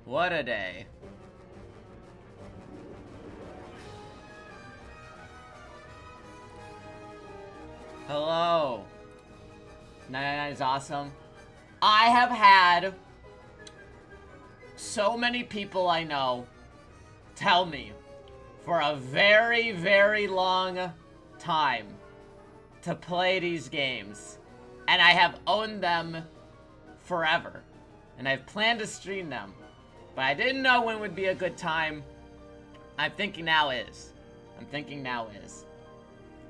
What a day. Hello. 99 is awesome. I have had so many people I know tell me for a very, very long time to play these games. And I have owned them forever. And I've planned to stream them. But I didn't know when would be a good time. I'm thinking now is. I'm thinking now is.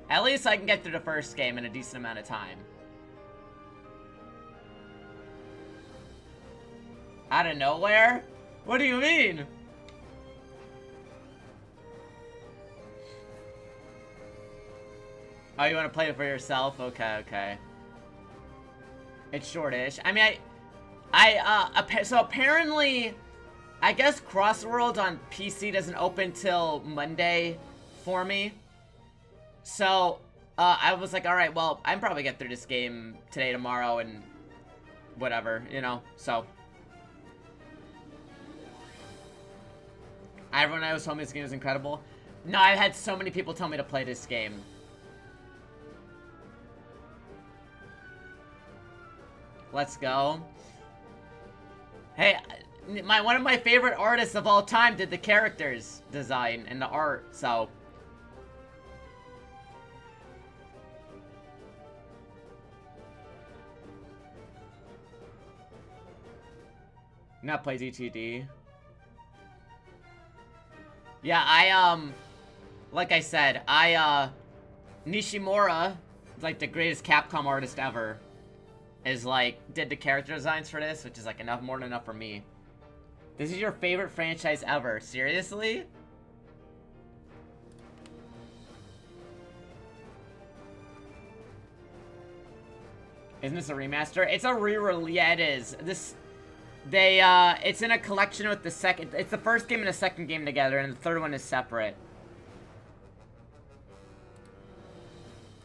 At least I can get through the first game in a decent amount of time. Out of nowhere? What do you mean? Oh, you want to play it for yourself? Okay, okay. It's shortish. I mean, so apparently, I guess Crossworld on PC doesn't open till Monday for me. So, I was like, alright, well, I'm probably get through this game today, tomorrow, and whatever, you know, so. Everyone I was told me this game was incredible. No, I've had so many people tell me to play this game. Let's go. Hey, one of my favorite artists of all time did the characters design and the art, so. Not play DTD. Yeah, like I said, Nishimura, like the greatest Capcom artist ever, is like, did the character designs for this, which is like more than enough for me. This is your favorite franchise ever, seriously? Isn't this a remaster? It's a re-release, yeah it is. It's in a collection with the second, it's the first game and the second game together, and the third one is separate.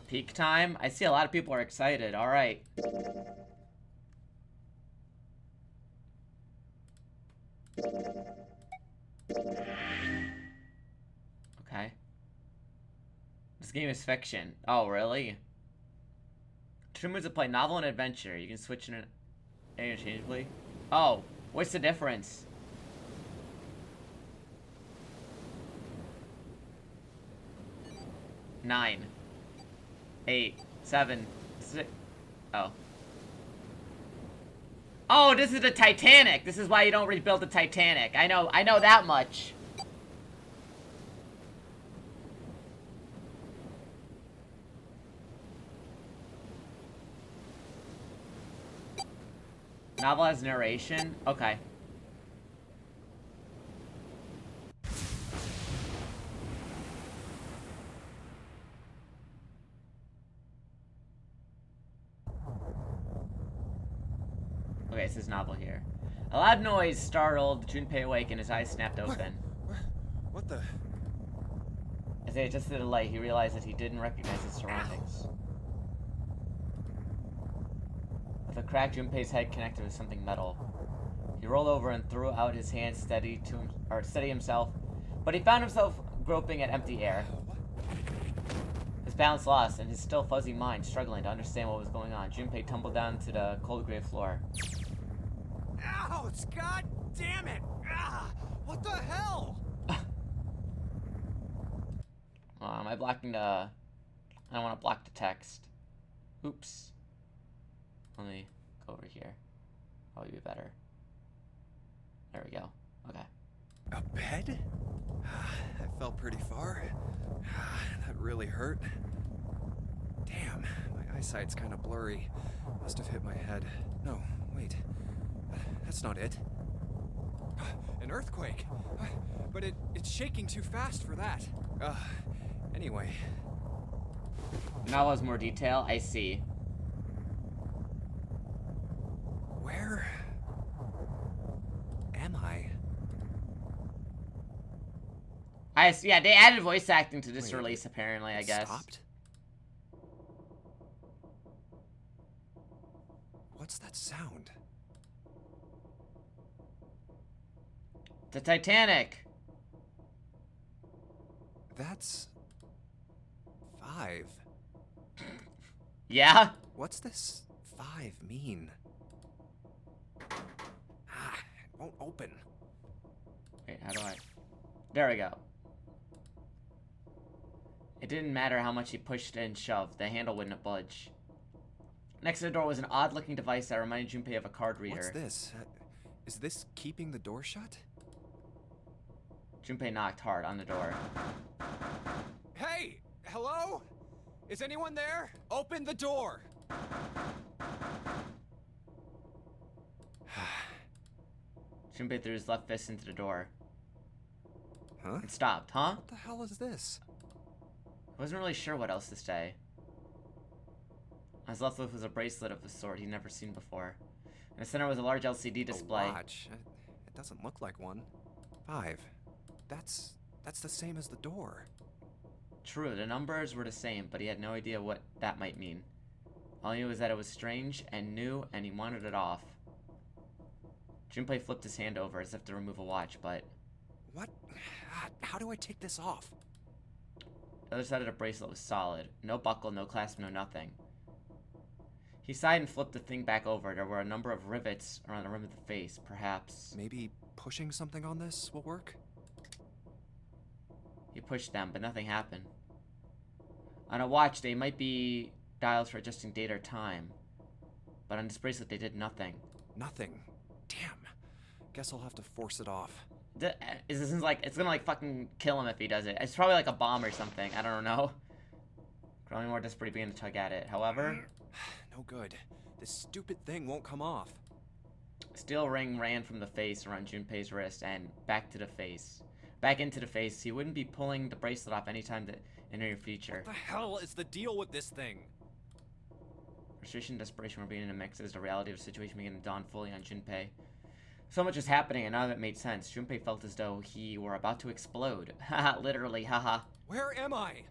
Peak time? I see a lot of people are excited, alright. Okay. This game is fiction. Oh, really? Two modes to play, novel and adventure. You can switch in interchangeably. Oh, what's the difference? Nine. 8, 7, 6. Oh. Oh, this is the Titanic. This is why you don't rebuild the Titanic. I know that much. Novel has narration? Okay. Okay, this is novel here. A loud noise startled Junpei awake and his eyes snapped open. What the? As they adjusted the light, he realized that he didn't recognize his surroundings. With a crack, Junpei's head connected with something metal. He rolled over and threw out his hand steady himself, but he found himself groping at empty air. His balance lost, and his still fuzzy mind struggling to understand what was going on. Junpei tumbled down to the cold gray floor. Ouch! God damn it! Ah, what the hell? Am I blocking the... I don't want to block the text. Oops. Let me go over here. Probably be better. There we go. Okay. A bed? I fell pretty far. That really hurt. Damn, my eyesight's kind of blurry. Must have hit my head. No, wait. That's not it. An earthquake! But it's shaking too fast for that. Anyway. Now has more detail. I see. Where am I? Yeah, they added voice acting to this release, apparently, I guess. Stopped? What's that sound? The Titanic! That's 5. Yeah? What's this 5 mean? It won't open. Wait, how do I... There we go. It didn't matter how much he pushed and shoved, the handle wouldn't budge. Next to the door was an odd-looking device that reminded Junpei of a card reader. What's this? Is this keeping the door shut? Junpei knocked hard on the door. Hey! Hello? Is anyone there? Open the door! Junpei threw his left fist into the door. Huh? It stopped, huh? What the hell is this? I wasn't really sure what else to say. I was left with was a bracelet of a sort he'd never seen before. In the center was a large LCD display. A watch? It doesn't look like one. 5. That's the same as the door. True, the numbers were the same, but he had no idea what that might mean. All he knew was that it was strange and new, and he wanted it off. Junpei flipped his hand over as if to remove a watch, but... What? How do I take this off? The other side of the bracelet was solid. No buckle, no clasp, no nothing. He sighed and flipped the thing back over. There were a number of rivets around the rim of the face, perhaps. Maybe pushing something on this will work? He pushed them, but nothing happened. On a watch, they might be dials for adjusting date or time. But on this bracelet, they did nothing. Nothing. Damn. Guess I'll have to force it off. It's gonna like fucking kill him if he does it. It's probably like a bomb or something. I don't know. Growing more desperate, he began to tug at it. However... No good. This stupid thing won't come off. A steel ring ran from the face around Junpei's wrist and back to the face. Back into the face. He wouldn't be pulling the bracelet off anytime in the near future. What the hell is the deal with this thing? Frustration and desperation were beginning to mix as the reality of the situation began to dawn fully on Junpei. So much was happening, and none of it made sense. Junpei felt as though he were about to explode. Haha, literally, haha. Where am I?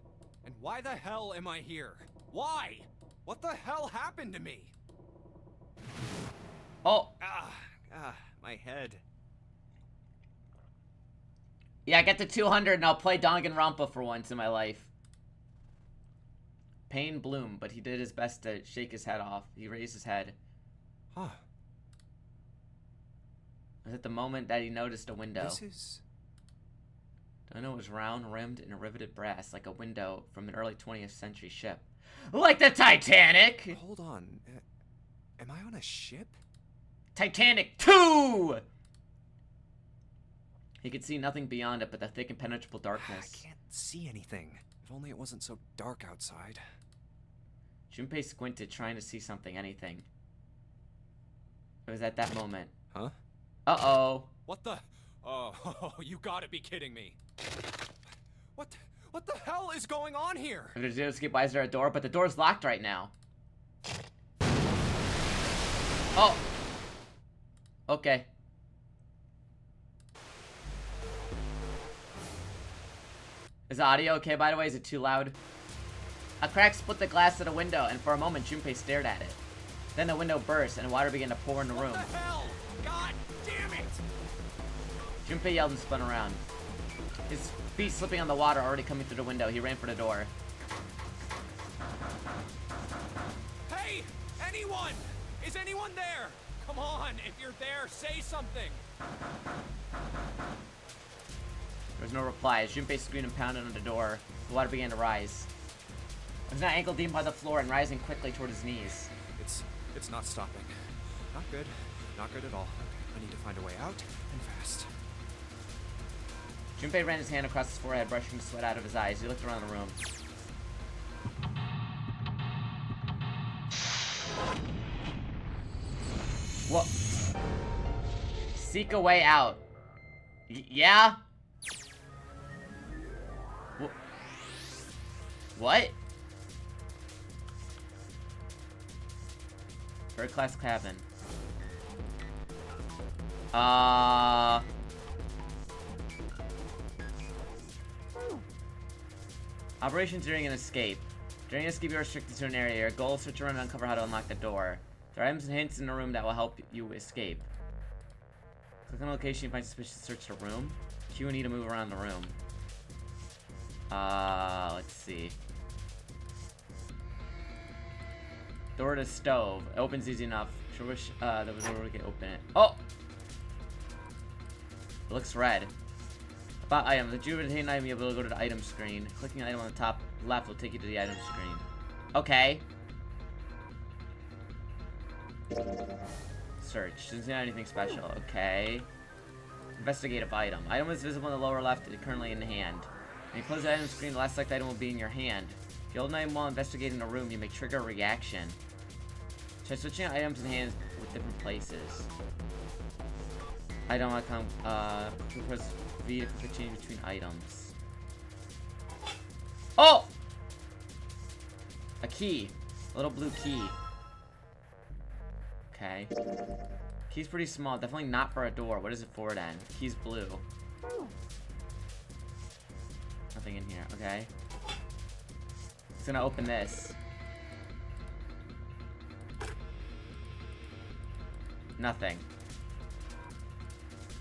And why the hell am I here? Why? What the hell happened to me? Oh! My head. Yeah, get to 200 and I'll play Danganronpa for once in my life. Pain bloomed, but he did his best to shake his head off. He raised his head. Huh. It was at the moment that he noticed a window. This is... The window was round, rimmed, and riveted brass, like a window from an early 20th century ship. Like the Titanic! Hold on. Am I on a ship? Titanic 2! He could see nothing beyond it but the thick impenetrable darkness. I can't see anything. If only it wasn't so dark outside. Junpei squinted, trying to see something, anything. It was at that moment. Huh? Uh-oh. What the... Oh, you gotta be kidding me. What the hell is going on here? If there's no escape, why is there a door? But the door's locked right now. Oh. Okay. Is the audio okay, by the way? Is it too loud? A crack split the glass of the window, and for a moment, Junpei stared at it. Then the window burst, and water began to pour in the room. What the hell? God damn it! Junpei yelled and spun around. His feet slipping on the water already coming through the window. He ran for the door. Hey! Anyone! Is anyone there? Come on, if you're there, say something! There was no reply. As Junpei screamed and pounded on the door, the water began to rise. It was now ankle deep by the floor and rising quickly toward his knees. It's not stopping. Not good. Not good at all. I need to find a way out, and fast. Junpei ran his hand across his forehead, brushing the sweat out of his eyes. He looked around the room. What? Seek a way out. Yeah? What? Third class cabin. Operations during an escape. During an escape, you are restricted to an area. Your goal is to run and uncover how to unlock the door. There are items and hints in the room that will help you escape. Click on a location you find suspicious, search the room. Q and E to move around the room. Let's see. Door to stove. It opens easy enough. Sure wish there was a way we could open it. Oh! It looks red. About item. The you retain item, you'll be able to go to the item screen. Clicking an item on the top left will take you to the item screen. Okay. Search. Doesn't see anything special. Okay. Investigative item. Item is visible in the lower left, currently in the hand. When you close the item screen, the last select item will be in your hand. If you hold an item while investigating a room, you may trigger a reaction. Try switching items in hands with different places. Item icon, press V to quickly change between items. Oh! A key. A little blue key. Okay. Key's pretty small. Definitely not for a door. What is it for then? Key's blue. Nothing in here. Okay. It's gonna open this. Nothing.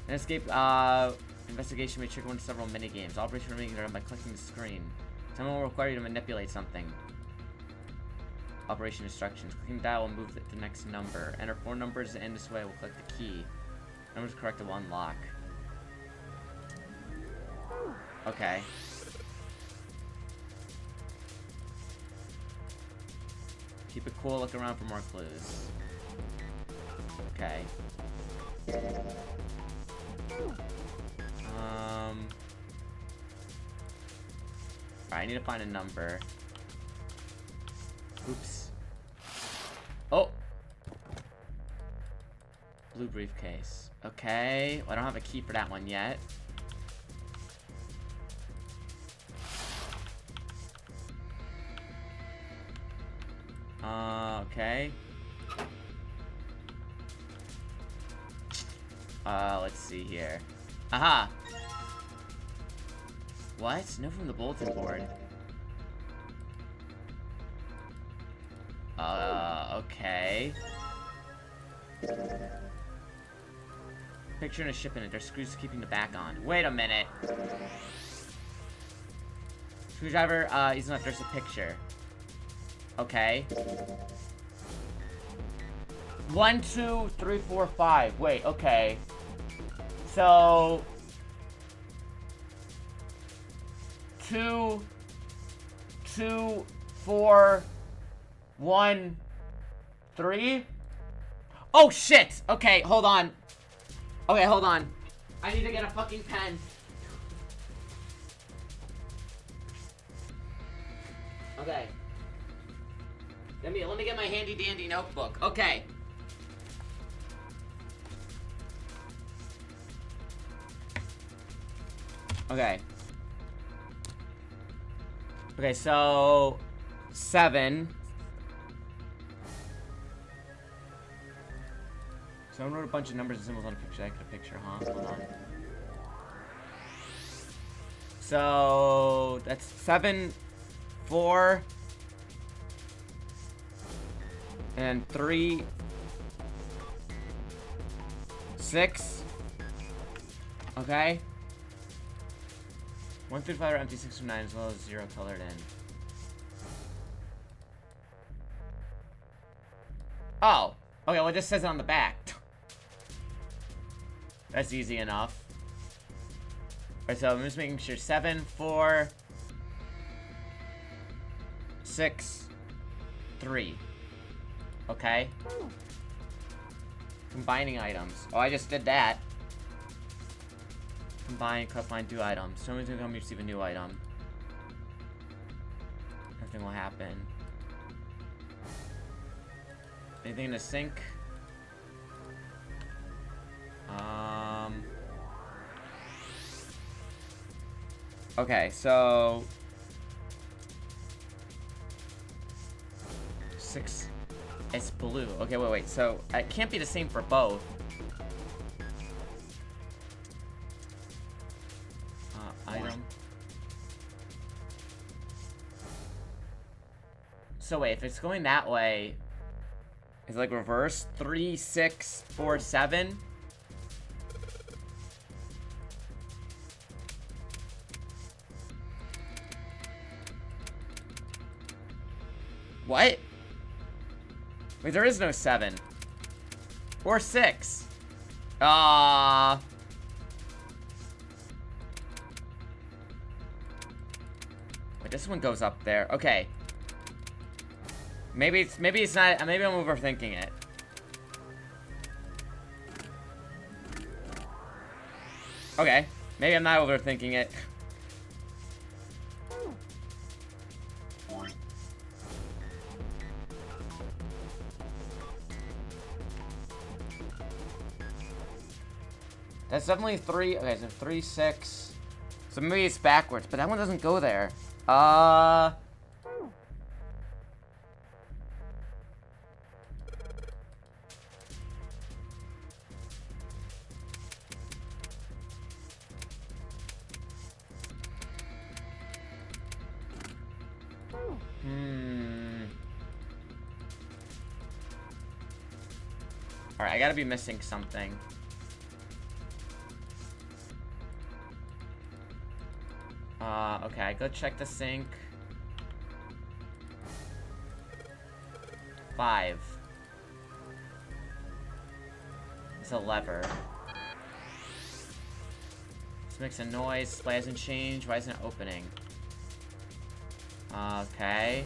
An escape, investigation may trigger one of several mini-games. All operations remaining are done by clicking the screen. Someone will require you to manipulate something. Operation instructions. Clicking dial will move the next number. Enter 4 numbers and this way will click the key. Numbers corrected will unlock. Okay. Keep it cool, look around for more clues. Okay. Alright, I need to find a number. Oops. Oh! Blue briefcase. Okay. Well, I don't have a key for that one yet. Okay. Let's see here. Aha! What? No from the bulletin board. Okay. Picture in a ship in it. There's screws keeping the back on. Wait a minute. Screwdriver, he's not. There's a picture. Okay. 1, 2, 3, 4, 5. Wait, okay. So 2, 2, 4, 1, 3. Oh shit! Okay, hold on. Okay, hold on. I need to get a fucking pen. Okay. Let me get my handy dandy notebook. Okay. Okay. Okay, so 7. Someone wrote a bunch of numbers and symbols on a picture. I get a picture, huh? Hold on. So that's 7, 4, and 3, 6. Okay. 1 through 5 are empty, 6 through 9, as well as 0 colored in. Oh! Okay, well it just says it on the back. That's easy enough. Alright, so I'm just making sure. 7, 4, 6, 3. Okay. Combining items. Oh, I just did that. Combine, find 2 items. Someone's gonna come receive a new item. Nothing will happen. Anything in the sink? Okay, so 6. It's blue. Okay, wait. So it can't be the same for both. Item. So wait, if it's going that way, it's like reverse. 3, 6, 4, 7. What? Wait, there is no 7. Or 6. Wait, this one goes up there. Okay. Maybe it's not, maybe I'm overthinking it. Okay. Maybe I'm not overthinking it. That's definitely 3. Okay, so 3, 6. So maybe it's backwards, but that one doesn't go there. Alright, I gotta be missing something. Okay, go check the sink. 5. It's a lever. This makes a noise. Display hasn't changed. Why isn't it opening? Okay.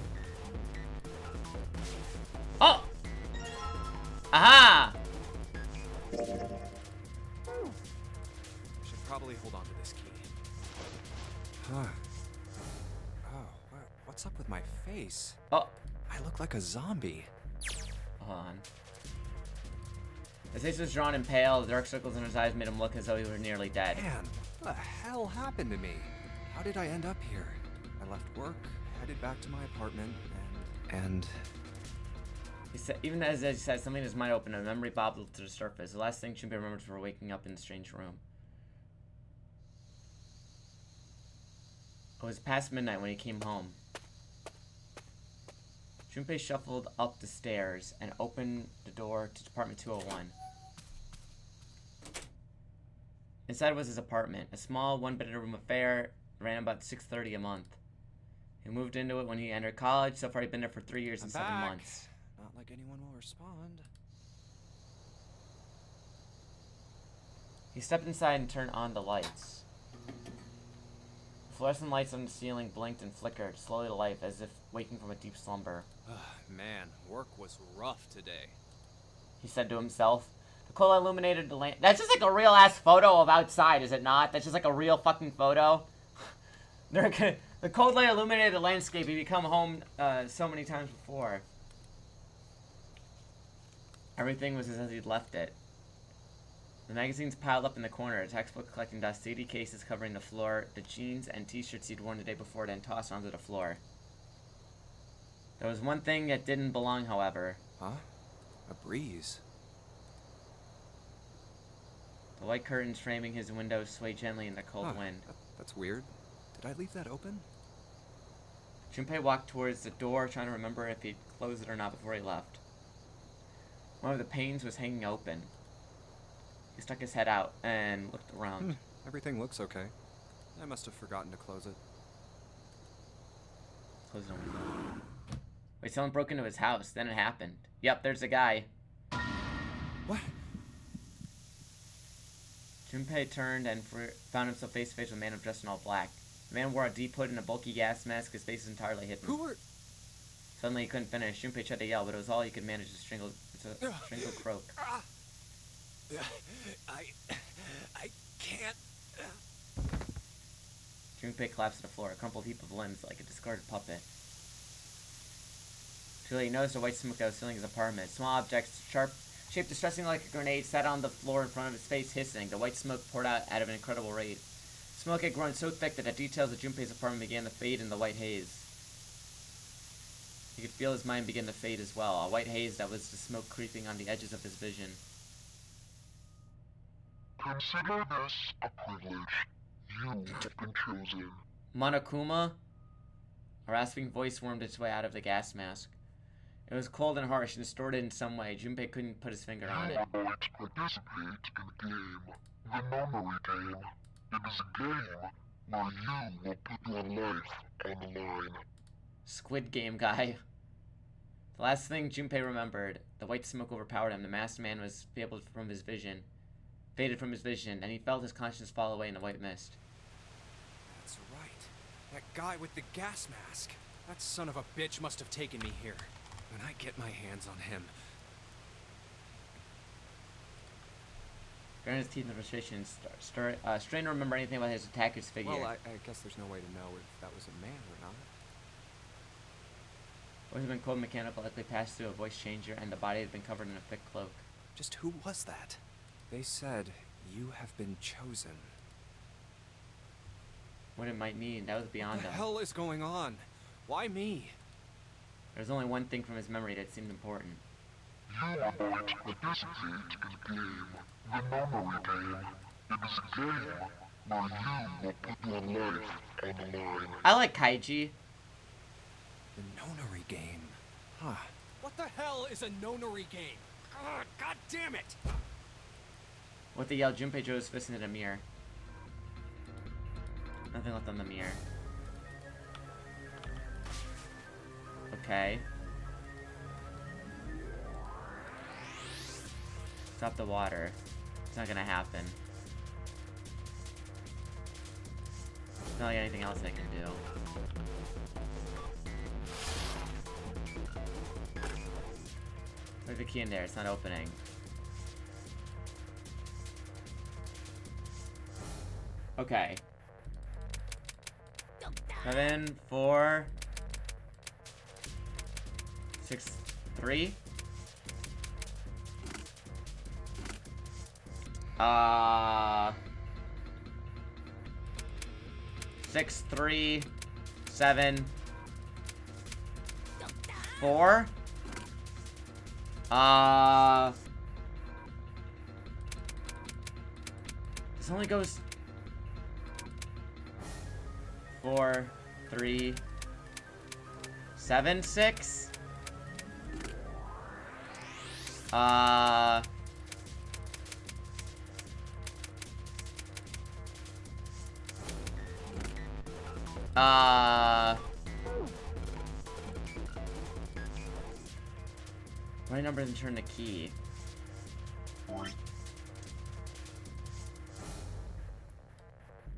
Oh! Aha! Should probably hold on to this key. Huh. Oh, what's up with my face? Oh. I look like a zombie. Hold on. His face was drawn and pale. The dark circles in his eyes made him look as though he were nearly dead. Man, what the hell happened to me? How did I end up here? I left work, headed back to my apartment, and... He said, even as he said, something in his mind opened, a memory bobbled to the surface. The last thing Junpei remembered was waking up in the strange room. It was past midnight when he came home. Junpei shuffled up the stairs and opened the door to apartment 201. Inside was his apartment, a small one-bedroom affair, ran about $630 a month. He moved into it when he entered college. So far, he'd been there for 3 years and 7 months. Not like anyone will respond. He stepped inside and turned on the lights. The fluorescent lights on the ceiling blinked and flickered, slowly to life, as if waking from a deep slumber. Man, work was rough today. He said to himself. The cold light illuminated the land. That's just like a real-ass photo of outside, is it not? That's just like a real fucking photo. The cold light illuminated the landscape. He'd come home so many times before. Everything was as he'd left it. The magazines piled up in the corner, a textbook collecting dust, CD cases covering the floor, the jeans and t-shirts he'd worn the day before, then tossed onto the floor. There was one thing that didn't belong, however. Huh? A breeze. The white curtains framing his window swayed gently in the cold wind. That's weird. Did I leave that open? Junpei walked towards the door, trying to remember if he'd closed it or not before he left. One of the panes was hanging open. He stuck his head out and looked around. Everything looks okay. I must have forgotten to close it. Close it on. Wait, someone broke into his house. Then it happened. Yep, there's a guy. What? Junpei turned and found himself face to face with a man dressed in all black. The man wore a deep hood and a bulky gas mask. His face was entirely hidden. Who were... Suddenly he couldn't finish. Junpei tried to yell, but it was all he could manage to strangle croak. I can't... Junpei collapsed to the floor, a crumpled heap of limbs like a discarded puppet. Too late, he noticed a white smoke out filling his apartment. Small objects, sharp, shaped distressingly like a grenade, sat on the floor in front of his face, hissing. The white smoke poured out of an incredible rate. Smoke had grown so thick that the details of Junpei's apartment began to fade in the white haze. He could feel his mind begin to fade as well, a white haze that was the smoke creeping on the edges of his vision. Consider this a privilege. You have been chosen. Monokuma? A rasping voice wormed its way out of the gas mask. It was cold and harsh and distorted in some way. Junpei couldn't put his finger on it. You are going to participate in a game. The memory game. It is a game where you will put your life on the line. Squid Game guy. The last thing Junpei remembered, the white smoke overpowered him. The masked man was faded from his vision, and he felt his conscience fall away in the white mist. That's right. That guy with the gas mask. That son of a bitch must have taken me here. When I get my hands on him... Grinding his teeth in frustration, strained to remember anything about his attacker's figure. Well, I guess there's no way to know if that was a man or not. Voice had been cold and mechanical, likely passed through a voice changer, and the body had been covered in a thick cloak. Just who was that? They said, you have been chosen. What it might mean, that was beyond him. What the hell is going on? Why me? There was only one thing from his memory that seemed important. You are going to participate in a game, the memory game. It is a game where you will put your life on the line. I like Kaiji. The nonary game. Huh. What the hell is a nonary game? God damn it! With the yell, Junpei drew his fist into the mirror. Nothing left on the mirror. Okay. Stop the water. It's not gonna happen. It's not like anything else I can do. There's the key in there. It's not opening. Okay. 7, 4, 6, 3. 6, 3, 7, 4. This only goes 4, 3, 7, 6. Right number doesn't turn the key.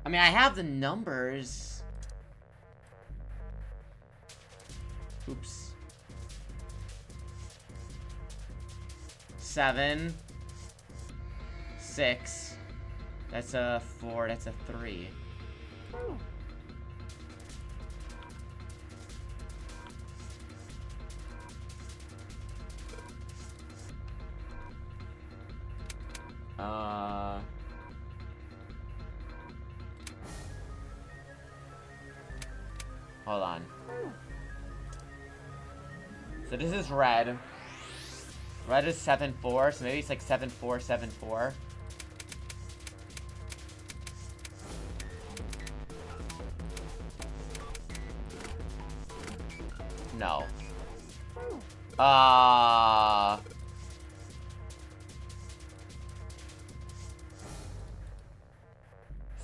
I mean, I have the numbers. Oops. 7, 6. That's a 4. That's a 3. Hold on. So this is red. Red is 7, 4, so maybe it's like 7, 4, 7, 4. No.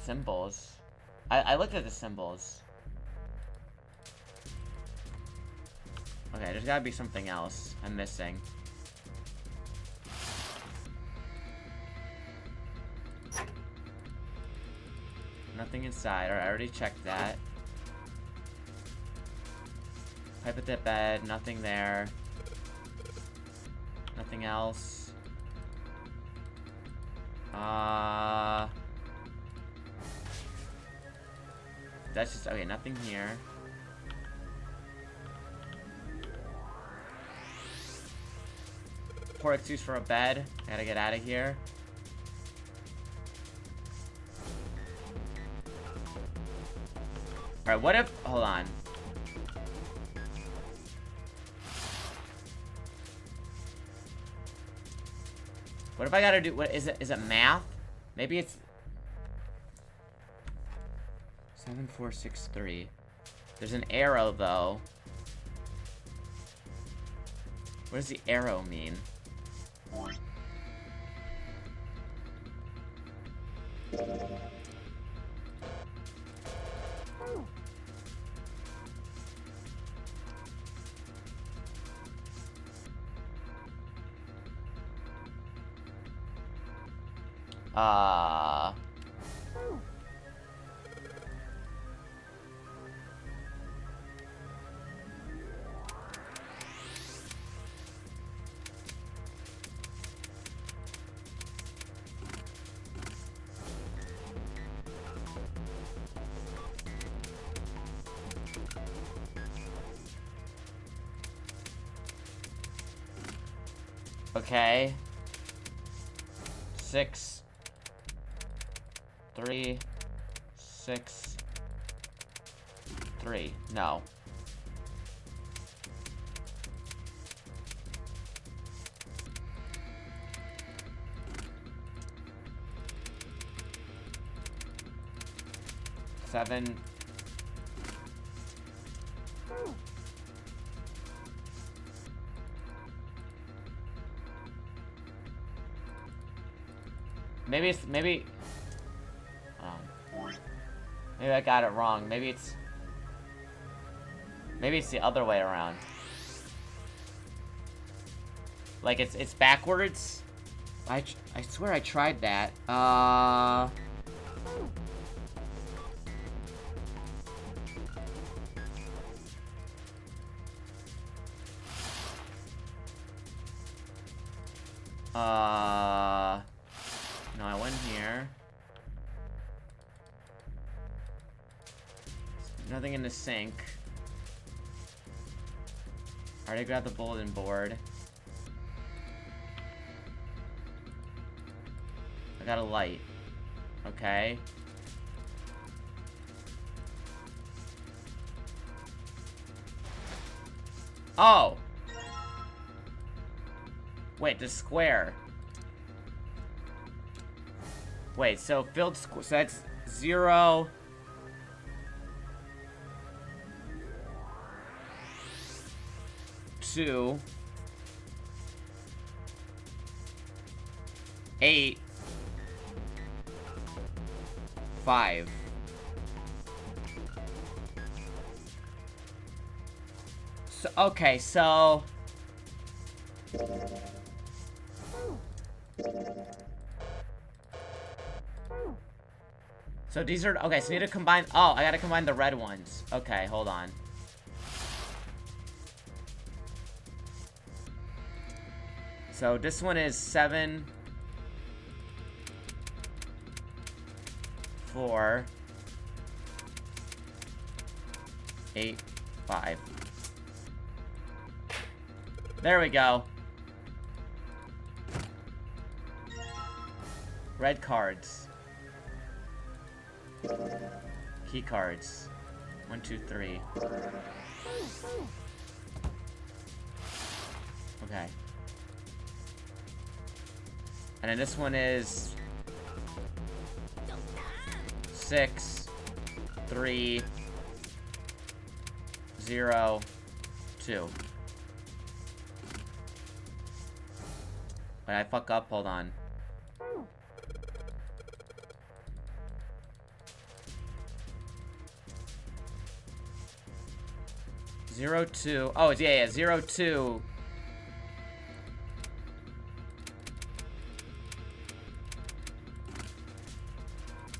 Symbols. I looked at the symbols. Okay, there's gotta be something else I'm missing. Nothing inside. Alright, I already checked that. Pipe at the bed. Nothing there. Nothing else. That's just... Okay, nothing here. Poor excuse for a bed. I gotta get out of here. Alright, what if... Hold on. What if I gotta do... What is it? Is it math? Maybe it's... 7, 4, 6, 3. There's an arrow, though. What does the arrow mean? Uh... Okay. 6, 3, 6, 3. No. Seven. Maybe it's, maybe I got it wrong. Maybe it's the other way around. Like it's backwards. I swear I tried that. No, I went here. Nothing in the sink. I already grabbed the bulletin board. I got a light. Okay. Oh! Wait, the square. Wait, so filled square. So that's 0. Two. 8. 5. So, okay, so... So these are... Okay, so I need to combine... Oh, I gotta combine the red ones. Okay, hold on. So this one is 7... 4... 8... 5. There we go. Red cards. Key cards. 1, 2, 3. Okay. And then this one is 6, 3, 0, 2. Wait, I fuck up? Hold on. Zero, 2. Oh, yeah, 0, 2.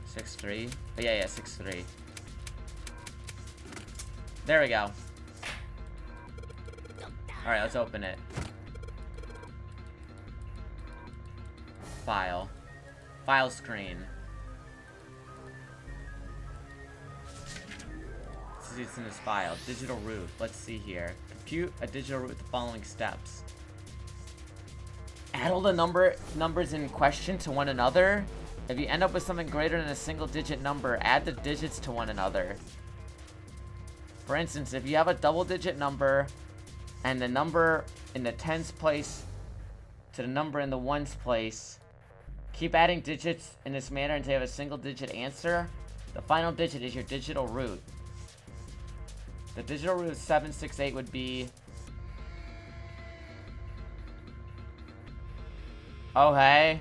Six, 3. Oh, yeah, 6, 3. There we go. Alright, let's open it. File. File screen. Let's see what's in this file. Digital root. Let's see here. Compute a digital root with the following steps. Add all the numbers in question to one another. If you end up with something greater than a single digit number, add the digits to one another. For instance, if you have a double digit number and the number in the tens place to the number in the ones place, keep adding digits in this manner until you have a single digit answer. The final digit is your digital root. The digital root of 768 would be... Okay.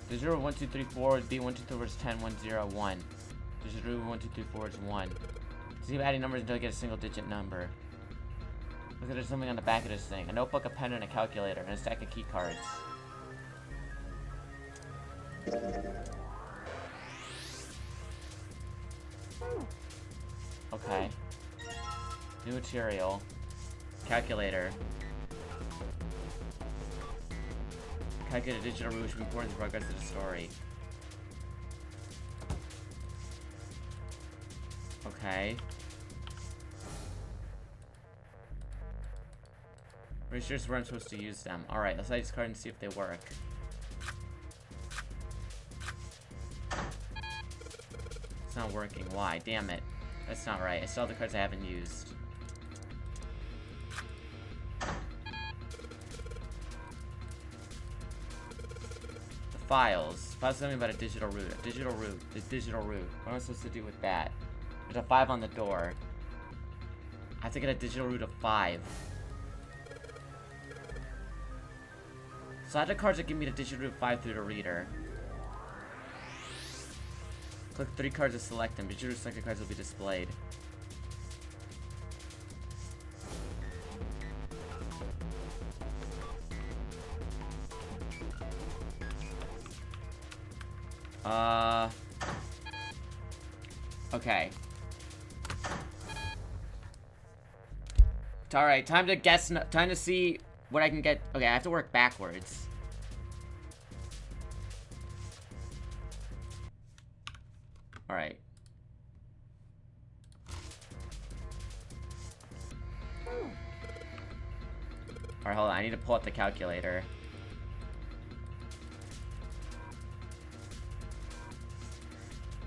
Digital root 1, 2, 3, 4 would be 1, 2, 3, 4 is 10, 1, 0, 1. Digital root 1, 2, 3, 4 is 1. So keep adding numbers until you get a single digit number. Look at there's something on the back of this thing. A notebook, a pen, and a calculator, and a stack of key cards. Okay. New material. Calculator. Calculate a digital route which records the progress of the story. Okay. Research where I'm supposed to use them. Alright, let's play this card and see if they work. It's not working. Why? Damn it. That's not right. I still have the cards I haven't used. The files. Files tell me about a digital route. A digital route. The digital route. What am I supposed to do with that? There's a 5 on the door. I have to get a digital route of 5. So I have the cards that give me the digital route 5 through the reader. Click 3 cards to select them. Digital selected cards will be displayed. Okay. Alright, time to guess, time to see what I can get. Okay, I have to work backwards. Alright. Alright, hold on. I need to pull up the calculator.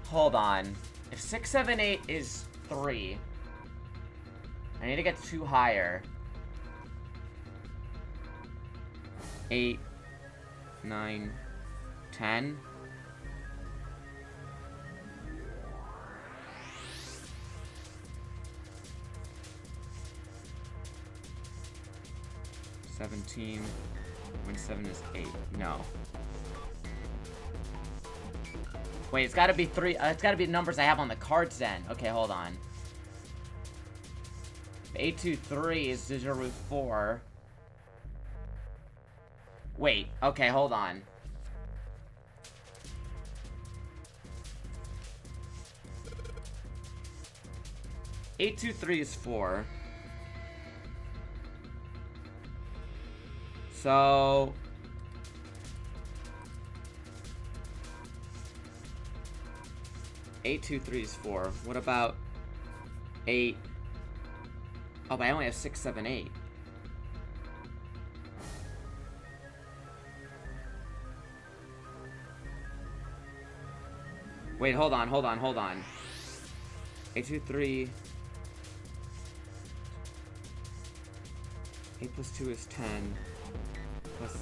Hold on. If 6, 7, 8 is 3, I need to get 2 higher. 8, 9, 10. $17. 7 is 8. No. Wait, it's gotta be 3. It's gotta be the numbers I have on the cards then. Okay, hold on. 823 is digital route 4. Wait, okay, hold on. Eight, 2, 3 is 4. So 8, 2, 3 is 4. What about 8? Oh, but I only have 6, 7, 8. Wait, hold on. 8, 2, 3. 8 plus 2 is 10. Plus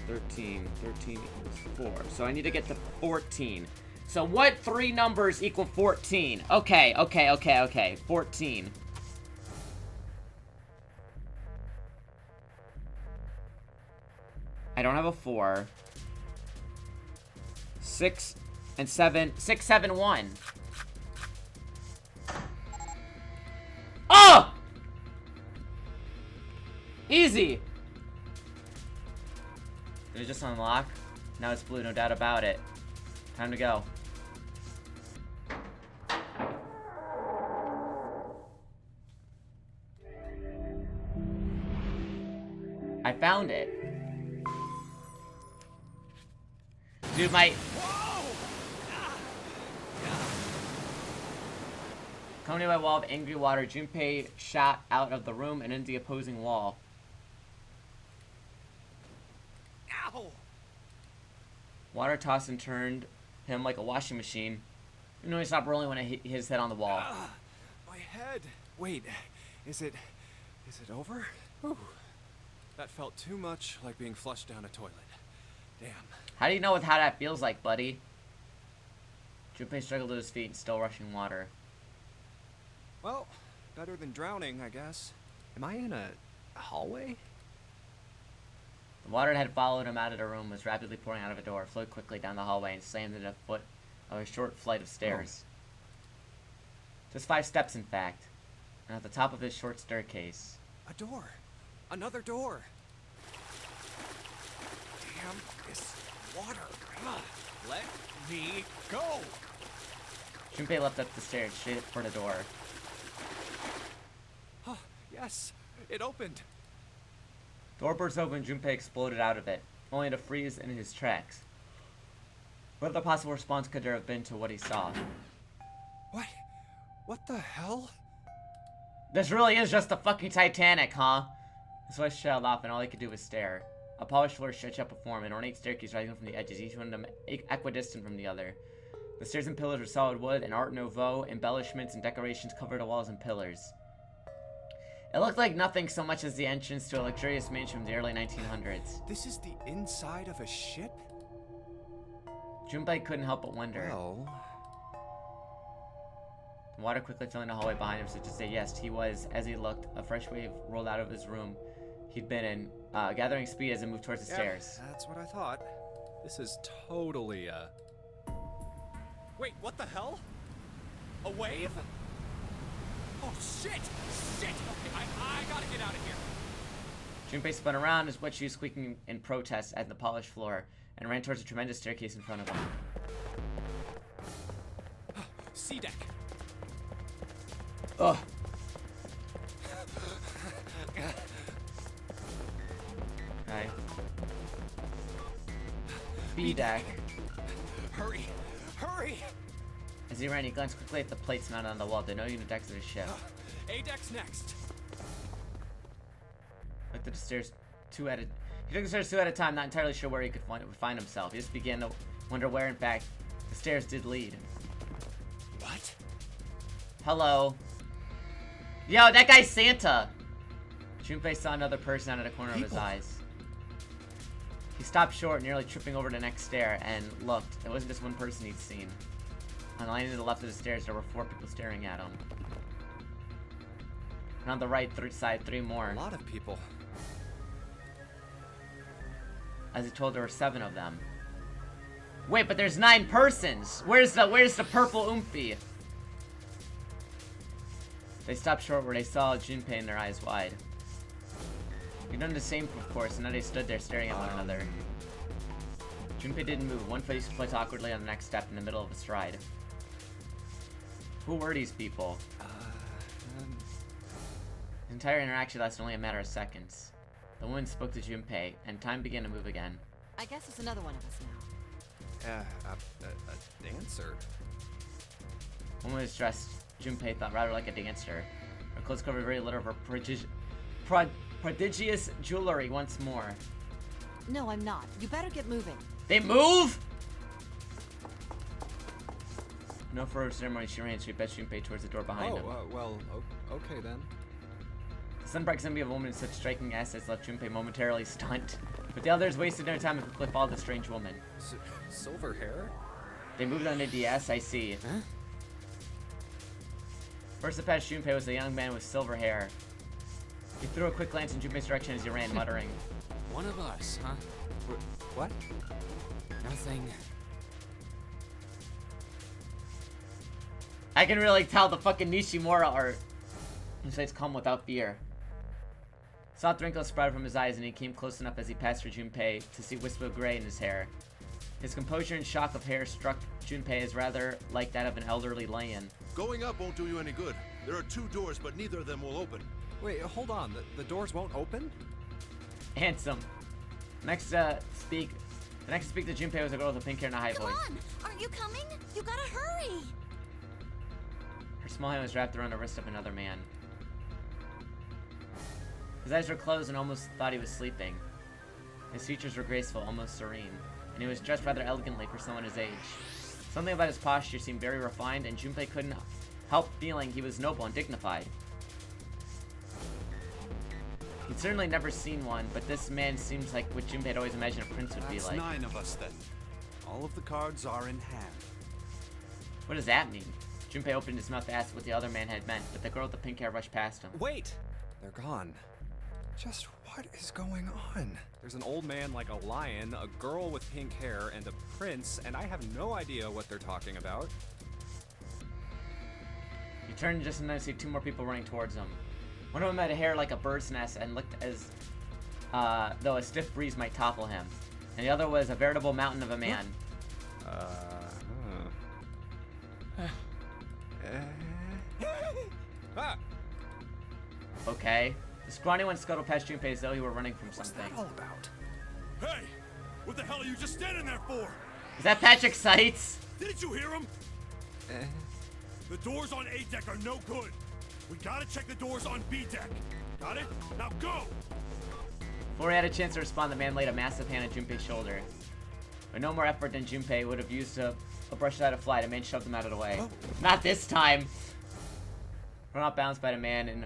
13. 13 equals 4. So I need to get to 14. So what 3 numbers equal 14? Okay. 14. I don't have a 4. 6 and 7. 6, 7, 1. Oh! Easy! Did it just unlock? Now it's blue, no doubt about it. Time to go. I found it. Dude, my... Coming by a wall of angry water, Junpei shot out of the room and into the opposing wall. Ow! Water tossed and turned him like a washing machine. You know he stopped rolling when I hit his head on the wall. My head. Wait, is it over? Whew. That felt too much like being flushed down a toilet. Damn. How do you know how that feels like, buddy? Junpei struggled to his feet and still rushing water. Well, better than drowning, I guess. Am I in a hallway? The water that had followed him out of the room was rapidly pouring out of a door, flowed quickly down the hallway, and slammed into a foot of a short flight of stairs. Just 5 steps, in fact. and at the top of his short staircase. A door. Another door. Damn this water. Ugh. Let me go. Junpei leapt up the stairs straight for the door. Oh, yes, it opened. Door burst open, Junpei exploded out of it, only to freeze in his tracks. What other possible response could there have been to what he saw? What? What the hell? This really is just the fucking Titanic, huh? His voice trailed off and all he could do was stare. A polished floor stretched out before him, an ornate staircase rising from the edges, each one of them equidistant from the other. The stairs and pillars were solid wood, and Art Nouveau embellishments and decorations covered the walls and pillars. It looked like nothing so much as the entrance to a luxurious mansion from the early 1900s. This is the inside of a ship? Junpei couldn't help but wonder. Well... The water quickly filling the hallway behind him, so to say yes, he was, as he looked, a fresh wave rolled out of his room he'd been in, gathering speed as it moved towards the stairs. That's what I thought. This is totally, Wait, what the hell? A wave? Oh, shit! Shit! Okay, I gotta get out of here. Junpei spun around, his wet shoes squeaking in protest at the polished floor, and ran towards a tremendous staircase in front of him. C deck. Ugh. Okay. B deck. Hurry! Hurry! As he ran, he glanced quickly at the plates mounted on the wall, denoting the decks of the ship. A deck's next. Looked at the stairs He took the stairs two at a time, not entirely sure where he could find himself. He just began to wonder where, in fact, the stairs did lead. What? Hello. Yo, that guy's Santa! Junpei saw another person out of the corner of his eyes. He stopped short, nearly tripping over the next stair, and looked. It wasn't just one person he'd seen. On the line to the left of the stairs, there were 4 people staring at him. And on the right side, 3 more. A lot of people. As he told, there were 7 of them. Wait, but there's 9 persons! Where's the purple oomphy? They stopped short where they saw Junpei and their eyes wide. He'd done the same, of course, and now they stood there staring at one another. Junpei didn't move. One foot he split awkwardly on the next step in the middle of a stride. Who were these people? His entire interaction lasted only a matter of seconds. The woman spoke to Junpei, and time began to move again. I guess it's another one of us now. A dancer? The woman was dressed, Junpei thought, rather like a dancer. Her clothes covered very little of her prodigious jewelry once more. No, I'm not. You better get moving. They move?! No further ceremony, she ran straight past Junpei towards the door behind him. Well, okay then. The sun-bright zombie of a woman in such striking assets left Junpei momentarily stunned, but the others wasted no time and quickly followed the strange woman. Silver hair? They moved on to DS, I see. Huh? First to pass Junpei was a young man with silver hair. He threw a quick glance in Junpei's direction as he ran, muttering. One of us, huh? What? Nothing. I can really tell the fucking Nishimura art. His face calm without fear. Soft wrinkles sprouted from his eyes, and he came close enough as he passed for Junpei to see wisps of gray in his hair. His composure and shock of hair struck Junpei as rather like that of an elderly lion. Going up won't do you any good. There are 2 doors, but neither of them will open. Wait, hold on. The doors won't open? Handsome. The next to speak to Junpei was a girl with a pink hair and a high voice. Come on! Aren't you coming? You gotta hurry! Her small hand was wrapped around the wrist of another man. His eyes were closed and almost thought he was sleeping. His features were graceful, almost serene, and he was dressed rather elegantly for someone his age. Something about his posture seemed very refined, and Junpei couldn't help feeling he was noble and dignified. He'd certainly never seen one, but this man seems like what Junpei had always imagined a prince would be like. 9 of us then. All of the cards are in hand. What does that mean? Junpei opened his mouth to ask what the other man had meant, but the girl with the pink hair rushed past him. Wait! They're gone. Just what is going on? There's an old man like a lion, a girl with pink hair, and a prince, and I have no idea what they're talking about. He turned just and then see two more people running towards him. One of them had hair like a bird's nest and looked as though a stiff breeze might topple him. And the other was a veritable mountain of a man. Okay. The scrawny one scuttled past Junpei as though he were running from something. What's that all about? Hey! What the hell are you just standing there for? Is that Patrick Seitz? Didn't you hear him? The doors on A deck are no good. We gotta check the doors on B deck. Got it? Now go! Before he had a chance to respond, the man laid a massive hand on Junpei's shoulder. With no more effort than Junpei would have used to brush out a fly, the man shoved him out of the way. Oh. Not this time! Thrown off balance by the man in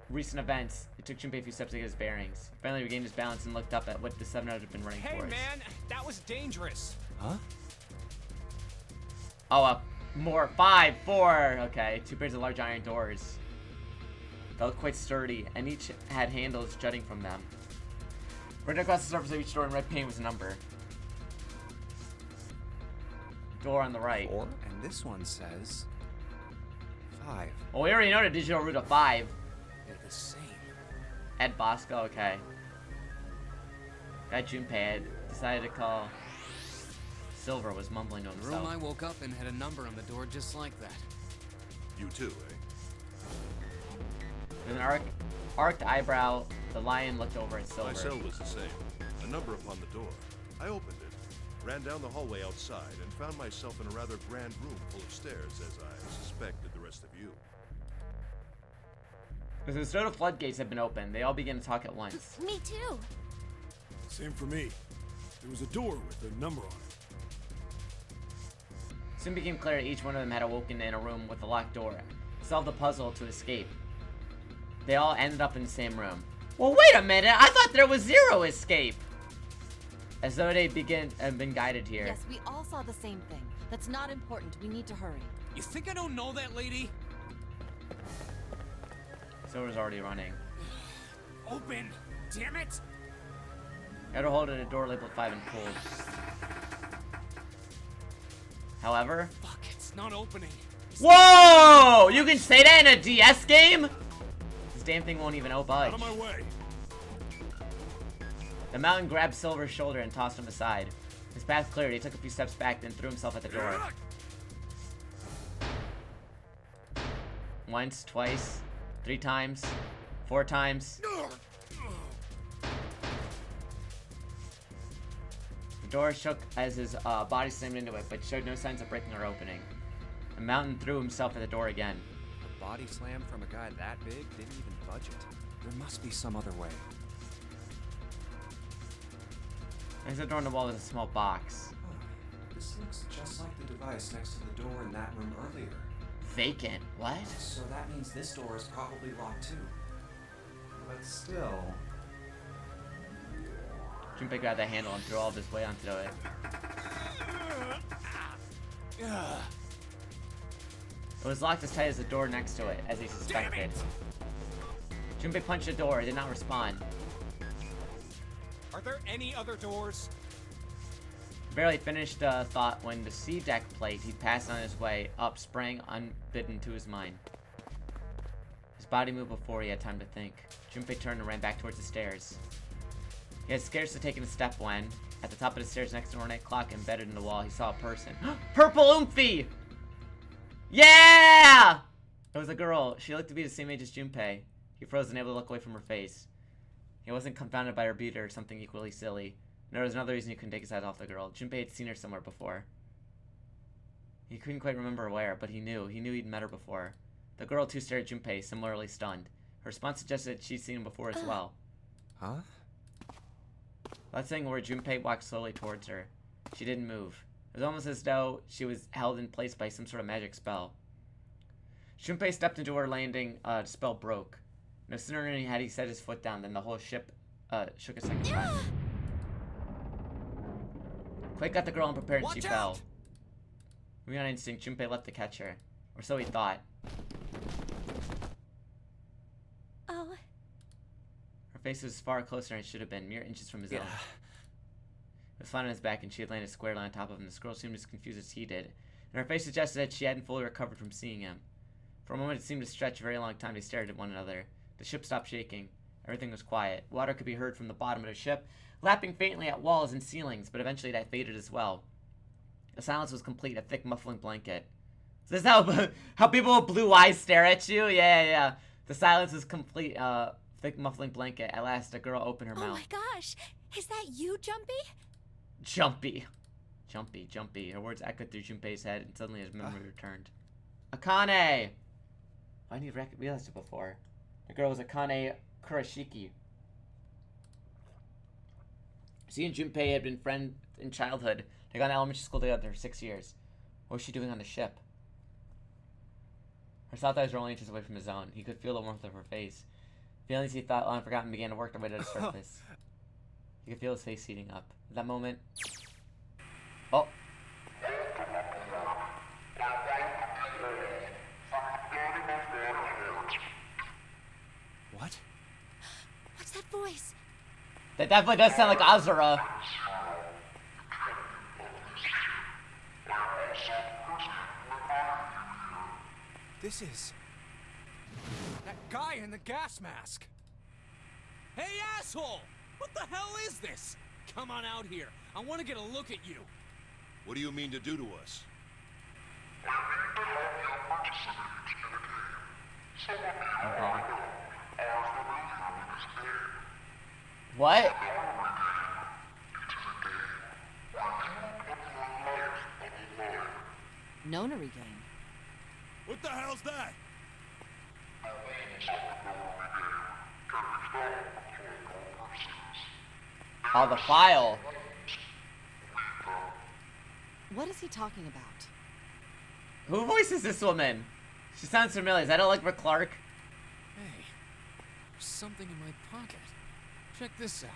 recent events, it took Junpei a few steps to get his bearings. He finally regained his balance and looked up at what the seven others had been running Hey, towards. man, that was dangerous. Huh? Oh, more. 5, 4. Okay, two pairs of large iron doors. They looked quite sturdy, and each had handles jutting from them. Written across the surface of each door in red paint was a number. Door on the right. 4. And this one says 5. Well, we already know the digital root of 5. They're the same. Ed Bosco, okay. That Junpei had decided to call Silver was mumbling to The room I himself. woke up in had a number on the door just like that. You too, eh? With an arced eyebrow, the lion looked over at My Silver. cell was the same. A number upon the door. I opened it, ran down the hallway outside, and found myself in a rather grand room full of stairs, as I suspected the rest of you. As the soda floodgates had been opened, they all began to talk at once. Me too. Same for me. There was a door with a number on it. Soon became clear that each one of them had awoken in a room with a locked door, solved the puzzle to escape. They all ended up in the same room. Well, wait a minute! I thought there was 0 escape! As though they had been guided here. Yes, we all saw the same thing. That's not important. We need to hurry. You think I don't know that lady? Silver's already running. Open! Damn it! Got a hold of the door labeled 5 and pulled. However... Fuck, it's not opening. Whoa! You can say that in a DS game? This damn thing won't even budge. Out of my way! The mountain grabbed Silver's shoulder and tossed him aside. His path cleared, he took a few steps back, then threw himself at the door. Once, twice, 3 times, 4 times. The door shook as his body slammed into it, but showed no signs of breaking or opening. The mountain threw himself at the door again. A body slam from a guy that big didn't even budge it. There must be some other way. There's a door on the wall with a small box. This looks just like the device next to the door in that room earlier. Vacant. What? So that means this door is probably locked too. But still... Junpei grabbed the handle and threw all of his weight onto it. It was locked as tight as the door next to it, as he suspected. Junpei punched the door, it did not respond. Are there any other doors? Barely finished thought when the C deck plate he'd passed on his way up sprang unbidden to his mind. His body moved before he had time to think. Junpei turned and ran back towards the stairs. He had scarcely taken a step when, at the top of the stairs next to an ornate clock embedded in the wall, he saw a person. Purple Oomphy! Yeah! It was a girl. She looked to be the same age as Junpei. He froze, unable to look away from her face. He wasn't confounded by her beauty or something equally silly. No, there was another reason he couldn't take his eyes off the girl. Junpei had seen her somewhere before. He couldn't quite remember where, but he knew. He knew he'd met her before. The girl too stared at Junpei, similarly stunned. Her response suggested that she'd seen him before as well. Huh? Without saying a word, Junpei walked slowly towards her. She didn't move. It was almost as though she was held in place by some sort of magic spell. Junpei stepped into her landing, the spell broke. No sooner had he set his foot down than the whole ship shook a second time. Quake got the girl unprepared and she fell. Moving on instinct, Junpei left to catch her. Or so he thought. Oh, Her face was far closer than it should have been, mere inches from his own. It was flat on his back and she had landed squarely on top of him. The girl seemed as confused as he did, and her face suggested that she hadn't fully recovered from seeing him. For a moment, it seemed to stretch a very long time. They stared at one another. The ship stopped shaking. Everything was quiet. Water could be heard from the bottom of the ship, lapping faintly at walls and ceilings, but eventually that faded as well. The silence was complete, a thick, muffling blanket. Is this how people with blue eyes stare at you? Yeah. The silence was complete, thick, muffling blanket. At last, a girl opened her mouth. Oh my gosh! Is that you, Jumpy? Jumpy. Her words echoed through Junpei's head, and suddenly his memory returned. Akane! I need to realize it before. The girl was Akane Kurashiki. She and Junpei had been friends in childhood. They got in elementary school together for 6 years. What was she doing on the ship? Her soft eyes were only inches away from his own. He could feel the warmth of her face. Feelings he thought long forgotten began to work their way to the surface. He could feel his face heating up. At that moment... Oh! What? What's that voice? That definitely does sound like Azura. This is... That guy in the gas mask! Hey, asshole! What the hell is this? Come on out here. I want to get a look at you. What do you mean to do to us? What? Nonary game. What the hell's that? Oh, the file. What is he talking about? Who voices this woman? She sounds familiar. Is that Allegra Clark? Hey, there's something in my pocket. Check this out.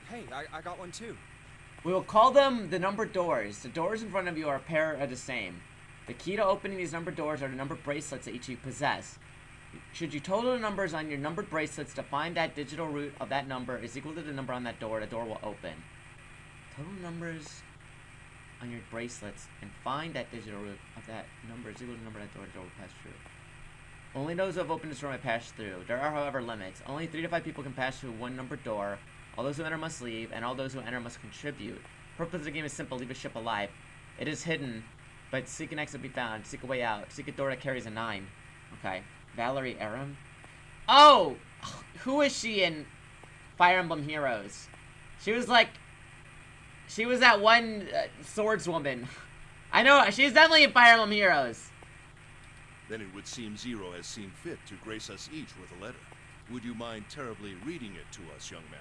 Hey, I got one too. We will call them the numbered doors. The doors in front of you are a pair of the same. The key to opening these numbered doors are the numbered bracelets that each of you possess. Should you total the numbers on your numbered bracelets to find that digital root of that number is equal to the number on that door, the door will open. Total numbers on your bracelets and find that digital root of that number is equal to the number of that door, the door will pass through. Only those who have opened this door may pass through. There are, however, limits. Only 3 to 5 people can pass through one numbered door. All those who enter must leave, and all those who enter must contribute. The purpose of the game is simple: leave a ship alive. It is hidden, but seek an exit be found. Seek a way out. Seek a door that carries a 9. Okay. Valerie Aram? Oh! Who is she in Fire Emblem Heroes? She was like... She was that one swordswoman. I know, she's definitely in Fire Emblem Heroes. Then it would seem Zero has seen fit to grace us each with a letter. Would you mind terribly reading it to us, young man?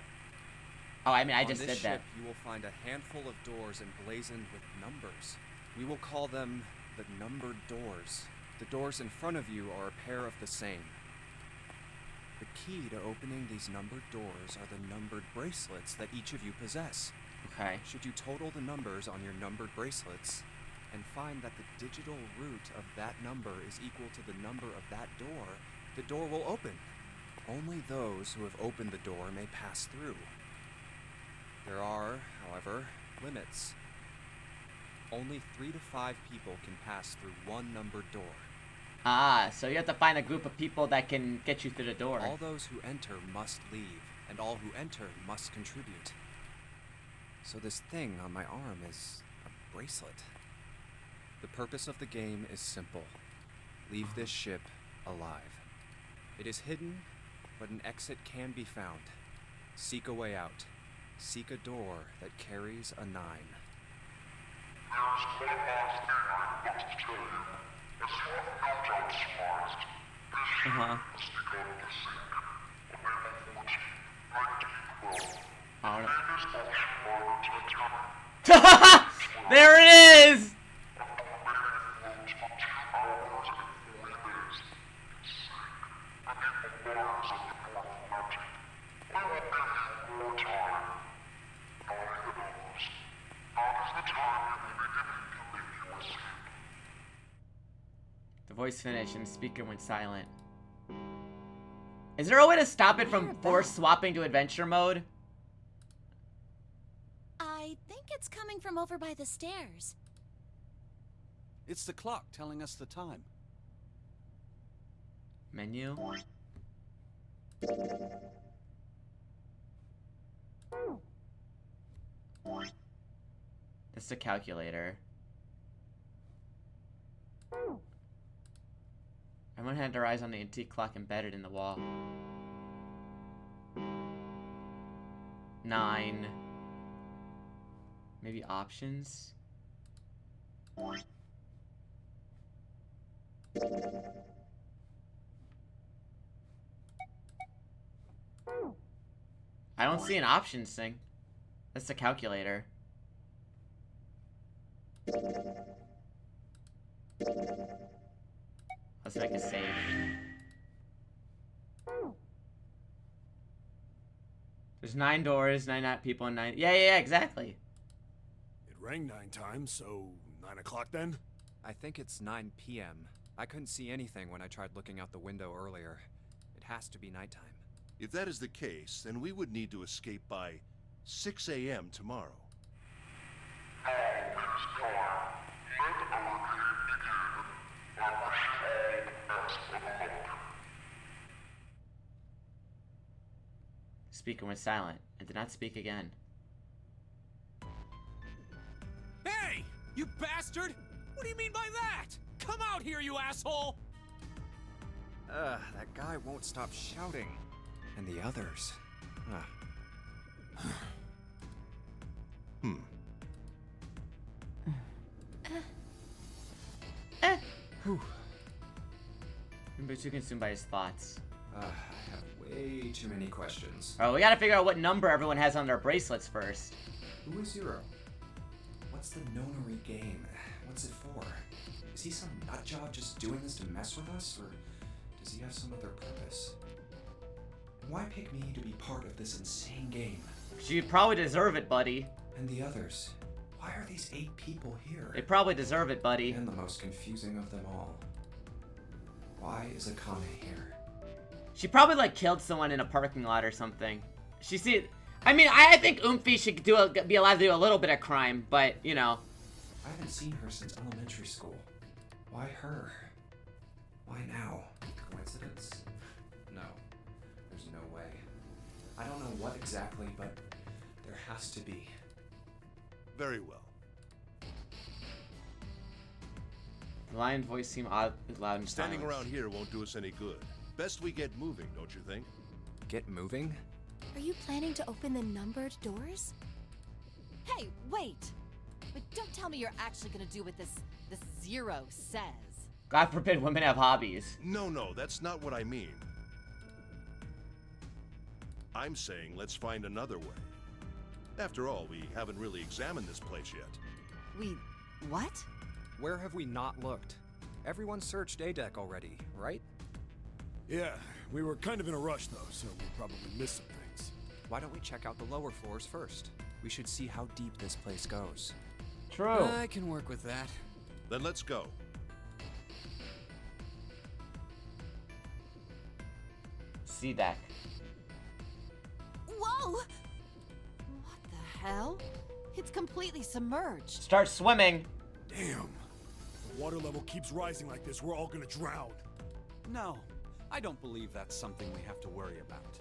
Oh, I mean, I On just this did that. ship, you will find a handful of doors emblazoned with numbers. We will call them the numbered doors. The doors in front of you are a pair of the same. The key to opening these numbered doors are the numbered bracelets that each of you possess. Okay. Should you total the numbers on your numbered bracelets and find that the digital root of that number is equal to the number of that door, the door will open. Only those who have opened the door may pass through. There are, however, limits. Only 3 to 5 people can pass through one numbered door. Ah, so you have to find a group of people that can get you through the door. All those who enter must leave, and all who enter must contribute. So this thing on my arm is a bracelet. The purpose of the game is simple. Leave this ship alive. It is hidden, but an exit can be found. Seek a way out. Seek a door that carries a 9. Uh-huh. There it is! The voice finished and the speaker went silent. Is there a way to stop it from force swapping to adventure mode? I think it's coming from over by the stairs. It's the clock telling us the time. Menu. That's the calculator. Everyone had their eyes on the antique clock embedded in the wall. 9. Maybe options? I don't see an options thing. That's the calculator. Let's make a save. There's 9 doors, 9 people, and 9. Yeah, exactly. It rang 9 times, so 9 o'clock then? I think it's 9 p.m. I couldn't see anything when I tried looking out the window earlier. It has to be nighttime. If that is the case, then we would need to escape by 6 a.m. tomorrow. Speaker went silent and did not speak again. Hey! You bastard! What do you mean by that? Come out here, you asshole! That guy won't stop shouting. And the others. Remember, too consumed by his thoughts. I have way too many questions. Oh, we gotta figure out what number everyone has on their bracelets first. Who is Zero? What's the nonary game? What's it for? Is he some nutjob just doing this to mess with us, or does he have some other purpose? And why pick me to be part of this insane game? You probably deserve it, buddy. And the others? Why are these 8 people here? They probably deserve it, buddy. And the most confusing of them all. Why is Akane here? She probably, like, killed someone in a parking lot or something. She see... I mean, I think Oomphy should be allowed to do a little bit of crime, but, you know. I haven't seen her since elementary school. Why her? Why now? Coincidence? No. There's no way. I don't know what exactly, but there has to be. Very well. The lion's voice seemed oddly loud and Standing silent. around here won't do us any good. Best we get moving, don't you think? Get moving? Are you planning to open the numbered doors? Hey, wait! But don't tell me you're actually gonna do what this Zero says. God forbid women have hobbies. No, that's not what I mean. I'm saying let's find another way. After all, we haven't really examined this place yet. What? Where have we not looked? Everyone searched A-Deck already, right? Yeah, we were kind of in a rush though, so we probably missed some things. Why don't we check out the lower floors first? We should see how deep this place goes. True. I can work with that. Then let's go. C deck. Whoa! What the hell? It's completely submerged. Start swimming. Damn. The water level keeps rising like this, we're all gonna drown. No, I don't believe that's something we have to worry about.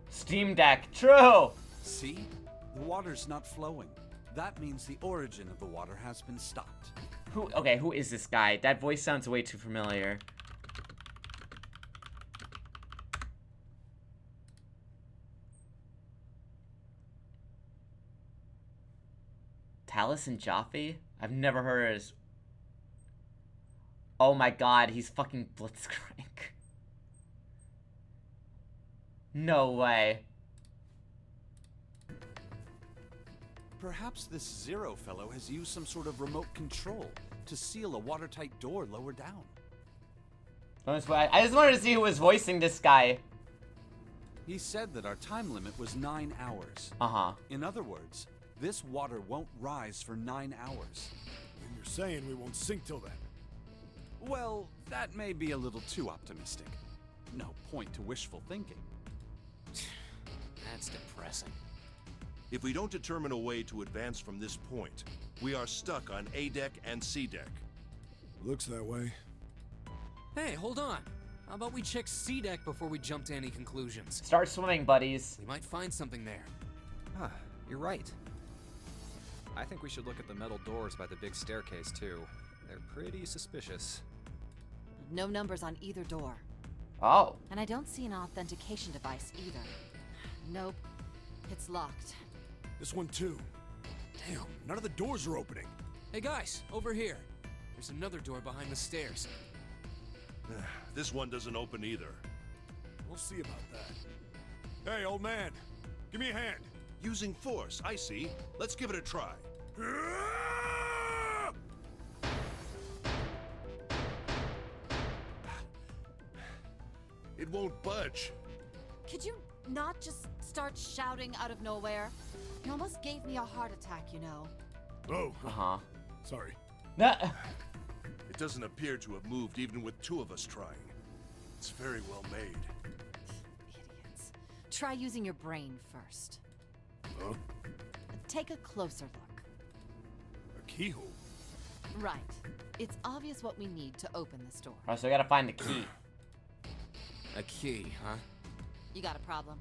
Steam deck. True. See? The water's not flowing. That means the origin of the water has been stopped. Who is this guy? That voice sounds way too familiar. Taliesin Jaffe? I've never heard of his... Oh my god, he's fucking Blitzcrank. No way. Perhaps this Zero fellow has used some sort of remote control to seal a watertight door lower down. I just wanted to see who was voicing this guy. He said that our time limit was 9 hours. Uh-huh. In other words, this water won't rise for 9 hours. And you're saying we won't sink till then? Well, that may be a little too optimistic. No point to wishful thinking. That's depressing. If we don't determine a way to advance from this point, we are stuck on A deck and C deck. Looks that way. Hey, hold on. How about we check C deck before we jump to any conclusions? Start swimming, buddies. We might find something there. Huh, you're right. I think we should look at the metal doors by the big staircase, too. They're pretty suspicious. No numbers on either door. Oh. And I don't see an authentication device either. Nope. It's locked. This one too. Damn, none of the doors are opening. Hey guys, over here. There's another door behind the stairs. This one doesn't open either. We'll see about that. Hey, old man, give me a hand. Using force, I see. Let's give it a try. It won't budge. Could you not just start shouting out of nowhere? You almost gave me a heart attack, you know. Oh, Uh-huh. sorry. It doesn't appear to have moved even with two of us trying. It's very well made. Idiots. Try using your brain first. Huh? Take a closer look. A keyhole? Right. It's obvious what we need to open this door. Alright, so we gotta find the key. A key, huh? You got a problem?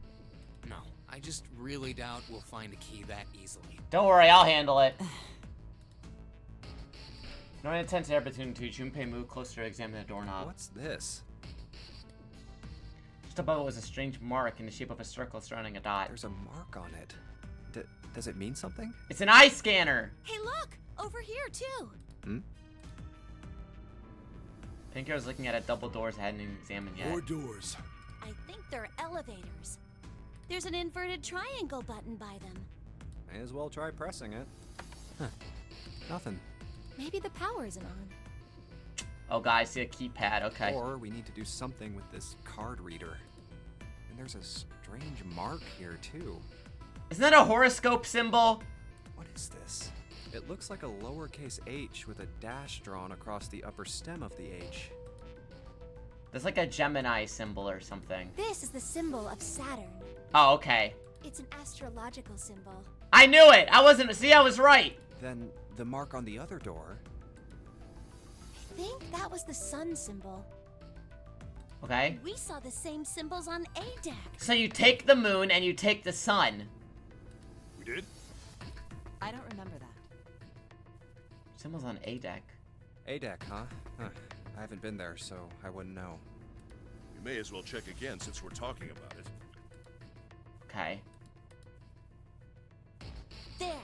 No, I just really doubt we'll find a key that easily. Don't worry, I'll handle it. No intense air between the two. Junpei moved closer to examine the doorknob. What's this? Just above it was a strange mark in the shape of a circle surrounding a dot. There's a mark on it. Does it mean something? It's an eye scanner! Hey, look! Over here, too! Hmm? Pink Hair was looking at double doors I hadn't even examined yet. More doors. I think they're elevators. There's an inverted triangle button by them. May as well try pressing it. Huh. Nothing. Maybe the power isn't on. Oh, guys, see a keypad. Okay. Or we need to do something with this card reader. And there's a strange mark here, too. Isn't that a horoscope symbol? What is this? It looks like a lowercase h with a dash drawn across the upper stem of the H. That's like a Gemini symbol or something. This is the symbol of Saturn. Oh, okay. It's an astrological symbol. I knew it! I was right! Then the mark on the other door. I think that was the sun symbol. Okay. We saw the same symbols on A deck. So you take the moon and you take the sun. We did? I don't remember that. Symbols on A deck. A deck, huh? I haven't been there, so I wouldn't know. You may as well check again since we're talking about it. Okay. There.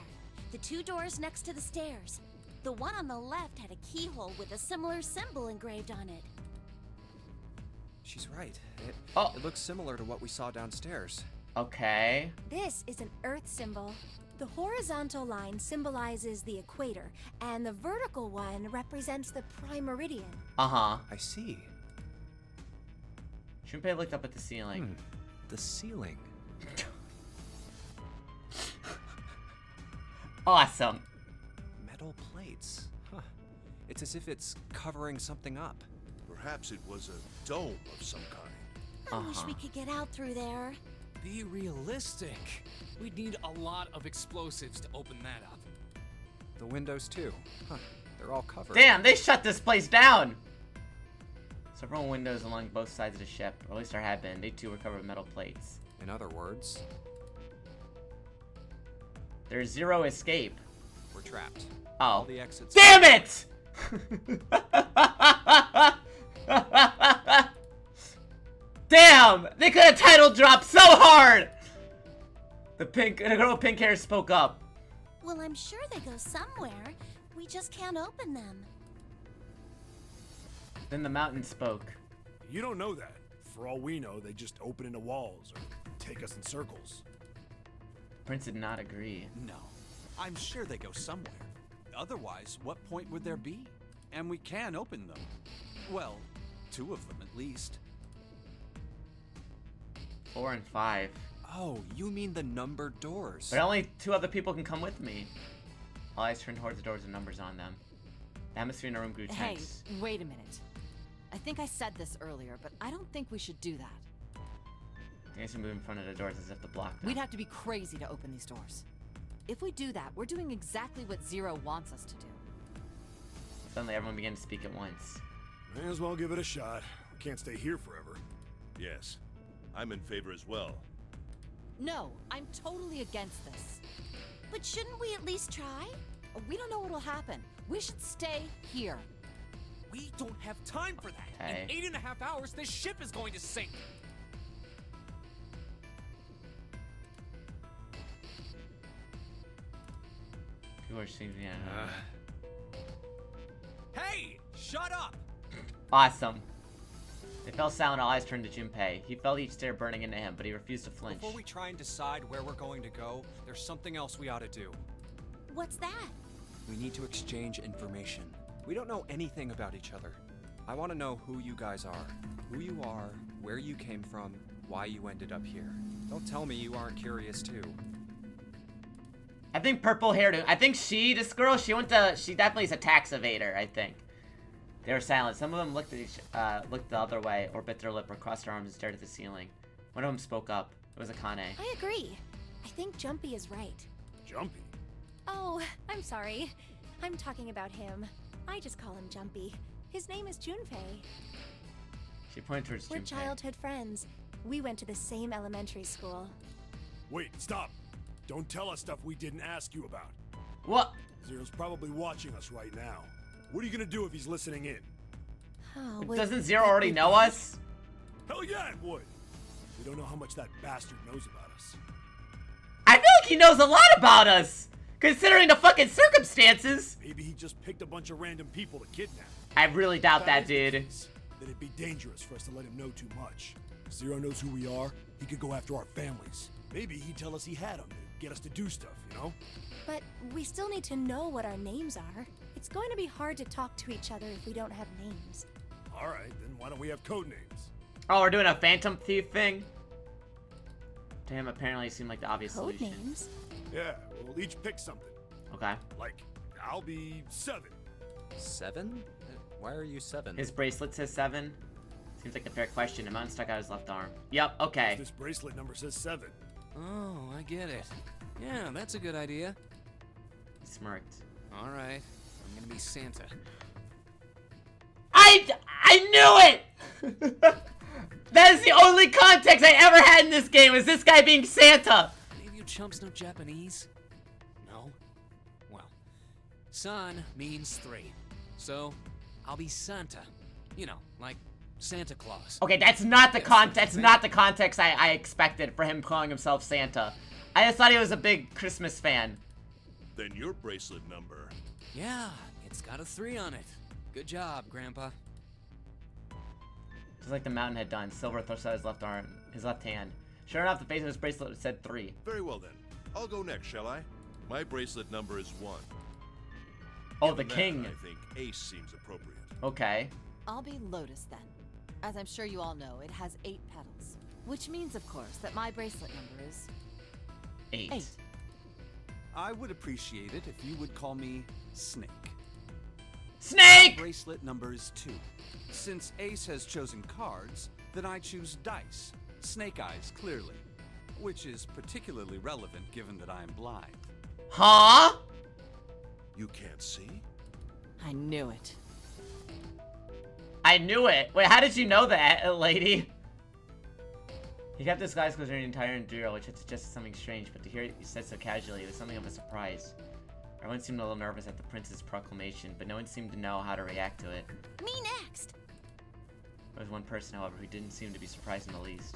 The two doors next to the stairs. The one on the left had a keyhole with a similar symbol engraved on it. She's right. Oh. It looks similar to what we saw downstairs. Okay. This is an Earth symbol. The horizontal line symbolizes the equator, and the vertical one represents the prime meridian. Uh-huh. I see. Junpei looked up at the ceiling. The ceiling. Awesome. Metal plates. Huh. It's as if it's covering something up. Perhaps it was a dome of some kind. I wish we could get out through there. Be realistic. We'd need a lot of explosives to open that up. The windows, too. Huh. They're all covered. Damn, they shut this place down! Several windows along both sides of the ship, or at least there had been. They too were covered with metal plates. In other words, There's zero escape. we're trapped. Oh. All the exits. Damn it! Damn! They could have title dropped so hard! The girl with pink hair spoke up. Well, I'm sure they go somewhere. We just can't open them. Then the mountain spoke. You don't know that. For all we know, they just open into walls or take us in circles. Prince did not agree. No. I'm sure they go somewhere. Otherwise, what point would there be? And we can open them. Well, two of them at least. 4 and 5. Oh, you mean the numbered doors. But only 2 other people can come with me. All eyes turned towards the doors with numbers on them. The atmosphere in the room grew Hey, tense. wait a minute. I think I said this earlier, but I don't think we should do that. The guys moved in front of the doors as if to block them. We'd have to be crazy to open these doors. If we do that, we're doing exactly what Zero wants us to do. Suddenly, everyone began to speak at once. May as well give it a shot. We can't stay here forever. Yes, I'm in favor as well. No, I'm totally against this. But shouldn't we at least try? We don't know what'll happen. We should stay here. We don't have time for that. Okay. In 8.5 hours, this ship is going to sink. People are singing. Yeah. Hey, shut up! Awesome. They fell silent. All eyes turned to Junpei. He felt each stare burning into him, but he refused to flinch. Before we try and decide where we're going to go, there's something else we ought to do. What's that? We need to exchange information. We don't know anything about each other. I want to know who you guys are. Who you are, where you came from, why you ended up here. Don't tell me you aren't curious too. I think purple hair. I think this girl, she definitely is a tax evader. I think. They were silent. Some of them looked the other way, or bit their lip, or crossed their arms and stared at the ceiling. One of them spoke up. It was Akane. I agree. I think Jumpy is right. Jumpy? Oh, I'm sorry. I'm talking about him. I just call him Jumpy. His name is Junpei. She pointed towards We're Junpei. childhood friends. We went to the same elementary school. Wait, stop. Don't tell us stuff we didn't ask you about. What? Zero's probably watching us right now. What are you gonna do if he's listening in? Oh, Doesn't Zero already know us? Hell yeah, it would. We don't know how much that bastard knows about us. I feel like he knows a lot about us, considering the fucking circumstances. Maybe he just picked a bunch of random people to kidnap. I really doubt that, is the dude. case, then it'd be dangerous for us to let him know too much. If Zero knows who we are, he could go after our families. Maybe he'd tell us he had them to get us to do stuff, you know? But we still need to know what our names are. It's going to be hard to talk to each other if we don't have names. Alright, then why don't we have code names? Oh, we're doing a Phantom Thief thing? To him, apparently, it seemed like the obvious Code solution. names? Yeah, we'll each pick something. Okay. Like, I'll be 7. 7? Why are you 7? His bracelet says 7. Seems like a fair question. A mountain stuck out his left arm. Yep, okay. This bracelet number says 7. Oh, I get it. Yeah, that's a good idea. He smirked. All right, I'm gonna be Santa. I knew it! That is the only context I ever had in this game, is this guy being Santa. Any of you chumps know Japanese? No? Well, san means 3. So, I'll be Santa. You know, like Santa Claus. Okay, that's not the Yes, that's not the context I expected for him calling himself Santa. I just thought he was a big Christmas fan. Then your bracelet number. Yeah, it's got a 3 on it. Good job, Grandpa. Just like the mountain had done, Silver thrust out his left arm, his left hand. Sure enough, the face of his bracelet said 3. Very well then. I'll go next, shall I? My bracelet number is 1. Oh, the Given that, king. I think Ace seems appropriate. Okay. I'll be Lotus then. As I'm sure you all know, it has 8 petals. Which means, of course, that my bracelet number is 8. 8. I would appreciate it if you would call me Snake. Snake! Bracelet numbers 2. Since Ace has chosen cards, then I choose dice. Snake eyes, clearly. Which is particularly relevant given that I am blind. Huh? You can't see? I knew it. I knew it. Wait, how did you know that, lady? He kept his eyes closed during the entire enduro, which had suggested something strange, but to hear it said so casually, it was something of a surprise. Everyone seemed a little nervous at the prince's proclamation, but no one seemed to know how to react to it. Me next! There was one person, however, who didn't seem to be surprised in the least.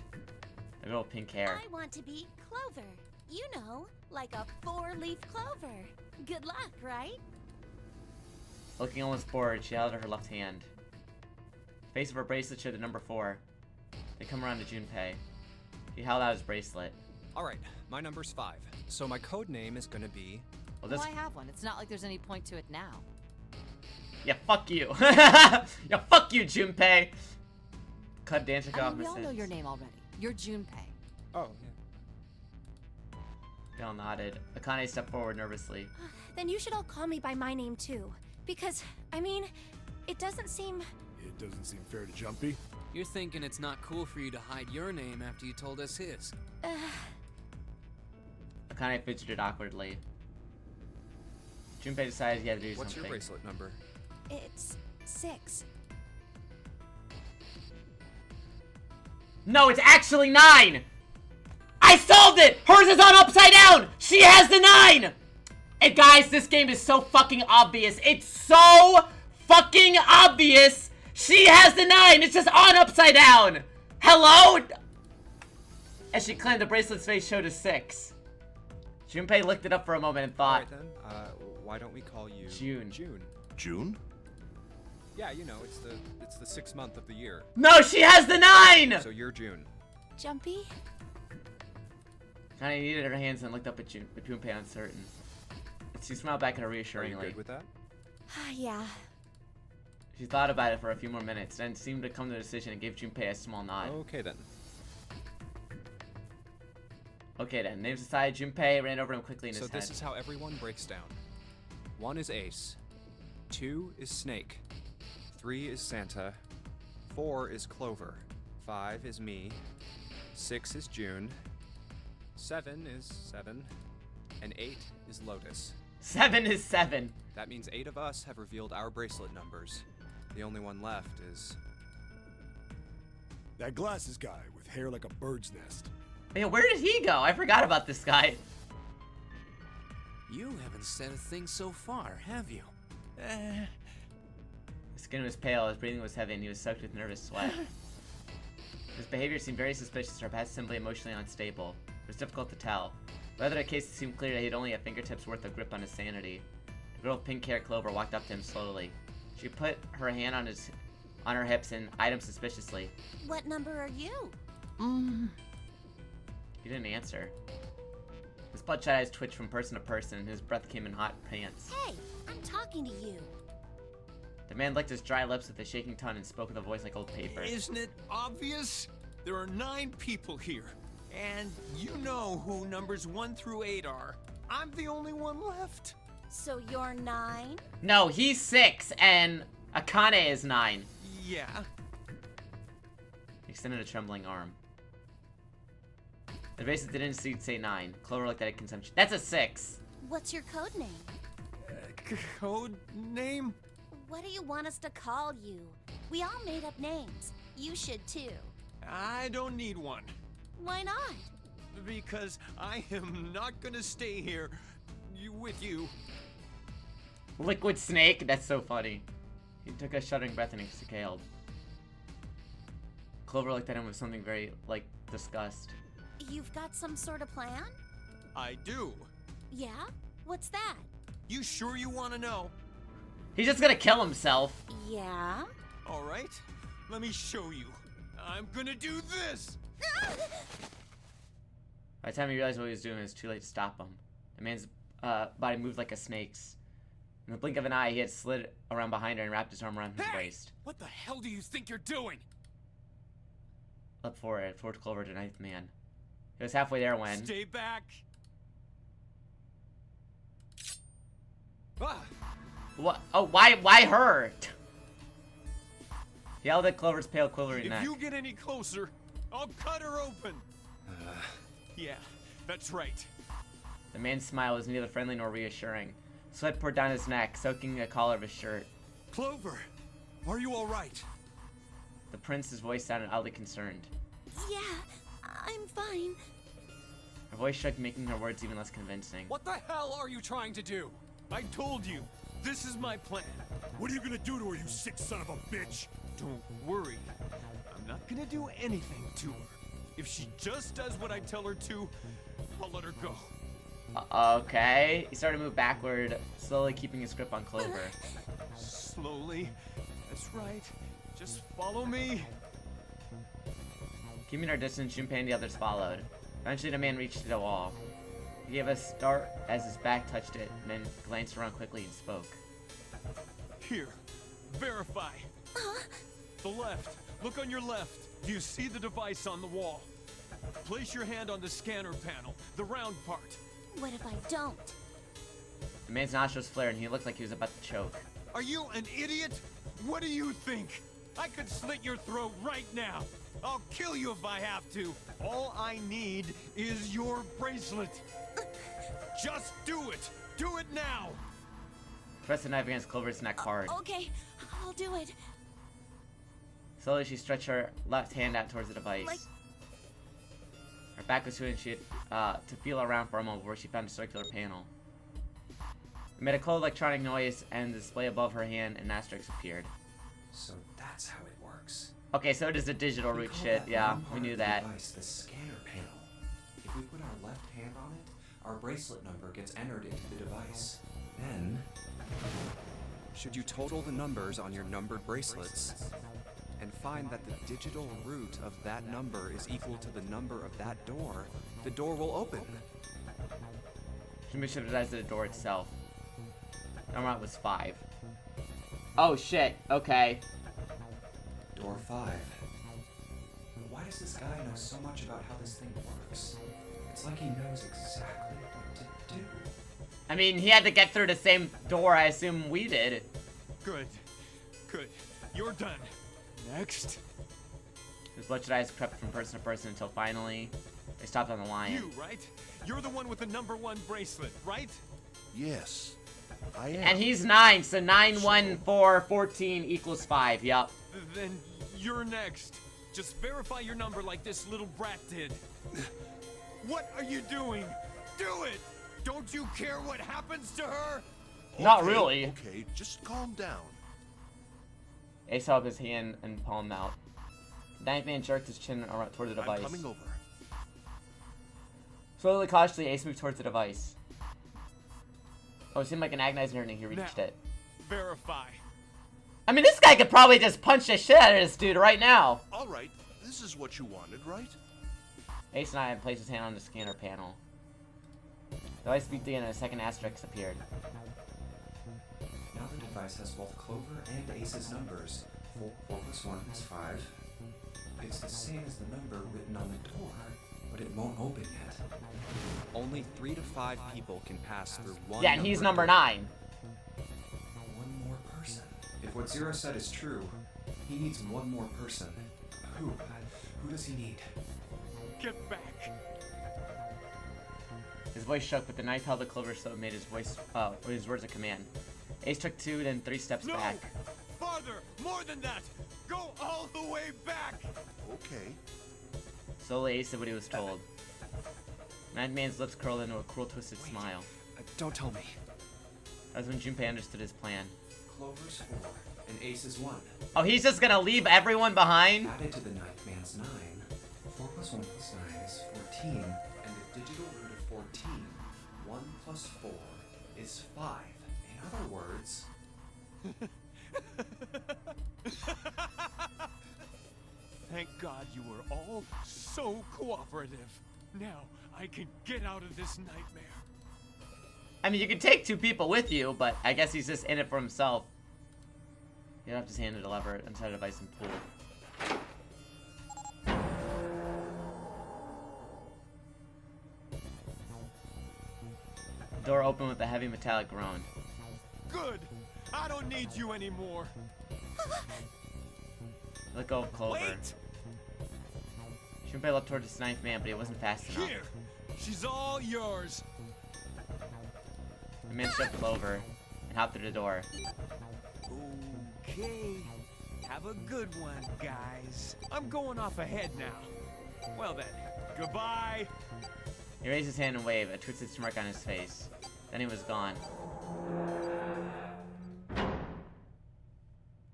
The girl with pink hair. I want to be Clover. You know, like a 4-leaf clover. Good luck, right? Looking almost bored, she held out her left hand. The face of her bracelet showed the number 4. They come around to Junpei. He held out his bracelet. Alright, my number's 5. So my code name is gonna be... Well, this... Why have one? It's not like there's any point to it now. Yeah, fuck you. Yeah, fuck you, Junpei. Cut dancing I off mean, we my all know sins. your name already. You're Junpei. Oh, yeah. They all nodded. Akane stepped forward nervously. Then you should all call me by my name too. Because, I mean, it doesn't seem... It doesn't seem fair to Jumpy. You're thinking it's not cool for you to hide your name after you told us his. Akane fidgeted awkwardly. Junpei decided he had to do What's something. your bracelet number? It's 6. No, it's actually 9! I solved it! Hers is on upside down! She has the 9! And guys, this game is so fucking obvious. It's so fucking obvious! She has the 9! It's just on upside down! Hello? As she claimed the bracelet's face showed a 6. Junpei looked it up for a moment and thought. Alright then, why don't we call you... June. June. June? Yeah, you know, it's the 6th month of the year. No, she has the 9! So you're June. Jumpy? Connie needed her hands and looked up at Junpei uncertain. She smiled back at her reassuringly. Are you good with that? Yeah. She thought about it for a few more minutes, then seemed to come to a decision and gave Junpei a small nod. Okay then. Okay then, names aside, Junpei ran over him quickly in his So head. this is how everyone breaks down. 1 is Ace. 2 is Snake. 3 is Santa. 4 is Clover. 5 is me. 6 is June. 7 is 7. And 8 is Lotus. 7 is 7. That means 8 of us have revealed our bracelet numbers. The only one left is... That glasses guy with hair like a bird's nest. Man, where did he go? I forgot about this guy. You haven't said a thing so far, have you? His skin was pale, his breathing was heavy, and he was soaked with nervous sweat. His behavior seemed very suspicious or perhaps simply emotionally unstable. It was difficult to tell. Whether the case seemed clear that he had only a fingertip's worth of grip on his sanity. The girl with pink hair, Clover, walked up to him slowly. She put her hand on her hips and eyed him suspiciously. What number are you? He didn't answer. His bloodshot eyes twitched from person to person, and his breath came in hot pants. Hey, I'm talking to you. The man licked his dry lips with a shaking tongue and spoke with a voice like old paper. Isn't it obvious? There are 9 people here, and you know who numbers 1 through 8 are. I'm the only one left. So you're 9? No, he's 6, and Akane is 9. Yeah. He extended a trembling arm. The bracelet didn't say 9. Clover looked at it consumption. That's a 6. What's your code name? Code name? What do you want us to call you? We all made up names. You should too. I don't need one. Why not? Because I am not gonna stay here with you. Liquid Snake? That's so funny. He took a shuddering breath and exhaled. Clover looked at him with something very, like, disgust. You've got some sort of plan? I do. Yeah? What's that? You sure you want to know? He's just gonna kill himself. Yeah? All right, let me show you. I'm gonna do this! By the time he realized what he was doing, it was too late to stop him. The man's body moved like a snake's. In the blink of an eye, he had slid around behind her and wrapped his arm around his waist. What the hell do you think you're doing? Leapt forward Clover to knife the man. He was halfway there when... Stay back! Ah! What? Oh, why her? He held at Clover's pale, quivering neck. If you get any closer, I'll cut her open! Yeah, that's right. The man's smile was neither friendly nor reassuring. Sweat poured down his neck, soaking the collar of his shirt. Clover, are you all right? The prince's voice sounded oddly concerned. Yeah, I'm fine. Her voice shook, making her words even less convincing. What the hell are you trying to do? I told you, this is my plan. What are you gonna do to her, you sick son of a bitch? Don't worry, I'm not gonna do anything to her. If she just does what I tell her to, I'll let her go. Okay. He started to move backward, slowly keeping his grip on Clover. Slowly, that's right. Just follow me. Keeping our distance, Junpei and the others followed. Eventually, the man reached the wall. He gave a start as his back touched it, and then glanced around quickly and spoke. Here, verify. The left. Look on your left. Do you see the device on the wall? Place your hand on the scanner panel, the round part. What if I don't? The man's nostrils flared, and he looked like he was about to choke. Are you an idiot? What do you think? I could slit your throat right now. I'll kill you if I have to. All I need is your bracelet. Just do it. Do it now. Press the knife against Clover's neck hard. Okay, I'll do it. Slowly, she stretched her left hand out towards the device. Like- Her back was to it, and she had to feel around for a moment before she found a circular panel. It made a cold electronic noise, and the display above her hand and asterisk appeared. So that's how it works. Okay, so it is the digital root shit. Yeah, we knew that. Device, the scanner panel. If we put our left hand on it, our bracelet number gets entered into the device. Then, Should you total the numbers on your numbered bracelets and find that the digital root of that number is equal to the number of that door, the door will open. She misrepresented the door itself. Number out was 5. Oh shit, okay. door 5. Why does this guy know so much about how this thing works? It's like he knows exactly what to do. I mean, he had to get through the same door I assume we did. Good. Good. You're done. Next. His bloodshot eyes crept from person to person until finally they stopped on the lion. You, right? You're the one with the #1 bracelet, right? Yes, I am. And he's 9, so 9, 1, 4, 14 equals 5, yup. Then you're next. Just verify your number like this little brat did. What are you doing? Do it! Don't you care what happens to her? Not Okay, really. Okay, just calm down. Ace held up his hand and palmed out. The ninth man jerked his chin around toward the device. I'm coming over. Slowly, cautiously, Ace moved towards the device. Oh, it seemed like an agonizing yearning. He reached Now, it. verify. I mean, this guy could probably just punch the shit out of this dude right now. All right, this is what you wanted, right? Ace and I had placed his hand on the scanner panel. The device beeped again and a second asterisk appeared. Now the device has both Clover and Ace's numbers. 4 plus 1 is 5. It's the same as the number written on the door, but it won't open yet. Only 3 to 5 people can pass through one. Yeah, and he's number 9. One more person. If what Zero said is true, he needs one more person. Who? Who does he need? Get back. His voice shook, but the knife held the clover so it made his voice, his words a command. Ace took 2, then 3 steps No! back. Farther! More than that! Go all the way back! Okay. Slowly, Ace did what he was told. Ninth man's lips curled into a cruel, twisted smile. Don't tell me. That was when Junpei understood his plan. Clover's 4, and Ace's 1. Oh, he's just gonna leave everyone behind? Added to the ninth man's 9. 4 plus 1 plus 9 is 14, and the digital root of 14, 1 plus 4, is 5. In other words... Thank God you were all so cooperative. Now I can get out of this nightmare. I mean, you could take 2 people with you, but I guess he's just in it for himself. He left his hand to the lever inside the device and pulled. The door opened with a heavy metallic groan. Good. I don't need you anymore. Let go of Clover. Wait! Junpei leapt towards his ninth man, but he wasn't fast enough. Here. She's all yours. The man shoved Clover and hopped through the door. Okay. Have a good one, guys. I'm going off ahead now. Well then, goodbye. He raised his hand and waved, a twisted smirk on his face. Then he was gone.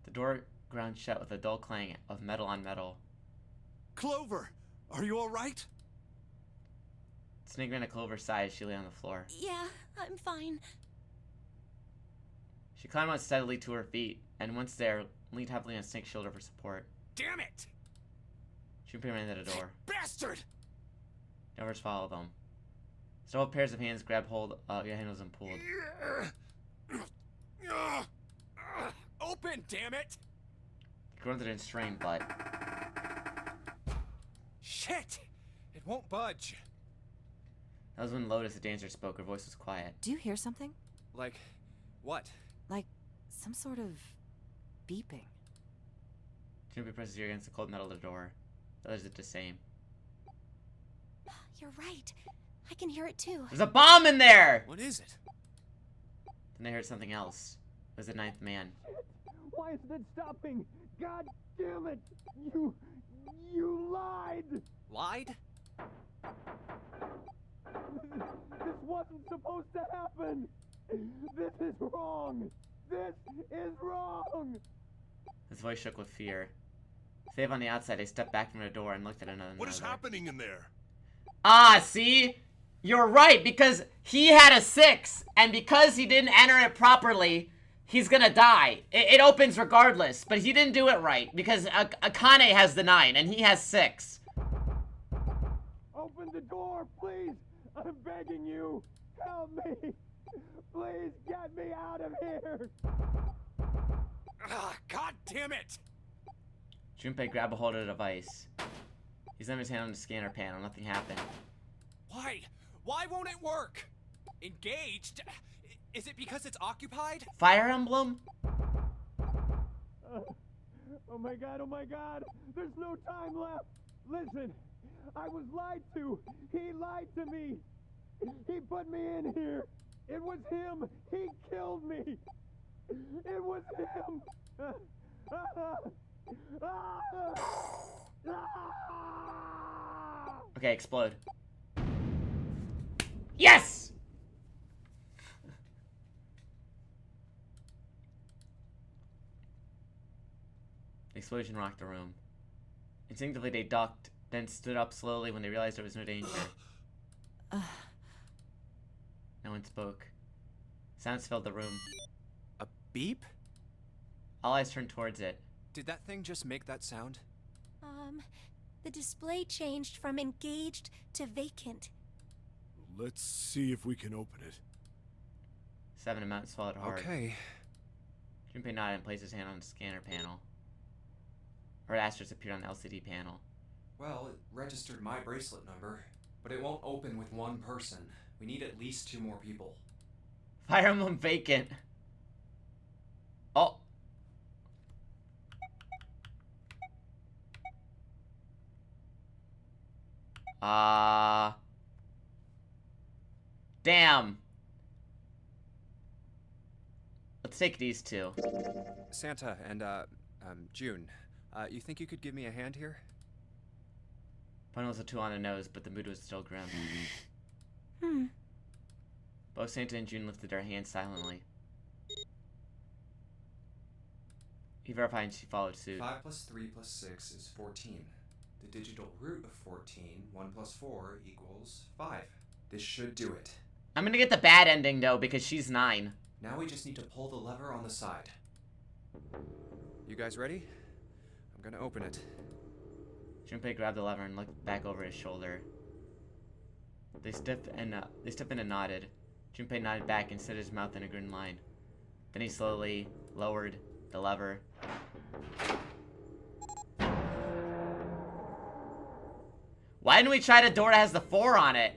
The door ground shut with a dull clang of metal on metal. Clover, are you all right? Snake ran to Clover's side as she lay on the floor. Yeah, I'm fine. She climbed out steadily to her feet, and once there, leaned heavily on Snake's shoulder for support. Damn it! Junpei ran to the door. Bastard! The others followed them. Several pairs of hands grabbed hold of your handles and pulled. Open, damn it! He grunted and strained, but Shit! It won't budge. that was when Lotus, the dancer, spoke. Her voice was quiet. Do you hear something? Like, what? Like some sort of beeping. Junpei pressed his ear against the cold metal of the door. The others did the same. You're right. I can hear it too. There's a bomb in there! What is it? Then they heard something else. It was the ninth man. Why isn't it stopping? God Damn it! You lied! Lied? This wasn't supposed to happen! This is wrong! This is wrong! His voice shook with fear. Safe on the outside, I stepped back from the door and looked at another. What is happening in there? Ah, see? You're right, because he had a 6, and because he didn't enter it properly, he's gonna die. It opens regardless, but he didn't do it right, because Akane has the 9, and he has 6. Open the door, please! I'm begging you! Help me! Please get me out of here! God damn it! Junpei grabbed a hold of the device. He slammed his hand on the scanner panel. Nothing happened. Why? Why won't it work? Engaged? Is it because it's occupied? Fire Emblem? Oh my god, there's no time left! Listen, I was lied to! He lied to me! He put me in here! It was him! He killed me! It was him! Okay, explode. Yes! The explosion rocked the room. Instinctively, they ducked, then stood up slowly when they realized there was no danger. No one spoke. Sounds filled the room. A beep? All eyes turned towards it. Did that thing just make that sound? The display changed from engaged to vacant. Let's see if we can open it. 7 amount swallowed hard. Okay. Junpei nodded and placed his hand on the scanner panel. Red asterisk appeared on the LCD panel. Well, it registered my bracelet number, but it won't open with one person. We need at least 2 more people. Fire Emblem vacant. Oh. Damn. Let's take these 2. Santa and, June, you think you could give me a hand here? Pun was a 2 on the nose, but the mood was still grim. Both Santa and June lifted their hands silently. He verified and she followed suit. 5 plus 3 plus 6 is 14. The digital root of 14, 1 plus 4 equals 5. This should do it. I'm gonna get the bad ending, though, because she's 9. Now we just need to pull the lever on the side. You guys ready? I'm gonna open it. Junpei grabbed the lever and looked back over his shoulder. They stiffened and nodded. Junpei nodded back and set his mouth in a grin line. Then he slowly lowered the lever. Why didn't we try the door that has the 4 on it?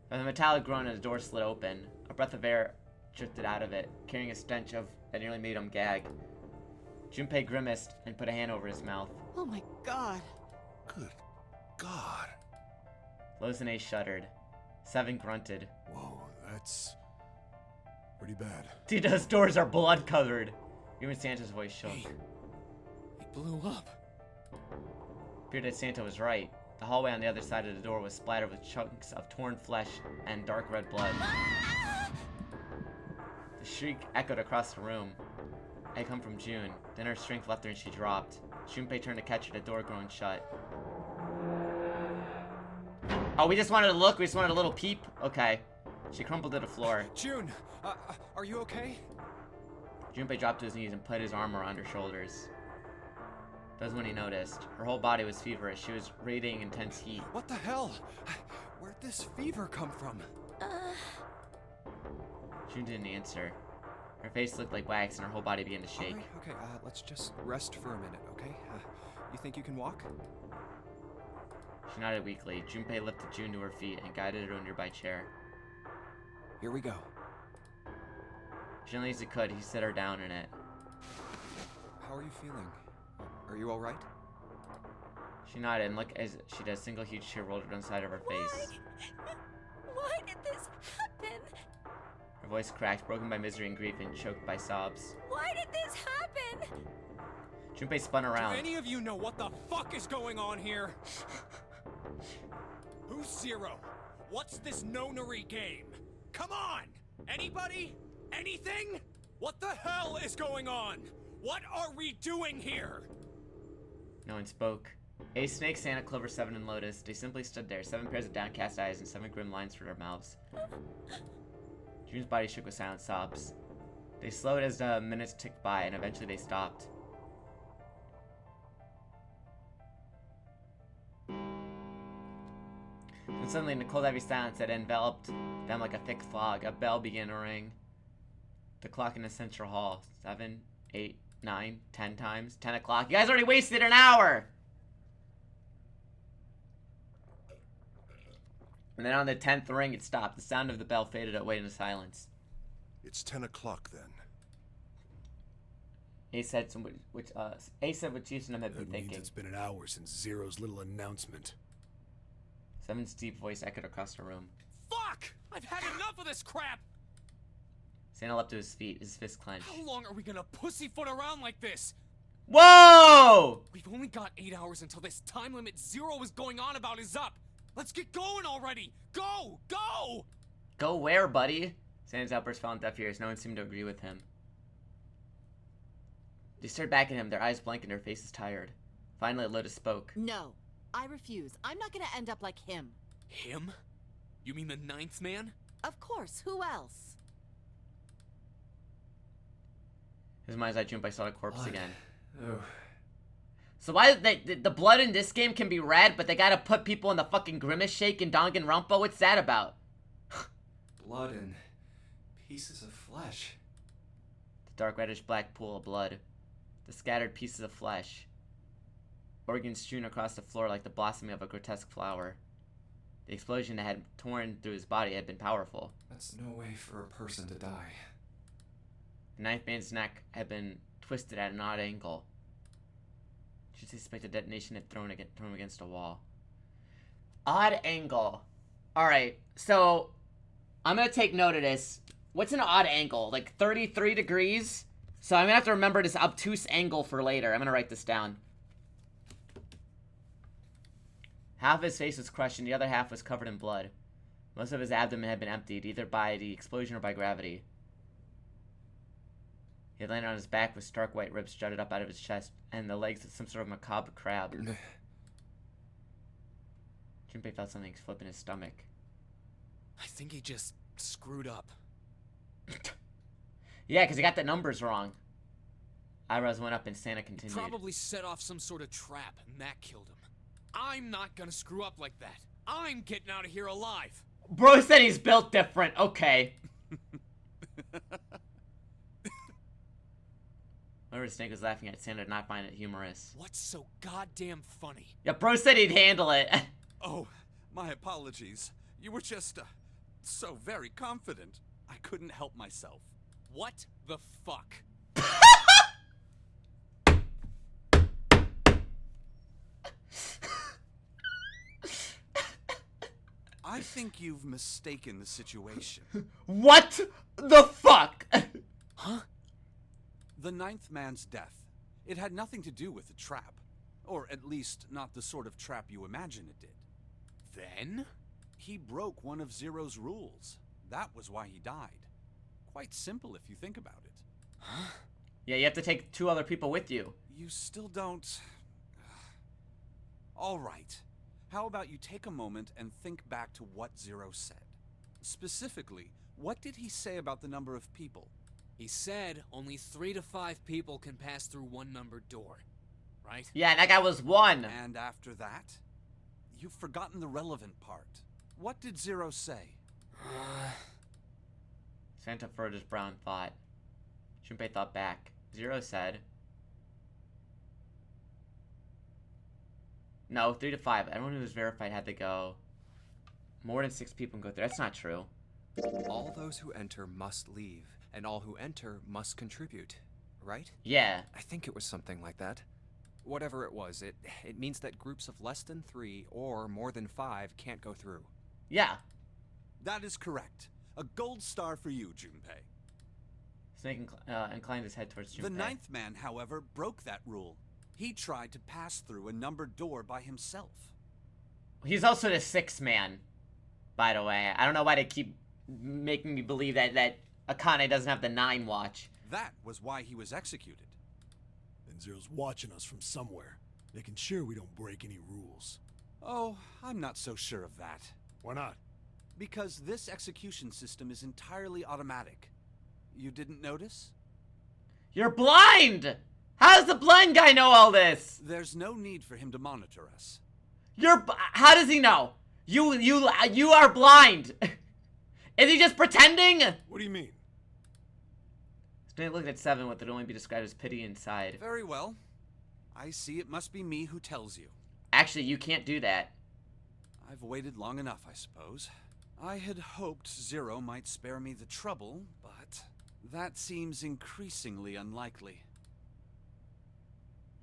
With a metallic groan and the door slid open. A breath of air drifted out of it, carrying a stench that nearly made him gag. Junpei grimaced and put a hand over his mouth. Oh my god. Good God. Lowe's and Ace shuddered. 7 grunted. Whoa, that's pretty bad. Dude, those doors are blood covered. Even Santa's voice shook. Hey, it blew up. Appeared that Santa was right. The hallway on the other side of the door was splattered with chunks of torn flesh and dark red blood. The shriek echoed across the room. It had come from June. Then her strength left her and she dropped. Junpei turned to catch her, the door grown shut. Oh, we just wanted to look? We just wanted a little peep? Okay. She crumpled to the floor. June, are you okay? Junpei dropped to his knees and put his arm around her shoulders. That was when he noticed. Her whole body was feverish. She was radiating intense heat. What the hell? Where'd this fever come from? June didn't answer. Her face looked like wax and her whole body began to shake. Alright, okay, let's just rest for a minute, okay? You think you can walk? She nodded weakly. Junpei lifted June to her feet and guided her to a nearby chair. Here we go. Gently as he could, he set her down in it. How are you feeling? Are you alright? She nodded and looked as she did a single huge tear rolled down the side of her face. Why did this happen? Her voice cracked, broken by misery and grief and choked by sobs. Why did this happen? Junpei spun Do around. any of you know what the fuck is going on here? Who's Zero? What's this nonary game? Come on! Anybody? Anything? What the hell is going on? What are we doing here? No one spoke. Ace, Snake, Santa, Clover, Seven, and Lotus. They simply stood there, 7 pairs of downcast eyes and 7 grim lines for their mouths. June's body shook with silent sobs. They slowed as the minutes ticked by, and eventually they stopped. Then suddenly, in the cold, heavy silence that enveloped them like a thick fog, a bell began to ring. The clock in the central hall. 7, 8, 9, 10 times. 10 o'clock. You guys already wasted an hour! And then on the 10th ring, it stopped. The sound of the bell faded away into silence. It's 10 o'clock then. Ace said Ace said what Chiefs and them had been That means thinking. it's been an hour since Zero's little announcement. Seven's deep voice echoed across the room. Fuck! I've had enough of this crap! Santa leapt to his feet, his fist clenched. How long are we gonna pussyfoot around like this? Whoa! We've only got 8 hours until this time limit Zero is going on about is up. Let's get going already! Go! Go! Go where, buddy? Santa's outburst fell on deaf ears. No one seemed to agree with him. They stared back at him, their eyes blank and their faces tired. Finally, Lotus spoke. No, I refuse. I'm not gonna end up like him. Him? You mean the 9th man? Of course, who else? His mind's eye Junpei saw the corpse Blood. again. Oh. So why the blood in this game can be red, but they gotta put people in the fucking Grimace Shake and Danganronpa? What's that about? Blood and pieces of flesh. The dark reddish black pool of blood. The scattered pieces of flesh. Organs strewn across the floor like the blossoming of a grotesque flower. The explosion that had torn through his body had been powerful. That's no way for a person to die. The 9th man's neck had been twisted at an odd angle. She suspected detonation had thrown him against a wall. Odd angle. Alright, so I'm gonna take note of this. What's an odd angle? Like 33 degrees? So I'm gonna have to remember this obtuse angle for later. I'm gonna write this down. Half of his face was crushed and the other half was covered in blood. Most of his abdomen had been emptied, either by the explosion or by gravity. He had landed on his back with stark white ribs jutted up out of his chest, and the legs of some sort of macabre crab. Junpei felt something flip in his stomach. I think he just screwed up. Yeah, because he got the numbers wrong. Eyebrows went up and Santa continued. Probably set off some sort of trap, and that killed him. I'm not gonna screw up like that. I'm getting out of here alive. Bro said he's built different. Okay. Whoever Snake was laughing at, Santa did not find it humorous. What's so goddamn funny? Yeah, bro said he'd handle it. Oh, my apologies. You were just, so very confident. I couldn't help myself. What the fuck? I think you've mistaken the situation. What the fuck? Huh? The 9th man's death. It had nothing to do with the trap. Or at least, not the sort of trap you imagine it did. Then? He broke one of Zero's rules. That was why he died. Quite simple if you think about it. Huh? Yeah, you have to take 2 other people with you. You still don't... All right. How about you take a moment and think back to what Zero said? Specifically, what did he say about the number of people? He said only 3 to 5 people can pass through one numbered door, right? Yeah, and that guy was 1. And after that? You've forgotten the relevant part. What did Zero say? Santa furrowed his brow in thought. Junpei thought back. Zero said... No, 3 to 5. Everyone who was verified had to go. More than 6 people can go through. That's not true. All those who enter must leave, and all who enter must contribute, right? Yeah. I think it was something like that. Whatever it was, it means that groups of less than 3 or more than 5 can't go through. Yeah. That is correct. A gold star for you, Junpei. Snake inclined his head towards Junpei. The 9th man, however, broke that rule. He tried to pass through a numbered door by himself. He's also the 6th man, by the way. I don't know why they keep making me believe that Akane doesn't have the 9 watch. That was why he was executed. And Zero's watching us from somewhere, making sure we don't break any rules. Oh, I'm not so sure of that. Why not? Because this execution system is entirely automatic. You didn't notice? You're blind! How does the blind guy know all this? There's no need for him to monitor us. How does he know? You are blind. Is he just pretending? What do you mean? Snake looked at 7 what could only be described as pity inside. Very well. I see it must be me who tells you. Actually, you can't do that. I've waited long enough, I suppose. I had hoped Zero might spare me the trouble, but that seems increasingly unlikely.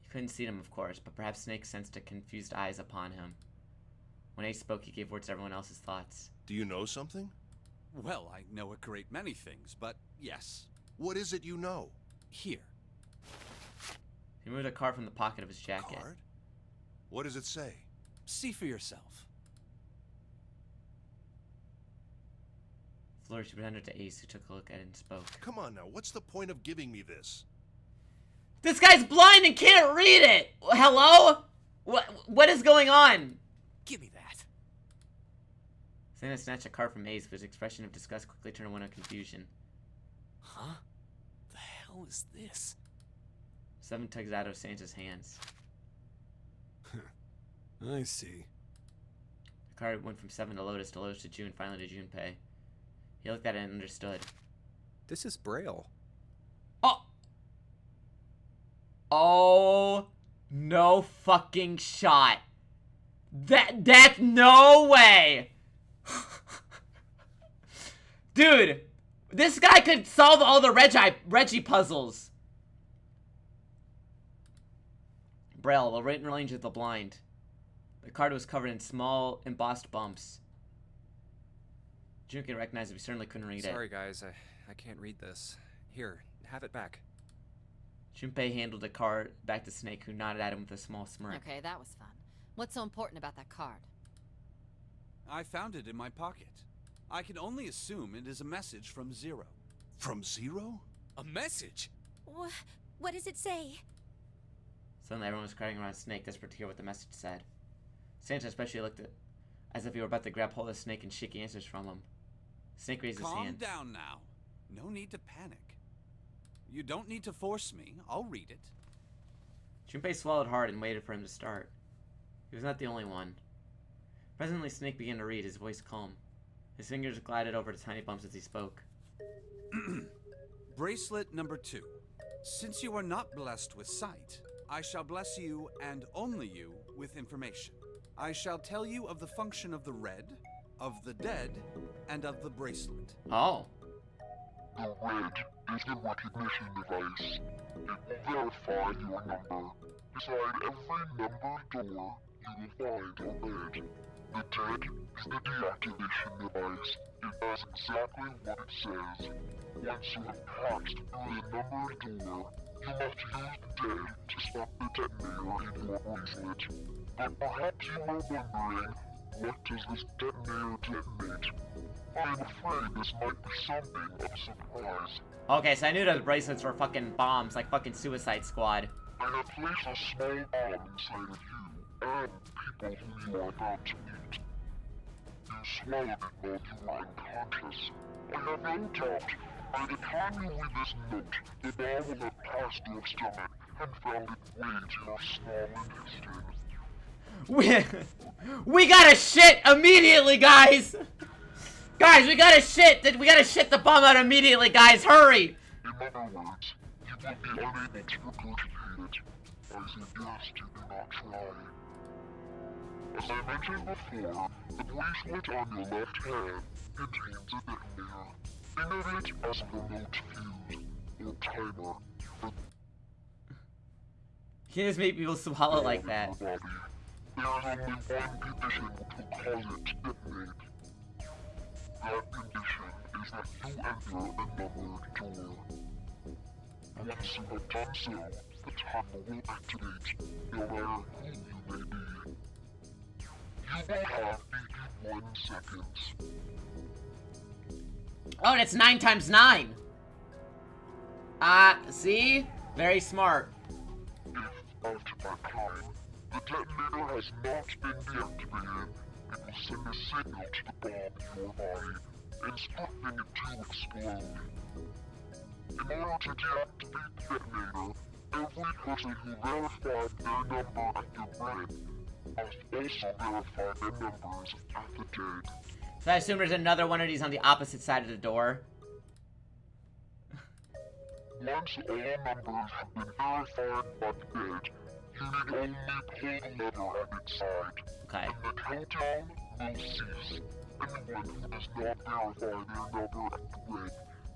You couldn't see him, of course, but perhaps Snake sensed a confused eyes upon him. When Ace spoke, he gave words to everyone else's thoughts. Do you know something? Well, I know a great many things, but yes. What is it you know? Here. He removed a card from the pocket of his jacket. Card? What does it say? See for yourself. Flourished presented to Ace, who took a look at it and spoke. Come on now, what's the point of giving me this? This guy's blind and can't read it! Hello? What is going on? Give me that. Santa snatched a card from Ace, whose expression of disgust quickly turned to one of confusion. Huh? The hell is this? 7 tugs it out of Santa's hands. I see. The card went from 7 to Lotus to June, finally to Junpei. He looked at it and understood. This is Braille. Oh! Oh, no fucking shot. That's no way! Dude, this guy could solve all the Reggie puzzles. Braille, the written range of the blind. The card was covered in small, embossed bumps. Jun could recognize it, but certainly couldn't read it. Sorry, guys. I can't read this. Here, have it back. Junpei handed the card back to Snake, who nodded at him with a small smirk. Okay, that was fun. What's so important about that card? I found it in my pocket. I can only assume it is a message from Zero. From Zero? A message? What does it say? Suddenly everyone was crowding around Snake, desperate to hear what the message said. Santa especially looked as if he were about to grab hold of Snake and shake answers from him. Snake raised his hand. Calm down now. No need to panic. You don't need to force me. I'll read it. Junpei swallowed hard and waited for him to start. He was not the only one. Presently, Snake began to read, his voice calm. His fingers glided over the tiny bumps as he spoke. Bracelet number 2. Since you are not blessed with sight, I shall bless you, and only you, with information. I shall tell you of the function of the red, of the dead, and of the bracelet. Oh. The red is the recognition device. It will verify your number. Beside every numbered door, you will find a red. The dead is the deactivation device. It does exactly what it says. Once you have passed through the numbered door, you must use the dead to stop the detonator in your bracelet. But perhaps you are wondering, what does this detonator detonate? I'm afraid this might be something of a surprise. Okay, so I knew those bracelets were fucking bombs, like fucking Suicide Squad. I have placed a small bomb inside of you, and people whom you are about to meet. You swallowed it while you were unconscious. I have no doubt, by the time you read this note, the bomb will have passed your stomach and found its way to your small intestine. We gotta shit immediately, guys! Guys, we gotta shit! We gotta shit the bomb out immediately, guys! Hurry! In other words, you will be unable to regurgitate it. I suggest you do not try. As I mentioned before, the bracelet on your left hand contains a detonator. Think of it as a remote fuse, or timer, for He just made people swallow like that. your body. There is only one condition which will cause it to detonate. That condition is that you enter a numbered door. Once you have done so, the timer will activate, no matter who you may be. You will have 81 seconds. Oh, and it's 9 times 9. See? Very smart. If, after that time, the detonator has not been deactivated, it will send a signal to the bomb in your body, instructing it to explode. In order to deactivate the detonator, every person who verified their number at the red must also verify their numbers at the dead. So I assume there's another one of these on the opposite side of the door. Once all numbers have been verified by the dead, you need only pull the lever at its side. Okay. And the countdown will cease. Anyone who does not verify their number at the red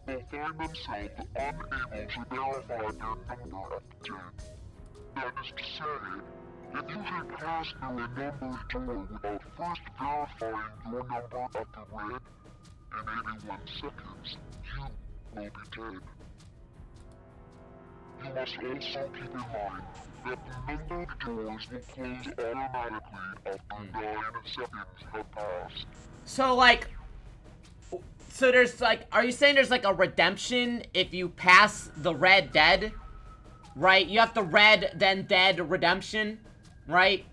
will find themselves unable to verify their number at the dead. That is to say, if you should pass through a numbered door without first verifying your number at the red, in 81 seconds, you will be dead. You must also keep in mind that the numbered doors will close automatically after 9 seconds have passed. So, like... So there's, like... Are you saying there's, like, a redemption if you pass the red dead? Right? You have the red, then dead redemption? Right?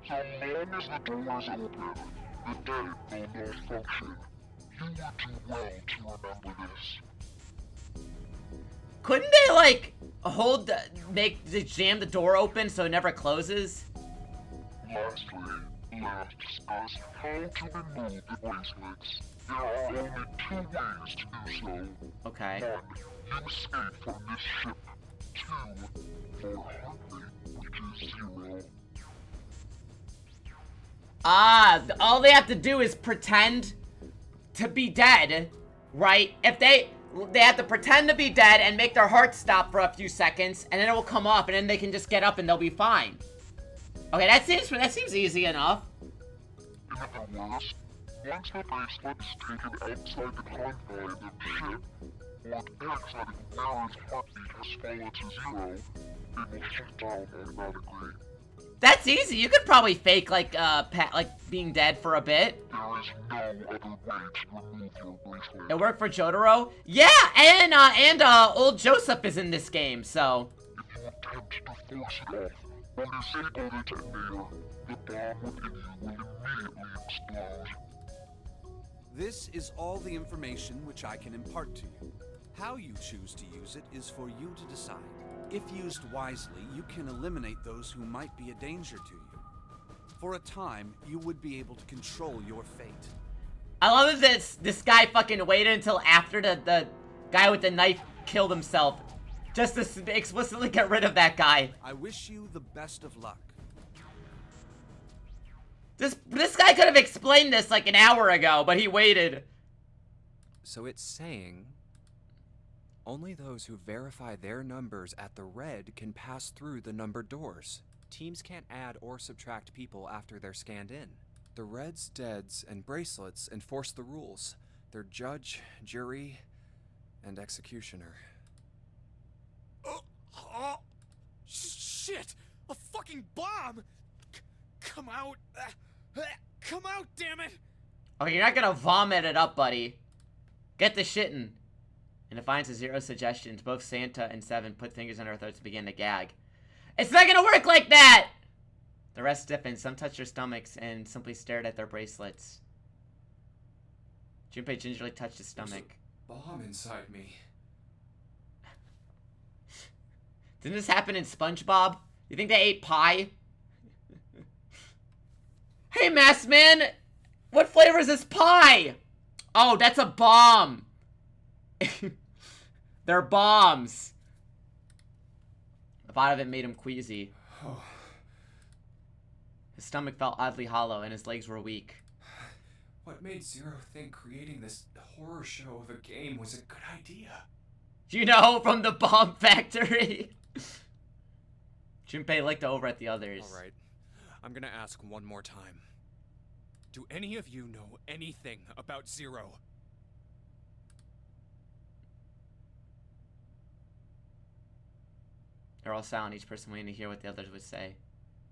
So long as the doors open, the dead will not function. You would do well to remember this. Couldn't they, like, jam the door open so it never closes? Lastly, let's discuss how to remove the bracelets. There are only 2 ways to do so. Okay. 1. You escape from this ship. 2. Your heart rate reaches 0. All they have to do is pretend to be dead, right? If they have to pretend to be dead and make their heart stop for a few seconds, and then it will come off, and then they can just get up and they'll be fine. Okay, that seems easy enough. In other words, once the bracelet is taken outside the confines of the ship, or the outside of the wearer's heartbeat has fallen to 0, it will shut down automatically. That's easy. You could probably fake like being dead for a bit. There is no other way to remove your bracelet. It worked for Jotaro. Yeah, and old Joseph is in this game, so. If you attempt to force it off, or disable the detonator, the bomb within you will immediately explode. This is all the information which I can impart to you. How you choose to use it is for you to decide. If used wisely, you can eliminate those who might be a danger to you. For a time, you would be able to control your fate. I love that this guy fucking waited until after the guy with the knife killed himself, just to explicitly get rid of that guy. I wish you the best of luck. This guy could have explained this like an hour ago, but he waited. So it's saying only those who verify their numbers at the red can pass through the numbered doors. Teams can't add or subtract people after they're scanned in. The reds, deads, and bracelets enforce the rules. They're judge, jury, and executioner. Shit! A fucking bomb! Come out! Come out, damn it! Okay, you're not gonna vomit it up, buddy. Get the shittin'. In defiance of 0 suggestions, both Santa and Seven put fingers on their throats to begin to gag. It's not gonna work like that! The rest stiffened, some touched their stomachs, and simply stared at their bracelets. Junpei gingerly touched his stomach. There's a bomb inside me. Didn't this happen in SpongeBob? You think they ate pie? Hey, Masked Man! What flavor is this pie? Oh, that's a bomb! They're bombs. The thought of it made him queasy. His stomach felt oddly hollow and his legs were weak. What made Zero think creating this horror show of a game was a good idea? You know, from the bomb factory. Junpei looked over at the others. Alright, I'm gonna ask one more time. Do any of you know anything about Zero? They're all silent, each person waiting to hear what the others would say.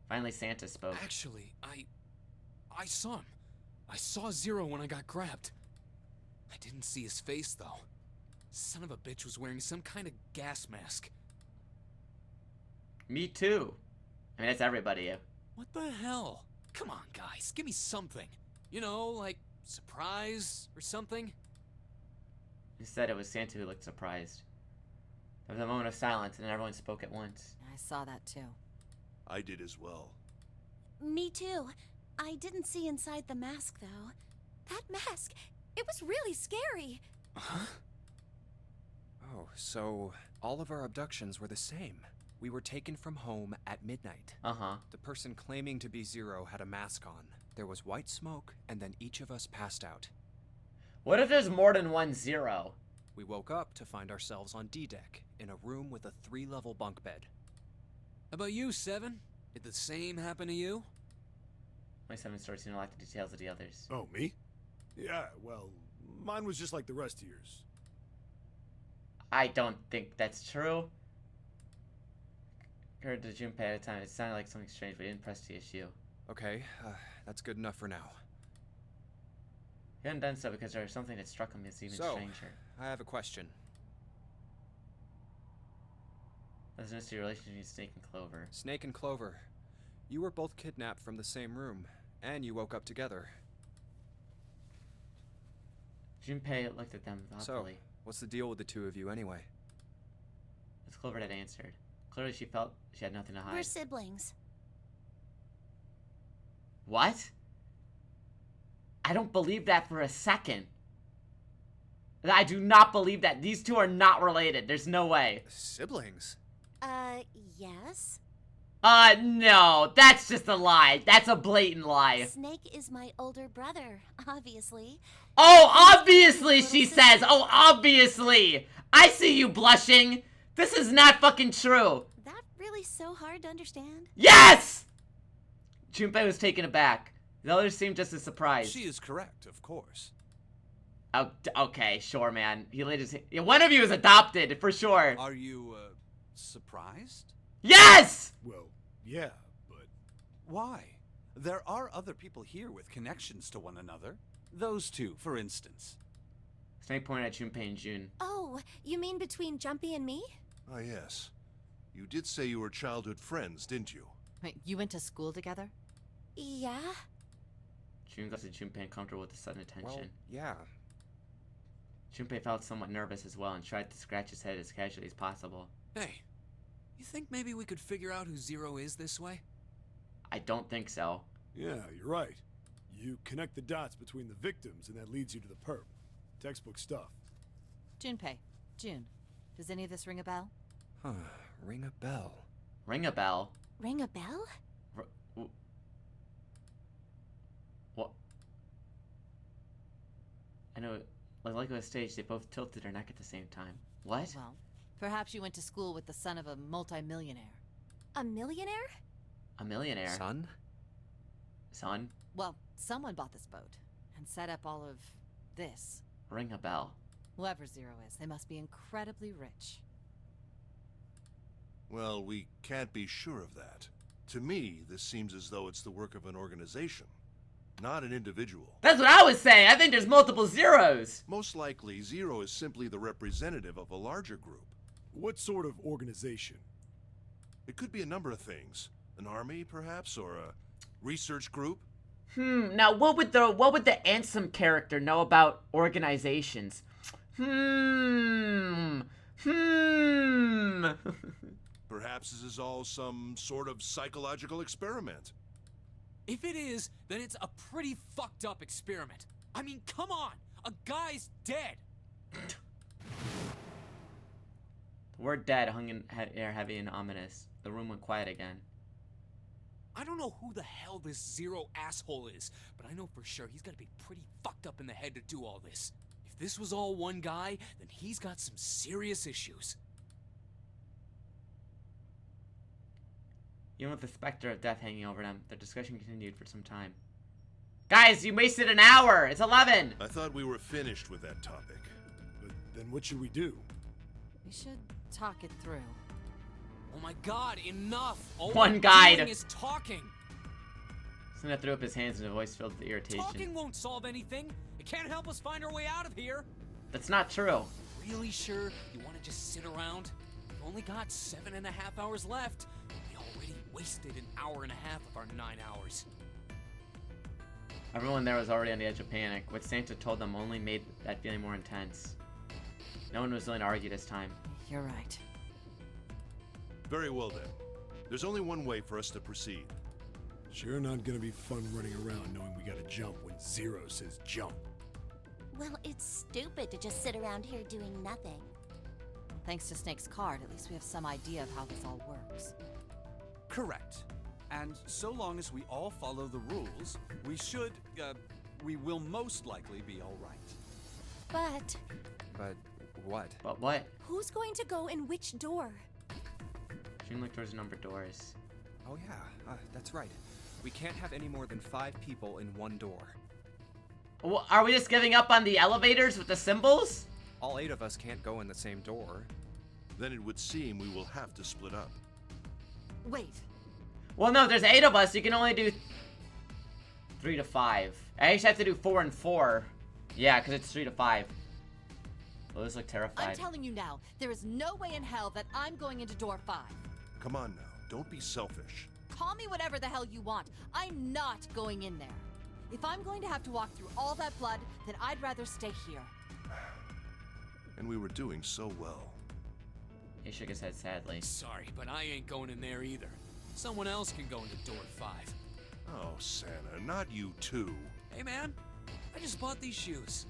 Finally, Santa spoke. Actually, I saw him. I saw Zero when I got grabbed. I didn't see his face, though. Son of a bitch was wearing some kind of gas mask. Me too. I mean, that's everybody. What the hell? Come on, guys, give me something. You know, like surprise or something? Instead, it was Santa who looked surprised. There was a moment of silence, and everyone spoke at once. I saw that too. I did as well. Me too. I didn't see inside the mask, though. That mask, it was really scary. Huh? Oh, so all of our abductions were the same. We were taken from home at midnight. Uh-huh. The person claiming to be Zero had a mask on. There was white smoke, and then each of us passed out. What if there's more than one Zero? We woke up to find ourselves on D-Deck, in a room with a 3-level bunk bed. How about you, Seven? Did the same happen to you? My 7 stories seem to lack the details of the others. Oh, me? Yeah, well, mine was just like the rest of yours. I don't think that's true. Heard to Junpei at a time. It sounded like something strange, but it didn't press the issue. Okay, that's good enough for now. He hadn't done so because there was something that struck him as even stranger. I have a question. There's a mystery relationship between Snake and Clover. Snake and Clover, you were both kidnapped from the same room, and you woke up together. Junpei looked at them thoughtfully. So, what's the deal with the two of you anyway? As Clover had answered. Clearly she felt she had nothing to hide. We're siblings. What? I don't believe that for a second. I do not believe that. These two are not related. There's no way. Siblings? Yes? No. That's just a lie. That's a blatant lie. Snake is my older brother, obviously. Oh, obviously, she says. Oh, obviously. I see you blushing. This is not fucking true. That really so hard to understand? Yes! Junpei was taken aback. The others seemed just as surprised. She is correct, of course. Oh, okay, sure, man. He laid his... Yeah, one of you is adopted, for sure. Are you, surprised? Yes! Well, yeah, but... Why? There are other people here with connections to one another. Those two, for instance. Snake pointed at Junpei and Jun. Oh, you mean between Jumpy and me? Ah, yes. You did say you were childhood friends, didn't you? Wait, you went to school together? Yeah. Jun got to Junpei uncomfortable with the sudden attention. Well, yeah. Junpei felt somewhat nervous as well and tried to scratch his head as casually as possible. Hey, you think maybe we could figure out who Zero is this way? I don't think so. Yeah, you're right. You connect the dots between the victims, and that leads you to the perp. Textbook stuff. Junpei. June. Does any of this ring a bell? Huh. Ring a bell. Ring a bell? Ring a bell? What? I know, like on stage, they both tilted their neck at the same time. What? Well, perhaps you went to school with the son of a multimillionaire. A millionaire? A millionaire? Son? Son? Well, someone bought this boat and set up all of this. Ring a bell. Whoever Zero is, they must be incredibly rich. Well, we can't be sure of that. To me, this seems as though it's the work of an organization, not an individual. That's what I was saying! I think there's multiple Zeros! Most likely, Zero is simply the representative of a larger group. What sort of organization? It could be a number of things. An army, perhaps, or a research group. Now what would the Ansem character know about organizations? Perhaps this is all some sort of psychological experiment. If it is, then it's a pretty fucked up experiment. I mean, come on! A guy's dead! The word dead hung in air heavy and ominous. The room went quiet again. I don't know who the hell this Zero asshole is, but I know for sure he's gotta be pretty fucked up in the head to do all this. If this was all one guy, then he's got some serious issues. Even with the specter of death hanging over them, the discussion continued for some time. Guys, you wasted an hour! It's 11! I thought we were finished with that topic. But then what should we do? We should talk it through. Oh my god, enough! All One we're guide. doing is talking. Someone threw up his hands in a voice filled with irritation. Talking won't solve anything. It can't help us find our way out of here. That's not true. Really sure you want to just sit around? We've only got 7.5 hours left. We already wasted an hour and a half of our 9 hours. Everyone there was already on the edge of panic. What Santa told them only made that feeling more intense. No one was willing to argue this time. You're right. Very well then. There's only one way for us to proceed. Sure not gonna be fun running around knowing we gotta jump when Zero says jump. Well, it's stupid to just sit around here doing nothing. Thanks to Snake's card, at least we have some idea of how this all works. Correct. And so long as we all follow the rules, we will most likely be all right. But But what? But what? who's going to go in which door? Shouldn't look towards the numbered doors. Oh yeah, that's right. We can't have any more than 5 people in one door. Well, are we just giving up on the elevators with the symbols? All 8 of us can't go in the same door. Then it would seem we will have to split up. Wait, Well, no, there's 8 of us. You can only do 3 to 5. I actually have to do 4 and 4. Yeah, because it's 3 to 5. Those look terrified. I'm telling you now, there is no way in hell that I'm going into door 5. Come on now, don't be selfish. Call me whatever the hell you want. I'm not going in there. If I'm going to have to walk through all that blood, then I'd rather stay here. And we were doing so well. He shook his head sadly. Sorry, but I ain't going in there either. Someone else can go into door 5. Oh, Santa, not you too. Hey man, I just bought these shoes.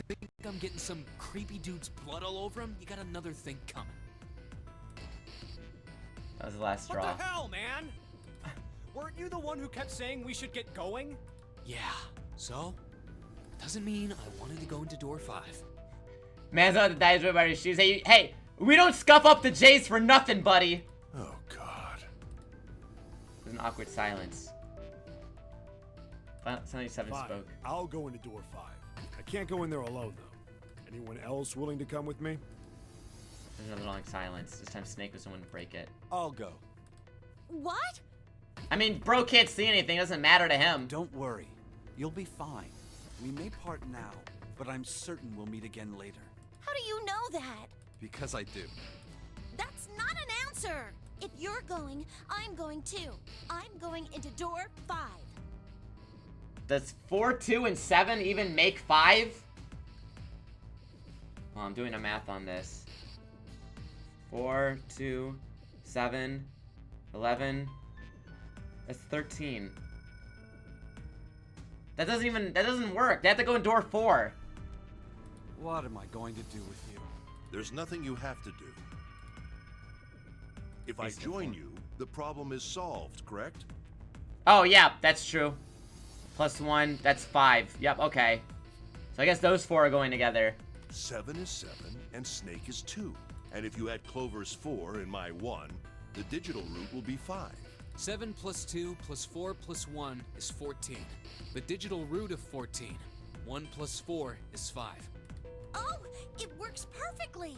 Think I'm getting some creepy dude's blood all over him? You got another thing coming. That was the last straw. What the hell, man? Weren't you the one who kept saying we should get going? Yeah, so? Doesn't mean I wanted to go into door 5. Man's about to die is by his shoes. Hey, we don't scuff up the J's for nothing, buddy. Oh, God. There's an awkward silence. 77 Fine. spoke. I'll go into door 5. I can't go in there alone, though. Anyone else willing to come with me? There's another long silence. This time Snake was the one to break it. I'll go. What? I mean, bro can't see anything. It doesn't matter to him. Don't worry. You'll be fine. We may part now, but I'm certain we'll meet again later. How do you know that? Because I do. That's not an answer! If you're going, I'm going too. I'm going into door 5. Does 4, 2, and 7 even make 5? Well, I'm doing a math on this. 4, 2, 7, 11. That's 13. That doesn't work. They have to go in door 4. What am I going to do with you? There's nothing you have to do. If I join you, the problem is solved, correct? Oh, yeah, that's true. +1, that's 5. Yep, okay. So I guess those 4 are going together. 7 is 7, and Snake is 2. And if you add Clover's 4 and my 1, the digital route will be 5. 7 plus 2 plus 4 plus 1 is 14. The digital root of 14. 1 plus 4 is 5. Oh, it works perfectly!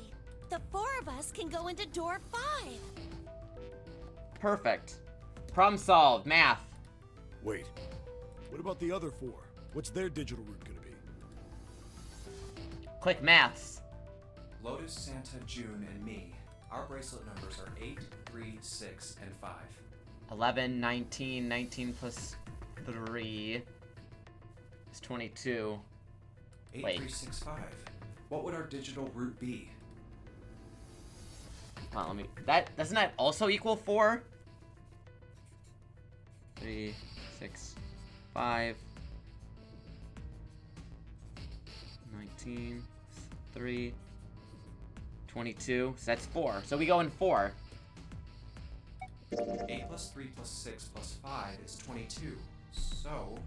The 4 of us can go into door 5. Perfect. Problem solved. Math. Wait. What about the other 4? What's their digital route gonna be? Click maths. Lotus, Santa, June, and me. Our bracelet numbers are 8, 3, 6, and 5. 11, 19, 19 plus 3 is 22. 8, Wait. 3, 6, 5. What would our digital route be? Hold on, doesn't that also equal 4? 3, 6, 5. 19, 3, 22. So that's 4. So we go in 4. 8 plus 3 plus 6 plus 5 is 22. So,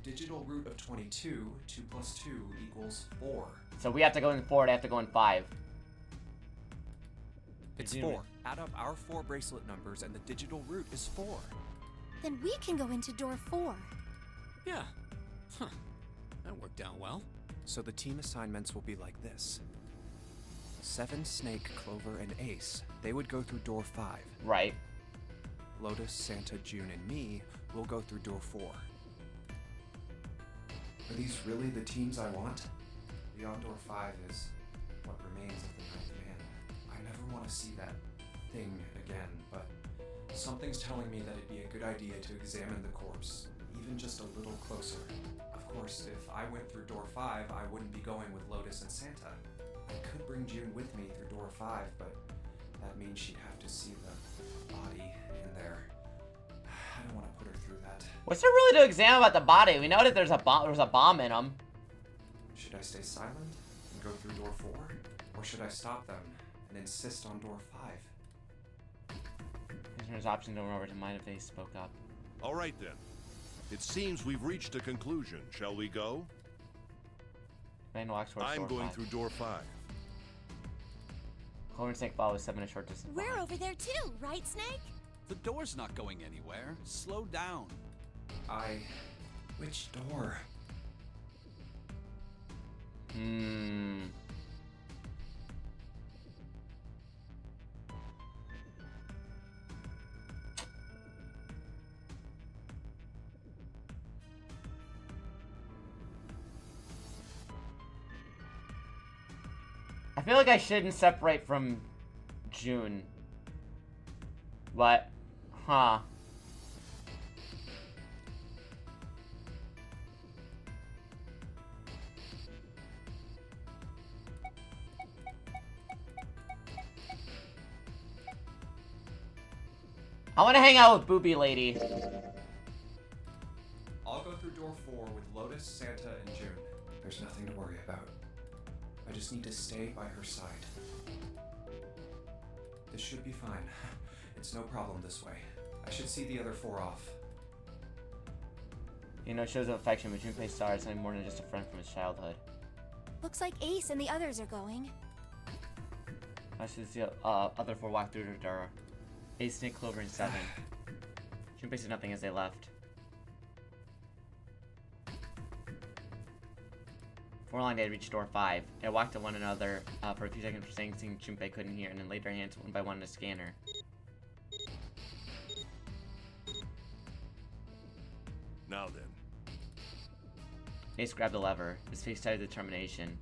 the digital root of 22, 2 plus 2 equals 4. So we have to go in 4, they have to go in 5. It's 4. Add up our 4 bracelet numbers and the digital root is 4. Then we can go into door 4. Yeah. Huh. That worked out well. So the team assignments will be like this. 7, Snake, Clover, and Ace. They would go through door 5. Right. Lotus, Santa, June, and me will go through door 4. Are these really the teams I want? Beyond door 5 is what remains of the ninth man. I never want to see that thing again, but something's telling me that it'd be a good idea to examine the corpse, even just a little closer. Of course, if I went through door 5, I wouldn't be going with Lotus and Santa. I could bring June with me through door 5, but that means she'd have to see the body in there. I don't want to put her through that. What's there really to examine about the body? We know that there's a bomb in them. Should I stay silent and go through door 4? Or should I stop them and insist on door 5? There's option to run over to mind if they spoke up. All right then. It seems we've reached a conclusion. Shall we go? Van walks towards I'm door going 5. through door 5. Clover and Snake follow 7 a short distance We're behind. over there too, right, Snake? The door's not going anywhere. Slow down. Which door? I feel like I shouldn't separate from June. But, huh. I want to hang out with Booby Lady. I'll go through door 4 with Lotus, Santa, and June. There's nothing to worry about. I just need to stay by her side. This should be fine. It's no problem this way. I should see the other 4 off. You know, shows of affection between Junpei Star is something more than just a friend from his childhood. Looks like Ace and the others are going. I should see other 4 walk through the door. Ace, Snake, Clover, and 7. Junpei said nothing as they left. 4 along they had reached door 5. They walked to one another for a few seconds for saying things Junpei couldn't hear, and then laid their hands one by one on the scanner. Now then. Ace grabbed the lever, his face tight with determination.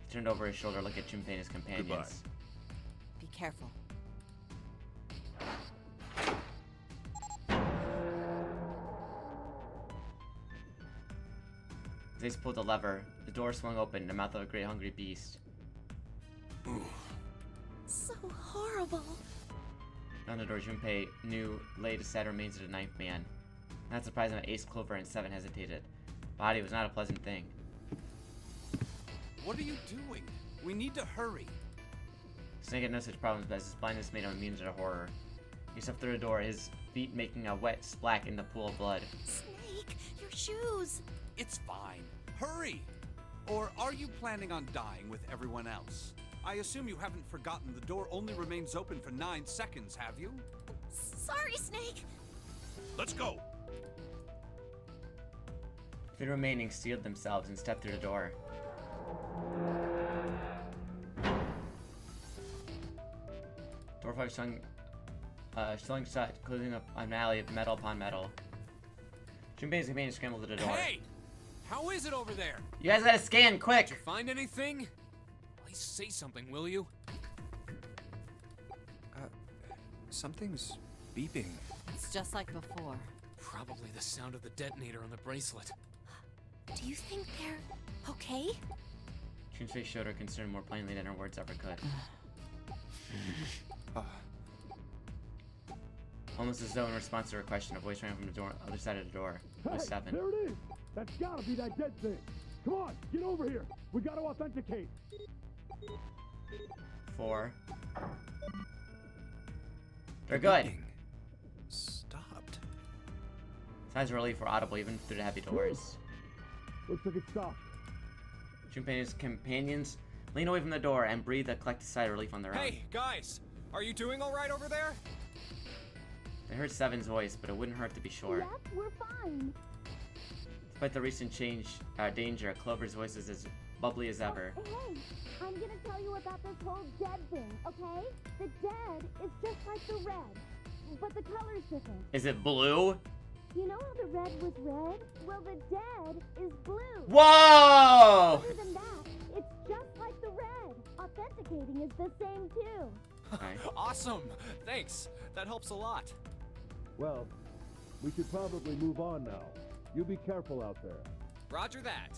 He turned over his shoulder to look at Junpei and his companions. Goodbye. Be careful. As Ace pulled the lever, the door swung open in the mouth of a great hungry beast. So horrible. On the door, Junpei knew lay the sad remains of the ninth man. Not surprising that Ace, Clover, and 7 hesitated. Body was not a pleasant thing. What are you doing? We need to hurry. Snake had no such problems, but his blindness made him immune to the horror. He stepped through the door, his feet making a wet splash in the pool of blood. Snake, your shoes. It's fine. Hurry! Or are you planning on dying with everyone else? I assume you haven't forgotten the door only remains open for 9 seconds, have you? Sorry, Snake. Let's go. The remaining steeled themselves and stepped through the door. Door 5 swung shut, closing up an alley of metal upon metal. Junpei and his companions scrambled to the door. Hey! How is it over there? You guys gotta scan, quick! Did you find anything? At least say something, will you? Something's beeping. It's just like before. Probably the sound of the detonator on the bracelet. Do you think they're okay? Jun's face showed her concern more plainly than her words ever could. Almost as though in response to her question, a voice rang from the door, other side of the door. It was 7. There it is! That's gotta be that dead thing! Come on, get over here! We gotta authenticate! 4. They're good! Stopped. Signs of relief were audible even through the heavy doors. Looks like it stopped. Junpei and his companions lean away from the door and breathe a collective sigh of relief on their own. Hey, guys! Are you doing alright over there? They heard Seven's voice, but it wouldn't hurt to be sure. Yep, we're fine. Despite the recent danger, Clover's voice is as bubbly as ever. Hey, I'm gonna tell you about this whole dead thing, okay? The dead is just like the red, but the color's different. Is it blue? You know how the red was red? Well, the dead is blue. Whoa! Other than that, it's just like the red. Authenticating is the same too. Okay. Awesome! Thanks. That helps a lot. Well, we should probably move on now. You be careful out there. Roger that.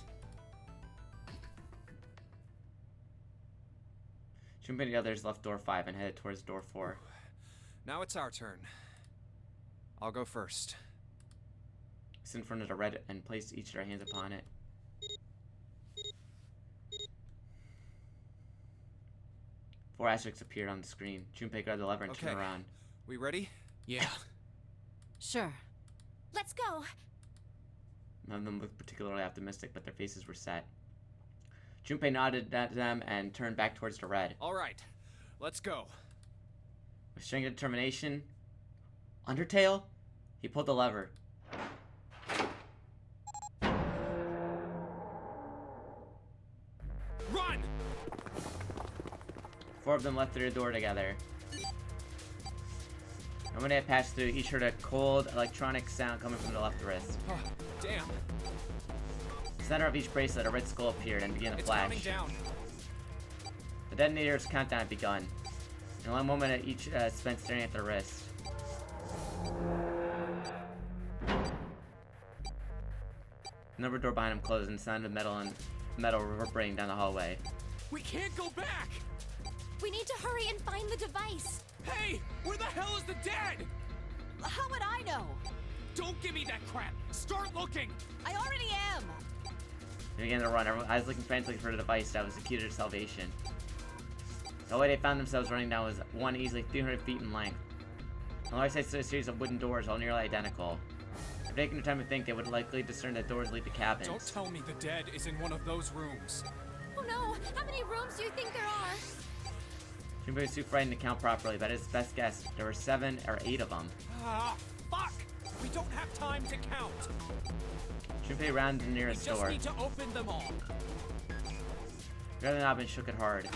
Junpei and the others left door 5 and headed towards door 4. Now it's our turn. I'll go first. We stood in front of the red and placed each of our hands upon it. Four asterisks appeared on the screen. Junpei grabbed the lever and turned around. We ready? Yeah. Sure. Let's go. None of them looked particularly optimistic, but their faces were set. Junpei nodded at them and turned back towards the red. Alright, let's go. With strength and determination, Undertale, he pulled the lever. Run! 4 of them left through the door together. And when they had passed through, each heard a cold electronic sound coming from the left wrist. Oh, damn. In the center of each bracelet, a red skull appeared and began to It's flash. coming down. The detonator's countdown had begun. In one moment, each spent staring at their wrist. Another door behind him closed, and the sound of metal reverberating down the hallway. We can't go back! We need to hurry and find the device. Hey! Where the hell is the dead? How would I know? Don't give me that crap! Start looking! I already am! They began to run. Everyone, I was looking frantically for the device that was the key to their salvation. The way they found themselves running down was one easily 300 feet in length. On the right side stood a series of wooden doors, all nearly identical. If taking the time to think, they would likely discern that doors lead to cabins. Don't tell me the dead is in one of those rooms. Oh no! How many rooms do you think there are? Junpei was too frightened to count properly, but at his best guess, there were 7 or 8 of them. Ah, fuck! We don't have time to count. Junpei rounded the nearest We just door. need to open them all. Grabbed the knob and shook it hard.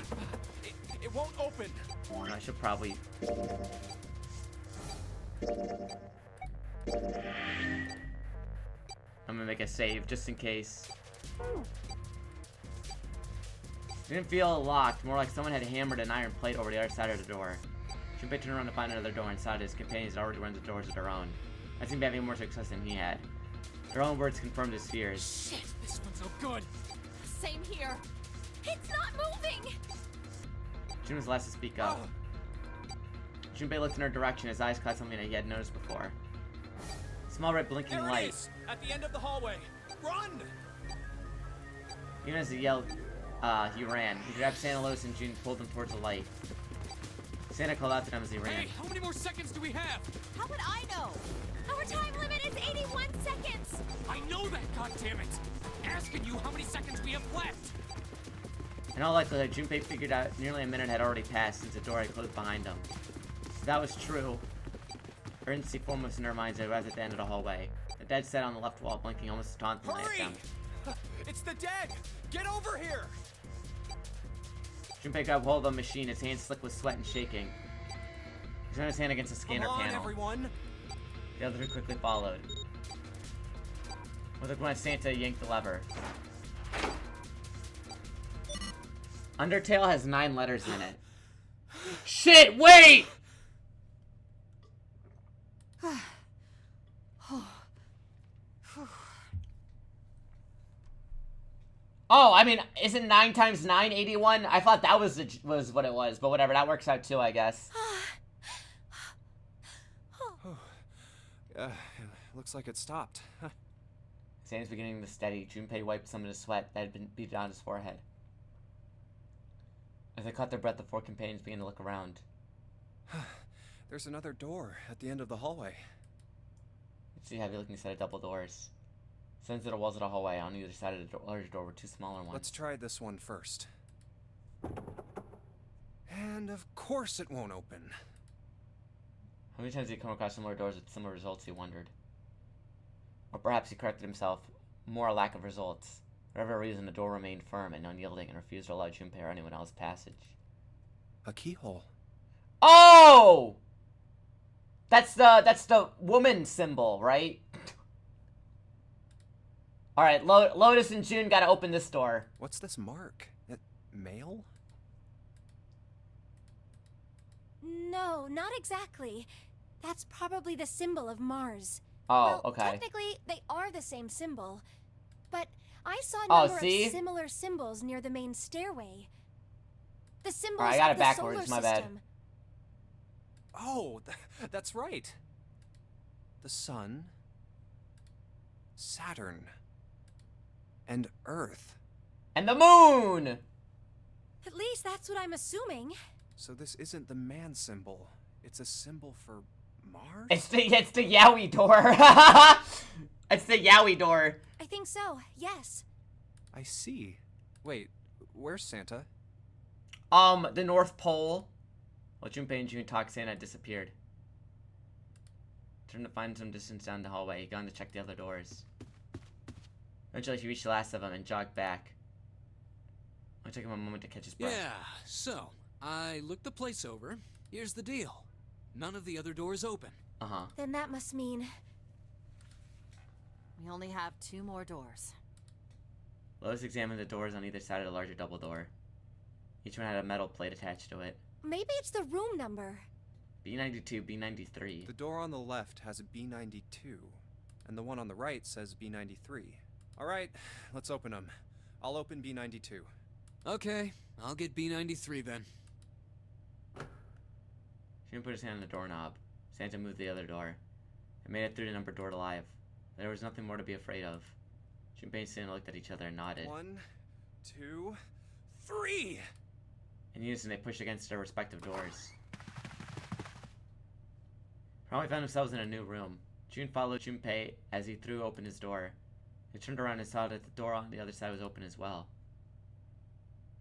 It won't open. I should probably... I'm gonna make a save, just in case. It didn't feel locked, more like someone had hammered an iron plate over the other side of the door. Junpei turned around to find another door inside. His companions had already run the doors of their own. I seemed to be having more success than he had. Their own words confirmed his fears. Shit, this one's no good. Same here. It's not moving! Jun was last to speak up. Junpei looked in her direction. His eyes caught something that he had noticed before. Small red blinking There it light. is, at the end of the hallway. Run! Even as he yelled, he ran. He grabbed Santa Lois and June and pulled them towards the light. Santa called out to them as he ran. Hey, how many more seconds do we have? How would I know? Our time limit is 81 seconds! I know that, goddammit! I'm asking you how many seconds we have left! In all likelihood, Junpei figured out nearly a minute had already passed since the door had closed behind him. If that was true, urgency foremost in their minds as they arrived at the end of the hallway. The dead sat on the left wall, blinking almost tauntingly at Hurry! them. It's the dead! Get over here! Junpei grabbed hold of the machine, his hands slick with sweat and shaking. He ran his hand against the scanner Come on, panel. everyone! The other two quickly followed. With a grunt, Santa yanked the lever. Undertale has 9 letters in it. Shit, wait! Oh, I mean, isn't 9 times 9 81? I thought that was what it was, but whatever, that works out too, I guess. Looks like it stopped. Santa's beginning to steady. Junpei wiped some of the sweat that had been beaded on his forehead. As they caught their breath, the 4 companions began to look around. There's another door at the end of the hallway. You see a heavy-looking set of double doors. Since the walls of the hallway on either side of the larger door were two smaller ones. Let's try this one first. And of course it won't open. How many times did he come across similar doors with similar results, he wondered. Or perhaps he corrected himself, more a lack of results. For whatever reason, the door remained firm and unyielding and refused to allow Junpei or anyone else passage. A keyhole. Oh! That's the woman symbol, right? Alright, Lotus and June gotta open this door. What's this mark? Mail? No, not exactly. That's probably the symbol of Mars. Oh, well, okay. Technically, they are the same symbol. But I saw a number of similar symbols near the main stairway. The symbols I got of it the backwards, solar my system. bad. Oh, that's right. The Sun, Saturn, and Earth. And the moon! At least that's what I'm assuming. So this isn't the man symbol. It's a symbol for Mars? It's the Yowie door. It's the Yowie door. I think so, yes. I see. Wait, where's Santa? The North Pole. While Junpei and June talked, Santa had disappeared. Turned to find some distance down the hallway. He'd gone to check the other doors. Eventually, he reached the last of them and jogged back. It took him a moment to catch his breath. Yeah, so, I looked the place over. Here's the deal. None of the other doors open. Uh-huh. Then that must mean... We only have 2 more doors. Lotus examined the doors on either side of the larger double door. Each one had a metal plate attached to it. Maybe it's the room number. B92, B93. The door on the left has a B92, and the one on the right says B93. Alright, let's open them. I'll open B92. Okay, I'll get B93 then. June put his hand on the doorknob. Santa moved the other door. It made it through the numbered door alive. There was nothing more to be afraid of. Junpei and Santa looked at each other and nodded. 1, 2, 3! In unison, they pushed against their respective doors. Probably found themselves in a new room. June followed Junpei as he threw open his door. They turned around and saw that the door on the other side was open as well.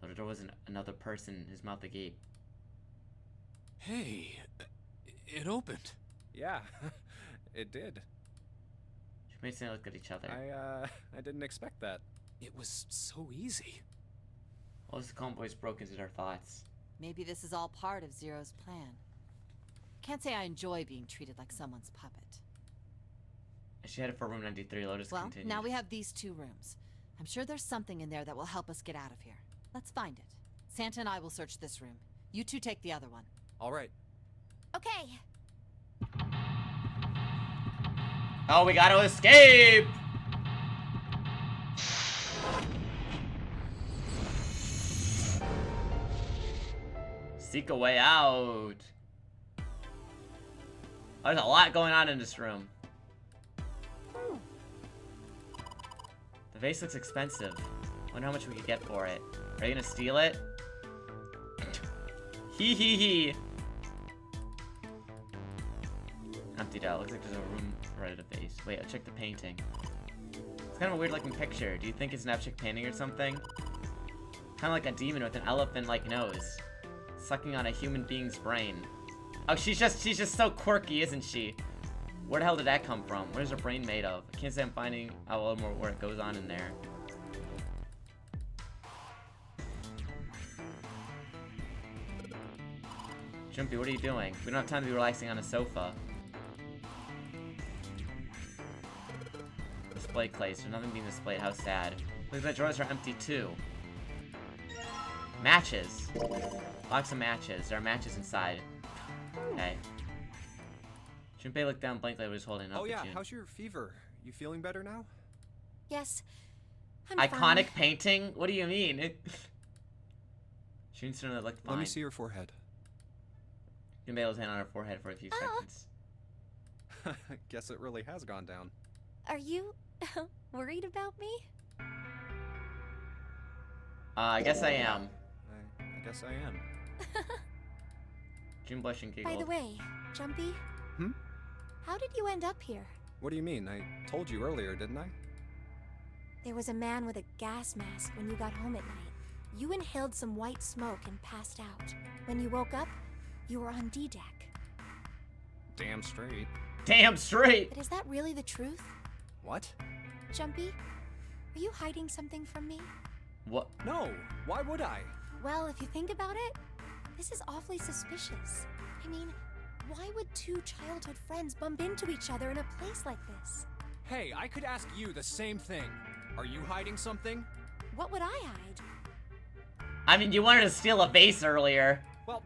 Though the door was another person, his mouth agape. Hey, it opened. Yeah, it did. Junpei and Santa looked at each other. I didn't expect that. It was so easy. All this calm voice broke into their thoughts. Maybe this is all part of Zero's plan. Can't say I enjoy being treated like someone's puppet. As she headed for room 93, Lotus continued. Now we have these 2 rooms. I'm sure there's something in there that will help us get out of here. Let's find it. Santa and I will search this room. You 2 take the other one. Alright. Okay. Oh, we gotta escape! Seek a way out. Oh, there's a lot going on in this room. The vase looks expensive. Wonder how much we could get for it. Are you gonna steal it? Hee hee hee. Emptied out. Looks like there's a room right at the vase. Wait, I'll check the painting. It's kind of a weird looking picture. Do you think it's an abstract painting or something? Kind of like a demon with an elephant-like nose. Sucking on a human being's brain. Oh, she's just so quirky, isn't she? Where the hell did that come from? What is her brain made of? I can't say I'm finding out a little more what goes on in there. Jumpy, what are you doing? We don't have time to be relaxing on a sofa. Display case. There's nothing being displayed. How sad. Looks like the drawers are empty too. Matches. Box of matches. There are matches inside. Okay. Junpei looked down blankly at what he was holding up. Oh yeah, June. how's your fever? You feeling better now? Yes. I'm Iconic fine. painting? What do you mean? June certainly looked fine. Let me see your forehead. Junpei held his hand on her forehead for a few seconds. Guess it really has gone down. Are you worried about me? I guess I am. I guess I am. June blushed and giggled. By the way, Jumpy? Hmm? How did you end up here? What do you mean? I told you earlier, didn't I? There was a man with a gas mask when you got home at night. You inhaled some white smoke and passed out. When you woke up, you were on D-Deck. Damn straight. Damn straight! But is that really the truth? What? Jumpy, are you hiding something from me? What? No, why would I? Well, if you think about it, this is awfully suspicious. I mean, why would two childhood friends bump into each other in a place like this? Hey, I could ask you the same thing. Are you hiding something? What would I hide? I mean, you wanted to steal a vase earlier. Well,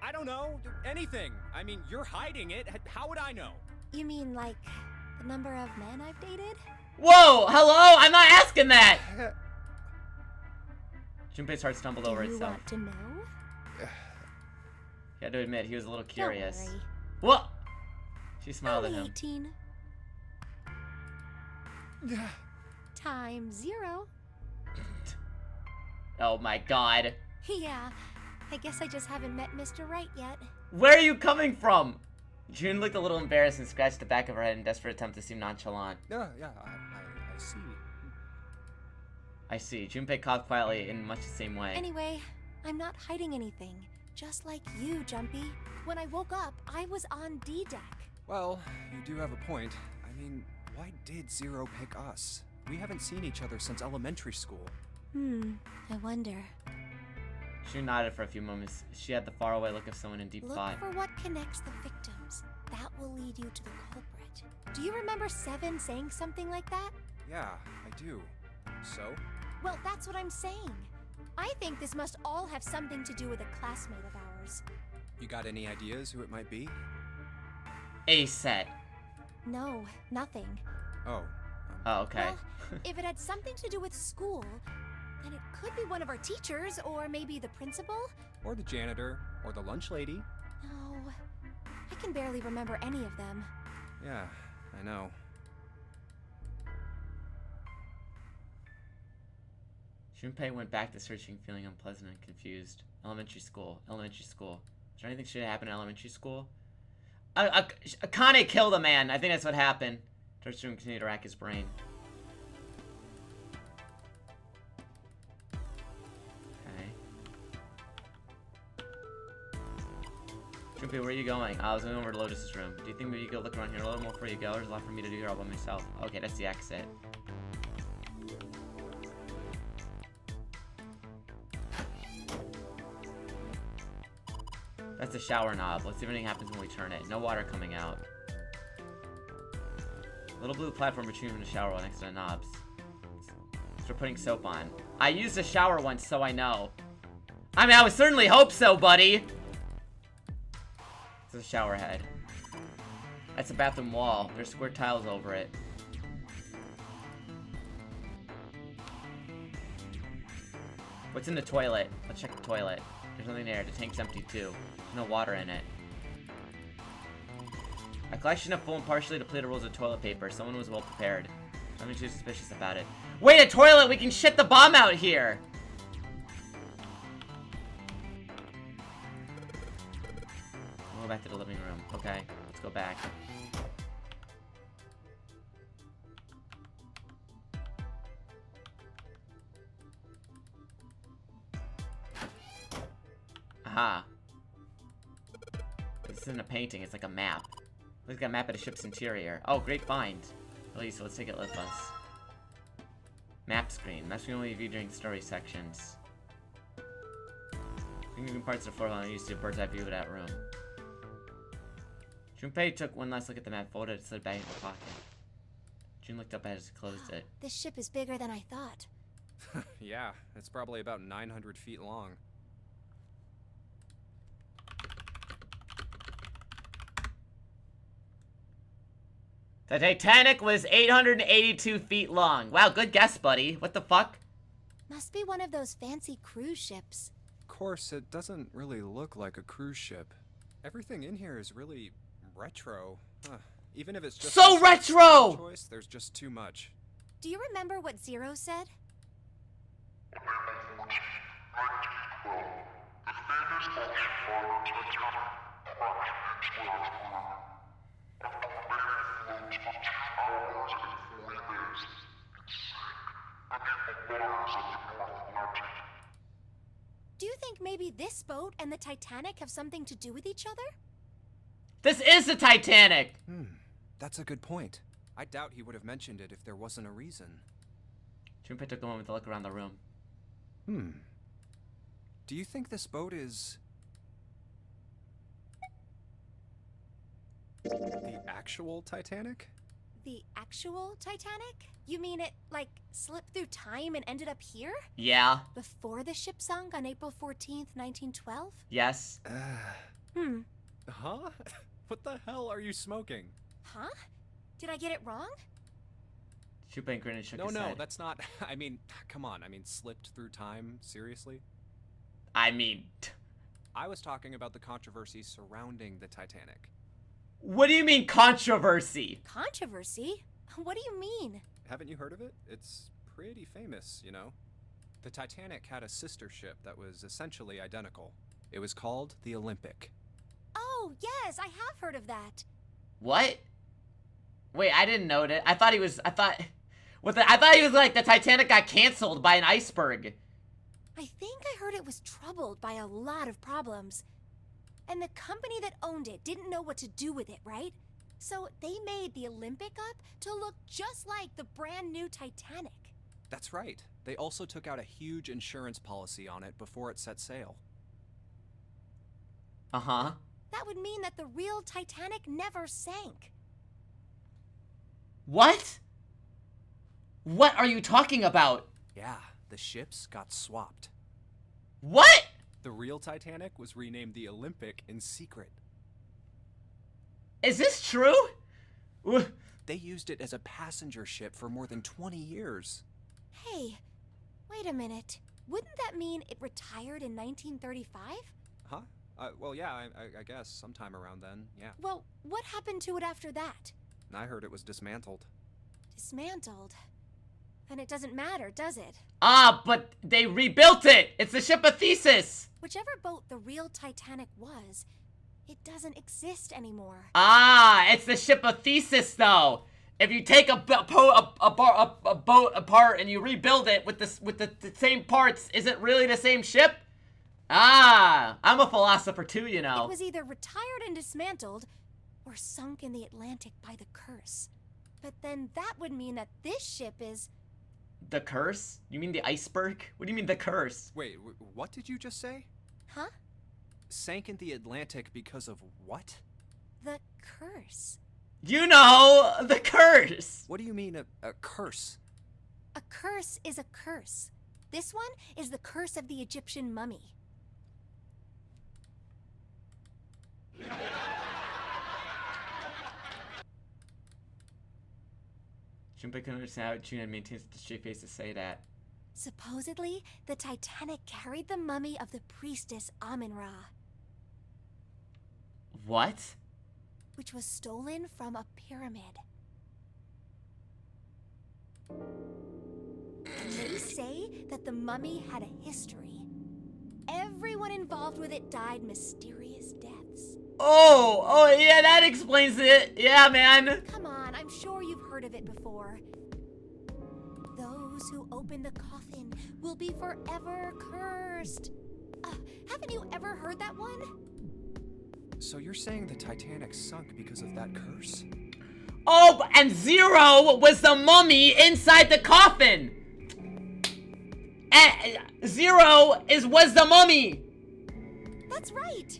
I don't know. Anything. I mean, you're hiding it. How would I know? You mean like the number of men I've dated? Whoa! Hello? I'm not asking that! Junpei's heart stumbled over Do you itself. want to know? He had to admit, he was a little curious. Don't worry. What? She smiled Only at him. 18. Time 0. Oh my god. Yeah, I guess I just haven't met Mr. Right yet. Where are you coming from? June looked a little embarrassed and scratched the back of her head in a desperate attempt to seem nonchalant. Yeah, I see. I see. Junpei coughed quietly in much the same way. Anyway, I'm not hiding anything. Just like you, Jumpy. When I woke up, I was on D-Deck. Well, you do have a point. I mean, why did Zero pick us? We haven't seen each other since elementary school. I wonder. June nodded for a few moments. She had the faraway look of someone in deep Look thought. for what connects the victims. That will lead you to the culprit. Do you remember Seven saying something like that? Yeah, I do. So? Well, that's what I'm saying. I think this must all have something to do with a classmate of ours. You got any ideas who it might be? A set. No, nothing. Oh. Oh, okay. Well, if it had something to do with school, then it could be one of our teachers, or maybe the principal? Or the janitor, or the lunch lady. No, I can barely remember any of them. Yeah, I know. Junpei went back to searching, feeling unpleasant and confused. Elementary school. Elementary school. Is there anything should happen in elementary school? Akane killed a man. I think that's what happened. Torchroom continued to rack his brain. Okay. Junpei, where are you going? I was going over to Lotus's room. Do you think maybe you could look around here a little more before you go? There's a lot for me to do here all by myself. Okay, that's the exit. That's the shower knob. Let's see if anything happens when we turn it. No water coming out. Little blue platform between the shower wall next to the knobs. So we're putting soap on. I used a shower once, so I know. I mean, I would certainly hope so, buddy. This is a shower head. That's a bathroom wall. There's square tiles over it. What's in the toilet? Let's check the toilet. There's nothing there. The tank's empty too. There's no water in it. A collection of full and partially depleted rolls of toilet paper. Someone was well prepared. Nothing too suspicious about it. Wait, a toilet! We can shit the bomb out here! We'll go back to the living room. Okay, let's go back. Aha. This isn't a painting, it's like a map. Looks like a map of the ship's interior. Oh, great find. At least, let's take it with us. Map screen. Map screen only viewed during story sections. Moving parts of the floor while I used to bird's eye view of that room. Junpei took one last look at the map, folded it, slid back in the pocket. Jun looked up as he closed it. This ship is bigger than I thought. Yeah, it's probably about 900 feet long. The Titanic was 882 feet long. Wow, good guess, buddy. What the fuck? Must be one of those fancy cruise ships. Of course, it doesn't really look like a cruise ship. Everything in here is really retro. Even if it's just so retro! Choice, there's just too much. Do you remember what Zero said? maybe this boat and the Titanic have something to do with each other? This is the Titanic! That's a good point. I doubt he would have mentioned it if there wasn't a reason. Junpei took a moment to look around the room. Do you think this boat is... the actual Titanic? The actual Titanic? You mean it, like, slipped through time and ended up here? Yeah. Before the ship sunk on April 14th, 1912? Yes. Huh? What the hell are you smoking? Huh? Did I get it wrong? Junpei grinned and shook No, his head. that's not... I mean, come on. I mean, slipped through time? Seriously? I mean... I was talking about the controversy surrounding the Titanic. What do you mean, controversy? Controversy? What do you mean? Haven't you heard of it? It's pretty famous, you know? The Titanic had a sister ship that was essentially identical. It was called the Olympic. Oh, yes, I have heard of that. What? Wait, I didn't know that. I thought he was like the Titanic got canceled by an iceberg. I think I heard it was troubled by a lot of problems. And the company that owned it didn't know what to do with it, right? So they made the Olympic up to look just like the brand new Titanic. That's right. They also took out a huge insurance policy on it before it set sail. Uh-huh. That would mean that the real Titanic never sank. What? What are you talking about? Yeah, the ships got swapped. What? The real Titanic was renamed the Olympic in secret. Is this true? They used it as a passenger ship for more than 20 years. Hey, wait a minute. Wouldn't that mean it retired in 1935? Huh? Well, yeah, I guess sometime around then, yeah. Well, what happened to it after that? I heard it was dismantled. Dismantled? Then it doesn't matter, does it? Ah, but they rebuilt it! It's the ship of Theseus! Whichever boat the real Titanic was, it doesn't exist anymore. Ah, it's the ship of Theseus, though. If you take a boat apart and you rebuild it with the same parts, is it really the same ship? Ah, I'm a philosopher too, you know. It was either retired and dismantled, or sunk in the Atlantic by the curse. But then that would mean that this ship is... The curse? You mean the iceberg? What do you mean the curse? Wait, what did you just say? Huh? Sank in the Atlantic because of what? The curse. You know, the curse! What do you mean, a curse? A curse is a curse. This one is the curse of the Egyptian mummy. Junpei couldn't understand how Junan maintains the straight face to say that. Supposedly, the Titanic carried the mummy of the priestess Amun-Ra. What? Which was stolen from a pyramid. And they say that the mummy had a history. Everyone involved with it died mysterious deaths. Oh, yeah, that explains it. Yeah, man. Come on, I'm sure you've heard of it before. Those who open the coffin will be forever cursed. Haven't you ever heard that one? So you're saying the Titanic sunk because of that curse? Oh, and Zero was the mummy inside the coffin. And Zero was the mummy. That's right.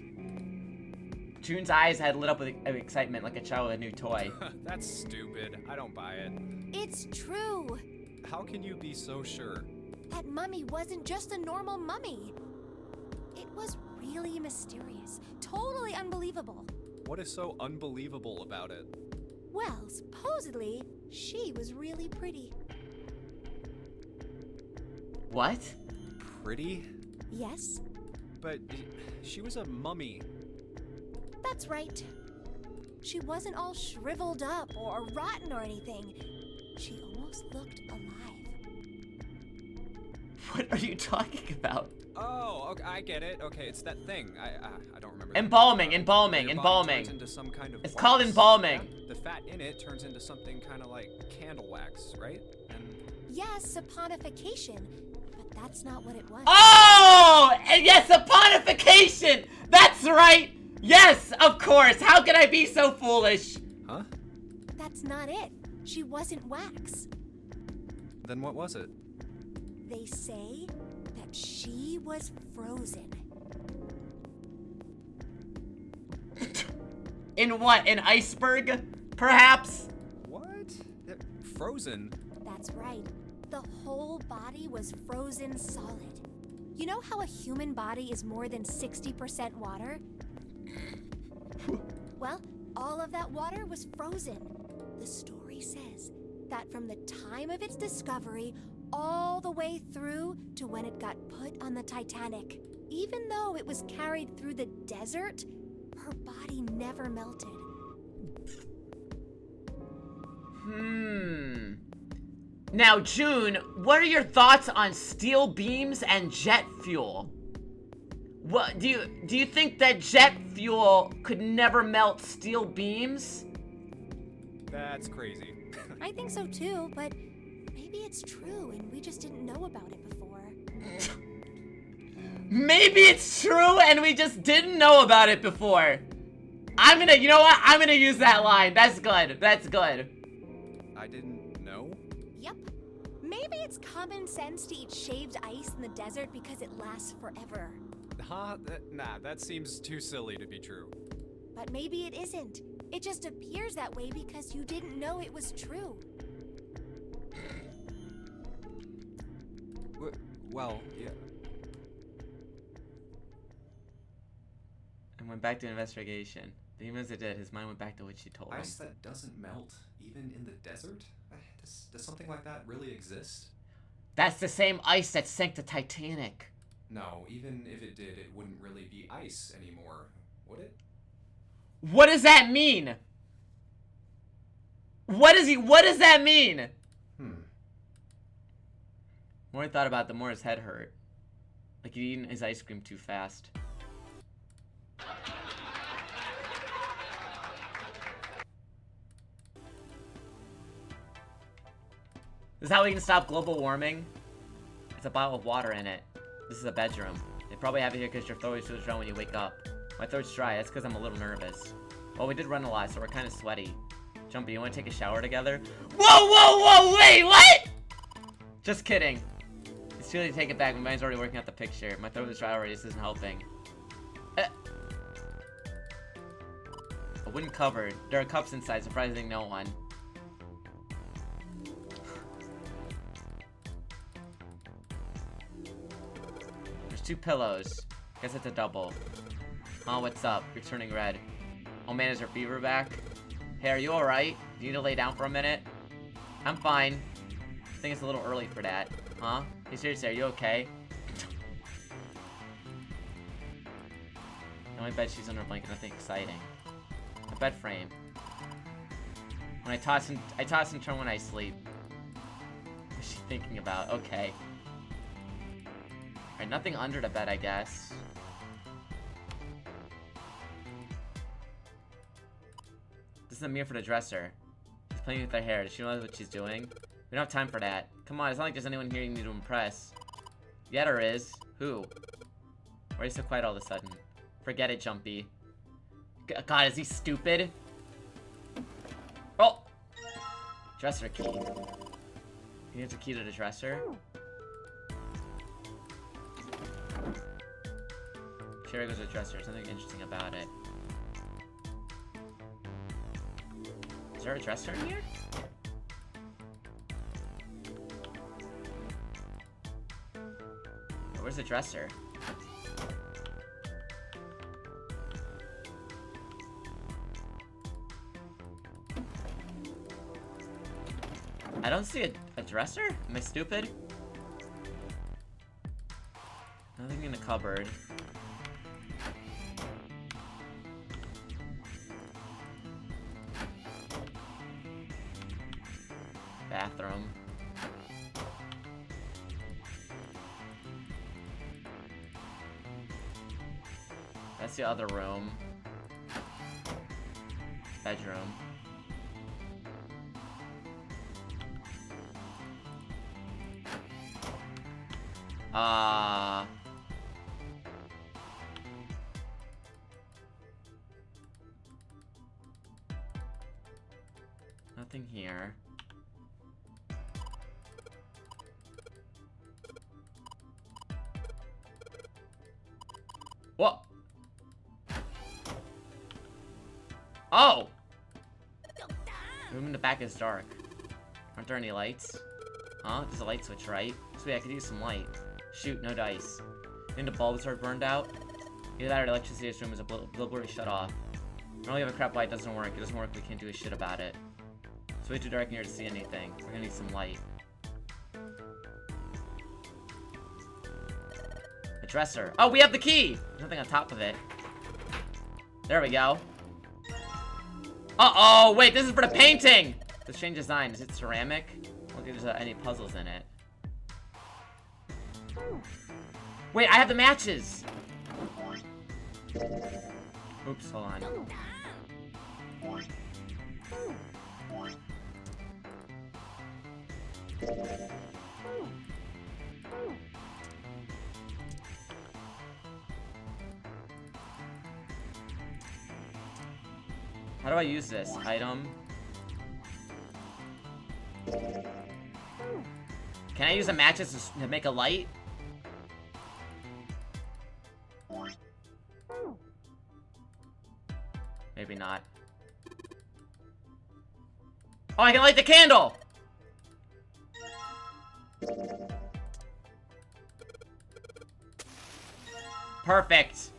June's eyes had lit up with excitement like a child with a new toy. That's stupid. I don't buy it. It's true. How can you be so sure? That mummy wasn't just a normal mummy. It was really mysterious, totally unbelievable. What is so unbelievable about it? Well, supposedly, she was really pretty. What? Pretty? Yes? But she was a mummy. That's right. She wasn't all shriveled up or rotten or anything. She almost looked alive. What are you talking about? Oh, okay, I get it. Okay, it's that thing. I don't remember. Embalming. Turns into some kind of It's wax. called embalming. Yeah, the fat in it turns into something kind of like candle wax, right? And Yes, saponification. But that's not what it was. Oh! And yes, saponification! That's right! Yes, of course! How could I be so foolish? Huh? That's not it. She wasn't wax. Then what was it? They say that she was frozen. In what? An iceberg? Perhaps? What? Frozen? That's right. The whole body was frozen solid. You know how a human body is more than 60% water? Well, all of that water was frozen. The story says that from the time of its discovery all the way through to when it got put on the Titanic, even though it was carried through the desert, her body never melted. Now, June, what are your thoughts on steel beams and jet fuel? What do you think that jet fuel could never melt steel beams? That's crazy. I think so too, but maybe it's true and we just didn't know about it before. Maybe it's true and we just didn't know about it before. You know what? I'm gonna use that line. That's good. That's good. I didn't know? Yep. Maybe it's common sense to eat shaved ice in the desert because it lasts forever. Huh? Nah, that seems too silly to be true. But maybe it isn't. It just appears that way because you didn't know it was true. Well, yeah. And went back to investigation. Even as it did, his mind went back to what she told him. Ice that doesn't melt, even in the desert? Does something like that really exist? That's the same ice that sank the Titanic. No, even if it did, it wouldn't really be ice anymore, would it? What does that mean? What does that mean? The more I thought about it, the more his head hurt. Like he'd eaten his ice cream too fast. This is how we can stop global warming. It's a bottle of water in it. This is a bedroom. They probably have it here because your throat is dry when you wake up. My throat's dry. That's because I'm a little nervous. Well, we did run a lot, so we're kind of sweaty. Jumpy, you want to take a shower together? Whoa, whoa, whoa, wait, what? Just kidding. It's too late to take it back. My mind's already working out the picture. My throat is dry already. This isn't helping. A wooden cupboard. There are cups inside. Surprising no one. There's 2 pillows. Guess it's a double. Oh, what's up? You're turning red. Oh man, is her fever back? Hey, are you alright? Do you need to lay down for a minute? I'm fine. I think it's a little early for that. Huh? Hey, seriously, are you okay? No, my bed sheets under a blanket, nothing exciting. A bed frame. When I toss and turn when I sleep. What's she thinking about? Okay. Alright, nothing under the bed, I guess. This is a mirror for the dresser. She's playing with her hair. Does she know what she's doing? We don't have time for that. Come on, it's not like there's anyone here you need to impress. Yeah, there is. Who? Why are you so quiet all of a sudden? Forget it, Jumpy. God, is he stupid? Oh! Dresser key. Here's a key to the dresser. Here goes the dresser. There's something interesting about it. Is there a dresser in here? Where's the dresser? I don't see a dresser? Am I stupid? Nothing in the cupboard. Bathroom. That's the other room. Bedroom. Nothing here. What? Oh! The room in the back is dark. Aren't there any lights? Huh? There's a light switch, right? Sweet, I could use some light. Shoot, no dice. Think the bulbs are burned out? Either that or the electricity in this room is blurry shut off. I only have a crap light, doesn't work. It doesn't work, we can't do a shit about it. It's way too dark in here to see anything. We're gonna need some light. The dresser. Oh, we have the key! There's nothing on top of it. There we go. Uh-oh! Wait, this is for the painting! The strange design. Is it ceramic? I don't think there's any puzzles in it. Wait, I have the matches! Oops, hold on. How do I use this? Item. Can I use the matches to make a light? Maybe not. Oh, I can light the candle! Perfect!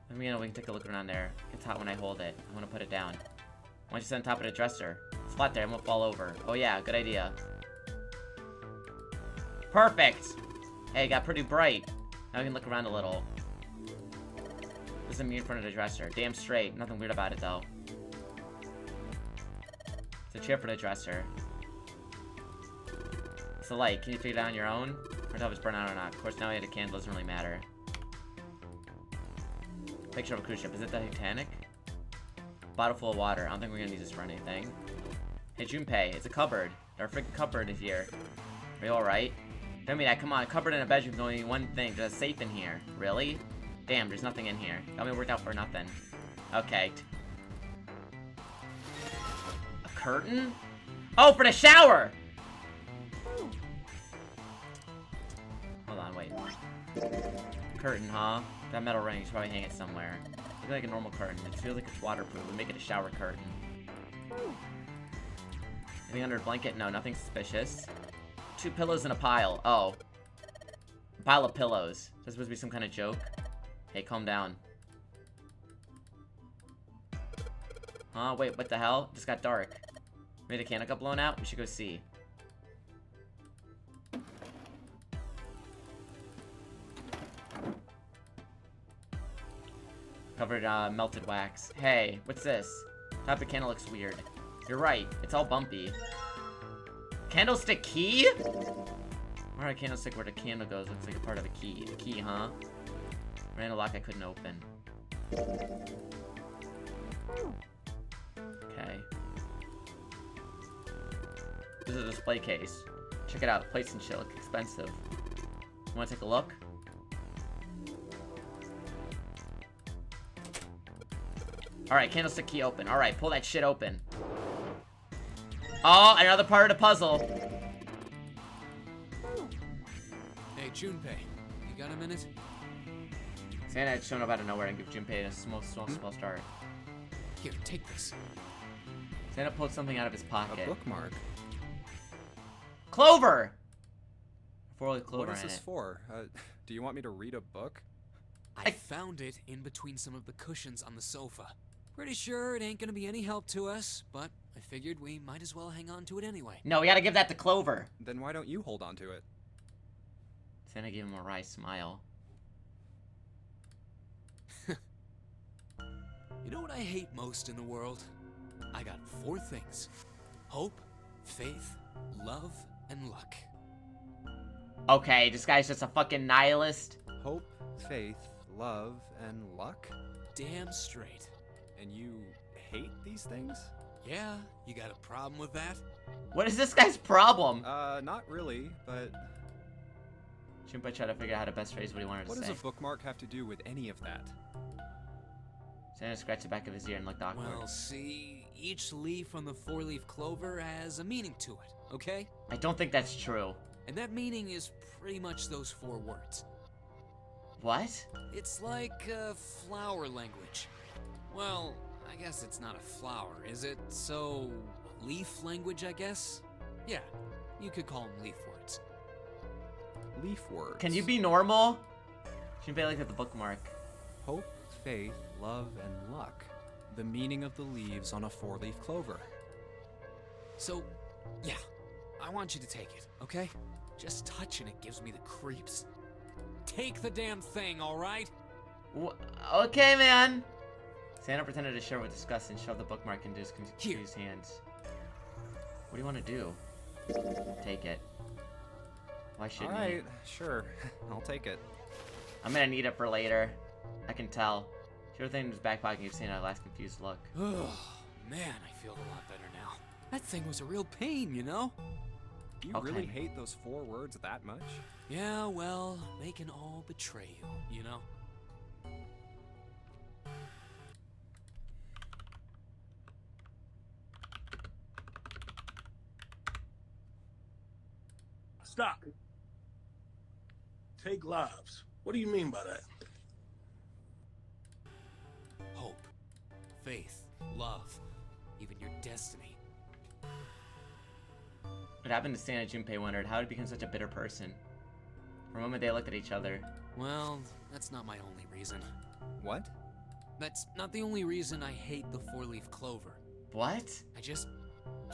We can take a look around there. It's hot when I hold it. I want to put it down. Why don't you sit on top of the dresser? It's flat there, it won't fall over. Oh yeah, good idea. Perfect! Hey, it got pretty bright. Now we can look around a little. This is me in front of the dresser. Damn straight. Nothing weird about it, though. It's a chair for the dresser. It's the light. Can you figure it out on your own? Or tell if it's burnt out or not. Of course, now we have a candle. Doesn't really matter. Picture of a cruise ship. Is it the Titanic? Bottle full of water. I don't think we're gonna need this for anything. Hey, Junpei. It's a cupboard. Our freaking cupboard is here. Are you alright? I mean, come on. A cupboard in a bedroom is only one thing. There's a safe in here. Really? Damn, there's nothing in here. Got me worked out for nothing. Okay. A curtain? Oh, for the shower! Hold on, wait. Curtain, huh? That metal ring should probably hang it somewhere. Looks like a normal curtain. It feels like it's waterproof. We'll make it a shower curtain. Anything under a blanket? No, nothing suspicious. 2 pillows in a pile. Oh. A pile of pillows. Is this supposed to be some kind of joke? Hey, calm down. Huh? Wait, what the hell? It just got dark. Maybe the candle got blown out? We should go see. Covered, melted wax. Hey, what's this? Top of the candle looks weird. You're right, it's all bumpy. Candlestick key? Where a candlestick where the candle goes looks like a part of a key. A key, huh? Ran a lock I couldn't open. Okay. This is a display case. Check it out. Plates and shit look expensive. Wanna take a look? Alright, candlestick key open. Alright, pull that shit open. Oh, another part of the puzzle. Hey, Junpei, you got a minute? Santa had shown up out of nowhere and give Junpei a small start. Here, take this. Santa pulled something out of his pocket. A bookmark. Clover! 4 clover What is in this it. for? Do you want me to read a book? I found it in between some of the cushions on the sofa. Pretty sure it ain't gonna be any help to us, but I figured we might as well hang on to it anyway. No, we gotta give that to Clover. Then why don't you hold on to it? Santa gave him a wry smile. You know what I hate most in the world? I got 4 things. Hope, faith, love, and luck. Okay, this guy's just a fucking nihilist. Hope, faith, love, and luck? Damn straight. And you hate these things? Yeah, you got a problem with that? What is this guy's problem? Not really, but Junpei tried to figure out how to best phrase what he wanted to What say. does a bookmark have to do with any of that? Santa scratched the back of his ear and looked awkward. Well, see, each leaf on the four-leaf clover has a meaning to it, okay? I don't think that's true. And that meaning is pretty much those 4 words. What? It's like flower language. Well, I guess it's not a flower, is it? So, leaf language, I guess? Yeah, you could call them leaf words. Leaf words. Can you be normal? Junpei looked at the bookmark. Hope, faith, love, and luck. The meaning of the leaves on a 4-leaf clover. So, yeah, I want you to take it, okay? Just touching it gives me the creeps. Take the damn thing, alright? Okay, man. Santa pretended to share with disgust and shoved the bookmark into his confused hands. What do you want to do? Take it. Why shouldn't you? Alright, sure. I'll take it. I'm gonna need it for later. I can tell. Sure thing in his back pocket gave Santa a last confused look. Oh, man, I feel a lot better now. That thing was a real pain, you know? You really hate those 4 words that much? Yeah, well, they can all betray you, you know? Stop. Take lives. What do you mean by that? Hope, faith, love, even your destiny. What happened to Santa? Junpei wondered. How did he become such a bitter person? For a moment they looked at each other. Well, that's not my only reason. What? That's not the only reason I hate the 4-leaf clover. What? I just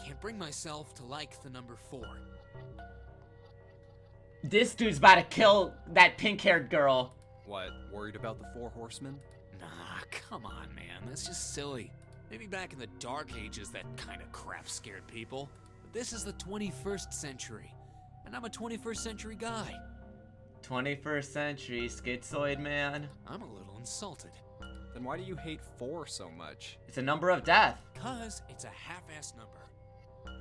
can't bring myself to like the number 4. This dude's about to kill that pink-haired girl. What, worried about the 4 horsemen? Nah, come on, man. That's just silly. Maybe back in the Dark Ages that kind of crap scared people. But this is the 21st century, and I'm a 21st century guy. 21st century schizoid man. I'm a little insulted. Then why do you hate 4 so much? It's a number of death. 'Cause it's a half-ass number.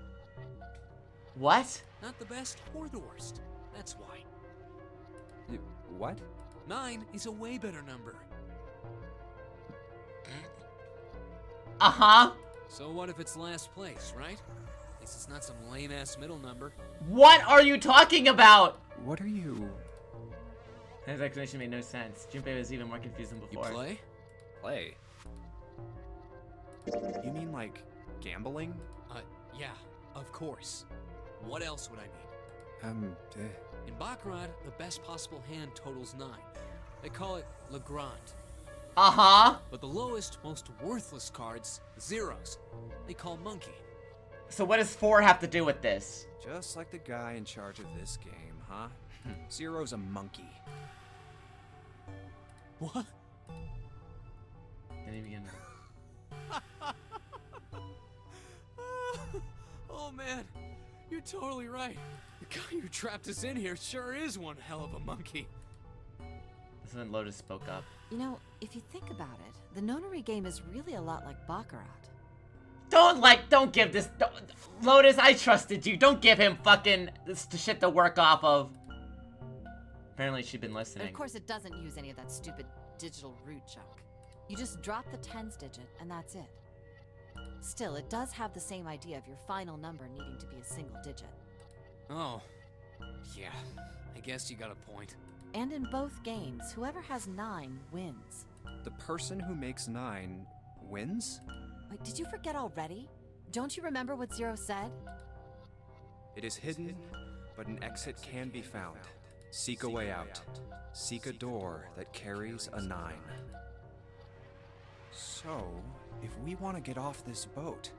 What? Not the best or the worst. That's why. What? 9 is a way better number. Uh-huh. So what if it's last place, right? At least it's not some lame-ass middle number. What are you talking about? What are you... His explanation made no sense. Junpei was even more confused than before. You play? Play? You mean like gambling? Yeah, of course. What else would I mean? In Baccarat, the best possible hand totals 9. They call it Le Grand. Uh-huh. But the lowest, most worthless cards, zeros, they call Monkey. So what does 4 have to do with this? Just like the guy in charge of this game, huh? Zero's a monkey. What? Didn't even begin. Oh man, you're totally right. The guy who trapped us in here sure is one hell of a monkey. This is when Lotus spoke up. You know, if you think about it, the nonary game is really a lot like Baccarat. Don't give this... Lotus, I trusted you. Don't give him fucking this shit to work off of. Apparently she'd been listening. And of course it doesn't use any of that stupid digital root junk. You just drop the tens digit and that's it. Still, it does have the same idea of your final number needing to be a single digit. Oh, yeah, I guess you got a point. And in both games, whoever has 9 wins. The person who makes 9 wins? Wait, did you forget already? Don't you remember what Zero said? It is hidden, but an exit can be found. Seek a way out. Seek a door that carries a 9. So, if we want to get off this boat,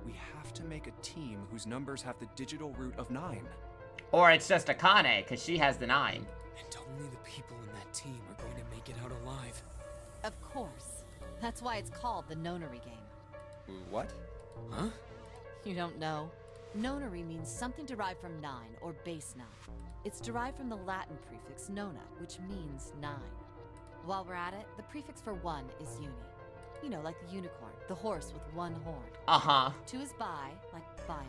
we have to make a team whose numbers have the digital root of 9. Or it's just Akane, because she has the 9. And only the people in that team are going to make it out alive. Of course. That's why it's called the nonary game. What? Huh? You don't know? Nonary means something derived from 9, or base 9. It's derived from the Latin prefix nona, which means 9. While we're at it, the prefix for 1 is uni. You know, like the unicorn, the horse with 1 horn. Uh-huh. 2 is bi, like binary.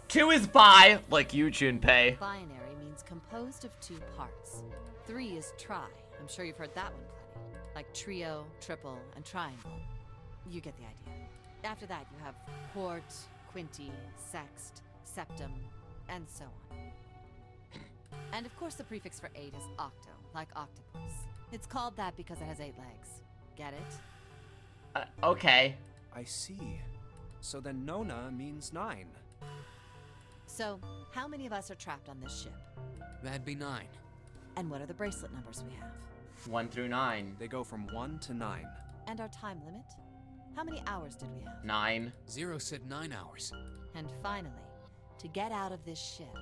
2 is bi, like you, Junpei. Binary means composed of 2 parts. 3 is tri. I'm sure you've heard that one plenty. Like trio, triple, and triangle. You get the idea. After that, you have quart, quinty, sext, septum, and so on. And of course, the prefix for 8 is octo, like octopus. It's called that because it has 8 legs. Get it? Okay. I see. So then Nona means 9. So, how many of us are trapped on this ship? That'd be 9. And what are the bracelet numbers we have? 1 through 9. They go from 1 to 9. And our time limit? How many hours did we have? 9. 0 said 9 hours. And finally, to get out of this ship...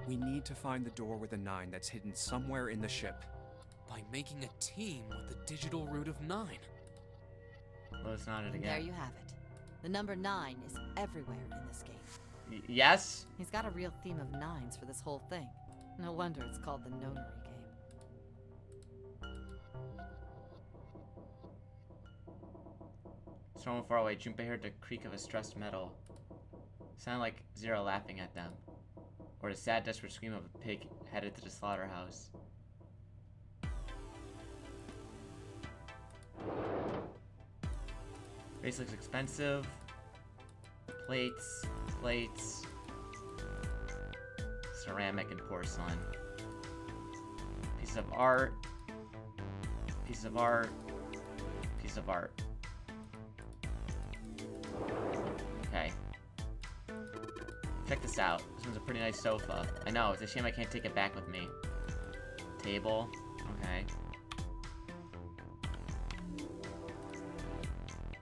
We need to find the door with a 9 that's hidden somewhere in the ship. By making a team with the digital root of 9. Well, it's not it again. There you have it. The number 9 is everywhere in this game. Yes? He's got a real theme of 9s for this whole thing. No wonder it's called the Nonary game. Someone far away, Junpei heard the creak of a stressed metal. Sounded like Zero laughing at them. Or the sad, desperate scream of a pig headed to the slaughterhouse. Base looks expensive. Plates, plates. Ceramic and porcelain. Pieces of art. Pieces of art. Piece of art. Okay. Check this out. This one's a pretty nice sofa. I know, it's a shame I can't take it back with me. Table. Okay.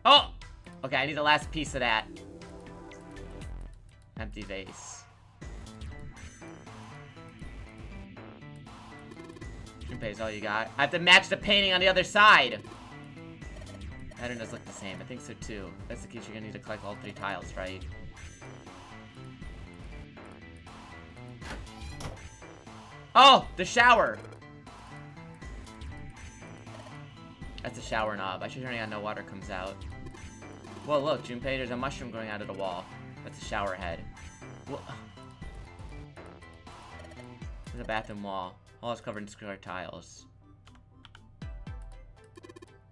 Oh! Okay, I need the last piece of that. Empty vase. Junpei is all you got. I have to match the painting on the other side! Pattern does look the same. I think so too. If that's the case, you're gonna need to collect all 3 tiles, right? Oh! The shower! That's a shower knob. I should turn it on, no water comes out. Whoa, look, Junpei, there's a mushroom growing out of the wall. That's a shower head. Whoa. There's a bathroom wall. All is covered in square tiles.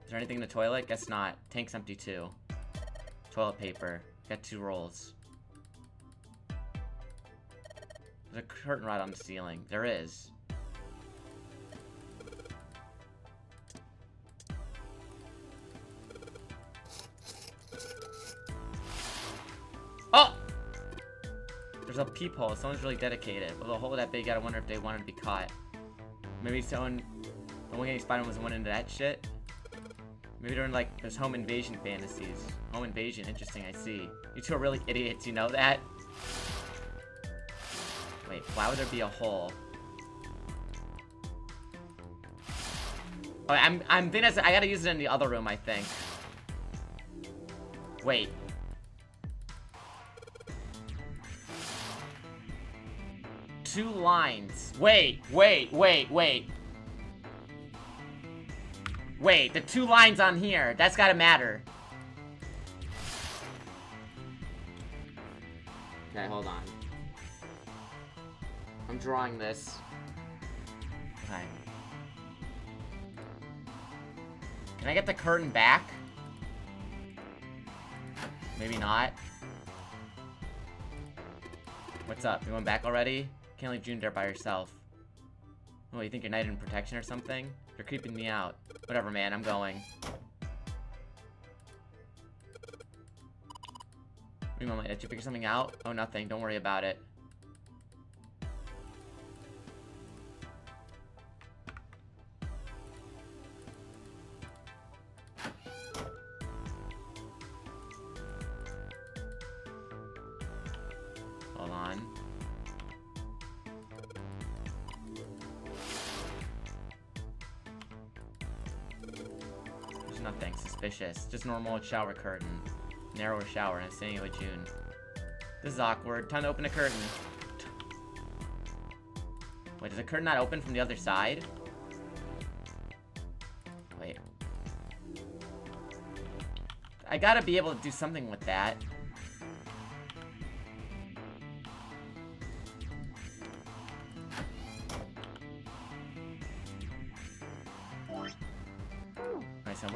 Is there anything in the toilet? Guess not. Tank's empty too. Toilet paper. Got 2 rolls. There's a curtain rod on the ceiling. There is. Oh! There's a peephole. Someone's really dedicated. With a hole that big, I wonder if they wanted to be caught. Maybe someone... The one getting Spider-Man was the one into that shit? Maybe they're in, like, there's home invasion fantasies. Home invasion, interesting, I see. You 2 are really idiots, you know that? Wait, why would there be a hole? Oh, I'm thinking that's, I gotta use it in the other room, I think. Wait. Two lines. Wait. Wait, the 2 lines on here. That's gotta matter. Okay, hold on. I'm drawing this. Okay. Can I get the curtain back? Maybe not. What's up? You going back already? Can't leave June there by herself. Oh, you think you're knighted in protection or something? You're creeping me out. Whatever, man. I'm going. Wait a moment. Did you figure something out? Oh, nothing. Don't worry about it. Hold on. There's nothing suspicious. Just normal shower curtain. Narrower shower, and I'm staying with June. This is awkward. Time to open a curtain. Wait, does the curtain not open from the other side? Wait. I gotta be able to do something with that.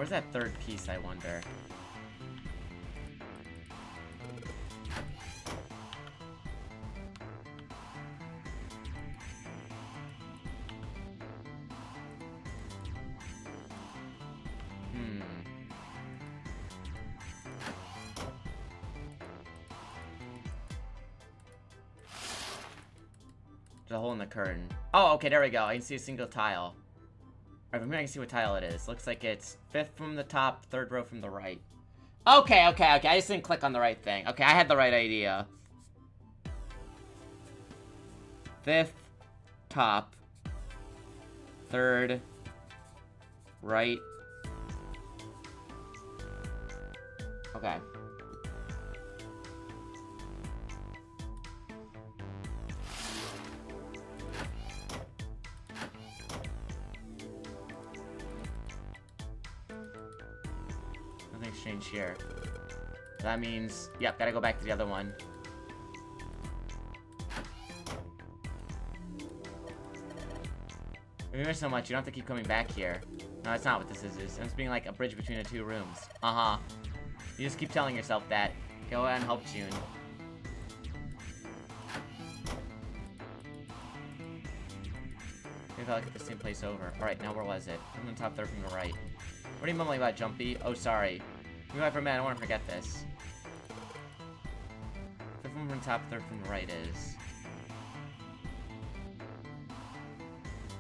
Where's that third piece, I wonder? There's a hole in the curtain. Oh, okay, there we go. I can see a single tile. Alright, from here I can see what tile it is. Looks like it's 5th from the top, 3rd row from the right. Okay. I just didn't click on the right thing. Okay, I had the right idea. 5th, top, 3rd, right. Okay. Nothing changed here. That means, yep, gotta go back to the other one. Remember so much, you don't have to keep coming back here. No, that's not what this is. It's being like a bridge between the 2 rooms. Uh-huh. You just keep telling yourself that. Go ahead and help June. Maybe I'll look at the same place over. Alright, now where was it? I'm on the top 3rd from the right. What are you mumbling about, Jumpy? Oh, sorry. Maybe for a minute, I don't want to forget this. 5th from the top, 3rd from the right is...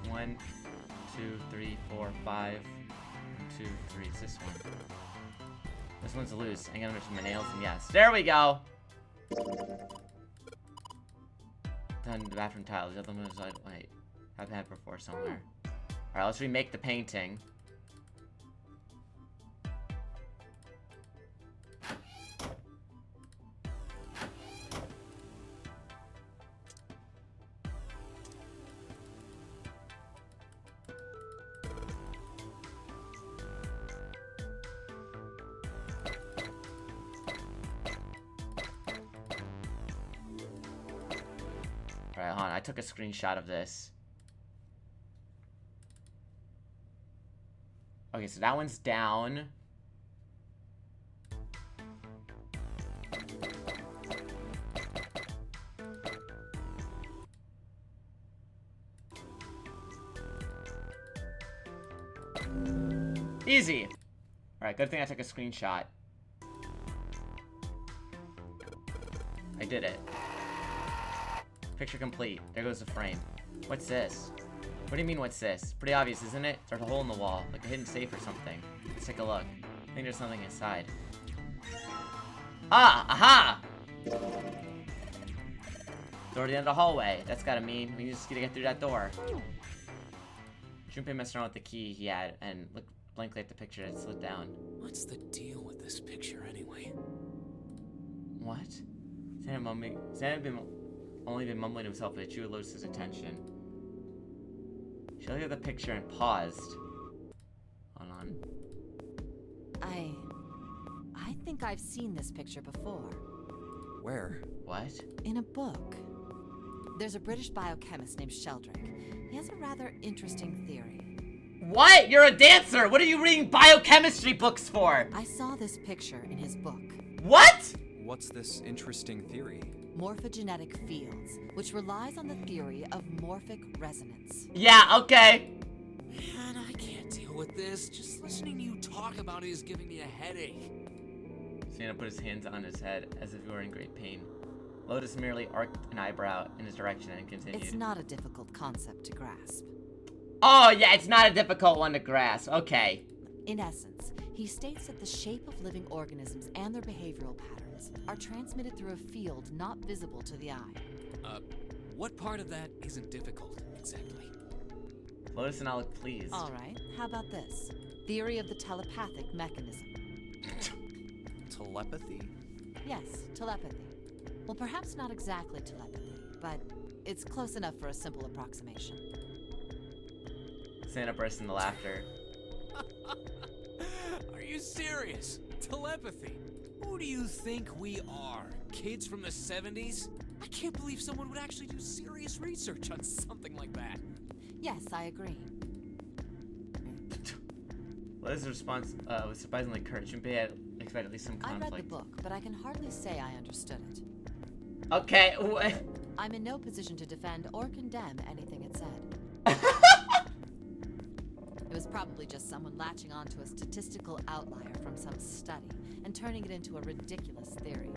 1, 2, 3, 4, 5. 1, 2, 3. It's this one. This one's loose. I'm gonna mix my nails and yes. There we go! Done the bathroom tiles. The other one was like, wait. I've had before somewhere. Alright, let's remake the painting. Alright, hold on. I took a screenshot of this. Okay, so that one's down. Easy. Alright, good thing I took a screenshot. I did it. Picture complete. There goes the frame. What's this? What do you mean, what's this? Pretty obvious, isn't it? There's a hole in the wall, like a hidden safe or something. Let's take a look. I think there's something inside. Ah! Aha! Door to the end of the hallway. That's gotta mean we just gotta get through that door. Junpei messed around with the key he had and looked blankly at the picture that slid down. What's the deal with this picture anyway? What? Santa had only been mumbling to himself, but it drew Lotus's attention. She looked at the picture and paused. Hold on. I think I've seen this picture before. Where? What? In a book. There's a British biochemist named Sheldrick. He has a rather interesting theory. What? You're a dancer! What are you reading biochemistry books for? I saw this picture in his book. What? What's this interesting theory? Morphogenetic fields, which relies on the theory of morphic resonance. Yeah, okay. Man, I can't deal with this. Just listening to you talk about it is giving me a headache. Santa put his hands on his head as if he were in great pain. Lotus merely arched an eyebrow in his direction and continued. It's not a difficult concept to grasp. Oh, yeah, it's not a difficult one to grasp. Okay. In essence, he states that the shape of living organisms and their behavioral patterns are transmitted through a field not visible to the eye. What part of that isn't difficult, exactly? Lotus and I look pleased. Alright, how about this? Theory of the telepathic mechanism. Telepathy? Yes, telepathy. Well, perhaps not exactly telepathy, but it's close enough for a simple approximation. Santa burst into laughter. Are you serious? Telepathy? Who do you think we are? Kids from the 70s? I can't believe someone would actually do serious research on something like that. Yes, I agree. What is the response? Was surprisingly curt. Junpei had expected at least some I conflict. read the book, but I can hardly say I understood it. Okay. I'm in no position to defend or condemn anything it said. It was probably just someone latching onto a statistical outlier from some study and turning it into a ridiculous theory.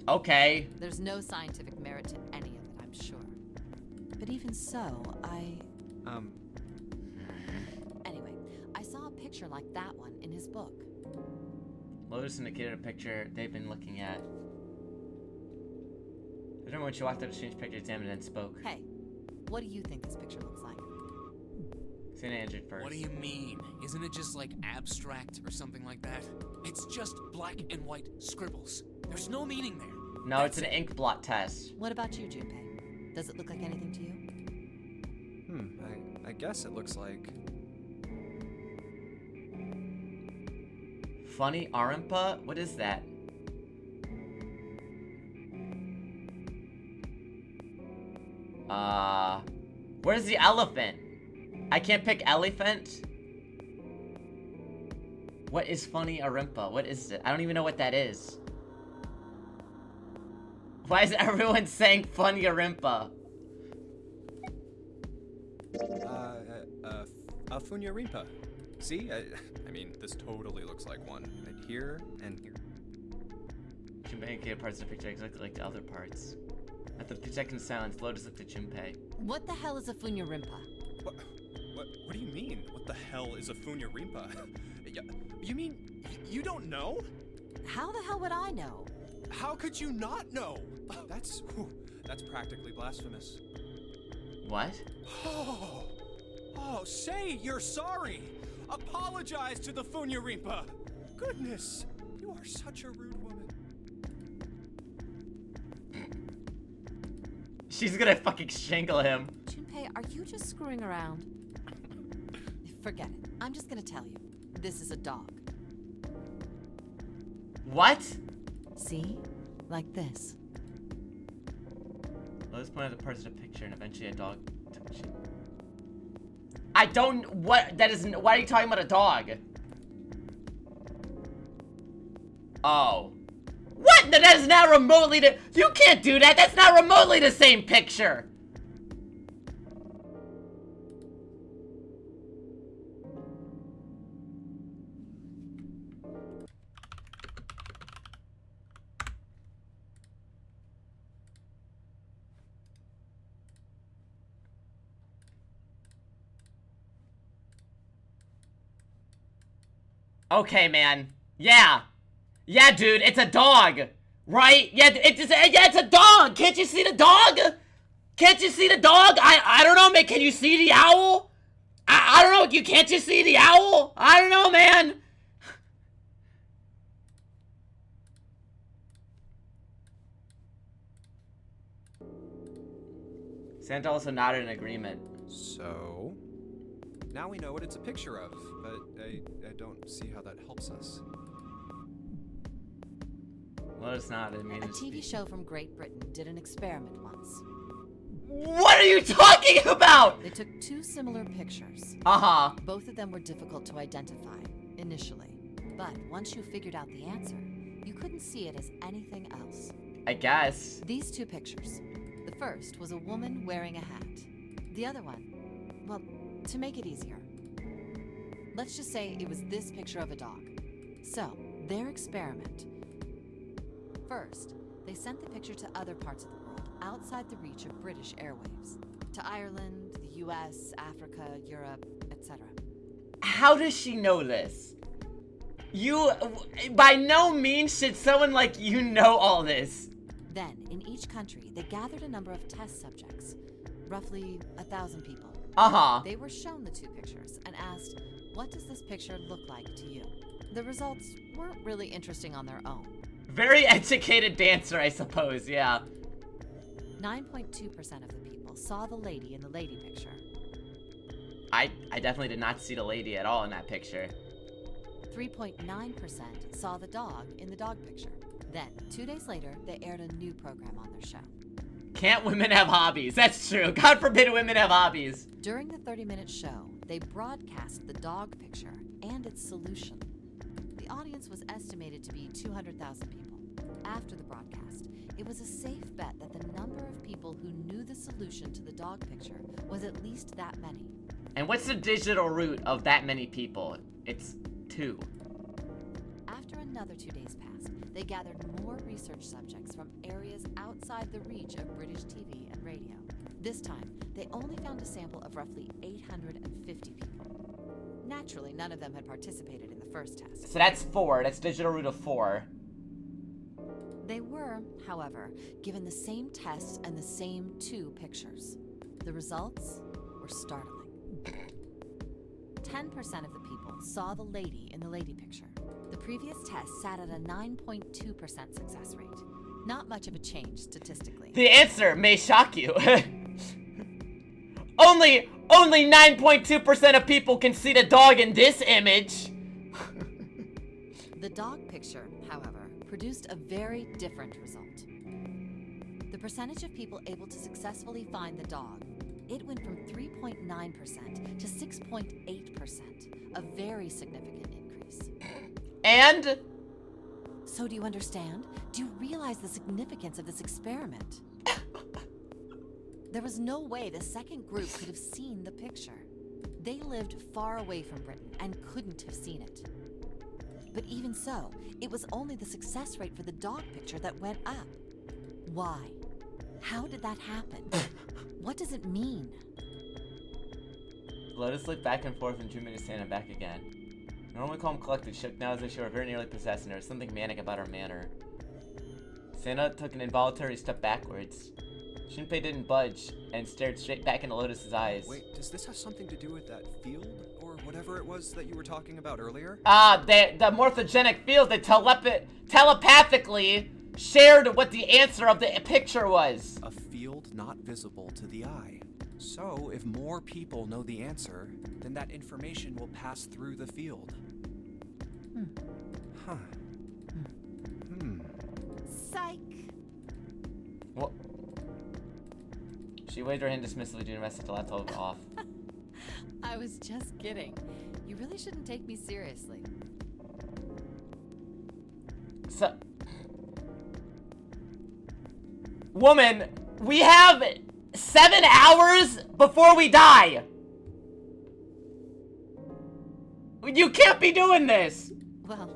Okay. There's no scientific merit to any of it, I'm sure. But even so, Anyway, I saw a picture like that one in his book. Lotus indicated a picture they've been looking at. I remember when she walked up to change picture, examined it, and spoke. Hey, what do you think this picture looks like? Santa answered first. What do you mean? Isn't it just like abstract or something like that? It's just black and white scribbles. There's no meaning there. No, it's an ink blot test. What about you, Junpei? Does it look like anything to you? I guess it looks like... Funyarinpa? What is that? Where's the elephant? I can't pick elephant? What is Funyarinpa? What is it? I don't even know what that is. Why is everyone saying Funyarinpa? Funyarinpa. See? I mean, this totally looks like one. Right here and here. Junpei indicated parts of the picture exactly like the other parts. After the second silence, Lotus looked at Junpei. What the hell is a Funyarinpa? What do you mean? What the hell is a Funyarinpa? You mean you don't know? How the hell would I know? How could you not know? That's practically blasphemous. What? Oh, say you're sorry. Apologize to the Funyarinpa. Goodness, you are such a rude woman. She's gonna fucking shangle him. Junpei, are you just screwing around? Forget it. I'm just gonna tell you. This is a dog. What? See? Like this. Lotus pointed at the parts of the picture and eventually a dog touched it. I don't. What? That isn't. Why are you talking about a dog? Oh. What? That is not remotely the. You can't do that. That's not remotely the same picture. Okay, man. Yeah. Yeah, dude, it's a dog. Right? Yeah, it's a dog. Can't you see the dog? Can't you see the dog? I don't know, man. Can you see the owl? I don't know. Can't you see the owl? I don't know, man. Santa also nodded in agreement. So, now we know what it's a picture of, but I don't see how that helps us. Well, it's not. I mean, A TV show from Great Britain did an experiment once. What are you talking about? They took two similar pictures. Uh-huh. Both of them were difficult to identify, initially. But once you figured out the answer, you couldn't see it as anything else. I guess. These two pictures. The first was a woman wearing a hat. The other one, well, to make it easier, let's just say it was this picture of a dog. So, their experiment. First, they sent the picture to other parts of the world, outside the reach of British airwaves. To Ireland, the US, Africa, Europe, etc. How does she know this? By no means should someone like you know all this. Then, in each country, they gathered a number of test subjects, roughly 1,000 people. Uh-huh. They were shown the two pictures and asked, what does this picture look like to you? The results weren't really interesting on their own. Very educated dancer, I suppose, yeah. 9.2% of the people saw the lady in the lady picture. I definitely did not see the lady at all in that picture. 3.9% saw the dog in the dog picture. Then, 2 days later, they aired a new program on their show. Can't women have hobbies? That's true. God forbid women have hobbies. During the 30-minute show, they broadcast the dog picture and its solution. The audience was estimated to be 200,000 people. After the broadcast, it was a safe bet that the number of people who knew the solution to the dog picture was at least that many. And what's the digital root of that many people? It's 2. After another 2 days passed, they gathered more research subjects from areas outside the reach of British TV and radio. This time, they only found a sample of roughly 850 people. Naturally, none of them had participated in the first test. So that's 4. That's digital root of 4. They were, however, given the same tests and the same 2 pictures. The results were startling. 10% of the people saw the lady in the lady picture. The previous test sat at a 9.2% success rate. Not much of a change statistically. The answer may shock you. Only 9.2% of people can see the dog in this image. The dog picture, however, produced a very different result. The percentage of people able to successfully find the dog, it went from 3.9% to 6.8%, a very significant increase. And? So do you understand? Do you realize the significance of this experiment? There was no way the second group could have seen the picture. They lived far away from Britain and couldn't have seen it. But even so, it was only the success rate for the dog picture that went up. Why? How did that happen? What does it mean? Lotus looked back and forth and drew me to stand and back again. Normally calm, collected, shook now as though she were very nearly possessed, and there was something manic about her manner. Santa took an involuntary step backwards. Junpei didn't budge and stared straight back into Lotus's eyes. Wait, does this have something to do with that field? Or whatever it was that you were talking about earlier? The morphogenic field that telepathically shared what the answer of the picture was. A field not visible to the eye. So, if more people know the answer, then that information will pass through the field. Huh. Psych. What? She waved her hand dismissively, doing the rest of the laptop off. I was just kidding. You really shouldn't take me seriously. So, woman, we have 7 hours before we die. You can't be doing this. Well,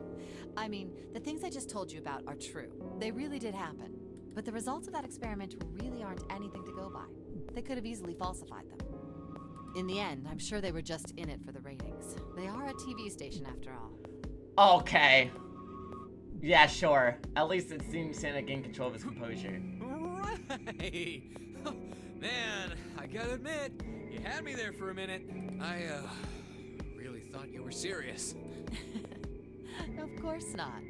I mean, the things I just told you about are true. They really did happen. But the results of that experiment really aren't anything to go by. They could have easily falsified them. In the end, I'm sure they were just in it for the ratings. They are a TV station after all. Okay. Yeah, sure. At least it seems Santa gained control of his composure. Right. Man, I gotta admit, you had me there for a minute. I, really thought you were serious. Of course not.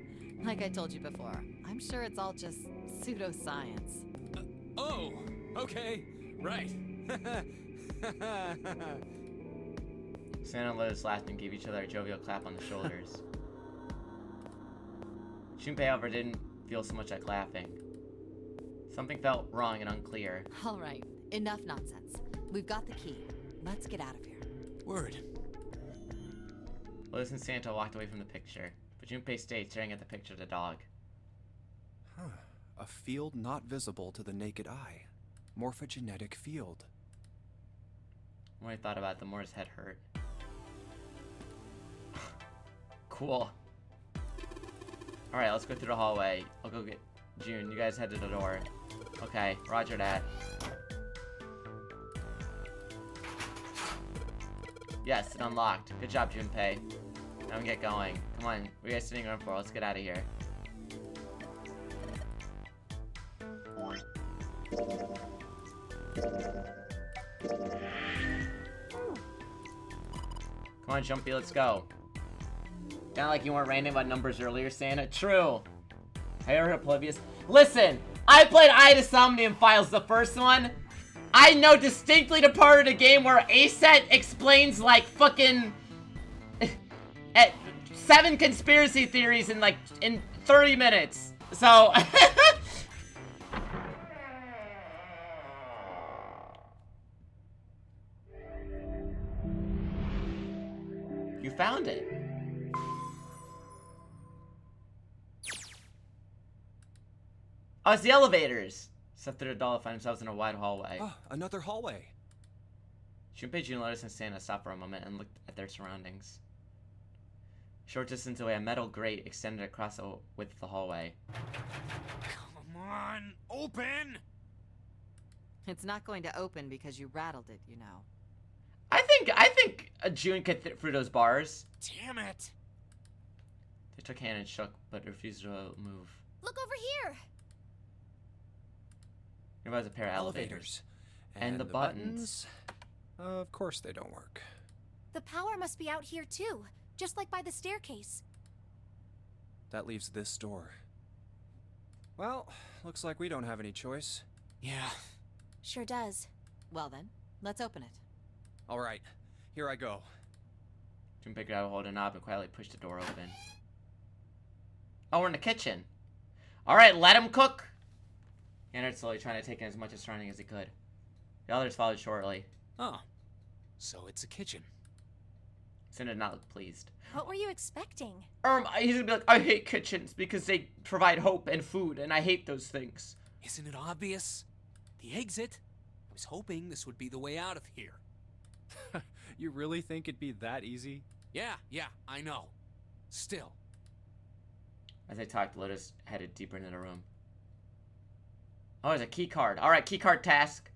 Like I told you before, I'm sure it's all just pseudoscience. Oh, okay, right. Santa and Lotus laughed and gave each other a jovial clap on the shoulders. Junpei, however, didn't feel so much like laughing. Something felt wrong and unclear. All right, enough nonsense. We've got the key. Let's get out of here. Word. Lotus and Santa walked away from the picture, but Junpei stayed staring at the picture of the dog. Huh. A field not visible to the naked eye. Morphogenetic field. The more I thought about it, the more his head hurt. Cool. Alright, let's go through the hallway. I'll go get June. You guys head to the door. Okay, roger that. Yes, it unlocked. Good job, Junpei. Now we can get going. Come on, what are you guys sitting around for? Let's get out of here. Come on, Jumpy, let's go. Kinda like you weren't ranting about numbers earlier, Santa. True. I heard oblivious. Listen, I played Ida Somnium Files, the first one. I know distinctly the part of the game where Aset explains like fucking 7 conspiracy theories in 30 minutes. So you found it. Oh, it's the elevators. Step through the door, find themselves in a wide hallway. Oh, another hallway. Junpei, June, Lotus, and Santa stopped for a moment and looked at their surroundings. Short distance away, a metal grate extended across the width of the hallway. Come on, open! It's not going to open because you rattled it, you know. I think June could fit through those bars. Damn it! They took hand and shook, but refused to move. Look over here! Nearby was a pair of elevators. And the buttons. Of course they don't work. The power must be out here too, just like by the staircase. That leaves this door. Well, looks like we don't have any choice. Yeah. Sure does. Well then, let's open it. All right, here I go. June picked out a hold a knob and quietly pushed the door open. Oh, we're in the kitchen. All right, let him cook. He entered slowly, trying to take in as much of surrounding as he could. The others followed shortly. Oh, so it's a kitchen. Sin did not look pleased. What were you expecting? He's gonna be like, I hate kitchens because they provide hope and food, and I hate those things. Isn't it obvious? The exit? I was hoping this would be the way out of here. You really think it'd be that easy? Yeah, I know. Still. As they talked, Lotus headed deeper into the room. Oh, there's a key card. All right, key card task.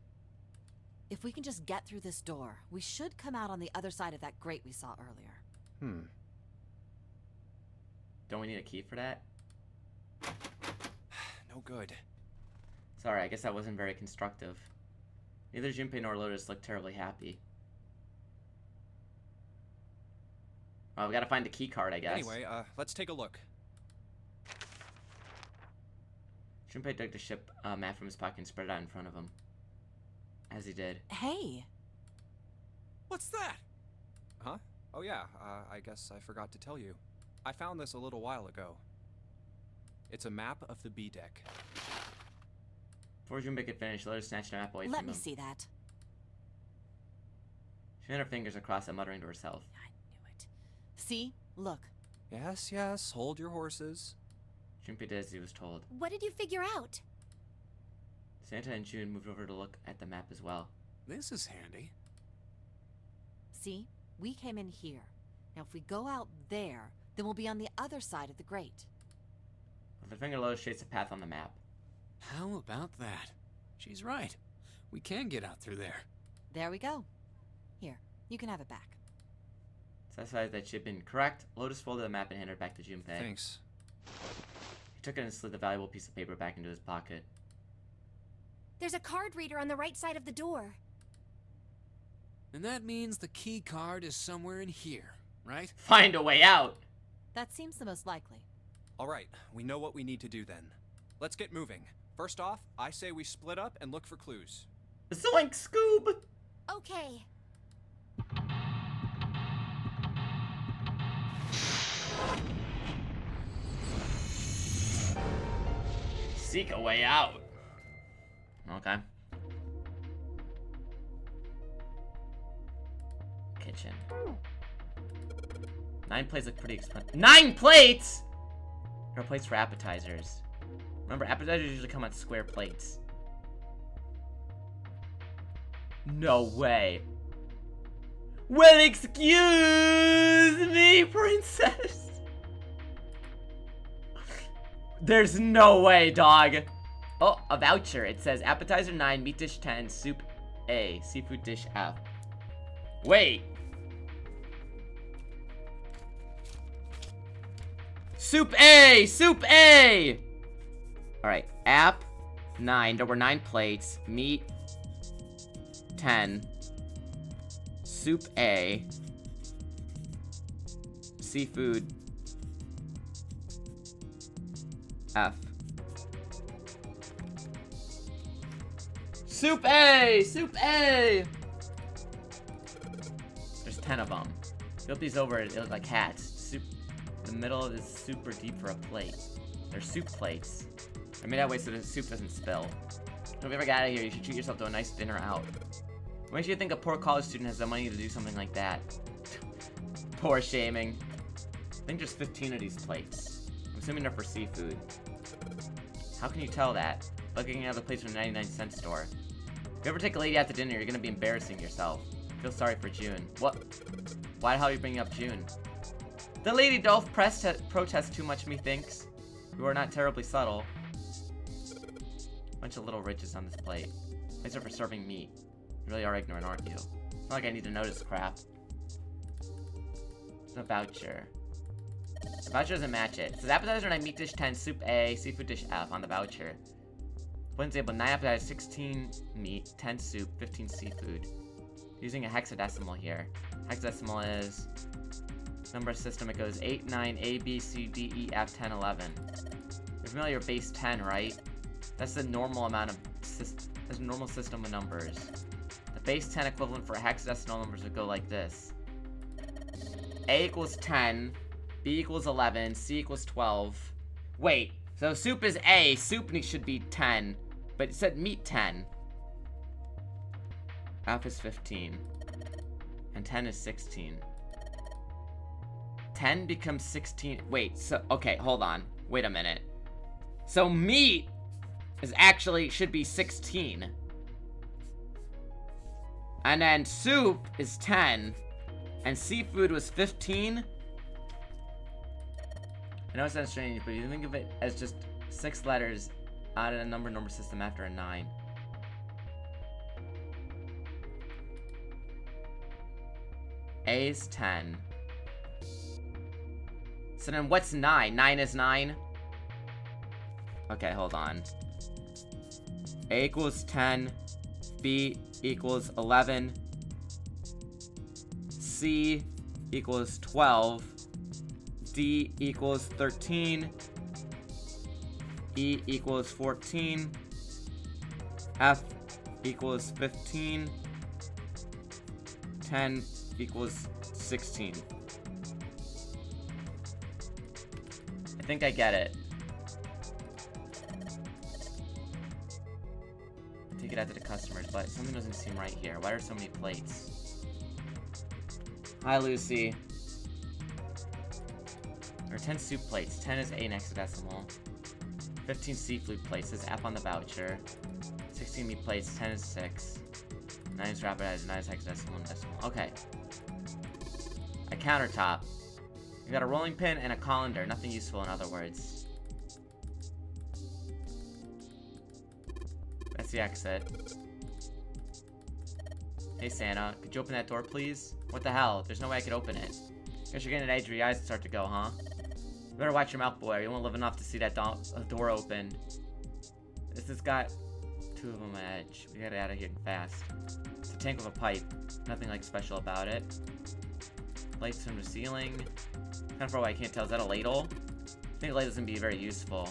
If we can just get through this door, we should come out on the other side of that grate we saw earlier. Don't we need a key for that? No good. Sorry, I guess that wasn't very constructive. Neither Junpei nor Lotus looked terribly happy. Oh, we gotta find the key card, I guess. Anyway, let's take a look. Junpei dug the ship map from his pocket and spread it out in front of him. As he did. Hey! What's that? Huh? Oh yeah, I guess I forgot to tell you. I found this a little while ago. It's a map of the B deck. Before Junpei could finish, Lotus snatched the map away from him. Let me see that. She ran her fingers across it, muttering to herself. I knew it. See? Look. Yes, hold your horses. Junpei did as he was told. What did you figure out? Santa and June moved over to look at the map as well. This is handy. See? We came in here. Now if we go out there, then we'll be on the other side of the grate. With her finger, Lotus traced a path on the map. How about that? She's right. We can get out through there. There we go. Here, you can have it back. Satisfied that she had been correct, Lotus folded the map and handed it back to Junpei. Thanks. He took it and slid the valuable piece of paper back into his pocket. There's a card reader on the right side of the door. And that means the key card is somewhere in here, right? Find a way out! That seems the most likely. All right, we know what we need to do then. Let's get moving. First off, I say we split up and look for clues. Zoink, Scoob! Okay. Seek a way out. Okay. Kitchen. 9 plates look pretty expensive. 9 plates?! There are plates for appetizers. Remember, appetizers usually come on square plates. No way. Well, excuse me, princess. There's no way, dog. Oh, a voucher. It says appetizer 9, meat dish 10, soup A, seafood dish F. Wait. Soup A! Soup A! Alright, app 9. There were 9 plates. Meat 10. Soup A. Seafood F. Soup A! Soup A! There's 10 of them. Flip these over, they look like hats. Soup. The middle is super deep for a plate. They're soup plates. I made that way so the soup doesn't spill. If you ever get out of here, you should treat yourself to a nice dinner out. What makes you think a poor college student has the money to do something like that? Poor shaming. I think there's 15 of these plates. I'm assuming they're for seafood. How can you tell that? Looking at the place from the 99-cent store. If you ever take a lady out to dinner, you're gonna be embarrassing yourself. Feel sorry for June. What? Why the hell are you bringing up June? The lady Dolph protests too much, methinks. You are not terribly subtle. Bunch of little ridges on this plate. These are for serving meat. You really are ignorant, aren't you? It's not like I need to notice crap. There's no voucher. The voucher doesn't match it. It says appetizer 9, meat dish 10, soup A, seafood dish F on the voucher. Wouldn't say, but 9 appetizers, 16 meat, 10 soup, 15 seafood. Using a hexadecimal here. Hexadecimal is number system. It goes 8, 9, A, B, C, D, E, F, 10, 11. You're familiar with base 10, right? That's the normal amount of that's a normal system of numbers. The base 10 equivalent for hexadecimal numbers would go like this. A equals 10, B equals 11, C equals 12. Wait, so soup is A, soup should be 10, but it said meat 10. F is 15, and 10 is 16. 10 becomes 16, wait, so, okay, hold on, wait a minute. So meat is actually, should be 16. And then soup is 10, and seafood was 15. I know it sounds strange, but you think of it as just 6 letters out of a number system after a 9. A is 10. So then what's 9? 9 is 9? Okay, hold on. A equals 10. B equals 11. C equals 12. D equals 13. E equals 14. F equals 15. 10 equals 16. I think I get it. Take it out to the customers, but something doesn't seem right here. Why are there so many plates? Hi, Lucy. There are 10 soup plates. 10 is A in hexadecimal. 15 seafood plates. There's F on the voucher. 16 meat plates. 10 is 6. 9 is rapidized. 9 is hexadecimal and decimal. Okay. A countertop. You got a rolling pin and a colander. Nothing useful, in other words. That's the exit. Hey, Santa. Could you open that door, please? What the hell? There's no way I could open it. Guess you're getting an edge where your eyes start to go, huh? You better watch your mouth, boy. You won't live enough to see that door open. This has got 2 of them on edge. We gotta get out of here fast. It's a tank with a pipe. Nothing like special about it. Lights from the ceiling. Kind of far away, I can't tell. Is that a ladle? I think a ladle's gonna be very useful.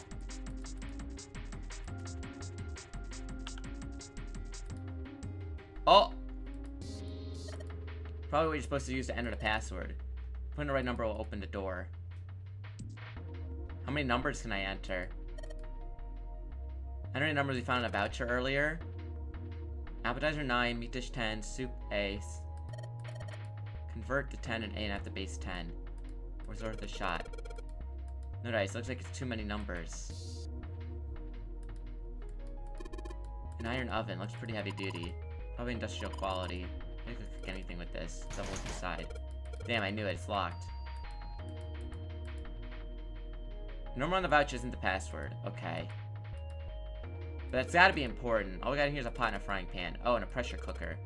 Oh! Probably what you're supposed to use to enter the password. Putting the right number will open the door. How many numbers can I enter? Enter the numbers we found in a voucher earlier. Appetizer 9, meat dish 10, soup A. Convert to 10 and A and F to base 10. Where's worth a shot? No dice, looks like it's too many numbers. An iron oven, looks pretty heavy duty. Probably industrial quality. I could cook anything with this. Let's have a look inside. Damn, I knew it, it's locked. The number on the voucher isn't the password. Okay. But that's gotta be important. All we got in here is a pot and a frying pan. Oh, and a pressure cooker.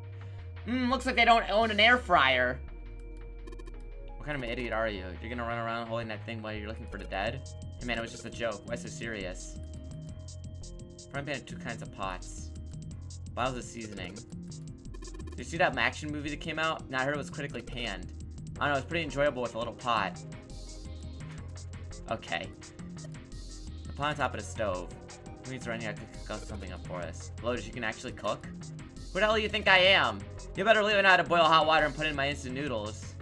Looks like they don't own an air fryer. What kind of an idiot are you? You're gonna run around holding that thing while you're looking for the dead? Hey man, it was just a joke. Why so serious? Frying pan had 2 kinds of pots. Bottles of seasoning. Did you see that action movie that came out? Nah, I heard it was critically panned. I don't know, it was pretty enjoyable with a little pot. Okay. The pot on top of the stove. It means running out to cook something up for us. Lotus, you can actually cook? Who the hell do you think I am? You better learn how to boil hot water and put in my instant noodles.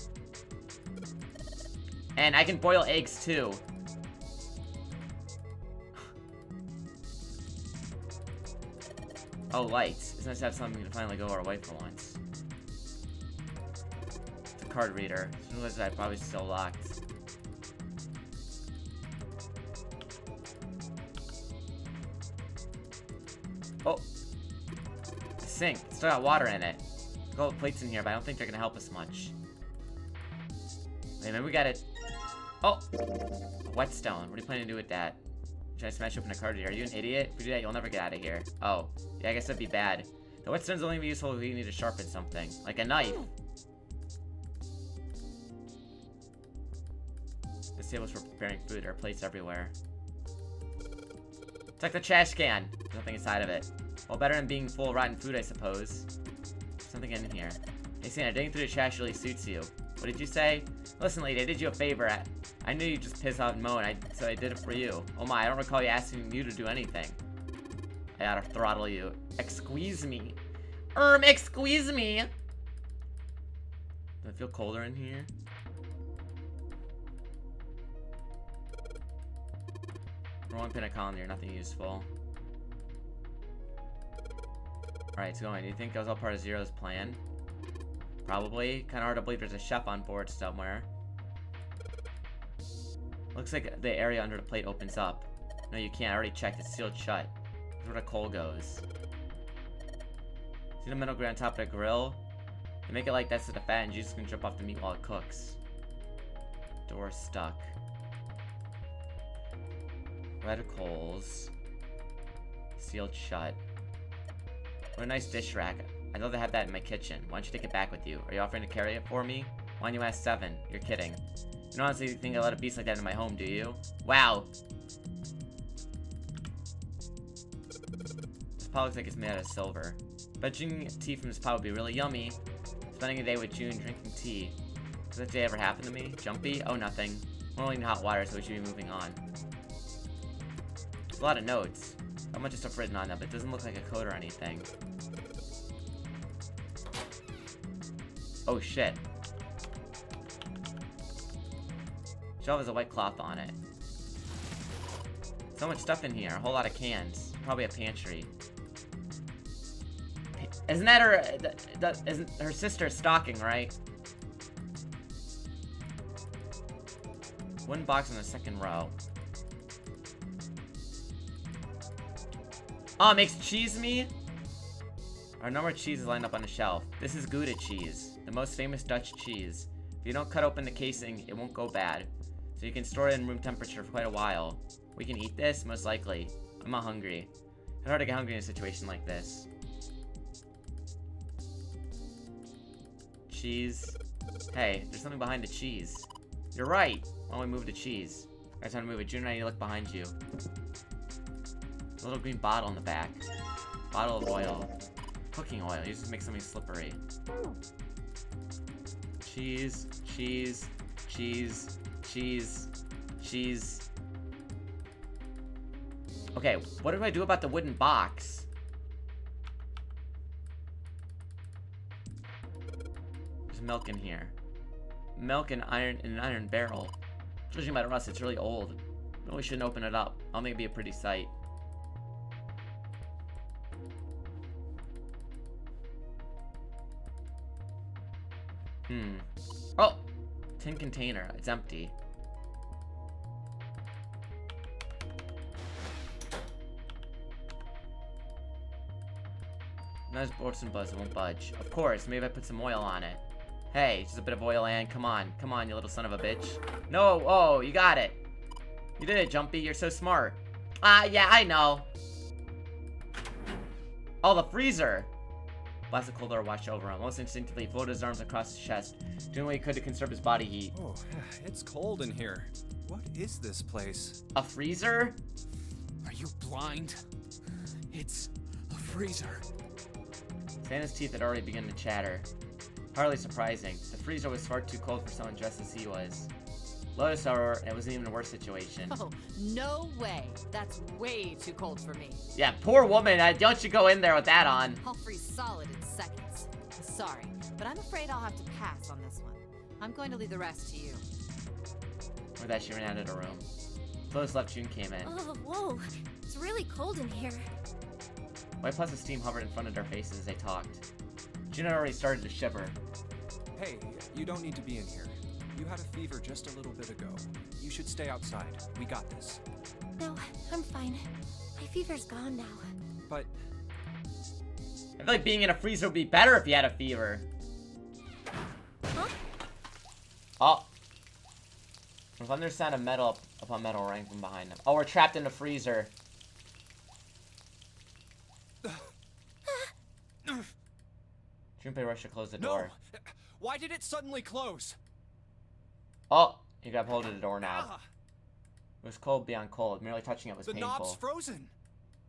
And I can boil eggs too. Oh, lights. It's nice to have something to finally go our way for once. It's a card reader. As soon as I probably still locked. Oh. The sink. It's still got water in it. Gold plates in here, but I don't think they're gonna help us much. Wait, maybe we got it. Oh! A whetstone. What are you planning to do with that? Trying to smash open a card here. Are you an idiot? If you do that, you'll never get out of here. Oh. Yeah, I guess that'd be bad. The whetstone's only useful if you need to sharpen something. Like a knife. This table's for preparing food. There are plates everywhere. It's like the trash can. There's nothing inside of it. Well, better than being full of rotten food, I suppose. Something in here. Hey, Santa, digging through the trash really suits you. What did you say? Listen, lady, I did you a favor. I knew you'd just piss off and moan, so I did it for you. Oh my, I don't recall you asking you to do anything. I gotta throttle you. Excuse me. Excuse me. Does it feel colder in here? Rolling pin a colony or nothing useful. Alright, it's going. Do you think that was all part of Zero's plan? Probably. Kinda hard to believe there's a chef on board somewhere. Looks like the area under the plate opens up. No, you can't. I already checked. It's sealed shut. That's where the coal goes. See the metal grid on top of the grill? They make it like that so the fat and juice can drip off the meat while it cooks. Door stuck. Red coals. Sealed shut. What a nice dish rack. I'd love to have that in my kitchen. Why don't you take it back with you? Are you offering to carry it for me? Why don't you ask 7? You're kidding. You don't honestly think I'll let a beast like that in my home, do you? Wow. This pot looks like it's made out of silver. But drinking tea from this pot would be really yummy. Spending a day with June drinking tea. Does that day ever happen to me? Jumpy? Oh, nothing. We're only in hot water, so we should be moving on. There's a lot of notes. Not much stuff written on them, but it doesn't look like a code or anything. Oh shit. Shelf has a white cloth on it. So much stuff in here. A whole lot of cans. Probably a pantry. Isn't that her... isn't her sister's stocking, right? One box in the second row. Oh, it makes cheese me? Our number of cheeses lined up on the shelf. This is Gouda cheese, the most famous Dutch cheese. If you don't cut open the casing, it won't go bad. So you can store it in room temperature for quite a while. We can eat this? Most likely. I'm not hungry. It's hard to get hungry in a situation like this. Cheese. Hey, there's something behind the cheese. You're right. Why don't we move the cheese? I just want to move it. June, I need to look behind you. A little green bottle in the back. Bottle of oil. Cooking oil. You just make something slippery. Cheese. Cheese. Cheese. Cheese. Cheese. Okay, what do I do about the wooden box? There's milk in here. Milk in an iron barrel. Judging by the rust, it's really old. But we shouldn't open it up. I don't think it'd be a pretty sight. Oh! Tin container. It's empty. Nice Borson buzz, it won't budge. Of course, maybe I put some oil on it. Hey, just a bit of oil, and come on, you little son of a bitch. No, oh, you got it. You did it, Jumpy. You're so smart. Yeah, I know. Oh, the freezer. Blasted cold air washed over him. Almost instinctively, he folded his arms across his chest, doing what he could to conserve his body heat. Oh, it's cold in here. What is this place? A freezer? Are you blind? It's a freezer. Santa's teeth had already begun to chatter. Hardly surprising. The freezer was far too cold for someone dressed as he was. Lotus, however, it was an even worse situation. Oh, no way. That's way too cold for me. Yeah, poor woman. Don't you go in there with that on. I'll freeze solid in seconds. Sorry, but I'm afraid I'll have to pass on this one. I'm going to leave the rest to you. With that, she ran out of the room. Lotus left, June came in. Oh, whoa. It's really cold in here. White puffs of steam hovered in front of their faces as they talked. June had already started to shiver. Hey, you don't need to be in here. You had a fever just a little bit ago. You should stay outside. We got this. No, I'm fine. My fever's gone now. But I feel like being in a freezer would be better if you had a fever. Huh? Oh. If there's sound of metal upon metal running from behind them. Oh, we're trapped in a freezer. Junpei rushed to close the door. Why did it suddenly close? Oh, you got hold of the door now. It was cold beyond cold. Merely touching it was painful. The knob's frozen.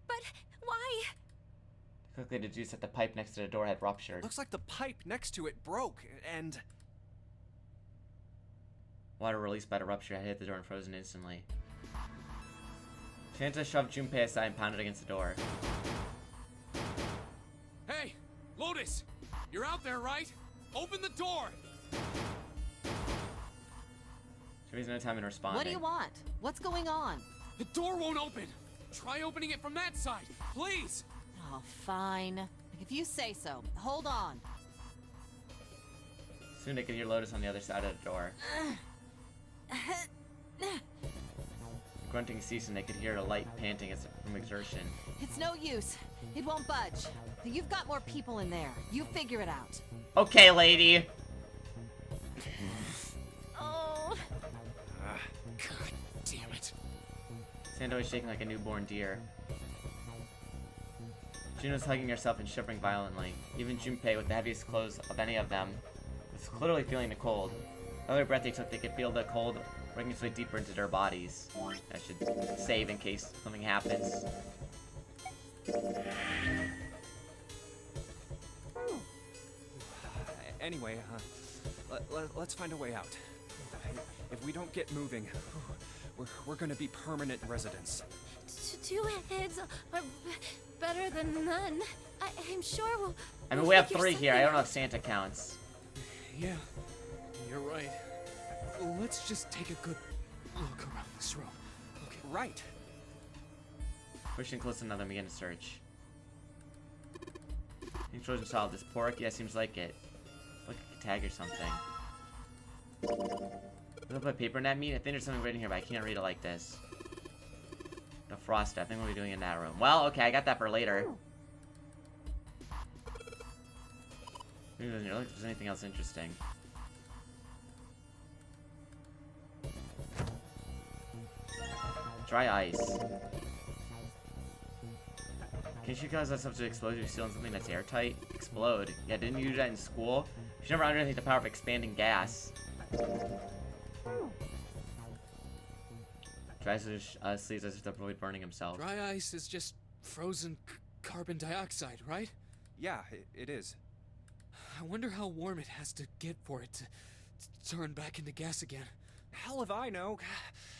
But why? Quickly deduced that the pipe next to the door had ruptured. Looks like the pipe next to it broke, and... Water released by the rupture had hit the door and frozen instantly. Santa shoved Junpei aside and pounded against the door. Hey, Lotus! You're out there, right? Open the door! She wasted no time in responding. What do you want? What's going on? The door won't open! Try opening it from that side, please! Oh, fine. If you say so. Hold on. Soon they could hear Lotus on the other side of the door. Grunting ceased and they could hear a light panting from exertion. It's no use. It won't budge. You've got more people in there. You figure it out. Okay, lady. Oh. God damn it. Sando was shaking like a newborn deer. June was hugging herself and shivering violently. Even Junpei, with the heaviest clothes of any of them, was clearly feeling the cold. Every breath they took, they could feel the cold working its way deeper into their bodies. I should save in case something happens. Anyway, let's find a way out. If we don't get moving, we're gonna be permanent residents. Two heads are better than none. I'm sure we'll... I mean, we have 3 here. I don't know if Santa counts. Yeah, you're right. Let's just take a good look around this room. Okay. Right. Pushing close enough, they begin to search. Think Trojan solved this pork? Yeah, seems like it. Like a tag or something. Look at paper net meat. I think there's something written here, but I can't read it like this. The frost. I think we'll be doing it in that room. Well, okay, I got that for later. Maybe look if there's anything else interesting. Dry ice. Can't you cause that stuff to explode if you're still in something that's airtight? Explode. Yeah, didn't you do that in school? You should never underestimate the power of expanding gas. Dry ice sleeves as if to avoid burning himself. Dry ice is just frozen carbon dioxide, right? Yeah, it is. I wonder how warm it has to get for it to turn back into gas again. Hell if I know.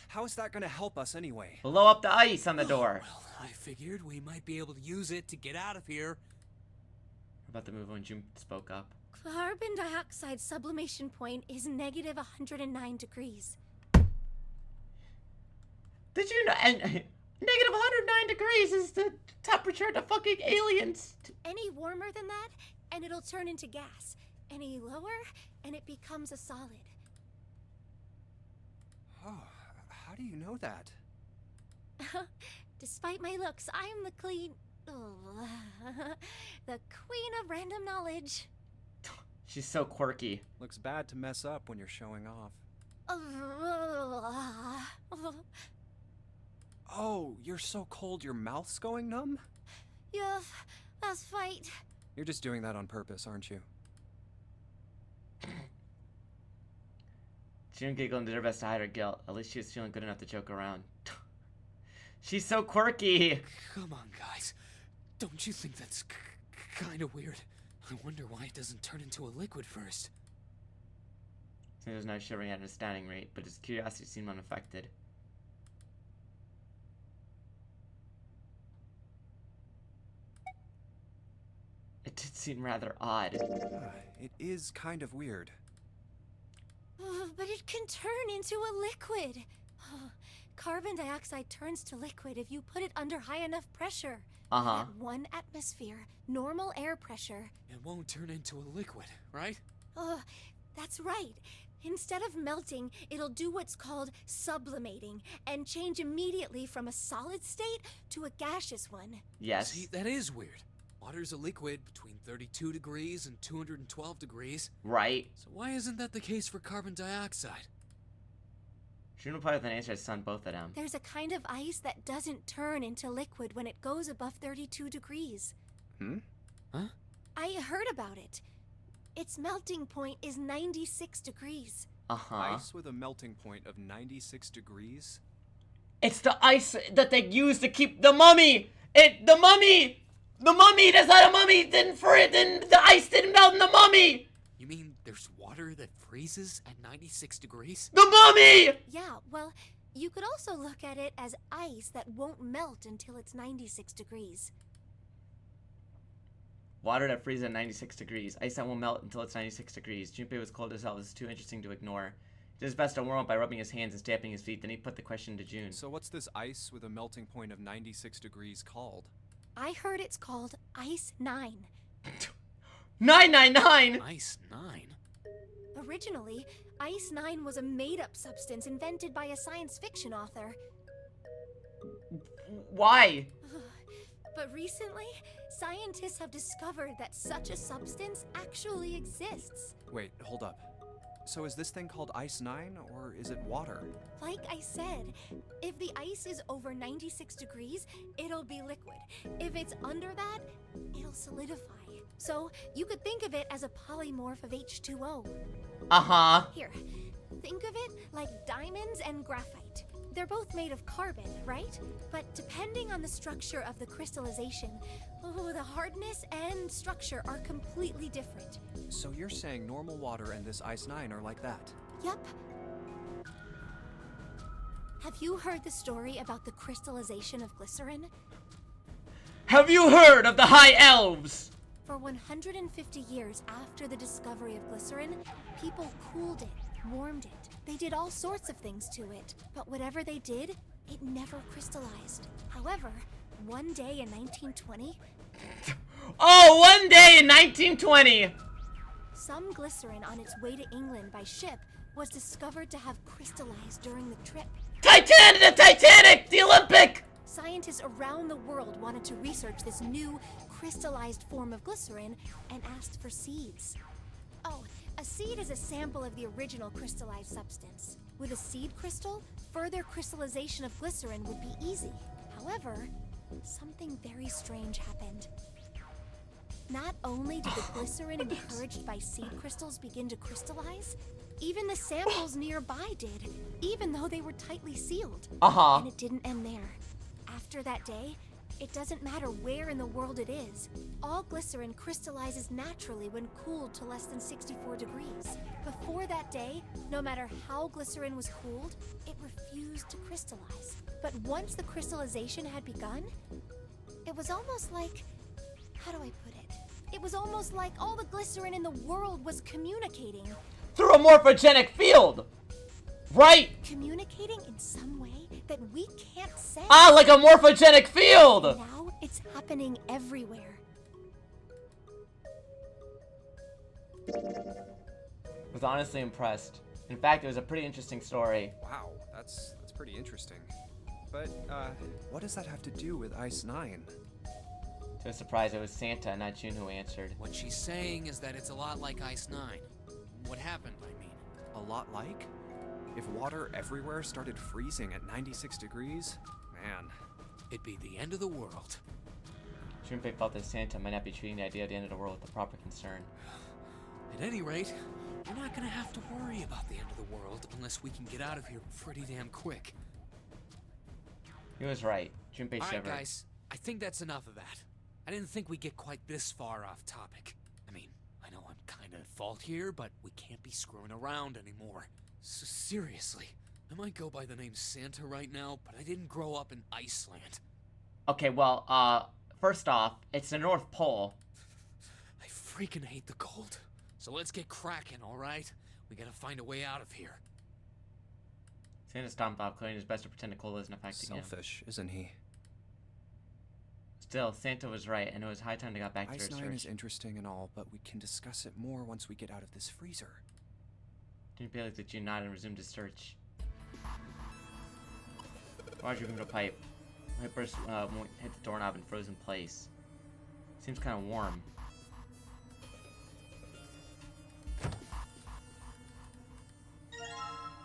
How is that gonna help us anyway? Blow up the ice on the door. Well, I figured we might be able to use it to get out of here. About the move when June spoke up. Carbon dioxide sublimation point is negative 109 degrees. Did you know? And negative 109 degrees is the temperature of the fucking aliens. Any warmer than that, and it'll turn into gas. Any lower, and it becomes a solid. Oh, how do you know that? Despite my looks, I'm the the queen of random knowledge. She's so quirky. Looks bad to mess up when you're showing off. Oh, you're so cold your mouth's going numb? Yes, that's right. You're just doing that on purpose, aren't you? June giggled and did her best to hide her guilt. At least she was feeling good enough to joke around. She's so quirky. Come on, guys. Don't you think that's kind of weird? I wonder why it doesn't turn into a liquid first. He was now shivering at an astounding rate, but his curiosity seemed unaffected. It did seem rather odd. It is kind of weird. But it can turn into a liquid. Carbon dioxide turns to liquid if you put it under high enough pressure. Uh-huh. At 1 atmosphere, normal air pressure. It won't turn into a liquid, right? That's right. Instead of melting, it'll do what's called sublimating and change immediately from a solid state to a gaseous one. Yes. See, that is weird. Water's a liquid between 32 degrees and 212 degrees. Right. So why isn't that the case for carbon dioxide? Shouldn't reply with an answer that's on both of them. There's a kind of ice that doesn't turn into liquid when it goes above 32 degrees. Huh? I heard about it. Its melting point is 96 degrees. Ice with a melting point of 96 degrees? It's the ice that they use to keep the mummy! The mummy! The mummy! That's not a mummy! Then the ice didn't melt in the mummy! You mean there's water that freezes at 96 degrees? The mummy! Yeah, well, you could also look at it as ice that won't melt until it's 96 degrees. Water that freezes at 96 degrees. Ice that won't melt until it's 96 degrees. Junpei was cold as hell. This is too interesting to ignore. He did his best to warm up by rubbing his hands and stamping his feet. Then he put the question to June. So what's this ice with a melting point of 96 degrees called? I heard it's called Ice 9. 999! Ice 9? Originally, Ice 9 was a made-up substance invented by a science fiction author. Why? But recently, scientists have discovered that such a substance actually exists. Wait, hold up. So is this thing called Ice 9, or is it water? Like I said, if the ice is over 96 degrees, it'll be liquid. If it's under that, it'll solidify. So you could think of it as a polymorph of H2O. Uh-huh. Here, think of it like diamonds and graphite. They're both made of carbon, right? But depending on the structure of the crystallization, the hardness and structure are completely different. So you're saying normal water and this Ice 9 are like that? Yup. Have you heard the story about the crystallization of glycerin? Have you heard of the High Elves? For 150 years after the discovery of glycerin, people cooled it, warmed it. They did all sorts of things to it, but whatever they did, it never crystallized. However, one day in 1920... Oh, one day in 1920! Some glycerin on its way to England by ship was discovered to have crystallized during the trip. The Titanic! The Olympic! Scientists around the world wanted to research this new, crystallized form of glycerin and asked for seeds. Oh, a seed is a sample of the original crystallized substance. With a seed crystal, further crystallization of glycerin would be easy. However, something very strange happened. Not only did the glycerin encouraged by seed crystals begin to crystallize, even the samples nearby did, even though they were tightly sealed. And it didn't end there. After that day, it doesn't matter where in the world it is. All glycerin crystallizes naturally when cooled to less than 64 degrees. Before that day, no matter how glycerin was cooled, it refused to crystallize. But once the crystallization had begun, it was almost like... how do I put it? It was almost like all the glycerin in the world was communicating. Through a morphogenic field! Right? Communicating in some way that we can't say. Ah, like a morphogenic field! Now it's happening everywhere. I was honestly impressed. In fact, it was a pretty interesting story. Wow, that's pretty interesting. But, what does that have to do with Ice 9? To a surprise, it was Santa, not June, who answered. What she's saying is that it's a lot like Ice 9. What happened, I mean. A lot like? If water everywhere started freezing at 96 degrees? Man. It'd be the end of the world. Junpei felt that Santa might not be treating the idea of the end of the world with the proper concern. At any rate, we're not gonna have to worry about the end of the world unless we can get out of here pretty damn quick. He was right. Junpei shivered. Alright guys, I think that's enough of that. I didn't think we'd get quite this far off topic. I mean, I know I'm kinda at fault here, but we can't be screwing around anymore. So seriously, I might go by the name Santa right now, but I didn't grow up in Iceland. Okay, well, first off, it's the North Pole. I freaking hate the cold. So let's get cracking, alright? We gotta find a way out of here. Santa stomped off, clearing his best to pretend the cold isn't affecting him. Selfish, isn't he? Still, Santa was right, and it was high time to get back to Ice research. 9 is interesting and all, but we can discuss it more once we get out of this freezer. Junpei looked at June, nodded, and resumed his search. Roger opened a pipe. Pipe burst, hit the doorknob and froze in place. Seems kind of warm.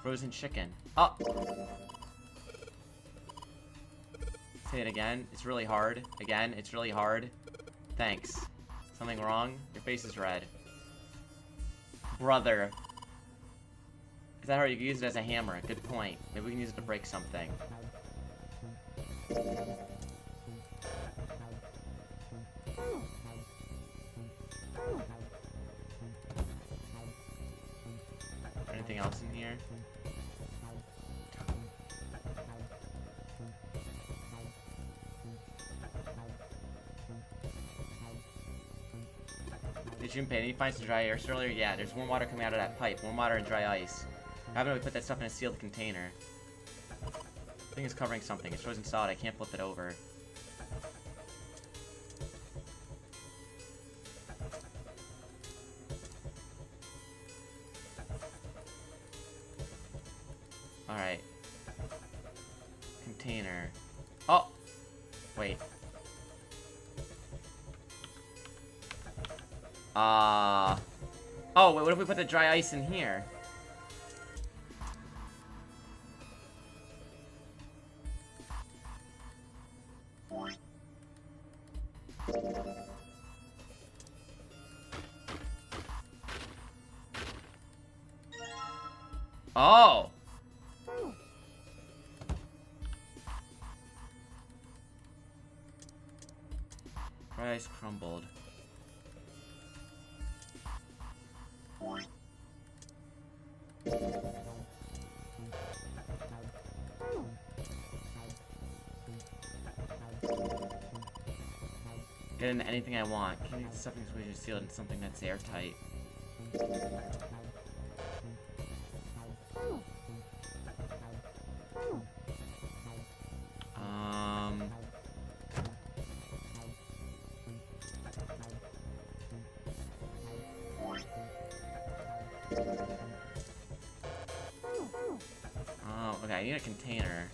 Frozen chicken. Oh! Say it again. It's really hard. Again, it's really hard. Thanks. Something wrong? Your face is red. Brother. Is that how you can use it as a hammer? Good point. Maybe we can use it to break something. Anything else in here? Did you pay any find some dry ice earlier? Yeah, there's warm water coming out of that pipe. Warm water and dry ice. How about we put that stuff in a sealed container? The thing is covering something. It's frozen solid. I can't flip it over. Alright. Container. Oh! Wait. Oh, wait, what if we put the dry ice in here? Oh! Dry ice crumbled. Get into anything I want. Can you get something squeezed or sealed in something that's airtight? Oh, okay, I need a container.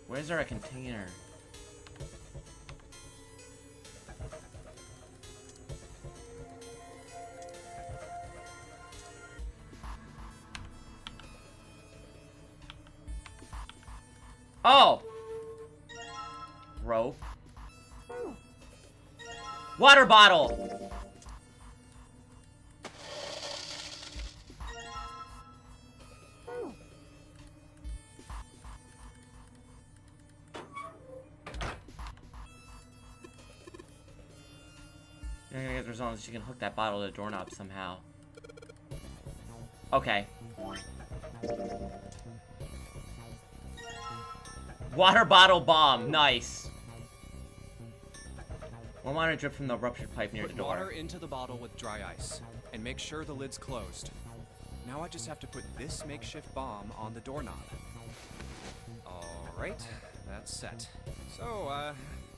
Where's there a container? Oh! Rope. Water bottle! You're gonna get the result is you can hook that bottle to the doorknob somehow. Okay. Water bottle bomb, nice. One water drip from the ruptured pipe near the door. Put water into the bottle with dry ice, and make sure the lid's closed. Now I just have to put this makeshift bomb on the doorknob. Alright, that's set. So,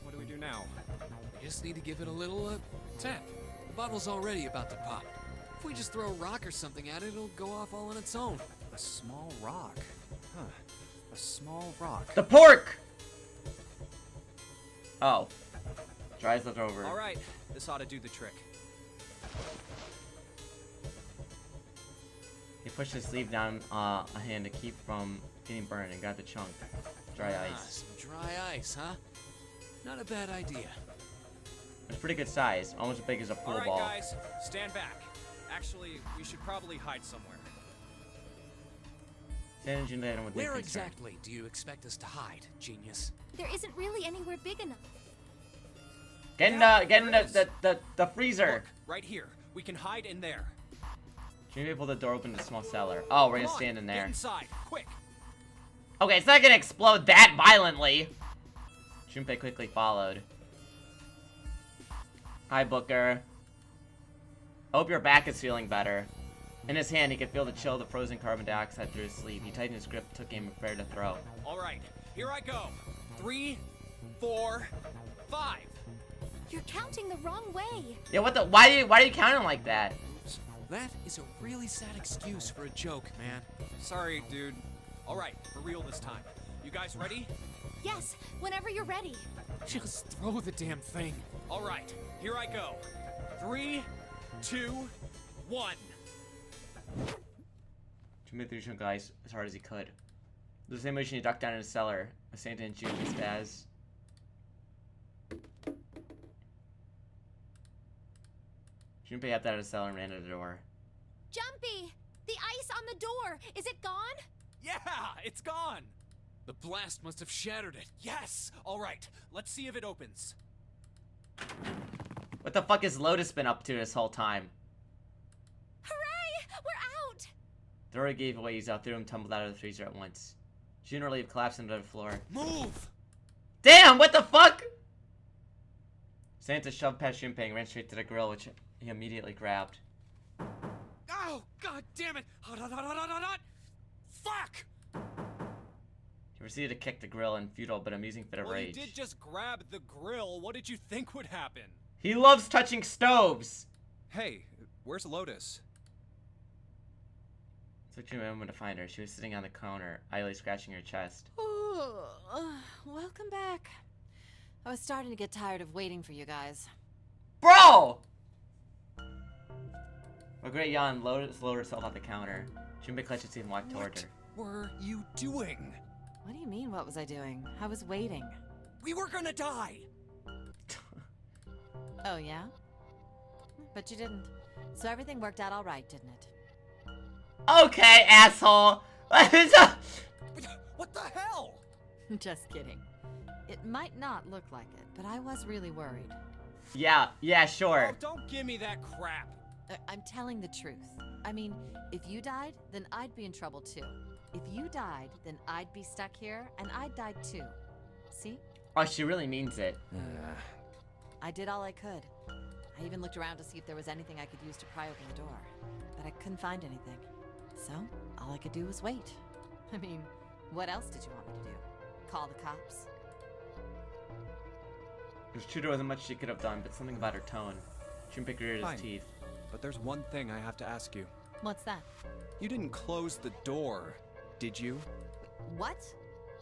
what do we do now? We just need to give it a little, tap. The bottle's already about to pop. If we just throw a rock or something at it, it'll go off all on its own. A small rock. Huh. A small rock. The pork! Oh. Dries left over. Alright, this ought to do the trick. He pushed his sleeve down a hand to keep from getting burned and got the chunk. Dry ice. Some dry ice, huh? Not a bad idea. It's pretty good size, almost as big as a pool ball. Alright guys, stand back. Actually, we should probably hide somewhere. Where exactly do you expect us to hide, genius? There isn't really anywhere big enough. Get in the freezer. Look, right here. We can hide in there. Junpei pulled the door open to the small cellar. Oh, we're gonna stand in there. Get inside, quick. Okay, it's not gonna explode that violently. Junpei quickly followed. Hi, Booker. Hope your back is feeling better. In his hand, he could feel the chill of the frozen carbon dioxide through his sleeve. He tightened his grip, took aim, and prepared to throw. All right, here I go. 3, 4, 5. You're counting the wrong way. Yeah, what the? Why are you counting like that? That is a really sad excuse for a joke, man. Sorry, dude. All right, for real this time. You guys ready? Yes, whenever you're ready. Just throw the damn thing. All right, here I go. 3, 2, 1. Junpei threw Shunkai as hard as he could. The same motion he ducked down in his cellar. A Santa and Junpei spaz. Junpei hopped out of the cellar and ran to the door. Jumpy! The ice on the door! Is it gone? Yeah, it's gone. The blast must have shattered it. Yes. All right, let's see if it opens. What the fuck has Lotus been up to this whole time? Hooray! We're out! The door gave way. He threw him tumbled out of the freezer at once. June relief collapsed onto the floor. Move! Damn! What the fuck? Santa shoved past Junpei and ran straight to the grill, which he immediately grabbed. Oh, god damn it! Hot, hot, hot, hot, hot, hot, hot! Fuck! He proceeded to kick the grill in futile but amusing fit of Well, rage. you did just grab the grill. What did you think would happen? He loves touching stoves! Hey, where's Lotus? It took Junpei a moment to find her. She was sitting on the counter, idly scratching her chest. Welcome back. I was starting to get tired of waiting for you guys. Bro! A great yawn, Lotus lowered herself off the counter. Junpei clenched his teeth and walked toward her. What were you doing? What do you mean, what was I doing? I was waiting. We were gonna die. Oh, yeah? But you didn't. So everything worked out all right, didn't it? Okay, asshole! What the hell? Just kidding. It might not look like it, but I was really worried. Yeah, sure. Oh, don't give me that crap. I'm telling the truth. I mean, if you died, then I'd be in trouble too. If you died, then I'd be stuck here, and I'd die too. See? Oh, she really means it. I did all I could. I even looked around to see if there was anything I could use to pry open the door, but I couldn't find anything. So, all I could do was wait. I mean, what else did you want me to do? Call the cops? It was true there wasn't much she could have done, but something about her tone. Junpei gritted his teeth. But there's one thing I have to ask you. What's that? You didn't close the door, did you? What?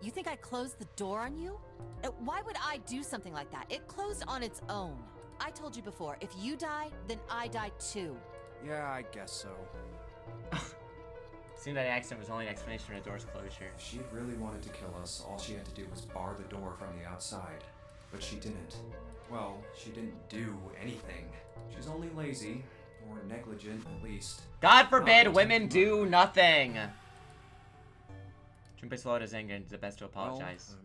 You think I closed the door on you? Why would I do something like that? It closed on its own. I told you before, if you die, then I die too. Yeah, I guess so. Seemed that the accident was only an explanation for the door's closure. If she really wanted to kill us, all she had to do was bar the door from the outside. But she didn't. Well, she didn't do anything. She's only lazy, or negligent at least. God forbid women do nothing! Junpei swallowed his anger and did the best to apologize. Well,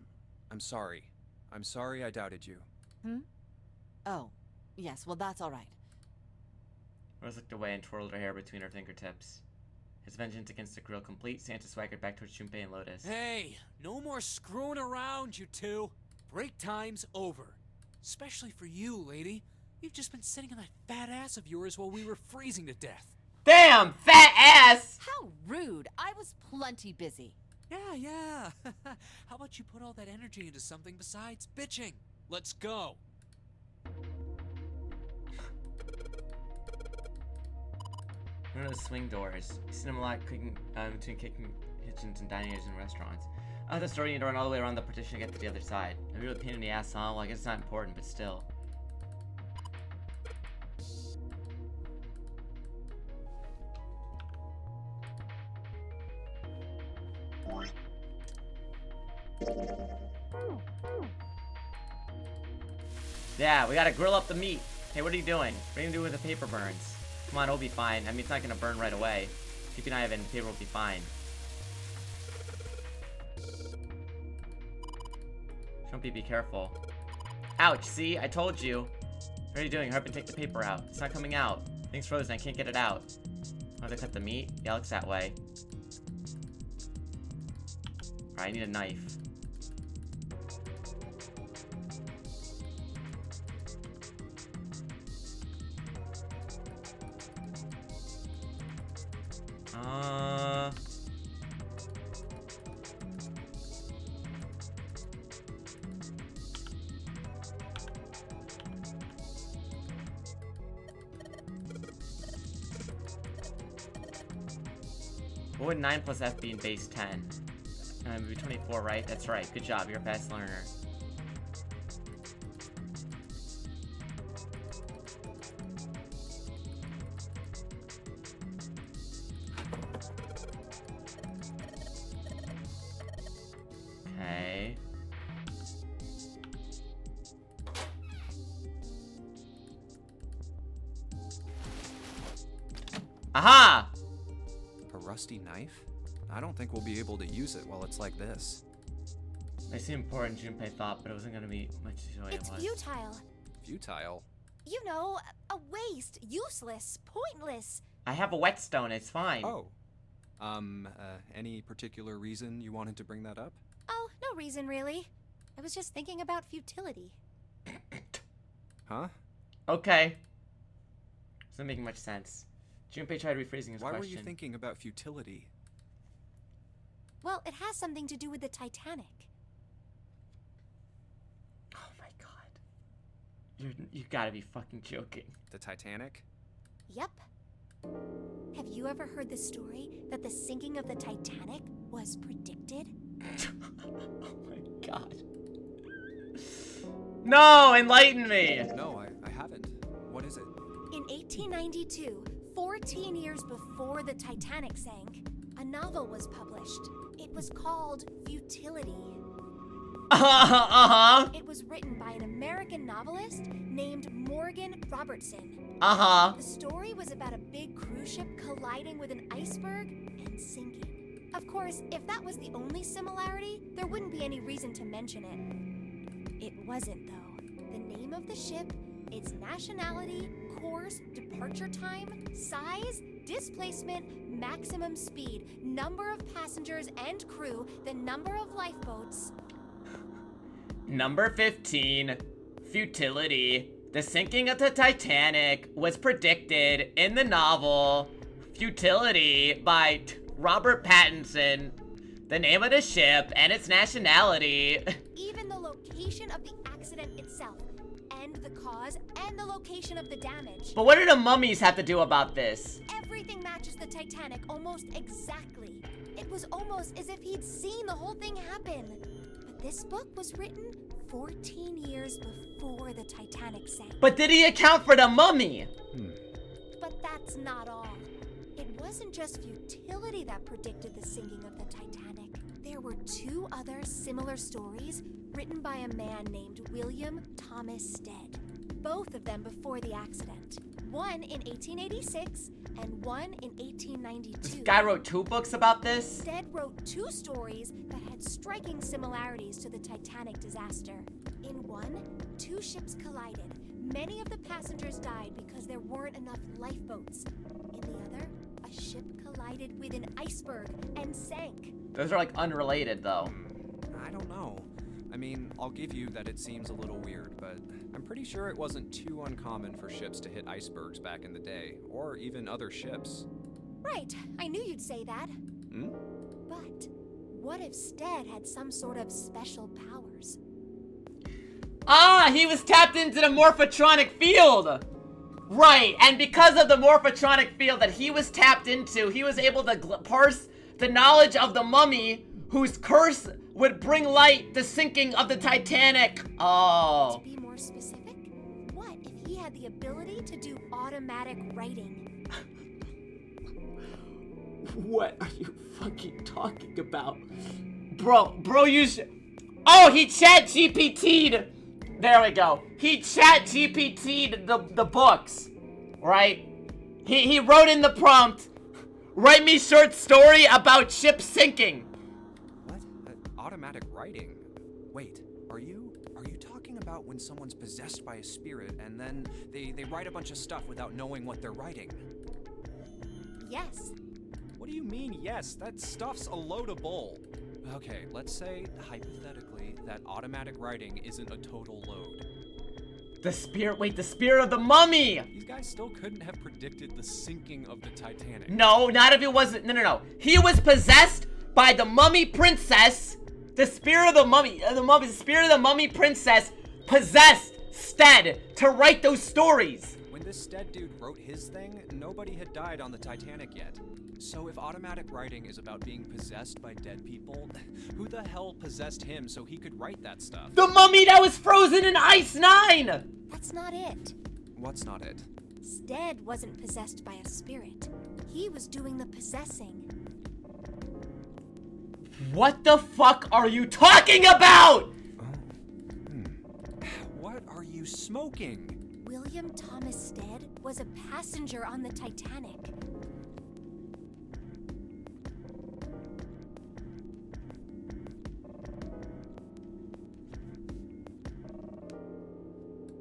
I'm sorry. I'm sorry I doubted you. Oh, yes, well that's alright. Rose looked away and twirled her hair between her fingertips. His vengeance against the grill complete, Santa swaggered back towards Junpei and Lotus. Hey, no more screwing around, you two. Break time's over. Especially for you, lady. You've just been sitting on that fat ass of yours while we were freezing to death. Damn, fat ass! How rude! I was plenty busy. Yeah. How about you put all that energy into something besides bitching? Let's go. One of those swing doors. You see them a lot cooking, between kitchens and dining areas and restaurants. I have the store door all the way around the partition to get to the other side. A real pain in the ass, huh? Well, I guess it's not important, but still. Yeah, we gotta grill up the meat. Hey, what are you doing? What are you gonna do with the paper burns? Come on, it'll be fine. I mean, it's not gonna burn right away. Keep an eye on it and the paper will be fine. Trumpy, be careful. Ouch, see? I told you. What are you doing? Hurry up and take the paper out. It's not coming out. Thing's frozen, I can't get it out. Oh, they cut the meat? Yeah, it looks that way. Alright, I need a knife. What would 9 plus F be in base 10? It would be 24, right? That's right. Good job. You're a fast learner. Okay. Aha! A rusty knife? I don't think we'll be able to use it while it's like this. They seem important, Junpei thought, but it wasn't gonna be much to It's futile. Futile? You know, a waste, useless, pointless. I have a whetstone, it's fine. Oh. Any particular reason you wanted to bring that up? Oh, no reason really. I was just thinking about futility. Huh? Okay. Doesn't make much sense. Junpei tried rephrasing his Why question. were you thinking about futility? Well, it has something to do with the Titanic. Oh my god. You gotta be fucking joking. The Titanic? Yep. Have you ever heard the story that the sinking of the Titanic was predicted? Oh my god. No, enlighten me! No, I haven't. What is it? In 1892, 14 years before the Titanic sank, a novel was published. It was called Futility. It was written by an American novelist named Morgan Robertson. The story was about a big cruise ship colliding with an iceberg and sinking. Of course, if that was the only similarity, there wouldn't be any reason to mention it. It wasn't, though. The name of the ship, its nationality, course, departure time, size, displacement, maximum speed, number of passengers and crew, the number of lifeboats. Number 15, Futility. The sinking of the Titanic was predicted in the novel Futility by Robert Pattinson. The name of the ship and its nationality. Even the location of the accident itself, and the cause, and the location of the damage. But what do the mummies have to do about this? Everything matches the Titanic almost exactly. It was almost as if he'd seen the whole thing happen. But this book was written 14 years before the Titanic sank. But did he account for the mummy? But that's not all. It wasn't just futility that predicted the sinking of the Titanic. There were two other similar stories written by a man named William Thomas Stead. Both of them before the accident. One in 1886 and one in 1892. This guy wrote 2 books about this? Stead wrote 2 stories that had striking similarities to the Titanic disaster. In one, 2 ships collided. Many of the passengers died because there weren't enough lifeboats. In the other, a ship collided with an iceberg and sank. Those are like unrelated though. I don't know. I mean, I'll give you that it seems a little weird, but I'm pretty sure it wasn't too uncommon for ships to hit icebergs back in the day, or even other ships. Right, I knew you'd say that. But what if Stead had some sort of special powers? Ah, he was tapped into the morphotronic field! Right, and because of the morphotronic field that he was tapped into, he was able to parse the knowledge of the mummy whose curse would bring light the sinking of the Titanic. Oh. To be more specific, what if he had the ability to do automatic writing? What are you fucking talking about? Bro, you should... Oh, he chat GPT'd. There we go. He chat GPT'd the books, right? He wrote in the prompt, write me short story about ship sinking. What? Automatic writing? Wait, are you talking about when someone's possessed by a spirit and then they write a bunch of stuff without knowing what they're writing? Yes. What do you mean, yes? That stuff's a load of bull. Okay, let's say, hypothetically, that automatic writing isn't a total load. The spirit of the mummy! These guys still couldn't have predicted the sinking of the Titanic. No, not if it wasn't, no. He was possessed by the mummy princess. The spirit of the mummy princess possessed Stead to write those stories. When this Stead dude wrote his thing, nobody had died on the Titanic yet. So if automatic writing is about being possessed by dead people, who the hell possessed him so he could write that stuff? The mummy that was frozen in Ice 9! That's not it. What's not it? Stead wasn't possessed by a spirit. He was doing the possessing. What the fuck are you talking about? What are you smoking? William Thomas Stead was a passenger on the Titanic.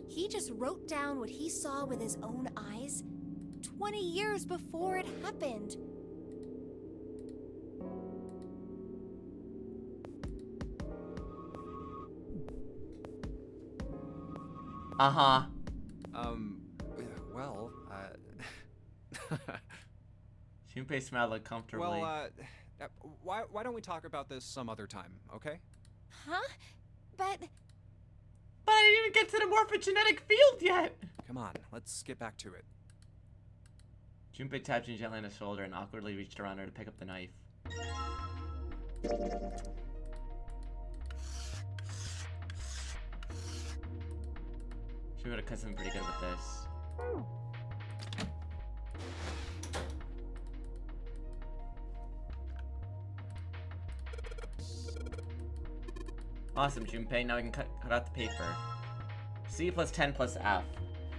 He just wrote down what he saw with his own eyes 20 years before it happened. Uh-huh. Well, Junpei smiled uncomfortably. Well, why don't we talk about this some other time, okay? Huh? But I didn't even get to the morphogenetic field yet! Come on, let's get back to it. Junpei tapped him gently on his shoulder and awkwardly reached around her to pick up the knife. She would have cut something pretty good with this. Awesome, Junpei. Now we can cut out the paper. C plus 10 plus F.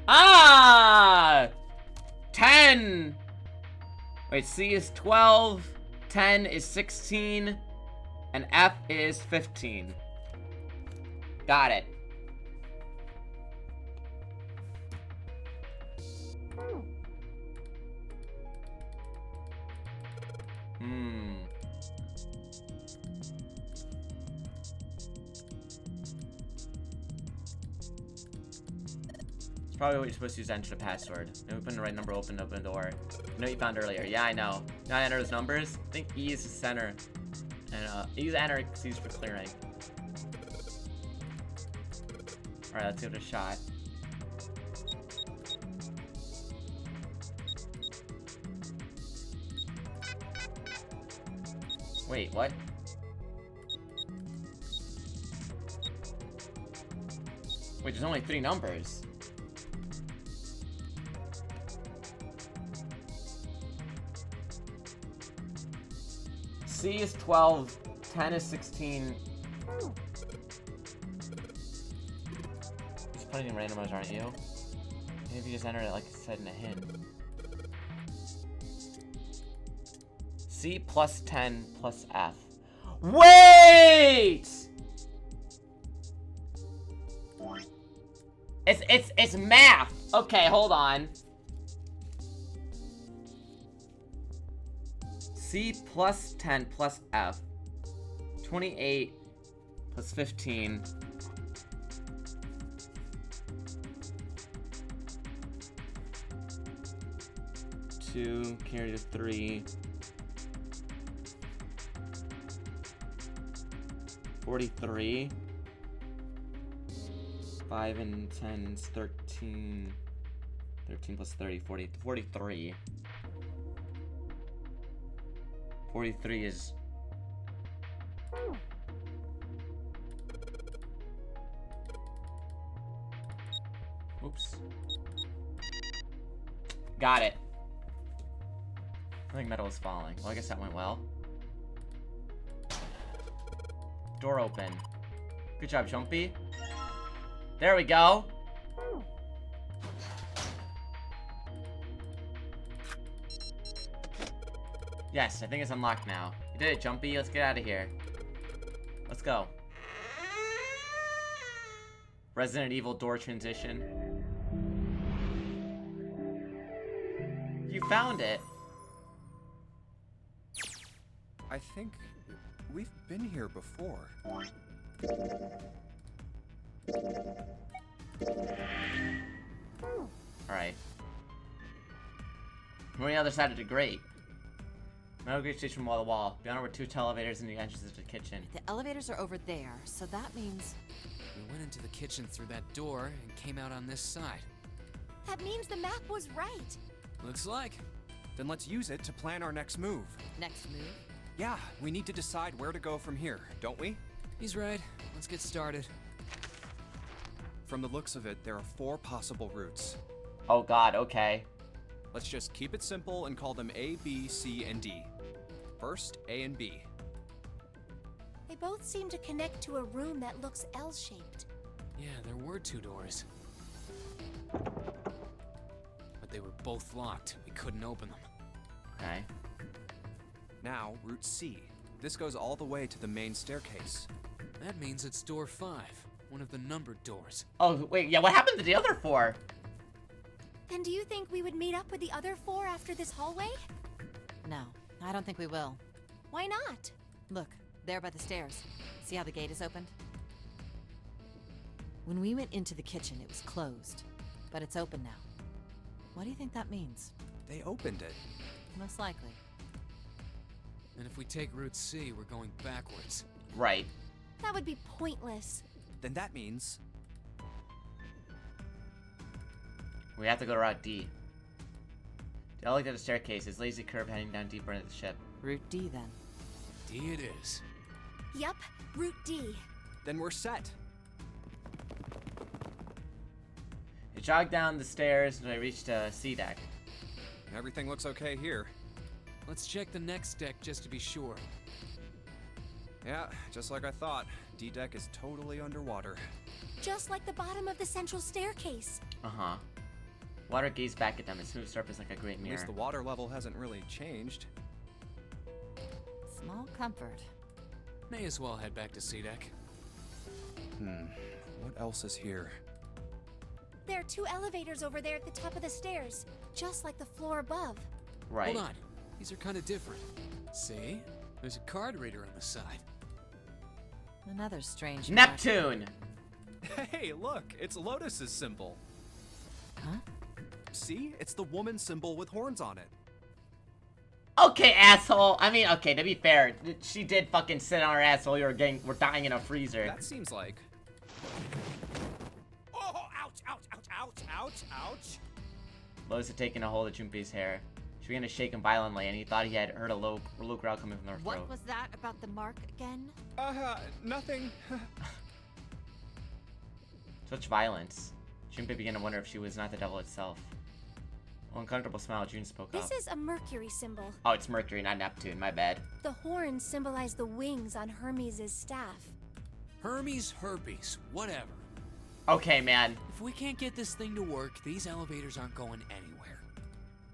Ah! 10! Wait, C is 12, 10 is 16, and F is 15. Got it. It's probably what you're supposed to use to enter the password. Open the right number, open the door. You know what you found earlier. Yeah, I know. Now I enter those numbers. I think E is the center. And E is enter because used for clearing. Alright, let's give it a shot. Wait, what? Wait, there's only 3 numbers. C is 12, 10 is 16. Just putting in randomizers, aren't you? Maybe you just enter it like I said in a hint. C plus 10 plus F. Wait! It's math. Okay, hold on. C plus 10 plus F. 28 plus 15. Two carry to 3. 43. 5 and 10 is 13. 13 plus 30, 40, 43. 43 is... Oops. Got it. I think metal was falling. Well, I guess that went well. Door open. Good job, Jumpy. There we go. Yes, I think it's unlocked now. You did it, Jumpy. Let's get out of here. Let's go. Resident Evil door transition. You found it. I think we've been here before. Alright. We're on the other side of the grate. Metal grate station wall to wall. Beyond it were 2 elevators and the entrances to the kitchen. The elevators are over there, so that means... We went into the kitchen through that door and came out on this side. that means the map was right. Looks like. Then let's use it to plan our next move. Next move? Yeah, we need to decide where to go from here, don't we? He's right. Let's get started. From the looks of it, there are 4 possible routes. Oh god, okay. Let's just keep it simple and call them A, B, C, and D. First, A and B. They both seem to connect to a room that looks L-shaped. Yeah, there were 2 doors. But they were both locked. We couldn't open them. Okay. Now, route C. This goes all the way to the main staircase. That means it's door 5, one of the numbered doors. Oh, wait, yeah, what happened to the other 4? Then do you think we would meet up with the other 4 after this hallway? No, I don't think we will. Why not? Look, there by the stairs. See how the gate is opened? When we went into the kitchen, it was closed. But it's open now. What do you think that means? They opened it. Most likely. And if we take Route C, we're going backwards. Right. That would be pointless. Then that means... We have to go to Route D. The elevator staircase is lazy curve heading down deeper into the ship. Route D, then. D it is. Yup, Route D. Then we're set. We jog down the stairs until we reach the C deck. Everything looks okay here. Let's check the next deck just to be sure. Yeah, just like I thought. D-deck is totally underwater. Just like the bottom of the central staircase. Uh-huh. Water gazed back at them, its smooth surface like a great mirror. At least the water level hasn't really changed. Small comfort. May as well head back to C deck. What else is here? There are 2 elevators over there at the top of the stairs, just like the floor above. Right. Hold on. These are kind of different. See? There's a card reader on the side. Another strange mark. Neptune! Hey, look! It's Lotus's symbol. Huh? See? It's the woman symbol with horns on it. Okay, asshole. I mean, okay, to be fair, she did fucking sit on her ass while we're dying in a freezer. That seems like... Oh, ouch, ouch, ouch, ouch, ouch, ouch. Lotus had taken a hold of Junpei's hair. She began to shake him violently, and he thought he had heard a low growl coming from her throat. What was that about the mark again? Nothing. Such violence. Junpei began to wonder if she was not the devil itself. With an uncomfortable smile, June spoke up. This is a Mercury symbol. Oh, it's Mercury, not Neptune. My bad. The horns symbolize the wings on Hermes' staff. Hermes, herpes, whatever. Okay, man. If we can't get this thing to work, these elevators aren't going anywhere.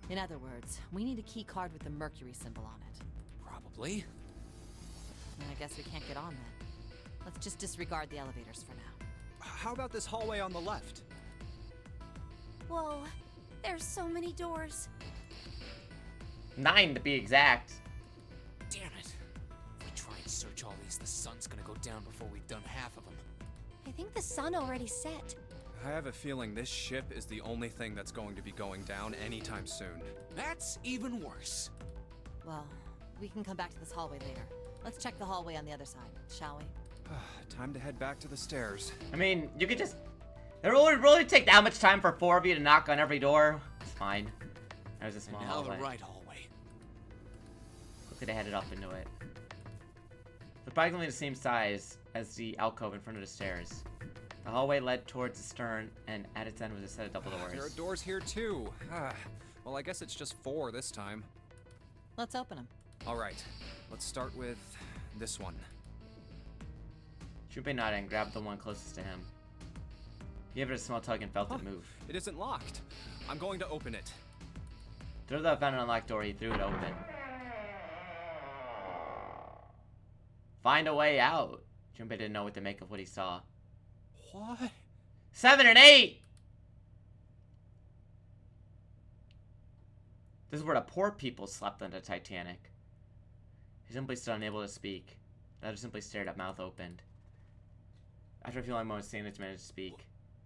In other words, we need a key card with the Mercury symbol on it. Probably. I guess we can't get on then. Let's just disregard the elevators for now. How about this hallway on the left? Whoa, there's so many doors. 9 to be exact. Damn it. If we try and search all these, the sun's gonna go down before we've done half of them. I think the sun already set. I have a feeling this ship is the only thing that's going to be going down anytime soon. That's even worse. Well, we can come back to this hallway later. Let's check the hallway on the other side, shall we? Time to head back to the stairs. I mean, you could just... It would really take that much time for 4 of you to knock on every door. It's fine. That was a small And now hallway. the right hallway. Quickly they headed up into it. It's approximately the same size as the alcove in front of the stairs. The hallway led towards the stern, and at its end was a set of double doors. There are doors here too. Well, I guess it's just 4 this time. Let's open them. All right, let's start with this one. Junpei nodded and grabbed the one closest to him. He gave it a small tug and felt it move. It isn't locked. I'm going to open it. Through the found an unlocked door, he threw it open. Find a way out. Junpei didn't know what to make of what he saw. What? 7 and 8! This is where the poor people slept on the Titanic. He simply stood unable to speak. The other simply stared at, mouth opened. After a few long moments, Sandwich managed to speak.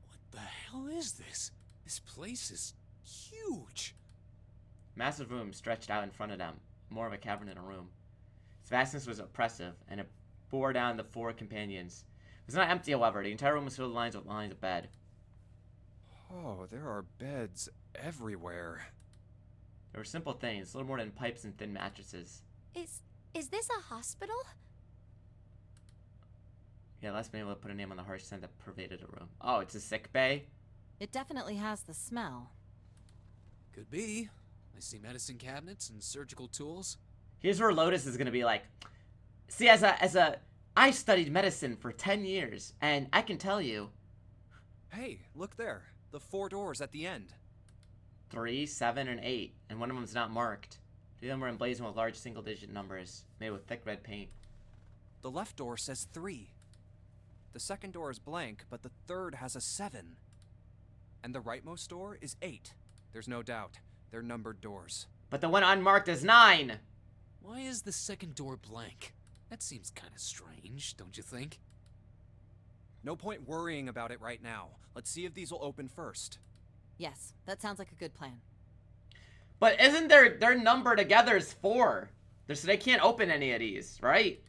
What the hell is this? This place is huge. Massive room stretched out in front of them, more of a cavern than a room. Its vastness was oppressive, and it bore down the 4 companions. It was not empty, however. The entire room was filled with lines of bed. Oh, there are beds everywhere. There were simple things, little more than pipes and thin mattresses. Is this a hospital? Yeah, less been able to put a name on the harsh scent that pervaded the room. Oh, it's a sick bay? It definitely has the smell. Could be. I see medicine cabinets and surgical tools. Here's where Lotus is gonna be like, see, I studied medicine for 10 years, and I can tell you. Hey, look there. The 4 doors at the end. 3, 7, and 8, and one of them's not marked. 2 of them were emblazoned with large single-digit numbers, made with thick red paint. The left door says 3. The second door is blank, but the third has a 7. And the rightmost door is 8. There's no doubt. They're numbered doors. But the one unmarked is 9! Why is the second door blank? That seems kind of strange, don't you think? No point worrying about it right now. Let's see if these will open first. Yes, that sounds like a good plan. But isn't their number together is 4? So they can't open any of these, right?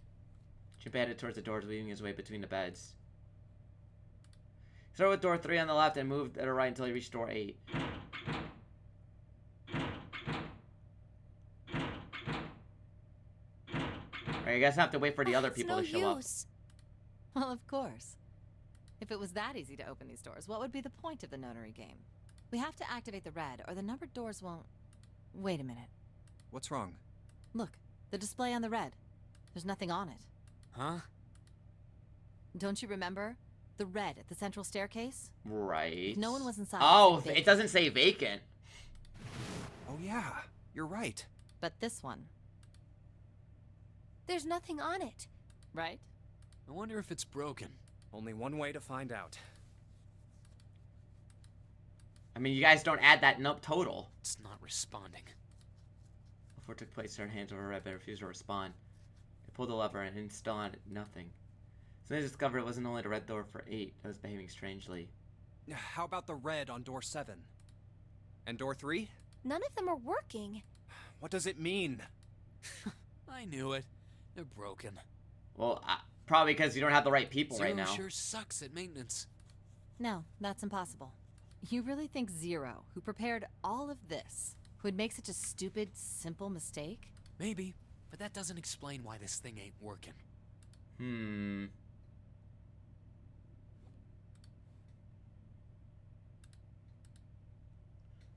Chip headed towards the doors, weaving his way between the beds. He started with door 3 on the left and moved at a right until he reached door 8. Alright, you guys have to wait for the other people to show up. Well, of course. If it was that easy to open these doors, what would be the point of the notary game? We have to activate the red, or the numbered doors won't... Wait a minute. What's wrong? Look, the display on the red. There's nothing on it. Huh? Don't you remember? The red at the central staircase? Right. If no one was inside. Oh, it doesn't say vacant. Oh yeah, you're right. But this one. There's nothing on it. Right? I wonder if it's broken. Only one way to find out. I mean, you guys don't add that total. It's not responding. Before it took place, her hands over red, but refused to respond. They pulled the lever and still on nothing. So they discovered it wasn't only the red door for 8 that was behaving strangely. How about the red on door 7? And door 3? None of them are working. What does it mean? I knew it. They're broken. Well, probably because you don't have the right people right now. Zero sure sucks at maintenance. No, that's impossible. You really think Zero, who prepared all of this, would make such a stupid, simple mistake? Maybe, but that doesn't explain why this thing ain't working.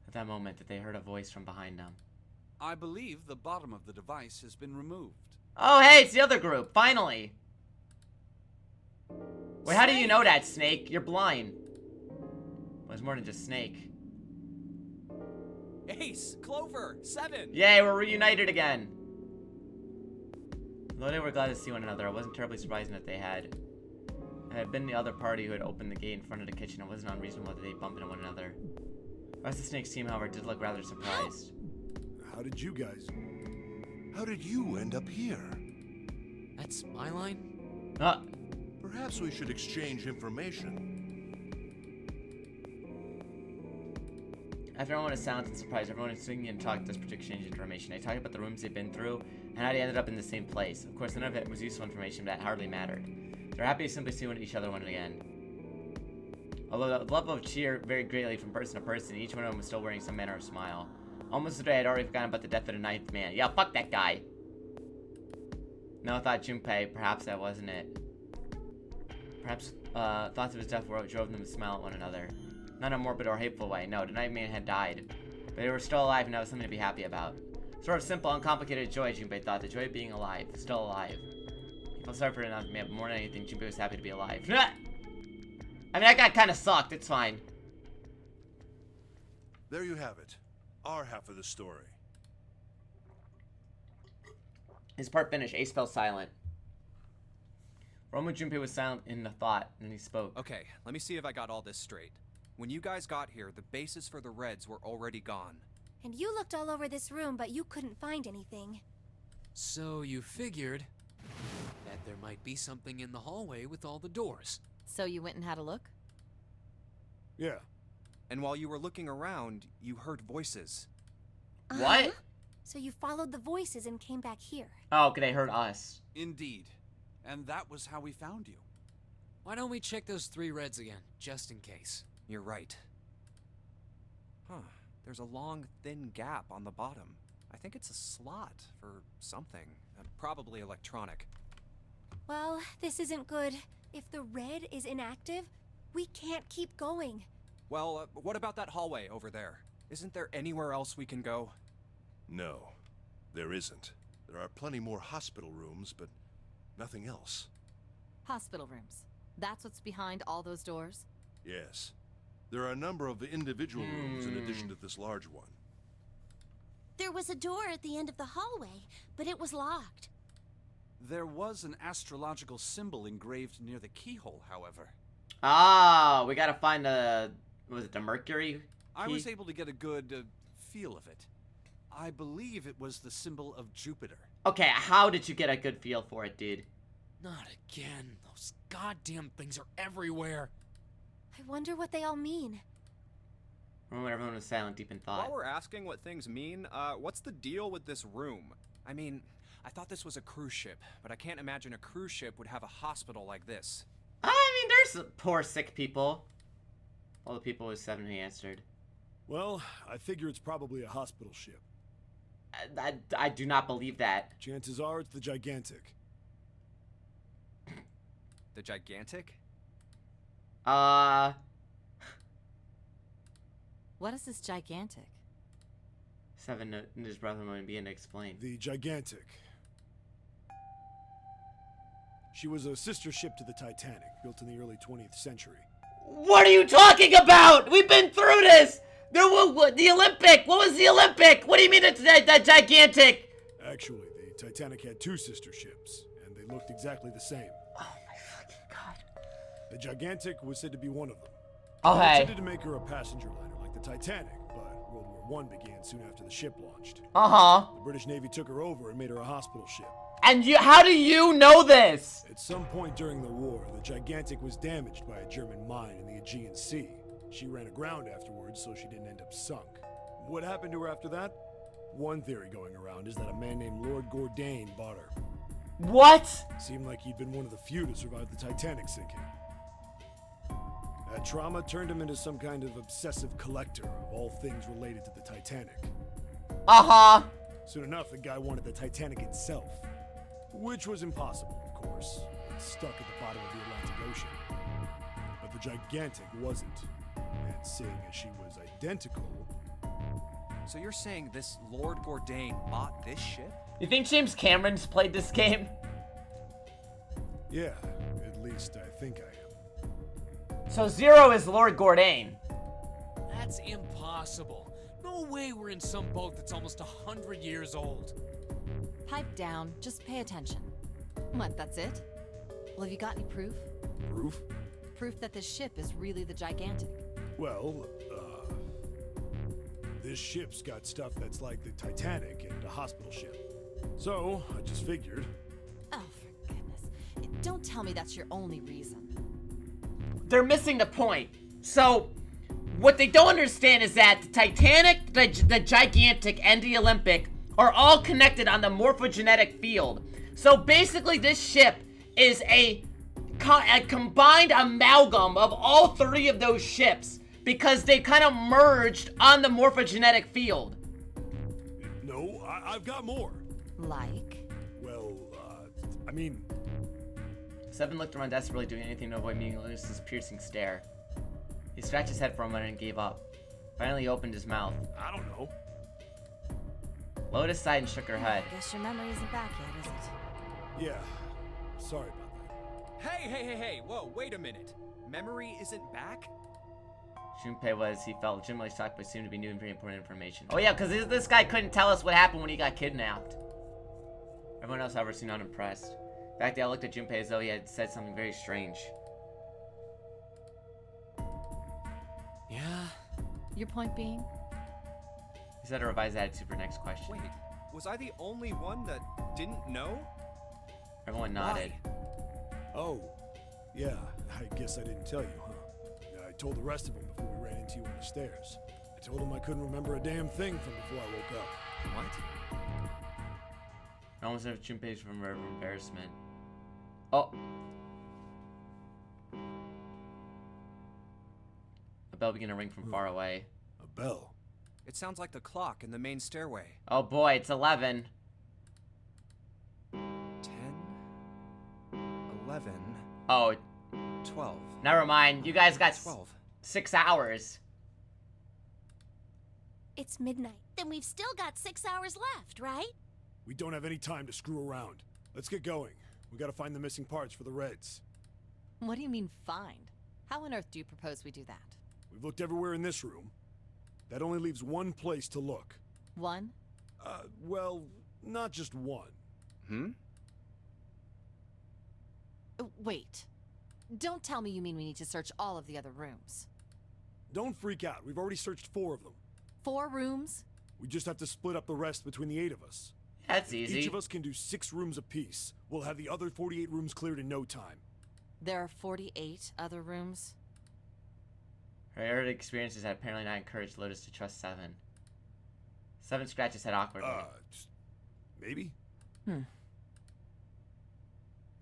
At that moment, that they heard a voice from behind them. I believe the bottom of the device has been removed. Oh, hey, it's the other group, finally! Wait, how do you know that, Snake? You're blind. Well, it's more than just Snake. Ace! Clover! 7! Yay, we're reunited again! Though they were glad to see one another, it wasn't terribly surprising that they had. It had been the other party who had opened the gate in front of the kitchen. It wasn't unreasonable that they bumped into one another. The rest of the Snake's team, however, did look rather surprised. How did you guys... How did you end up here? That's my line? Perhaps we should exchange information. After everyone was silent and surprised, everyone was singing and talked this particular exchange information. They talked about the rooms they'd been through and how they ended up in the same place. Of course, none of it was useful information, but that hardly mattered. They were happy to simply see each other once again. Although the level of cheer varied greatly from person to person, each one of them was still wearing some manner of smile. Almost as though I had already forgotten about the death of the 9th man. Yeah, fuck that guy! No, thought Junpei, perhaps that wasn't it. Perhaps thoughts of his death were what drove them to smile at one another. Not in a morbid or hateful way, no, the 9th man had died. But they were still alive and that was something to be happy about. Sort of simple, uncomplicated joy, Junpei thought. The joy of being alive, still alive. He felt sorry for the 9th man, but more than anything, Junpei was happy to be alive. I mean, that guy kinda sucked, it's fine. There you have it. Our half of the story. His part finished, Ace fell silent. For a moment, Junpei was silent in the thought, and then he spoke. Okay, let me see if I got all this straight. When you guys got here, the bases for the Reds were already gone. And you looked all over this room, but you couldn't find anything. So you figured that there might be something in the hallway with all the doors. So you went and had a look? Yeah. And while you were looking around, you heard voices. What? So you followed the voices and came back here. Oh, okay, they heard us. Indeed. And that was how we found you. Why don't we check those 3 Reds again, just in case? You're right. Huh. There's a long, thin gap on the bottom. I think it's a slot for something. Probably electronic. Well, this isn't good. If the red is inactive, we can't keep going. Well, what about that hallway over there? Isn't there anywhere else we can go? No, there isn't. There are plenty more hospital rooms, but nothing else. Hospital rooms. That's what's behind all those doors? Yes. There are a number of individual rooms in addition to this large one. There was a door at the end of the hallway, but it was locked. There was an astrological symbol engraved near the keyhole, however. Ah, we gotta find the... was it the Mercury? I was able to get a good feel of it. I believe it was the symbol of Jupiter. Okay, how did you get a good feel for it, dude? Not again. Those goddamn things are everywhere. I wonder what they all mean. Remember when everyone was silent, deep in thought. While we're asking what things mean, what's the deal with this room? I mean, I thought this was a cruise ship, but I can't imagine a cruise ship would have a hospital like this. I mean, there's poor sick people. All the people with 7 he answered. Well, I figure it's probably a hospital ship. I do not believe that. Chances are it's the Gigantic. The Gigantic? What is this gigantic? 7 and his brother might begin to explain. The Gigantic. She was a sister ship to the Titanic, built in the early 20th century. What are you talking about? We've been through this! There was the Olympic! What was the Olympic? What do you mean it's that gigantic? Actually, the Titanic had 2 sister ships, and they looked exactly the same. Oh my fucking god. The Gigantic was said to be one of them. Oh, They hey. intended to make her a passenger liner like the Titanic, but World War I began soon after the ship launched. Uh-huh. The British Navy took her over and made her a hospital ship. And how do you know this? At some point during the war, the Gigantic was damaged by a German mine in the Aegean Sea. She ran aground afterwards, so she didn't end up sunk. What happened to her after that? One theory going around is that a man named Lord Gourdane bought her. What? Seemed like he'd been one of the few to survive the Titanic sinking. That trauma turned him into some kind of obsessive collector of all things related to the Titanic. Uh-huh. Soon enough, the guy wanted the Titanic itself. Which was impossible, of course. It's stuck at the bottom of the Atlantic Ocean. But the Gigantic wasn't. And seeing as she was identical... So you're saying this Lord Gourdane bought this ship? You think James Cameron's played this game? Yeah, at least I think I am. So Zero is Lord Gourdane. That's impossible. No way we're in some boat that's almost 100 years old. Pipe down, just pay attention. What, that's it? Well, have you got any proof? Proof? Proof that this ship is really the Gigantic. Well, this ship's got stuff that's like the Titanic and a hospital ship. So, I just figured. Oh, for goodness. Don't tell me that's your only reason. They're missing the point. So, what they don't understand is that the Titanic, the Gigantic, and the Olympic are all connected on the morphogenetic field. So basically this ship is a combined amalgam of all 3 of those ships because they kind of merged on the morphogenetic field. No, I've got more. Like? Well, I mean... 7 looked around desperately, doing anything to avoid meeting Lucis's piercing stare. He scratched his head for a moment and gave up. Finally he opened his mouth. I don't know. Lotus sighed and shook her head. I guess your memory isn't back yet, is it? Yeah, sorry about that. Hey, whoa, wait a minute. Memory isn't back? Junpei was, he felt, legitimately shocked, but seemed to be new and very important information. Oh yeah, because this guy couldn't tell us what happened when he got kidnapped. Everyone else, however, seemed unimpressed. In fact, they all looked at Junpei as though he had said something very strange. Yeah? Your point being? He said a revised attitude for next question. Wait, was I the only one that didn't know? Everyone nodded. Oh, yeah, I guess I didn't tell you, huh? I told the rest of them before we ran into you on the stairs. I told them I couldn't remember a damn thing from before I woke up. What? I almost have Junpei's from embarrassment. Oh. A bell began to ring from far away. A bell? It sounds like the clock in the main stairway. Oh boy, it's 11. 10, 11, Oh, 12. never mind. You guys got 12. 6 hours. It's midnight. Then we've still got 6 hours left, right? We don't have any time to screw around. Let's get going. We gotta find the missing parts for the Reds. What do you mean, find? How on earth do you propose we do that? We've looked everywhere in this room. That only leaves one place to look. One? Well, not just one. Wait. Don't tell me you mean we need to search all of the other rooms. Don't freak out. We've already searched 4 of them. 4 rooms? We just have to split up the rest between the 8 of us. That's easy. Each of us can do 6 rooms apiece. We'll have the other 48 rooms cleared in no time. There are 48 other rooms? Her early experiences had apparently not encouraged Lotus to trust Seven. Seven scratched his head awkwardly. Maybe?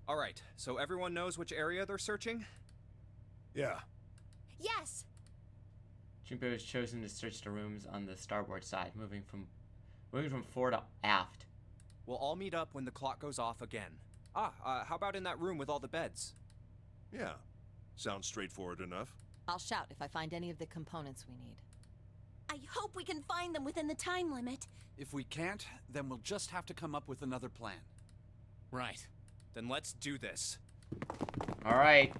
Alright, so everyone knows which area they're searching? Yeah. Yes! Junpei was chosen to search the rooms on the starboard side, moving from fore to aft. We'll all meet up when the clock goes off again. How about in that room with all the beds? Yeah. Sounds straightforward enough. I'll shout if I find any of the components we need. I hope we can find them within the time limit. If we can't, then we'll just have to come up with another plan. Right. Then let's do this. Alright.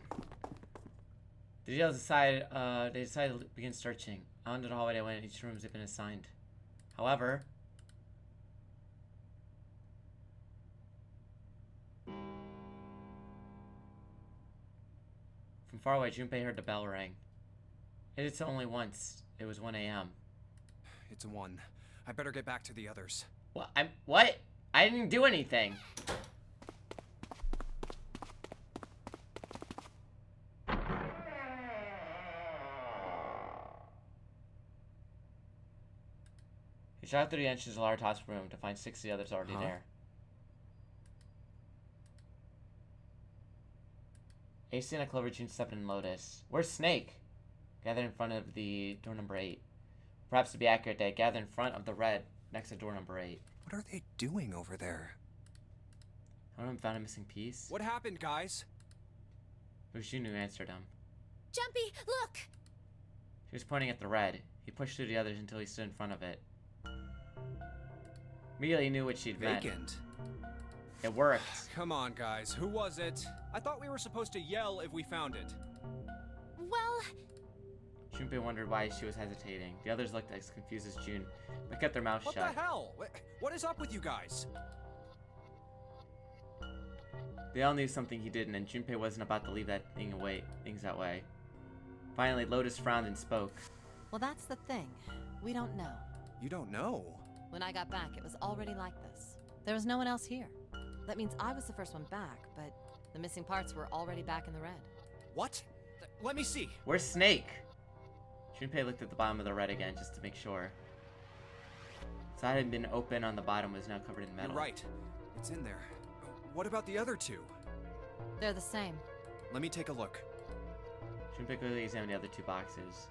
The deal decided, they decided to begin searching. Onto the hallway they went, each room had been assigned. However, from far away, Junpei heard the bell ring. It hit only once. It was 1 a.m. It's 1. I better get back to the others. What? What? I didn't do anything. He shot through the entrance of the large hospital room to find 6 of the others already there. AC and a Clover, June, Seven, and Lotus. Where's Snake? Gathered in front of the door number 8. Perhaps to be accurate, they gathered in front of the red next to door number 8. What are they doing over there? One of them found a missing piece. What happened, guys? It was June who answered him. Jumpy, look! He was pointing at the red. He pushed through the others until he stood in front of it. Immediately knew what she'd meant. Vacant. It worked. Come on, guys. Who was it? I thought we were supposed to yell if we found it. Well... Junpei wondered why she was hesitating. The others looked as confused as June, but kept their mouths shut. What the hell? What is up with you guys? They all knew something he didn't, and Junpei wasn't about to leave things that way. Finally, Lotus frowned and spoke. Well, that's the thing. We don't know. You don't know? When I got back, it was already like this. There was no one else here. That means I was the first one back, but the missing parts were already back in the red. What? Let me see. Where's Snake? Junpei looked at the bottom of the red again just to make sure. The side had been open on the bottom was now covered in metal. You're right. It's in there. What about the other 2? They're the same. Let me take a look. Junpei quickly examined the other 2 boxes.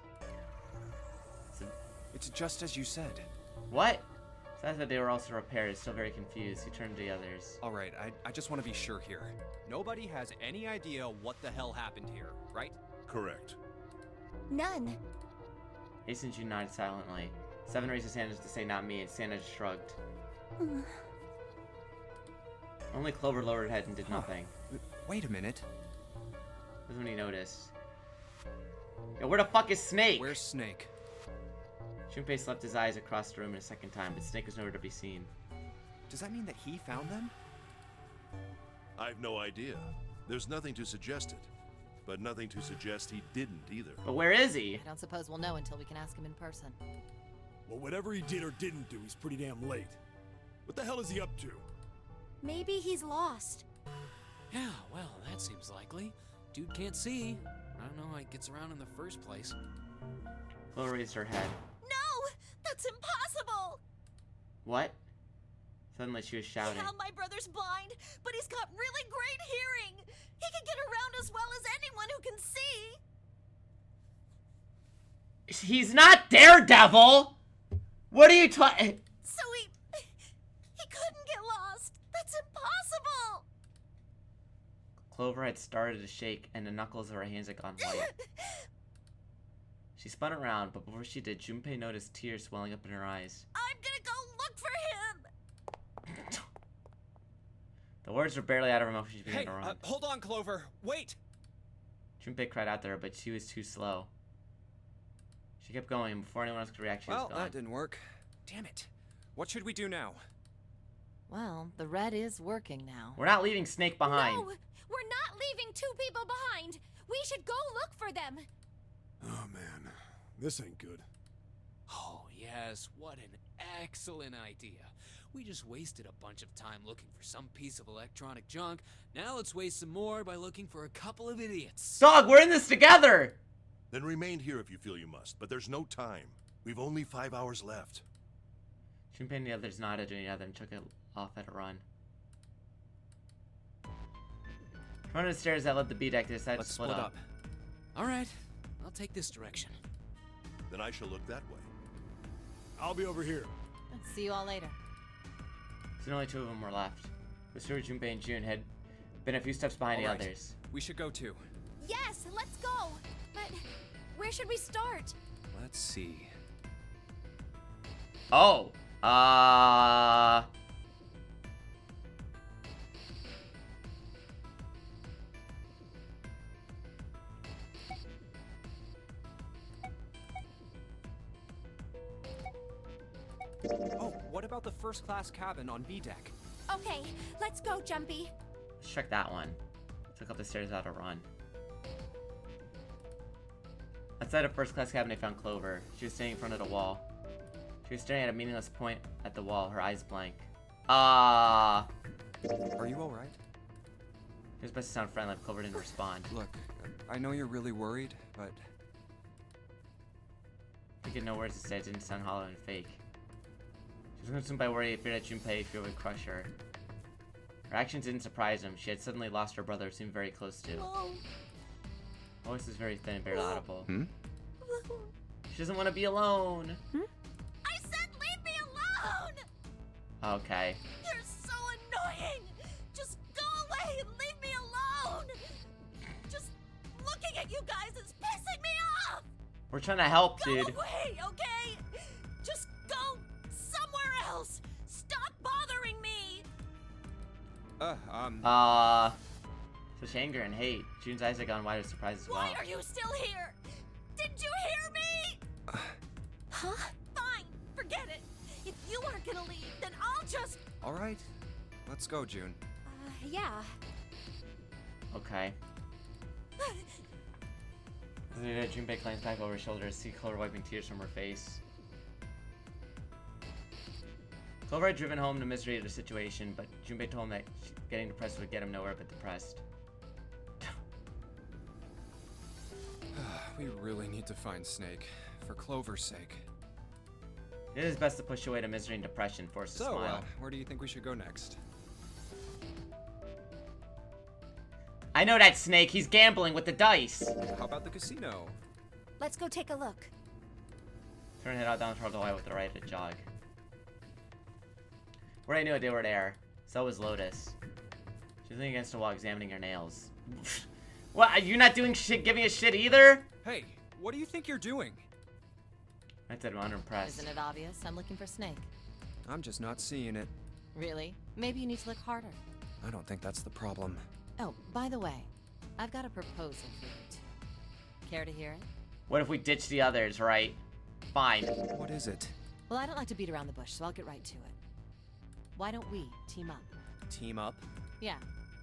It's just as you said. What? Besides that they were also repaired, still very confused, he turned to the others. Alright, I just want to be sure here. Nobody has any idea what the hell happened here, right? Correct. None. Ace and June nodded silently. Seven raised his hand as to say not me, and Santa just shrugged. Only Clover lowered her head and did nothing. Wait a minute. This is when he noticed. Yo, where the fuck is Snake? Where's Snake? Junpei slapped his eyes across the room a second time, but Snake was nowhere to be seen. Does that mean that he found them? I've no idea. There's nothing to suggest it. But nothing to suggest he didn't either. But where is he? I don't suppose we'll know until we can ask him in person. Well, whatever he did or didn't do, he's pretty damn late. What the hell is he up to? Maybe he's lost. Yeah, well, that seems likely. Dude can't see. I don't know how he gets around in the first place. Chloe raised her head. No! That's impossible! What? Suddenly she was shouting. Yeah, my brother's blind, but he's got really great hearing. He can get around as well as anyone who can see. He's not Daredevil! What are you talking? So he couldn't get lost. That's impossible. Clover had started to shake, and the knuckles of her hands had gone white. She spun around, but before she did, Junpei noticed tears swelling up in her eyes. I'm gonna go look for him. The words were barely out of her mouth when she began Hey, to run. hold on, Clover. Wait. Junpei cried out to her, but she was too slow. She kept going, and before anyone else could react, she was Well, gone. that didn't work. Damn it. What should we do now? Well, the red is working now. We're not leaving Snake behind. No, we're not leaving two people behind. We should go look for them. Oh man, this ain't good. Oh, yes, what an excellent idea. We just wasted a bunch of time looking for some piece of electronic junk. Now let's waste some more by looking for a couple of idiots. Dog, we're in this together! Then remain here if you feel you must, but there's no time. We've only 5 hours left. Junpei and the others nodded to each other and took it off at a run. In front of the stairs that led to the B deck, they decided Let's to split up. All right, I'll take this direction. Then I shall look that way. I'll be over here. See you all later. Soon only two of them were left. Mr. Junpei and June had been a few steps behind the All right. others. We should go too. Yes, let's go. But where should we start? Let's see. Oh! Oh, what about the first class cabin on B deck? Okay, let's go, Jumpy. Let's check that one. Took up the stairs without a run. Outside of first class cabin, they found Clover. She was standing in front of the wall. She was staring at a meaningless point at the wall, her eyes blank. Are you alright? It was best to sound friendly, but Clover didn't respond. Look, I know you're really worried, but She had no words to say, it didn't sound hollow and fake. She was consumed by worry, feared that Junpei fear would crush her. Her actions didn't surprise him. She had suddenly lost her brother, who seemed very close to. No. Her voice was very thin and barely audible. Hmm? She doesn't want to be alone. I said leave me alone! Okay. You're so annoying! Just go away and leave me alone! Just looking at you guys is pissing me off! We're trying to help, Go dude. away, okay? Just go somewhere else! Stop bothering me! Such anger and hate. June's eyes had gone wide with surprise as well. Why are you still here? Didn't you hear me? Huh? Fine, forget it. If you aren't gonna leave, then I'll just... alright. Let's go, June. Yeah. Okay. Junpei glanced back over her shoulder to see Clover wiping tears from her face. Clover had driven home the misery of the situation, but Junpei told him that getting depressed would get him nowhere but depressed. We really need to find Snake, for Clover's sake. It is best to push away the misery and depression, force a So, smile. where do you think we should go next? I know that Snake, he's gambling with the dice! How about the casino? Let's go take a look. Turn head out down toward the light with the right to jog. We already knew they were there. So was Lotus. She was leaning against the wall examining her nails. What, are you not doing shit, giving a shit either? Hey, what do you think you're doing? I said I'm unimpressed. Isn't it obvious? I'm looking for Snake. I'm just not seeing it. Really? Maybe you need to look harder. I don't think that's the problem. Oh, by the way, I've got a proposal for you two. Care to hear it? What if we ditch the others, right? Fine. What is it? Well, I don't like to beat around the bush, so I'll get right to it. Why don't we team up? Team up? Yeah.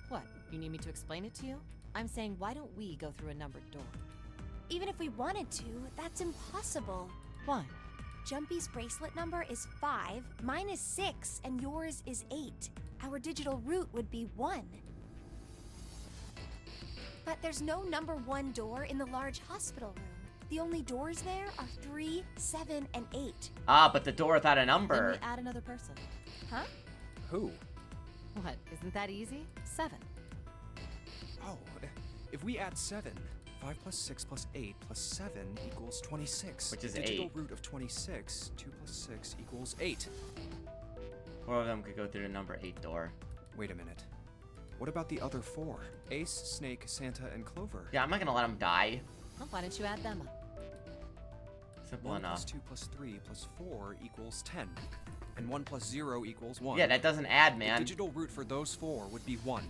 What? You need me to explain it to you? I'm saying, why don't we go through a numbered door? Even if we wanted to, that's impossible. Why? Jumpy's bracelet number is 5, mine is 6, and yours is 8. Our digital route would be 1. But there's no number 1 door in the large hospital room. The only doors there are 3, 7, and 8. Ah, but the door without a Then number. we add another person. Huh? Who? What? Isn't that easy? 7. Oh, if we add 7, 5 plus 6 plus 8 plus 7 equals 26. Which is Digital 8. root of 26, 2 plus 6 equals 8. 4 of them could go through the number 8 door. Wait a minute. What about the other 4? Ace, Snake, Santa, and Clover. Yeah, I'm not gonna let them die. Well, why don't you add them up? Simple 1 enough. plus 2 plus 3 plus 4 equals 10. And 1 plus 0 equals 1. Yeah, that doesn't add, The man. digital root for those 4 would be 1.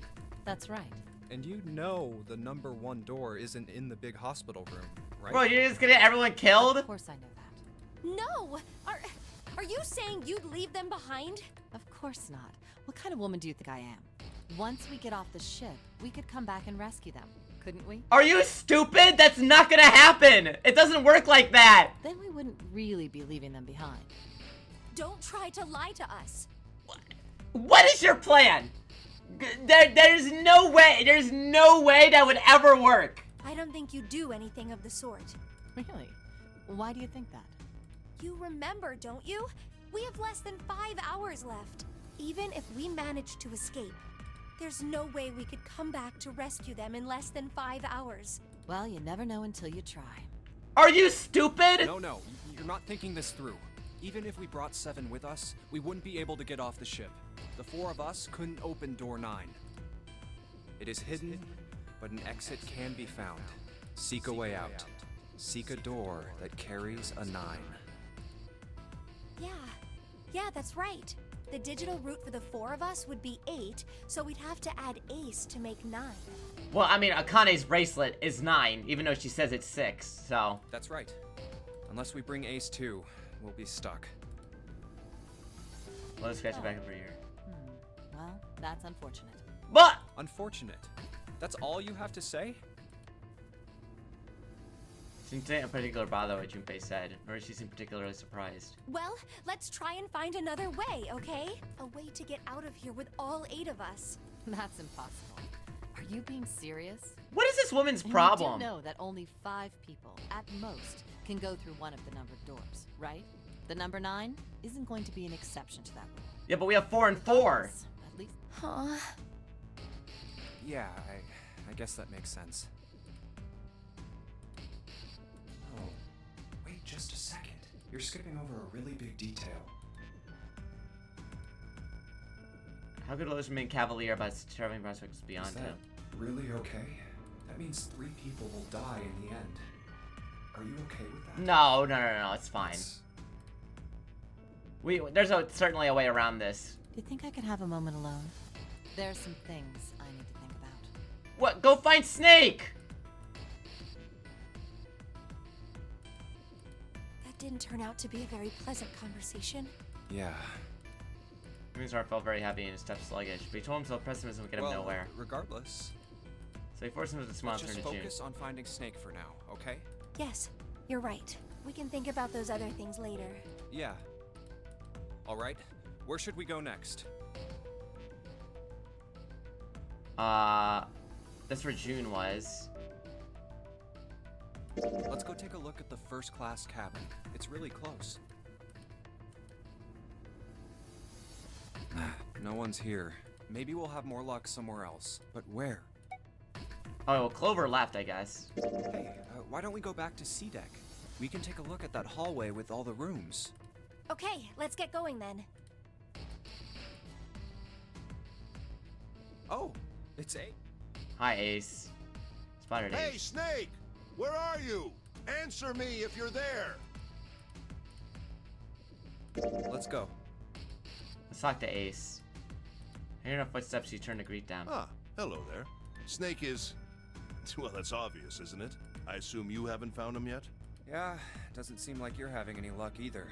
That's right. And you know the number 1 door isn't in the big hospital room, right? Bro, you're just gonna get everyone killed? Of course I know that. No! Are you saying you'd leave them behind? Of course not. What kind of woman do you think I am? Once we get off the ship, we could come back and rescue them, couldn't we? Are you stupid? That's not gonna happen! It doesn't work like that! Then we wouldn't really be leaving them behind. Don't try to lie to us. What is your plan? There's no way that would ever work. I don't think you do anything of the sort. Really? Why do you think that? You remember, don't you? We have less than 5 hours left. Even if we manage to escape, there's no way we could come back to rescue them in less than 5 hours. Well, you never know until you try. Are you stupid? No, you're not thinking this through. Even if we brought 7 with us, we wouldn't be able to get off the ship. The 4 of us couldn't open door 9. It is hidden, but an exit can be found. Seek a way out. Seek a door that carries a 9. Yeah, that's right. The digital root for the 4 of us would be 8, so we'd have to add Ace to make 9. Well, I mean, Akane's bracelet is 9, even though she says it's 6, so... That's right. Unless we bring Ace too, we'll be stuck. Let's scratch it back up for a year. Well, that's unfortunate. But... Unfortunate. That's all you have to say? She didn't say in particular bother what Junpei said, nor did she seem particularly surprised. Well, let's try and find another way, okay? A way to get out of here with all 8 of us. That's impossible. Are you being serious? What is this woman's And problem? You do know that only 5 people, at most, can go through one of the numbered doors, right? The number 9 isn't going to be an exception to that rule. Yeah, but we have 4 and 4. At least. Huh. Yeah, I guess that makes sense. Oh, wait just a second. You're skipping over a really big detail. How could Lotus remain cavalier about traveling prospects beyond Is that him? really okay? That means 3 people will die in the end. Are you okay with that? No, it's fine. There's certainly a way around this. Do you think I could have a moment alone? There are some things I need to think about. What? Go find Snake! That didn't turn out to be a very pleasant conversation. Yeah. Mizar felt very happy and his step sluggish, but he told himself pessimism would get him nowhere. Regardless, So he forced him to smile let's and just turn to June. focus on finding Snake for now, okay? Yes, you're right. We can think about those other things later. Yeah. All right. Where should we go next? That's where June was. Let's go take a look at the first class cabin. It's really close. No one's here. Maybe we'll have more luck somewhere else. But where? Oh, well, Clover left, I guess. Hey, why don't we go back to C deck? We can take a look at that hallway with all the rooms. Okay, let's get going then. Oh, it's A. Hi, Ace. Spotted Hey, Ace. Snake! Where are you? Answer me if you're there! Let's go. Let's talk to Ace. Hearing her footsteps, she turned to greet them. Ah, hello there. Snake is... Well, that's obvious, isn't it? I assume you haven't found him yet? Yeah, doesn't seem like you're having any luck either.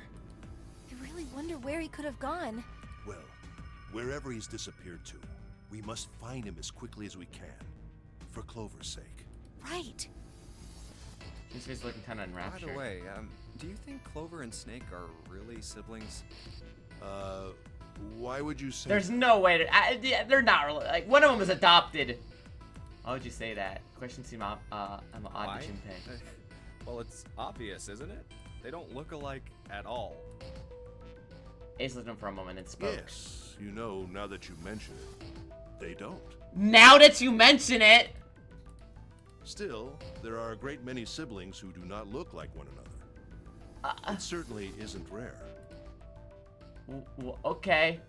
I really wonder where he could have gone. Well, wherever he's disappeared to, we must find him as quickly as we can. For Clover's sake. Right. His face looking kind of By enraptured. the way, do you think Clover and Snake are really siblings? Why would you say There's that? no way to... yeah, they're not really... Like, one of them was adopted. Why would you say that? Question seemed odd to Junpei. Well, it's obvious, isn't it? They don't look alike at all. Ace looked at him for a moment and spoke. Yes, you know, now that you mention it, they don't. Now that you mention it! Still, there are a great many siblings who do not look like one another. It certainly isn't rare. Okay.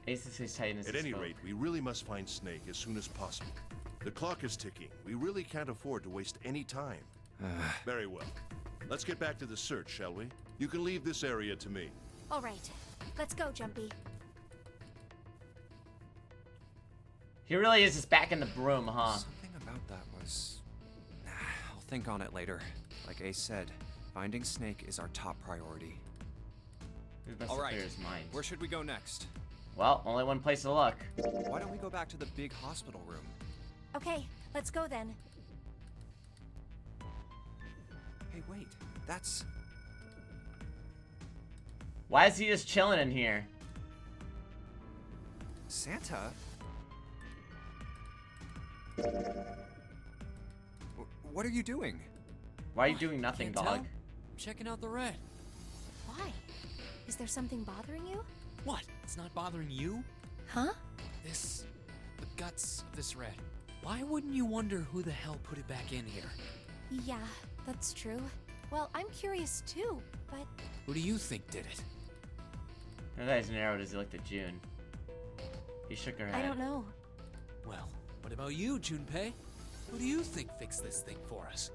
Aces is tight as At any rate, we really must find Snake as soon as possible. The clock is ticking. We really can't afford to waste any time. Very well. Let's get back to the search, shall we? You can leave this area to me. All right, let's go, Jumpy. He really is just back in the broom, huh? Something about that was... I'll think on it later. Like Ace said, finding Snake is our top priority. All right, his mind. Where should we go next? Well, only one place to look. Why don't we go back to the big hospital room? Okay, let's go then. Hey, wait. That's... Why is he just chilling in here? Santa? What are you doing? Why are you doing nothing, Can't dog? tell? Checking out the red. Why? Is there something bothering you? What? It's not bothering you? Huh? The guts of this red. Why wouldn't you wonder who the hell put it back in here? Yeah, that's true. Well, I'm curious too, but... Who do you think did it? Her eyes narrowed as he looked at June. He shook her head. I don't know. Well, what about you, Junpei? Who do you think fixed this thing for us?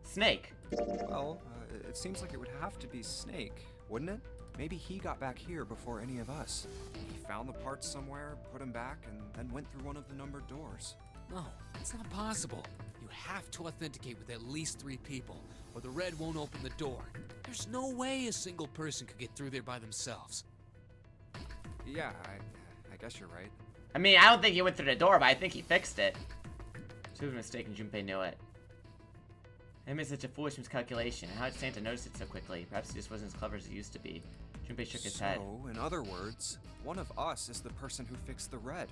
Snake. Well, it seems like it would have to be Snake, wouldn't it? Maybe he got back here before any of us. He found the parts somewhere, put them back, and then went through one of the numbered doors. No, it's not possible. You have to authenticate with at least 3 people, or the red won't open the door. There's no way a single person could get through there by themselves. Yeah, I guess you're right. I mean, I don't think he went through the door, but I think he fixed it. She was mistaken. Junpei knew it. I made such a foolish miscalculation. How did Santa notice it so quickly? Perhaps he just wasn't as clever as he used to be. Junpei shook his head. So, in other words, one of us is the person who fixed the red.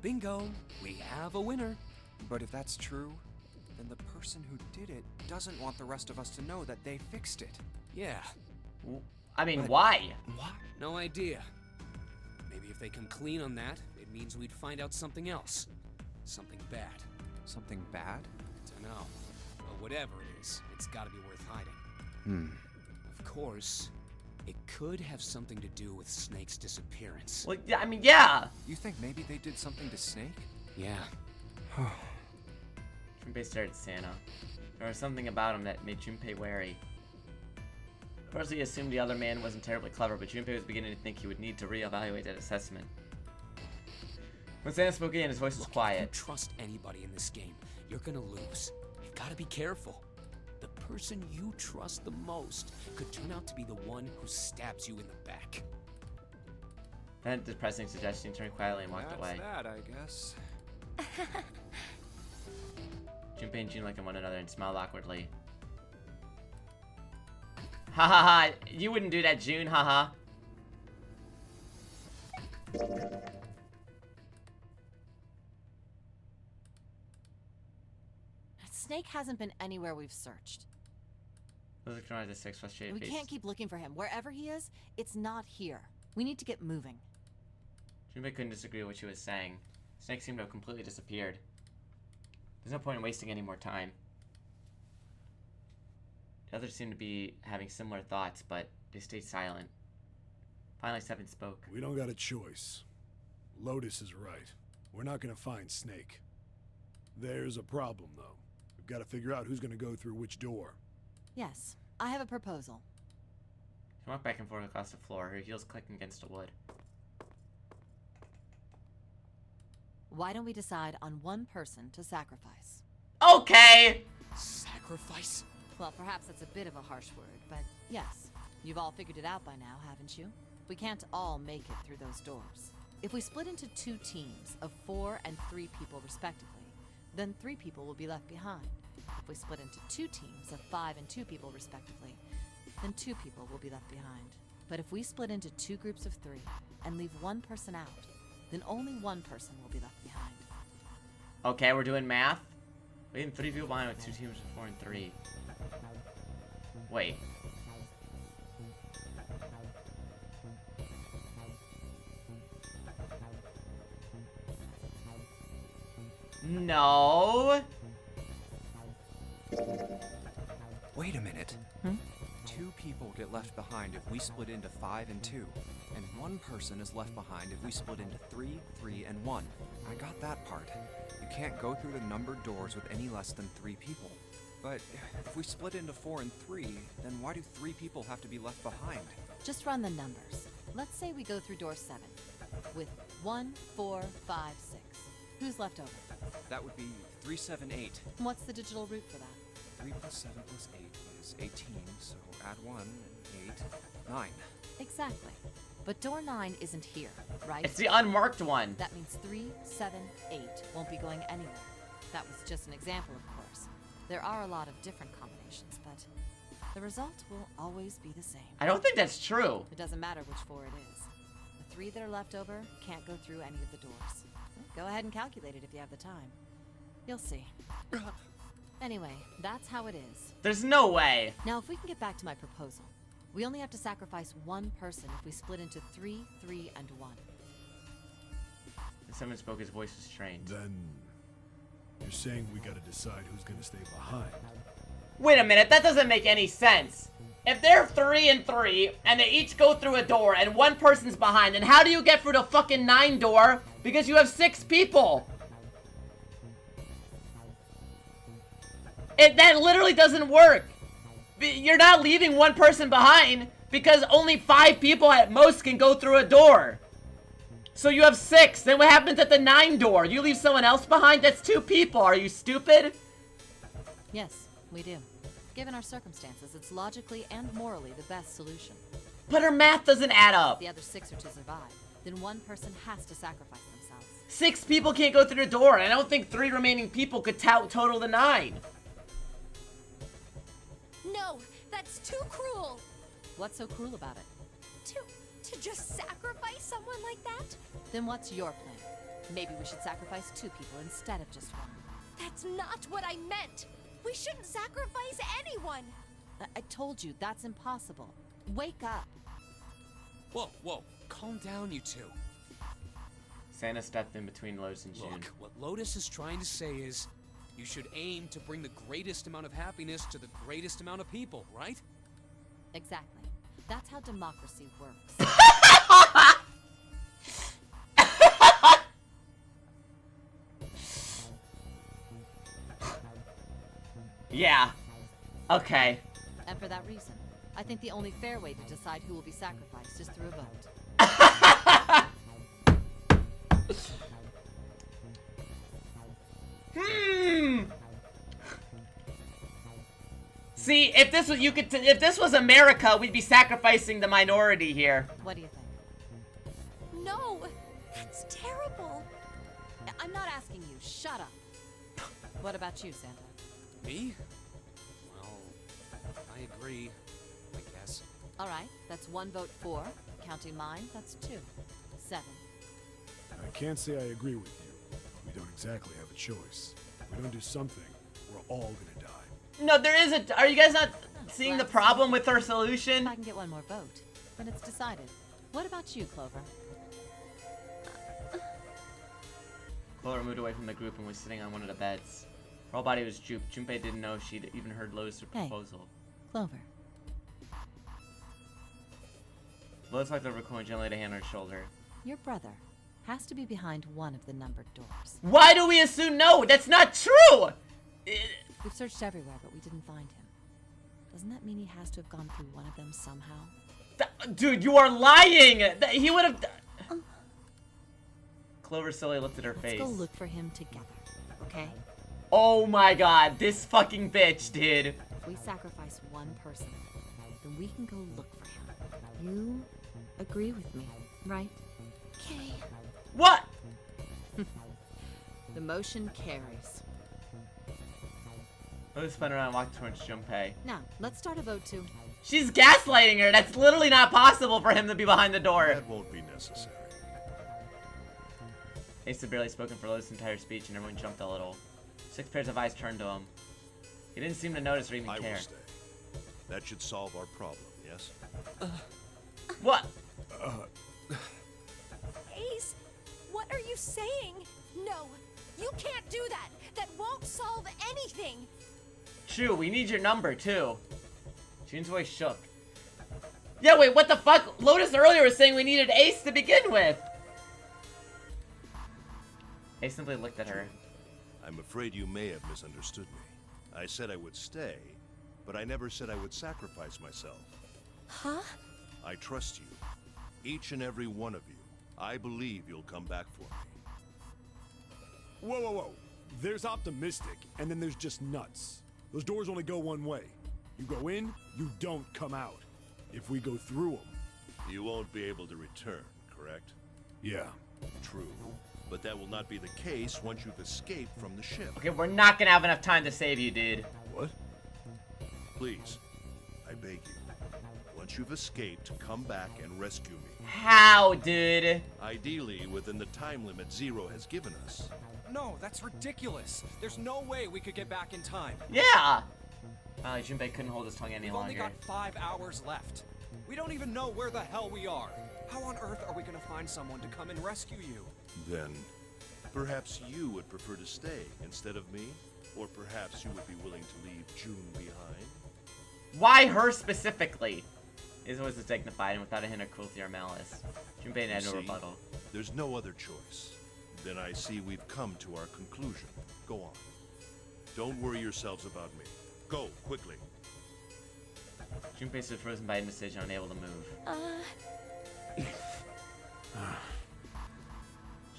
Bingo! We have a winner. But if that's true, then the person who did it doesn't want the rest of us to know that they fixed it. Yeah. I mean, But why? What? No idea. Maybe if they come clean on that, it means we'd find out something else. Something bad. Something bad? Dunno. But whatever it is, it's gotta be worth hiding. Of course, it could have something to do with Snake's disappearance. Well, yeah, I mean, yeah. You think maybe they did something to Snake? Yeah. Junpei stared at Santa. There was something about him that made Junpei wary. First, he assumed the other man wasn't terribly clever, but Junpei was beginning to think he would need to reevaluate that assessment. When Santa spoke again, his voice was quiet. If you trust anybody in this game, you're gonna lose. You've gotta be careful. The person you trust the most could turn out to be the one who stabs you in the back. That depressing suggestion turned quietly and walked away. That's that, I guess. Junpei and June looked at one another and smiled awkwardly. Ha ha ha! You wouldn't do that, June, haha. Snake hasn't been anywhere we've searched. Those are the 6 frustrated We faces. can't keep looking for him. Wherever he is, it's not here. We need to get moving. Junpei couldn't disagree with what she was saying. Snake seemed to have completely disappeared. There's no point in wasting any more time. The others seemed to be having similar thoughts, but they stayed silent. Finally, Seven spoke. We don't got a choice. Lotus is right. We're not gonna find Snake. There's a problem, though. We've got to figure out who's gonna go through which door. Yes, I have a proposal. She walked back and forth across the floor, her heels clicking against the wood. Why don't we decide on one person to sacrifice? Okay! Sacrifice? Well, perhaps that's a bit of a harsh word, but yes. You've all figured it out by now, haven't you? We can't all make it through those doors. If we split into 2 teams of 4 and 3 people respectively, then 3 people will be left behind. If we split into 2 teams of 5 and 2 people respectively, then 2 people will be left behind. But if we split into 2 groups of 3 and leave 1 person out, then only 1 person will be left behind. Okay, we're doing math. Leaving 3 people behind with 2 teams of 4 and 3. Wait. No. Wait a minute. 2 people get left behind if we split into 5 and 2, and 1 person is left behind if we split into 3, 3, and 1. I got that part. You can't go through the numbered doors with any less than 3 people. But if we split into 4 and 3, then why do 3 people have to be left behind? Just run the numbers. Let's say we go through door 7 with 1, 4, 5, 6. Who's left over? That would be 3, 7, 8. What's the digital root for that? 3 plus 7 plus 8 is 18, so add 1 and 8, 9. Exactly. But door 9 isn't here, right? It's the unmarked one. That means 3, 7, 8 won't be going anywhere. That was just an example, of course. There are a lot of different combinations, but the result will always be the same. I don't think that's true. It doesn't matter which 4 it is. The 3 that are left over can't go through any of the doors. Go ahead and calculate it if you have the time. You'll see. Anyway, that's how it is. There's no way. Now, if we can get back to my proposal, we only have to sacrifice 1 person if we split into 3, 3, and 1. Someone spoke, his voice was strained. Then you're saying we gotta decide who's gonna stay behind. Wait a minute, that doesn't make any sense. If they're 3 and 3, and they each go through a door, and 1 person's behind, then how do you get through the fucking 9 door? Because you have 6 people. That literally doesn't work. You're not leaving 1 person behind, because only 5 people at most can go through a door. So you have 6, then what happens at the 9 door? You leave someone else behind? That's 2 people, are you stupid? Yes, we do. Given our circumstances, it's logically and morally the best solution. But her math doesn't add up. The other 6 are to survive. Then 1 person has to sacrifice themselves. 6 people can't go through the door, and I don't think 3 remaining people could total the 9. No, that's too cruel. What's so cruel about it? To just sacrifice someone like that? Then what's your plan? Maybe we should sacrifice 2 people instead of just 1. That's not what I meant. We shouldn't sacrifice anyone. I told you, that's impossible. Wake up. Whoa, whoa. Calm down, you 2. Santa stepped in between Lotus and June. Look, what Lotus is trying to say is, you should aim to bring the greatest amount of happiness to the greatest amount of people, right? Exactly. That's how democracy works. Yeah. Okay. And for that reason, I think the only fair way to decide who will be sacrificed is through a vote. See, if this was if this was America, we'd be sacrificing the minority here. What do you think? No, that's terrible. I'm not asking you. Shut up. What about you, Santa? Me? Well, I agree, I guess. All right, that's 1 vote for. Counting mine, that's 2. 7. I can't say I agree with you. We don't exactly have a choice. If we don't do something, we're all gonna die. No, there is a. Are you guys not seeing the problem with her solution? If I can get 1 more vote, then it's decided. What about you, Clover? Clover moved away from the group and was sitting on one of the beds. Her whole body was drooped. Junpei didn't know she'd even heard Lotus' proposal. Clover. Lotus looked over at Chloe and gently laid a hand on her shoulder. Your brother has to be behind one of the numbered doors. Why do we assume no? That's not true! We've searched everywhere, but we didn't find him. Doesn't that mean he has to have gone through one of them somehow? Dude, you are lying! He would have... Clover slowly looked at her face. Let's go look for him together, okay? Oh my god, this fucking bitch, dude. If we sacrifice 1 person, then we can go look for him. You agree with me, right? Okay. What? The motion carries. Lotus spun around and walked towards Junpei. Now, let's start a vote too. She's gaslighting her. That's literally not possible for him to be behind the door. That won't be necessary. Ace had barely spoken for Lotus' entire speech, and everyone jumped a little. 6 pairs of eyes turned to him. He didn't seem to notice or even care. I will stay. That should solve our problem, yes? What? Ace, what are you saying? No, You can't do that. That won't solve anything. True, we need your number, too. June's voice shook. Yeah, wait, what the fuck? Lotus earlier was saying we needed Ace to begin with. Ace simply looked at her. I'm afraid you may have misunderstood me. I said I would stay, but I never said I would sacrifice myself. Huh? I trust you. Each and every one of you. I believe you'll come back for me. Whoa, whoa, whoa. There's optimistic, and then there's just nuts. Those doors only go one way. You go in, you don't come out. If we go through them... You won't be able to return, correct? Yeah. True. But that will not be the case once you've escaped from the ship. Okay, we're not gonna have enough time to save you, dude. What? Please, I beg you. Once you've escaped, come back and rescue me. How, dude? Ideally, within the time limit Zero has given us. No, that's ridiculous. There's no way we could get back in time. Yeah! Junpei couldn't hold his tongue any We've longer. only got 5 hours left. We don't even know where the hell we are. How on earth are we gonna find someone to come and rescue you? Then, perhaps you would prefer to stay instead of me? Or perhaps you would be willing to leave June behind? Why her specifically? His voice was dignified and without a hint of cruelty or malice. Junpei had no rebuttal. There's no other choice. Then I see we've come to our conclusion. Go on. Don't worry yourselves about me. Go, quickly. Junpei stood frozen by indecision, unable to move.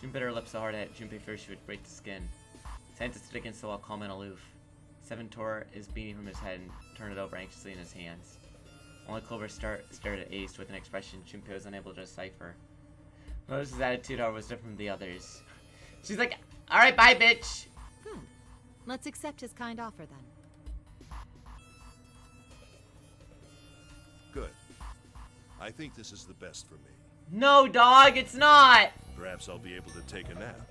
June bit her lips so hard that Junpei feared she would break the skin. Santa stood against the wall, calm and aloof. Seven tore his beanie from his head and turned it over anxiously in his hands. Only Clover stared at Ace with an expression Junpei was unable to decipher. Lotus's attitude, however, was different from the others. She's like, alright, bye, bitch! Let's accept his kind offer, then. Good. I think this is the best for me. No, dog, it's not! Perhaps I'll be able to take a nap.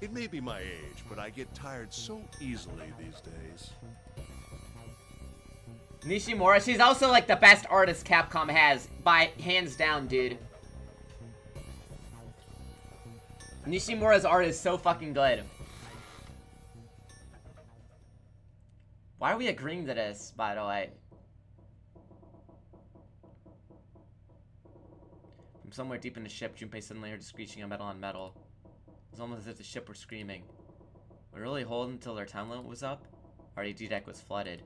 It may be my age, but I get tired so easily these days. Nishimura, she's also like the best artist Capcom has, by hands down, dude. Nishimura's art is so fucking good. Why are we agreeing to this, by the way? From somewhere deep in the ship, Junpei suddenly heard a screeching of metal on metal. It was almost as if the ship were screaming. Would it really hold until their time limit was up? RDD deck was flooded.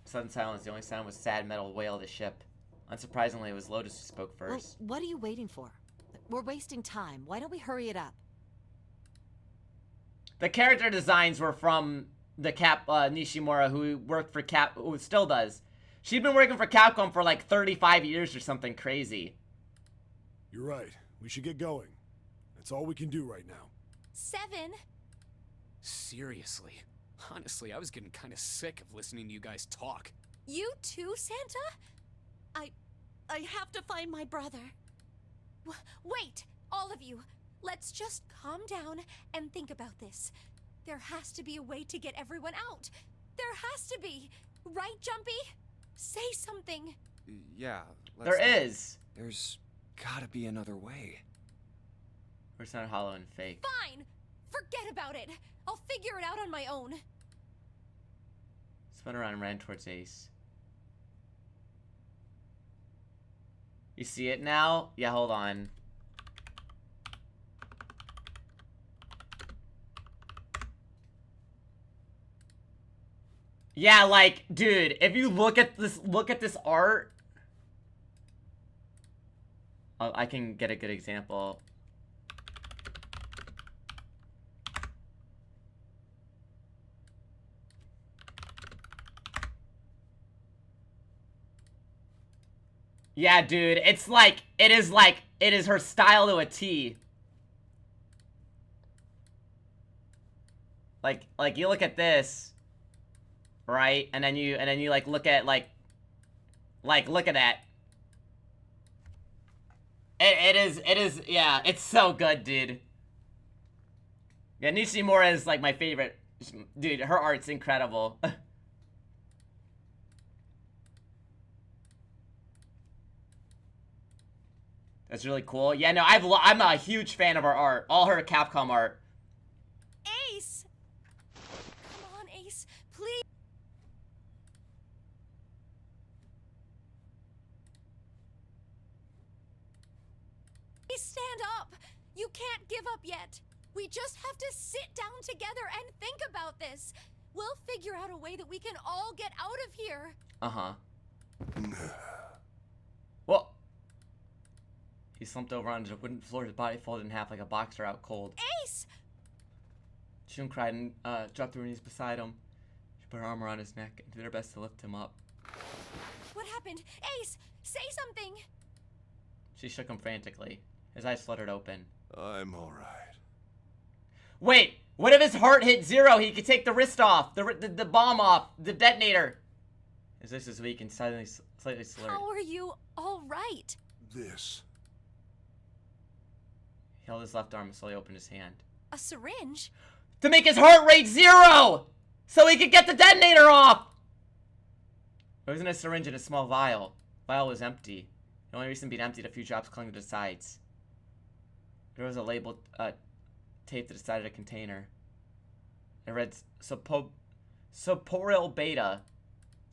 Sudden silence, the only sound was sad metal wail of the ship. Unsurprisingly, it was Lotus who spoke first. Well, what are you waiting for? We're wasting time. Why don't we hurry it up? The character designs were from the Nishimura, who worked for who still does. She'd been working for Capcom for like 35 years or something crazy. You're right. We should get going. That's all we can do right now. 7. Seriously. Honestly, I was getting kind of sick of listening to you guys talk. You too, Santa? I have to find my brother. Wait, all of you. Let's just calm down and think about this. There has to be a way to get everyone out. There has to be. Right, Jumpy? Say something. Yeah. There is. There's gotta be another way. Or it's not hollow and fake. Fine. Forget about it. I'll figure it out on my own. Spun around and ran towards Ace. You see it now? Yeah, hold on. Yeah, like, dude, if you look at this art. I can get a good example. Yeah, dude, it's like, it is her style to a T. Like you look at this, right? And then you like look at like look at that. It is, yeah, it's so good, dude. Yeah, Nishimura is like my favorite. Dude, her art's incredible. That's really cool. Yeah, no, I'm a huge fan of her art. All her Capcom art. Ace! Please stand up. You can't give up yet. We just have to sit down together and think about this. We'll figure out a way that we can all get out of here. Uh-huh. Well, he slumped over onto the wooden floor, his body folded in half like a boxer out cold. Ace! June cried and dropped to her knees beside him. She put her arm around his neck and did her best to lift him up. What happened? Ace, say something! She shook him frantically. His eyes fluttered open. I'm alright. Wait! What if his heart hit 0? He could take the wrist off, the bomb off, the detonator. His voice is weak and slightly slurred. How are you all right? This. He held his left arm and slowly opened his hand. A syringe? To make his heart rate 0! So he could get the detonator off! It wasn't a syringe in a small vial. The vial was empty. The only reason being emptied, a few drops clung to the sides. There was a label taped to the side of the container. It read Soporil Beta.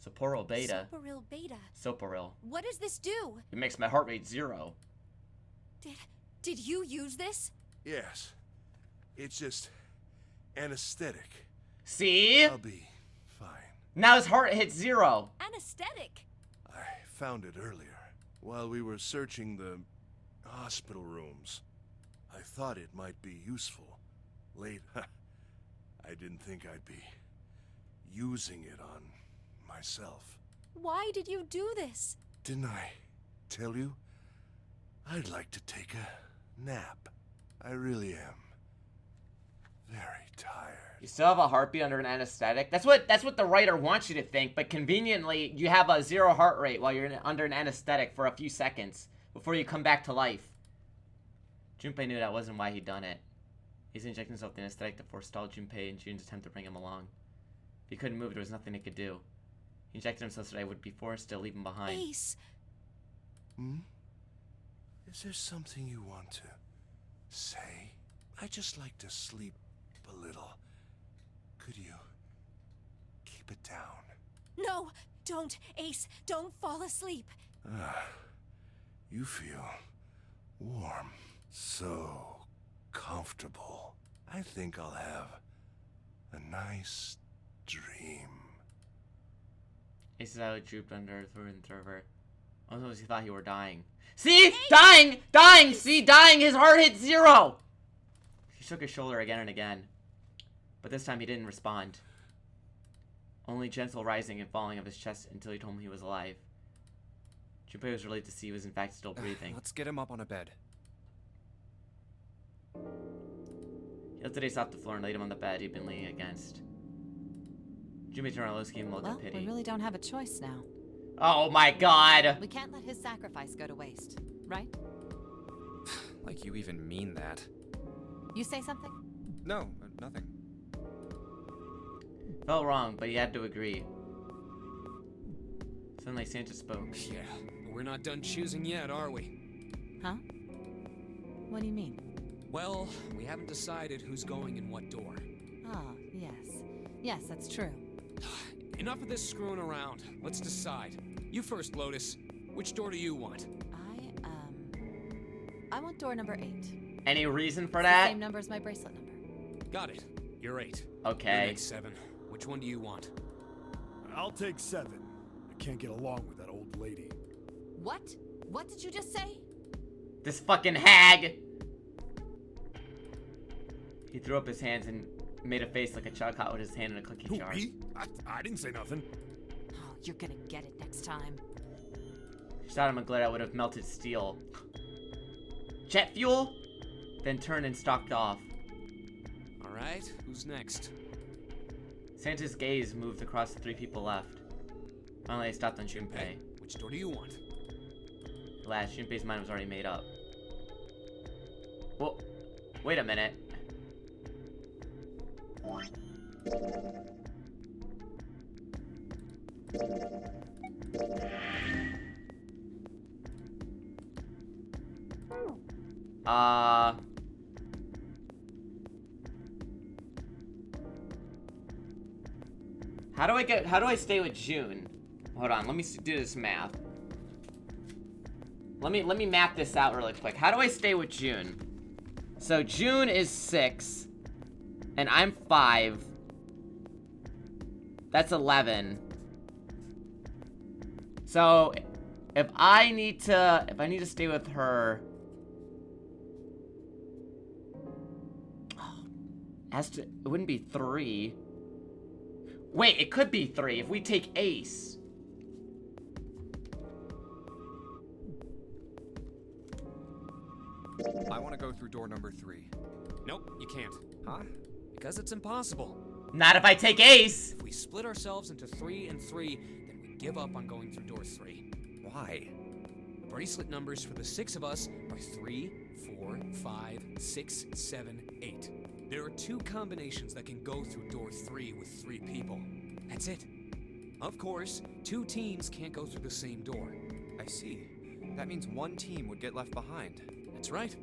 Soporil Beta. Soporil Beta. Soporil. What does this do? It makes my heart rate 0. Did you use this? Yes. It's just anesthetic. See? I'll be fine. Now his heart hits 0. Anesthetic. I found it earlier while we were searching the hospital rooms. I thought it might be useful. Late, I didn't think I'd be using it on myself. Why did you do this? Didn't I tell you? I'd like to take a nap. I really am. Very tired. You still have a heartbeat under an anesthetic? That's what the writer wants you to think, but conveniently, you have a 0 heart rate while you're under an anesthetic for a few seconds before you come back to life. Junpei knew that wasn't why he'd done it. He's injecting himself with anesthetic to forestall Junpei in June's attempt to bring him along. If he couldn't move, there was nothing he could do. He injected himself so that he would be forced to leave him behind. Ace. Is there something you want to say? I just like to sleep a little. Could you keep it down? No, don't, Ace. Don't fall asleep. You feel warm. So comfortable. I think I'll have a nice dream. Ace's eyelid drooped under through and through her. Almost he thought he were dying. See? Dying! Dying! See? Dying! His heart hit 0! He shook his shoulder again and again. But this time he didn't respond. Only gentle rising and falling of his chest until he told him he was alive. Junpei was relieved to see he was in fact still breathing. Let's get him up on a bed. He lifted Ace off the floor and laid him on the bed he'd been leaning against. Junpei turned around and looked at pity. We really don't have a choice now. Oh my god! We can't let his sacrifice go to waste, right? Like you even mean that. You say something? No, nothing. Felt wrong, but he had to agree. Suddenly Santa spoke. Yeah, but we're not done choosing yet, are we? Huh? What do you mean? Well, we haven't decided who's going in what door. Ah, yes. Yes, that's true. Enough of this screwing around. Let's decide. You first, Lotus. Which door do you want? I want door number 8. Any reason for It's that? the same number as my bracelet number. Got it. You're 8. Okay. You're next, 7. Which one do you want? I'll take 7. I can't get along with that old lady. What? What did you just say? This fucking hag! He threw up his hands and made a face like a child caught with his hand in a cookie jar. Me? I didn't say nothing. Oh, you're gonna get it next time. She shot him a glare that would have melted steel. Jet fuel? Then turned and stalked off. Alright, who's next? Santa's gaze moved across the 3 people left. Finally, he stopped on Junpei. Hey, which door do you want? At last, Junpei's mind was already made up. Well, wait a minute. How do I stay with June? Hold on, let me do this math. Let me map this out really quick. How do I stay with June? So June is 6, and I'm 5. That's 11. So if I need to stay with her, it wouldn't be 3. Wait, it could be 3 if we take Ace. I want to go through door number 3. Nope, you can't. Huh? Because it's impossible. Not if I take Ace. If we split ourselves into 3 and 3, then we give up on going through door 3. Why? The bracelet numbers for the 6 of us are 3, 4, 5, 6, 7, 8. There are 2 combinations that can go through door 3 with 3 people. That's it. Of course, 2 teams can't go through the same door. I see. That means one team would get left behind. That's right.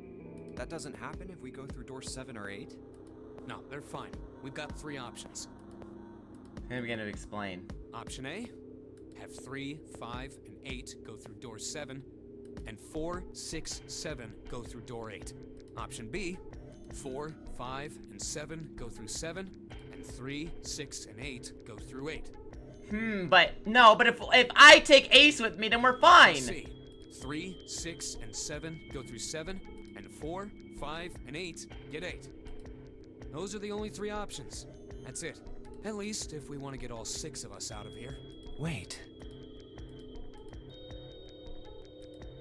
That doesn't happen if we go through door 7 or 8? No, they're fine. We've got 3 options. I'm begin to explain. Option A, have 3, 5, and 8 go through door 7, and 4, 6, 7 go through door 8. Option B, 4, 5, and 7 go through 7, and 3, 6, and 8 go through 8. But if I take Ace with me, then we're fine. C, 3, 6, and 7 go through 7, and 4, 5, and 8 get 8. Those are the only 3 options. That's it. At least if we want to get all 6 of us out of here. Wait.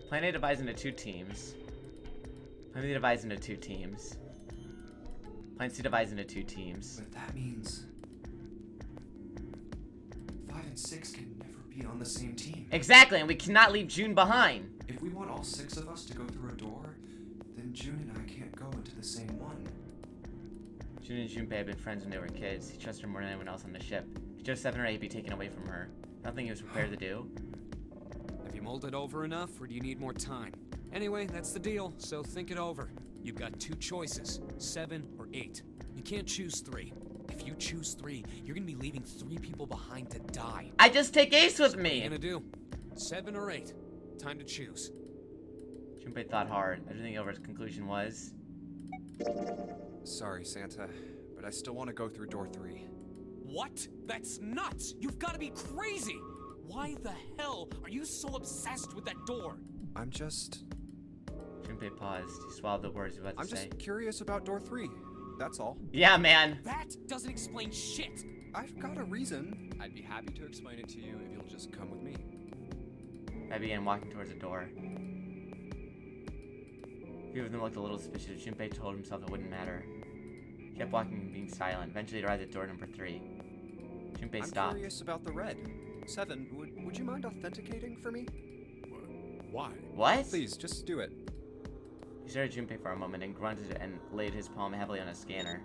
Plan A divides into 2 teams. Plan B divides into 2 teams. Plan C divides into 2 teams. But that means 5 and 6 can never be on the same team. Exactly, and we cannot leave June behind. If we want all 6 of us to go through a door, then June and I can't go into the same one. June and Junpei had been friends when they were kids. He trusted her more than anyone else on the ship. If he chose 7 or 8, he'd be taken away from her. Nothing he was prepared to do. Have you mulled it over enough, or do you need more time? Anyway, that's the deal, so think it over. You've got 2 choices, 7 or 8. You can't choose 3. If you choose 3, you're gonna be leaving 3 people behind to die. I just take Ace with What are me. you gonna do? 7 or 8? Time to choose. Junpei thought hard. Everything over, his conclusion was... Sorry, Santa, but I still want to go through door 3. What? That's nuts! You've got to be crazy! Why the hell are you so obsessed with that door? I'm just... Junpei paused. He swallowed the words he was about to say. I'm just curious about door 3. That's all. Yeah, man. That doesn't explain shit! I've got a reason. I'd be happy to explain it to you if you'll just come with me. I began walking towards the door. A few of them looked a little suspicious. Junpei told himself it wouldn't matter. He kept walking and being silent. Eventually, he arrived at door number 3. Junpei stopped. I'm curious about the red. 7, would you mind authenticating for me? Why? What? Please, just do it. He stared at Junpei for a moment and grunted and laid his palm heavily on a scanner.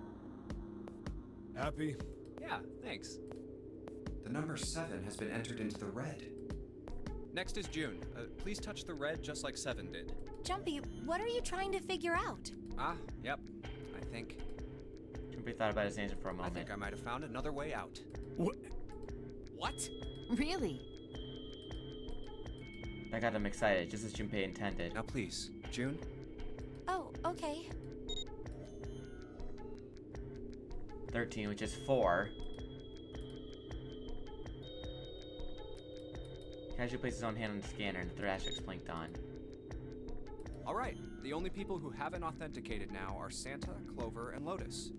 Happy? Yeah, thanks. The number 7 has been entered into the red. Next is June. Please touch the red just like 7 did. Jumpy, what are you trying to figure out? Yep. I think Junpei thought about his answer for a moment. I think I might have found another way out. What? What? Really? That got them excited, just as Junpei intended. Now please, June. Oh, okay. 13, which is 4. Casually placed his own hand on the scanner, and the 3 asterisks blinked on. All right. The only people who haven't authenticated now are Santa, Clover, and Lotus.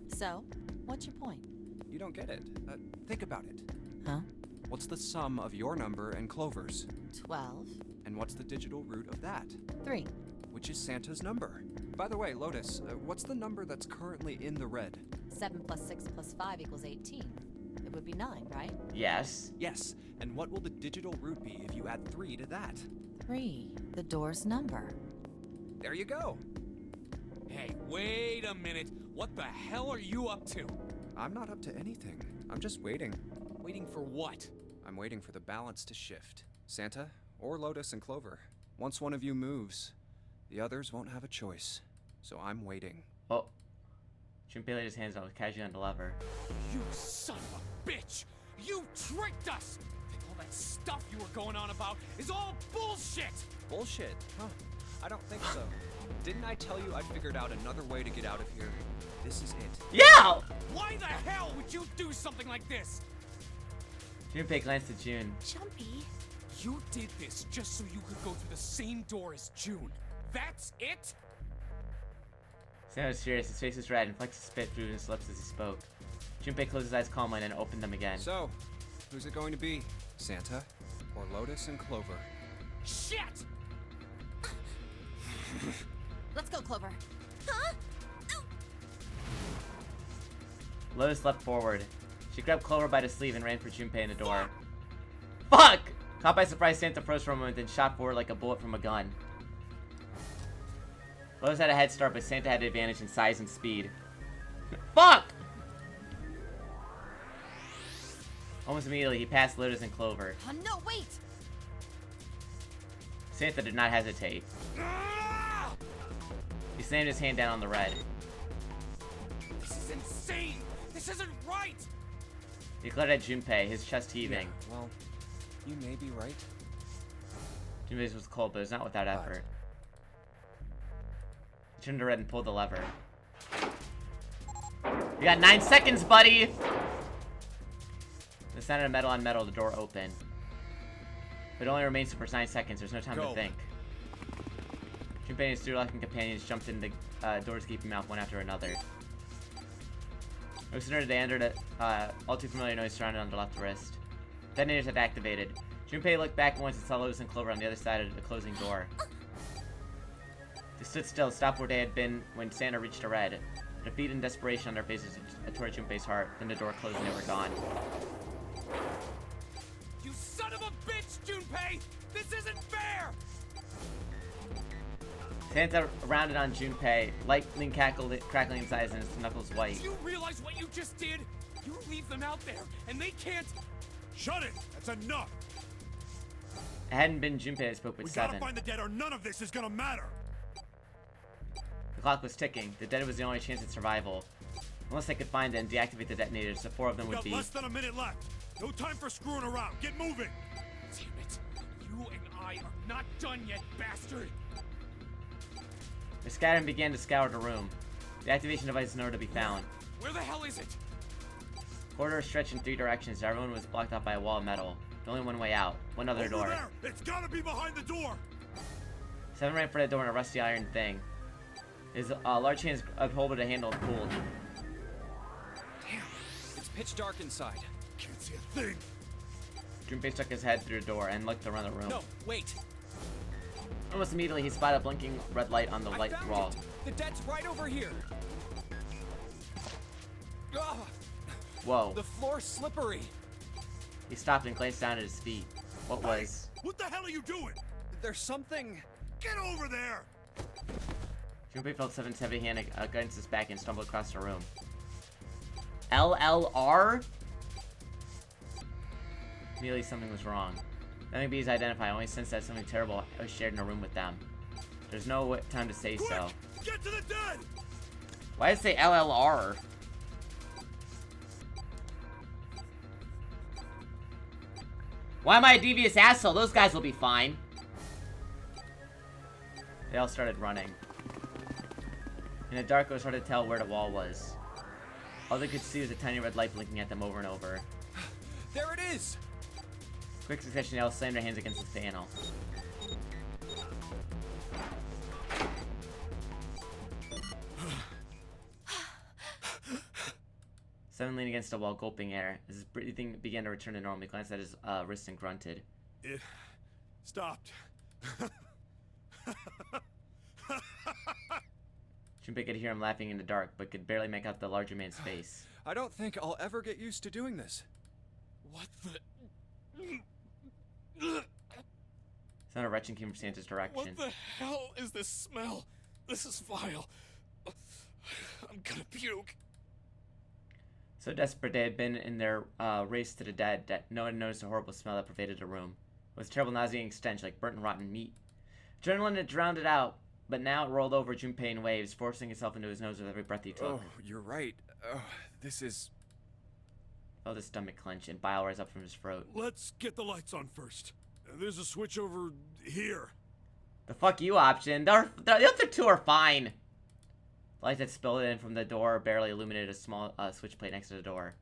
So, what's your point? You don't get it. Think about it. Huh? What's the sum of your number and Clover's? 12. And what's the digital root of that? 3. Which is Santa's number. By the way, Lotus, what's the number that's currently in the red? 7 plus 6 plus 5 equals 18. It would be 9, right? Yes. Yes. And what will the digital root be if you add 3 to that? 3. The door's number. There you go. Hey, wait a minute. What the hell are you up to? I'm not up to anything. I'm just waiting. Waiting for what? I'm waiting for the balance to shift. Santa, or Lotus and Clover. Once one of you moves, the others won't have a choice. So I'm waiting. Oh. Junpei laid his hands casually on the lever. You son of a bitch! You tricked us! And all that stuff you were were going on about is all bullshit! Bullshit? Huh. I don't think so. Didn't I tell you I figured out another way to get out of here? This is it. Yeah! Why the hell would you do something like this? Junpei glanced at June. Jumpy. You did this just so you could go through the same door as June. That's it? Santa was furious. His face was red and flexed spit through his lips as he spoke. Junpei closed his eyes calmly and then opened them again. So, who's it going to be? Santa? Or Lotus and Clover? Shit! Let's go, Clover. Huh? Lotus leapt forward. She grabbed Clover by the sleeve and ran for Junpei in the door. Fuck! Caught by surprise, Santa froze for a moment, then shot forward like a bullet from a gun. Lotus had a head start, but Santa had the advantage in size and speed. Fuck! Almost immediately, he passed Lotus and Clover. Oh, no, wait! Santa did not hesitate. He slammed his hand down on the red. This is insane! This isn't right! He glared at Junpei, his chest heaving. Yeah, well, you may be right. Junpei's was cold, but it was not without effort. He turned to red and pulled the lever. You got 9 seconds, buddy! The sound of metal on metal, the door opened. But it only remains for 9 seconds, there's no time to think. Junpei and his 3 locking companions jumped in the door's gaping mouth one after another. No sooner did they enter the all too familiar noise surrounded on the left wrist. Detonators had activated. Junpei looked back once and saw Lotus and Clover on the other side of the closing door. They stood still, stopped where they had been when Santa reached a red. Defeat and desperation on their faces toward Junpei's heart. Then the door closed and they were gone. You son of a bitch, Junpei! This isn't fair! Santa rounded on Junpei, lightning crackling inside and his knuckles white. Do you realize what you just did? You leave them out there, and they can't... Shut it! That's enough! It hadn't been Junpei that spoke, but We Seven. gotta find the dead or none of this is gonna matter! The clock was ticking. The dead was the only chance at survival. Unless they could find them and deactivate the detonators, the 4 of them We would got be... less than a minute left! No time for screwing around! Get moving! Damn it. You and I are not done yet, bastard! They scattered and began to scour the room. The activation device is nowhere to be found. Where the hell is it? Corridors stretched in 3 directions. Everyone was blocked off by a wall of metal. The only one way out. One other Over door. there! It's gotta be behind the door! 7 ran for the door in a rusty iron thing. His large hands upholded a handle and pulled. Damn, it's pitch dark inside. Can't see a thing! Junpei stuck his head through the door and looked around the room. No, wait. Almost immediately, he spotted a blinking red light on the light I found wall. it. The dead's right over here. Ugh, Whoa. the floor's slippery. He stopped and glanced down at his feet. What was? What the hell are you doing? There's something. Get over there! Junpei felt Seven's heavy hand against his back and stumbled across the room. LLR? Immediately something was wrong. Nothing bees identified, only sensed that something terrible was shared in a room with them. There's no time to say Quick! so. Get to the dead! Why did it say LLR? Why am I a devious asshole? Those guys will be fine. They all started running. In the dark, it was hard to tell where the wall was. All they could see was a tiny red light blinking at them over and over. There it is. Quick succession, they all slammed their hands against the panel. Seven leaned against the wall, gulping air. As his breathing began to return to normal, he glanced at his wrist and grunted. It stopped. Junpei could hear him laughing in the dark, but could barely make out the larger man's face. I don't think I'll ever get used to doing this. What the... Sound of retching came from Santa's direction. What the hell is this smell? This is vile. I'm gonna puke. So desperate they had been in their race to the dead that no one noticed the horrible smell that pervaded the room. It was a terrible nauseating stench like burnt and rotten meat. Adrenaline had drowned it out, but now it rolled over Junpei in waves, forcing itself into his nose with every breath he took. Oh, you're right. Oh, this is... Felt his stomach clench and bile rise up from his throat. Let's get the lights on first. There's a switch over here. The fuck you option. The other two are fine. The light that spilled in from the door barely illuminated a small switch plate next to the door.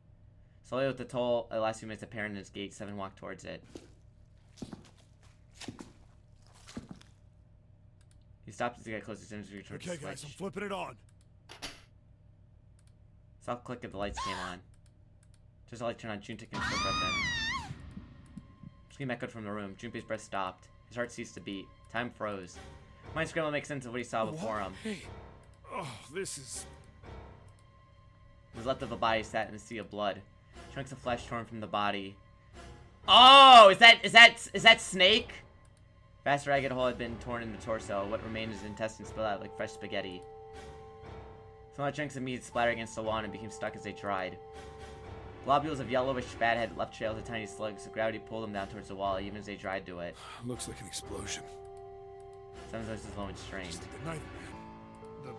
Slowly with the toll, the last few minutes apparent in his gait, Seven walked towards it. He stopped as he got closer as soon as he returned to the switch. Okay, guys, I'm flipping it on. Soft click of the lights came on. Just as the light turned on, June took a quick breath in. Scream echoed from the room. Junpei's breath stopped. His heart ceased to beat. Time froze. Mind scrambled to make sense of what he saw before him. Hey. Oh, this is... What was left of the body sat in a sea of blood. Chunks of flesh torn from the body. Oh, is that Snake? Vast ragged hole had been torn in the torso. What remained of his intestines spilled out like fresh spaghetti. Small chunks of meat splattered against the wall and became stuck as they tried. Globules of yellowish fat had left trails of tiny slugs. Gravity pulled them down towards the wall, even as they dried to it. Looks like an explosion. Seven's voice was low and strained. Just like the knife man.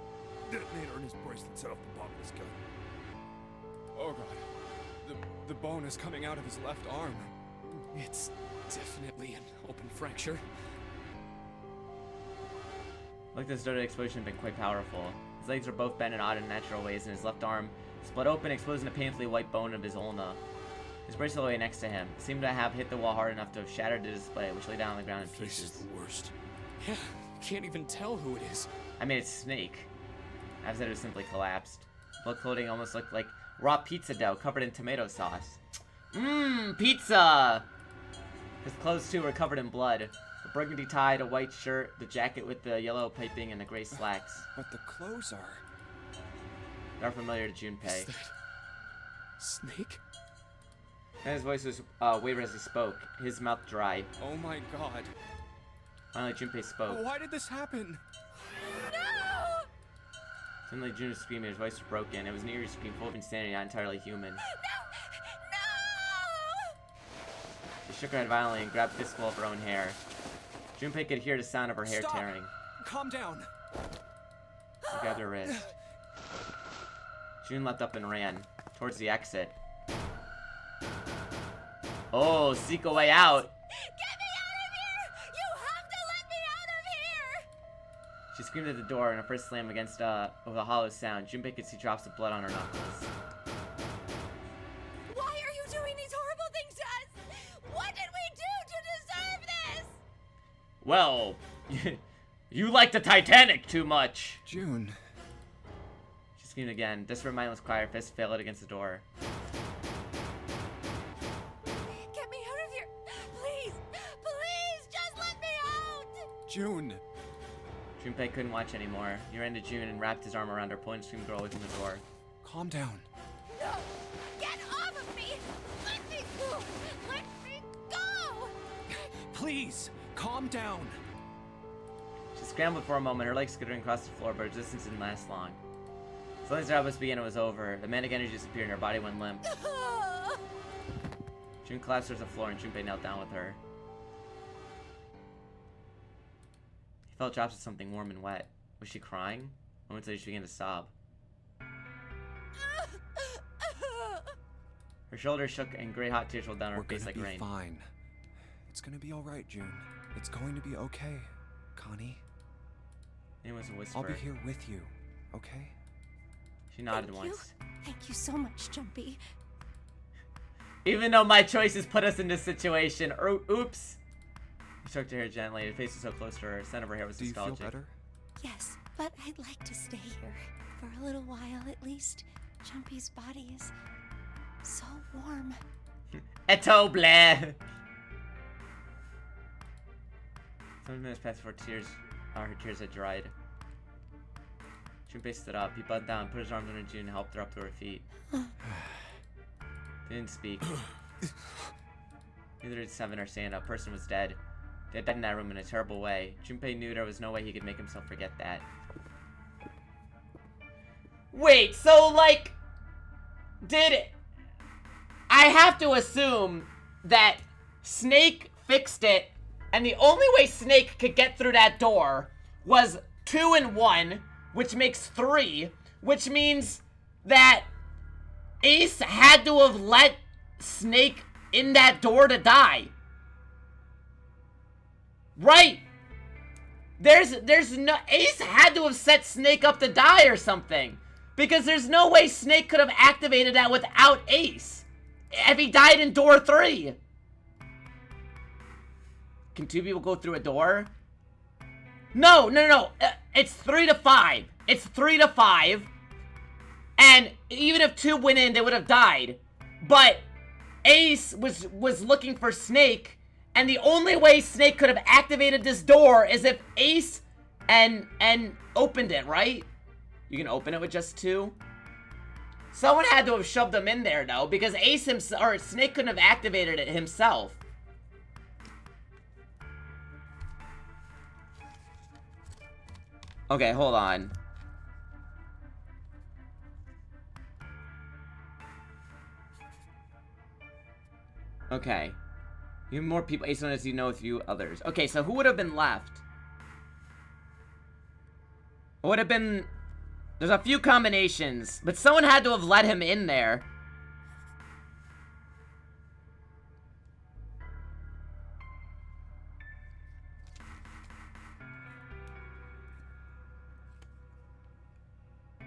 The detonator in his bracelet set off the bomb in his gun. Oh god. The bone is coming out of his left arm. It's definitely an open fracture. Like this dirty explosion had been quite powerful. His legs were both bent in odd and unnatural ways, and his left arm split open, exposing a painfully white bone of his ulna. His bracelet lay next to him. It seemed to have hit the wall hard enough to have shattered the display, which lay down on the ground in This is pieces. the worst. Yeah, can't even tell who it is. I mean, it's Snake. I said it was simply collapsed. Blood clothing almost looked like raw pizza dough covered in tomato sauce. Mmm, pizza! His clothes, too, were covered in blood. The burgundy tie, a white shirt, the jacket with the yellow piping, and the gray slacks. But the clothes are... They're familiar to Junpei. Is that Snake? And his voice was wavered as he spoke, his mouth dry. Oh my god. Finally, Junpei spoke. Why did this happen? Suddenly, June was screaming. His voice was broken. It was an eerie scream full of insanity, not entirely human. She shook her head violently and grabbed a fistful of her own hair. Junpei could hear the sound of her hair Stop. tearing. Calm down. She grabbed her wrist. June leapt up and ran towards the exit. Oh, seek a way out. Get me out of here! You have to let me out of here! She screamed at the door, and her first slam against with a hollow sound. Junpei could see drops of blood on her knuckles. Why are you doing these horrible things to us? What did we do to deserve this? Well, you like the Titanic too much. June. She screamed again. Desperate, mindless cry. Her fist failed against the door. Get me out of here! Please! Please, just let me out! June. Junpei couldn't watch anymore. He ran to June and wrapped his arm around her, pulling the screaming girl away from the door. Calm down. No! Get off of me! Let me go! Let me go! Please, calm down. She scrambled for a moment, her legs skittering across the floor, but her resistance didn't last long. Suddenly, as the was began, it was over. The manic energy disappeared and her body went limp. June collapsed to the floor and Junpei knelt down with her. He felt drops of something warm and wet. Was she crying? Moments later, she began to sob. Her shoulders shook and gray hot tears rolled down her face like rain. We're gonna be fine. It's gonna be alright, June. It's going to be okay, Connie. It was a whisper. I'll be here with you, okay? She nodded Thank once. you. Thank you so much, Jumpy. Even though my choices put us in this situation. Oops. He stroked her hair gently. Her face was so close to her. The scent of her hair was Do you nostalgic. feel better? Yes, but I'd like to stay here. For a little while, at least. Jumpy's body is so warm. Eto bleh. 7 minutes passed before her tears had dried. Junpei stood up. He bent down, put his arms under June, and helped her up to her feet. They didn't speak. Neither did Seven or Santa. A person was dead. They had died in that room in a terrible way. Junpei knew there was no way he could make himself forget that. Wait, so like, I have to assume that Snake fixed it, and the only way Snake could get through that door was 2 and 1, which makes 3, which means that Ace had to have let Snake in that door to die. Right! There's no... Ace had to have set Snake up to die or something. Because there's no way Snake could have activated that without Ace. If he died in door 3. Can 2 people go through a door? No. It's 3 to 5. It's 3 to 5. And even if 2 went in, they would have died. But Ace was looking for Snake. And the only way Snake could have activated this door is if Ace and opened it, right? You can open it with just 2? Someone had to have shoved them in there, though, because Ace himself, or Snake couldn't have activated it himself. Okay, hold on. Okay. Even more people. Ace knows you know a few others. Okay, so who would have been left? It would have been... There's a few combinations, but someone had to have let him in there.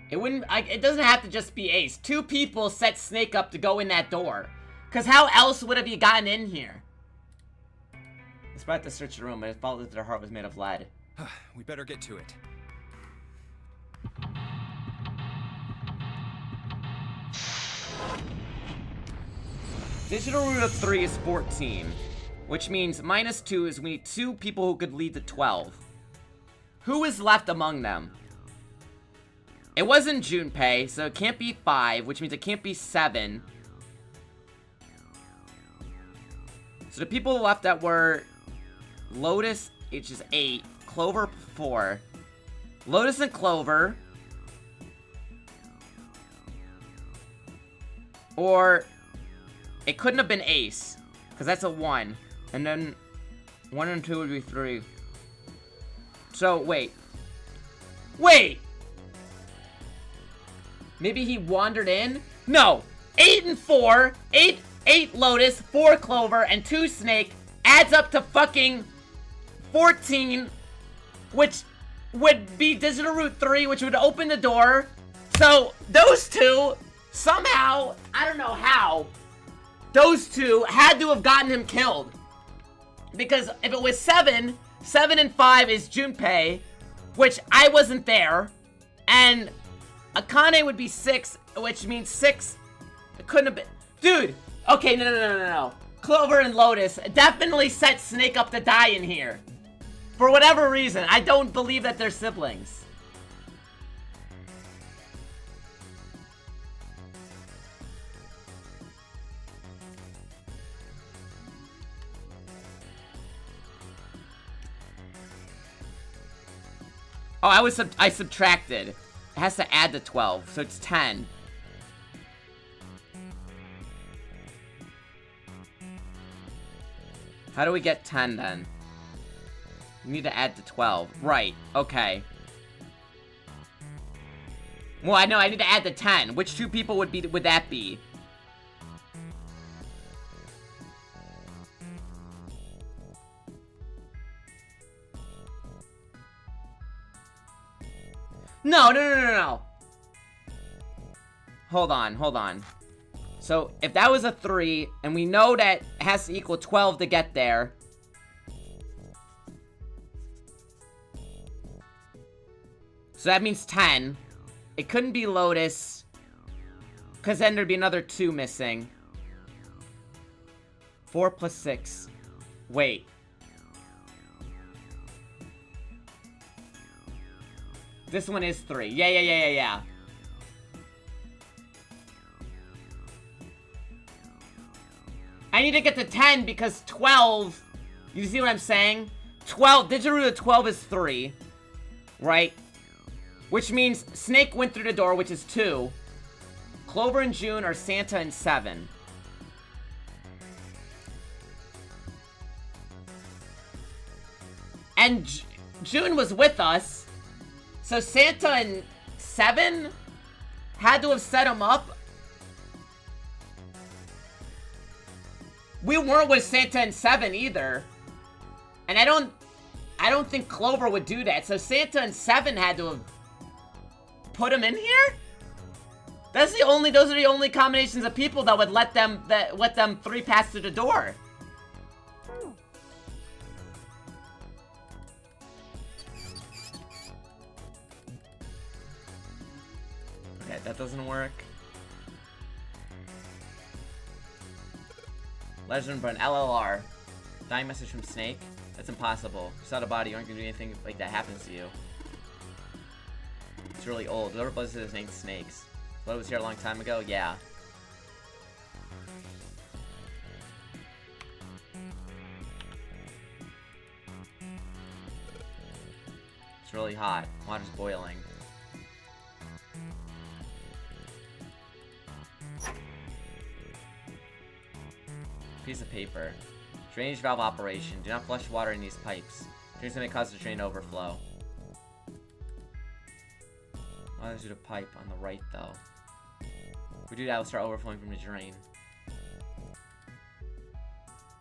It wouldn't... it doesn't have to just be Ace. 2 people set Snake up to go in that door. Because how else would have you gotten in here? Despite the search the room, but it followed that their heart was made of lead. We better get to it. Digital root of 3 is 14, which means -2 is we need 2 people who could lead to 12. Who is left among them? It wasn't Junpei, so it can't be 5, which means it can't be 7. So the people left that were Lotus, which is 8, Clover 4, Lotus and Clover, or it couldn't have been Ace, because that's a 1, and then 1 and 2 would be 3. So, wait. Maybe he wandered in? No! 8 and 4, 8 Lotus, 4 Clover, and 2 Snake adds up to fucking 14, which would be Digital Root 3, which would open the door. So, those 2, somehow, I don't know how, those 2 had to have gotten him killed. Because if it was 7 and 5 is Junpei, which I wasn't there, and Akane would be 6, which means 6, it couldn't have been, dude, okay, no. Clover and Lotus definitely set Snake up to die in here. For whatever reason, I don't believe that they're siblings. Oh, I subtracted. It has to add to 12, so it's 10. How do we get 10 then? We need to add to 12. Right, okay. Well, I know I need to add to 10. Which 2 people would that be? No. Hold on. So, if that was a 3, and we know that it has to equal 12 to get there. So that means 10. It couldn't be Lotus, because then there'd be another 2 missing. 4 plus 6. Wait. This one is 3. Yeah. I need to get to 10 because 12... You see what I'm saying? 12... Digital root of 12 is 3. Right? Which means Snake went through the door, which is 2. Clover and June are Santa and 7. And June was with us. So Santa and 7 had to have set him up. We weren't with Santa and 7 either. And I don't... I don't think Clover would do that. So Santa and Seven had to have put him in here? Those are the only combinations of people that would let them 3 pass through the door. Okay, that doesn't work. Legend but an LLR. Dying message from Snake? That's impossible. You're out of body, you aren't gonna do anything like that happens to you. It's really old. Whoever buzzes his name Snakes. Blood was here a long time ago? Yeah. It's really hot. Water's boiling. Piece of paper. Drainage valve operation. Do not flush water in these pipes. Drains may cause the drain to overflow. Why is it a pipe on the right though? If we do that, it'll start overflowing from the drain.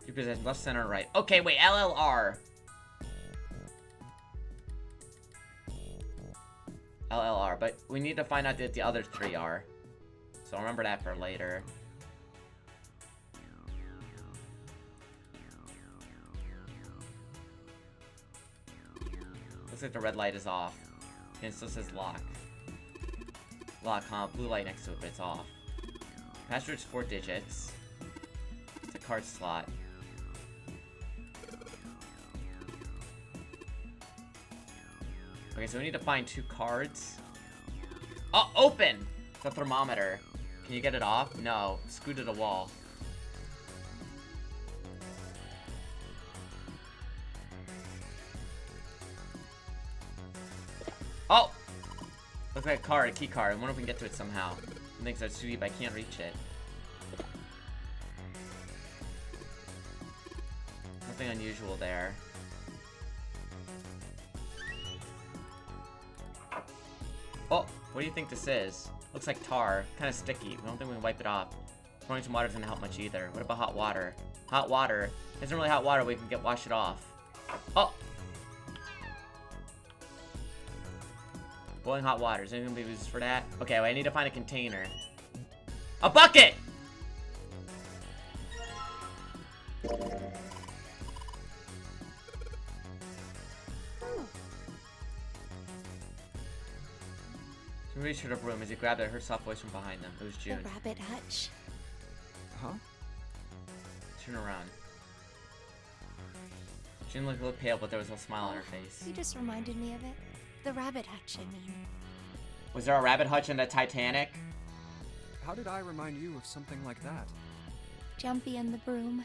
You possess left, center, and right. Okay, wait, LLR. LLR, but we need to find out what the other 3 are. So remember that for later. Looks like the red light is off. And it still says lock. Lock, huh? Blue light next to it, but it's off. Password's 4 digits. It's a card slot. Okay, so we need to find 2 cards. Oh, open! It's a thermometer. Can you get it off? No. Screw to the wall. Oh! Looks like a card, a key card. I wonder if we can get to it somehow. I think that's too deep, I can't reach it. Nothing unusual there. Oh! What do you think this is? Looks like tar. Kind of sticky. We don't think we can wipe it off. Pouring some water doesn't help much either. What about hot water? Hot water. Isn't really hot water, we can wash it off. Oh! Boiling hot water. Is anything gonna be used for that? Okay, well, I need to find a container. A bucket! She reached for the broom. As he grabbed it, I heard a soft voice from behind them. It was June. The rabbit hutch. Huh? Turn around. June looked a little pale, but there was a smile on her face. You just reminded me of it. The rabbit hutch, I mean. Was there a rabbit hutch in the Titanic? How did I remind you of something like that? Jumpy and the broom.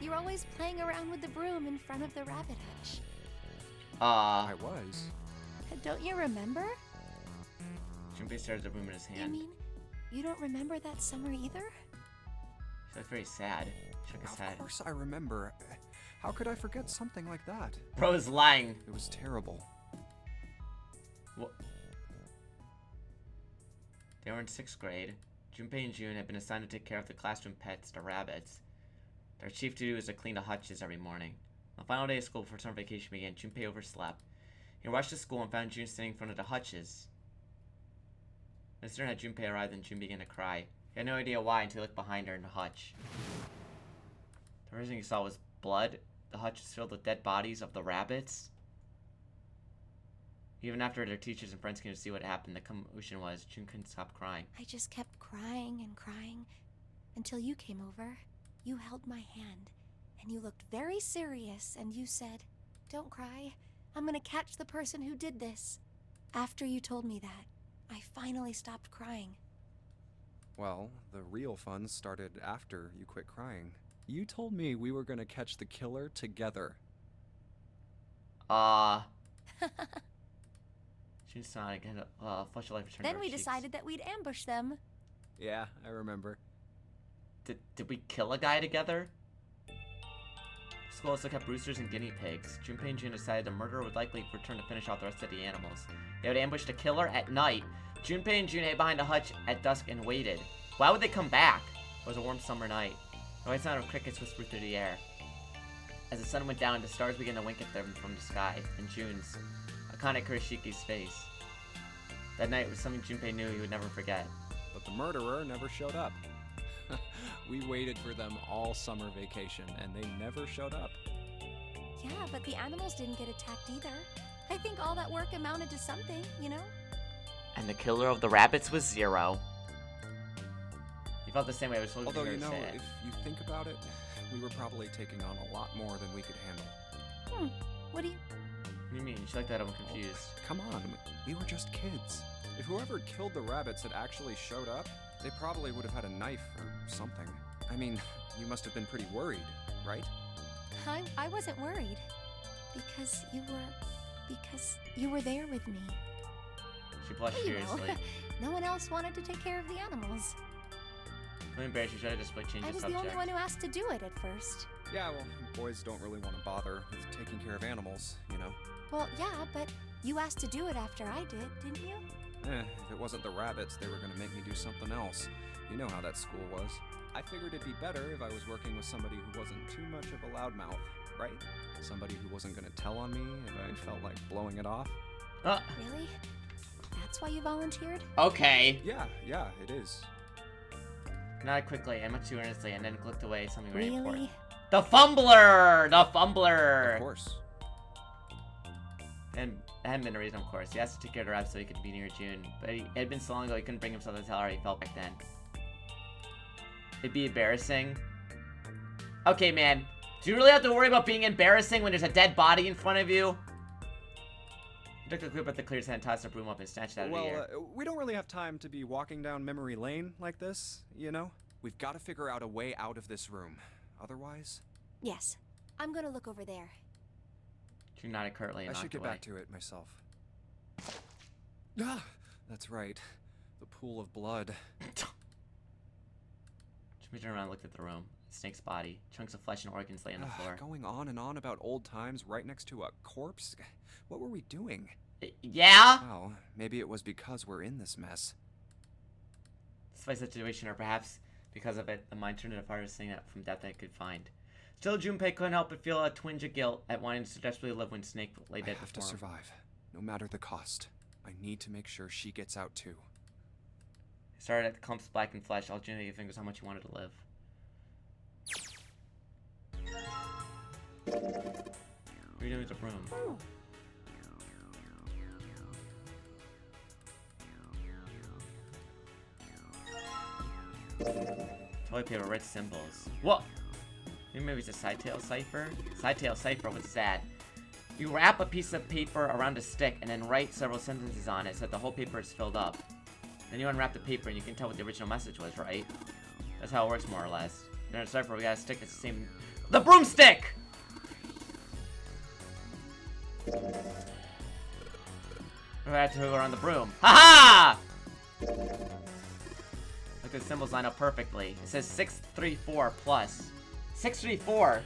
You're always playing around with the broom in front of the rabbit hutch. I was. Don't you remember? Jumpy stared at the broom in his hand. You mean, you don't remember that summer either? She looked very sad. Shook his head. Of course I remember. How could I forget something like that? Bro is lying. It was terrible. What? They were in 6th grade. Junpei and June had been assigned to take care of the classroom pets, the rabbits. Their chief duty was to clean the hutches every morning. On the final day of school before summer vacation began, Junpei overslept. He rushed to school and found June standing in front of the hutches. As soon as Junpei arrived, and June began to cry. He had no idea why until he looked behind her in the hutch. The first thing he saw was blood. The hutch was filled with dead bodies of the rabbits. Even after their teachers and friends came to see what happened, the commotion was June couldn't stop crying. I just kept crying and crying until you came over. You held my hand, and you looked very serious, and you said, "Don't cry. I'm gonna catch the person who did this." After you told me that, I finally stopped crying. Well, the real fun started after you quit crying. You told me we were gonna catch the killer together. June's Sonic and flush of life returned to Then her we cheeks. decided that we'd ambush them. Yeah, I remember. Did we kill a guy together? School also kept roosters and guinea pigs. Junpei and June decided the murderer would likely return to finish off the rest of the animals. They would ambush the killer at night. Junpei and June hid behind a hutch at dusk and waited. Why would they come back? It was a warm summer night. The white sound of crickets whispered through the air. As the sun went down, the stars began to wink at them from the sky, and Jun's, Akane Kuroshiki's face. That night was something Junpei knew he would never forget. But the murderer never showed up. We waited for them all summer vacation, and they never showed up. Yeah, but the animals didn't get attacked either. I think all that work amounted to something, you know? And the killer of the rabbits was Zero. He felt the same way. I was supposed Although, to you know, say it. if you think about it, we were probably taking on a lot more than we could handle. What do you... What do you mean? You should like that I'm confused. Come on, we were just kids. If whoever killed the rabbits had actually showed up, they probably would have had a knife or something. I mean, you must have been pretty worried, right? I wasn't worried. Because you were there with me. She blushed You know, furiously. no one else wanted to take care of the animals. Feeling embarrassed, she tried to just change I the was subject. the only one who asked to do it at first. Yeah, well, boys don't really want to bother with taking care of animals, you know? Well, yeah, but you asked to do it after I did, didn't you? If it wasn't the rabbits, they were gonna make me do something else. You know how that school was. I figured it'd be better if I was working with somebody who wasn't too much of a loudmouth, right? Somebody who wasn't gonna tell on me if I felt like blowing it off. Really? That's why you volunteered? Okay. Yeah, it is. Not quickly, and much too earnestly, and then clicked away something very important. Really? The Fumbler! The Fumbler! Of course. And it hadn't been a reason, of course. He asked to take care of the rabbit so he could be near June, but it had been so long ago he couldn't bring himself to tell her how he felt back then. It'd be embarrassing. Okay, man. Do you really have to worry about being embarrassing when there's a dead body in front of you? He took a clip at the clear and tossed the broom up and snatched it out of the air. We don't really have time to be walking down memory lane like this, you know? We've got to figure out a way out of this room. Otherwise... Yes. I'm gonna look over there. She nodded curtly and I should knocked get away. back to it myself. Ah, that's right. The pool of blood. She turned around and looked at the room. Snake's body. Chunks of flesh and organs lay on the floor. Going on and on about old times right next to a corpse? What were we doing? Yeah? Well, maybe it was because we're in this mess. Despite the situation, or perhaps because of it, the mind turned to the farthest thing that from death that it could find. Still, Junpei couldn't help but feel a twinge of guilt at wanting to desperately live when Snake lay dead I have to before him. survive, no matter the cost. I need to make sure she gets out too. He started at the clumps of blackened flesh, all Junpei fingers how much he wanted to live. What are you doing with the broom? Toilet paper, red symbols. What? Maybe it's a sidetail cipher? Sidetail cipher, what's that? You wrap a piece of paper around a stick and then write several sentences on it so that the whole paper is filled up. Then you unwrap the paper and you can tell what the original message was, right? That's how it works, more or less. In a cipher, we got a stick that's the same... The broomstick! I had to go around the broom. Ha-ha! Look, the symbols line up perfectly. It says 634 plus. 634!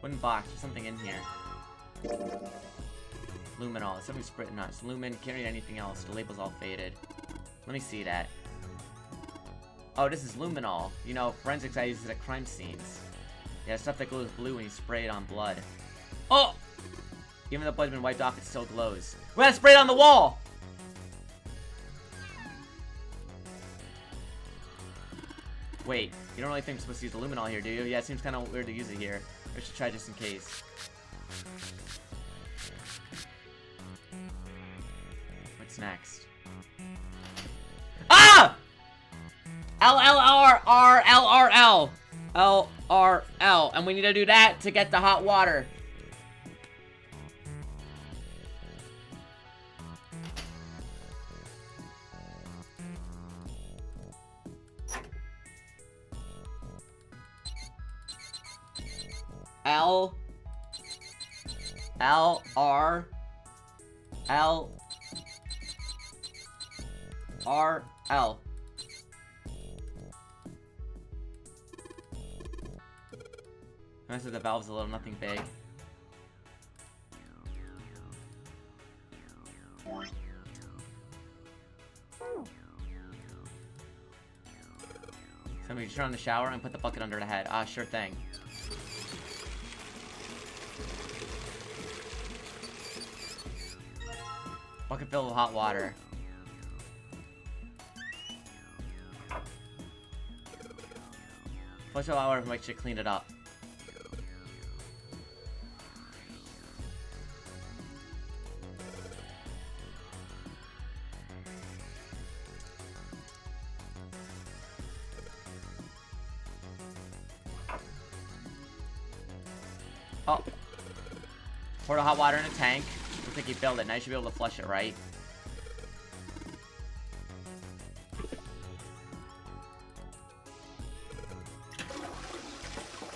Wooden box, there's something in here. Luminol, something's written on it. It's lumen, can't read anything else. The label's all faded. Let me see that. Oh, this is luminol. You know, forensics I use it at crime scenes. Yeah, stuff that glows blue when you spray it on blood. Oh! Even though blood's been wiped off, it still glows. We gotta spray it on the wall! Wait, you don't really think I'm supposed to use the luminol here, do you? Yeah, it seems kind of weird to use it here. I should try just in case. What's next? Ah! LLRRLRL. LRL. And we need to do that to get the hot water. L R L R L. The rest of the valve's a little nothing big. Somebody turn on the shower and put the bucket under the head. Ah, sure thing. Bucket filled with hot water. Flush the hot water might should clean it up. Oh. Pour the hot water in a tank. Looks like you filled it. Now you should be able to flush it, right?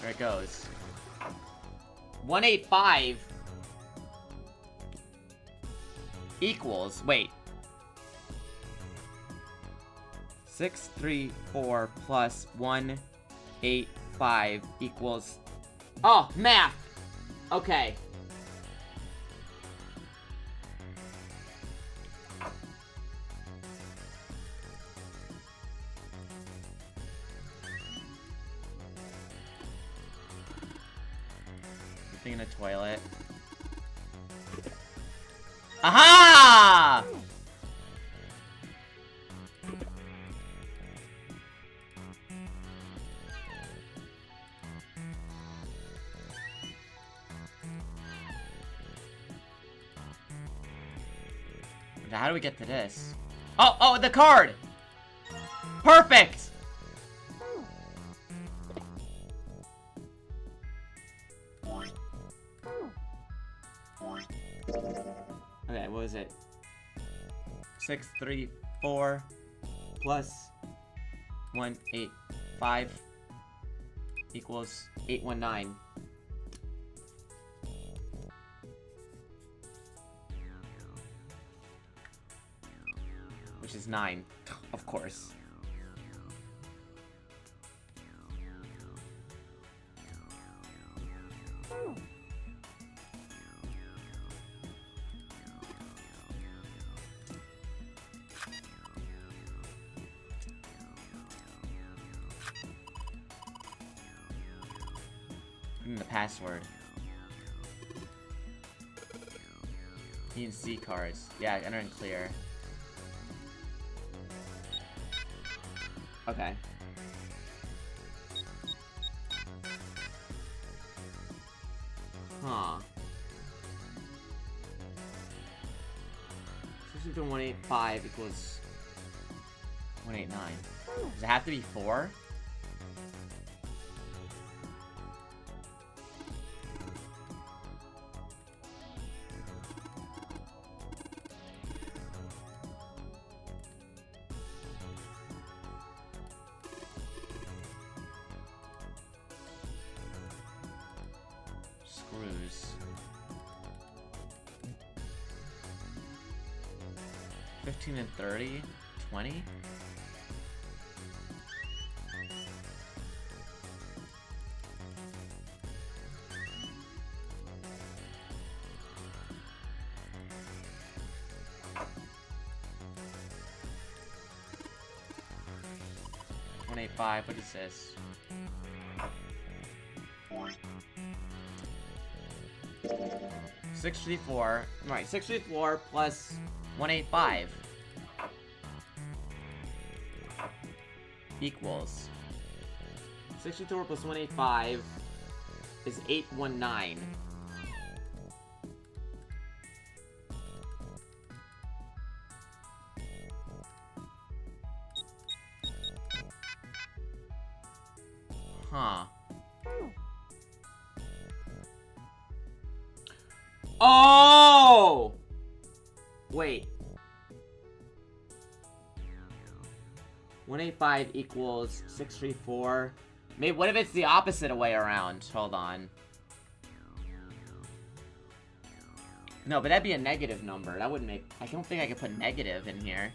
There it goes. 185 equals, wait. 634 plus 185 equals, oh, math. Okay. Thing in a toilet. Aha! Now how do we get to this? Oh, the card! Perfect! Okay, what was it? 634 plus 185 equals 819. Which is 9, of course. The password. E and C cards. Yeah, enter and clear. Okay. Huh. 6 to 185 equals 189. Does it have to be 4? Screws. 15 and 30? 20? $185, what is this? $634. Right, $634 plus 185 equals 64 plus 185 is 819. Huh. Oh! Wait. 185 equals 634. Maybe what if it's the opposite way around? Hold on. No, but that'd be a negative number. That wouldn't make... I don't think I could put negative in here.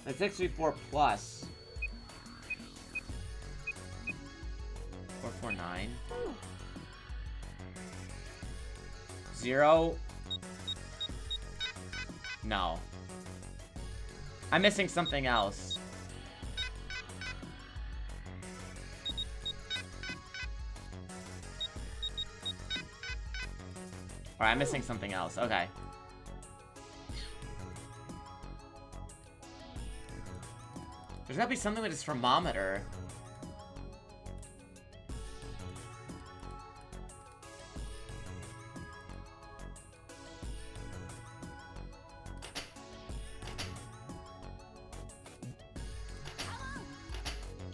It's 634 plus. 449. 0. No. I'm missing something else. Alright, I'm missing something else. Okay. There's gotta be something with this thermometer.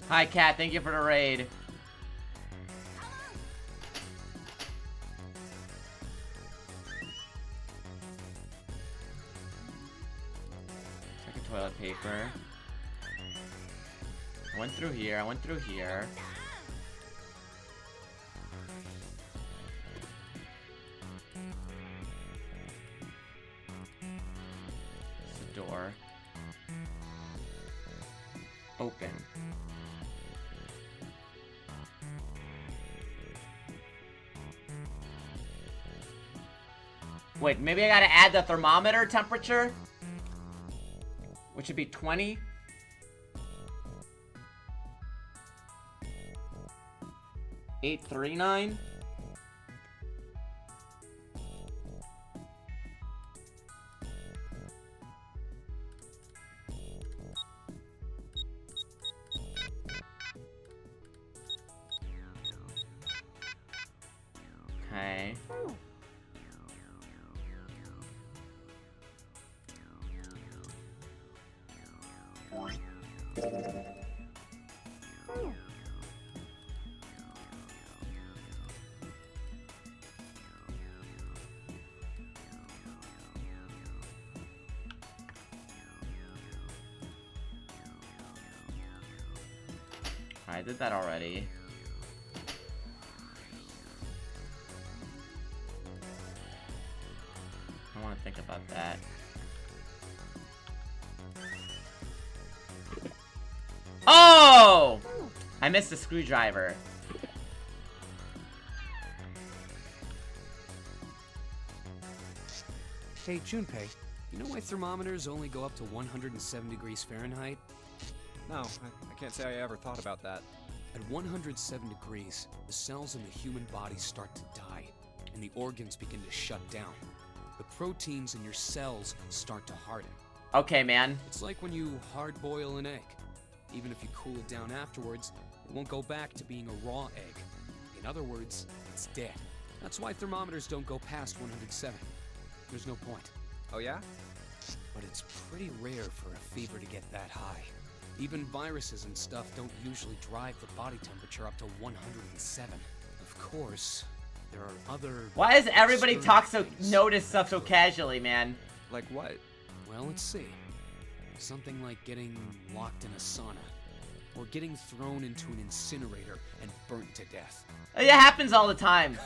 Hi, Kat. Thank you for the raid. Second toilet paper. I went through here. I went through here. It's a door. Open. Wait, maybe I gotta add the thermometer temperature? Which would be 20. $839. Okay. I did that already. I want to think about that. Oh! I missed a screwdriver. Hey, Junpei, you know why thermometers only go up to 107 degrees Fahrenheit? No, I can't say I ever thought about that. At 107 degrees, the cells in the human body start to die, and the organs begin to shut down. The proteins in your cells start to harden. Okay, man. It's like when you hard-boil an egg. Even if you cool it down afterwards, it won't go back to being a raw egg. In other words, it's dead. That's why thermometers don't go past 107. There's no point. Oh yeah? But it's pretty rare for a fever to get that high. Even viruses and stuff don't usually drive the body temperature up to 107. Of course, there are other... Why does everybody talk so... things notice stuff so casually, man? Like what? Well, let's see. Something like getting locked in a sauna. Or getting thrown into an incinerator and burnt to death. It happens all the time.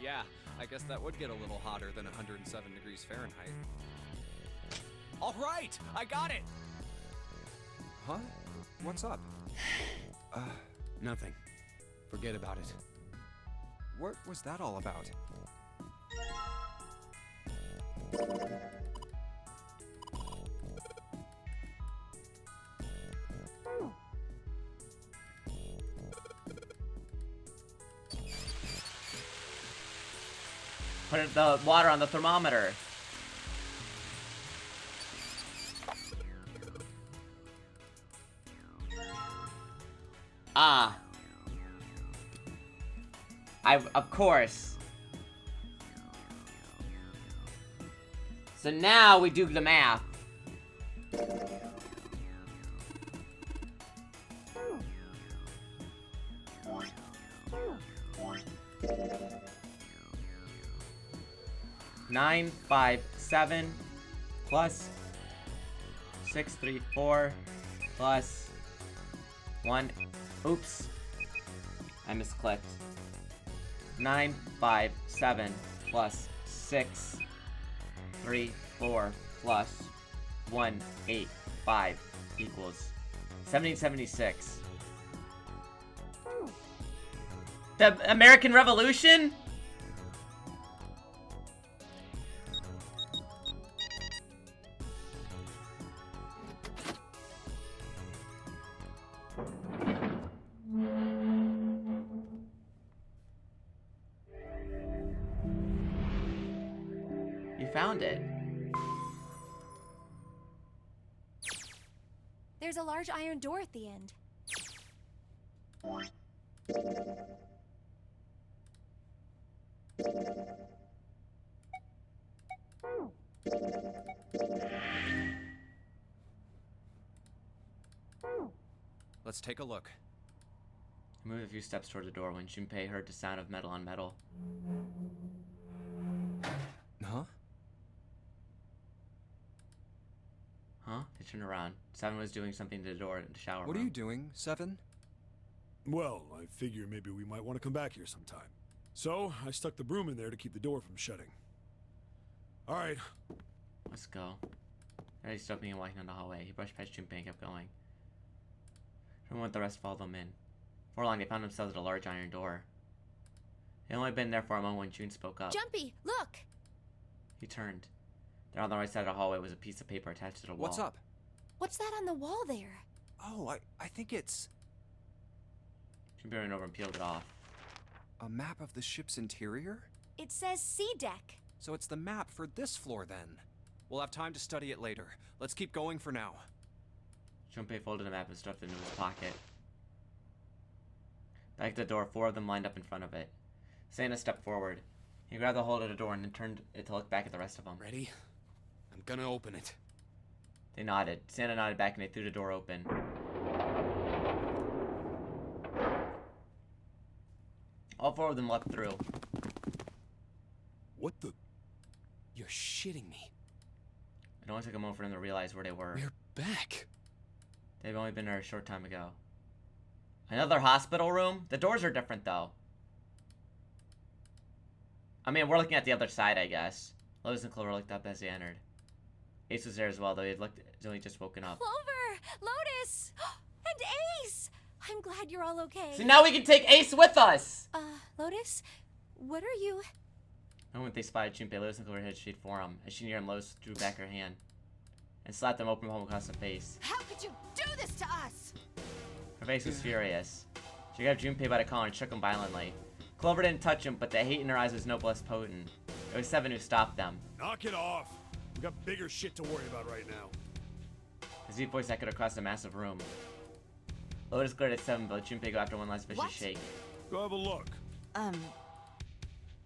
Yeah, I guess that would get a little hotter than 107 degrees Fahrenheit. All right, I got it! Huh? What's up? Nothing. Forget about it. What was that all about? Put the water on the thermometer. Ah. Of course. So now we do the math. $957 plus 634 plus 1. Oops. I misclicked. 957 plus 634 plus 185 equals 1776. The American Revolution? You found it. There's a large iron door at the end. Let's take a look. He moved a few steps toward the door when Junpei heard the sound of metal on metal. Huh? Huh? They turned around. Seven was doing something to the door in the shower What are room. you doing, Seven? Well, I figure maybe we might want to come back here sometime. So, I stuck the broom in there to keep the door from shutting. Alright. Let's go. Then he stopped me and walking down the hallway. He brushed past Junpei and kept going. Everyone with the rest followed them in. Before long, they found themselves at a large iron door. They had only been there for a moment when June spoke up. Jumpy, look! He turned. There on the right side of the hallway was a piece of paper attached to the wall. What's up? What's that on the wall there? Oh, I think it's Junpei ran over and peeled it off. a map of the ship's interior? It says C deck. So it's the map for this floor then. We'll have time to study it later. Let's keep going for now. Junpei folded the map and stuffed it into his pocket. Back at the door, 4 of them lined up in front of it. Santa stepped forward. He grabbed the hold of the door and then turned it to look back at the rest of them. Ready? I'm gonna open it. They nodded. Santa nodded back and they threw the door open. All 4 of them leapt through. What the? You're shitting me. It only took a moment for them to realize where they were. We're back. They've only been there a short time ago. Another hospital room? The doors are different, though. I mean, we're looking at the other side, I guess. Lotus and Clover looked up as they entered. Ace was there as well, though he'd only just woken up. Clover! Lotus! And Ace! I'm glad you're all okay. See, now we can take Ace with us! Lotus? What are you... The moment they spotted Junpei, Lotus and Clover headed straight for him. As she neared him, Lotus drew back her hand and slapped him open palm across the face. How could you do this to us? Her face was furious. She grabbed Junpei by the collar and shook him violently. Clover didn't touch him, but the hate in her eyes was no less potent. It was Seven who stopped them. Knock it off! We got bigger shit to worry about right now. His deep voice echoed across the massive room. Lotus glared at Seven, but Junpei got after one last vicious shake. Go have a look. I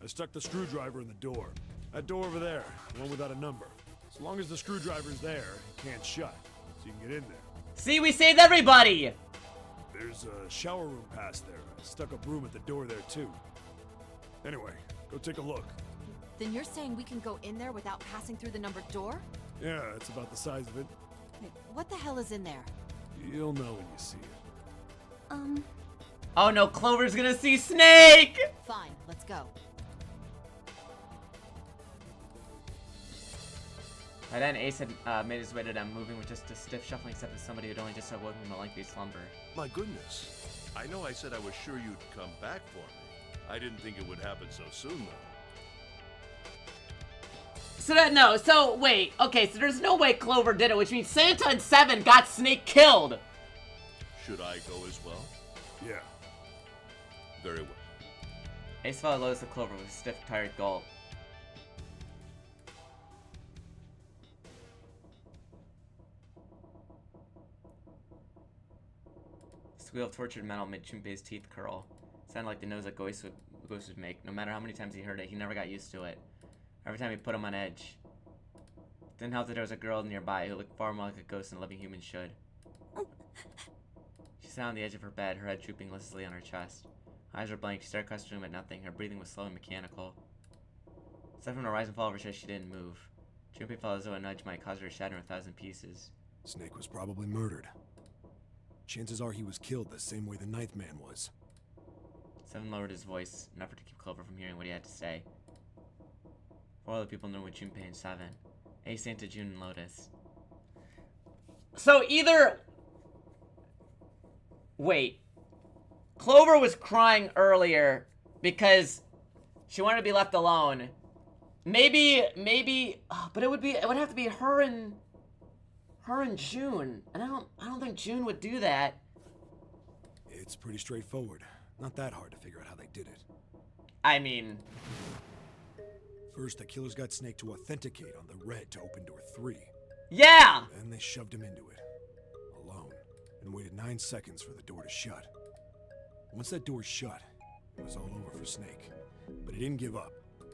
stuck the screwdriver in the door. That door over there, the one without a number. As long as the screwdriver's there, it can't shut, so you can get in there. See, we saved everybody! There's a shower room past there. I stuck a broom at the door there too. Anyway, go take a look. Then you're saying we can go in there without passing through the numbered door? Yeah, it's about the size of it. Wait, what the hell is in there? You'll know when you see it. Oh no, Clover's gonna see Snake! Fine, let's go. By then, Ace had made his way to them, moving with just a stiff shuffling step as somebody who'd only just awoken from a lengthy slumber. My goodness. I know I said I was sure you'd come back for me. I didn't think it would happen so soon, though. So wait, okay, so there's no way Clover did it, which means Santa and Seven got Snake killed! Should I go as well? Yeah. Very well. Ace followed Lotus and Clover with a stiff, tired gulp. The squeal of tortured metal made Junpei's teeth curl. It sounded like the noise a ghost would make. No matter how many times he heard it, he never got used to it. Every time he put him on edge. It didn't help that there was a girl nearby who looked far more like a ghost than a living human should. She sat on the edge of her bed, her head drooping listlessly on her chest. Her eyes were blank, she stared across the room at nothing. Her breathing was slow and mechanical. Aside from the rise and fall of her chest, she didn't move. Junpei felt as though a nudge might cause her to shatter in 1,000 pieces. Snake was probably murdered. Chances are he was killed the same way the Ninth Man was. Seven lowered his voice, in an effort to keep Clover from hearing what he had to say. 4 other people knew with Junpei and Seven. Ace, Santa, June, and Lotus. So either... Wait. Clover was crying earlier because she wanted to be left alone. Maybe, but it would have to be her and June. And I don't think June would do that. It's pretty straightforward. Not that hard to figure out how they did it. I mean... First, the killers got Snake to authenticate on the red to open door 3. Yeah! Then they shoved him into it. Alone. And waited 9 seconds for the door to shut. Once that door shut, it was all over for Snake. But he didn't give up.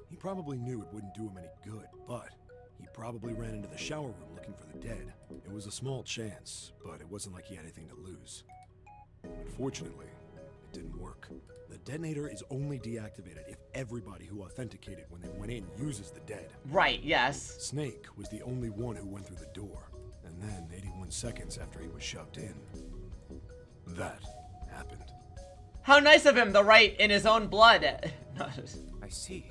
He probably knew it wouldn't do him any good, but he probably ran into the shower room looking for the dead. It was a small chance, but it wasn't like he had anything to lose. Unfortunately, it didn't work. The detonator is only deactivated if everybody who authenticated when they went in uses the dead. Right, yes. Snake was the only one who went through the door. And then, 81 seconds after he was shoved in, that happened. How nice of him to write in his own blood. I see.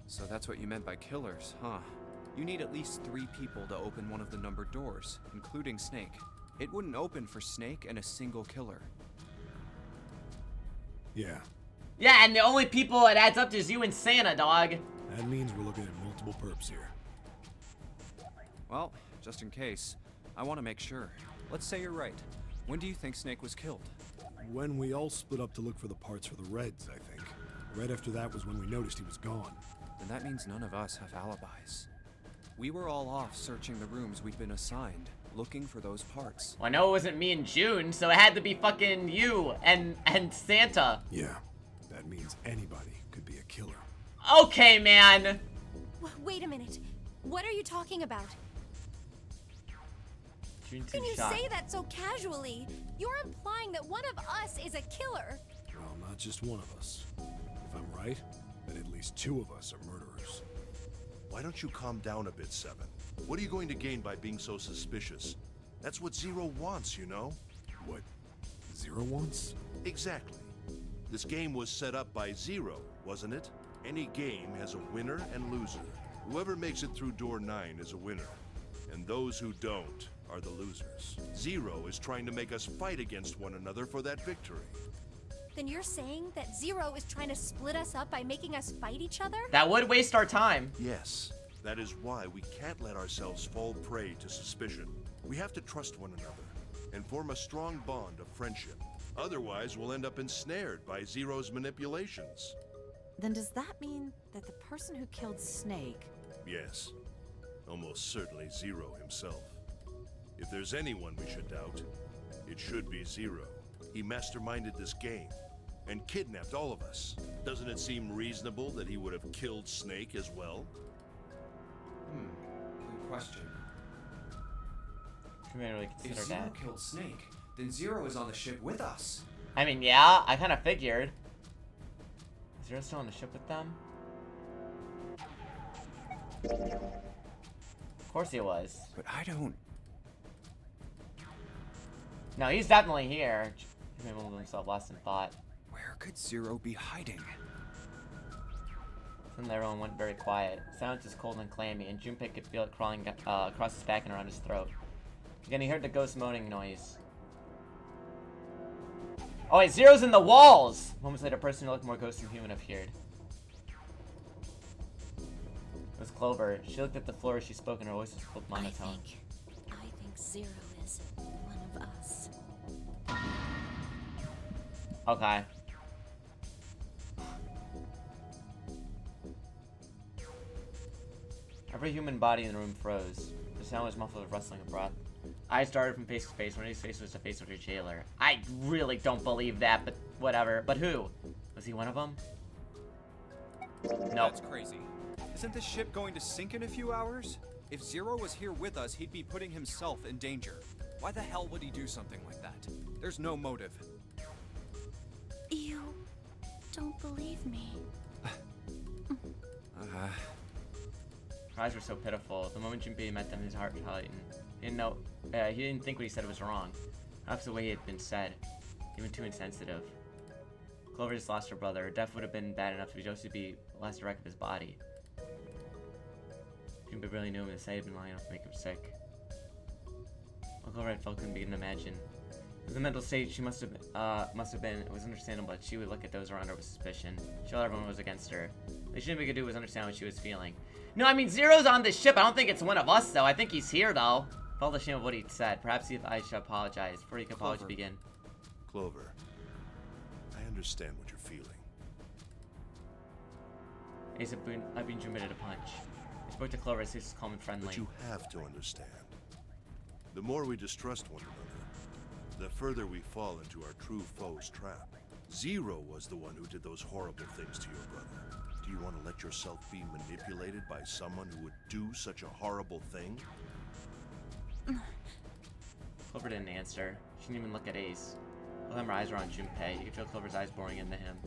So that's what you meant by killers, huh? You need at least 3 people to open one of the numbered doors, including Snake. It wouldn't open for Snake and a single killer. Yeah. Yeah, and the only people it adds up to is you and Santa, dog. That means we're looking at multiple perps here. Well, just in case, I want to make sure. Let's say you're right. When do you think Snake was killed? When we all split up to look for the parts for the Reds, I think. Right after that was when we noticed he was gone. Then that means none of us have alibis. We were all off searching the rooms we'd been assigned, looking for those parts. Well, I know it wasn't me and June, so it had to be fucking you and Santa. Yeah, that means anybody could be a killer. Okay, man. Wait a minute. What are you talking about? June How can you shot. say that so casually? You're implying that one of us is a killer. Well, not just one of us. If I'm right, then at least 2 of us are murderers. Why don't you calm down a bit, Seven? What are you going to gain by being so suspicious? That's what Zero wants, you know? What Zero wants? Exactly. This game was set up by Zero, wasn't it? Any game has a winner and loser. Whoever makes it through door 9 is a winner. And those who don't are the losers. Zero is trying to make us fight against one another for that victory. Then you're saying that Zero is trying to split us up by making us fight each other? That would waste our time. Yes. That is why we can't let ourselves fall prey to suspicion. We have to trust one another and form a strong bond of friendship. Otherwise, we'll end up ensnared by Zero's manipulations. Then does that mean that the person who killed Snake... Yes. Almost certainly Zero himself. If there's anyone we should doubt, it should be Zero. He masterminded this game and kidnapped all of us. Doesn't it seem reasonable that he would have killed Snake as well? Good question. Can we really If consider Zero that? killed Snake, then Zero is on the ship with us. I mean, yeah, I kind of figured. Is Zero still on the ship with them? Of course he was. But I don't... No, he's definitely here. He may have moved himself lost in thought. Where could Zero be hiding? Then everyone went very quiet. Silence is cold and clammy, and Junpei could feel it crawling across his back and around his throat. Again, he heard the ghost moaning noise. Oh wait, Zero's in the walls! Moments later, a person who looked more ghost than human appeared. It was Clover. She looked at the floor as she spoke, and her voice was monotone. I think Zero is one of us. Okay. Every human body in the room froze. The sound was muffled with rustling of breath. Eyes darted from face to face. One of his face was the face of her jailer. I really don't believe that, but whatever. But who? Was he one of them? No. That's crazy. Isn't this ship going to sink in a few hours? If Zero was here with us, he'd be putting himself in danger. Why the hell would he do something like that? There's no motive. You don't believe me. Her eyes were so pitiful. The moment Junpei met them, his heart tightened. He didn't know. He didn't think what he said was wrong. Perhaps the way it had been said. Even too insensitive. Clover just lost her brother. Her death would have been bad enough if Josie be the last wreck of his body. Junpei barely knew him, and the sight had been long enough to make him sick. Well, Clover felt couldn't begin to imagine. It was a mental state she must have been. It was understandable that she would look at those around her with suspicion. She felt everyone was against her. The least we could do was understand what she was feeling. No, I mean, Zero's on this ship. I don't think it's one of us, though. I think he's here, though. Felt ashamed of what he'd said. Perhaps I should apologize. Before he could apologize begin. Clover, I understand what you're feeling. Ace had been committed a punch. He spoke to Clover as he was calm and friendly. But you have to understand. The more we distrust one another, the further we fall into our true foe's trap. Zero was the one who did those horrible things to your brother. Do you want to let yourself be manipulated by someone who would do such a horrible thing? Clover didn't answer. She didn't even look at Ace. All her eyes were on Junpei. You could feel Clover's eyes boring into him.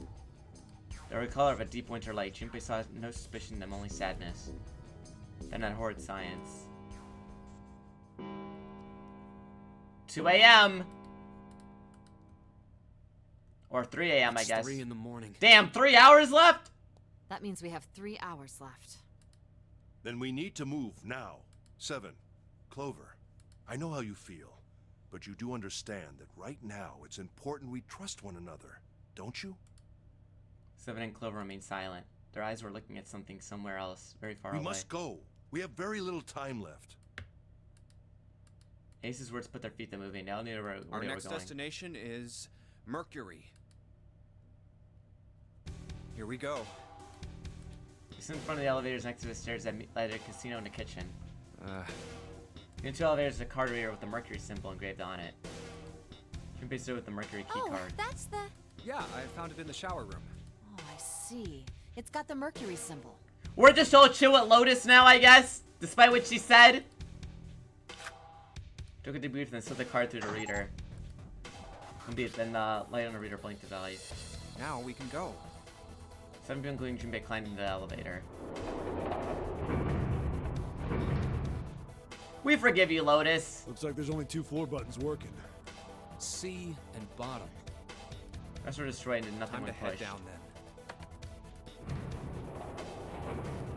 They were the color of a deep winter light. Junpei saw no suspicion in them, only sadness. Then that horrid science. 2 a.m. Or 3 a.m. I guess. 3 in the morning. Damn, 3 hours left? That means we have 3 hours left. Then we need to move now. 7. Clover, I know how you feel, but you do understand that right now it's important we trust one another, don't you? 7 and Clover remained silent. Their eyes were looking at something somewhere else, very far away. We must go. We have very little time left. Ace's words put their feet to moving. Now they knew where Our they were next going. destination is Mercury. Here we go. We stood in front of the elevators next to the stairs that led to a casino and a kitchen. In 2 elevators, a card reader with the Mercury symbol engraved on it. Junpei stood with the Mercury key card. That's the... Yeah, I found it in the shower room. Oh, I see. It's got the Mercury symbol. We're just all chill with Lotus now, I guess, despite what she said. Took a deep breath and then slid the card through the reader. Then light on the reader blinked his eyes. Now we can go. 7 people, including Junpei, climbed into the elevator. We forgive you, Lotus. Looks like there's only 2 floor buttons working. C and bottom. The rest were destroyed and nothing Time to went head pushed. down then.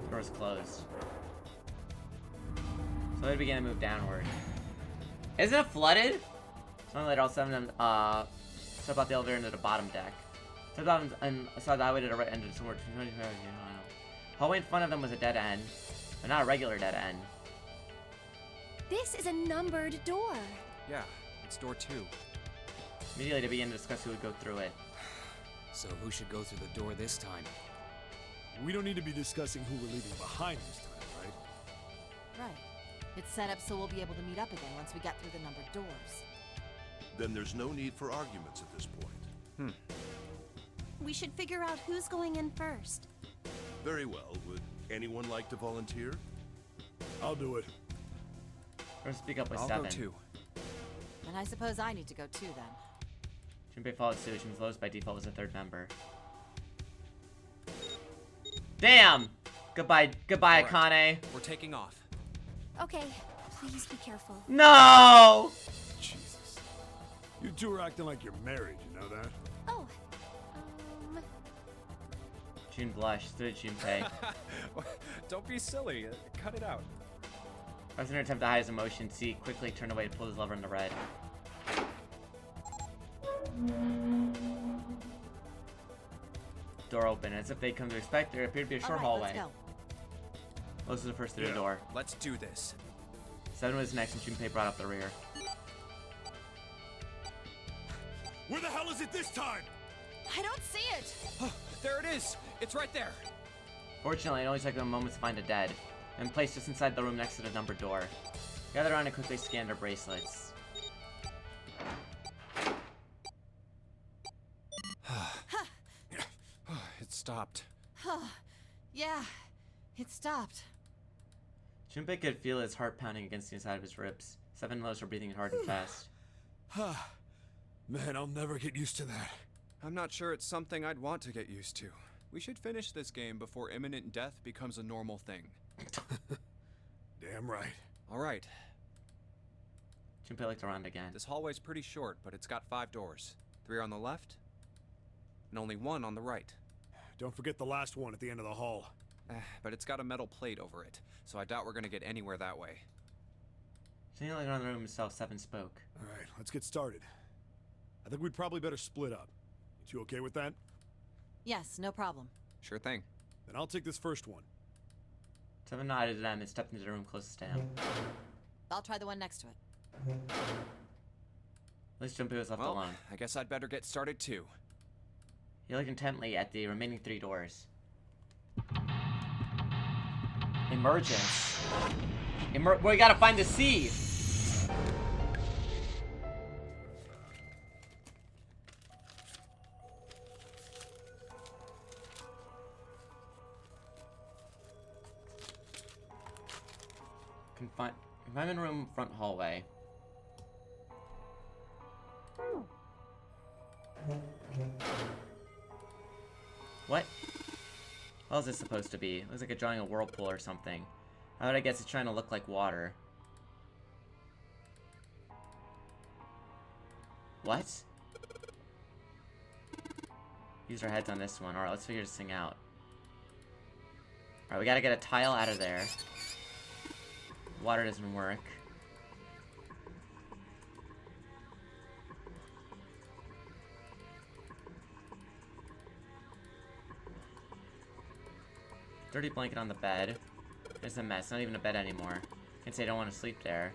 The door was closed. So they began to move downward. Isn't it flooded? Suddenly later, all 7 of them stepped out the elevator into the bottom deck. Stepped out and saw the highway to the right end of somewhere. Hallway in front of them was a dead end, but not a regular dead end. This is a numbered door. Yeah, it's door 2. Immediately, they began to discuss who would go through it. So who should go through the door this time? We don't need to be discussing who we're leaving behind this time, right? Right. It's set up so we'll be able to meet up again once we get through the numbered doors. Then there's no need for arguments at this point. We should figure out who's going in first. Very well. Would anyone like to volunteer? I'll do it. Or speak up with I'll 7. go too. And I suppose I need to go too then. Junpei followed suit. She was Lotus by default was a 3rd member. Damn! Goodbye, Right. Akane. We're taking off. Okay, please be careful. No! Jesus. You 2 are acting like you're married, you know that? Oh, Jun blushed, stood at Junpei. Don't be silly. Cut it out. As in her attempt to hide his emotion, C quickly turned away to pull his lever in the red. Door opened, as if they'd come to expect. There appeared to be a short hallway. Let's go. Lotus was the first through the door. Let's do this. 7 was next, and Junpei brought up the rear. Where the hell is it this time? I don't see it! Oh, there it is. It's right there. Fortunately, it only took them a moment to find a dead, and placed just inside the room next to the numbered door. Gathered around and quickly scanned their bracelets. It stopped. Yeah, it stopped. Junpei could feel his heart pounding against the inside of his ribs. 7 and Lotus were breathing hard and fast. Man, I'll never get used to that. I'm not sure it's something I'd want to get used to. We should finish this game before imminent death becomes a normal thing. Damn right. All right. Junpei looked around again. This hallway's pretty short, but it's got 5 doors. 3 on the left, and only 1 on the right. Don't forget the last one at the end of the hall. But it's got a metal plate over it, so I doubt we're gonna get anywhere that way. Something like around the room himself, Seven spoke. Alright, let's get started. I think we'd probably better split up. You two okay with that? Yes, no problem. Sure thing. Then I'll take this first one. Seven nodded to them and stepped into the room closest to him. I'll try the one next to it. At least Junpei was left Well, alone. I guess I'd better get started too. He looked intently at the remaining 3 doors. Emergence. We gotta find the seed. Confinement room, front hallway. What? What is this supposed to be? Looks like it's drawing a whirlpool or something. I would guess it's trying to look like water. What? Use our heads on this one. Alright, let's figure this thing out. Alright, we gotta get a tile out of there. Water doesn't work. Dirty blanket on the bed. It's a mess. Not even a bed anymore. Can't say I don't want to sleep there.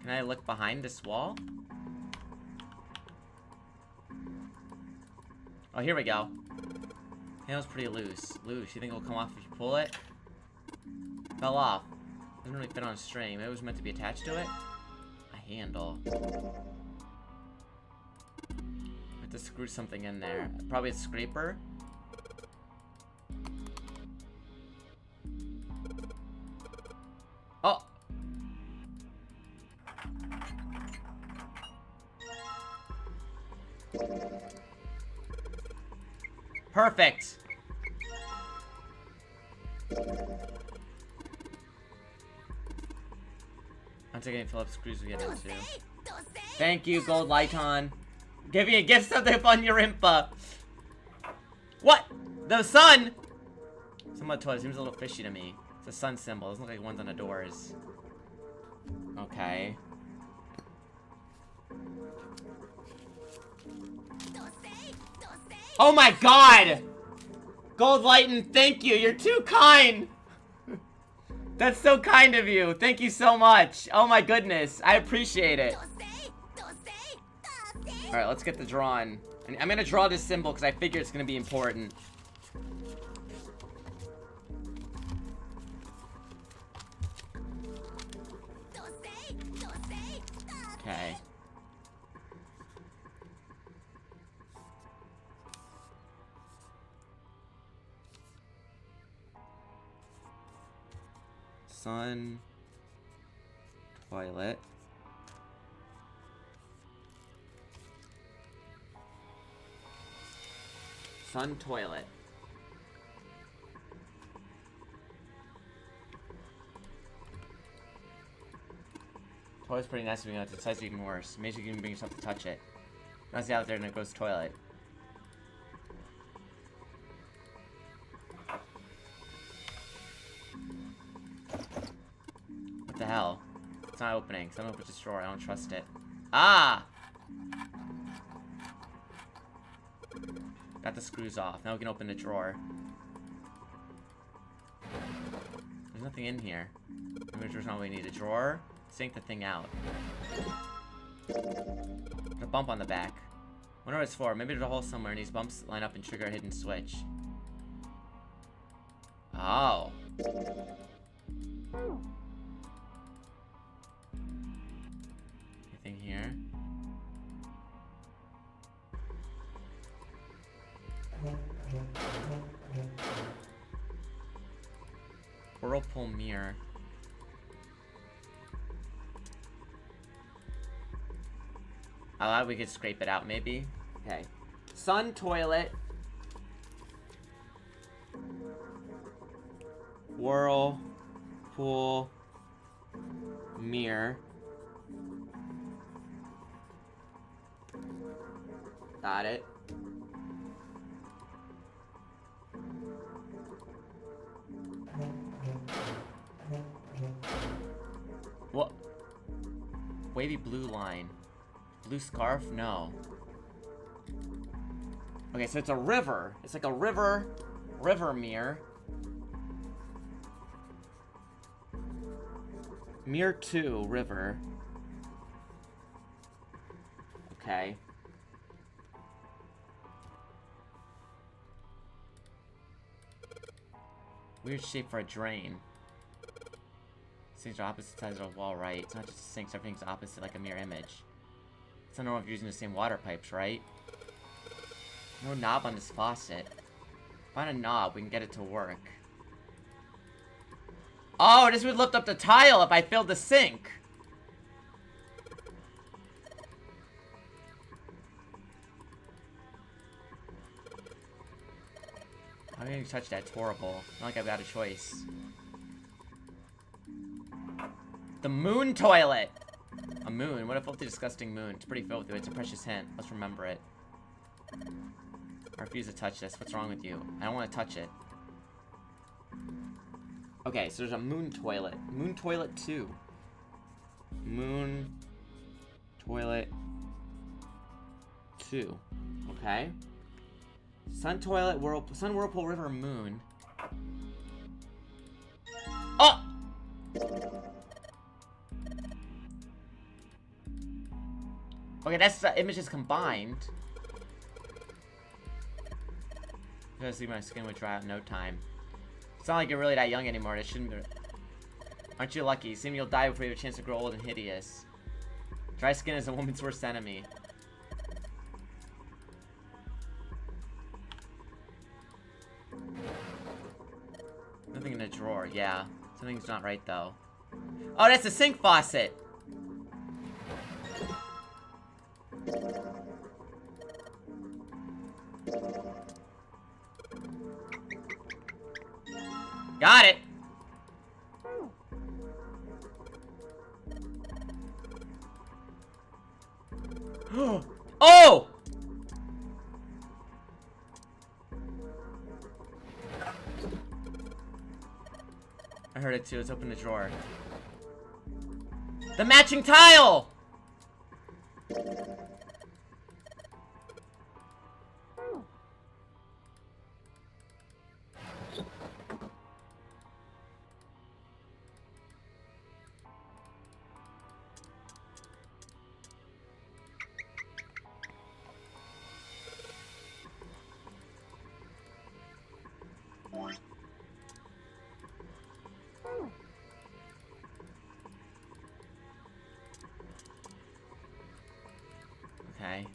Can I look behind this wall? Oh, here we go. Handle's pretty loose. Loose. You think it'll come off if you pull it? Fell off. Doesn't really fit on a string. Maybe it was meant to be attached to it? A handle. Have to screw something in there. Probably a scraper. Oh! Perfect! I'm taking Phillips screws we get into. Thank you, Gold Lighton. Giving a gift of the Funyarinpa. What? The sun? Somewhat toy. Seems a little fishy to me. It's a sun symbol. Doesn't look like one's on the doors. Okay. Oh my god! Gold Lighton, thank you. You're too kind. That's so kind of you. Thank you so much. Oh my goodness. I appreciate it. Alright, let's get the drawing. I'm gonna draw this symbol because I figure it's gonna be important. Okay. Sun. Toilet. Sun toilet. Toilet's pretty nice, but the size is even worse. Maybe you can bring yourself to touch it. Once you out there and it goes toilet. What the hell? It's not opening. Someone opened this drawer. I don't trust it. Ah! Got the screws off. Now we can open the drawer. There's nothing in here. Maybe the drawer's not what we need. A drawer? Sink the thing out. There's a bump on the back. Wonder what it's for. Maybe there's a hole somewhere and these bumps line up and trigger a hidden switch. Oh. Anything here? Whirlpool mirror. I thought we could scrape it out, maybe. Okay. Sun toilet. Whirlpool mirror. Got it. wavy blue line. Blue scarf? No. Okay, so it's a river. It's like a river mirror. Mirror 2, river. Okay. Weird shape for a drain. Sinks are opposite sides of the wall, right? It's not just a sink, so everything's opposite like a mirror image. It's not normal if you're using the same water pipes, right? No knob on this faucet. Find a knob, we can get it to work. Oh, this would lift up the tile if I filled the sink. How can you touch that? It's horrible. Not like I've got a choice. The moon toilet! A moon? What a filthy, disgusting moon. It's pretty filthy, but it's a precious hint. Let's remember it. I refuse to touch this. What's wrong with you? I don't want to touch it. Okay, so there's a moon toilet. Moon toilet 2. Moon toilet 2. Okay. Sun toilet, sun whirlpool, river, moon. Oh! Okay, that's images combined. I'm gonna see my skin would dry out in no time. It's not like you're really that young anymore. It shouldn't be. Aren't you lucky? Seem you'll die before you have a chance to grow old and hideous. Dry skin is a woman's worst enemy. Nothing in the drawer. Yeah, something's not right though. Oh, that's a sink faucet. Got it. Oh! I heard it too. Let's open the drawer. The matching tile! Okay.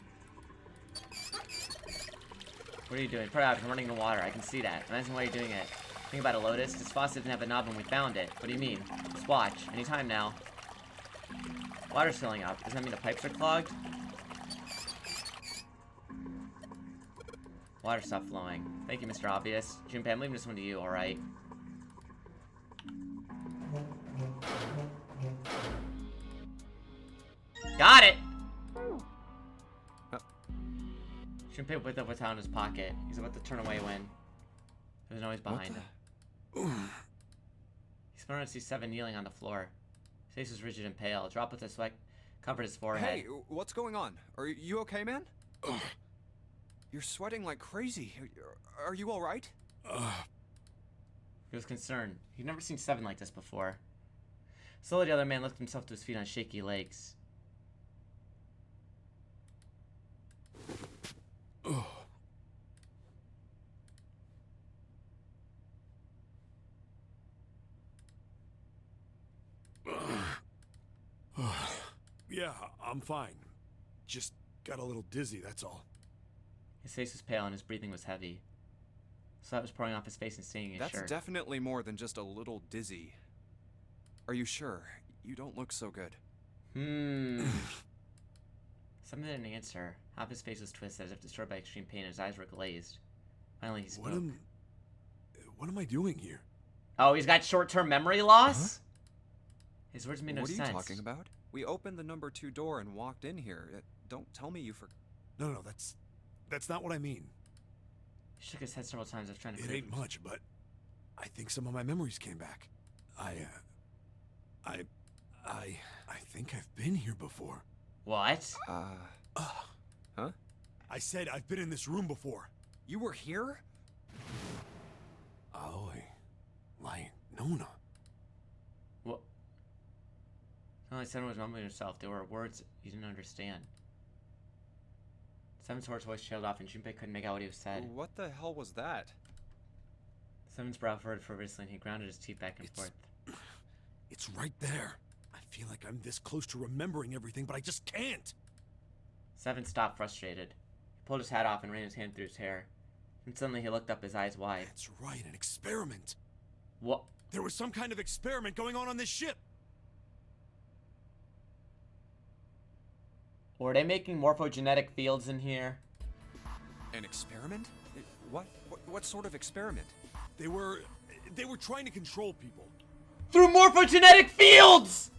What are you doing? Put it out. I'm running the water. I can see that. I'm asking why you're doing it. Think about it, Lotus. This faucet didn't have a knob when we found it. What do you mean? Just watch. Anytime now. Water's filling up. Doesn't that mean the pipes are clogged? Water stopped flowing. Thank you, Mr. Obvious. Junpei, I'm leaving this one to you, alright? Got it! Junpei whipped up a towel in his pocket. He's about to turn away when there's noise behind him. He spun around to see Seven kneeling on the floor. His face was rigid and pale. Droplets of sweat covered his forehead. Hey, what's going on? Are you okay, man? You're sweating like crazy. Are you all right? He was concerned. He'd never seen Seven like this before. Slowly, the other man lifted himself to his feet on shaky legs. Yeah, I'm fine. Just got a little dizzy, that's all. His face was pale and his breathing was heavy. Sweat was pouring off his face and staining his shirt. That's definitely more than just a little dizzy. Are you sure? You don't look so good. Seven didn't answer. Half his face was twisted as if disturbed by extreme pain and his eyes were glazed. Finally, he spoke. What am I doing here? Oh, he's got short-term memory loss? Huh? His words made no sense. What are you talking about? We opened the number 2 door and walked in here. Don't tell me you No, that's not what I mean. He shook his head several times as trying to... It ain't much, but I think some of my memories came back. I I think I've been here before. What? Huh? I said I've been in this room before. You were here? Aoi. Like Nona. What? No, Seven was mumbling himself. There were words he didn't understand. Seven's hoarse voice trailed off, and Junpei couldn't make out what he said. What the hell was that? Seven's brow furrowed for and he grounded his teeth back and forth. It's right there. I feel like I'm this close to remembering everything, but I just can't. Seven stopped, frustrated. He pulled his hat off and ran his hand through his hair. And suddenly he looked up, his eyes wide. That's right, an experiment. What? There was some kind of experiment going on this ship. Were they making morphogenetic fields in here? An experiment? What sort of experiment? They were trying to control people. Through morphogenetic fields!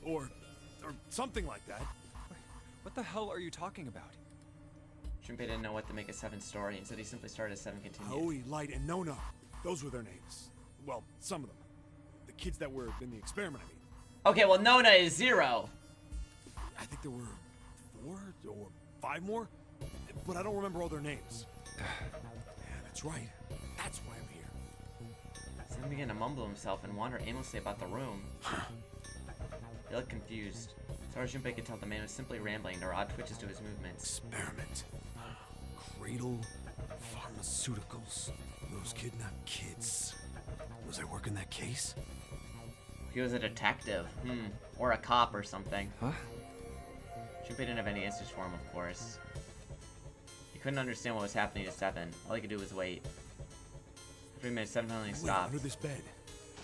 Or something like that. What the hell are you talking about? Junpei didn't know what to make of Seven's story, and so he simply started as Seven continued. Aoi, Light, and Nona. Those were their names. Well, some of them. The kids that were in the experiment, I mean. Okay, well, Nona is 0. I think there were 4 or 5 more, but I don't remember all their names. Yeah, that's right. That's why I'm here. Seven began to mumble himself and wander aimlessly about the room. He looked confused. As far as Junpei could tell, the man was simply rambling. There were odd twitches to his movements. Experiment. Cradle. Pharmaceuticals. Those kidnapped kids. Was I working that case? He was a detective. Or a cop or something. Huh? Junpei didn't have any answers for him, of course. He couldn't understand what was happening to Seven. All he could do was wait. For 3 minutes, Seven finally stopped. Under this bed.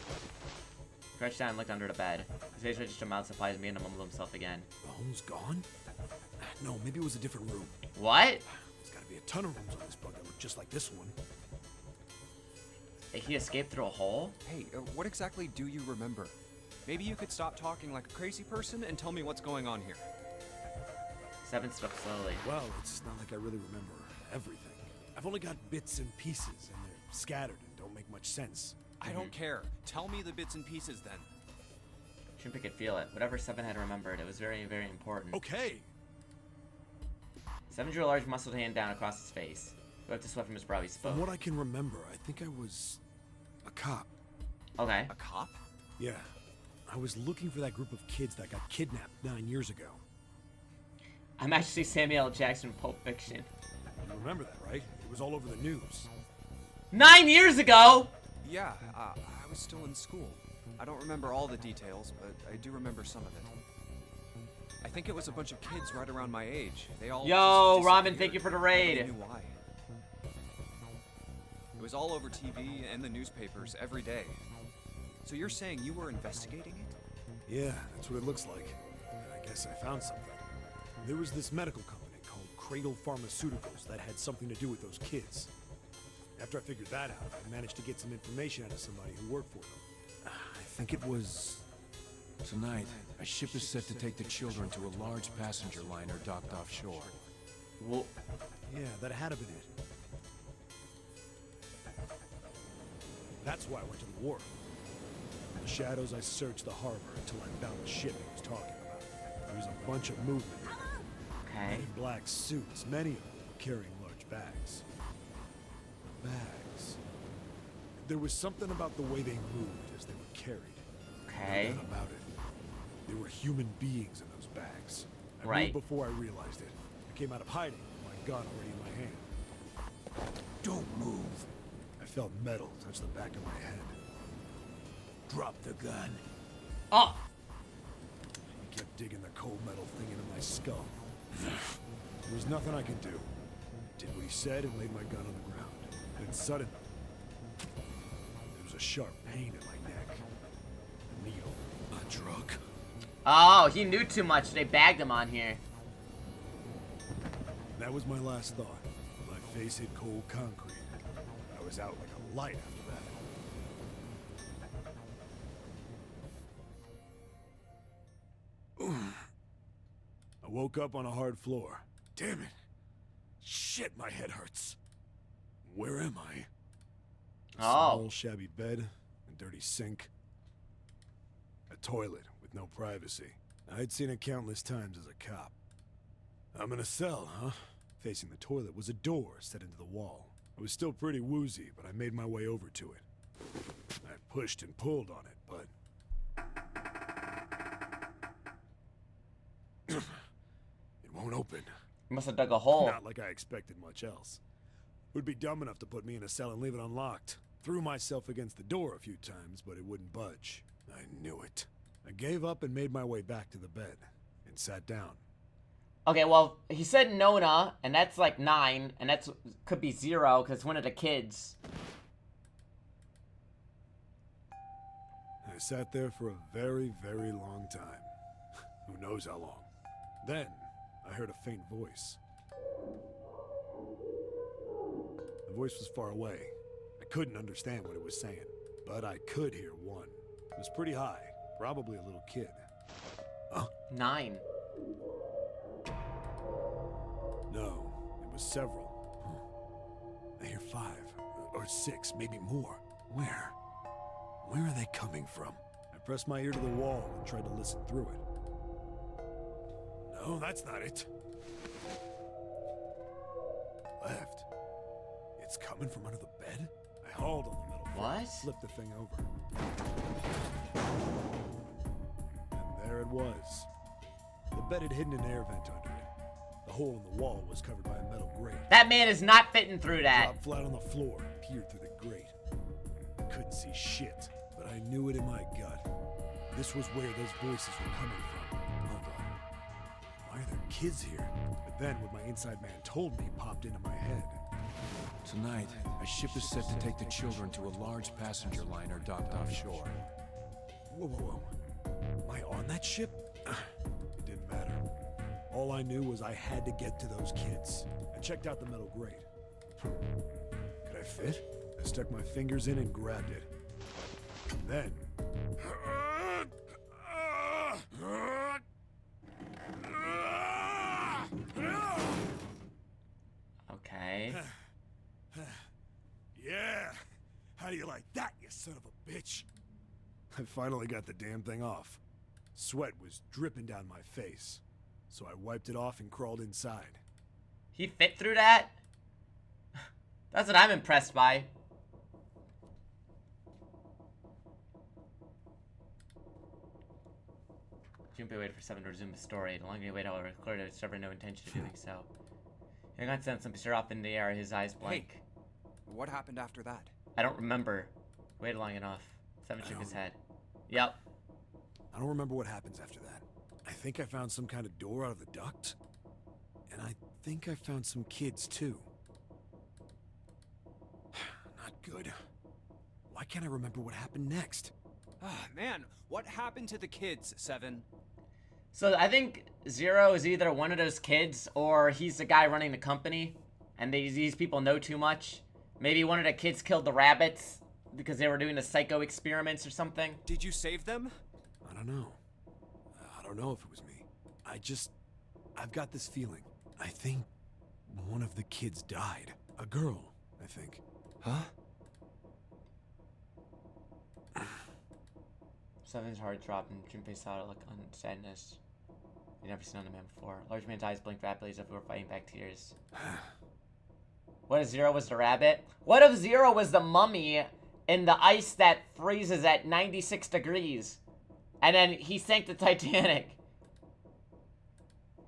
He crouched down and looked under the bed. His face registered mild surprise and began to mumble himself again. The home's gone? No, maybe it was a different room. What? There's gotta be a ton of rooms on this bug that look just like this one. He escaped through a hole? Hey, what exactly do you remember? Maybe you could stop talking like a crazy person and tell me what's going on here. Seven stood up slowly. Well, it's not like I really remember everything. I've only got bits and pieces, and they're scattered and don't make much sense. I don't care. Tell me the bits and pieces then. Junpei could feel it. Whatever Seven had remembered, it was very, very important. Okay. Seven drew a large muscled hand down across his face. He wiped the sweat from his brow. He spoke. From what I can remember, I think I was a cop. Okay. A cop? Yeah. I was looking for that group of kids that got kidnapped 9 years ago. I'm actually Samuel L. Jackson in Pulp Fiction. You remember that, right? It was all over the news. 9 years ago? Yeah, I was still in school. I don't remember all the details, but I do remember some of it. I think it was a bunch of kids right around my age. They all Yo, just Robin, thank you for the raid. Nobody knew why. It was all over TV and the newspapers every day. So you're saying you were investigating it? Yeah, that's what it looks like. I guess I found something. There was this medical company called Cradle Pharmaceuticals that had something to do with those kids. After I figured that out, I managed to get some information out of somebody who worked for them. I think it was... Tonight, a ship is set to take the children to a large passenger liner docked offshore. Well, yeah, that had to be it. That's why I went to the wharf. In the shadows, I searched the harbor until I found the ship he was talking about. There was a bunch of movement. okay. Men in black suits, many of them carrying large bags. Bags. There was something about the way they moved as they were carried. Okay. No doubt about it. There were human beings in those bags. I Right. moved before I realized it. I came out of hiding with my gun already in my hand. Don't move. I felt metal touch the back of my head. Drop the gun. Oh! He kept digging the cold metal thing into my skull. There was nothing I could do. Did what he said and laid my gun on the ground. Then suddenly, there was a sharp pain in my neck. A needle. A drug. Oh, he knew too much. They bagged him on here. That was my last thought. My face hit cold concrete. I was out like a light after that. I woke up on a hard floor. Damn it. Shit, my head hurts. Where am I? A small, shabby bed, a dirty sink. A toilet with with no privacy. I'd seen it countless times as a cop. I'm in a cell, huh? Facing the toilet was a door set into the wall. I was still pretty woozy, but I made my way over to it. I pushed and pulled on it, but... it won't open. You must have dug a hole. Not like I expected much else. Would be dumb enough to put me in a cell and leave it unlocked. Threw myself against the door a few times, but it wouldn't budge. I knew it. I gave up and made my way back to the bed, and sat down. Okay, well, he said Nona, and that's like 9, and that's could be 0, because it's one of the kids. I sat there for a very, very long time. Who knows how long. Then, I heard a faint voice. The voice was far away. I couldn't understand what it was saying, but I could hear one. It was pretty high, probably a little kid. 9. No, it was several. I hear 5, or 6, maybe more. Where? Where are they coming from? I pressed my ear to the wall and tried to listen through it. No, that's not it. Left. It's coming from under the bed? I hauled on the metal frame and flipped the thing over. And there it was. The bed had hidden an air vent under it. The hole in the wall was covered by a metal grate. That man is not fitting through that. I dropped flat on the floor and peered through the grate. I couldn't see shit, but I knew it in my gut. This was where those voices were coming from. Hold on. Why are there kids here? But then what my inside man told me popped into my head. Tonight, a ship is set to take the children to a large passenger liner docked offshore. Whoa, whoa, whoa. Am I on that ship? It didn't matter. All I knew was I had to get to those kids. I checked out the metal grate. Could I fit? I stuck my fingers in and grabbed it. And then... Okay. Yeah! How do you like that, you son of a bitch? I finally got the damn thing off. Sweat was dripping down my face, so I wiped it off and crawled inside. He fit through that? That's what I'm impressed by. Junpei waited for 7 to resume the story. The longer he waited, however, clearly there was never no intention of doing so. He got sent some picture up in the air, his eyes blank. Hey, what happened after that? I don't remember. Waited long enough. 7 shook his head. Yep. I don't remember what happens after that. I think I found some kind of door out of the duct. And I think I found some kids, too. Not good. Why can't I remember what happened next? Ah, man, what happened to the kids, 7? So I think 0 is either one of those kids or he's the guy running the company. And these people know too much. Maybe one of the kids killed the rabbits because they were doing the psycho experiments or something. Did you save them? I don't know. I don't know if it was me. I've got this feeling. I think one of the kids died. A girl, I think. Huh? 7's heart dropped and Junpei saw a look on sadness he'd never seen on the man before. Large man's eyes blinked rapidly as if we were fighting back tears. What if 0 was the rabbit? What if 0 was the mummy in the ice that freezes at 96 degrees? And then he sank the Titanic.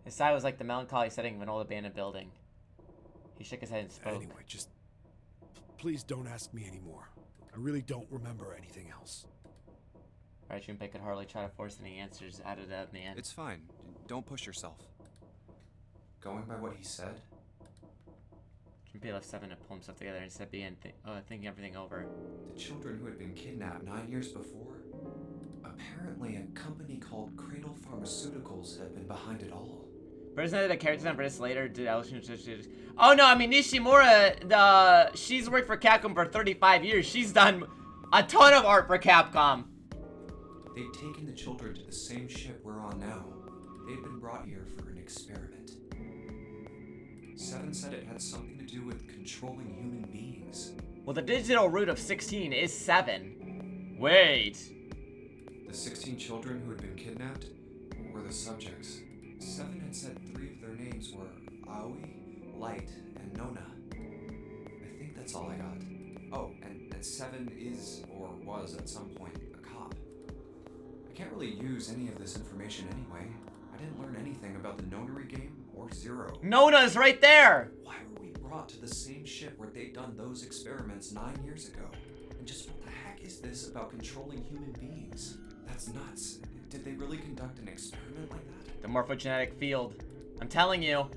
His sigh was like the melancholy setting of an old abandoned building. He shook his head and spoke. Anyway, just please don't ask me anymore. I really don't remember anything else. Alright, Junpei could hardly try to force any answers out of that man. It's fine. Don't push yourself. Going by what he said? Junpei left 7 to pull himself together and said, thinking everything over. The children who had been kidnapped 9 years before? Apparently a company called Cradle Pharmaceuticals had been behind it all. But isn't that the character design for this later? Oh no, I mean Nishimura, she's worked for Capcom for 35 years. She's done a ton of art for Capcom. They'd taken the children to the same ship we're on now. They'd been brought here for an experiment. 7 said it had something to do with controlling human beings. Well, the digital root of 16 is 7. Wait. The The 16 children who had been kidnapped were the subjects. 7 had said 3 of their names were Aoi, Light, and Nona. I think that's all I got. Oh, and 7 is, or was at some point, a cop. I can't really use any of this information anyway. I didn't learn anything about the Nonary game or Zero. Nona's right there! Why were we brought to the same ship where they'd done those experiments 9 years ago? And just what the heck is this about controlling human beings? That's nuts. Did they really conduct an experiment like that? The morphogenetic field. I'm telling you.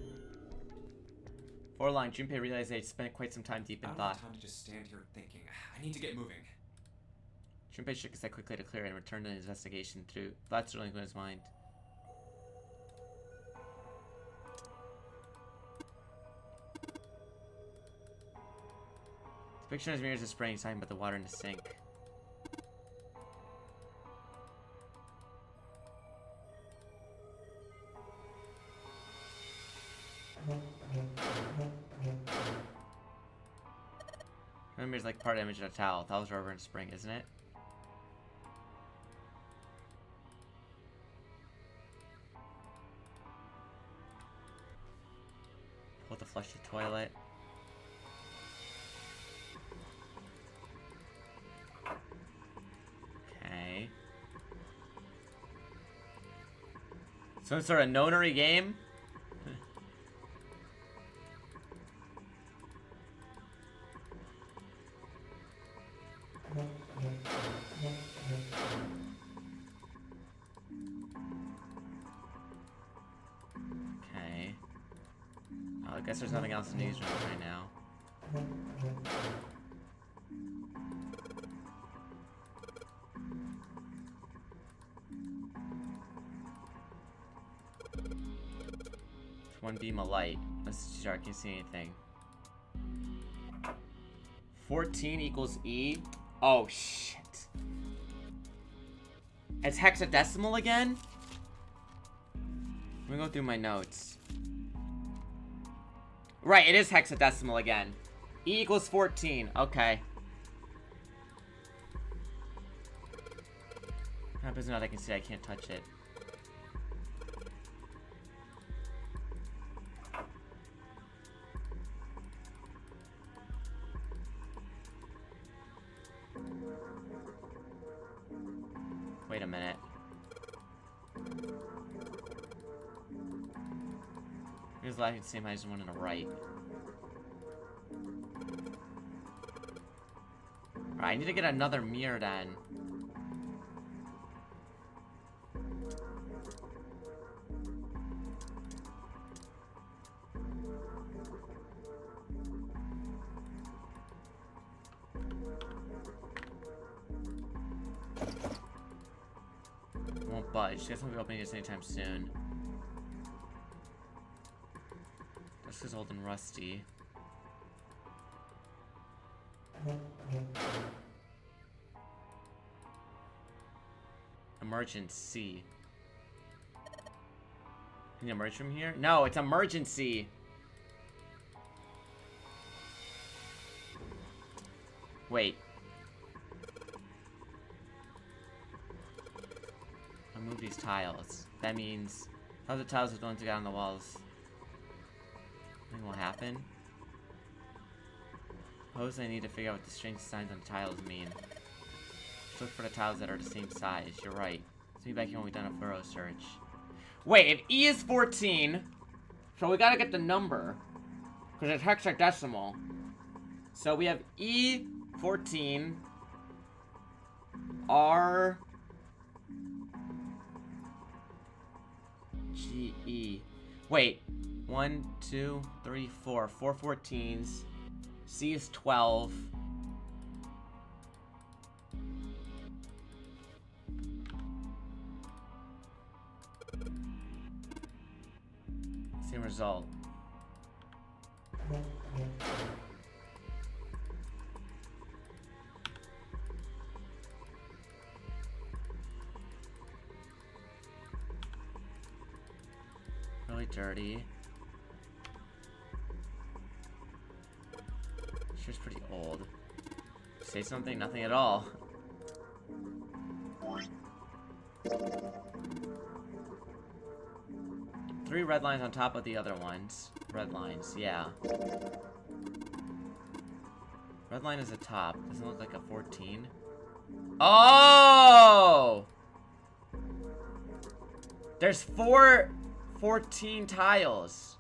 For long, Junpei realized they had spent quite some time deep in thought. I don't have time to just stand here thinking. I need to get moving. Junpei shook his head quickly to clear it and returned to his investigation through thoughts swirling in his mind. The picture in his mirrors is spraying, talking about the water in the sink. Remember, it's like part of the image of a towel. Towels are over in spring, isn't it? Pull to flush the toilet. Okay. Some sort of nonary game? Okay. Oh, I guess there's nothing else in the newsroom right now. It's one beam of light. Let's see if I can see anything. 14 equals E. Oh, shit. It's hexadecimal again? Let me go through my notes. Right, it is hexadecimal again. E equals 14. Okay. Happens now that I can see I can't touch it. Wait a minute. Here's the left, the same height as the one on the right. Alright, I need to get another mirror then. Won't budge. Guess won't be opening this anytime soon. This is old and rusty. Emergency. Can you emerge from here? No, it's emergency. Wait. I'll move these tiles. That means how the tiles are going to get on the walls. Nothing will happen. Suppose I need to figure out what the strange signs on the tiles mean. Just look for the tiles that are the same size. You're right. See back here when we've done a thorough search. Wait, if E is 14, so we gotta get the number. Because it's hexadecimal. So we have E14 R G E. Wait. 1, 2, 3, 4. 4 14s. C is 12. Same result. Really dirty. She's pretty old. Say something, nothing at all. Three red lines on top of the other ones. Red lines, yeah. Red line is a top. Doesn't look like a 14. Oh! There's 14 tiles.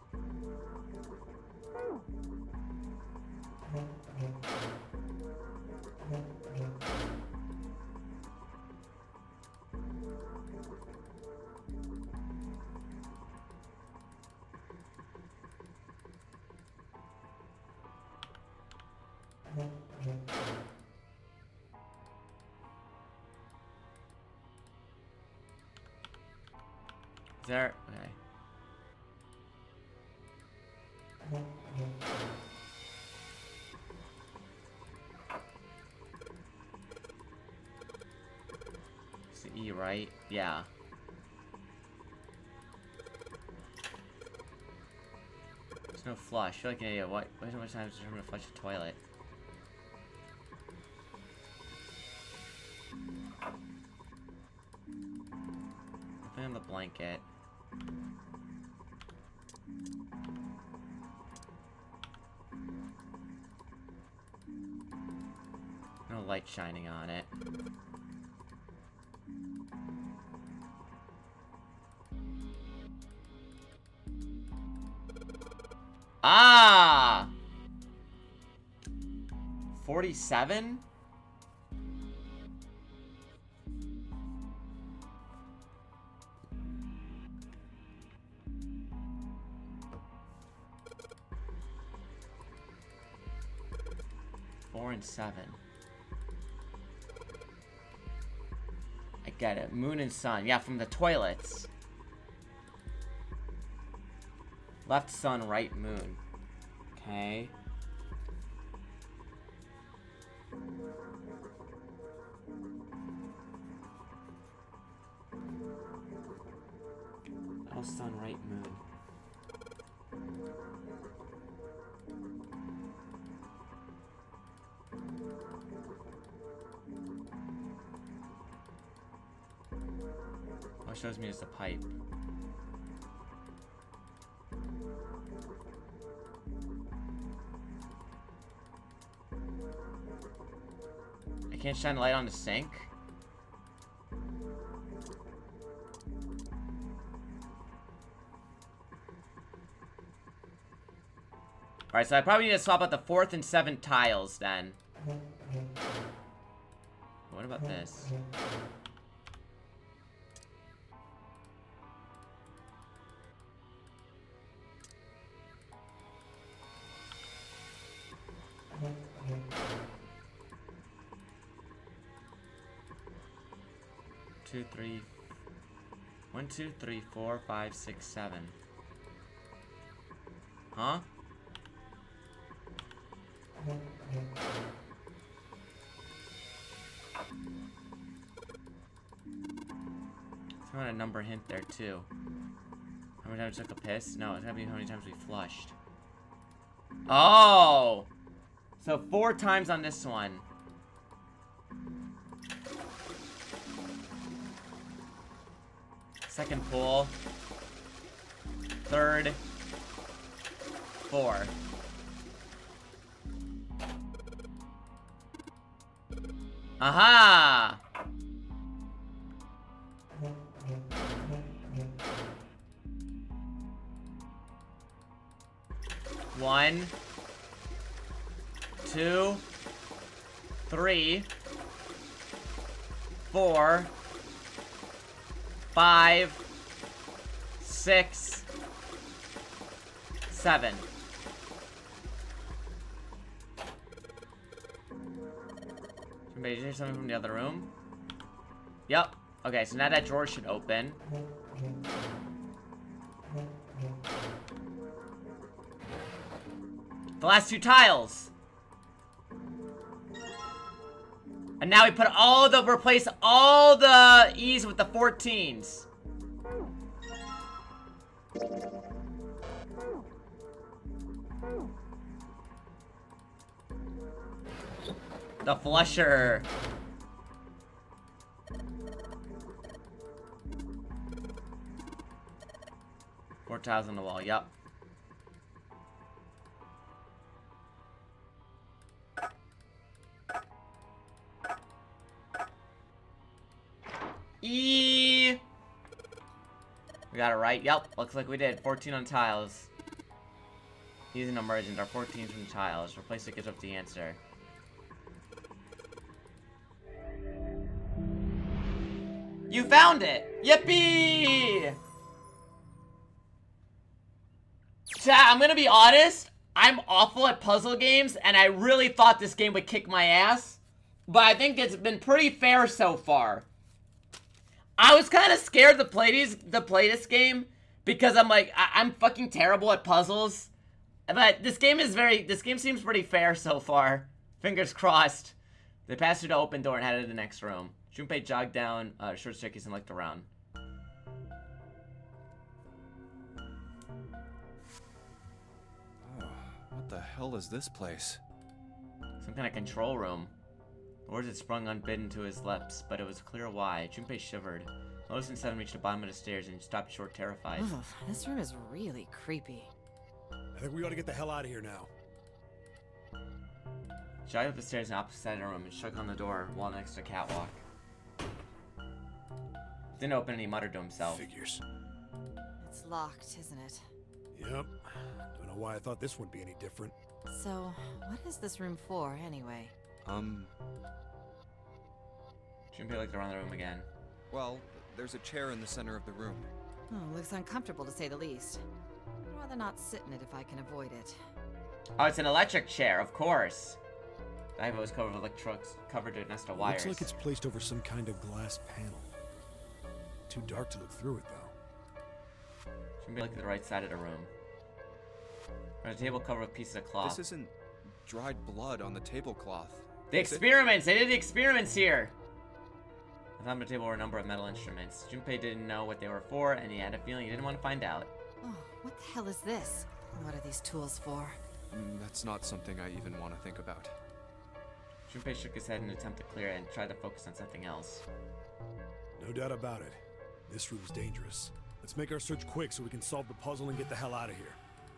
Is there? Okay. It's the E, right? Yeah. There's no flush. I feel like an idiot. Why so much time to determine to flush the toilet? Nothing on the blanket. No light shining on it. Ah! 47? Four and 7. I get it. Moon and sun. Yeah, from the toilets. Left sun, right moon. Okay. Left sun, right moon. Oh, it shows me it's a pipe. I can't shine a light on the sink? Alright, so I probably need to swap out the 4th and 7th tiles then. What about this? Two, three, 1, 2, 3, 4, 5, 6, 7. Huh? I want a number hint there too. How many times we took a piss? No, it's gotta be how many times we flushed. Oh! So 4 times on this one. Second pull. Third. 4. Aha! One, 2, 3, 4, 5, 6, 7. Somebody hear something from the other room? Yep. Okay, so now that drawer should open. The last 2 tiles. And now we put replace all the E's with the 14s. The flusher. tiles on the wall. Yep. We got it right. Yep. Looks like we did. 14 on tiles. Using emergent are 14 from tiles. Replace it gives up the answer. You found it! Yippee! Chat, I'm gonna be honest. I'm awful at puzzle games, and I really thought this game would kick my ass. But I think it's been pretty fair so far. I was kind of scared to play this game because I'm like, I'm fucking terrible at puzzles. But this game seems pretty fair so far. Fingers crossed. They passed through the open door and headed to the next room. Junpei jogged down a short staircase and looked around. Oh, what the hell is this place? Some kind of control room. The words had sprung unbidden to his lips, but it was clear why. Junpei shivered. Lotus and Seven reached the bottom of the stairs and stopped short, terrified. Ugh, this room is really creepy. I think we ought to get the hell out of here now. She jogged up the stairs on the opposite side of the room and shook on the door wall next to the catwalk. Didn't open and he muttered to himself. Figures. It's locked, isn't it? Yep. Don't know why I thought this wouldn't be any different. So, what is this room for, anyway? Junpei looked around the room again. Well, there's a chair in the center of the room. Oh, looks uncomfortable to say the least. I'd rather not sit in it if I can avoid it. Oh, it's an electric chair, of course. The ivory was covered with electrodes, covered with a nest of wires. Looks like it's placed over some kind of glass panel. Too dark to look through it, though. Junpei looked at the right side of the room. There's a table covered with pieces of cloth. This isn't dried blood on the tablecloth. The experiments! They did the experiments here! On top of the table were a number of metal instruments. Junpei didn't know what they were for, and he had a feeling he didn't want to find out. Oh, what the hell is this? What are these tools for? That's not something I even want to think about. Junpei shook his head in an attempt to clear it and tried to focus on something else. No doubt about it. This room's dangerous. Let's make our search quick so we can solve the puzzle and get the hell out of here.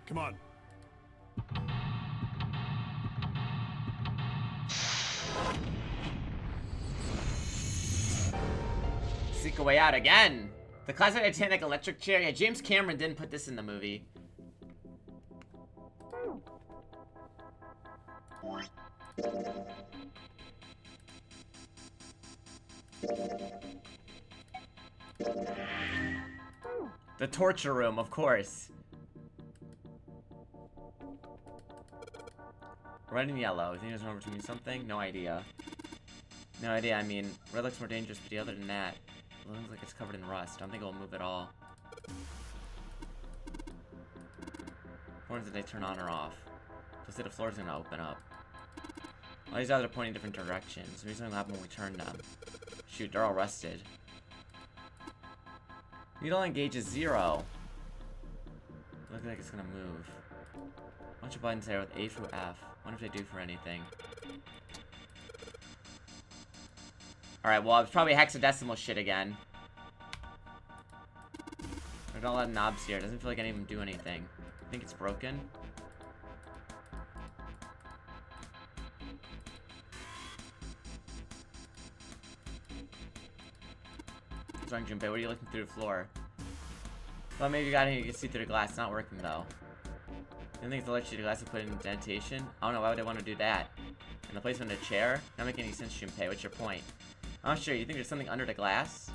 Come on. Seek a way out again! The classic Titanic electric chair. Yeah, James Cameron didn't put this in the movie. The torture room, of course. Red and yellow. You think there's number to mean something? No idea. No idea. I mean, red looks more dangerous, but other than that, it looks like it's covered in rust. I don't think it'll move at all. Horns did they turn on or off? Just say the floor's gonna open up. All these eyes are pointing different directions. Maybe something will happen when we turn them. Shoot, they're all rusted. Needle engage is 0. Looks like it's gonna move. A bunch of buttons there with A through F. Wonder if they do for anything. Alright, well, it's probably hexadecimal shit again. There's a lot of knobs here. It doesn't feel like any of them do anything. I think it's broken. What's wrong, Junpei? What are you looking through the floor? Well, maybe you got in, you can see through the glass. It's not working, though. You think it's electric glass to put in indentation? I don't know, why would they want to do that? In the placement of a chair? Not making any sense, Junpei. What's your point? I'm not sure. You think there's something under the glass?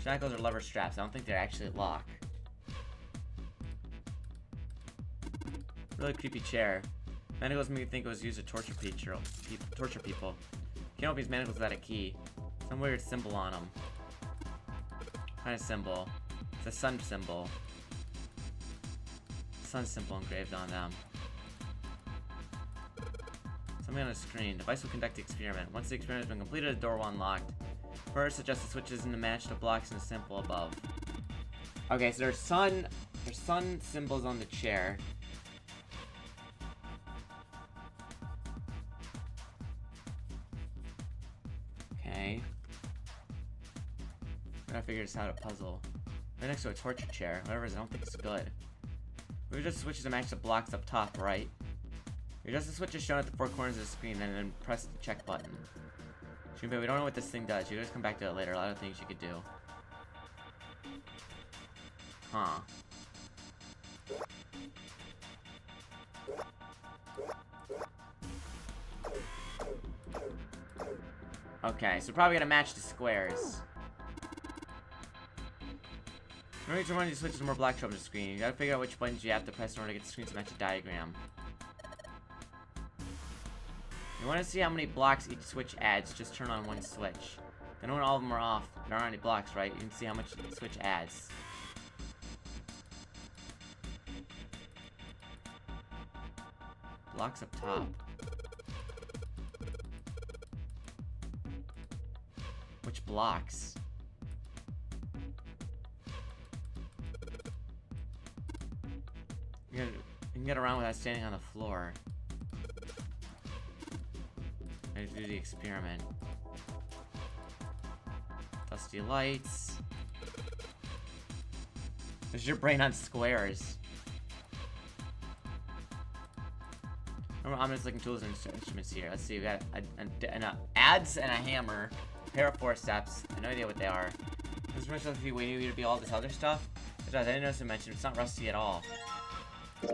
Shackles or lever straps. I don't think they're actually lock. Really creepy chair. Manacles make me think it was used to torture people. Can't open these manacles without a key. Some weird symbol on them. What kind of symbol? It's a sun symbol. Sun symbol engraved on them. Something on the screen. Device will conduct the experiment. Once the experiment has been completed, the door will unlock. First, adjust the switches and to match the blocks in the symbol above. Okay, so there's sun symbols on the chair. Okay. I gotta figure this out, a puzzle. Right next to a torture chair. Whatever it is, I don't think it's good. We just switch to match the blocks up top, right? You adjust the switches shown at the 4 corners of the screen and then press the check button. Junpei, we don't know what this thing does. You guys come back to it later. A lot of things you could do. Huh. Okay, so we're probably gonna match the squares. In order to run these switches, more blocks show up on the screen. You gotta figure out which buttons you have to press in order to get the screen to match the diagram. You want to see how many blocks each switch adds, just turn on one switch. Then when all of them are off, there aren't any blocks, right? You can see how much each switch adds. Blocks up top. Which blocks? You can get around without standing on the floor. I do the experiment. Dusty lights. There's your brain on squares. Remember, ominous looking tools and instruments here. Let's see, we got an adze and a hammer, a pair of forceps. I have no idea what they are. This is supposed to be waiting for you to be all this other stuff. It does. I didn't notice to mention it's not rusty at all. Let's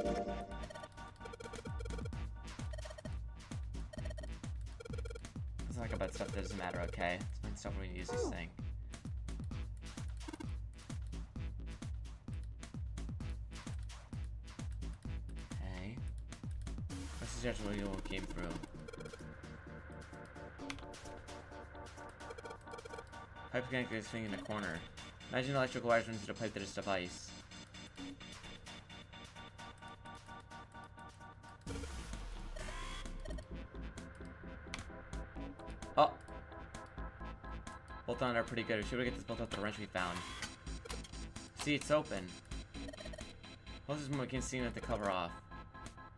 talk about stuff that doesn't matter, okay? Let's find stuff when we use this thing. Okay. Let's suggest what came through. Pipe connected this thing in the corner. Imagine electrical wires run through the pipe that is device. Oh! Bolt on are pretty good. We should get this bolt off the wrench we found. See, it's open. Close this when we can see with the cover off.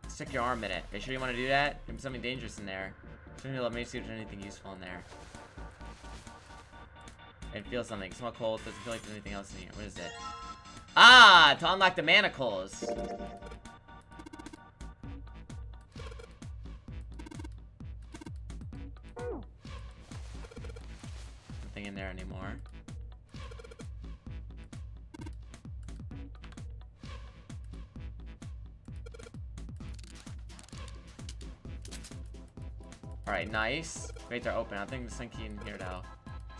Stick your arm in it. Are you sure you want to do that? There's something dangerous in there. Let me see if there's anything useful in there. I feel something. Smell cold. Doesn't feel like there's anything else in here. What is it? Ah! To unlock the manacles! Nothing in there anymore. Alright, nice. Wait, they're open. I think the sun key in here now.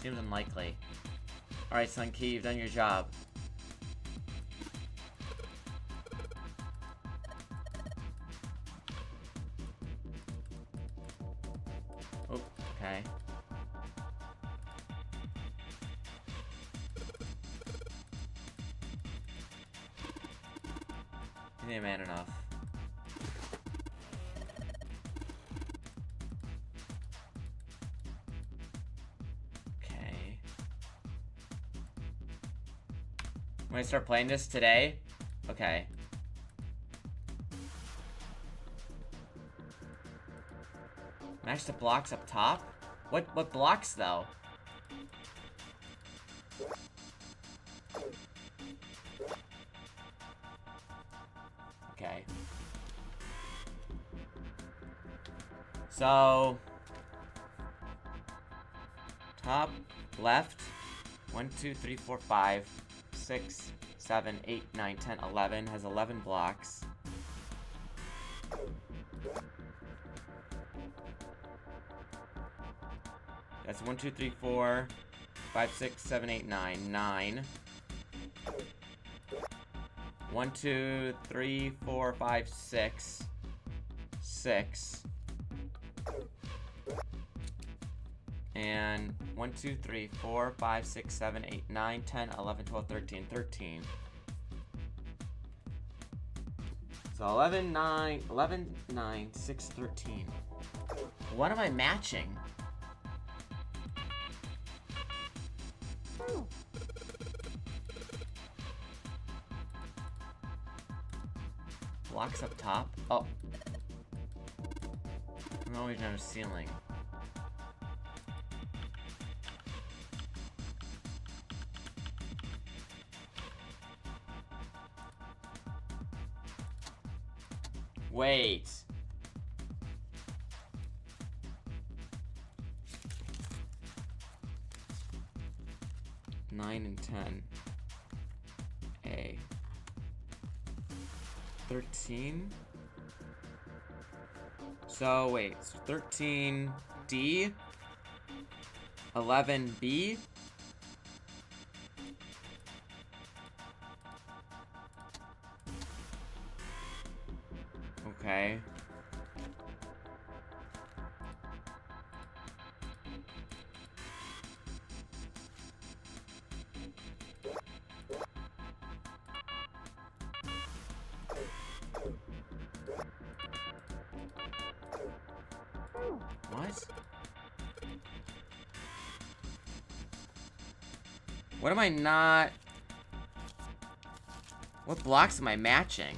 Seems unlikely. Alright, Sun Key, you've done your job. Oh, okay. You need a man enough. When I start playing this today? Okay. Match the blocks up top? What blocks though? Okay. So top left 1, 2, 3, 4, 5, 6, 7, 8, 9, 10, 11 has 11 blocks. That's 1, 2, 3, 4, 5, 6, 7, 8, 9, 9. 1, 2, 3, 4, 5, 6, 6. And 1, 2, 3, 4, 5, 6, 7, 8, 9, 10, 11, 12, 13, 13. So 11, 9, 6, 13. What am I matching? Blocks up top? Oh. I'm always on a ceiling. Wait. Nine and 10. A. 13. So wait, so 13 D, 11 B. Okay. What? What am I not... What blocks am I matching?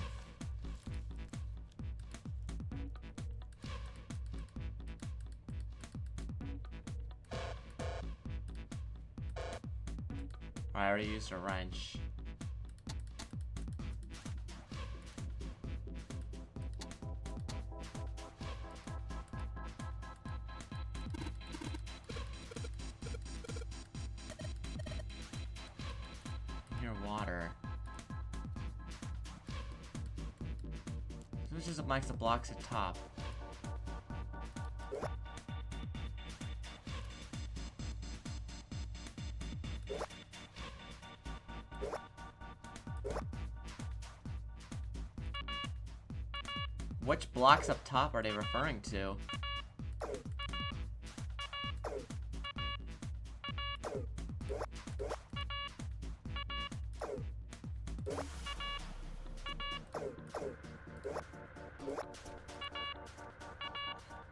I already used a wrench. Near water. This just makes the blocks at top. Which blocks up top are they referring to?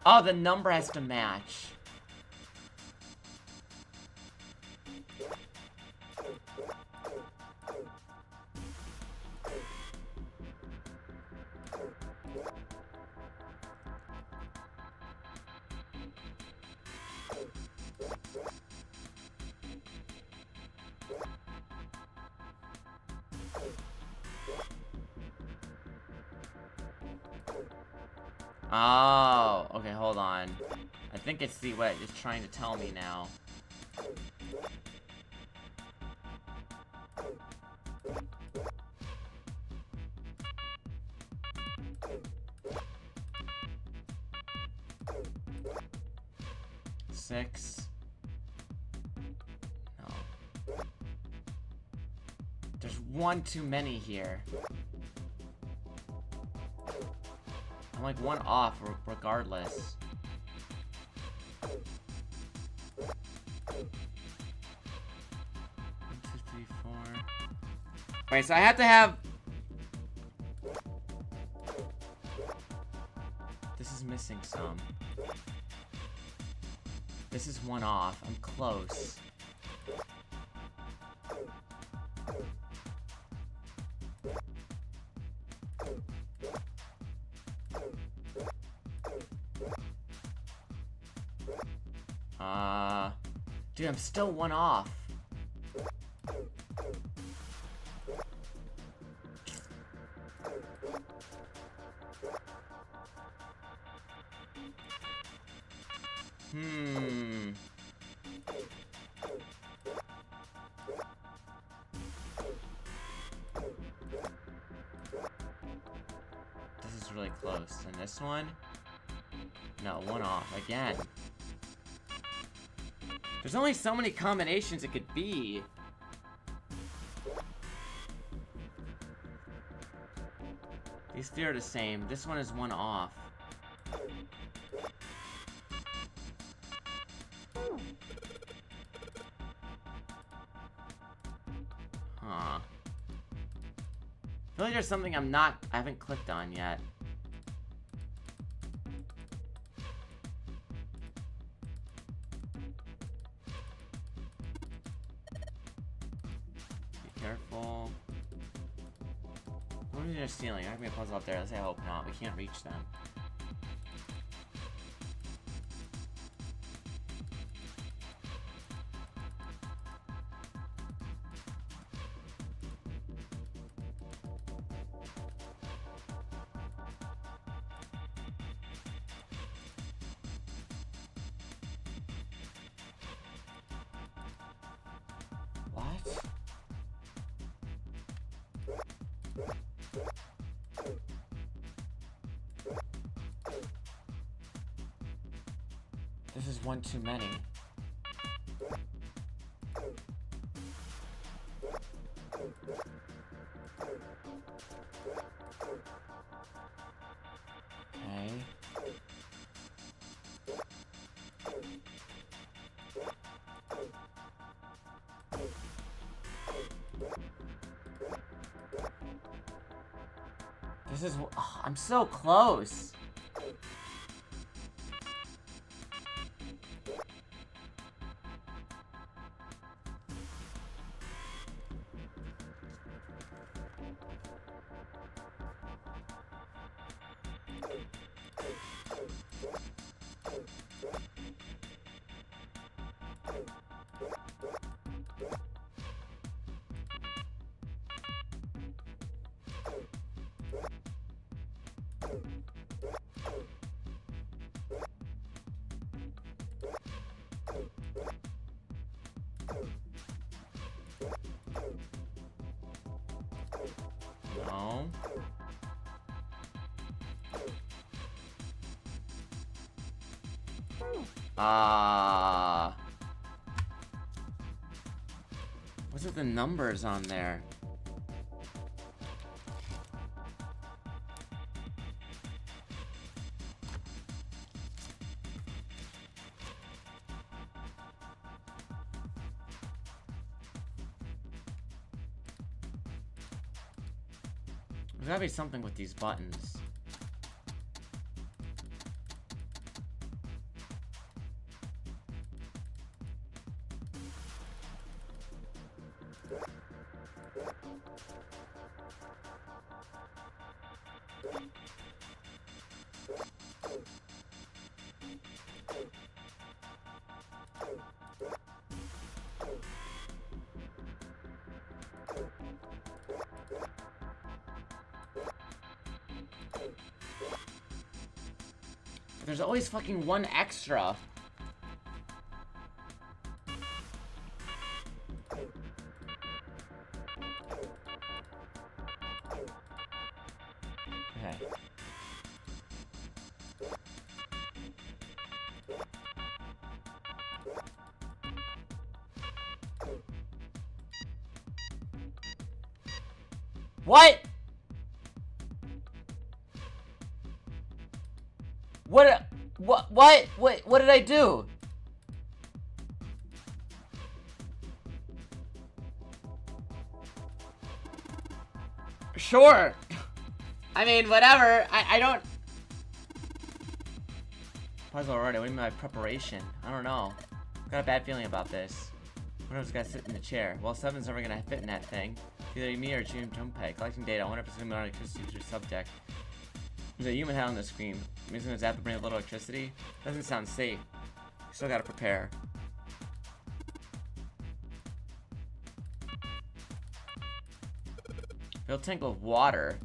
Oh, the number has to match. Oh, okay, hold on. I think it's the what it's trying to tell me now. Six. No. There's one too many here. I'm like one off regardless. One, two, three, four. Alright, so I have to have... This is missing some. This is one off. I'm close. Dude, I'm still one off. This is really close. And this one? No, one off again. There's only so many combinations it could be. These three are the same. This one is one off. Huh. I feel like there's something I haven't clicked on yet. Careful. What is there stealing? There might be a puzzle up there. Let's say I hope not. We can't reach them. one too many. Okay. This is... oh, I'm so close. No. What's with the numbers on there? There's gotta be something with these buttons. There's always fucking one extra. Okay. What? What did I do? Sure. I mean, whatever. I don't... Puzzle already. What do you mean by preparation? I don't know. Got a bad feeling about this. What if this guy sit in the chair? Well, 7's never gonna fit in that thing. It's either me or Junpei. Collecting data. I wonder if it's gonna be on electricity to subject. There's a human head on the screen. He's gonna zap to bring a little electricity. Doesn't sound safe. Still gotta prepare. Fill tank with water.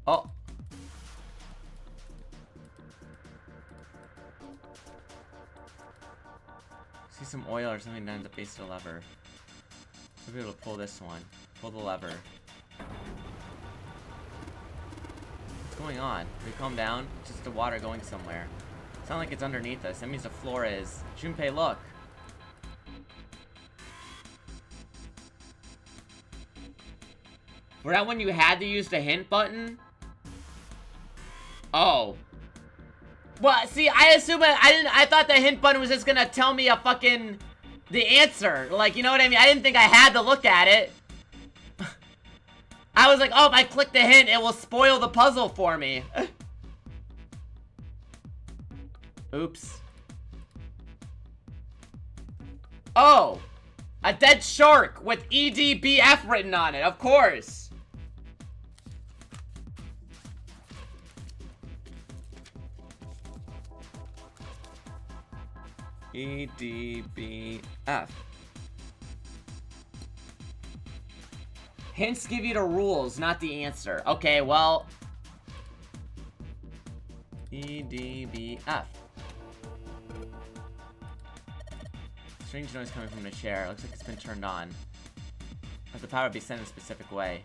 Oh. See some oil or something down at the base of the lever. We'll be able to pull this one. Pull the lever. What's going on? Can we calm down? It's just the water going somewhere. It's not like it's underneath us. That means the floor is. Junpei, look. Was that when you had to use the hint button? Oh. Well, see, I assume I thought the hint button was just gonna tell me a fucking... the answer. Like, you know what I mean? I didn't think I had to look at it. I was like, oh, if I click the hint, it will spoil the puzzle for me. Oops. Oh! A dead shark with EDBF written on it, of course. EDBF. Hints give you the rules, not the answer. Okay, well. EDBF. Strange noise coming from the chair. Looks like it's been turned on. But the power be sent in a specific way.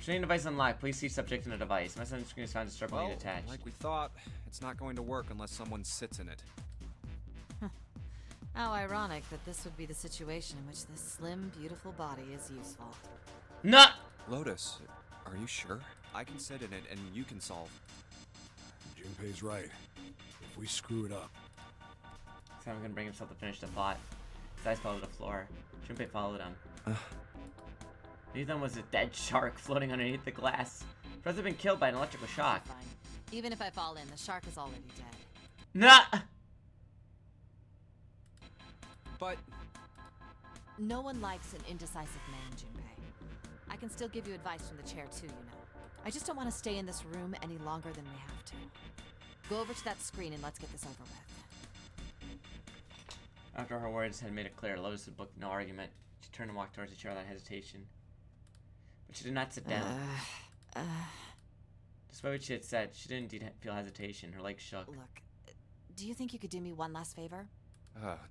Shooting device unlocked. Please see subject in a device. Message on the screen is found disturbingly Well, attached. like we thought, it's not going to work unless someone sits in it. How ironic that this would be the situation in which this slim, beautiful body is useful. No! Lotus, are you sure? I can sit in it and you can solve. Junpei's right. If we screw it up... Simon can bring himself to finish the plot. His eyes fell to the floor. Junpei followed him. Beneath them was a dead shark floating underneath the glass. Fred had been killed by an electrical shock. Fine. Even if I fall in, the shark is already dead. Nah! But... No one likes an indecisive man, Junpei. I can still give you advice from the chair too, you know. I just don't want to stay in this room any longer than we have to. Go over to that screen and let's get this over with. After her words had made it clear, Lotus had booked no argument. She turned and walked towards the chair without hesitation. But she did not sit down. Despite what she had said, she didn't indeed feel hesitation. Her legs shook. Look, do you think you could do me one last favor?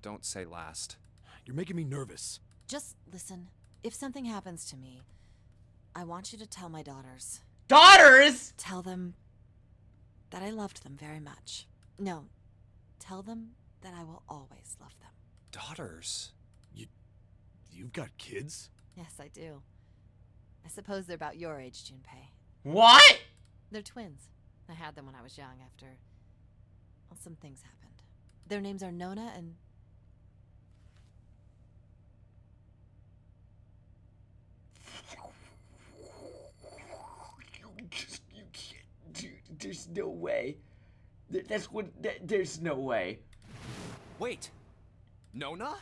Don't say last. You're making me nervous. Just listen. If something happens to me, I want you to tell my daughters. Daughters?! Tell them that I loved them very much. No, tell them that I will always love them. Daughters? You've got kids? Yes, I do. I suppose they're about your age, Junpei. What?! They're twins. I had them when I was young after... well, some things happened. Their names are Nona and... You can't, dude. There's no way. There's no way. Wait. Nona?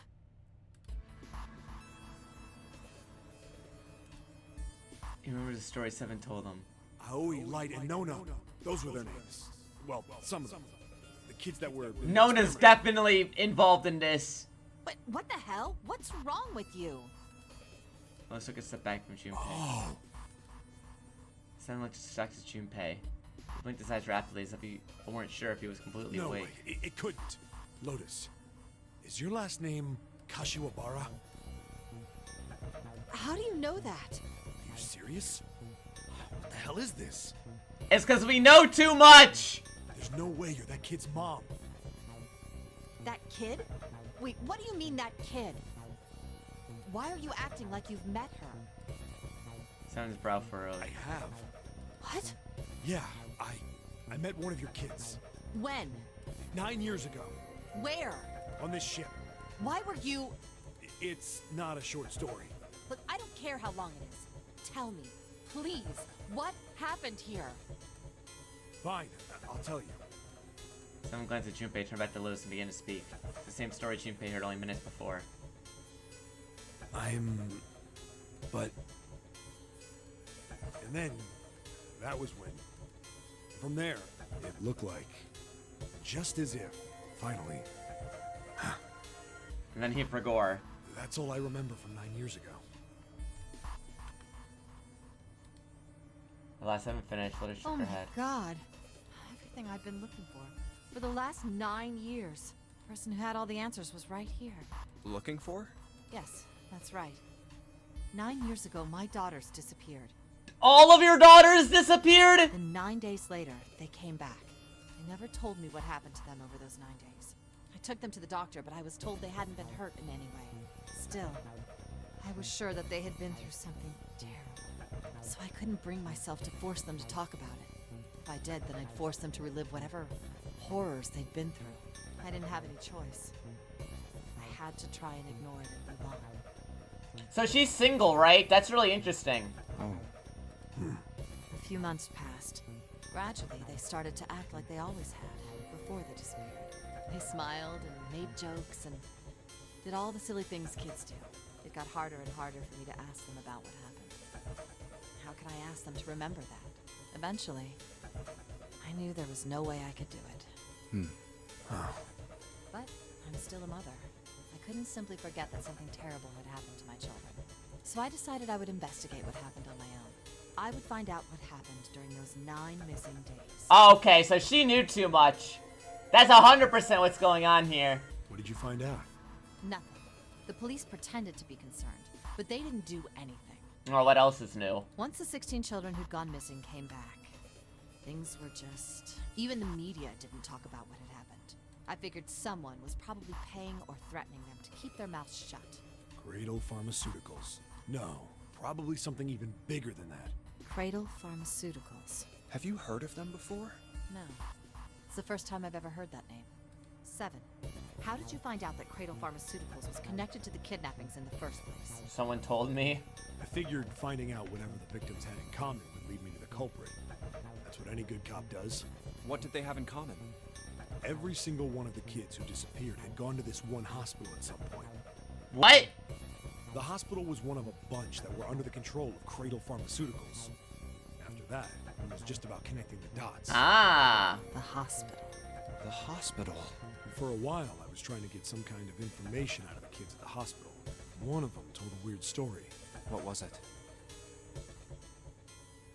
He remembers the story Seven told him. Aoi, Light, and Nona. Those were their names. Well, some of them. The kids that were... Nona's definitely involved in this. But what the hell? What's wrong with you? Let's took a step back from Junpei. Oh. Seven looked as shocked as Junpei. He blinked his eyes rapidly as if he weren't sure if he was completely No, awake. it couldn't. Lotus, is your last name Kashiwabara? How do you know that? Are you serious? What the hell is this? It's because we know too much! There's no way you're that kid's mom. That kid? Wait, what do you mean that kid? Why are you acting like you've met her? Seven's brow furrowed. I have. What? Yeah, I met one of your kids. When? 9 years ago. Where? On this ship. Why were you... It's not a short story. Look, I don't care how long it is. Tell me, please, what happened here? Fine, I'll tell you. Seven glanced at Junpei, turned back to Lotus, and began to speak. It's the same story Junpei heard only minutes before. But... And then, that was when. From there, it looked like... just as if, finally... And then he forgot. That's all I remember from 9 years ago. The last Seven finished, Lotus shook her head. Oh my god. Everything I've been looking for the last 9 years. The person who had all the answers was right here. Looking for? Yes, that's right. 9 years ago, my daughters disappeared. All of your daughters disappeared?! And 9 days later, they came back. They never told me what happened to them over those 9 days. I took them to the doctor, but I was told they hadn't been hurt in any way. Still, I was sure that they had been through something terrible. So I couldn't bring myself to force them to talk about it. If I did, then I'd force them to relive whatever horrors they'd been through. I didn't have any choice. I had to try and ignore it and move on. So she's single, right? That's really interesting. Oh. A few months passed. Gradually, they started to act like they always had, before they disappeared. They smiled and made jokes and did all the silly things kids do. It got harder and harder for me to ask them about what happened. How could I ask them to remember that? Eventually, I knew there was no way I could do it. But I'm still a mother. I couldn't simply forget that something terrible had happened to my children. So I decided I would investigate what happened on my own. I would find out what happened during those 9 missing days. Okay, so she knew too much. That's 100% what's going on here. What did you find out? Nothing. The police pretended to be concerned, but they didn't do anything. Or what else is new? Once the 16 children who'd gone missing came back, things were just... Even the media didn't talk about what had happened. I figured someone was probably paying or threatening them to keep their mouths shut. Cradle Pharmaceuticals. No, probably something even bigger than that. Cradle Pharmaceuticals. Have you heard of them before? No. It's the first time I've ever heard that name. 7. How did you find out that Cradle Pharmaceuticals was connected to the kidnappings in the first place? Someone told me. I figured finding out whatever the victims had in common would lead me to the culprit. That's what any good cop does. What did they have in common? Every single one of the kids who disappeared had gone to this one hospital at some point. What? The hospital was one of a bunch that were under the control of Cradle Pharmaceuticals. After that, it was just about connecting the dots. Ah. The hospital. The hospital. For a while, I was trying to get some kind of information out of the kids at the hospital. One of them told a weird story. What was it?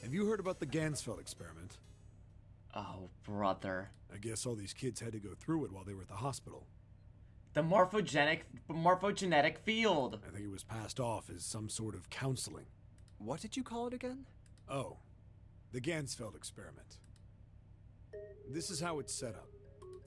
Have you heard about the Gansfeld experiment? Oh, brother. I guess all these kids had to go through it while they were at the hospital. The morphogenetic field. I think it was passed off as some sort of counseling. What did you call it again? Oh, the Gansfeld experiment. This is how it's set up.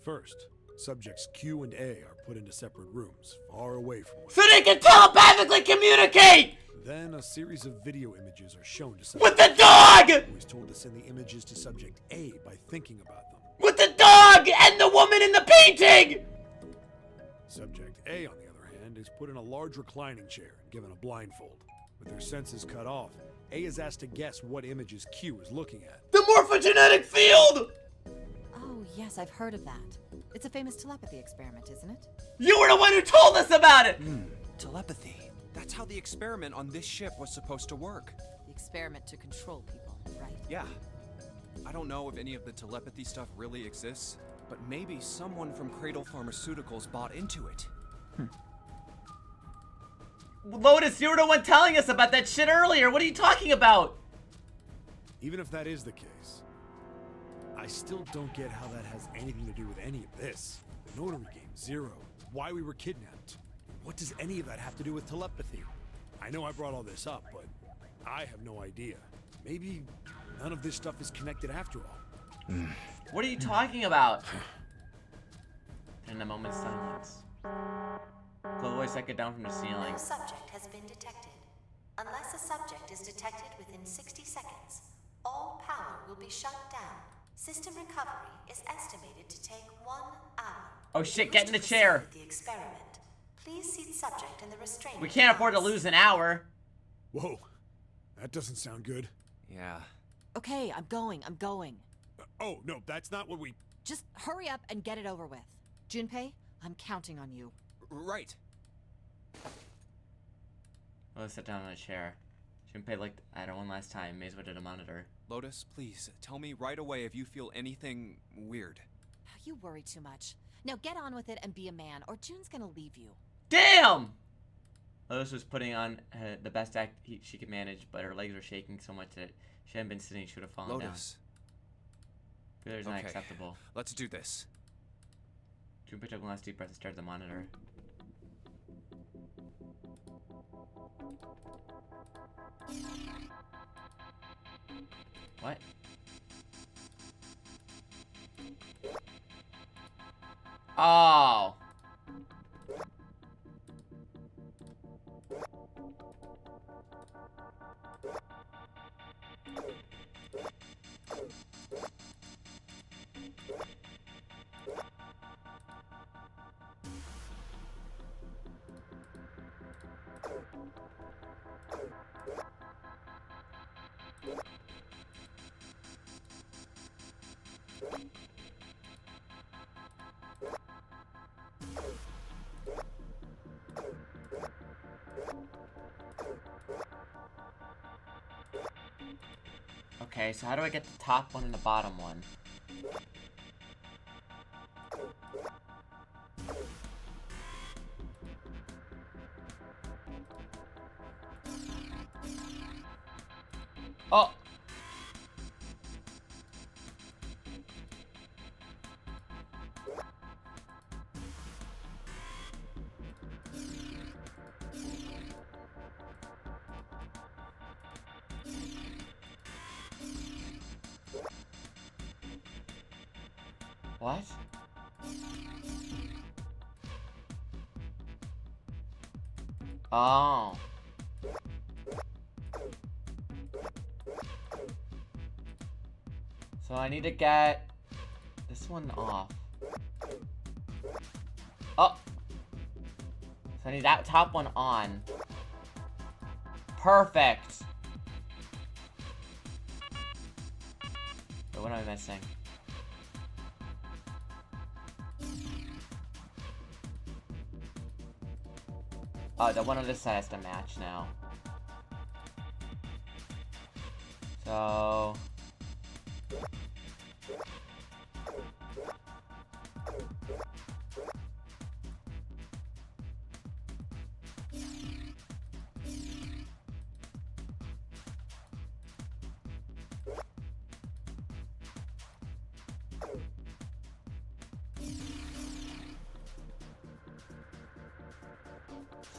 First, subjects Q and A are put into separate rooms, far away from So they can telepathically communicate! Then a series of video images are shown to With the dog! Who is told to send the images to subject A by thinking about them. With the dog and the woman in the painting! Subject A, on the other hand, is put in a large reclining chair and given a blindfold. With their senses cut off, A is asked to guess what images Q is looking at. The morphogenetic field! Oh, yes, I've heard of that. It's a famous telepathy experiment, isn't it? You were the one who told us about it! Telepathy. That's how the experiment on this ship was supposed to work. The experiment to control people, right? Yeah. I don't know if any of the telepathy stuff really exists, but maybe someone from Cradle Pharmaceuticals bought into it. Lotus, you were the one telling us about that shit earlier. What are you talking about? Even if that is the case, I still don't get how that has anything to do with any of this. The notary game, Zero, why we were kidnapped. What does any of that have to do with telepathy? I know I brought all this up, but I have no idea. Maybe none of this stuff is connected after all. What are you talking about? In a moment's silence, Chloe second down from the ceiling. No subject has been detected. Unless a subject is detected within 60 seconds, all power will be shut down. System recovery is estimated to take 1 hour. Oh shit, get in the chair. The experiment. Please seat subject in the restraint. We can't afford to lose an hour. Whoa, that doesn't sound good. Yeah. Okay, I'm going. Oh, no, that's not what we... Just hurry up and get it over with. Junpei, I'm counting on you. Right. Let's sit down on a chair. Junpei looked at her one last time, mazed with a monitor. Lotus, please, tell me right away if you feel anything weird. You worry too much. Now get on with it and be a man, or June's gonna leave you. Damn! Lotus was putting on the best act she could manage, but her legs were shaking so much that she hadn't been sitting, she would have fallen Lotus. down. Failure's not acceptable. Let's do this. Junpei took one last deep breath and stared at the monitor. What? Oh. Okay, so how do I get the top one and the bottom one? Oh! What? Oh. So I need to get this one off. Oh! So I need that top one on. Perfect! Wait, what am I missing? Oh, the one on this side has to match now. So...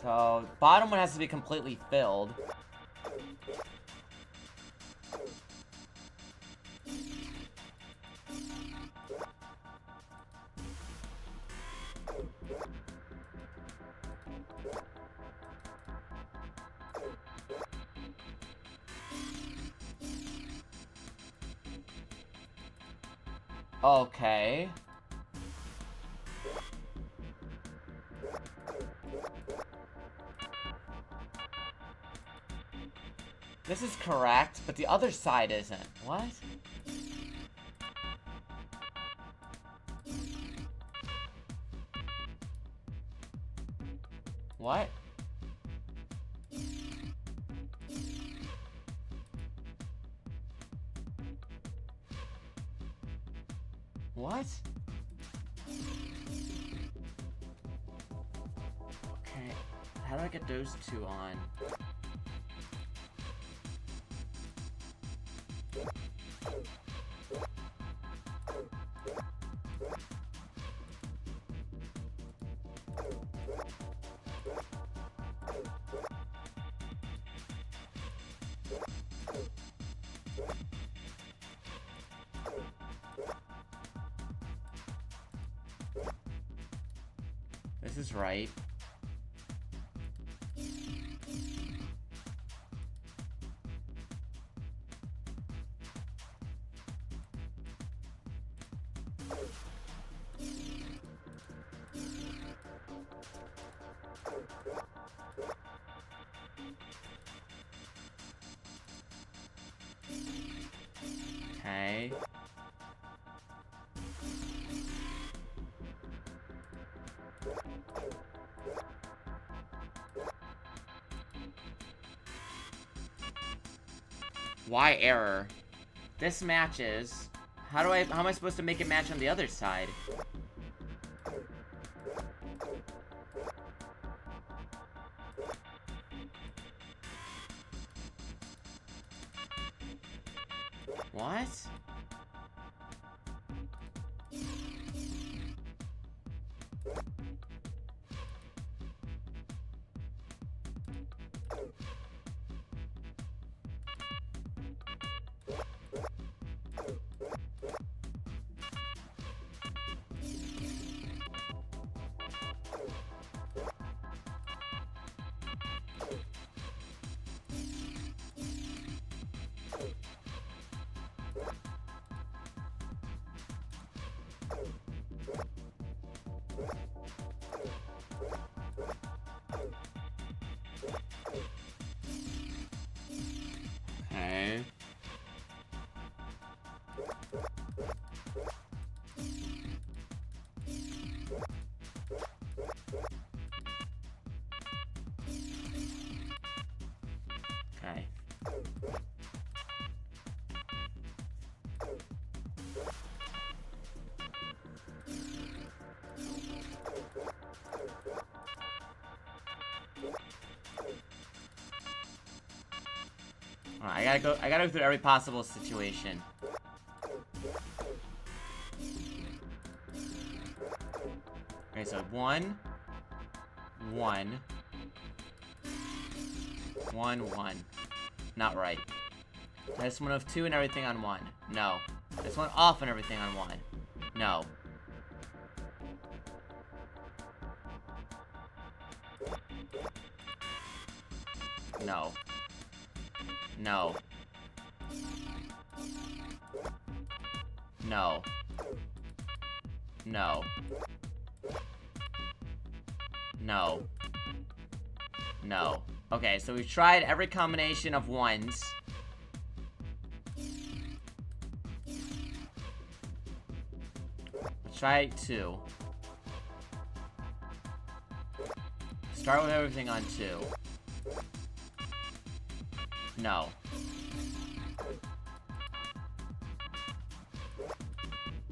So, bottom one has to be completely filled. Okay. This is correct, but the other side isn't. What? What? What? Okay, how do I get those two on? This is right. Okay. Why error? This matches. How am I supposed to make it match on the other side? What? Okay. Okay. Alright, I gotta go through every possible situation. Okay, so 1, 1, 1, 1. Not right. This one of 2 and everything on 1. No. This one off and everything on 1. No. No. No. No. No. No. No. Okay, so we've tried every combination of ones. Let's try 2. Start with everything on 2. No.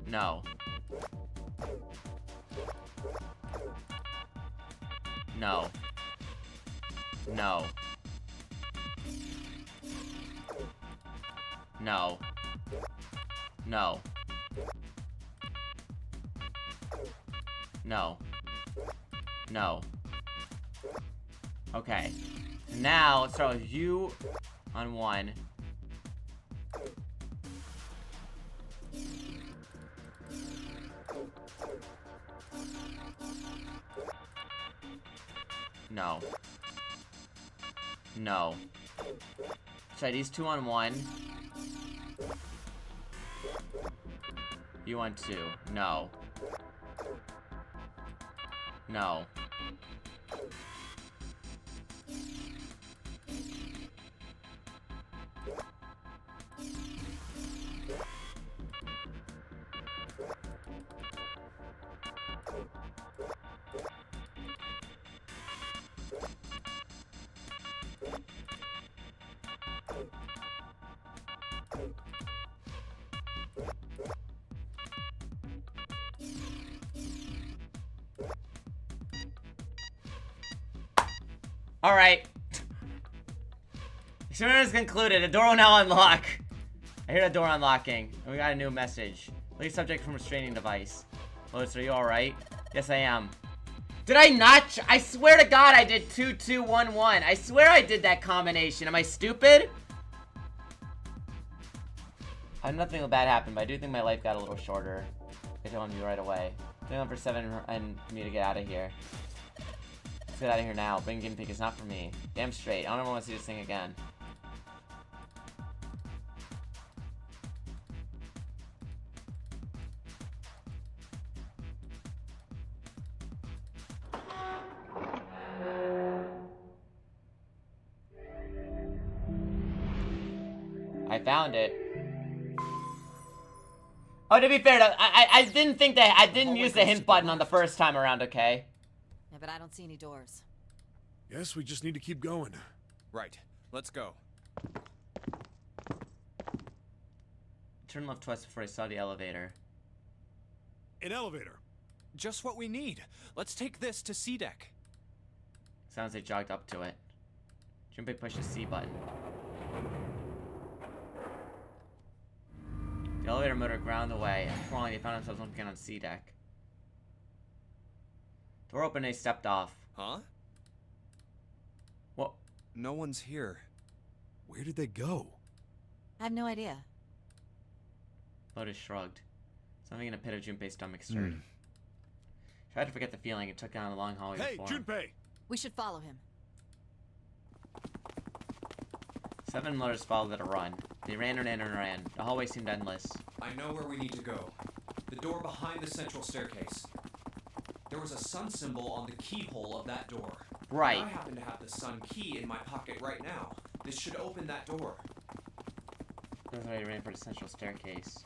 No. No. No. No. No. No. No. Okay. Now, let's start with you on 1. No. No. Try these 2 on 1. You on 2. No. No. Alright. Experiment is concluded. The door will now unlock. I hear the door unlocking. And we got a new message. Release subject from restraining device. Lotus, are you alright? Yes, I am. Did I not? I swear to God I did 2-2-1-1. I swear I did that combination. Am I stupid? Nothing bad happened, but I do think my life got a little shorter. I told you right away. Doing for 7 and for me to get out of here. Let's get out of here now. Bring Guinea Pig is not for me. Damn straight. I don't ever want to see this thing again. I found it. Oh, to be fair, I didn't think that I didn't use the hint button on the first time around, okay? Yeah, but I don't see any doors. Guess we just need to keep going. Right. Let's go. Turn left twice before I saw the elevator. An elevator. Just what we need. Let's take this to C deck. Sounds like they jogged up to it. Junpei pushed the C button. The elevator motor ground away, and crawling, they found themselves once again on C deck. Door opened and they stepped off. Huh? What? No one's here. Where did they go? I have no idea. Lotus shrugged. Something in a pit of Junpei's stomach stirred. Tried to forget the feeling and took down the long hallway Hey, before him. Junpei! We should follow him. 7 Lotus followed at a run. They ran and ran and ran. The hallway seemed endless. I know where we need to go. The door behind the central staircase. There was a sun symbol on the keyhole of that door. Right. I happen to have the sun key in my pocket right now. This should open that door. That's why they ran for the central staircase.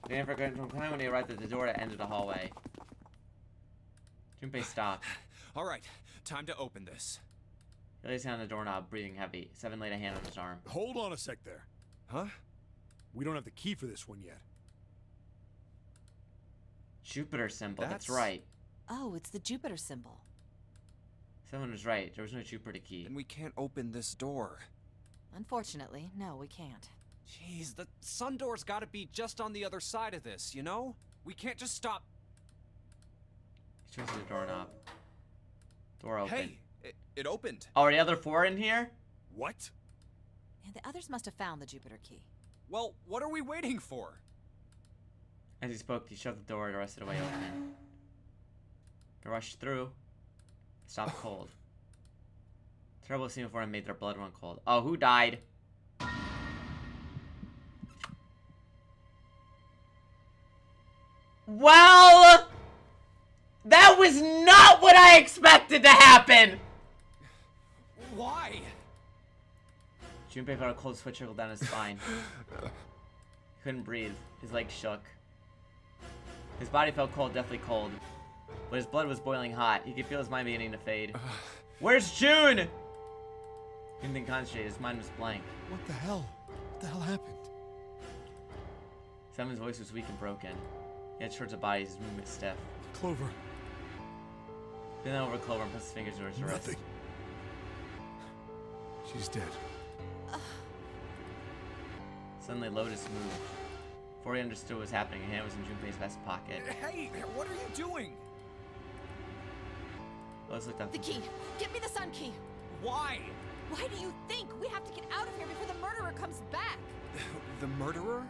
They ran for a time when they arrived at the door that ended the hallway. Junpei stopped. Alright, time to open this. He laid his hand on the doorknob, breathing heavy. 7 laid a hand on his arm. Hold on a sec there. Huh? We don't have the key for this one yet. Jupiter symbol, that's right. Oh, it's the Jupiter symbol. 7 was right. There was no Jupiter key. Then we can't open this door. Unfortunately, no, we can't. Jeez, the sun door's gotta be just on the other side of this, you know? We can't just stop. He twisted the doorknob. Door open. Hey, it opened. Oh, are the other 4 in here? What? And the others must have found the Jupiter key. Well, what are we waiting for? As he spoke, he shoved the door the rest of the way open. They rushed through. Stopped cold. Terrible scene before I made their blood run cold. Oh, who died? Well, that was not what I expected to happen. Why? Junpei felt a cold sweat trickle down his spine. He couldn't breathe. His legs shook. His body felt cold, deathly cold. But his blood was boiling hot. He could feel his mind beginning to fade. Where's June? He didn't think concentrate. His mind was blank. What the hell? What the hell happened? Simon's voice was weak and broken. He had shorts of body, his movement stiff. Clover. Bent over Clover and pressed his fingers to his wrist. Nothing. She's dead. Suddenly, Lotus moved. Before he understood what was happening, her hand was in Junpei's vest pocket. Hey, what are you doing? Lotus looked up. The key! Give me the sun key! Why? Why do you think? We have to get out of here before the murderer comes back! The murderer?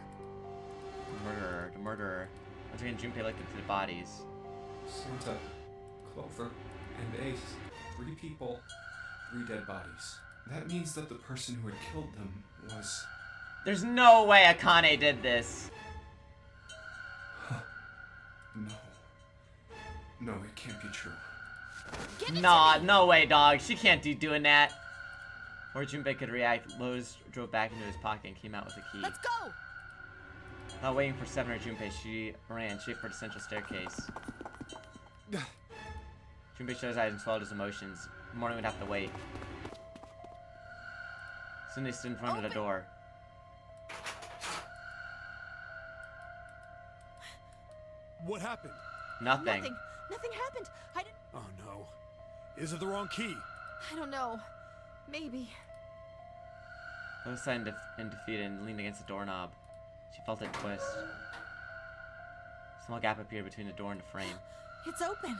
The murderer. Once again, Junpei looked into the bodies. Santa, Clover, and Ace. 3 people, 3 dead bodies. That means that the person who had killed them was... There's no way Akane did this. No. No, it can't be true. Nah, no way, dog. She can't be doing that. Before Junpei could react, Lotus drove back into his pocket and came out with the key. Let's go! Not waiting for Seven or Junpei, she ran straight for the central staircase. Junpei shut his eyes and swallowed his emotions. The morning would have to wait. Soon they stood in front of the door. What happened? Nothing. Nothing happened. I didn't... Oh no. Is it the wrong key? I don't know. Maybe. Lotus sighed in defeat and leaned against the doorknob. She felt it twist. A small gap appeared between the door and the frame. It's open.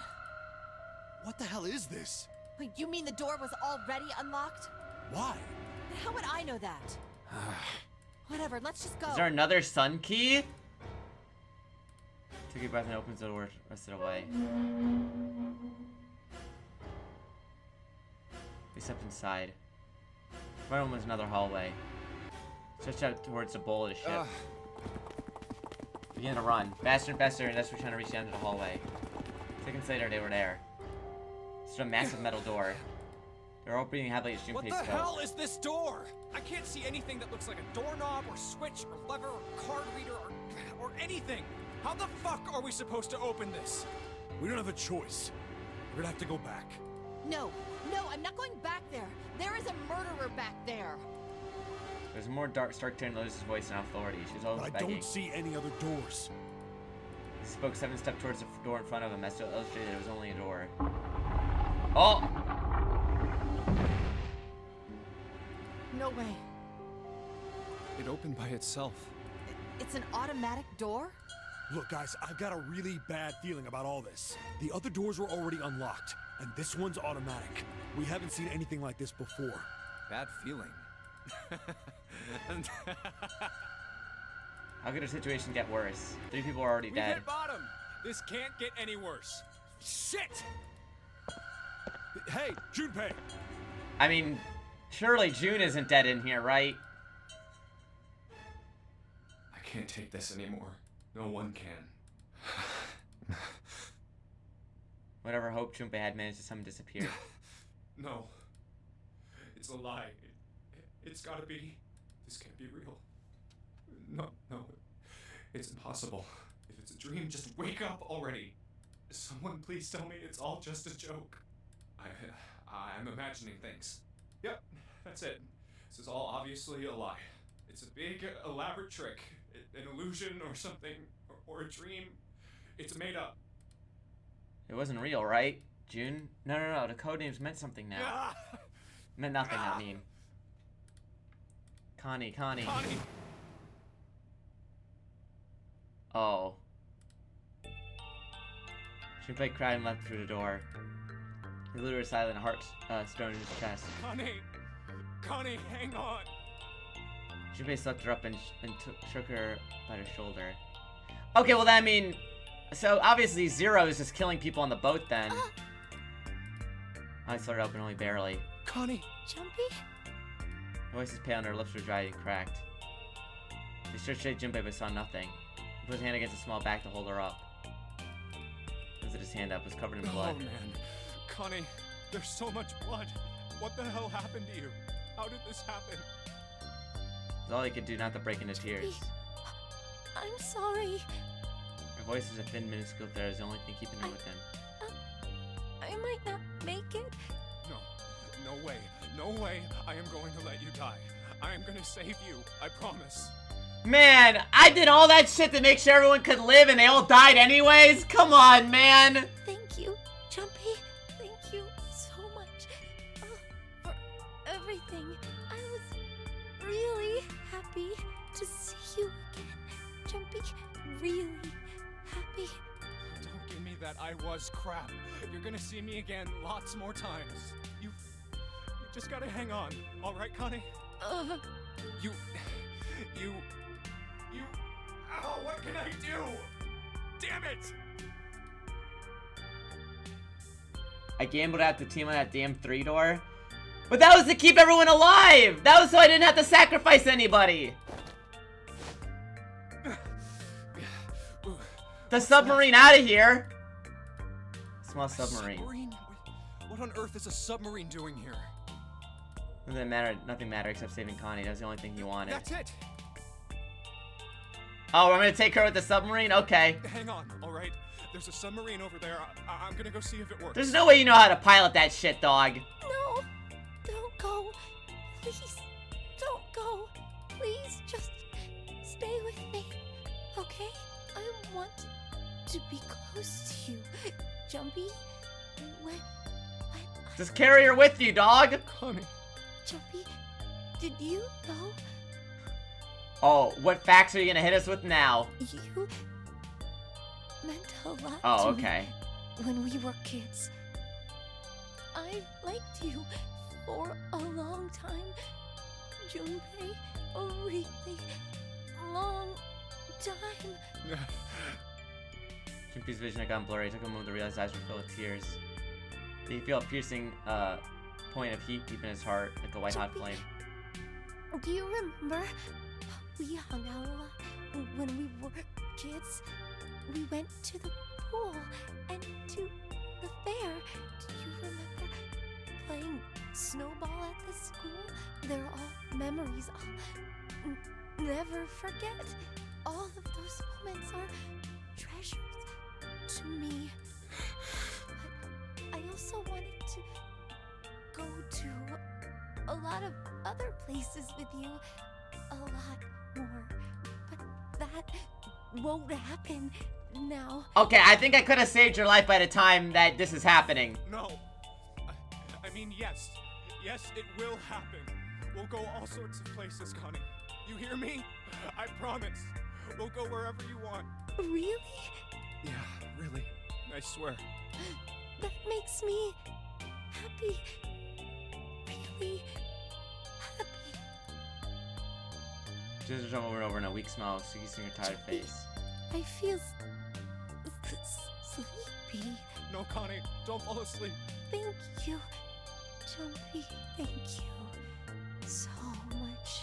What the hell is this? Wait, you mean the door was already unlocked? Why? How would I know that? Whatever, let's just go. Is there another sun key? Took a breath and opens the door, rested away. They stepped inside. In front of them was another hallway. Stretched out towards the bowl of the ship. Began to run, faster and faster, and that's trying to reach the end of the hallway. Seconds later, they were there. Stood a massive metal door. They were opening heavily as Junpei What the spoke. hell is this door? I can't see anything that looks like a doorknob or switch or lever or card reader or anything. How the fuck are we supposed to open this? We don't have a choice. We're gonna have to go back. No, I'm not going back there. There is a murderer back there. There's more stark tone in Lotus's voice and authority. She was always I begging. don't see any other doors. He spoke 7 steps towards the door in front of him as to illustrate that it was only a door. Oh! No way. It opened by itself. It's an automatic door? Look, guys, I've got a really bad feeling about all this. The other doors were already unlocked, and this one's automatic. We haven't seen anything like this before. Bad feeling. How could the situation get worse? 3 people are already We've dead. hit bottom. This can't get any worse. Shit! Hey, Junpei! I mean, surely June isn't dead in here, right? I can't take this anymore. No one can. Whatever hope Junpei had managed to summon disappeared. No. It's a lie. It's gotta be. This can't be real. No. It's impossible. If it's a dream, just wake up already. Someone please tell me it's all just a joke. I'm imagining things. Yep, that's it. This is all obviously a lie. It's a big, elaborate trick. An illusion or something. Or a dream. It's made up. It wasn't real, right? June? No. The codenames meant something now. Meant nothing, I mean. Connie. Oh. Junpei cried and leapt through the door. He literally silent, a heart stone in his chest. Connie, hang on. Junpei swept her up and shook her by the shoulder. Okay, well, I mean, so obviously Zero is just killing people on the boat then. I slid her open only barely. Connie! Jumpy? Her voice is pale and her lips were dry and cracked. He searched at Junpei but saw nothing. He put his hand against a small back to hold her up. Lifted his hand up, was covered in blood. Oh man. Connie, there's so much blood. What the hell happened to you? How did this happen? It was all he could do not to break into tears. I'm sorry. Her voice was a thin, minuscule thread. It was the only thing keeping her within. I might not make it. No way. No way I am going to let you die. I am gonna save you. I promise. Man, I did all that shit to make sure everyone could live and they all died anyways? Come on, man! Thank you, Jumpy. Thank you so much for everything. I was really happy to see you again, Jumpy. Really happy. Don't give me that I was crap. You're gonna see me again lots more times. You just gotta hang on. All right, Connie? You... Ow, what can I do? Damn it! I gambled out the team on that damn 3-door. But that was to keep everyone alive! That was so I didn't have to sacrifice anybody! The submarine out of here! Small submarine. Submarine? What on earth is a submarine doing here? Nothing mattered except saving Connie. That was the only thing he wanted. That's it! Oh, I'm gonna take her with the submarine? Okay. Hang on, alright? There's a submarine over there. I'm gonna go see if it works. There's no way you know how to pilot that shit, dog. No, don't go. Please, don't go. Please, just stay with me, okay? I want to be close to you, Jumpy. When Just carry her with you, dog. Connie. Jumpy, did you know? Oh, what facts are you gonna hit us with now? You meant a lot Oh, to okay. me when we were kids. I liked you for a long time, Junpei. A really long time. Junpei's vision had gone blurry. It took a moment to realize his eyes were filled with tears. Did he feel a piercing point of heat deep in his heart, like a white-hot flame? Do you remember? We hung out a lot when we were kids. We went to the pool and to the fair. Do you remember playing snowball at the school? They're all memories I'll never forget. All of those moments are treasures to me. But I also wanted to go to a lot of other places with you. A lot more. But that won't happen now. Okay, I think I could have saved your life by the time that this is happening. No. I mean, yes. Yes, it will happen. We'll go all sorts of places, Connie. You hear me? I promise. We'll go wherever you want. Really? Yeah, really. I swear. That makes me happy. Really happy. She just jumped over and over in a weak smile, seizing her tired face. I feel sleepy. No, Connie, don't fall asleep. Thank you, Jumpy. Thank you so much.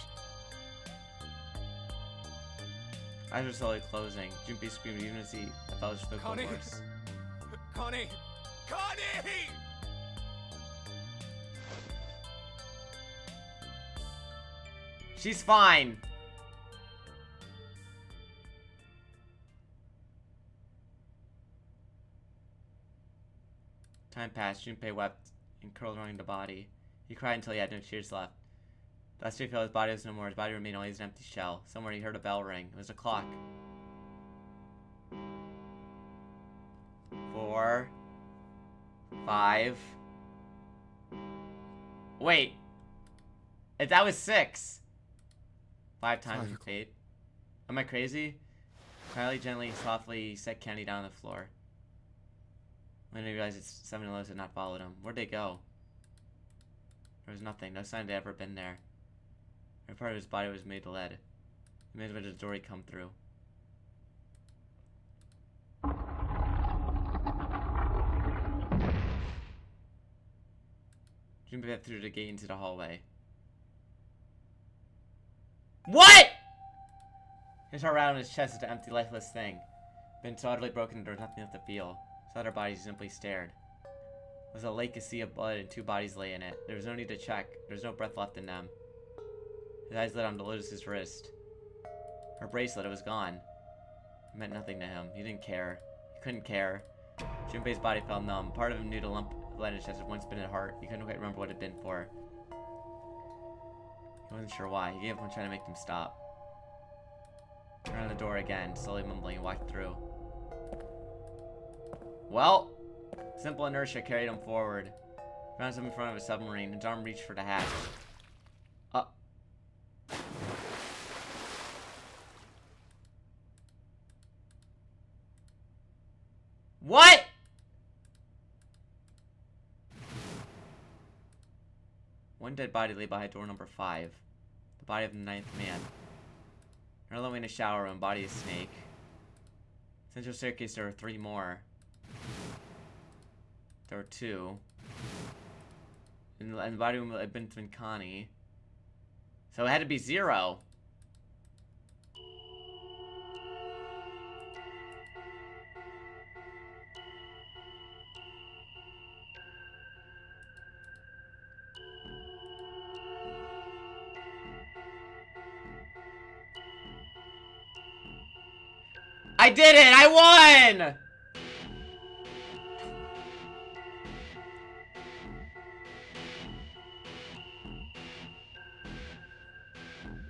Eyes were slowly closing. Junpei screamed even as he felt his foot go Connie! worse. Connie! Connie! She's fine. Time passed. Junpei wept and curled around the body. He cried until he had no tears left. Last he felt his body was no more. His body remained only as an empty shell. Somewhere he heard a bell ring. It was a clock. 4, 5. Wait. That was 6. 5 times with fate. Am I crazy? Quietly, gently, softly, he set Kenny down on the floor. When he realized its 7 lows had not followed him. Where'd they go? There was nothing. No sign they'd ever been there. Every part of his body was made of lead. He made the door he'd come through. Junpei went through the gate into the hallway. What?! His heart rattled in his chest as the empty, lifeless thing. Been so utterly broken there was nothing left to feel. His other bodies simply stared. It was a lake, a sea of blood, and 2 bodies lay in it. There was no need to check. There was no breath left in them. His eyes lit on Lotus's wrist. Her bracelet, it was gone. It meant nothing to him. He didn't care. He couldn't care. Junpei's body felt numb. Part of him knew the lump of lead in his chest had once been his heart. He couldn't quite remember what it had been for. He wasn't sure why. He gave up on trying to make them stop. Turned on the door again, slowly mumbling, and walked through. Well, simple inertia carried him forward. He found something in front of a submarine. His arm reached for the hatch. What?! One dead body lay behind door number 5. The body of the 9th man. Another way in a shower room, body of snake. Central staircase, there were 3 more. There were 2. And the body room had been Connie. So it had to be 0. I did it! I won!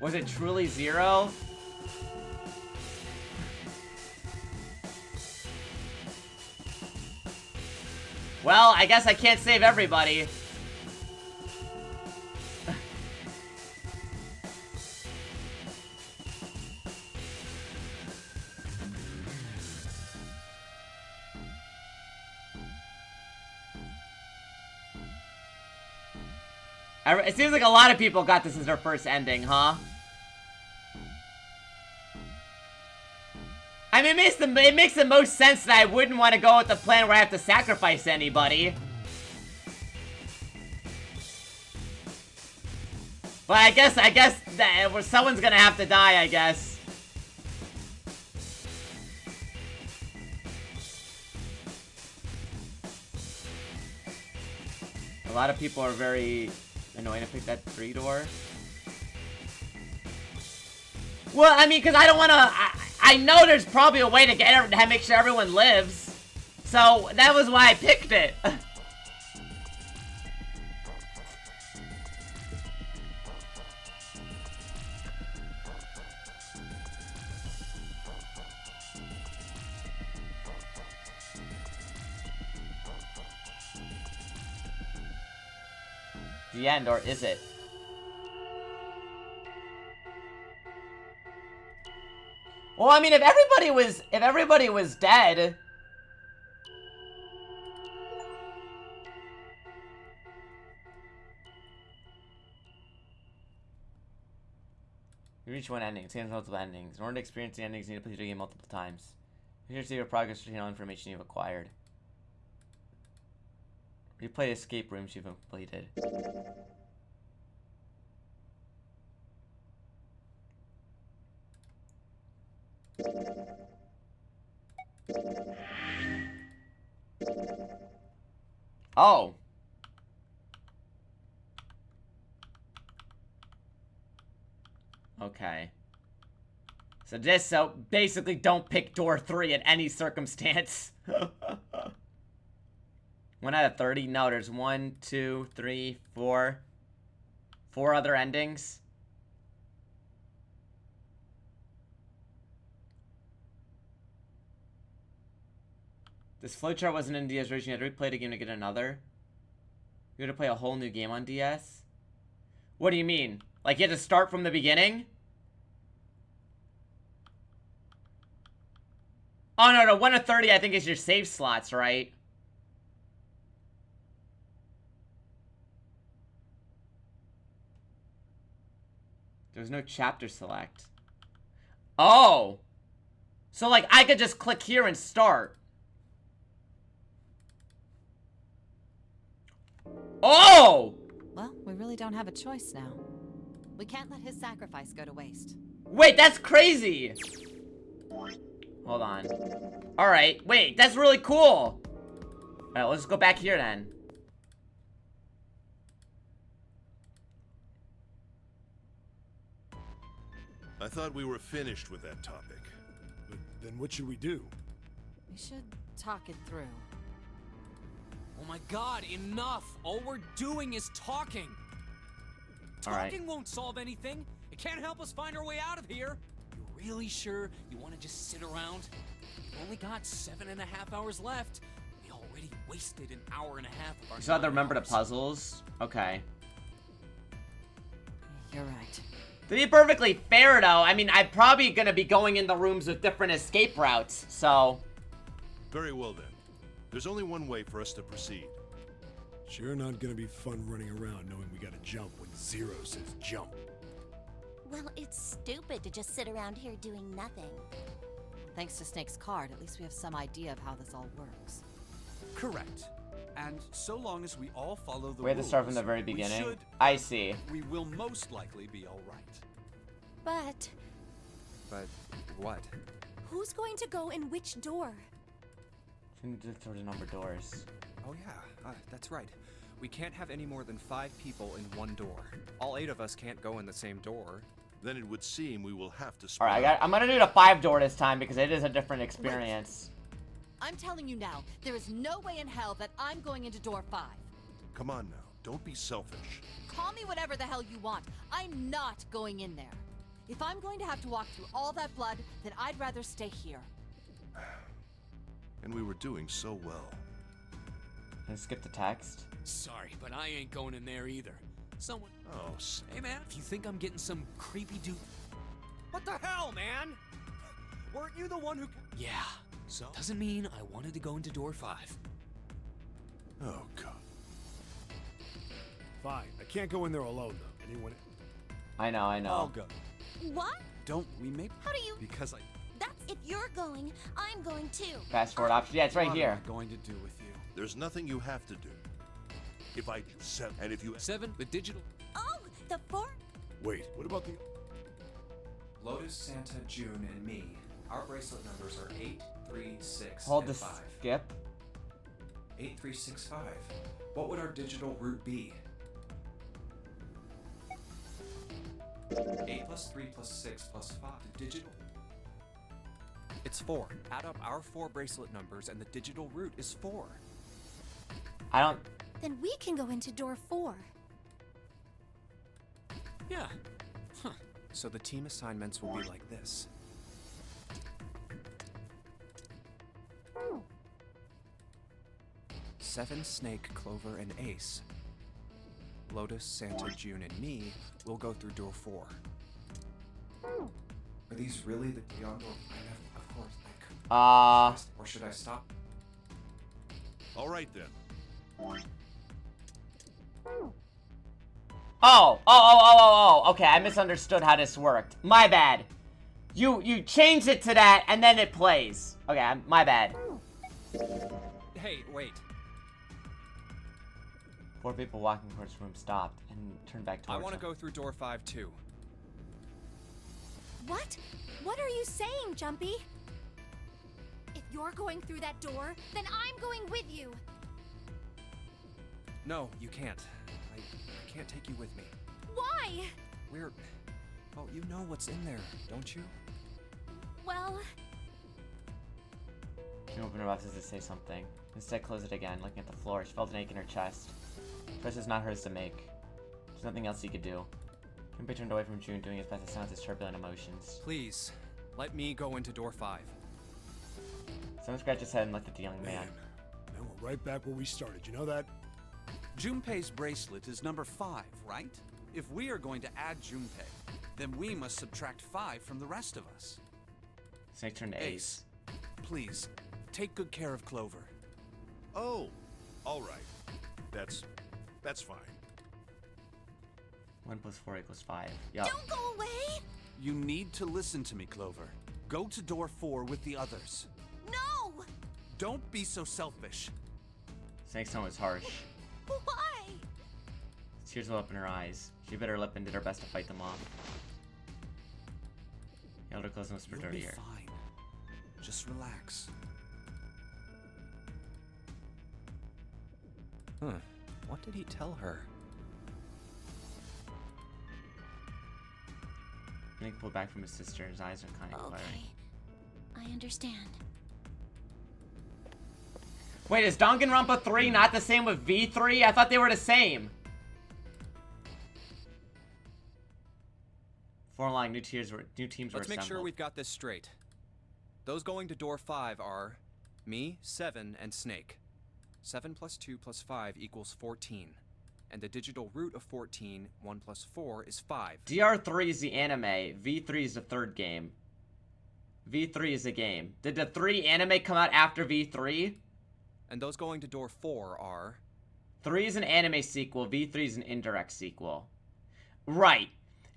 Was it truly 0? Well, I guess I can't save everybody. It seems like a lot of people got this as their first ending, huh? I mean, it makes the most sense that I wouldn't want to go with the plan where I have to sacrifice anybody. But I guess that someone's gonna have to die, I guess. A lot of people are very annoying to pick that 3 door. Well, I mean, because I don't want to... I know there's probably a way to to make sure everyone lives. So, that was why I picked it. The end, or is it? Well, I mean, if everybody was dead. You reach one ending. Experience multiple endings. In order to experience the endings, you need to play the game multiple times. Here's to see your progress to all information you've acquired. Replay escape rooms you've completed. Oh. Okay. So basically don't pick door 3 in any circumstance. 1 out of 30? No, there's 1, 2, 3, 4. 4 other endings. This flowchart wasn't in DS version. You had to replay the game to get another. You had to play a whole new game on DS? What do you mean? Like, you had to start from the beginning? Oh, no, 1 of 30 I think is your save slots, right? There's no chapter select. Oh! So, like, I could just click here and start. Oh! Well, we really don't have a choice now. We can't let his sacrifice go to waste. Wait, that's crazy! Hold on. Alright, wait, that's really cool! Alright, let's go back here then. I thought we were finished with that topic. But then what should we do? We should talk it through. Oh my god, enough! All we're doing is talking! Alright. Talking won't solve anything! It can't help us find our way out of here! You're really sure you want to just sit around? We've only got 7.5 hours left. We already wasted an hour and a half of our You still have to 9 remember the hours. puzzles? Okay. You're right. To be perfectly fair, though, I mean, I'm probably gonna be going in the rooms with different escape routes, so... Very well then. There's only one way for us to proceed. Sure not gonna be fun running around knowing we gotta jump when Zero says jump. Well, it's stupid to just sit around here doing nothing. Thanks to Snake's card, at least we have some idea of how this all works. Correct. And so long as we all follow the We had to start from the rules, very we beginning. should- I see. We will most likely be all right. But But what? who's going to go in which door? Sort of number doors. Oh yeah, that's right. We can't have any more than 5 people in one door. All 8 of us can't go in the same door. Then it would seem we will have to split Alright, up. I'm gonna do the 5 door this time because it is a different experience. I'm telling you now, there is no way in hell that I'm going into door 5. Come on now, don't be selfish. Call me whatever the hell you want. I'm not going in there. If I'm going to have to walk through all that blood, then I'd rather stay here. And we were doing so well. Can I skip the text? Sorry, but I ain't going in there either. Someone... Oh, Hey man, if you think I'm getting some creepy dude... What the hell, man? Weren't you the one who... Yeah, so... Doesn't mean I wanted to go into door 5. oh God. Fine, I can't go in there alone though. Anyone? I know, I know. I'll go. What? Don't we make... How do you... Because I... That's if you're going, I'm going too. Fast forward option. Yeah, it's right What am here. I going to do with you? There's nothing you have to do. If I do 7, and if you... 7, the digital... Oh, the 4? Wait, what about the... Lotus, Santa, June, and me. Our bracelet numbers are 8, 3, 6, Hold and the 5. skip. 8, 3, 6, 5. What would our digital root be? 8 plus 3 plus 6 plus 5. The digital... It's 4. Add up our 4 bracelet numbers and the digital root is 4. I don't... Then we can go into door 4. Yeah. Huh. So the team assignments will be like this. Seven, Snake, Clover, and Ace. Lotus, Santa, June, and me will go through door 4. Are these really the beyond door? Of course. Or should I stop? All right then. Oh. Okay, I misunderstood how this worked. My bad. You changed it to that, and then it plays. Okay, my bad. Hey, wait. 4 people walking towards the room stopped and turned back I towards want to them. go through door 5 too. What? What are you saying, Jumpy? If you're going through that door, then I'm going with you. No, you can't. I can't take you with me. Why? Well, you know what's in there, don't you? Well, She opened her mouth as to say something. Instead, closed it again, looking at the floor. She felt an ache in her chest. Choice is not hers to make. There's nothing else he could do. Junpei turned away from June, doing his best to silence his turbulent emotions. Please, let me go into door 5. Someone scratched his head and looked at the young man. Now we're right back where we started, you know that? Junpei's bracelet is number 5, right? If we are going to add Junpei, then we must subtract 5 from the rest of us. Snake turned to Ace. Please, take good care of Clover. Oh, all right. That's fine. 1 + 4 = 5. Yup. don't go away! You need to listen to me, Clover. Go to door 4 with the others. No! Don't be so selfish. Snake's tone was harsh. Why? His Tears well up in her eyes. She bit her lip and did her best to fight them off. He held her close and whispered You'll her be ear. fine. Just relax. Huh. What did he tell her? Nick pulled back from his sister. His eyes are kind of glaring. I understand. Wait, is Danganronpa 3 not the same with V3? I thought they were the same. Before long, new teams were Let's make sure assembled. we've got this straight. Those going to door 5 are me, 7, and Snake. 7 plus 2 plus 5 equals 14. And the digital root of 14, 1 plus 4 is 5. DR3 is the anime. V3 is the third game. V3 is a game. Did the 3 anime come out after V3? And those going to door 4 are... 3 is an anime sequel. V3 is an indirect sequel. Right.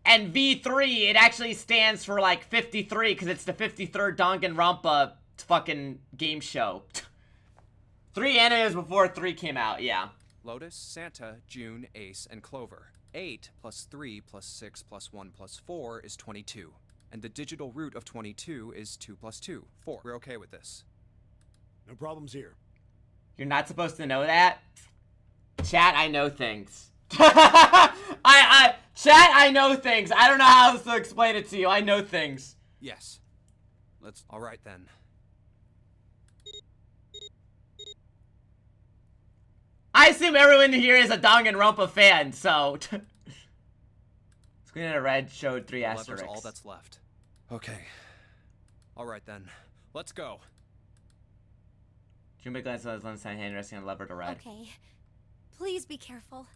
And V3, it actually stands for like 53 because it's the 53rd Danganronpa fucking game show. 3 animes before 3 came out, yeah. Lotus, Santa, June, Ace, and Clover. 8 plus 3 plus 6 plus 1 plus 4 is 22. And the digital root of 22 is 2 plus 2, 4. We're okay with this. No problems here. You're not supposed to know that? Chat, I know things. Chat, I know things. I don't know how else to explain it to you. I know things. Yes. All right then. I assume everyone here is a Danganronpa fan, so... Screen in a red showed 3 Lever's asterisks. all that's left. Okay. All right then. Let's go. Junpei glanced at his left hand, resting on the lever to red. Okay. Please be careful.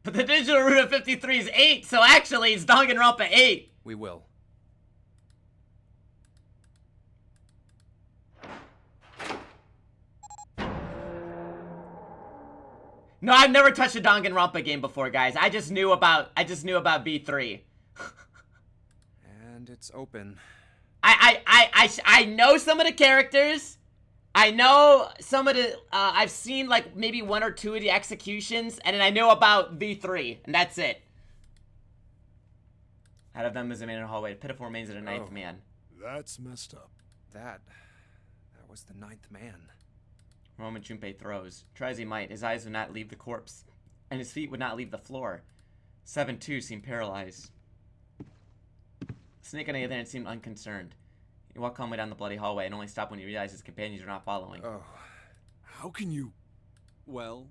But the digital root of 53 is 8, so actually it's Danganronpa 8. We will. No, I've never touched a Danganronpa game before, guys. I just knew about V3. And it's open. I know some of the characters. I know some of the, I've seen like maybe 1 or 2 of the executions, and then I know about V3, and that's it. Out of them is a man in the hallway. The pitiful remains of the 9th man. That's messed up. That was the 9th man. The moment Junpei throws. Try as he might, his eyes would not leave the corpse, and his feet would not leave the floor. 7 too seemed paralyzed. Snake on the other hand seemed unconcerned. He walked calmly down the bloody hallway and only stopped when he realized his companions were not following. Oh. How can you... Well,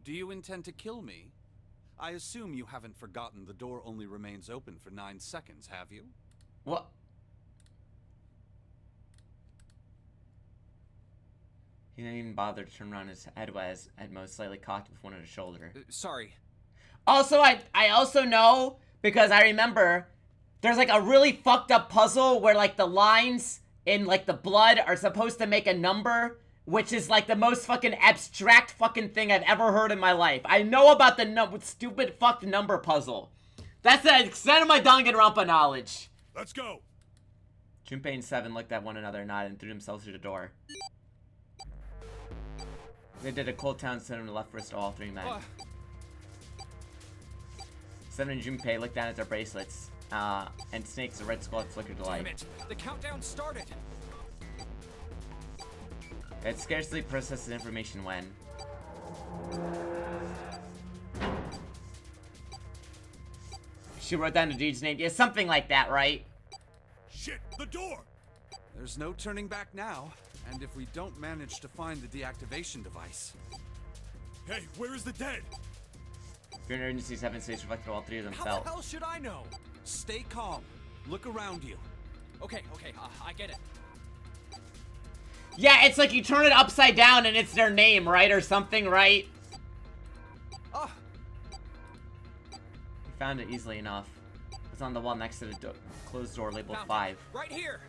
do you intend to kill me? I assume you haven't forgotten the door only remains open for 9 seconds, have you? What? He didn't even bother to turn around his head as Edmo slightly cocked with one of his shoulder. Sorry. Also, I also know, because I remember, there's like a really fucked up puzzle where like the lines in like the blood are supposed to make a number, which is like the most fucking abstract fucking thing I've ever heard in my life. I know about the stupid fucked number puzzle. That's the extent of my Danganronpa knowledge. Let's go. Junpei and 7 looked at one another, nodded, and threw themselves through the door. They did a cold town center on the left wrist to all 3 men. 7 and Junpei looked down at their bracelets, and Snake's red skull had flickered to life. Damn it! The countdown started! They had scarcely processed the information when... She wrote down the dude's name. Yeah, something like that, right? Shit, the door! There's no turning back now, and if we don't manage to find the deactivation device... Hey, where is the dead? Fear and urgency, 7's face reflected all 3 of them How felt. the hell should I know? Stay calm. Look around you. Okay, I get it. Yeah, it's like you turn it upside down and it's their name, right? Or something, right? Ah! He found it easily enough. It's on the wall next to the closed door labeled 5. Right here!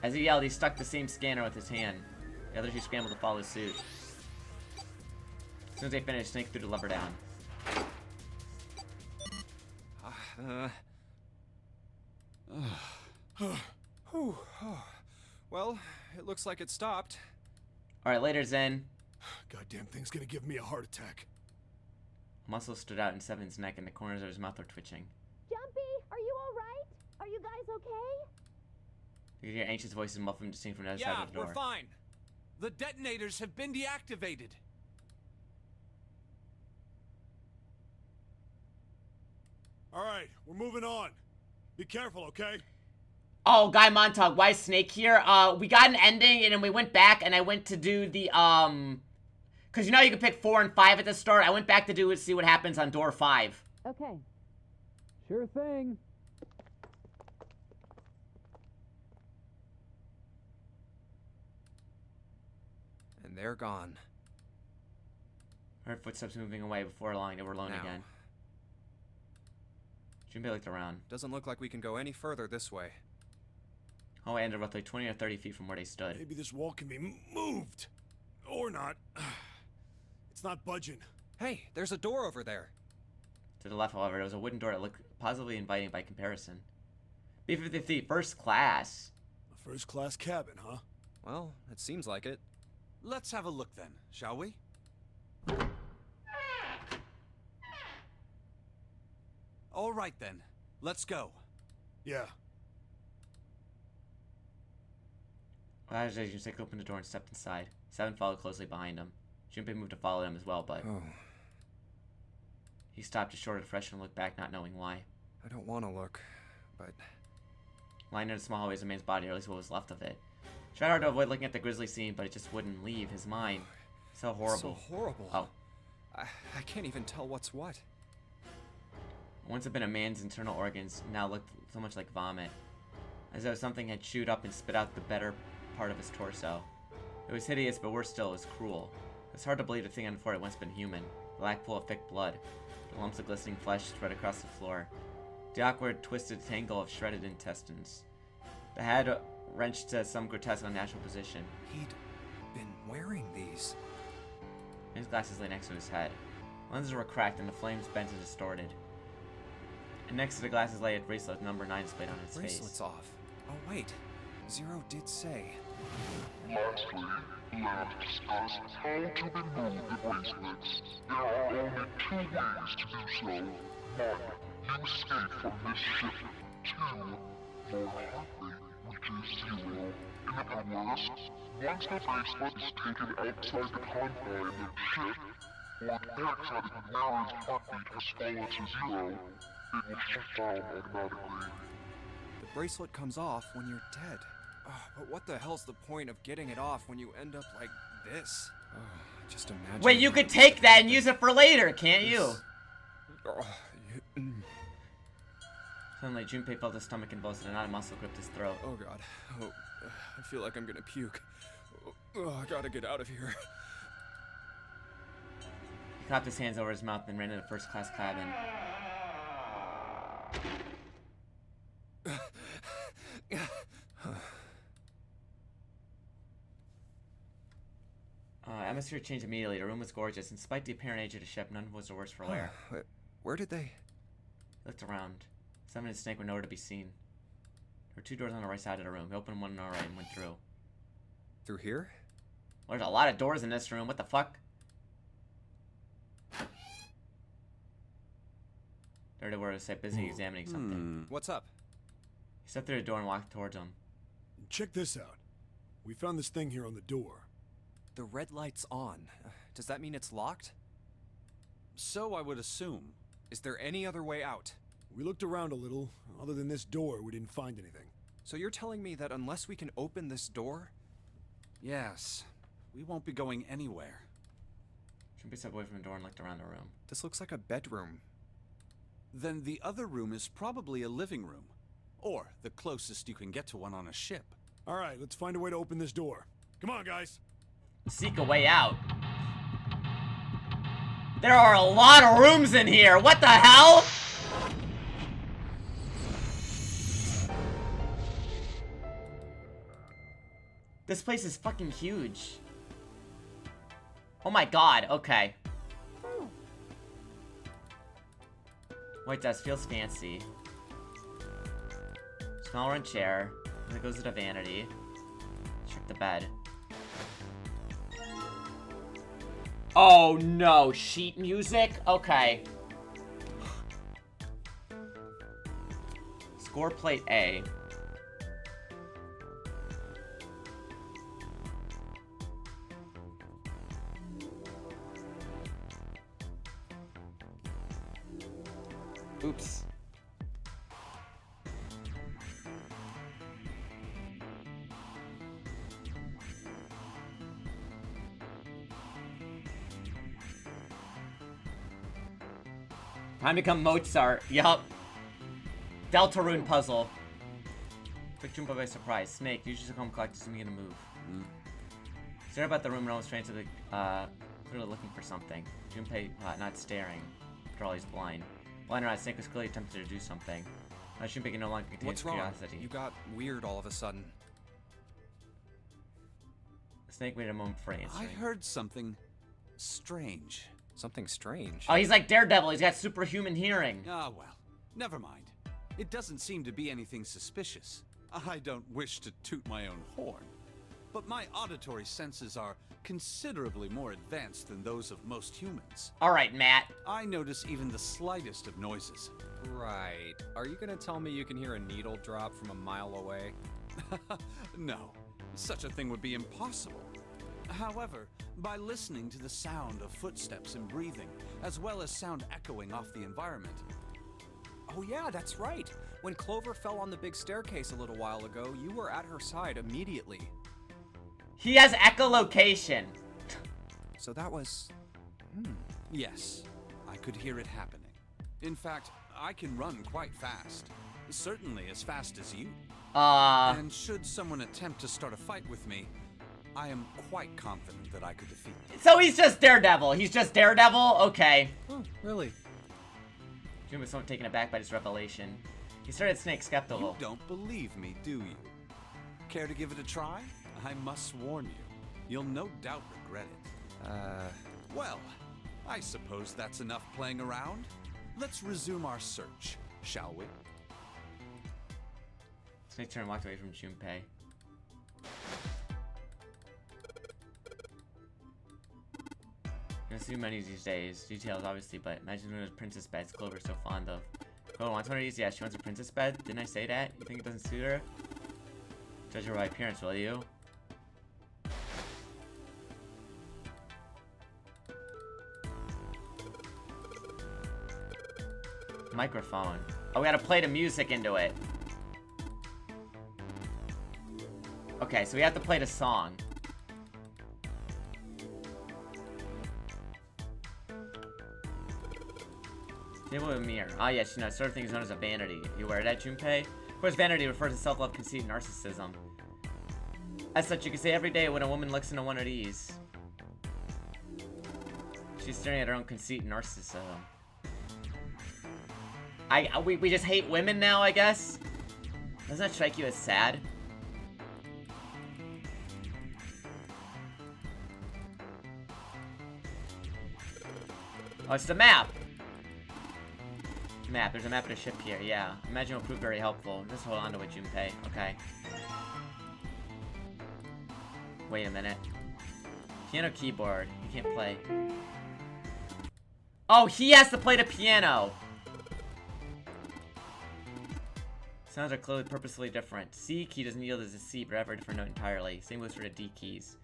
As he yelled, he stuck the same scanner with his hand. The other 2 scrambled to follow suit. As soon as they finished, Snake threw the lever down. Well, it looks like it stopped. Alright, later, Zen. Goddamn thing's gonna give me a heart attack. Muscles stood out in Seven's neck and the corners of his mouth were twitching. Jumpy, are you alright? Are you guys okay? You could hear anxious voices muffled and distinct from the other side Yeah, of the door. we're fine. The detonators have been deactivated. Alright, we're moving on. Be careful, okay? Oh, Guy Montag, why is Snake here? We got an ending, and then we went back, and I went to do the, because you know you can pick 4 and 5 at the start. I went back to do it, see what happens on door 5. Okay. Sure thing. And they're gone. Heard footsteps moving away before long they were alone Now. again. Junpei looked around. Doesn't look like we can go any further this way. Hallway ended roughly 20 or 30 feet from where they stood. Maybe this wall can be moved. Or not. It's not budging. Hey, there's a door over there. To the left, however, there was a wooden door that looked positively inviting by comparison. B-53, first class. A first-class cabin, huh? Well, it seems like it. Let's have a look then, shall we? All right then, let's go. Yeah. As Snake opened the door and stepped inside. Seven followed closely behind him. Junpei moved to follow them as well, but he stopped just short of the fresh and looked back, not knowing why. I don't want to look, but... Lying in the small hallway is a man's body, or at least what was left of it. Tried hard to avoid looking at the grisly scene, but it just wouldn't leave his mind. So horrible. So horrible. Oh. I can't even tell what's what. Once had been a man's internal organs, now looked so much like vomit. As though something had chewed up and spit out the better part of his torso. It was hideous, but worse still, it was cruel. It was hard to believe the thing on the floor had once been human. The lack full of thick blood. The lumps of glistening flesh spread across the floor. The awkward, twisted tangle of shredded intestines. The head wrenched to some grotesque, unnatural position. He'd been wearing these. His glasses lay next to his head. Lenses were cracked and the flames bent and distorted. And next to the glasses lay a bracelet with number 9 displayed on its face. Bracelet's off. Oh wait, Zero did say. Lastly, let us discuss how to remove the bracelets. There are only 2 ways to do so. 1. You escape from this ship. 2. Your heart rate reaches 0. In other words, once the bracelet is taken outside the confine of the ship, or the outside of the wearer's heartbeat has fallen to 0, it will shut down automatically. The bracelet comes off when you're dead. Oh, but what the hell's the point of getting it off when you end up like this? Oh, just imagine. Wait, you could take that and use it for later, can't you? Suddenly, Junpei felt his stomach convulsed and a knot of muscle gripped his throat. Oh god. Oh, I feel like I'm gonna puke. Oh, I gotta get out of here. He clapped his hands over his mouth and ran into the first-class cabin. Atmosphere changed immediately. The room was gorgeous. In spite of the apparent age of the ship, none was the worse for wear. Where did they... He looked around. Seven and Snake were nowhere to be seen. There were 2 doors on the right side of the room. He opened one on the right and went through. Through here? Well, there's a lot of doors in this room. What the fuck? There they were, busy examining something. What's up? He stepped through the door and walked towards him. Check this out. We found this thing here on the door. The red light's on. Does that mean it's locked? So I would assume. Is there any other way out? We looked around a little. Other than this door, we didn't find anything. So you're telling me that unless we can open this door? Yes. We won't be going anywhere. Junpei stepped away from the door and looked around the room. This looks like a bedroom. Then the other room is probably a living room. Or the closest you can get to one on a ship. Alright, let's find a way to open this door. Come on, guys. Seek a way out. There are a lot of rooms in here. What the hell? This place is fucking huge. Oh my god, okay. White desk feels fancy. Small run chair. Then it goes to the vanity. Check the bed. Oh no, sheet music? Okay. Score plate A. Oops. Time to become Mozart. Yup. Deltarune puzzle. Took Junpei by surprise. Snake, you should come collect to me in a move. Stare about the room and almost straight to the, clearly looking for something. Junpei, not staring. After all, he's blind. Blind or not, Snake was clearly tempted to do something. Junpei can no longer contain his curiosity. You got weird all of a sudden. Snake waited a moment for answering. I heard something strange. Something strange? Oh, he's like Daredevil. He's got superhuman hearing. Ah, well. Never mind. It doesn't seem to be anything suspicious. I don't wish to toot my own horn, but my auditory senses are considerably more advanced than those of most humans. All right, Matt. I notice even the slightest of noises. Right. Are you gonna tell me you can hear a needle drop from a mile away? No. Such a thing would be impossible. However, by listening to the sound of footsteps and breathing, as well as sound echoing off the environment. Oh yeah, that's right. When Clover fell on the big staircase a little while ago, you were at her side immediately. He has echolocation. So that was... Yes, I could hear it happening. In fact, I can run quite fast. Certainly as fast as you. And should someone attempt to start a fight with me, I am quite confident that I could defeat them. So he's just Daredevil. He's just Daredevil? Okay. Oh, really? Jim was somewhat taken aback by this revelation. He started Snake skeptical. You don't believe me, do you? Care to give it a try? I must warn you, you'll no doubt regret it. Well, I suppose that's enough playing around. Let's resume our search, shall we? Snake turned and walked away from Junpei. Gonna see many these days. Details, obviously, but imagine one of those princess beds Clover's so fond of. Clover wants one of these? Yeah, she wants a princess bed. Didn't I say that? You think it doesn't suit her? Judge her by appearance, will you? Microphone. Oh, we gotta play the music into it. Okay, so we have to play the song. Table with a mirror. Ah, yes, you know, sort of thing is known as a vanity. You aware of that, Junpei? Of course, vanity refers to self-love, conceit, and narcissism. As such, you can say every day when a woman looks into one of these, she's staring at her own conceit and narcissism. We just hate women now, I guess? Doesn't that strike you as sad? Oh, it's the map! Map. There's a map of the ship here, yeah. Imagine it will prove very helpful. Just hold on to it, Junpei. Okay. Wait a minute. Piano keyboard. You can't play. Oh, he has to play the piano! Sounds are clearly purposefully different. C key doesn't yield as a C, but have a different note entirely. Same goes for the D keys.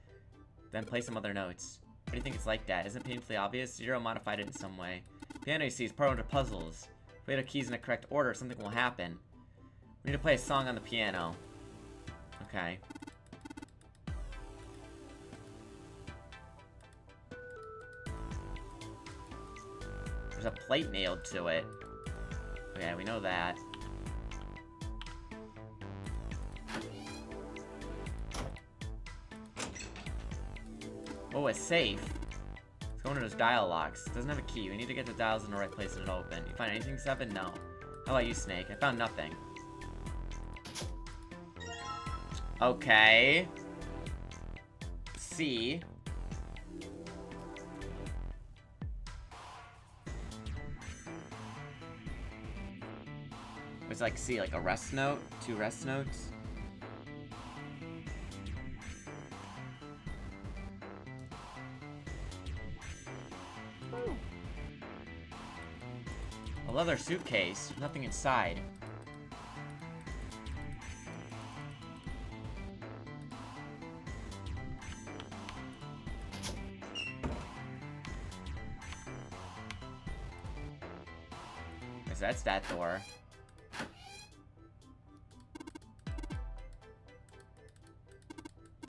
Then play some other notes. Why do you think it's like that? Isn't it painfully obvious? Zero modified it in some way. Piano, you see, is part of the puzzles. If we had our keys in the correct order, something will happen. We need to play a song on the piano. Okay. There's a plate nailed to it. Okay, we know that. Oh, it's safe. Let's go into those dial locks. It doesn't have a key. We need to get the dials in the right place and it open. You find anything, Seven? No. How about you, Snake? I found nothing. Okay. C. It's like C, like a rest note? 2 rest notes? leather suitcase. Nothing inside. So that's that door.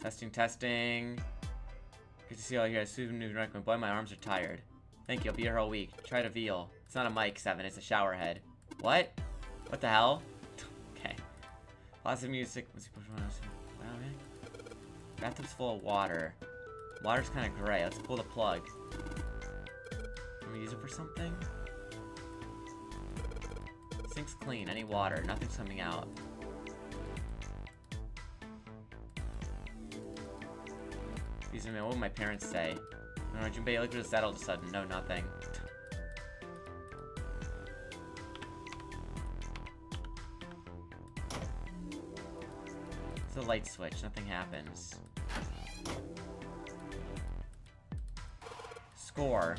Testing, testing. Good to see all you guys. Susan moving right. Boy, my arms are tired. Thank you. I'll be here all week. Try to veal. It's not a mic, 7. It's a shower head. What? What the hell? Okay. Positive music. Bathtub's full of water. Water's kind of gray. Let's pull the plug. Can we use it for something? Sink's clean. Any water. Nothing's coming out. Excuse me, what would my parents say? No, Junpei, you look just that all of a sudden. No, nothing. It's a light switch. Nothing happens. Score.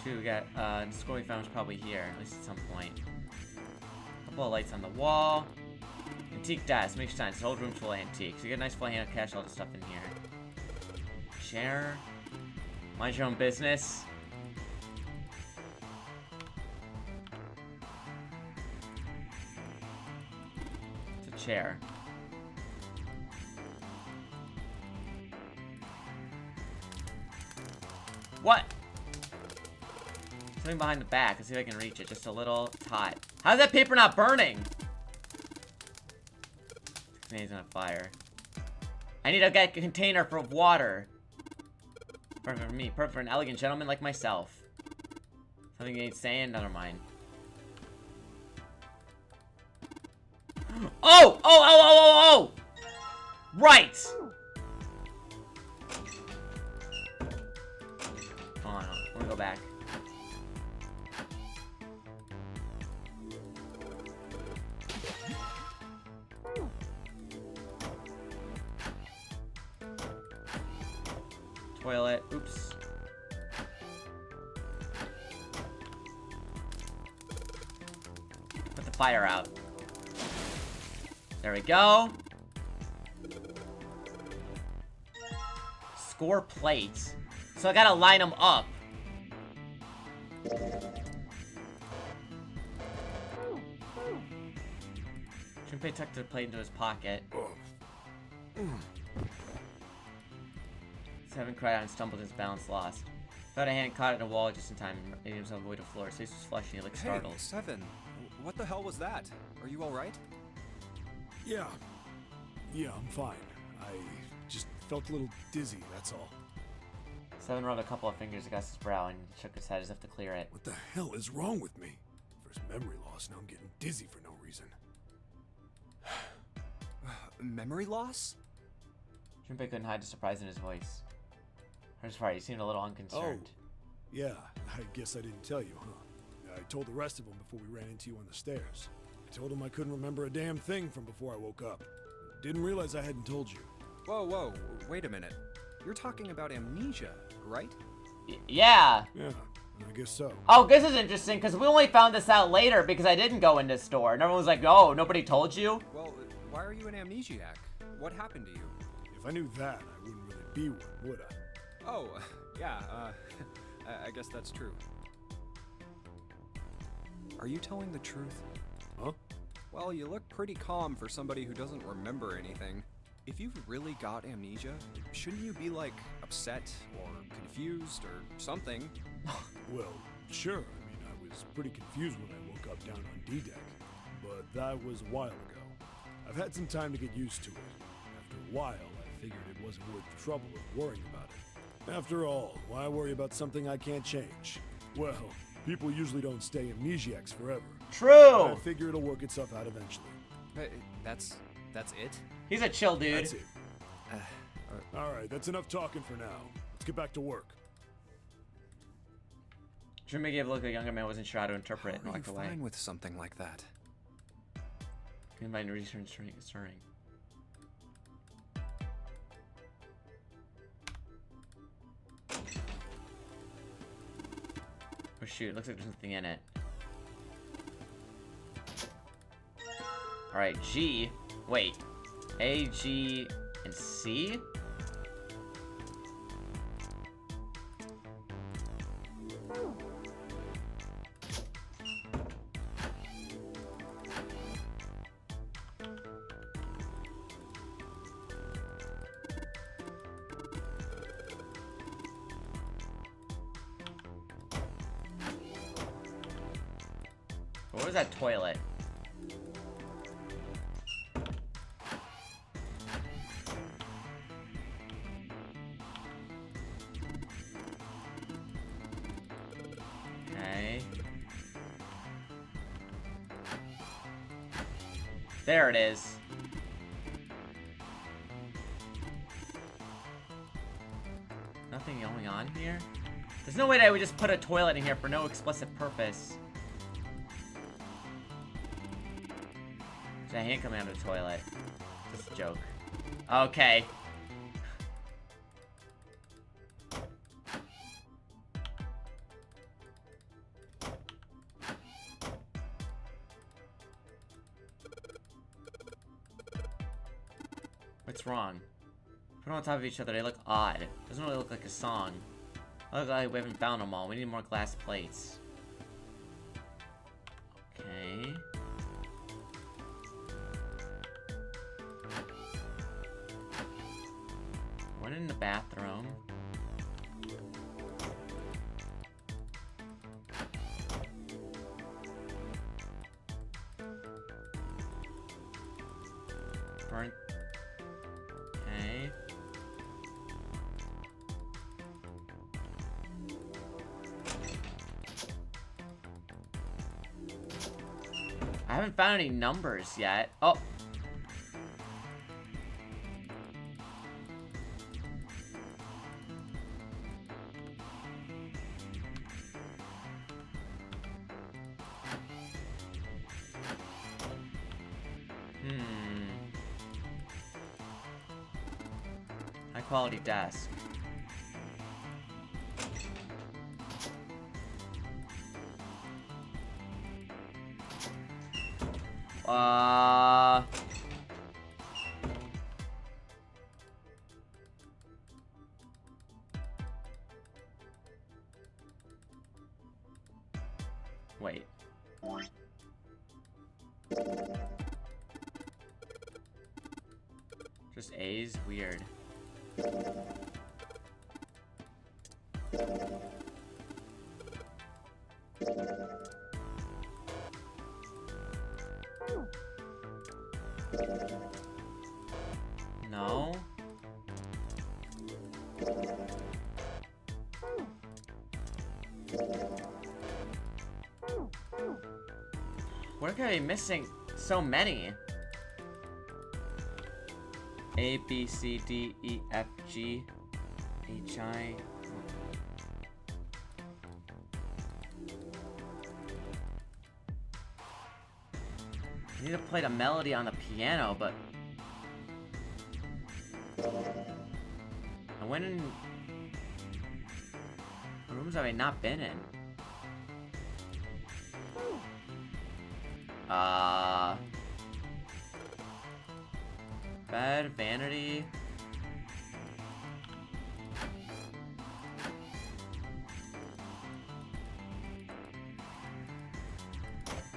Shoot, we got, the score we found was probably here, at least at some point. Couple of lights on the wall. Antique desk, makes sense. The whole room's full of antiques. You get a nice full hand of cash, all the stuff in here. Chair. Mind your own business. It's a chair. What? Something behind the back. Let's see if I can reach it. Just a little. It's hot. How's that paper not burning? It's on fire. I need to get a container for water. Perfect for me. Perfect for an elegant gentleman like myself. Something you ain't saying? Never mind. Oh! Oh! Oh! Oh! Oh! Oh! Right! Hold on. Let me go back. Toilet. Oops. Put the fire out. There we go. Score plates. So I gotta line them up. Junpei tucked the plate into his pocket. Seven cried out and stumbled, his balance lost. Thought a hand caught it in a wall just in time and made himself avoid the floor. His face was flushed and he looked startled. Hey, Seven. What the hell was that? Are you alright? Yeah. Yeah, I'm fine. I just felt a little dizzy, that's all. Seven rubbed a couple of fingers against his brow and shook his head as if to clear it. What the hell is wrong with me? First memory loss, now I'm getting dizzy for no reason. Memory loss? Junpei couldn't hide the surprise in his voice. I'm sorry, you seemed a little unconcerned. Oh, yeah, I guess I didn't tell you, huh? I told the rest of them before we ran into you on the stairs. I told them I couldn't remember a damn thing from before I woke up. Didn't realize I hadn't told you. Whoa, whoa, wait a minute. You're talking about amnesia, right? Yeah. Yeah, I guess so. Oh, this is interesting, because we only found this out later because I didn't go in this store. And everyone was like, oh, nobody told you? Well, why are you an amnesiac? What happened to you? If I knew that, I wouldn't really be one, would I? Oh, yeah, I guess that's true. Are you telling the truth? Huh? Well, you look pretty calm for somebody who doesn't remember anything. If you've really got amnesia, shouldn't you be, like, upset or confused or something? Well, sure. I mean, I was pretty confused when I woke up down on D-Deck. But that was a while ago. I've had some time to get used to it. After a while, I figured it wasn't worth the trouble of worrying about it. After all, why worry about something I can't change? Well, people usually don't stay amnesiacs forever. True! I figure it'll work itself out eventually. That's it? He's a chill dude. That's it. Alright, that's enough talking for now. Let's get back to work. Junpei gave a look the younger man wasn't sure how to interpret it and How are walked you away. fine with something like that? Invite research stirring. Oh shoot, looks like there's something in it. Alright, G. Wait. A, G, and C? What was that toilet? Okay. There it is. Nothing going on here? There's no way that I would just put a toilet in here for no explicit purpose. There's a hand coming out of the toilet. Just a joke. Okay. What's wrong? Put them on top of each other, they look odd. Doesn't really look like a song. Look like we haven't found them all. We need more glass plates. Okay. One in the bathroom. Burnt. Okay. I haven't found any numbers yet. Oh. High quality desk. Wait. Just A's? Weird. No. Where could I be missing so many? A, B, C, D, E, F, G, H, I. I need to play the melody on the piano, but I went in. What rooms have I not been in? Bed, vanity.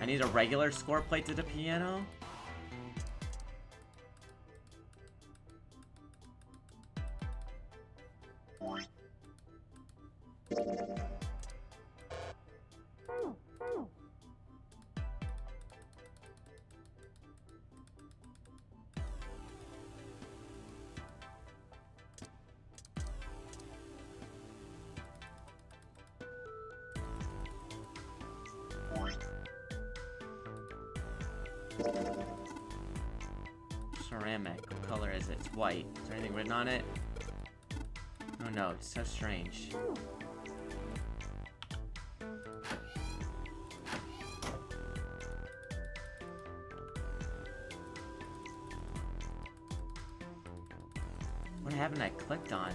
I need a regular score plate to the piano. Ceramic. What color is it? It's white. Is there anything written on it? Oh no, it's so strange. What haven't I clicked on?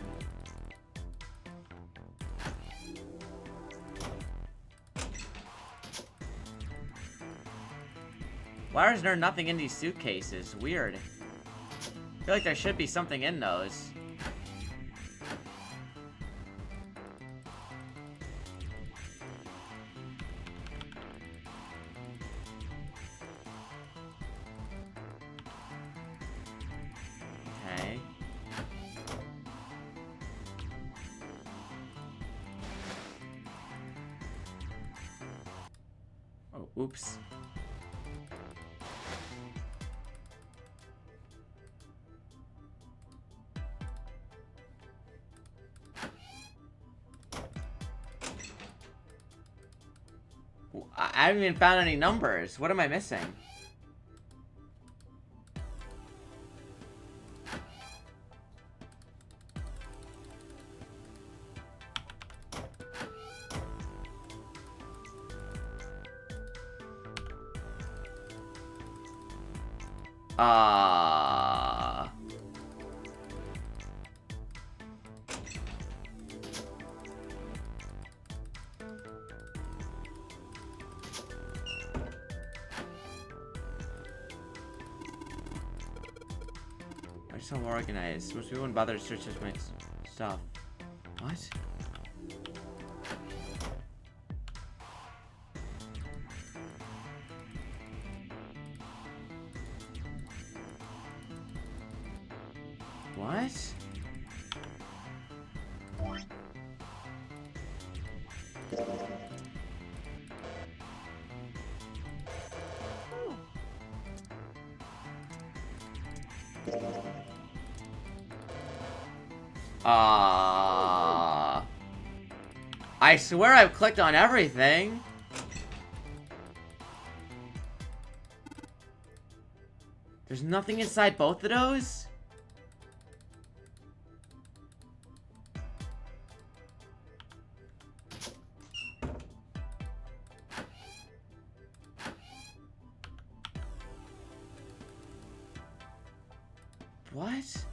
Why is there nothing in these suitcases? Weird. I feel like there should be something in those. Okay. Oh, oops. I haven't even found any numbers. What am I missing? I'm so organized. Most people wouldn't bother to search my stuff. What? What? I swear I've clicked on everything. There's nothing inside both of those? What?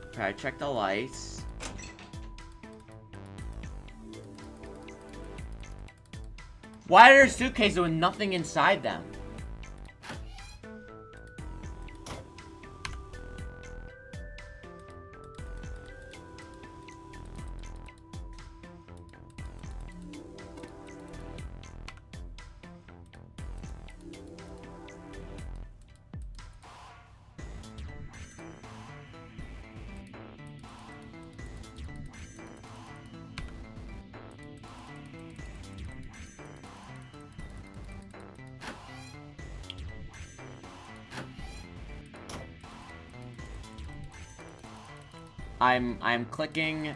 Okay, check the lights. Why are there suitcases with nothing inside them? I'm clicking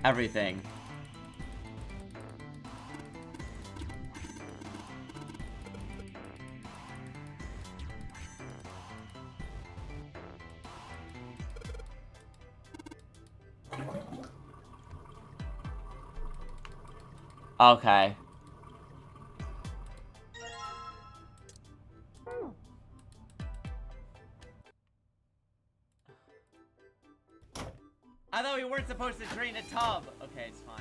everything. Okay. I thought we weren't supposed to drain a tub. Okay, it's fine.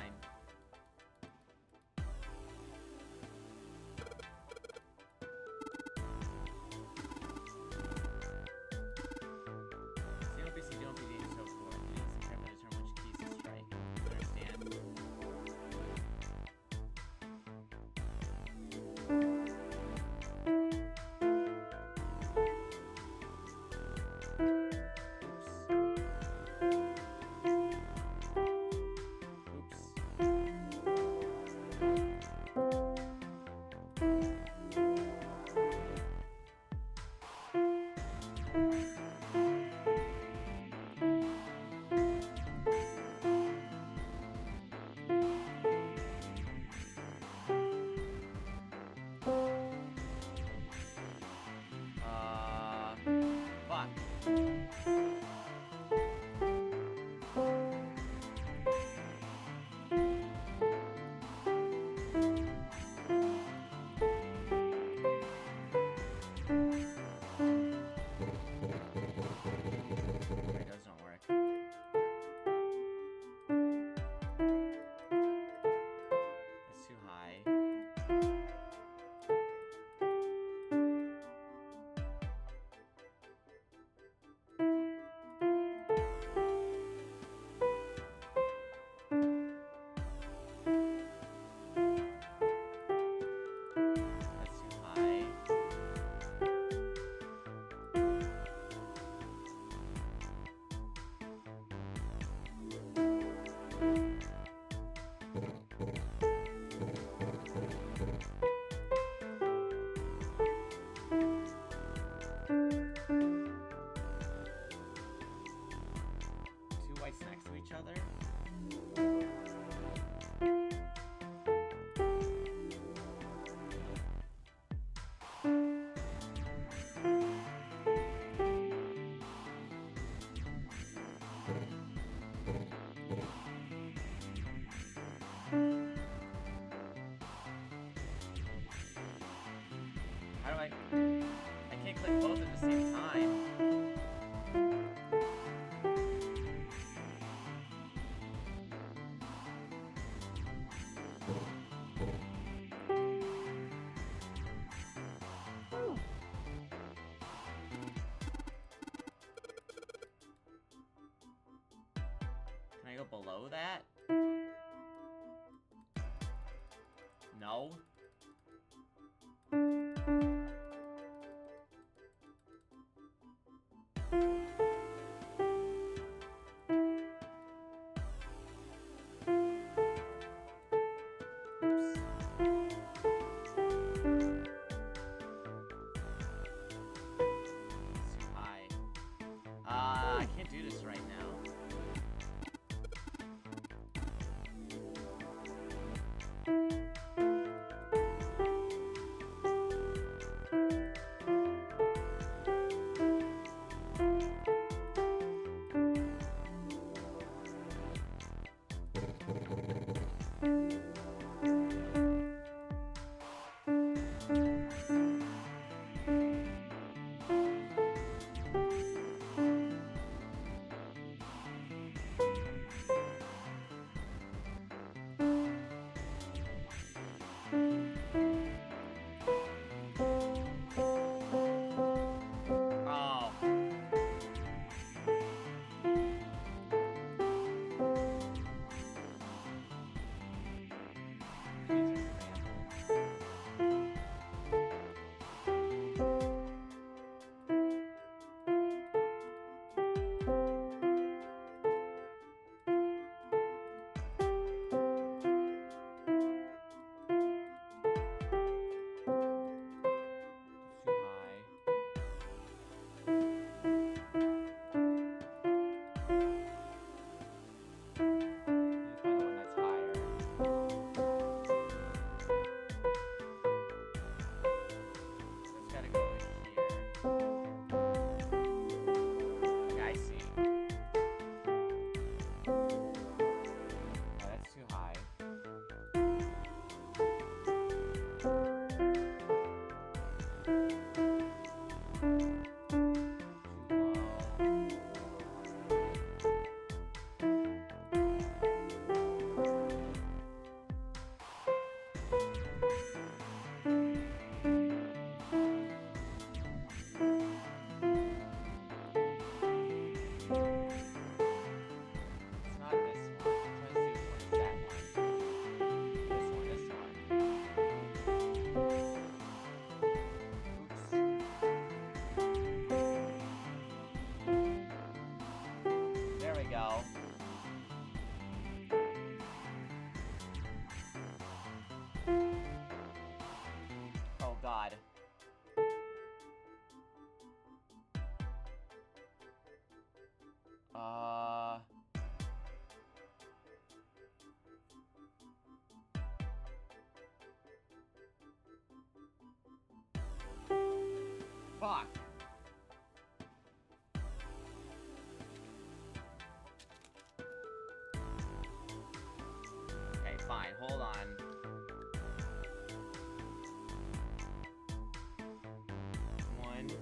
That's too high. Two whites next to each other? How do I can't click both at the same time. Can I go below that? No. It's too high. I can't do this right now. Oh. Too high. Need to find one that's higher. That's gotta go over here. Okay, I see. Oh, that's too high. Too low. It's not this one. I'm trying to see which one is that one. This one. Oops. There we go. Oh God. Fuck. Okay, fine. Hold on. One, two,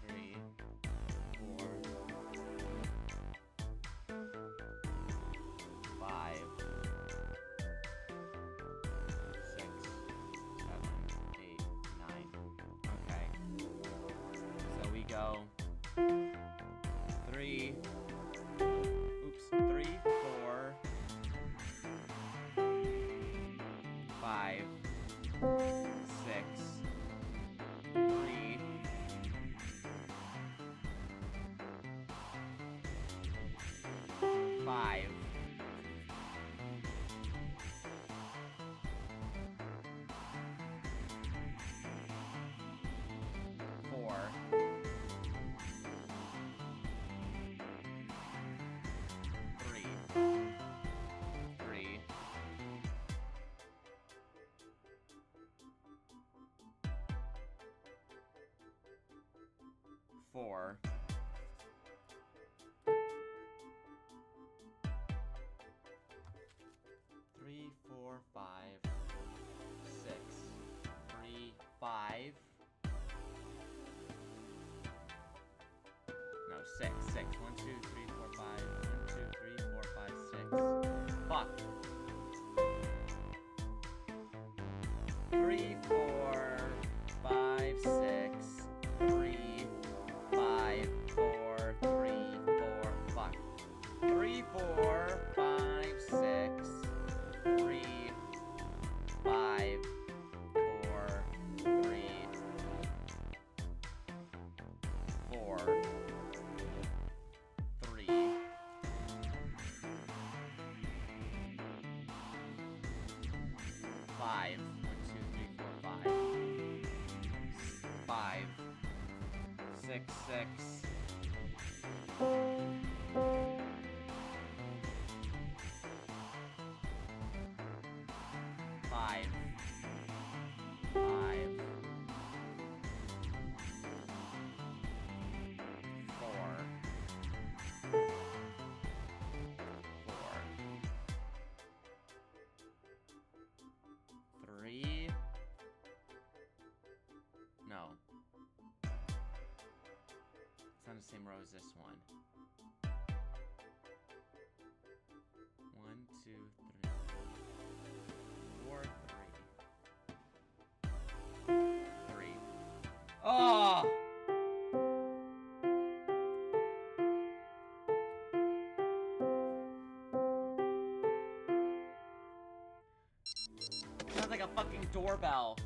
three, four, five, 4. 3, 4, 5, 6. 3, 5. No, 6. 6. 1, 2, 3, 4, 5. 1, 2, 3, 4, 5, 6. Fuck. 3, 4, 5, 6. 3, 5, 4, 3, 4. Fuck. 3, 4, 5, 6. 3, 5, 4, 3, 4, 3. 5. 1, 2, 3, 4, 5. 5. 6, 6. 5. 5. 4. 4. 3. No. It's on the same row as this one. 1, 2, 3. 4, 3. 3. Oh! Sounds like a fucking doorbell.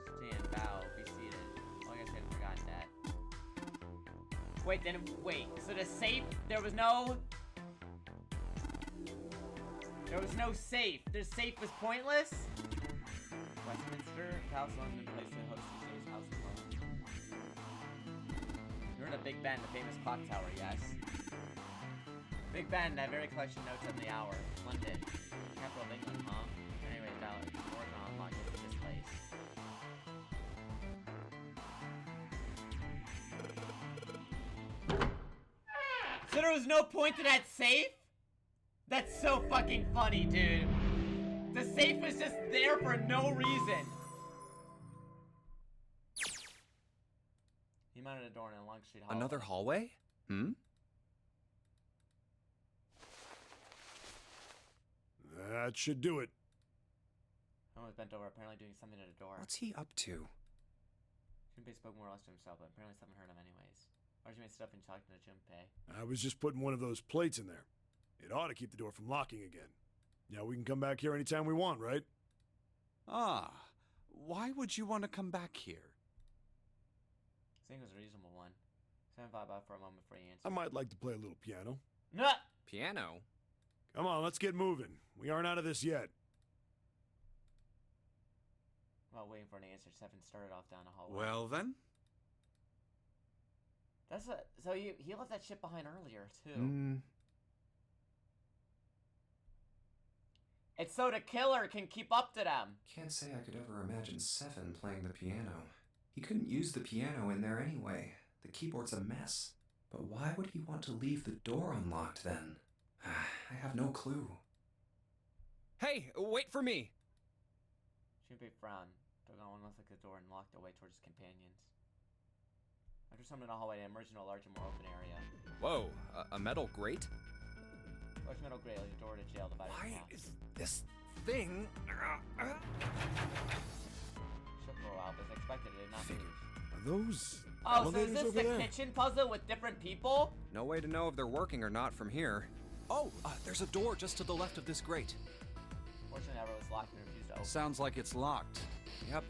Stand, bow, be seated. Oh, I guess I had forgotten that. Wait, so the safe, there was no safe. The safe was pointless? Westminster, Palace, London, place to host the city's house of London. You're in a Big Ben, the famous clock tower, yes. Big Ben, that very collection notes on the hour. London, capital of England, huh? Anyways, dollars, more than unlocked to this place. So there was no point to that safe? That's so fucking funny, dude. The safe was just there for no reason. He mounted a door in a long street hallway. Another hallway? Hmm? That should do it. Someone was bent over, apparently doing something at a door. What's he up to? Junpei spoke more or less to himself, but apparently someone heard him anyways. Archie stood up and talked to Junpei. I was just putting one of those plates in there. It ought to keep the door from locking again. Now we can come back here anytime we want, right? Ah, why would you want to come back here? I think it was a reasonable one. Sam thought about it for a moment before he answered. I might like to play a little piano. No! Piano? Come on, let's get moving. We aren't out of this yet. While waiting for an answer, Stefan started off down the hallway. Well then? So he left that shit behind earlier, too. It's so the killer can keep up to them. Can't say I could ever imagine Seven playing the piano. He couldn't use the piano in there anyway. The keyboard's a mess. But why would he want to leave the door unlocked then? I have no clue. Hey, wait for me! Junpei frowned, took on one look at the door and walked away towards his companions. After some in the hallway, they emerged into a larger, more open area. Whoa, a metal grate? Large metal grate like the door to jail divided in half. Why is this thing... Shook for a while, but as expected, it did not move. Are those Oh, so is elevators this over the there? kitchen puzzle with different people? No way to know if they're working or not from here. Oh, there's a door just to the left of this grate. Fortunately, that was locked and refused to open. Sounds like it's locked. Yep.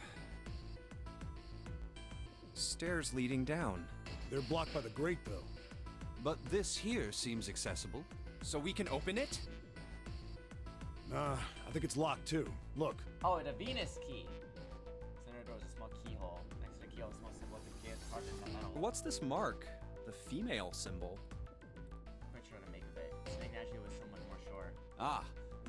Stairs leading down. They're blocked by the grate, though. But this here seems accessible. So we can open it? Nah, I think it's locked too. Look. Oh, the Venus key. Center door is a small keyhole. Next to the keyhole is a small symbol with the key carved into metal. What's this mark? The female symbol. I'm not sure what to make of it. Snake naturally was somewhat more sure. Ah,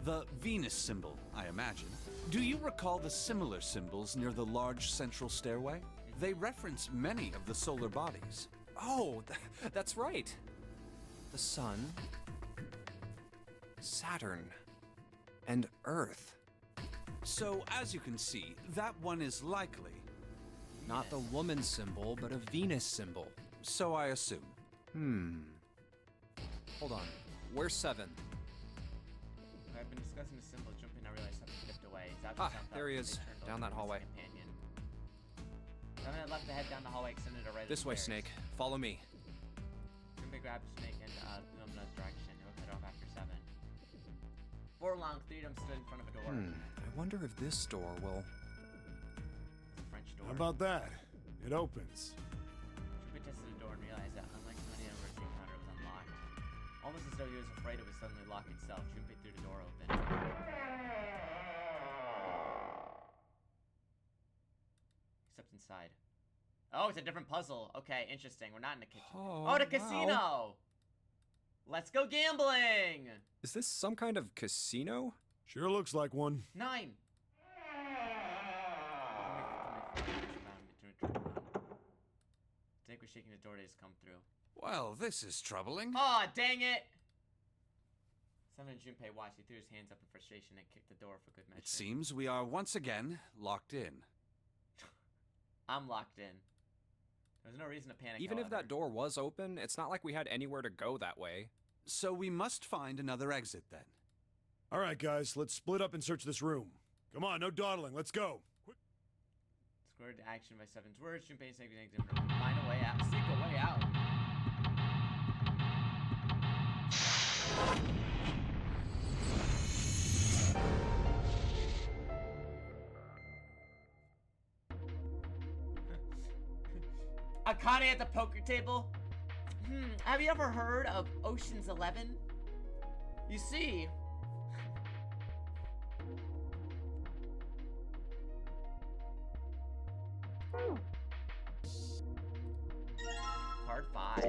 The Venus symbol, I imagine. Do you recall the similar symbols near the large central stairway? They reference many of the solar bodies. Oh, that's right. The Sun, Saturn, and Earth. So, as you can see, that one is likely. Not the woman symbol, but a Venus symbol. So I assume. Hold on. Where's 7? I've been discussing the symbol. Jumping, I realized something dipped away. There he is. Down that hallway. Seven had left to head down the hallway, extended to right. This way, Snake. Follow me. Junpei grabs Snake and in another direction. He'll head off after 7. 4 long, 3 of them stood in front of a door. I wonder if this door will... It's a French door. How about that? It opens. Junpei tested the door and realized that, unlike so many others he encountered, it was unlocked. Almost as though he was afraid it would suddenly lock itself, Junpei threw the door open. He stepped inside. Oh, it's a different puzzle. Okay, interesting. We're not in the kitchen. Oh, the casino! Let's go gambling! Is this some kind of casino? Sure looks like one. 9! Jake was shaking the door to just come through. Well, this is troubling. Aw, dang it! Seven and Junpei watched. He threw his hands up in frustration and kicked the door for good measure. It seems we are once again locked in. I'm locked in. There's no reason to panic. Even if that door was open, it's not like we had anywhere to go that way. So we must find another exit then. All right, guys, let's split up and search this room. Come on, no dawdling. Let's go. Quick. Squared to action by Seven's words. Junpei and Snake examiner find a way out. Seek a way out. Akane at the poker table? Have you ever heard of Ocean's 11? You see... Card 5.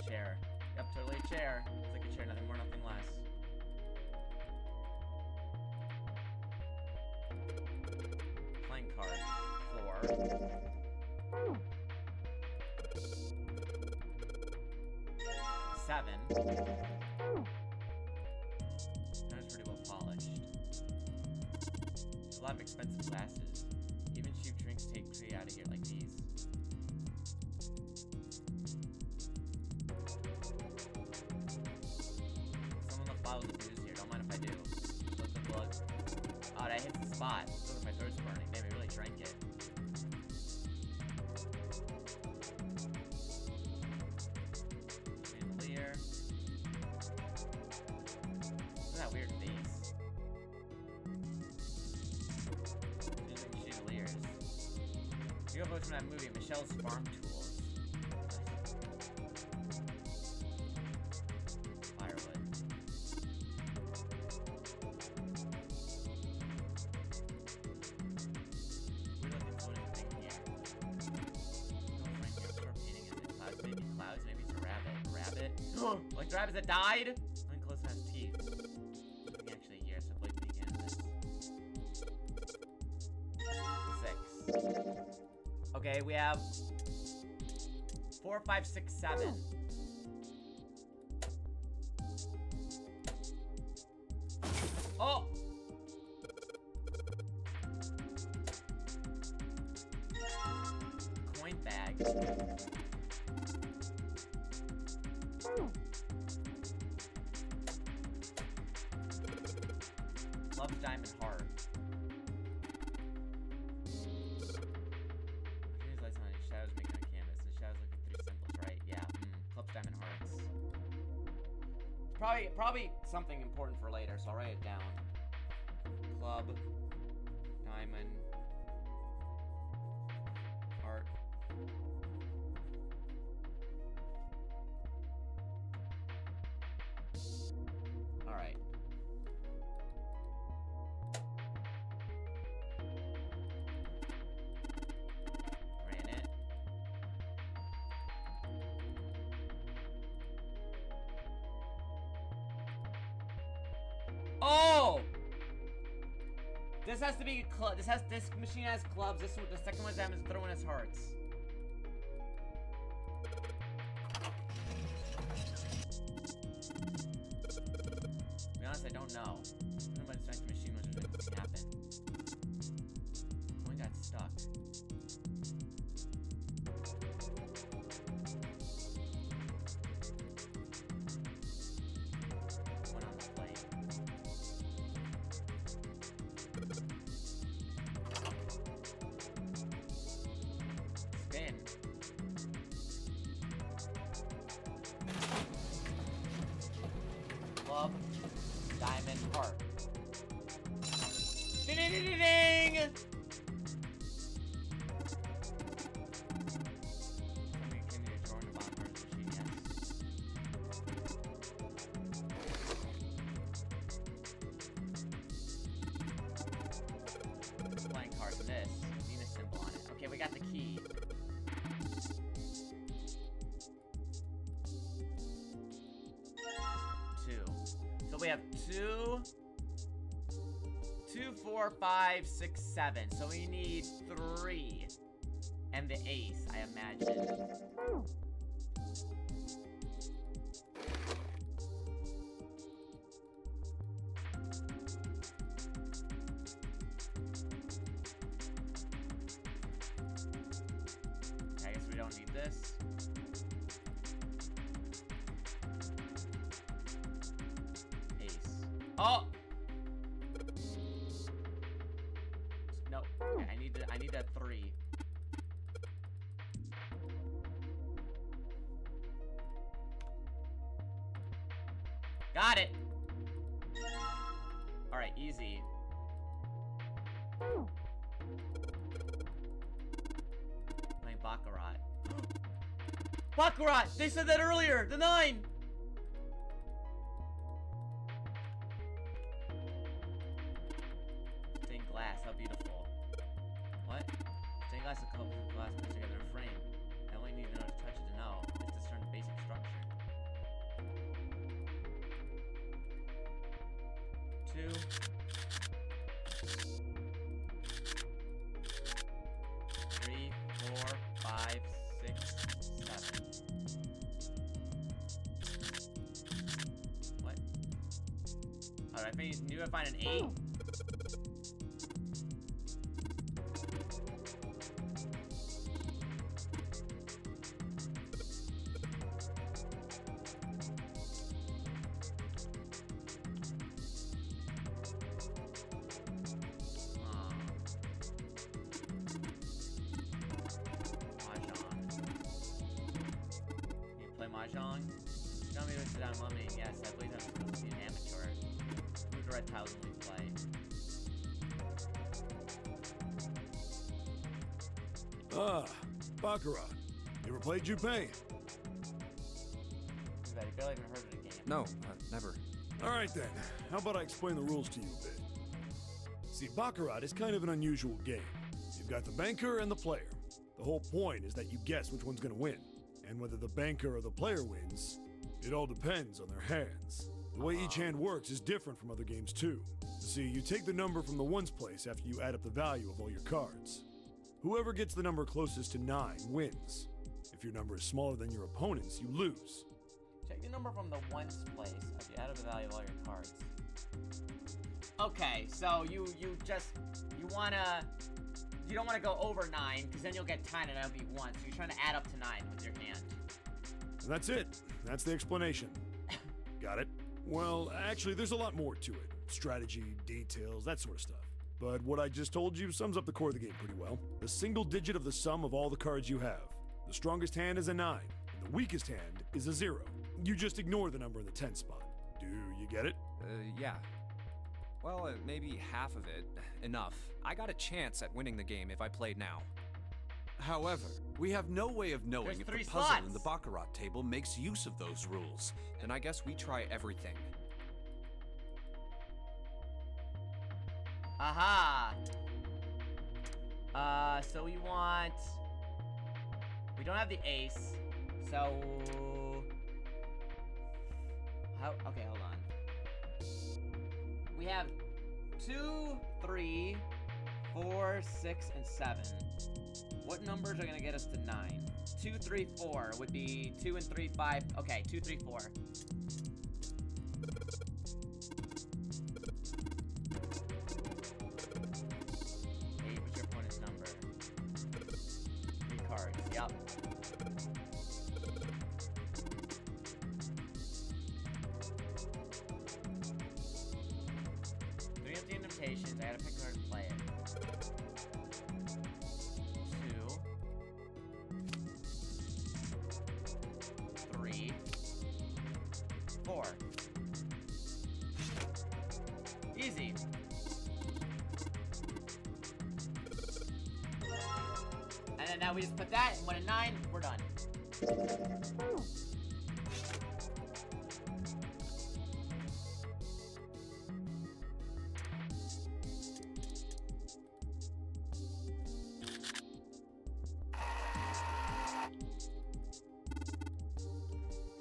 Chair. Yep, totally a chair. It's like a chair, nothing more, nothing less. Playing card 4. 7. That was pretty well polished. There's a lot of expensive glasses. Even cheap drinks take pretty out of here like these. Someone left bottles of booze here. Don't mind if I do. Look. Oh, that hits the spot. Look at my throat's burning. Damn, I really drank it. Chandelier. Look at that weird face. These are chandeliers. UFOs from that movie, Michelle's Farm Tools. Firewood. Weird looking floating thing here. No Frank here, store painting in the clouds. Maybe it's a rabbit. Rabbit? Like the rabbit that died? I'm close to his teeth. Actually, yes, I played the end of this. 6. Okay, we have 4, 5, 6, 7. Oh! Coin bag. Love, diamond, heart. These lights on your shadows making a canvas. The shadows look at 3 symbols, right? Yeah. Club, diamond, hearts. Probably something important for later, so I'll write it down. Club, diamond, heart. All right. Ran it. This has to be this machine has clubs. The second one is throwing his hearts. To be honest, I don't know. I don't know about this next machine was going to happen. Coin got stuck. One on the plate. Spin. Club. Diamond heart. Ding ding ding ding ding! Somebody came to join the bottom part of the machine, yes. Playing card with this. Venus symbol on it. Okay, we got the key. So we have 2, 4, 5, 6, 7. So we need 3. And the ace, I imagine. I guess we don't need this. Oh! No. Okay, I need that 3. Got it! Alright, easy. Playing Baccarat. Baccarat! They said that earlier! The 9! Stained glass, how beautiful. What? Stained glass and colorful glass put together in a frame. I only need to know to touch it to know. It's discern the basic structure. 2. 3, 4, 5, 6, 7. What? Alright, I need to find an 8. Mahjong. Tell me this is I'm mumming. Yes, I believe I'm supposed to be an amateur. Move the red tiles when we play. Ah, Baccarat. You ever played Junpei? Too bad, I barely even heard of the game. No, never. Alright then, how about I explain the rules to you a bit? See, Baccarat is kind of an unusual game. You've got the banker and the player. The whole point is that you guess which one's gonna win. And whether the banker or the player wins, it all depends on their hands. The way each hand works is different from other games too. See, you take the number from the ones place after you add up the value of all your cards. Whoever gets the number closest to 9 wins. If your number is smaller than your opponent's, you lose. Check the number from the ones place after you add up the value of all your cards. Okay, so you don't want to go over 9, because then you'll get 10 and that'll be 1. So you're trying to add up to 9 with your hand. And that's it. That's the explanation. Got it? Well, actually, there's a lot more to it. Strategy, details, that sort of stuff. But what I just told you sums up the core of the game pretty well. The single digit of the sum of all the cards you have. The strongest hand is a 9, and the weakest hand is a 0. You just ignore the number in the 10 spot. Do you get it? Yeah. Well, maybe half of it. Enough. I got a chance at winning the game if I played now. However, we have no way of knowing There's if 3 the puzzle slots. in the Baccarat table makes use of those rules. Then I guess we try everything. Aha! So we want... We don't have the ace, so... Okay, hold on. We have 2, 3, 6, and 7. What numbers are gonna get us to 9? 2, 3, 4 would be 2 and 3, 5. Okay, 2, 3, 4. 8, what's your opponent's number? 3 cards, yep. 3 empty invitations, I gotta pick a card and play it. 2. 3. 4. Easy. And then now we just put that, and when a 9, we're done.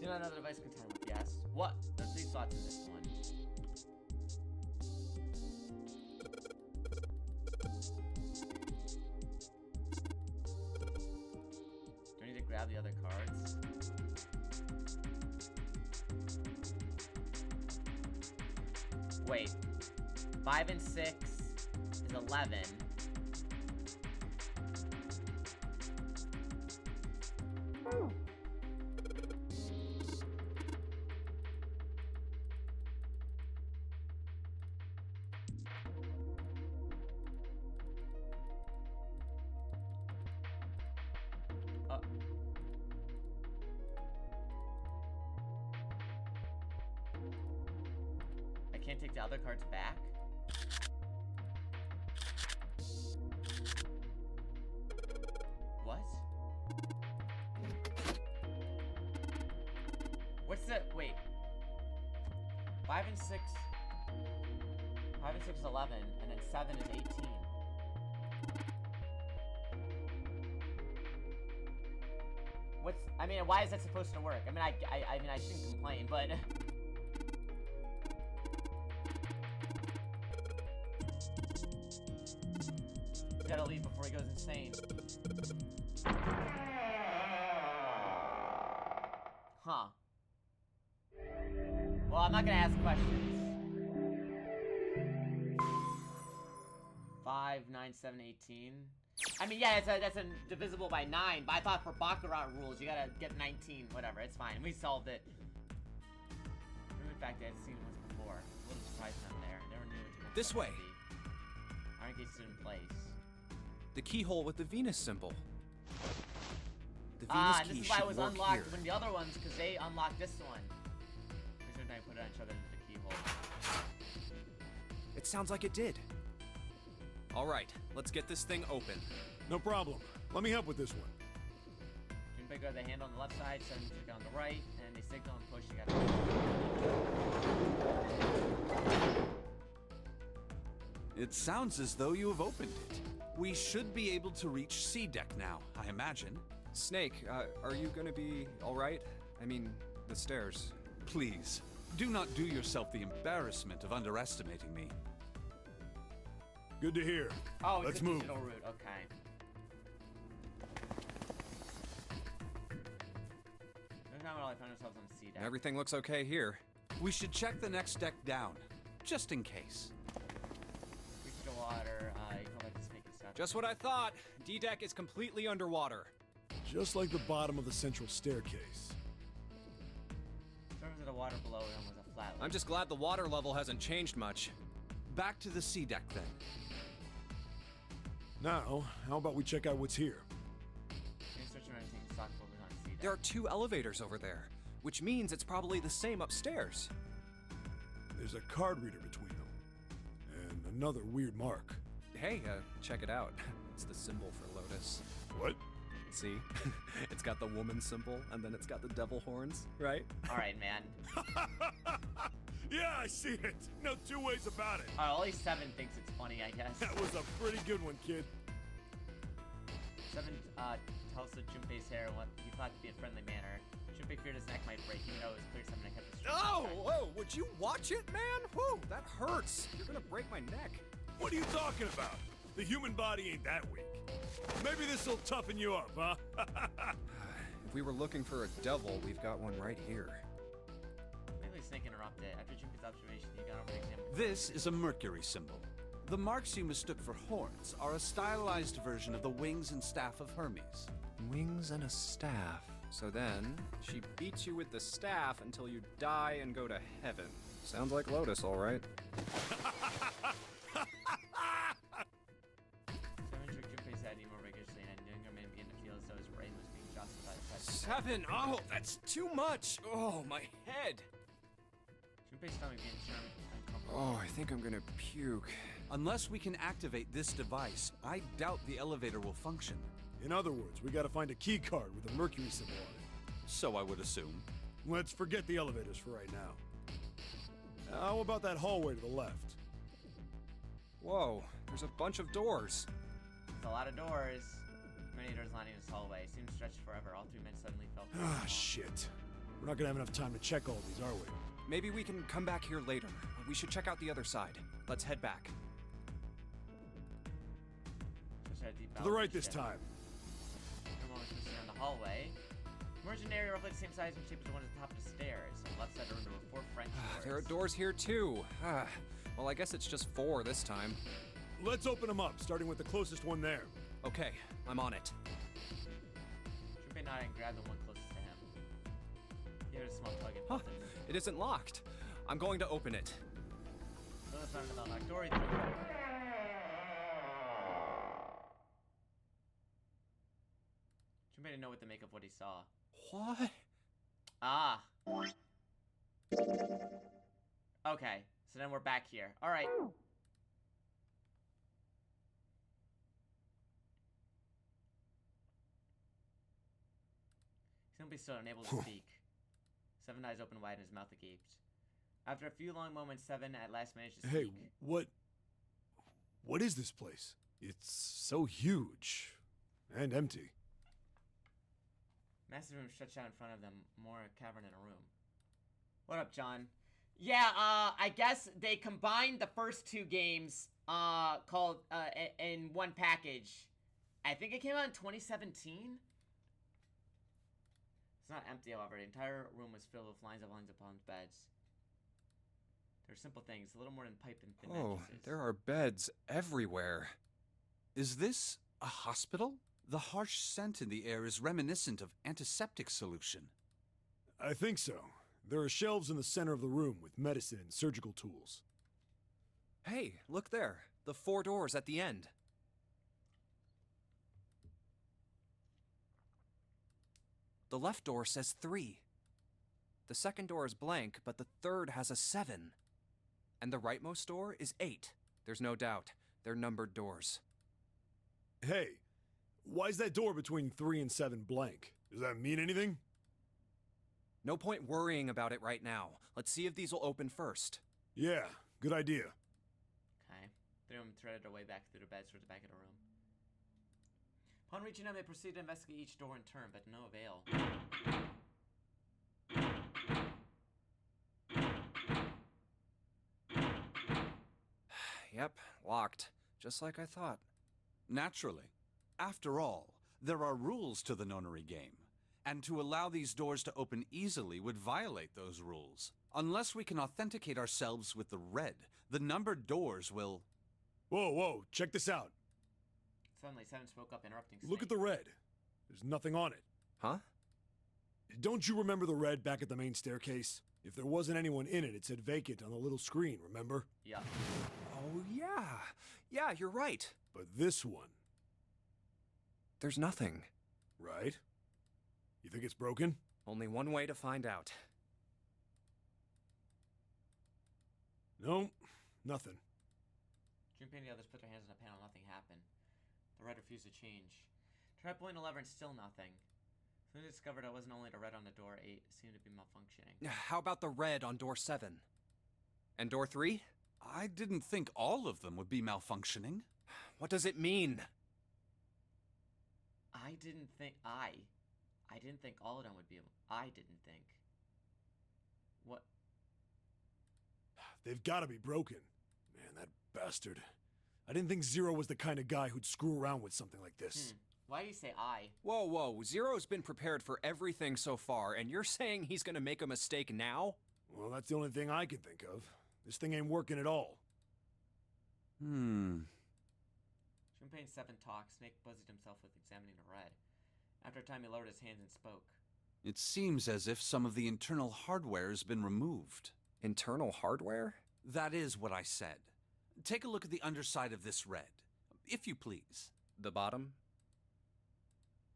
Do not another device container with yes. What? There's 3 slots in this one. Do I need to grab the other cards? Wait. 5 and 6 is 11. I can't take the other cards back? What? What's the... Wait. 5 and 6... 5 and 6 is 11, and then 7 is 18. What's... I mean, why is that supposed to work? I mean, I mean, I shouldn't complain, but... He's gotta leave before he goes insane. Huh. Well, I'm not gonna ask questions. 5, 9, 7, 18. I mean, yeah, that's a divisible by 9, but I thought for Baccarat rules, you gotta get 19, whatever, it's fine. We solved it. In fact, I had seen it once before. A little surprised I'm there. Never knew it. This way. Iron Gate stood in place. The keyhole with the Venus symbol. The Venus and key this is why it was should work unlocked here. when the other ones, because they unlocked this one. This one I put it on each other into the keyhole. It sounds like it did. All right, let's get this thing open. No problem. Let me help with this one. June Baker had the hand on the left side, 7 chick on the right, and they signal and push. You got It sounds as though you have opened it. We should be able to reach C deck now, I imagine. Snake, are you gonna be all right? I mean, the stairs. Please, do not do yourself the embarrassment of underestimating me. Good to hear. Oh, it's Let's a move. digital route. Okay. There's not really find ourselves on C deck. Everything looks okay here. We should check the next deck down, just in case. Reach the water. You can let the snake and stuff. Just what I thought. D-deck is completely underwater. Just like the bottom of the central staircase. In terms of the water below, it almost a flat. I'm just glad the water level hasn't changed much. Back to the C deck then. Now, how about we check out what's here? Can't search for anything stock focus on C deck. There are 2 elevators over there, which means it's probably the same upstairs. There's a card reader between them. And another weird mark. Hey, check it out. It's the symbol for Lotus. What? See? It's got the woman symbol, and then it's got the devil horns, right? All right, man. Yeah, I see it. No 2 ways about it. Only 7 thinks it's funny, I guess. That was a pretty good one, kid. 7 tells the Junpei's hair what he thought to be a friendly manner. Junpei feared his neck might break, even though it was clear 7 had kept the string. Oh, whoa, would you watch it, man? Whew, that hurts. You're gonna break my neck. What are you talking about? The human body ain't that weak. Maybe this'll toughen you up, huh? If we were looking for a devil, we've got one right here. Maybe Snake interrupted. After Junpei's observation, he got over to examine. This is a Mercury symbol. The marks you mistook for horns are a stylized version of the wings and staff of Hermes. Wings and a staff. So then, she beats you with the staff until you die and go to heaven. Sounds like Lotus, all right. Seven shook Junpei's head even more vigorously, and doing her man began to feel as though his brain was being jostled by the side. Seven! Oh, that's too much! Oh, my head! Junpei's stomach began to turn uncomfortable. Oh, I think I'm gonna puke. Unless we can activate this device, I doubt the elevator will function. In other words, we gotta find a key card with a Mercury symbol on it. So I would assume. Let's forget the elevators for right now. How about that hallway to the left? Whoa, there's a bunch of doors. There's a lot of doors. Many doors lining this hallway. Seemed stretched forever. All three men suddenly felt. Ah, shit. We're not gonna have enough time to check all these, are we? Maybe we can come back here later. We should check out the other side. Let's head back. To the right this time. Down the hallway. Emergent area roughly the same size and shape as the one at the top of the stairs. On the left side of the room there were 4 French doors. There are doors here too. Well, I guess it's just 4 this time. Let's open them up, starting with the closest one there. Okay, I'm on it. Junpei nodded and grabbed the one closest to him. He heard a small tug and felt it. It isn't locked. I'm going to open it. So it's not about locked door. He threw it. Junpei didn't know what to make of what he saw. What? Ah. Okay, so then we're back here. All right. Junpei stood unable to speak. Seven eyes opened wide and his mouth agaped. After a few long moments, Seven at last managed to speak. Hey, what is this place? It's so huge and empty. Massive room stretched out in front of them, more a cavern than a room. What up, John? Yeah, I guess they combined the first 2 games, called, in one package. I think it came out in 2017? It's not empty, however. The entire room was filled with lines upon beds. They're simple things, a little more than pipe and thin mattresses. There are beds everywhere. Is this a hospital? The harsh scent in the air is reminiscent of antiseptic solution. I think so. There are shelves in the center of the room with medicine and surgical tools. Hey, look there. The 4 doors at the end. The left door says 3. The second door is blank, but the third has a 7. And the rightmost door is 8. There's no doubt. They're numbered doors. Hey, why's that door between 3 and 7 blank? Does that mean anything? No point worrying about it right now. Let's see if these will open first. Yeah, good idea. Okay. The room threaded their way back through the beds towards the back of the room. Upon reaching them, they proceeded to investigate each door in turn, but to no avail. Yep, locked. Just like I thought. Naturally. After all, there are rules to the nonary game. And to allow these doors to open easily would violate those rules. Unless we can authenticate ourselves with the red, the numbered doors will... Whoa, check this out. Suddenly, Seven spoke up, interrupting Snake. Look at the red. There's nothing on it. Huh? Don't you remember the red back at the main staircase? If there wasn't anyone in it, it said vacant on the little screen, remember? Yeah. Oh, yeah. Yeah, you're right. But this one... There's nothing. Right? You think it's broken? Only one way to find out. No, nothing. Junpei and the others put their hands on the panel. Nothing happened. The red refused to change. Tried pulling the lever and still nothing. Soon they discovered it wasn't only the red on the door 8, it seemed to be malfunctioning. How about the red on door 7? And door 3? I didn't think all of them would be malfunctioning. What does it mean? I didn't think all of them would be. I didn't think. What? They've got to be broken. Man, that bastard. I didn't think Zero was the kind of guy who'd screw around with something like this. Why do you say I? Whoa, whoa. Zero's been prepared for everything so far, and you're saying he's gonna make a mistake now? Well, that's the only thing I can think of. This thing ain't working at all. Junpei 7 talks. Snake busied himself with examining the red. After a time, he lowered his hands and spoke. It seems as if some of the internal hardware has been removed. Internal hardware? That is what I said. Take a look at the underside of this red, if you please. The bottom?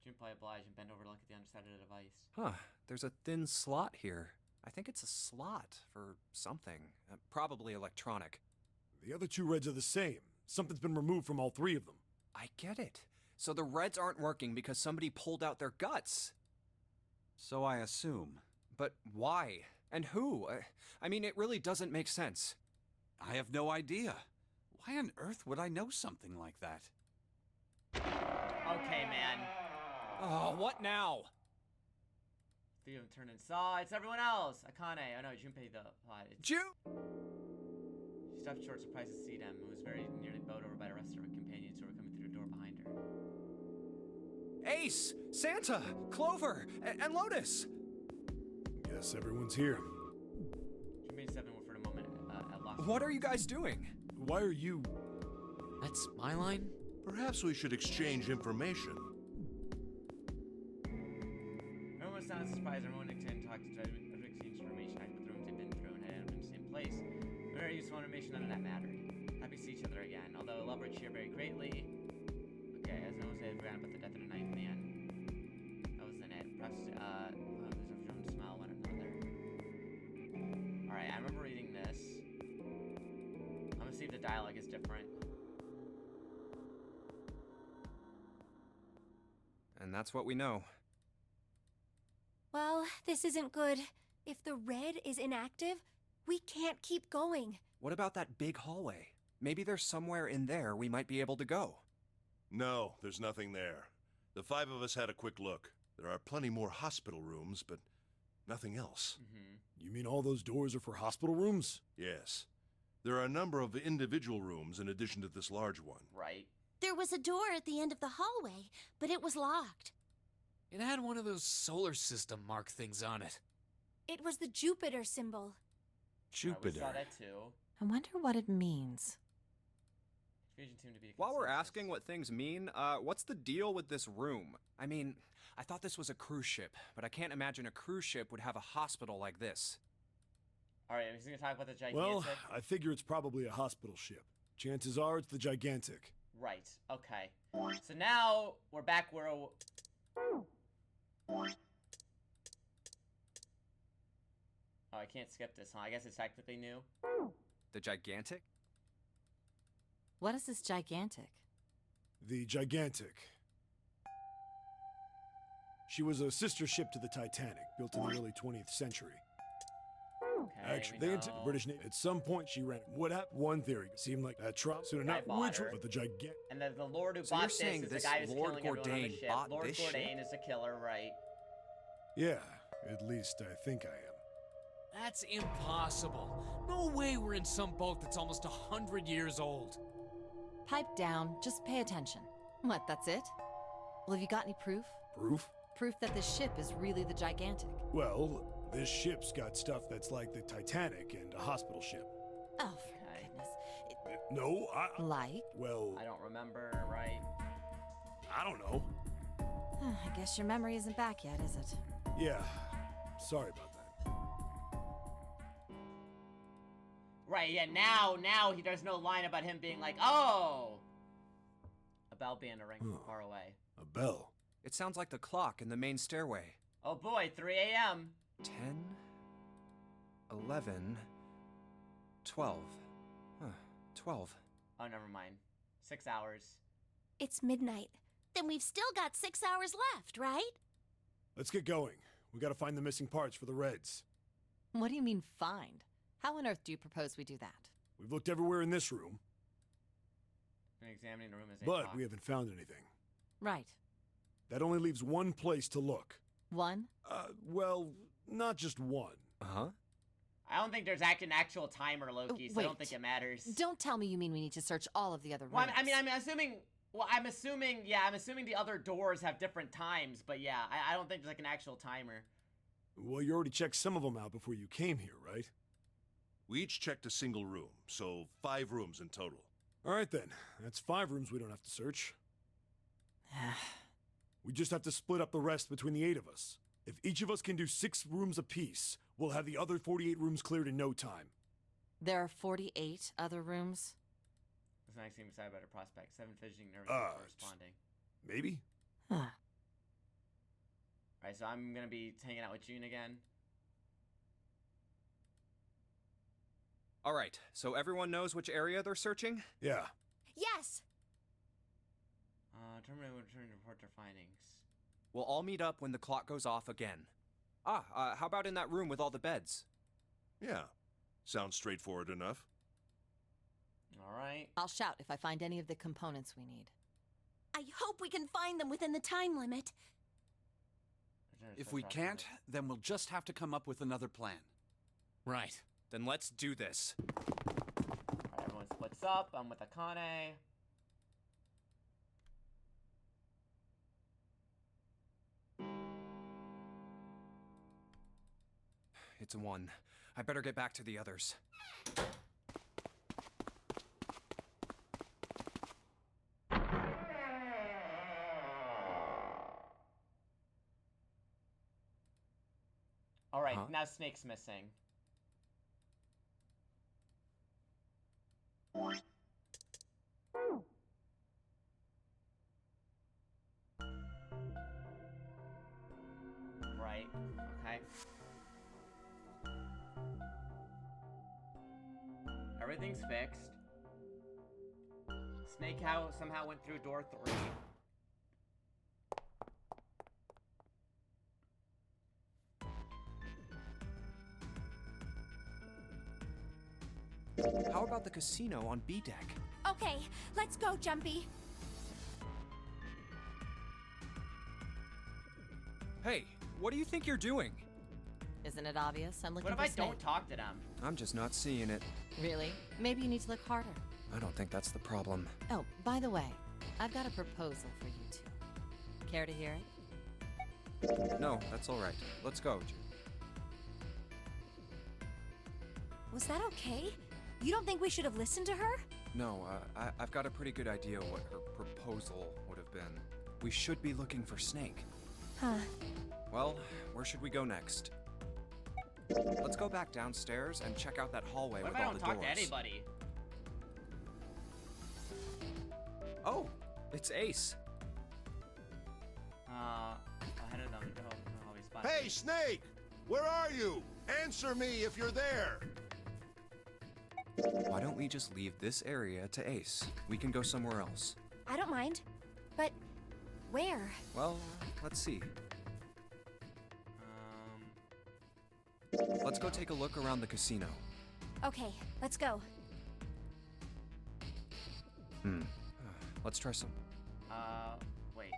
Junpei obliged and bent over to look at the underside of the device. Huh, there's a thin slot here. I think it's a slot for something. Probably electronic. The other two reds are the same. Something's been removed from all three of them. I get it. So the reds aren't working because somebody pulled out their guts. So I assume. But why? And who? I mean, it really doesn't make sense. I have no idea. Why on earth would I know something like that? Okay, man. Oh, what now? Three of them turned and saw. It's everyone else. Akane. Oh no, Junpei the. She stopped short, surprised to see them, and was very nearly bowed over by the rest of her companions who were coming through the door behind her. Ace! Santa! Clover! And Lotus! Guess everyone's here. Junpei 7 were for the moment at loss. What are you guys doing? Why are you... That's my line? Perhaps we should exchange information. Everyone was sounded surprised. Everyone intended to talk to exchange information. I put the rooms they'd been through and had ended up in the same place. Very useful information, none of that mattered. Happy to see each other again. Although love our cheer very greatly. Okay, as no one said, forgotten about the death of the ninth man. That wasn't it. Perhaps, there's a drum smile one another. Alright, I remember reading this. I'm gonna see if the dialogue is different. And that's what we know. Well, this isn't good. If the red is inactive, we can't keep going. What about that big hallway? Maybe there's somewhere in there we might be able to go. No, there's nothing there. The 5 of us had a quick look. There are plenty more hospital rooms, but nothing else. You mean all those doors are for hospital rooms? Yes. There are a number of individual rooms in addition to this large one. Right. There was a door at the end of the hallway, but it was locked. It had one of those solar system mark things on it. It was the Jupiter symbol. We saw that too. I wonder what it means. Fusion seemed to be While we're asking what things mean, what's the deal with this room? I mean, I thought this was a cruise ship, but I can't imagine a cruise ship would have a hospital like this. Alright, he's gonna talk about the gigantic. Well, I figure it's probably a hospital ship. Chances are it's the gigantic. Right, okay. So now, we're back where... Oh, I can't skip this, huh? I guess it's technically new. The gigantic? What is this gigantic? The gigantic. She was a sister ship to the Titanic, built in the early 20th century. Okay, Actually, they entered the British Navy. At some point, she ran. What happened? One theory seemed like that Trump. Soon enough, which was the gigantic. And then the Lord who So bought you're this saying is the this guy who's Lord killing everyone on the Gourdain ship. bought Lord this Gourdain ship? is the killer, right? Yeah, at least I think I am. That's impossible. No way we're in some boat that's almost 100 years old. Pipe down, just pay attention. What, that's it? Well, have you got any proof? Proof? Proof that this ship is really the gigantic. Well, this ship's got stuff that's like the Titanic and a hospital ship. Oh, for goodness. No, I... Like? Well... I don't remember, right? I don't know. I guess your memory isn't back yet, is it? Yeah, sorry about that. Right, yeah, now there's no line about him being like, oh! A bell being a ring from far away. A bell? It sounds like the clock in the main stairway. Oh boy, 3 a.m. 10, 11, 12. Huh, 12. Oh, never mind. 6 hours. It's midnight. Then we've still got 6 hours left, right? Let's get going. We gotta find the missing parts for the Reds. What do you mean, find? How on earth do you propose we do that? We've looked everywhere in this room, I'm examining the room as they but talk. we haven't found anything. Right. That only leaves one place to look. One? Well, not just one. Uh-huh. I don't think there's an actual timer, Loki, so I don't Wait. think it matters. Don't tell me you mean we need to search all of the other rooms. Well, I'm assuming... Well, I'm assuming the other doors have different times, but yeah, I don't think there's like an actual timer. Well, you already checked some of them out before you came here, right? We each checked a single room, so 5 rooms in total. All right then, that's 5 rooms we don't have to search. We just have to split up the rest between the 8 of us. If each of us can do 6 rooms apiece, we'll have the other 48 rooms cleared in no time. There are 48 other rooms? This next game beside better prospect. 7 fidgeting nervous corresponding. Maybe? Huh. Alright, so I'm gonna be hanging out with June again. Alright, so everyone knows which area they're searching? Yeah. Yes! Terminator will return to report their findings. We'll all meet up when the clock goes off again. How about in that room with all the beds? Yeah. Sounds straightforward enough. Alright. I'll shout if I find any of the components we need. I hope we can find them within the time limit. If we can't, then we'll just have to come up with another plan. Right. Then let's do this. Alright, everyone splits up. I'm with Akane. It's a 1. I better get back to the others. Alright, Huh? now Snake's missing. Right, okay. Everything's fixed. Snake somehow went through door 3. How about the casino on B deck? Okay, let's go, Jumpy. Hey, what do you think you're doing? Isn't it obvious? I'm looking What if for I Snake. don't talk to them? I'm just not seeing it. Really? Maybe you need to look harder. I don't think that's the problem. Oh, by the way, I've got a proposal for you two. Care to hear it? No, that's all right. Let's go, June. Was that okay? You don't think we should have listened to her? No, I've got a pretty good idea what her proposal would have been. We should be looking for Snake. Huh. Well, where should we go next? Let's go back downstairs and check out that hallway What with if I all don't the talk doors. to anybody? Oh, it's Ace. Ahead of them. Oh, he's spotted Hey, me. Snake! Where are you? Answer me if you're there! Why don't we just leave this area to Ace? We can go somewhere else. I don't mind. But where? Well, let's see. Um, Let's go take a look around the casino. Okay, let's go. Let's try some. wait.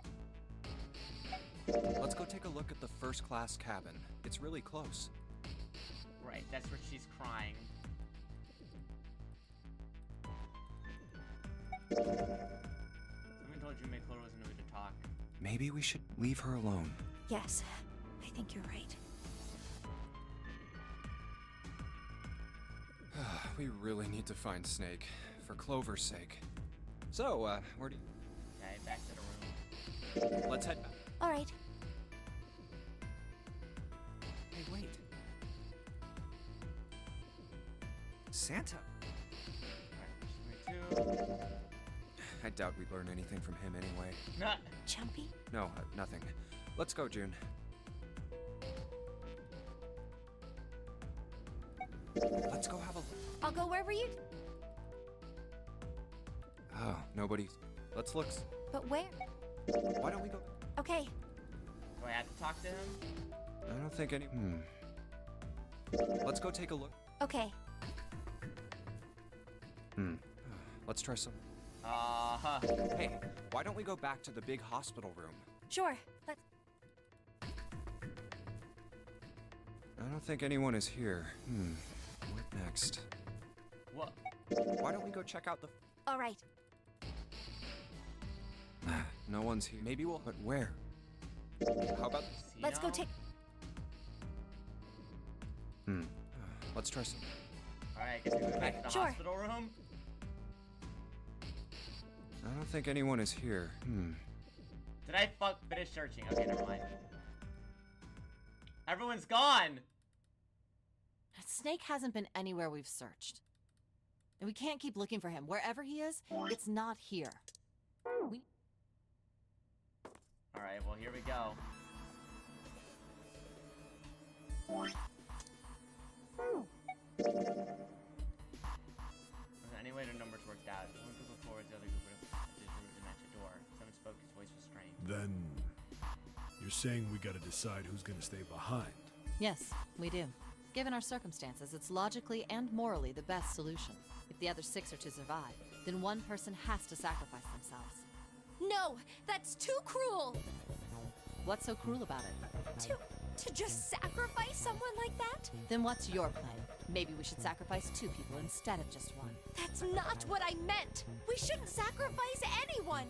Let's go take a look at the first class cabin. It's really close. Right, that's where she's crying. Someone told you Mayclora was in the mood to talk. Maybe we should leave her alone. Yes, I think you're right. We really need to find Snake, for Clover's sake. So, where do you... Okay, back to the room. Let's head back. All right. Hey, wait. Santa? Alright, I doubt we'd learn anything from him anyway. Jumpy? No, nothing. Let's go, June. Let's go have a look. I'll go wherever you... Oh, nobody's... Let's look. But where? Why don't we go... Okay. Do I have to talk to him? I don't think any... Let's go take a look. Okay. Let's try some... Uh-huh. Hey, why don't we go back to the big hospital room? Sure. Let's... I don't think anyone is here. What next? What? Why don't we go check out the... All right. No one's here. Maybe we'll... But where? How about... Let's go take... Let's try some... Alright, I guess we go back to the Sure. hospital room. I don't think anyone is here. Did I finish searching? Okay, never mind. Everyone's gone! Snake hasn't been anywhere we've searched. And we can't keep looking for him. Wherever he is, it's not here. Alright, well, here we go. Any way the numbers worked out. One group of forwards, the other group would have to match a door. Someone spoke, his voice was strained. Then you're saying we gotta decide who's gonna stay behind. Yes, we do. Given our circumstances, it's logically and morally the best solution. If the other 6 are to survive, then one person has to sacrifice themselves. No, that's too cruel. What's so cruel about it? To just sacrifice someone like that? Then what's your plan? Maybe we should sacrifice 2 people instead of just 1. That's not what I meant. We shouldn't sacrifice anyone.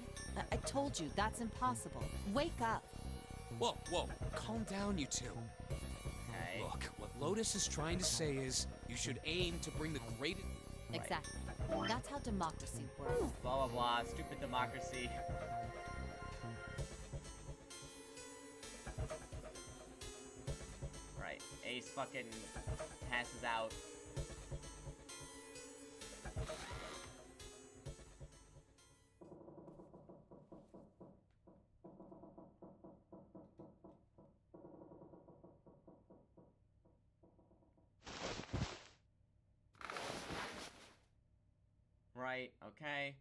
I told you, that's impossible. Wake up. Whoa, whoa, calm down, you two. Okay. Look, what Lotus is trying to say is you should aim to bring the greatest... Exactly. That's how democracy works. Blah, blah, blah. Stupid democracy. Right. Ace fucking passes out. Right, okay.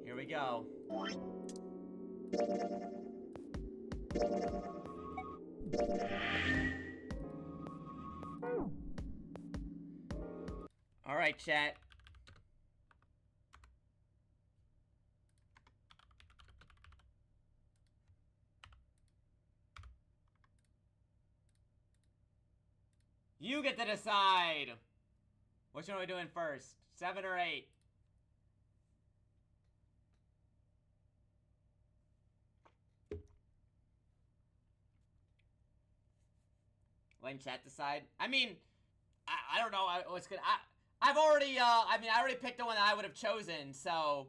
Here we go. All right, chat. You get to decide. Which one are we doing first? 7 or 8? Letting chat decide. I mean, I don't know what's good. I've already I already picked the one that I would have chosen. So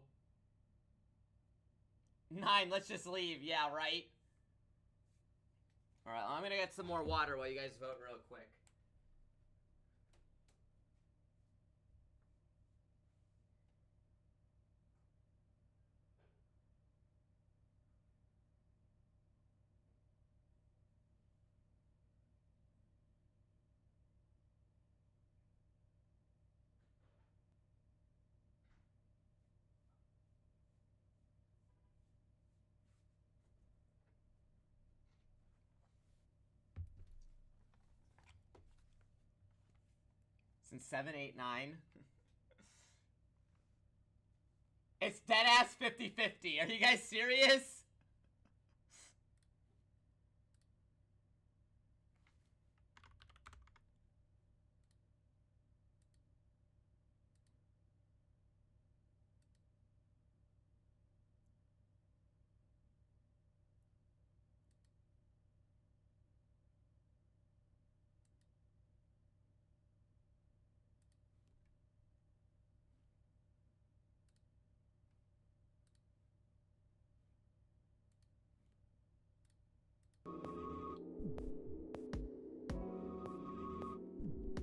9. Let's just leave. Yeah, right. All right. I'm gonna get some more water while you guys vote real quick. Since 7, 8, 9. It's dead ass 50-50. Are you guys serious?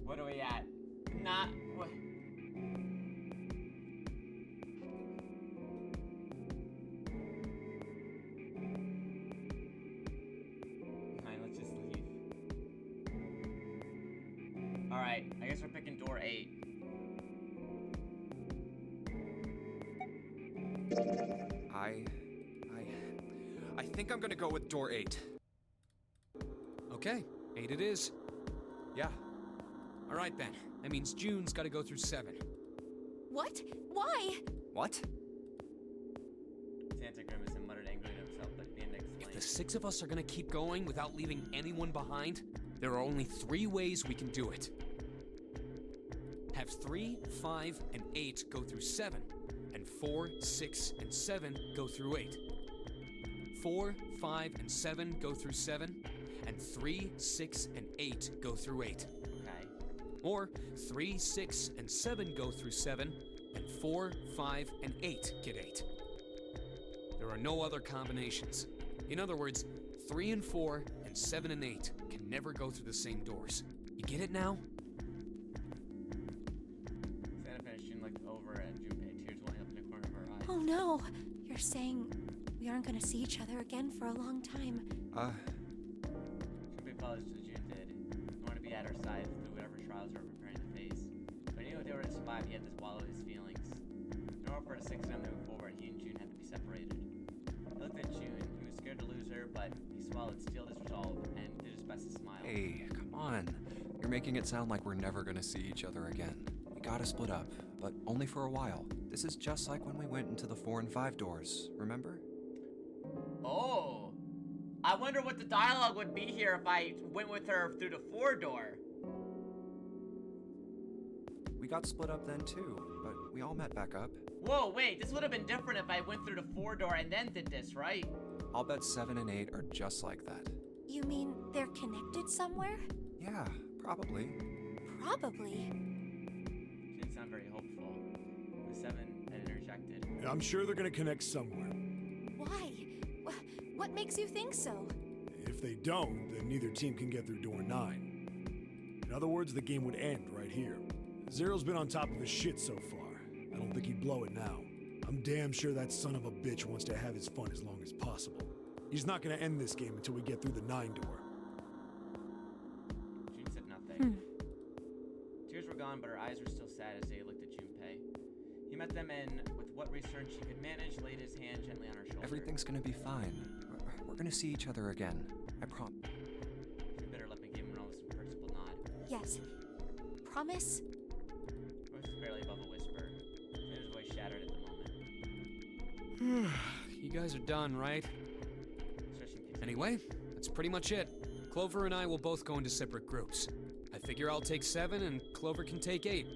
What are we at? Not what? Fine, let's just leave. All right, I guess we're picking door 8. I think I'm gonna go with door 8. Okay, 8 it is. Yeah. All right then. That means June's got to go through 7. What? Why? What? Santa grimaced and muttered angrily to himself, but began to explain. If the 6 of us are gonna keep going without leaving anyone behind, there are only 3 ways we can do it. Have 3, 5, and 8 go through 7, and 4, 6, and 7 go through 8. 4, 5, and 7 go through 7, and 3, 6, and 8 go through 8. Okay. Or 3, 6, and 7 go through 7, and 4, 5, and 8 get 8. There are no other combinations. In other words, 3 and 4 and 7 and 8 can never go through the same doors. You get it now? Santa finished. June looked over at Junpei, tears welling up in the corner of her eyes. Oh no! You're saying we aren't gonna see each other again for a long time. Junpei followed as June did. He wanted to be at her side through whatever trials they were preparing to face. But he knew if they were to survive, he had to swallow his feelings. In order for the 6 of them to move forward, he and June had to be separated. He looked at June. He was scared to lose her, but he swallowed steeled his resolve and did his best to smile. Hey, come on. You're making it sound like we're never gonna see each other again. We gotta split up, but only for a while. This is just like when we went into the 4 and 5 doors, remember? Oh! I wonder what the dialogue would be here if I went with her through the 4 door. We got split up then too, but we all met back up. Whoa, wait, this would have been different if I went through the 4 door and then did this, right? I'll bet 7 and 8 are just like that. You mean they're connected somewhere? Yeah, probably. Probably. She didn't sound very hopeful. The 7 had interjected. I'm sure they're gonna connect somewhere. Why? What makes you think so? If they don't, then neither team can get through door 9. In other words, the game would end right here. Zero's been on top of his shit so far. I don't think he'd blow it now. I'm damn sure that son of a bitch wants to have his fun as long as possible. He's not gonna end this game until we get through the 9 door. June said nothing. Tears were gone, but her eyes were still sad as they looked at Junpei. He met them and, with what restraint she could manage, laid his hand gently on her shoulder. Everything's gonna be fine. We're gonna see each other again. I promise. She bit her lip and gave him an almost imperceptible nod. Yes. Promise? Her voice was barely above a whisper. Xander's voice shattered at the moment. You guys are done, right? Stretching pixie. Anyway, that's pretty much it. Clover and I will both go into separate groups. I figure I'll take 7 and Clover can take 8.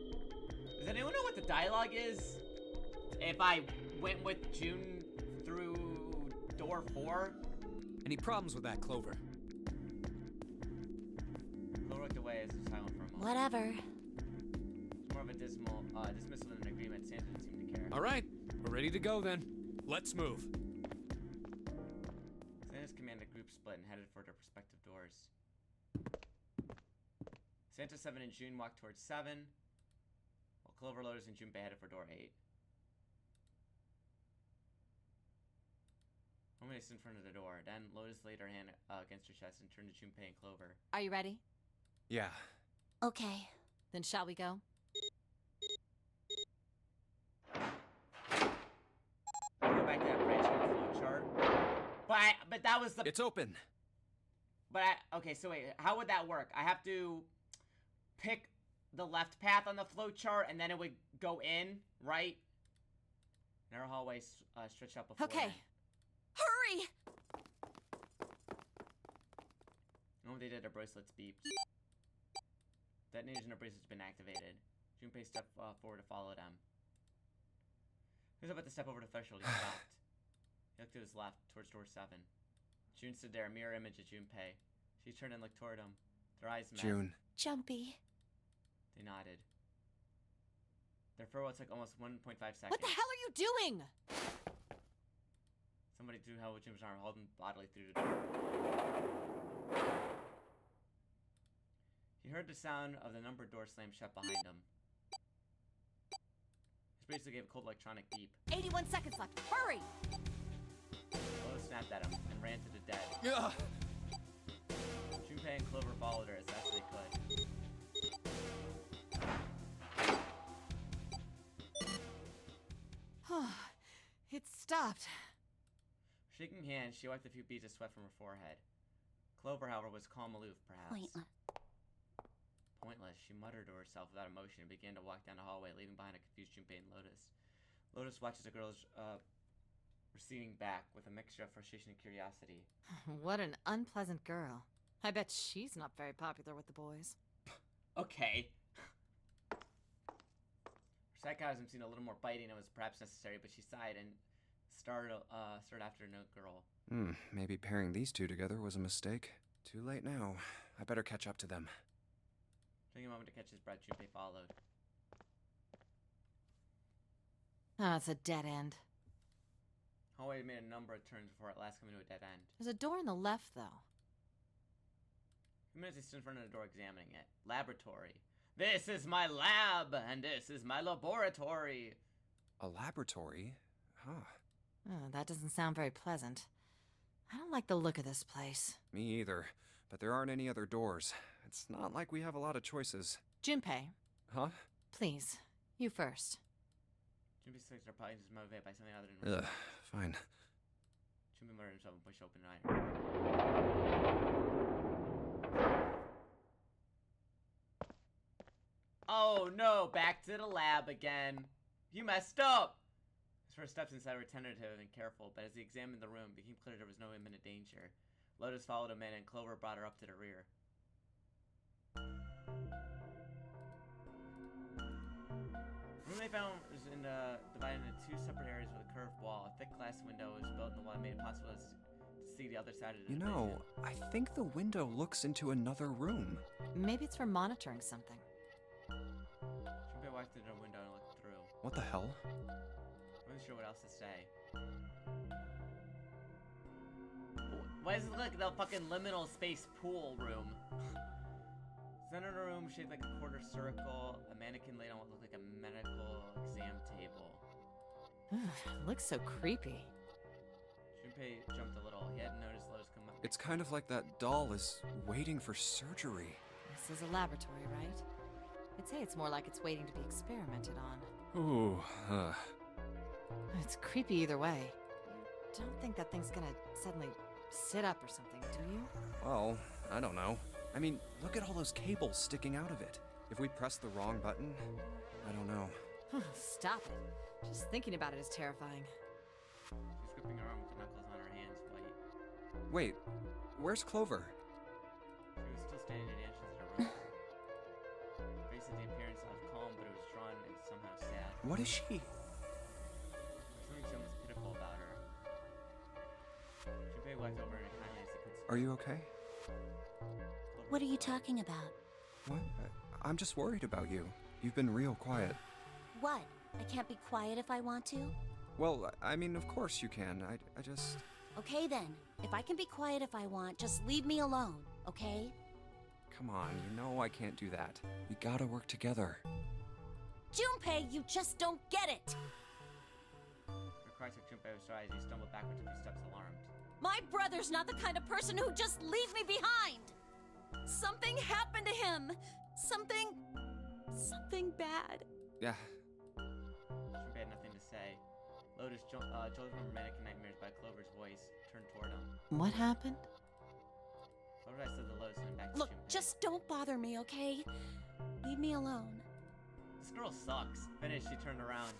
Does anyone know what the dialogue is? If I went with June through door 4? Any problems with that, Clover? Clover looked away as he was silent for a moment. Whatever. It's more of a dismissal than an agreement. Santa didn't seem to care. All right, we're ready to go then. Let's move. Santa's commanded group split and headed for their respective doors. Santa, 7, and June walked towards 7, while Clover, Lotus, and Junpei headed for door 8. Homie stood in front of the door. Then Lotus laid her hand against her chest and turned to Junpei and Clover. Are you ready? Yeah. Okay. Then shall we go? Go back to that branch on the flow chart. But that was the. It's open. Okay, so wait, how would that work? I have to pick the left path on the flow chart, and then it would go in, right? Narrow hallway stretched out before. Okay. Hurry! The moment they did, their bracelets beeped. Detonators in their bracelets had been activated. Junpei stepped forward to follow them. He was about to step over the threshold. He stopped. He looked to his left, towards door 7. June stood there, a mirror image of Junpei. She turned and looked toward him. Their eyes met. June. Jumpy. They nodded. Their farewell took almost 1.5 seconds. What the hell are you doing? Somebody threw hell with Jim's arm, holding bodily through the door. He heard the sound of the numbered door slam shut behind him. His bracelet gave a cold electronic beep. 81 seconds left. Hurry! Lola snapped at him and ran to the dead. Yeah. Junpei and Clover followed her as best they could. It stopped. Shaking hands, she wiped a few beads of sweat from her forehead. Clover, however, was calm aloof, perhaps. Pointless. pointless. She muttered to herself without emotion and began to walk down the hallway, leaving behind a confused Junpei and Lotus. Lotus watches the girls receding back with a mixture of frustration and curiosity. What an unpleasant girl. I bet she's not very popular with the boys. Okay. Her sarcasm seemed a little more biting than was perhaps necessary, but she sighed and started after another girl. Maybe pairing these two together was a mistake. Too late now. I better catch up to them. Taking a moment to catch his breath, Junpei followed. Ah, it's a dead end. Hallway made a number of turns before at last coming to a dead end. There's a door on the left, though. A few minutes, he stood in front of the door examining it. Laboratory. This is my lab, and this is my laboratory. A laboratory? Huh. Oh, that doesn't sound very pleasant. I don't like the look of this place. Me either. But there aren't any other doors. It's not like we have a lot of choices. Junpei. Huh? Please, you first. Junpei suspects are probably just motivated by something other than herself. Fine. Junpei muttered himself and pushed open an iron. Oh no, back to the lab again. You messed up! His first steps inside were tentative and careful, but as he examined the room, it became clear there was no imminent danger. Lotus followed him in, and Clover brought her up to the rear. The room they found was divided into two separate areas with a curved wall. A thick glass window was built in the wall and made it possible to see the other side of the division. You know, I think the window looks into another room. Maybe it's for monitoring something. Junpei walked through the window and looked through. What the hell? I wasn't sure what else to say. Why does it look like the fucking liminal space pool room? Center of the room shaped like a quarter circle. A mannequin laid on what looked like a medical exam table. It looks so creepy. Junpei jumped a little. He hadn't noticed Lotus come up. It's kind of like that doll is waiting for surgery. This is a laboratory, right? I'd say it's more like it's waiting to be experimented on. Ooh, It's creepy either way. You don't think that thing's gonna suddenly sit up or something, do you? Well, I don't know. I mean, look at all those cables sticking out of it. If we press the wrong button, I don't know. Stop it. Just thinking about it is terrifying. She's gripping her arm with the knuckles on her hands, white. Wait, where's Clover? She was still standing at the entrance of the room. Her face had the appearance of calm, but it was drawn and somehow sad. What is she? There's something so much pitiful about her. Junpei walked over and kindly as he could speak. Are you okay? What are you talking about? What? I'm just worried about you. You've been real quiet. What? I can't be quiet if I want to? Well, I mean, of course you can. I just... Okay then. If I can be quiet if I want, just leave me alone, okay? Come on, you know I can't do that. We gotta work together. Junpei, you just don't get it! Her cry took Junpei by surprise. He stumbled backwards a few steps, alarmed. My brother's not the kind of person who'd just leave me behind! Something happened to him! Something bad. Yeah. Junpei had nothing to say. Lotus, jolted from her mannequin nightmares by Clover's voice, turned toward him. What happened? Clover I said to Lotus and then back to Look, Junpei. just don't bother me, okay? Leave me alone. This girl sucks. Finished, she turned around.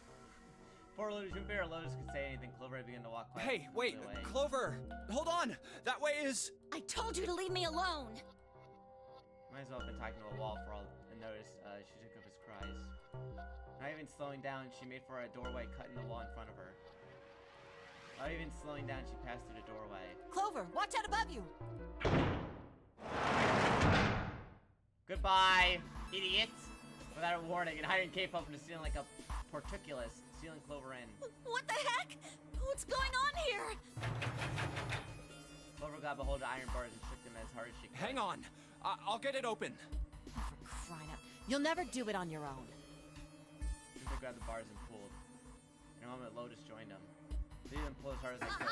Before Junpei or Lotus could say anything, Clover had begun to walk quietly. Hey, wait, away. Clover! Hold on! That way is... I told you to leave me alone! Might as well have been talking to a wall for all unnoticed. She took up his cries. Not even slowing down, she made for a doorway cut in the wall in front of her. Not even slowing down, she passed through the doorway. Clover, watch out above you! Goodbye, idiot! Without a warning, an iron cape opened the ceiling like a portcullis, sealing Clover in. What the heck? What's going on here? Clover grabbed a hold of the iron bars and shook them as hard as she could. Hang on! I'll get it open. For crying out. You'll never do it on your own. Junpei grabbed the bars and pulled. In a moment, Lotus joined him. They didn't pull as hard as they could,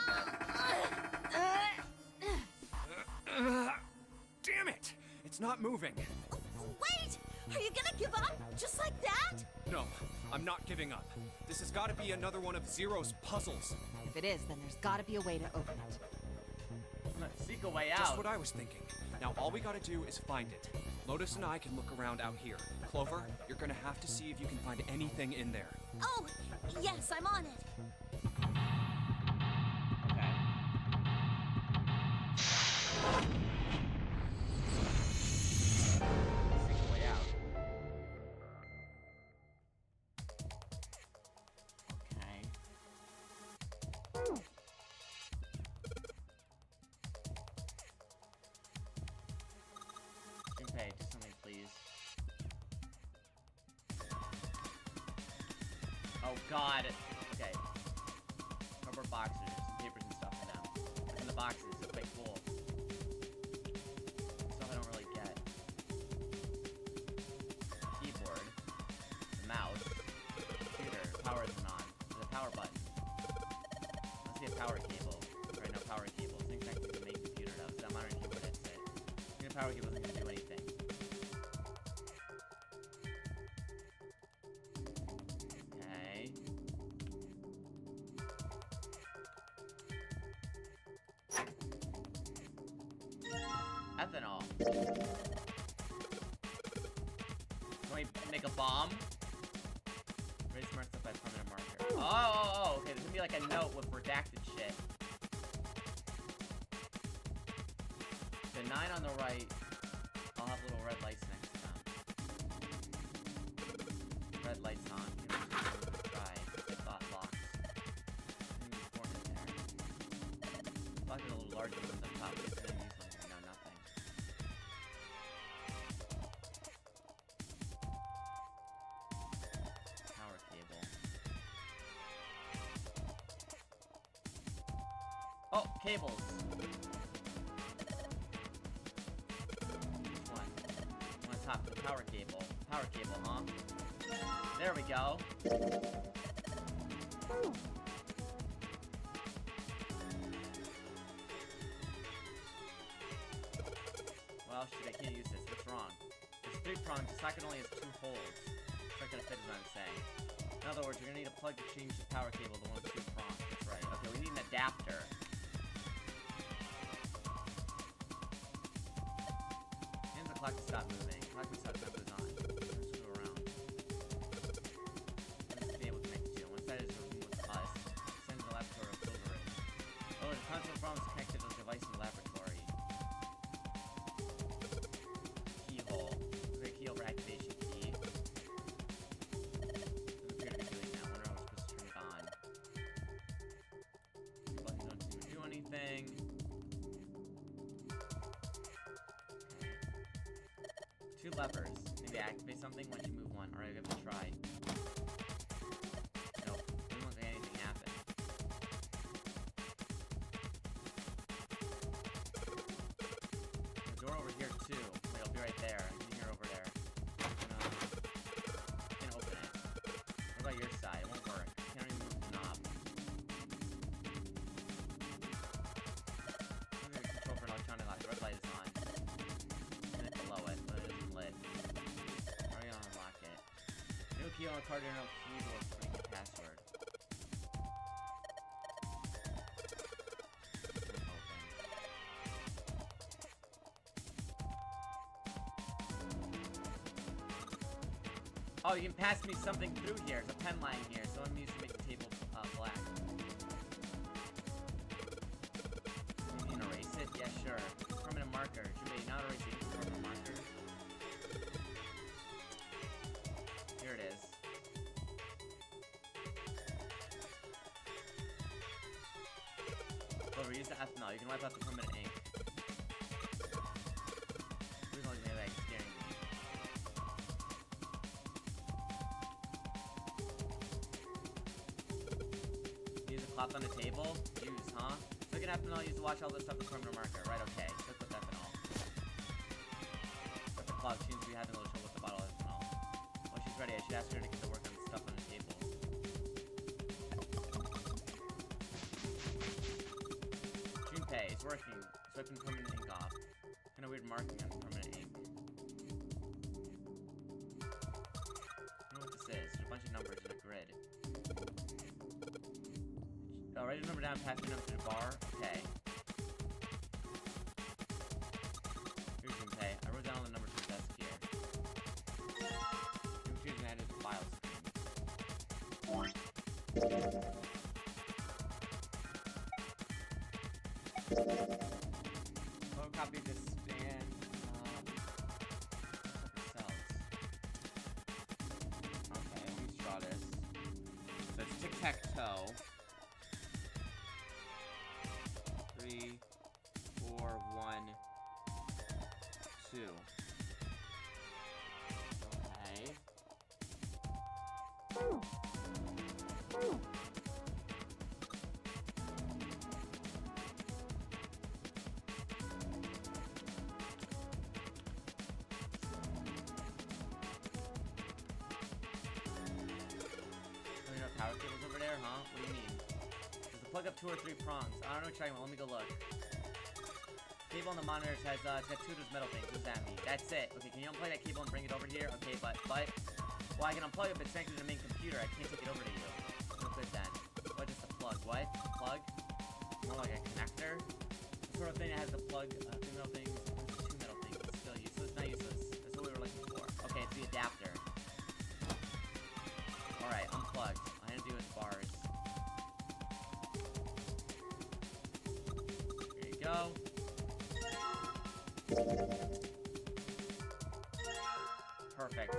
Damn it! It's not moving. Wait! Are you gonna give up? Just like that? No, I'm not giving up. This has got to be another one of Zero's puzzles. If it is, then there's gotta be a way to open it. Seek a way out. Just what I was thinking. Now all we gotta do is find it. Lotus and I can look around out here. Clover, you're gonna have to see if you can find anything in there. Oh, yes, I'm on it. Okay. Secret way out. Okay. Junpei, do something, please. Oh God. Okay. Cardboard boxes, there's some papers and stuff in them. What's in the boxes? Okay, cool. Stuff I don't really get. Keyboard. The mouse. Computer. Power isn't on. There's a power button. Let's see a power cable. Right, no power cable. It's connected to the main computer though. So that modern keyboard, that's it. The power cable isn't gonna do anything. Okay. Ethanol. Can we make a bomb? Raise marks up by permanent marker. Oh, okay. There's gonna be like a note with redacted shit. The 9 on the right, I'll have little red lights next to them. Red lights on. You know, try. It locks. Anything important in there? Lock is a little larger ones up top. It's gonna use something. No, nothing. Power cable. Oh, cables. Which one? On top of the power cable. Power cable, huh? There we go. Well, shit, I can't use this. What's wrong? There's 3 prongs. The socket only has 2 holes. It's not gonna fit is what I'm saying. In other words, you're gonna need a plug to change the power cable to one with 2 prongs. That's right. Okay, we need an adapter. And the clock to stop moving. Clock to stop goes on. Let's go around. Let's be able to connect to. One side is the room with us. Send to the laboratory of Clover is. Oh, the console problem is connected to the device in the laboratory. Keyhole. Okay, keyhole for activation key. Doesn't appear to be doing that. I wonder how we're supposed to turn it on. Buttons don't seem to do anything. Okay. 2 levers. Maybe activate something once you move one. Alright, give it a try. Nope. Doesn't look like anything happened. The door over here too. Wait, I'll be right there. I can hear over there. Can't open it. What about your side? It won't work. Can't even move the knob. Maybe a control for an electronic lock. Red light is on. And it's below it, but it isn't lit. How are you gonna unlock it? No key on a card or no keyboard for the password. Oh, you can pass me something through here. There's a pen line here, so I'm used to make the table black. You can erase it? Yeah, sure. Permanent marker. Should we not erase the permanent marker? Here it is. Clover, use the ethanol. You can wipe out the permanent ink. Please don't look at me like scaring me. Use a cloth on the table? Use, huh? So you can ethanol, use to wash all this stuff with permanent marker. Right, okay. Cook with ethanol. But the cloth seems to be having a little trouble with the bottle of ethanol. Well, she's ready. I should ask her to get to work on the stuff on the table. Junpei, it's working. Swiping permanent ink off. Kind of weird marking on permanent ink. I don't know what this is. There's a bunch of numbers in a grid. Oh, write a number down, pass your number to the bar. Okay. Photocopy this span. Cells. Okay, let me draw this. So it's tic-tac-toe. 3, 4, 1, 2. Okay. Power cables over there, huh? What do you mean? Does the plug up 2 or 3 prongs? I don't know what you're talking about. Let me go look. Cable on the monitors has two of those metal things. What does that mean? That's it. Okay, can you unplug that cable and bring it over here? Okay, but well, I can unplug it, but it's connected to the main computer. I can't take it over to you. No good then. What is the plug? What? Plug? More like a connector? The sort of thing that has the plug, 2 metal things, 2 metal things. It's still useless. Not useless. That's what we were looking for. Okay, it's the adapter. Alright, unplugged. All I had to do is bars. There you go. Perfect.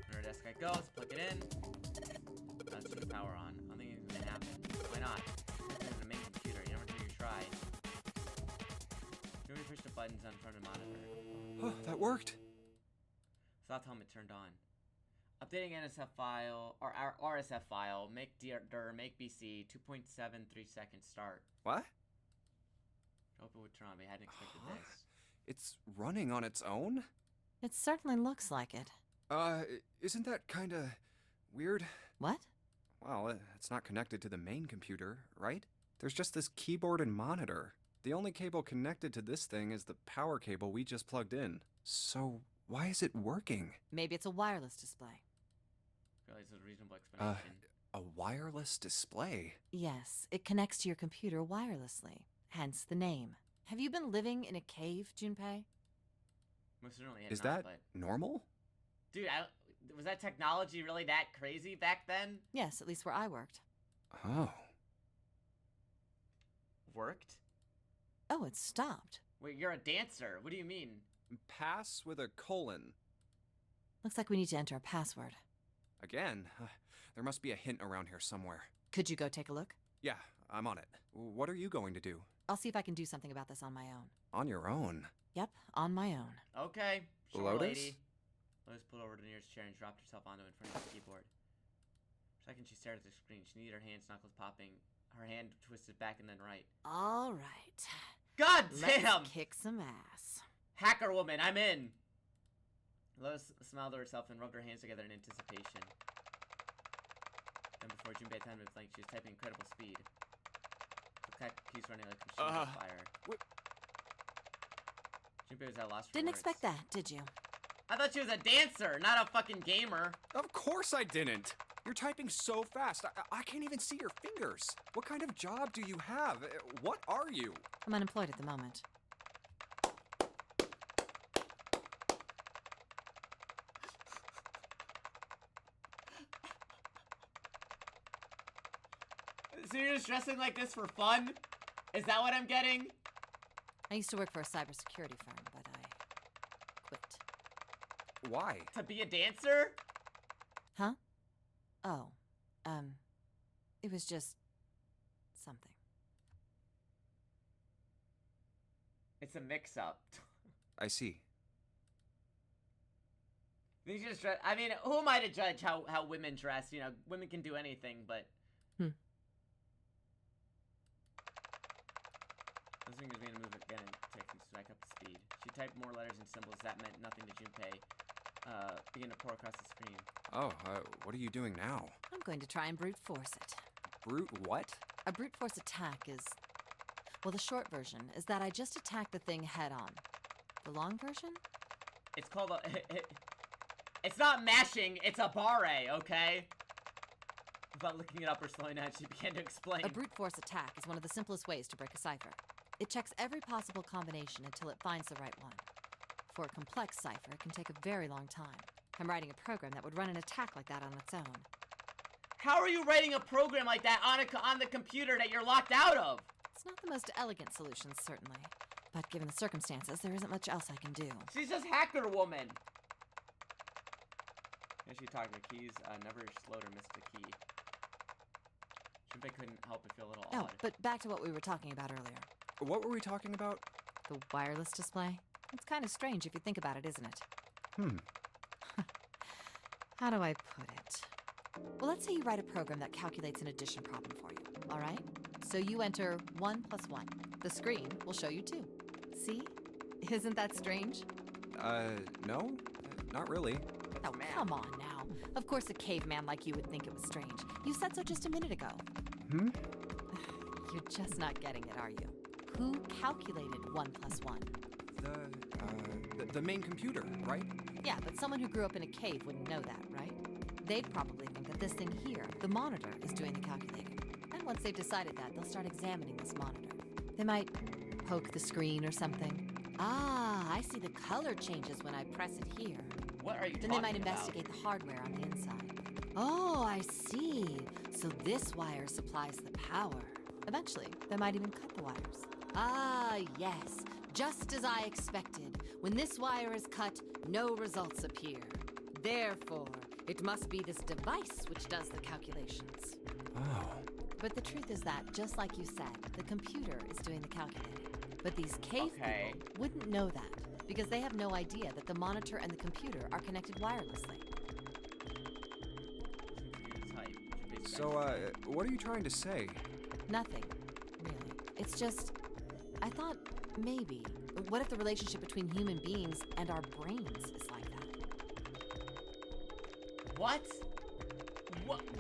Under desk I go, let's plug it in. Let's turn the power on. I don't think it's gonna happen. Why not? It's in the main computer, you never think you try. You already pushed the buttons on front of the monitor. Oh, that worked. So I'll tell him it turned on. Updating NSF file, or our RSF file, make dir, make BC, 2.73 seconds start. What? Hope it would turn on, but I hadn't expected this. It's running on its own? It certainly looks like it. Isn't that kinda weird? What? Well, it's not connected to the main computer, right? There's just this keyboard and monitor. The only cable connected to this thing is the power cable we just plugged in. So, why is it working? Maybe it's a wireless display. Really, it's a reasonable explanation. A wireless display? Yes, it connects to your computer wirelessly. Hence the name. Have you been living in a cave, Junpei? Most certainly had Is not, that but... normal? Dude, was that technology really that crazy back then? Yes, at least where I worked. Oh. Worked? Oh, it stopped. Wait, you're a dancer. What do you mean? Pass with a colon. Looks like we need to enter a password. Again? There must be a hint around here somewhere. Could you go take a look? Yeah, I'm on it. What are you going to do? I'll see if I can do something about this on my own. On your own? Yep, on my own. Okay, sure, Lotus? lady. Lotus pulled over to the nearest chair and dropped herself onto it in front of the keyboard. For a second, she stared at the screen. She needed her hands, knuckles popping. Her hand twisted back and then right. All right. God damn! Let's kick some ass. Hacker woman, I'm in! Lotus smiled to herself and rubbed her hands together in anticipation. Then before Junpei had time to blink, she was typing incredible speed. The keys running like a machine on fire. What? Junpei was at a loss for Didn't words. expect that, did you? I thought she was a dancer, not a fucking gamer. Of course I didn't! You're typing so fast, I can't even see your fingers. What kind of job do you have? What are you? I'm unemployed at the moment. So you're just dressing like this for fun? Is that what I'm getting? I used to work for a cybersecurity firm, but I quit. Why? To be a dancer? Huh? Oh, it was just something. It's a mix-up. I see. These just dress. I mean, who am I to judge how women dress? You know, women can do anything, but. Listening to me to move again and taking back up to speed. She typed more letters and symbols that meant nothing to Junpei. Began to pour across the screen. Oh, what are you doing now? I'm going to try and brute force it. Brute what? A brute force attack is... Well, the short version is that I just attack the thing head on. The long version? It's called a... It's not mashing, it's a barre, okay? Without looking it up or slowing down, she began to explain. A brute force attack is one of the simplest ways to break a cipher. It checks every possible combination until it finds the right one. For a complex cipher, it can take a very long time. I'm writing a program that would run an attack like that on its own. How are you writing a program like that on the computer that you're locked out of? It's not the most elegant solution, certainly. But given the circumstances, there isn't much else I can do. She's just hacker woman. And she talked to keys, never slowed or missed a key. Junpei couldn't help but feel a little odd. But back to what we were talking about earlier. What were we talking about? The wireless display. It's kind of strange if you think about it, isn't it? How do I put it? Well, let's say you write a program that calculates an addition problem for you, all right? So you enter 1 + 1. The screen will show you 2. See? Isn't that strange? No. Not really. Oh, come on now. Of course a caveman like you would think it was strange. You said so just a minute ago. You're just not getting it, are you? Who calculated 1 + 1? The main computer, right? Yeah, but someone who grew up in a cave wouldn't know that, right? They'd probably think that this thing here, the monitor, is doing the calculating. And once they've decided that, they'll start examining this monitor. They might poke the screen or something. Ah, I see the color changes when I press it here. What are you Then talking they might about? investigate the hardware on the inside. Oh, I see. So this wire supplies the power. Eventually, they might even cut the wires. Ah, yes. Just as I expected. When this wire is cut, no results appear. Therefore, it must be this device which does the calculations. Oh. But the truth is that, just like you said, the computer is doing the calculating. But these cave people wouldn't know that, because they have no idea that the monitor and the computer are connected wirelessly. So, what are you trying to say? Nothing, really. It's just, I thought maybe, what if the relationship between human beings and our brains is like that? What?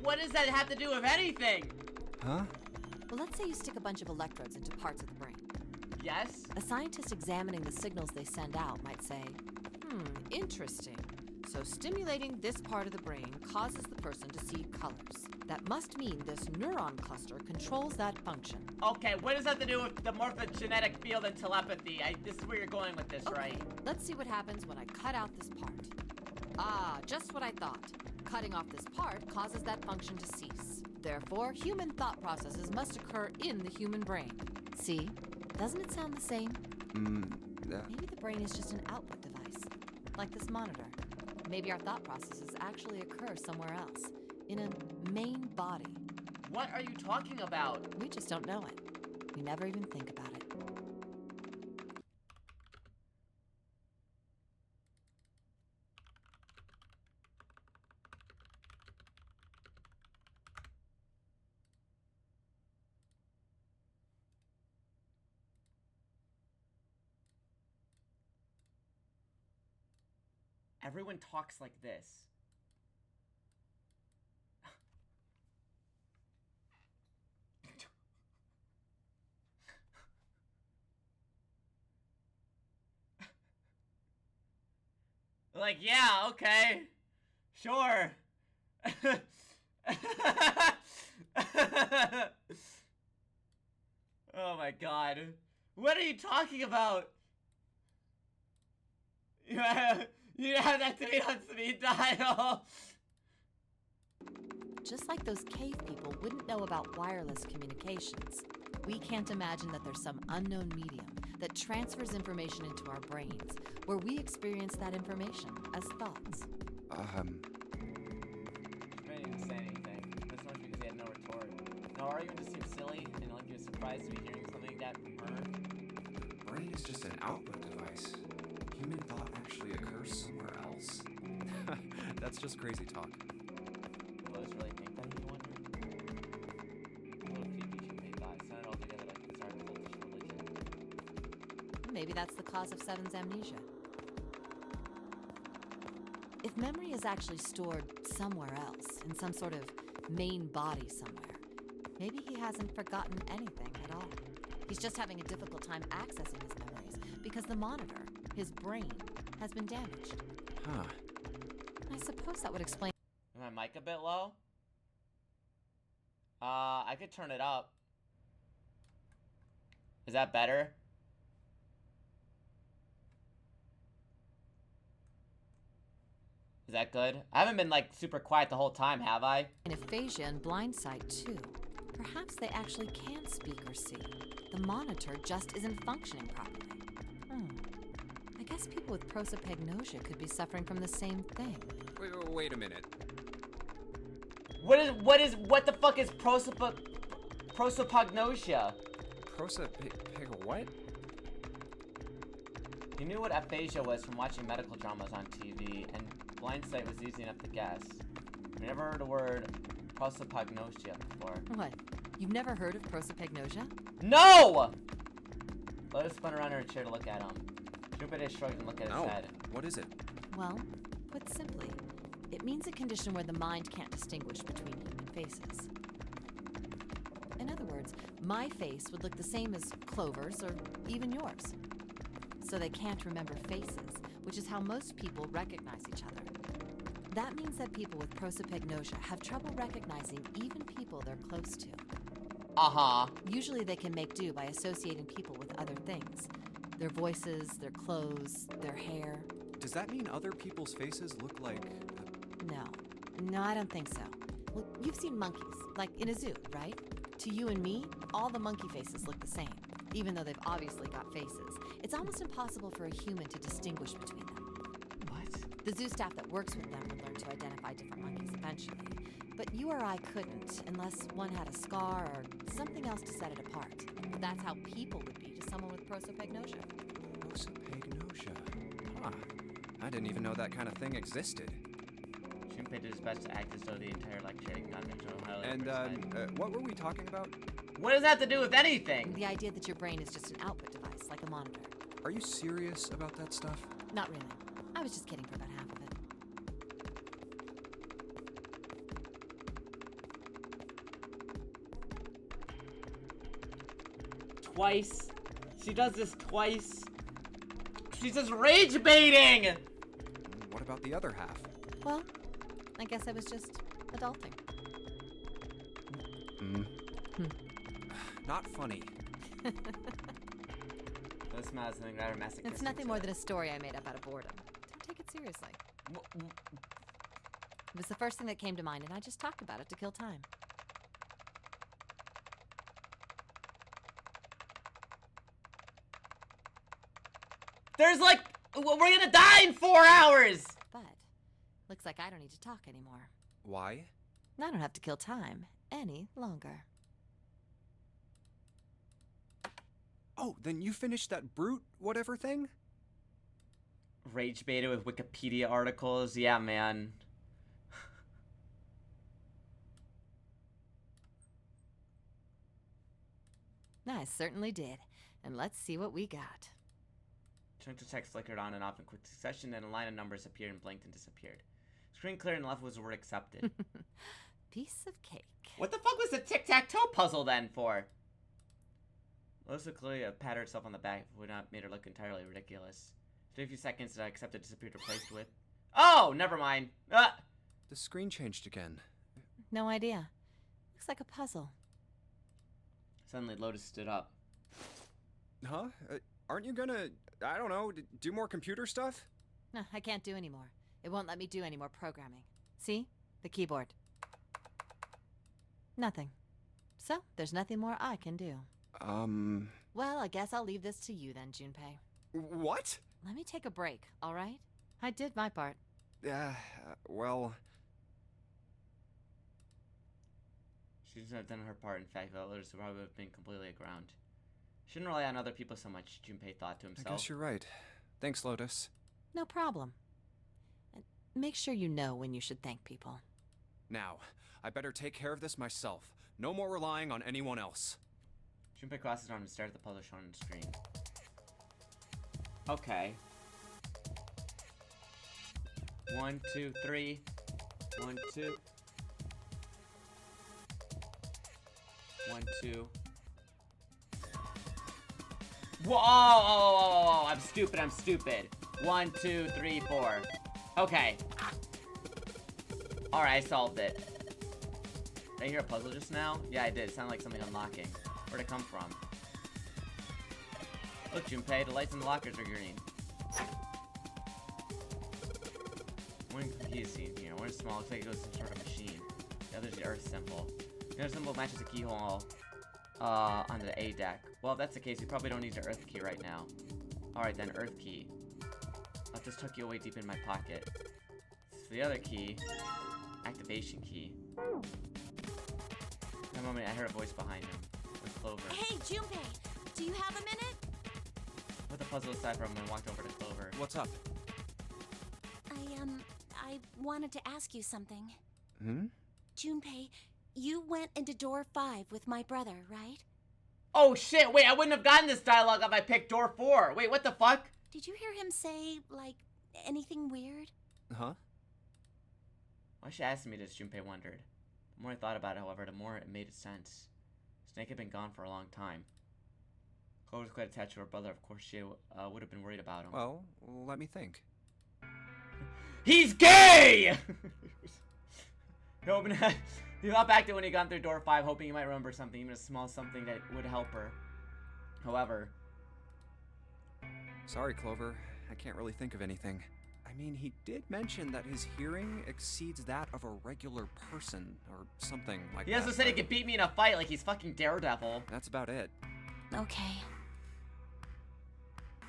What does that have to do with anything? Huh? Well, let's say you stick a bunch of electrodes into parts of the brain. Yes? A scientist examining the signals they send out might say, interesting. So stimulating this part of the brain causes the person to see colors. That must mean this neuron cluster controls that function. Okay, what does that have to do with the morphogenetic field and telepathy? This is where you're going with this, right? Let's see what happens when I cut out this part. Ah, just what I thought. Cutting off this part causes that function to cease. Therefore, human thought processes must occur in the human brain. See? Doesn't it sound the same? Maybe the brain is just an output device, like this monitor. Maybe our thought processes actually occur somewhere else, in a main body. What are you talking about? We just don't know it. We never even think about it. Everyone talks like this. Like, yeah, okay. Sure. Oh my god. What are you talking about? You have that to be on speed dial. Just like those cave people wouldn't know about wireless communications, we can't imagine that there's some unknown medium that transfers information into our brains, where we experience that information as thoughts. I didn't say anything. This much because he had no retort. No, are you just seem silly and like you're surprised to be hearing something like that from her? The brain is just an output device. Human thought actually occurs somewhere else. That's just crazy talk. Will Lois really think that, you wonder? A little creepy, Junpei thought. It sounded altogether like a bizarre cultish religion. Maybe that's the cause of Seven's amnesia. If memory is actually stored somewhere else, in some sort of main body somewhere, maybe he hasn't forgotten anything at all. He's just having a difficult time accessing his memories because the monitor, his brain, has been damaged. Huh. I suppose that would explain. Is my mic a bit low? I could turn it up. Is that better? Is that good? I haven't been like super quiet the whole time, have I? In aphasia and blind sight too. Perhaps they actually can speak or see. The monitor just isn't functioning properly. I guess people with prosopagnosia could be suffering from the same thing. Wait a minute. What the fuck is prosopagnosia? What? You knew what aphasia was from watching medical dramas on TV, and blind sight was easy enough to guess. I've never heard the word prosopagnosia before. What? You've never heard of prosopagnosia? No! Lotus spun around in her chair to look at him. Jupiter shrugged and looked at his head. What is it? Well, put simply, it means a condition where the mind can't distinguish between human faces. In other words, my face would look the same as Clover's or even yours. So they can't remember faces, which is how most people recognize each other. That means that people with prosopagnosia have trouble recognizing even people they're close to. Uh-huh. Usually they can make do by associating people with other things. Their voices, their clothes, their hair. Does that mean other people's faces look like... No, I don't think so. Well, you've seen monkeys, like in a zoo, right? To you and me, all the monkey faces look the same, even though they've obviously got faces. It's almost impossible for a human to distinguish between them. What? The zoo staff that works with them would learn to identify different monkeys eventually. But you or I couldn't, unless one had a scar or something else to set it apart. But that's how people would be to someone with prosopagnosia. Prosopagnosia? Huh. I didn't even know that kind of thing existed. Junpei did his best to act as though the entire lecture had gone into a highlight. And, what were we talking about? What does that have to do with anything? The idea that your brain is just an output device, like a monitor. Are you serious about that stuff? Not really. I was just kidding for about half of it. Twice. She does this twice. She's just rage baiting! What about the other half? Well, I guess I was just adulting. Not funny. This smells something rather masochistic. It's nothing more than a story I made up out of boredom. Don't take it seriously. It was the first thing that came to mind, and I just talked about it to kill time. There's like, we're gonna die in 4 hours! But, looks like I don't need to talk anymore. Why? I don't have to kill time any longer. Oh, then you finished that brute whatever thing? Rage baited with Wikipedia articles? Yeah, man. I certainly did. And let's see what we got. Chunks of text flickered on and off in quick succession, then a line of numbers appeared and blinked and disappeared. Screen cleared and left was the word accepted. Piece of cake. What the fuck was the tic-tac-toe puzzle then for? Melissa clearly patted herself on the back, but would not made her look entirely ridiculous. After a few seconds, accepted disappeared, replaced with... Oh, never mind. The screen changed again. No idea. Looks like a puzzle. Suddenly, Lotus stood up. Huh? Aren't you gonna, I don't know, do more computer stuff? No, I can't do anymore. It won't let me do any more programming. See? The keyboard. Nothing. So, there's nothing more I can do. Well, I guess I'll leave this to you then, Junpei. What? Let me take a break, alright? I did my part. Well... She doesn't have done her part. In fact, the others would probably have been completely aground. Shouldn't rely on other people so much, Junpei thought to himself. I guess you're right. Thanks, Lotus. No problem. And make sure you know when you should thank people. Now, I better take care of this myself. No more relying on anyone else. Junpei crossed his arms and stared at the puzzle shown on the screen. Okay. 1, 2, 3. 1, 2. 1, 2. Whoa! Oh, I'm stupid. 1, 2, 3, 4. Okay. Alright, I solved it. Did I hear a puzzle just now? Yeah, I did. It sounded like something unlocking. Where'd it come from? Look, Junpei, the lights in the lockers are green. One key is seen here. One is small, looks like it goes to some sort of machine. The other is the Earth symbol. The Earth symbol matches the keyhole on the A deck. Well, if that's the case, we probably don't need the Earth key right now. Alright then, Earth key. I'll just tuck you away deep in my pocket. For the other key, activation key. In a moment, I heard a voice behind him. With Clover. Hey, Junpei, do you have a minute? Put the puzzle aside for him and walked over to Clover. What's up? I wanted to ask you something. Hmm? Junpei, you went into door 5 with my brother, right? Oh shit, wait, I wouldn't have gotten this dialogue if I picked door 4. Wait, what the fuck? Did you hear him say, like, anything weird? Huh? Why she asked me this, Junpei wondered. The more I thought about it, however, the more it made sense. Snake had been gone for a long time. Clover was quite attached to her brother. Of course, she would have been worried about him. Well, let me think. He's gay! He thought back to when he got through door 5, hoping he might remember something, even a small something that would help her. However... Sorry, Clover. I can't really think of anything. I mean, he did mention that his hearing exceeds that of a regular person, or something like that. He also said he could beat me in a fight like he's fucking Daredevil. That's about it. Okay.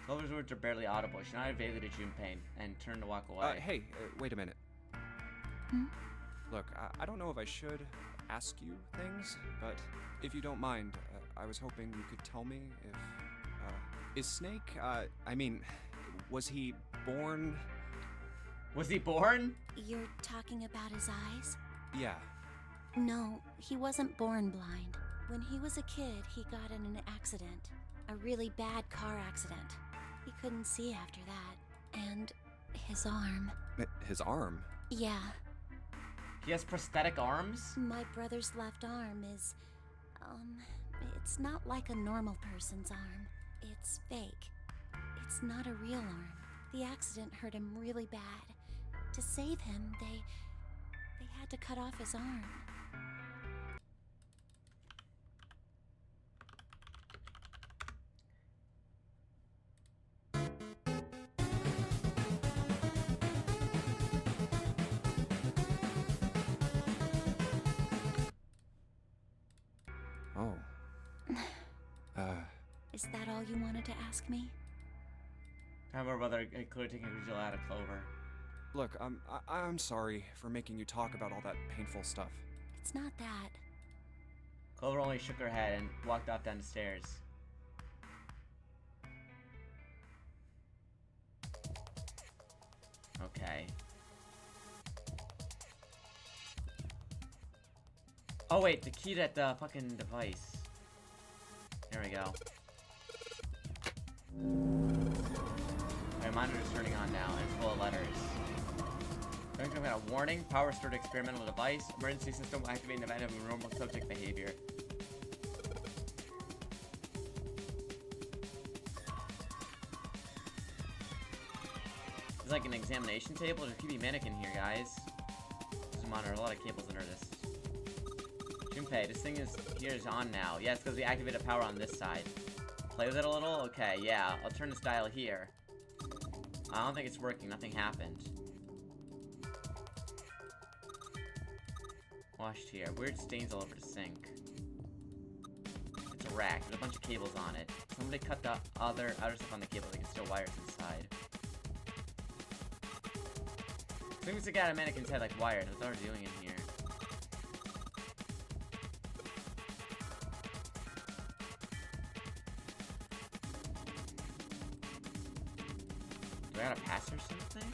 Clover's words are barely audible. She nodded vaguely to Junpei and turned to walk away. Hey, wait a minute. Hmm? Look, I don't know if I should ask you things, but if you don't mind, I was hoping you could tell me if, is Snake, I mean, was he born... Was he born? You're talking about his eyes? Yeah. No, he wasn't born blind. When he was a kid, he got in an accident. A really bad car accident. He couldn't see after that. And his arm. His arm? Yeah. He has prosthetic arms? My brother's left arm is, it's not like a normal person's arm. It's fake. It's not a real arm. The accident hurt him really bad. To save him, they had to cut off his arm. Oh. Is that all you wanted to ask me? I remember brother clearly taking a visual out of Clover. Look, I'm sorry for making you talk about all that painful stuff. It's not that. Clover only shook her head and walked off down the stairs. Okay. Oh wait, the key to that fucking device. There we go. My monitor's turning on now, and it's full of letters. Going to a warning, power stored experimental device, emergency system will activate in the event of abnormal subject behavior. It's like an examination table. There's a TV mannequin here, guys. There's a monitor, a lot of cables under this. Junpei, this thing is on now. Yeah, it's because we activated power on this side. Play with it a little? Okay, yeah. I'll turn this dial here. I don't think it's working. Nothing happened. Washed here. Weird stains all over the sink. It's a rack. There's a bunch of cables on it. Somebody cut the outer stuff on the cable. They can still wires inside. I think we got a mannequin's head like wires. What's already doing in here? Do I gotta pass or something?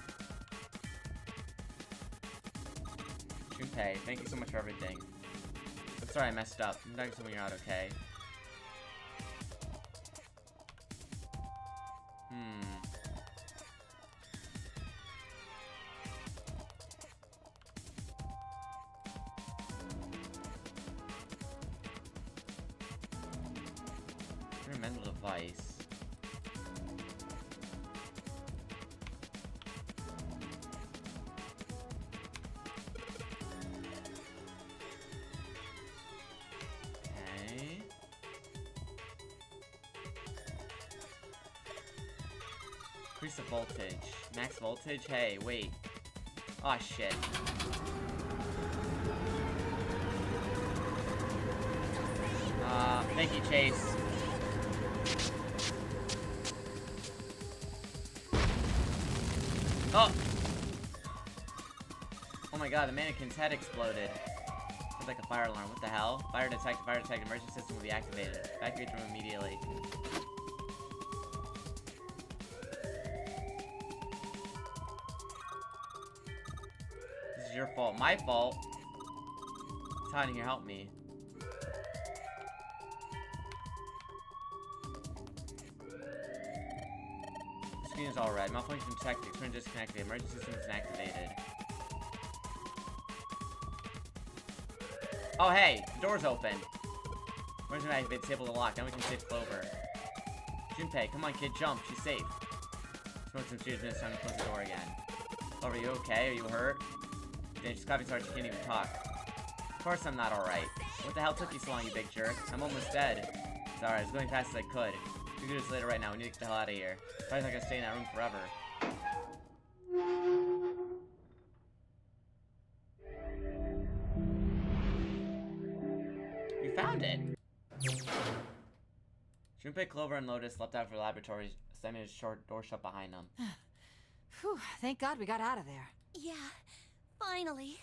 Junpei, thank you so much for everything. I'm sorry I messed up. I'm talking to when you're out, okay? Experimental device. Increase the voltage. Max voltage? Hey, wait. Oh shit. Thank you, Chase. Oh! Oh my god, the mannequin's head exploded. Sounds like a fire alarm. What the hell? Fire detected, emergency system will be activated. Evacuate the room immediately. This is your fault. My fault? Tiny, here, help me. The screen is all red. Malfunction detected. Current disconnected. Emergency system is inactivated. Oh, hey! The door's open. Emergency activated. Disable the lock. Now we can save Clover. Junpei, come on, kid. Jump. She's safe. Smoke some serious minutes. Time to close the door again. Clover, are you okay? Are you hurt? Dangerous copy starts. You can't even talk. Of course I'm not alright. What the hell took you so long, you big jerk? I'm almost dead. Sorry, I was going fast as I could. We can do this later right now. We need to get the hell out of here. Probably not gonna stay in that room forever. We found it! Junpei, Clover, and Lotus leapt out of the laboratory, slamming his short door shut behind them. Whew, thank God we got out of there. Yeah, finally.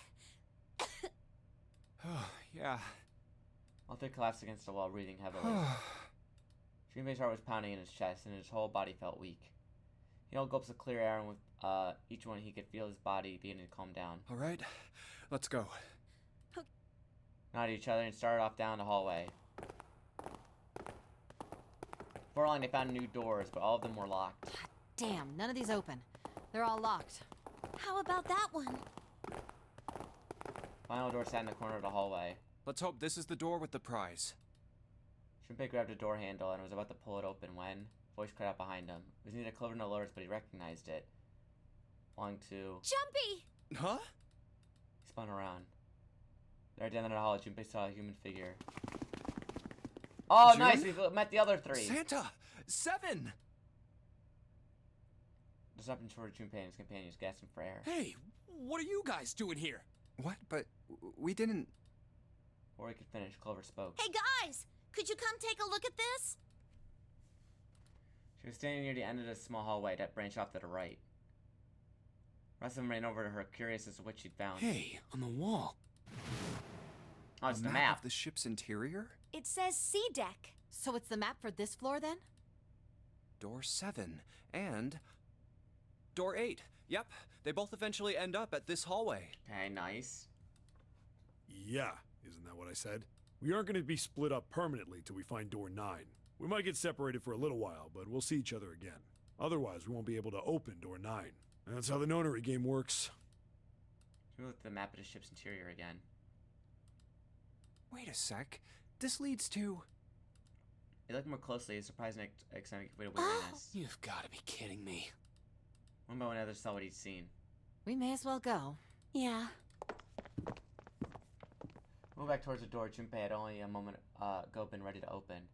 Oh, yeah. All three collapsed against the wall, breathing heavily. Junpei's heart was pounding in his chest, and his whole body felt weak. He held gulps of clear air, and with each one he could feel his body beginning to calm down. Alright, let's go. Nodded at each other and started off down the hallway. Before long, they found new doors, but all of them were locked. Damn, none of these open. They're all locked. How about that one? Final door sat in the corner of the hallway. Let's hope this is the door with the prize. Junpei grabbed a door handle and was about to pull it open when a voice cried out behind him. It was neither Clover nor Lotus, but he recognized it. Belonged to... Jumpy! Huh? He spun around. There at the end of the hall, Junpei saw a human figure. Oh, June? nice! We met the other three! Santa! 7! Just up and toward Junpei and his companions, gasping for air. Hey, what are you guys doing here? What? But we didn't... Before he could finish, Clover spoke. Hey guys, could you come take a look at this? She was standing near the end of the small hallway that branched off to the right. The rest of them ran over to her, curious as to what she'd found. Hey, on the wall. Oh, it's a the map map. of the ship's interior? It says C deck. So it's the map for this floor then? Door 7 and door 8. Yep, they both eventually end up at this hallway. Okay, nice. Yeah, isn't that what I said? We aren't going to be split up permanently till we find door 9. We might get separated for a little while, but we'll see each other again. Otherwise, we won't be able to open door 9. And that's how the nonary game works. She looked at the map of the ship's interior again. Wait a sec. This leads to... He looked more closely, a surprising extent of weariness. You've got to be kidding me. One by one, others saw what he'd seen. We may as well go. Yeah. Moved back towards the door. Junpei had only a moment ago been ready to open.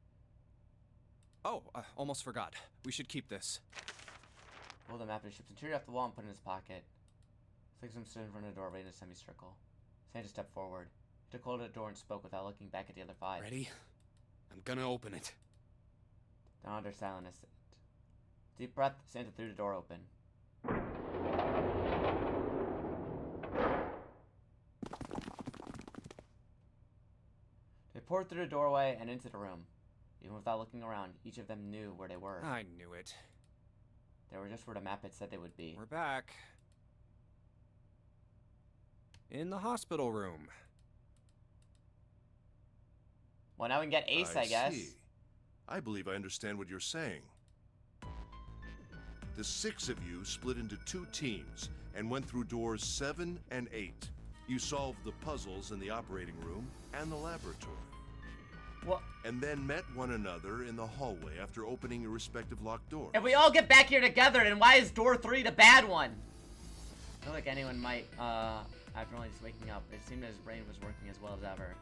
Oh, almost forgot. We should keep this. Pulled the map of the ship's interior off the wall and put it in his pocket. Six of them stood in front of the doorway in a semicircle. Santa stepped forward. He took hold of the door and spoke without looking back at the other 5. Ready? I'm gonna open it. Down under silence. Deep breath, Santa threw the door open. They poured through the doorway and into the room. Even without looking around, each of them knew where they were. I knew it. They were just where the map had said they would be. We're back. In the hospital room. Well, now we can get Ace, I guess. See. I believe I understand what you're saying. The 6 of you split into 2 teams and went through doors 7 and 8. You solved the puzzles in the operating room and the laboratory. What? And then met one another in the hallway after opening your respective locked doors. If we all get back here together, then why is door 3 the bad one? I feel like anyone might, after only just waking up, it seemed that his brain was working as well as ever.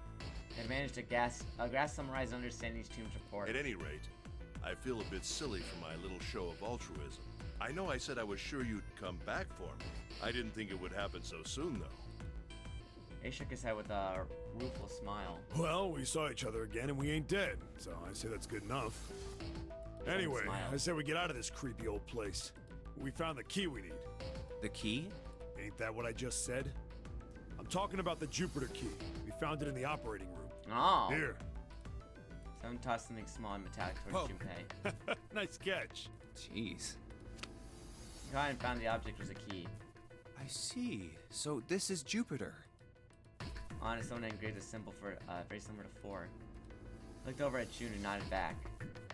He had managed to grasp, summarize, and understand these team's report. At any rate, I feel a bit silly for my little show of altruism. I know I said I was sure you'd come back for me. I didn't think it would happen so soon, though. He shook his head with a rueful smile. Well, we saw each other again and we ain't dead, so I say that's good enough. Anyway, I said we get out of this creepy old place. We found the key we need. The key? Ain't that what I just said? I'm talking about the Jupiter key. We found it in the operating room. Oh. Here. Someone tossed something small and metallic towards Junpei. Nice catch. Jeez. He got and found the object was a key. I see. So this is Jupiter. On its own engraved a symbol for very similar to 4. Looked over at June and nodded back.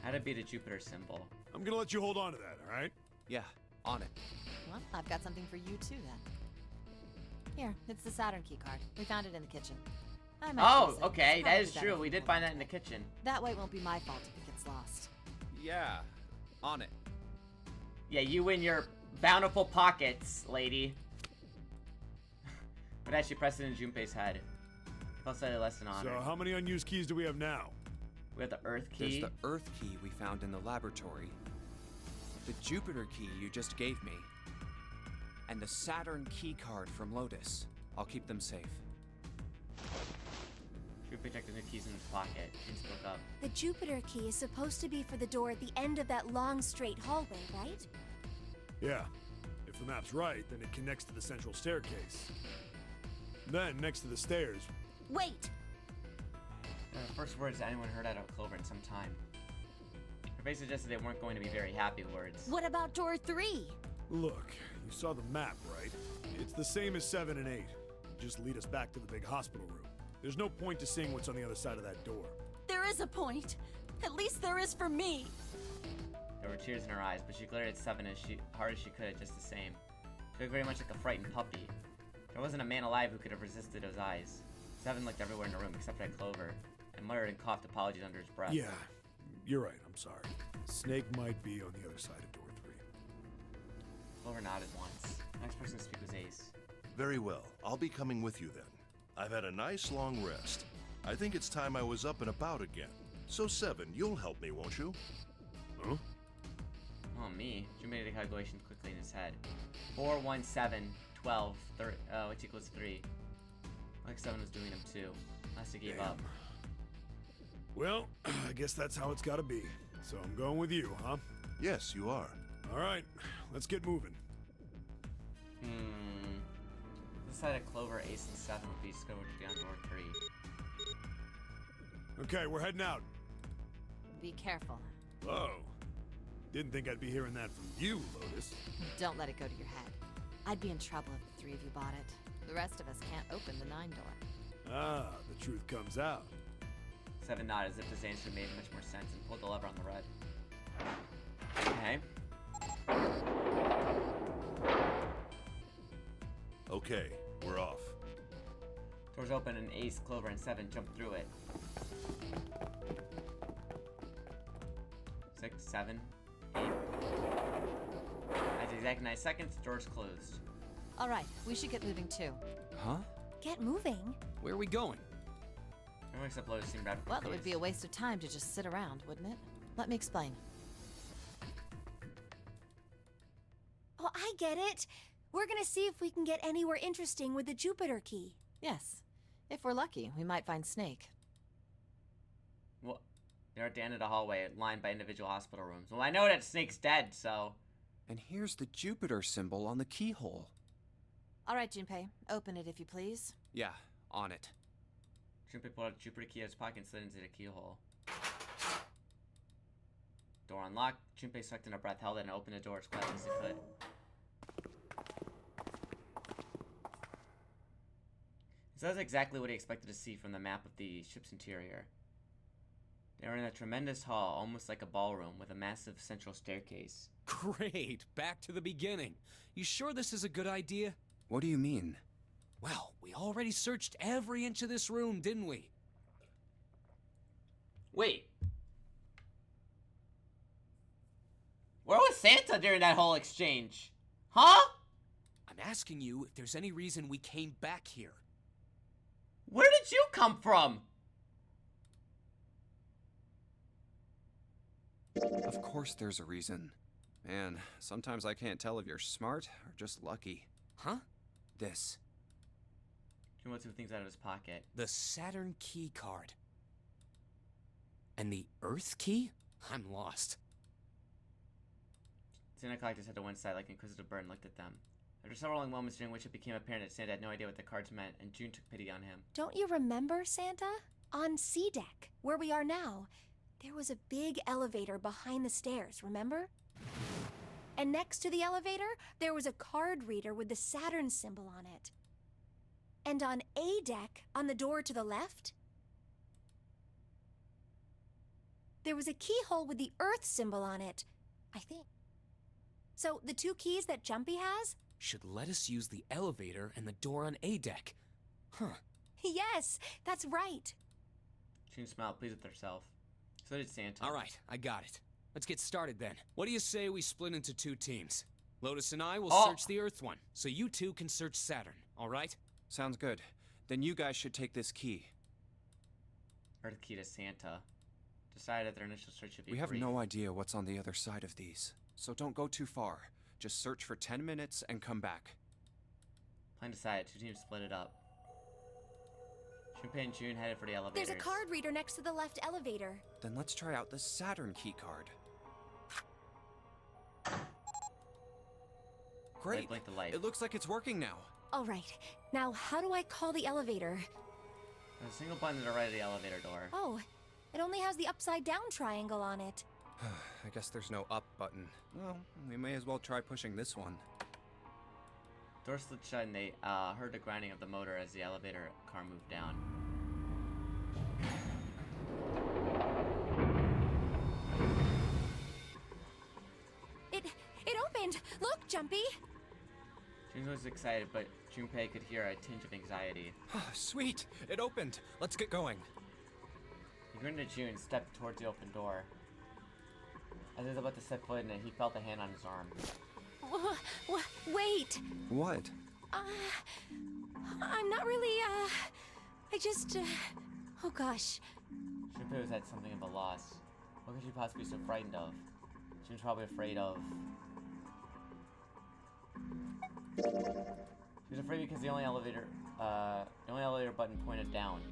Had to be the Jupiter symbol. I'm gonna let you hold on to that, alright? Yeah, on it. Well, I've got something for you too then. Here, it's the Saturn key card. We found it in the kitchen. I might Oh, use it. okay, It's that probably is better true. for We did you. find that in the kitchen. That way it won't be my fault if it gets lost. Yeah, on it. Yeah, you in your bountiful pockets, lady. But actually pressed it in Junpei's head. Felt slightly less than honor. So how many unused keys do we have now? We have the Earth key. There's the Earth key we found in the laboratory. The Jupiter key you just gave me. And the Saturn key card from Lotus. I'll keep them safe. Junpei checked the new keys in his pocket. June spoke up. The Jupiter key is supposed to be for the door at the end of that long, straight hallway, right? Yeah. If the map's right, then it connects to the central staircase. Then, next to the stairs... Wait! The first words anyone heard out of Clover in some time. Her face suggested they weren't going to be very happy words. What about door 3? Look, you saw the map, right? It's the same as 7 and 8. Just lead us back to the big hospital room. There's no point to seeing what's on the other side of that door. There is a point. At least there is for me. There were tears in her eyes, but she glared at Seven as hard as she could, just the same. She looked very much like a frightened puppy. There wasn't a man alive who could have resisted those eyes. Seven looked everywhere in the room except at Clover, and muttered and coughed apologies under his breath. Yeah, you're right, I'm sorry. Snake might be on the other side of door 3. Clover nodded once. The next person to speak was Ace. Very well. I'll be coming with you then. I've had a nice long rest. I think it's time I was up and about again. So, Seven, you'll help me, won't you? Huh? Oh, me. June made a calculation quickly in his head. 4, 1, 7, 12, 30, which equals 3. Like Seven was doing them too. Unless he gave up. Well, I guess that's how it's gotta be. So I'm going with you, huh? Yes, you are. Alright, let's get moving. This side of Clover, Ace, and Seven would be discovered to be on door 3. Okay, we're heading out. Be careful. Oh. Didn't think I'd be hearing that from you, Lotus. Don't let it go to your head. I'd be in trouble if the 3 of you bought it. The rest of us can't open the 9 door. Ah, the truth comes out. Seven nodded as if this answer made much more sense and pulled the lever on the red. Okay. Okay, we're off. Doors open and Ace, Clover, and Seven jump through it. 6, 7, 8. At the exact 9 seconds, doors closed. All right, we should get moving too. Huh? Get moving. Where are we going? Everyone except Lotus seemed rather Well, it confused. would be a waste of time to just sit around, wouldn't it? Let me explain. Oh, I get it. We're gonna see if we can get anywhere interesting with the Jupiter key. Yes. If we're lucky, we might find Snake. Well, they're at the end of the hallway, lined by individual hospital rooms. Well, I know that Snake's dead, so... And here's the Jupiter symbol on the keyhole. All right, Junpei, open it if you please. Yeah, on it. Junpei pulled out the Jupiter key out of his pocket and slid into the keyhole. Door unlocked. Junpei sucked in a breath, held it, and opened the door as quietly as he could. So that's exactly what he expected to see from the map of the ship's interior. They were in a tremendous hall, almost like a ballroom, with a massive central staircase. Great, back to the beginning. You sure this is a good idea? What do you mean? Well, we already searched every inch of this room, didn't we? Wait. Where was Santa during that whole exchange? Huh? I'm asking you if there's any reason we came back here. Where did you come from? Of course there's a reason. Man, sometimes I can't tell if you're smart or just lucky. Huh? This. June wants some things out of his pocket. The Saturn key card. And the Earth key? I'm lost. Santa cocked his head to one side like an inquisitive bird and looked at them. After several long moments during which it became apparent that Santa had no idea what the cards meant, and June took pity on him. Don't you remember, Santa? On C deck, where we are now, there was a big elevator behind the stairs, remember? And next to the elevator, there was a card reader with the Saturn symbol on it. And on A deck, on the door to the left, there was a keyhole with the Earth symbol on it, I think. So the two keys that Jumpy has? Should let us use the elevator and the door on A deck. Huh. Yes, that's right. June smiled, pleased with herself. So did Santa. All right, I got it. Let's get started then. What do you say we split into 2 teams? Lotus and I will search the Earth one, so you 2 can search Saturn, all right? Sounds good. Then you guys should take this key. Earth key to Santa. Decided their initial search should be We have brief. no idea what's on the other side of these, so don't go too far. Just search for 10 minutes and come back. Plan decided. 2 teams split it up. Junpei and June headed for the elevators. There's a card reader next to the left elevator. Then let's try out the Saturn key card. Great. Blink the light. It looks like it's working now. All right. Now, how do I call the elevator? There's a single button to the right of the elevator door. Oh, it only has the upside down triangle on it. I guess there's no up button. Well, we may as well try pushing this one. Door slid shut and they heard the grinding of the motor as the elevator car moved down. It opened! Look, Jumpy! June was excited, but Junpei could hear a tinge of anxiety. Sweet! It opened! Let's get going. He grinned at June and stepped towards the open door. As he was about to step foot in it, he felt a hand on his arm. Wait! What? I'm not really, I just, oh gosh. Junpei was at something of a loss. What could she possibly be so frightened of? She was probably afraid of... She was afraid because the only elevator button pointed down.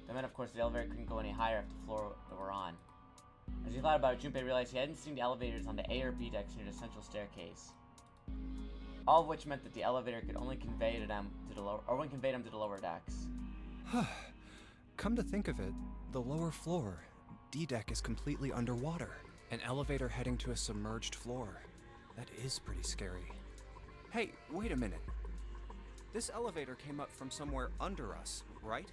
That meant, of course, the elevator couldn't go any higher if the floor that we're on. As he thought about it, Junpei realized he hadn't seen the elevators on the A or B decks near the central staircase. All of which meant that the elevator could only convey them to the lower decks. Come to think of it, the lower floor, D deck, is completely underwater. An elevator heading to a submerged floor. That is pretty scary. Hey, wait a minute. This elevator came up from somewhere under us, right?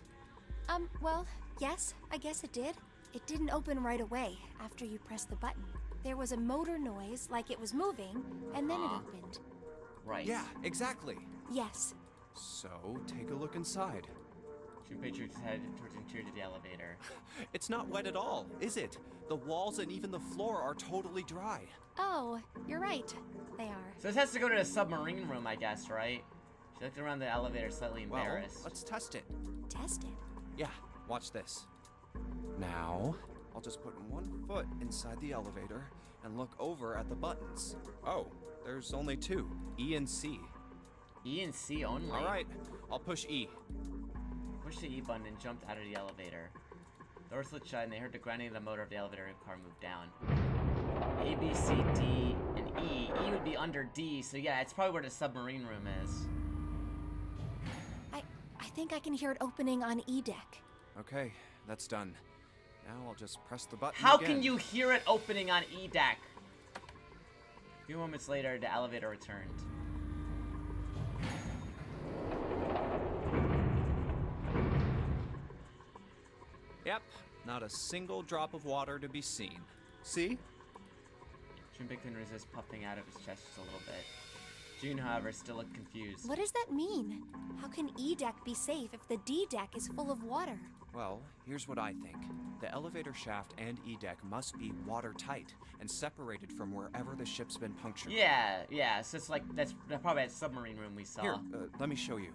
Well, yes, I guess it did. It didn't open right away after you pressed the button. There was a motor noise, like it was moving, and then it opened. Right. Yeah, exactly. Yes. So, take a look inside. Junpei jerked his head towards the interior of the elevator. It's not wet at all, is it? The walls and even the floor are totally dry. Oh, you're right. They are. So this has to go to the submarine room, I guess, right? She looked around the elevator, slightly embarrassed. Well, let's test it. Test it? Yeah, watch this. Now, I'll just put one foot inside the elevator and look over at the buttons. Oh, there's only 2, E and C. E and C only? Alright, I'll push E. Pushed the E button and jumped out of the elevator. The door slid shut and they heard the grinding of the motor of the elevator car move down. A, B, C, D, and E. E would be under D, so yeah, it's probably where the submarine room is. I think I can hear it opening on E deck. Okay, that's done. Now I'll just press the button How again. can you hear it opening on E deck? A few moments later, the elevator returned. Yep, not a single drop of water to be seen. See? Junpei couldn't resist puffing out of his chest just a little bit. June, however, still looked confused. What does that mean? How can E deck be safe if the D deck is full of water? Well, here's what I think. The elevator shaft and E deck must be watertight and separated from wherever the ship's been punctured. Yeah, so it's like, that's probably that submarine room we saw. Here, let me show you.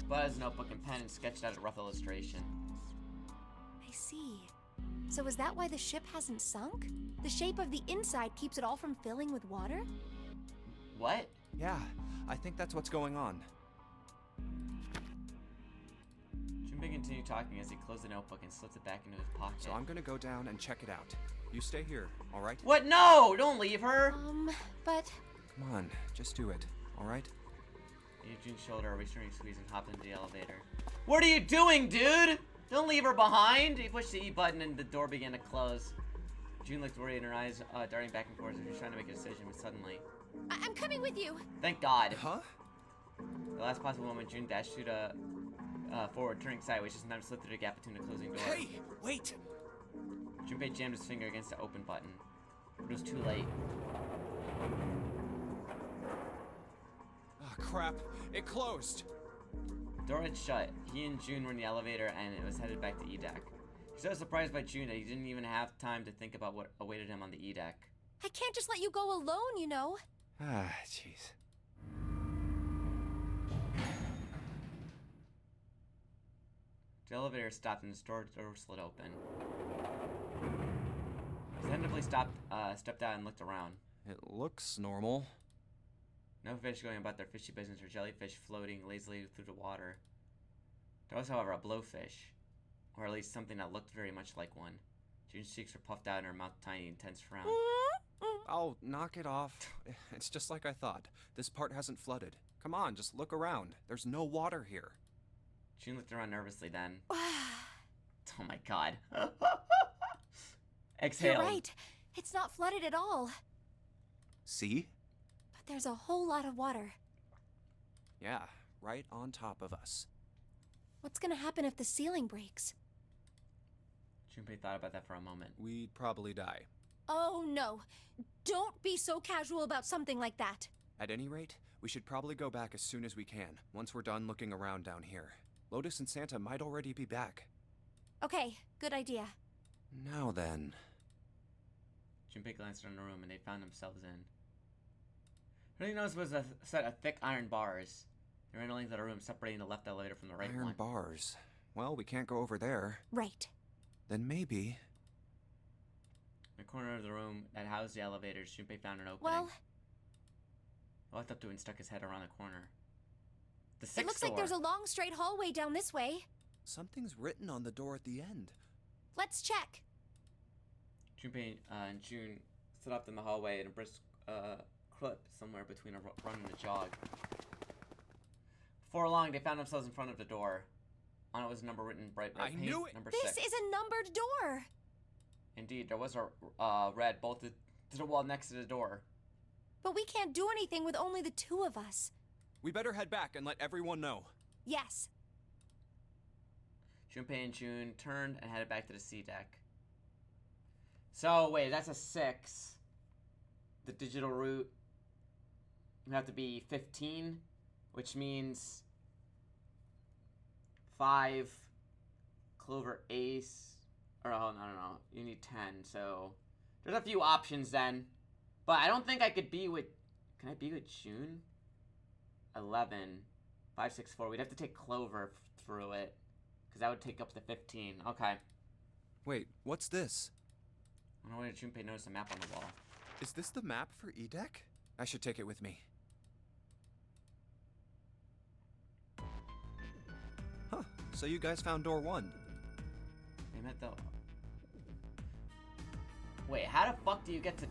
Buzz, notebook, and pen and sketched out a rough illustration. I see. So is that why the ship hasn't sunk? The shape of the inside keeps it all from filling with water? What? Yeah, I think that's what's going on. Junpei continued talking as he closed the notebook and slipped it back into his pocket. So I'm gonna go down and check it out. You stay here, alright? What? No! Don't leave her! But... Come on, just do it, alright? He used June's shoulder, a restraining squeeze, and hopped into the elevator. What are you doing, dude? Don't leave her behind! He pushed the E button and the door began to close. June looked worried and her eyes darting back and forth as she was trying to make a decision, but suddenly... I'm coming with you! Thank God. Huh? The last possible moment, June dashed through the forward, turning sideways just in time to slip through the gap between the closing doors. Hey, wait! Junpei jammed his finger against the open button. But it was too late. Oh, crap. It closed. The door had shut. He and June were in the elevator and it was headed back to E-Deck. He was so surprised by June that he didn't even have time to think about what awaited him on the E-Deck. I can't just let you go alone, you know. Ah, jeez. The elevator stopped and the door slid open. He tentatively stepped out and looked around. It looks normal. No fish going about their fishy business or jellyfish floating lazily through the water. There was, however, a blowfish. Or at least something that looked very much like one. June's cheeks were puffed out and her mouth tiny, intense frown. Oh, knock it off. It's just like I thought. This part hasn't flooded. Come on, just look around. There's no water here. June looked around nervously then. Oh my God. Exhale. You're right. It's not flooded at all. See? But there's a whole lot of water. Yeah, right on top of us. What's gonna happen if the ceiling breaks? Junpei thought about that for a moment. We'd probably die. Oh no. Don't be so casual about something like that. At any rate, we should probably go back as soon as we can, once we're done looking around down here. Lotus and Santa might already be back. Okay, good idea. Now then... Junpei glanced around the room and they found themselves in. What he noticed was a set of thick iron bars. They ran the length of the room, separating the left elevator from the right one. Iron bars. Well, we can't go over there. Right. Then maybe... In the corner of the room that housed the elevators, Junpei found an opening. Well... He walked up to it and stuck his head around the corner. The It sixth looks door. like there's a long straight hallway down this way. Something's written on the door at the end. Let's check. Junpei and June stood up in the hallway in a brisk clip somewhere between a run and a jog. Before long, they found themselves in front of the door. On it was a number written bright red paint. knew it! Number This 6. is a numbered door. Indeed, there was a red bolted to the wall next to the door. But we can't do anything with only the two of us. We better head back and let everyone know. Yes. Junpei and June turned and headed back to the C deck. So, wait, that's a 6. The digital route would have to be 15, which means 5 clover ace. Or, oh, no. You need 10, so there's a few options then. But I don't think I could be with... Can I be with June? 11. 5, 6, 4. We'd have to take clover through it. Because that would take up to 15. Okay. Wait, what's this? I don't know where Junpei noticed a map on the wall. Is this the map for E-Deck? I should take it with me. Huh, so you guys found door 1. They met the... Wait, how the fuck do you get to...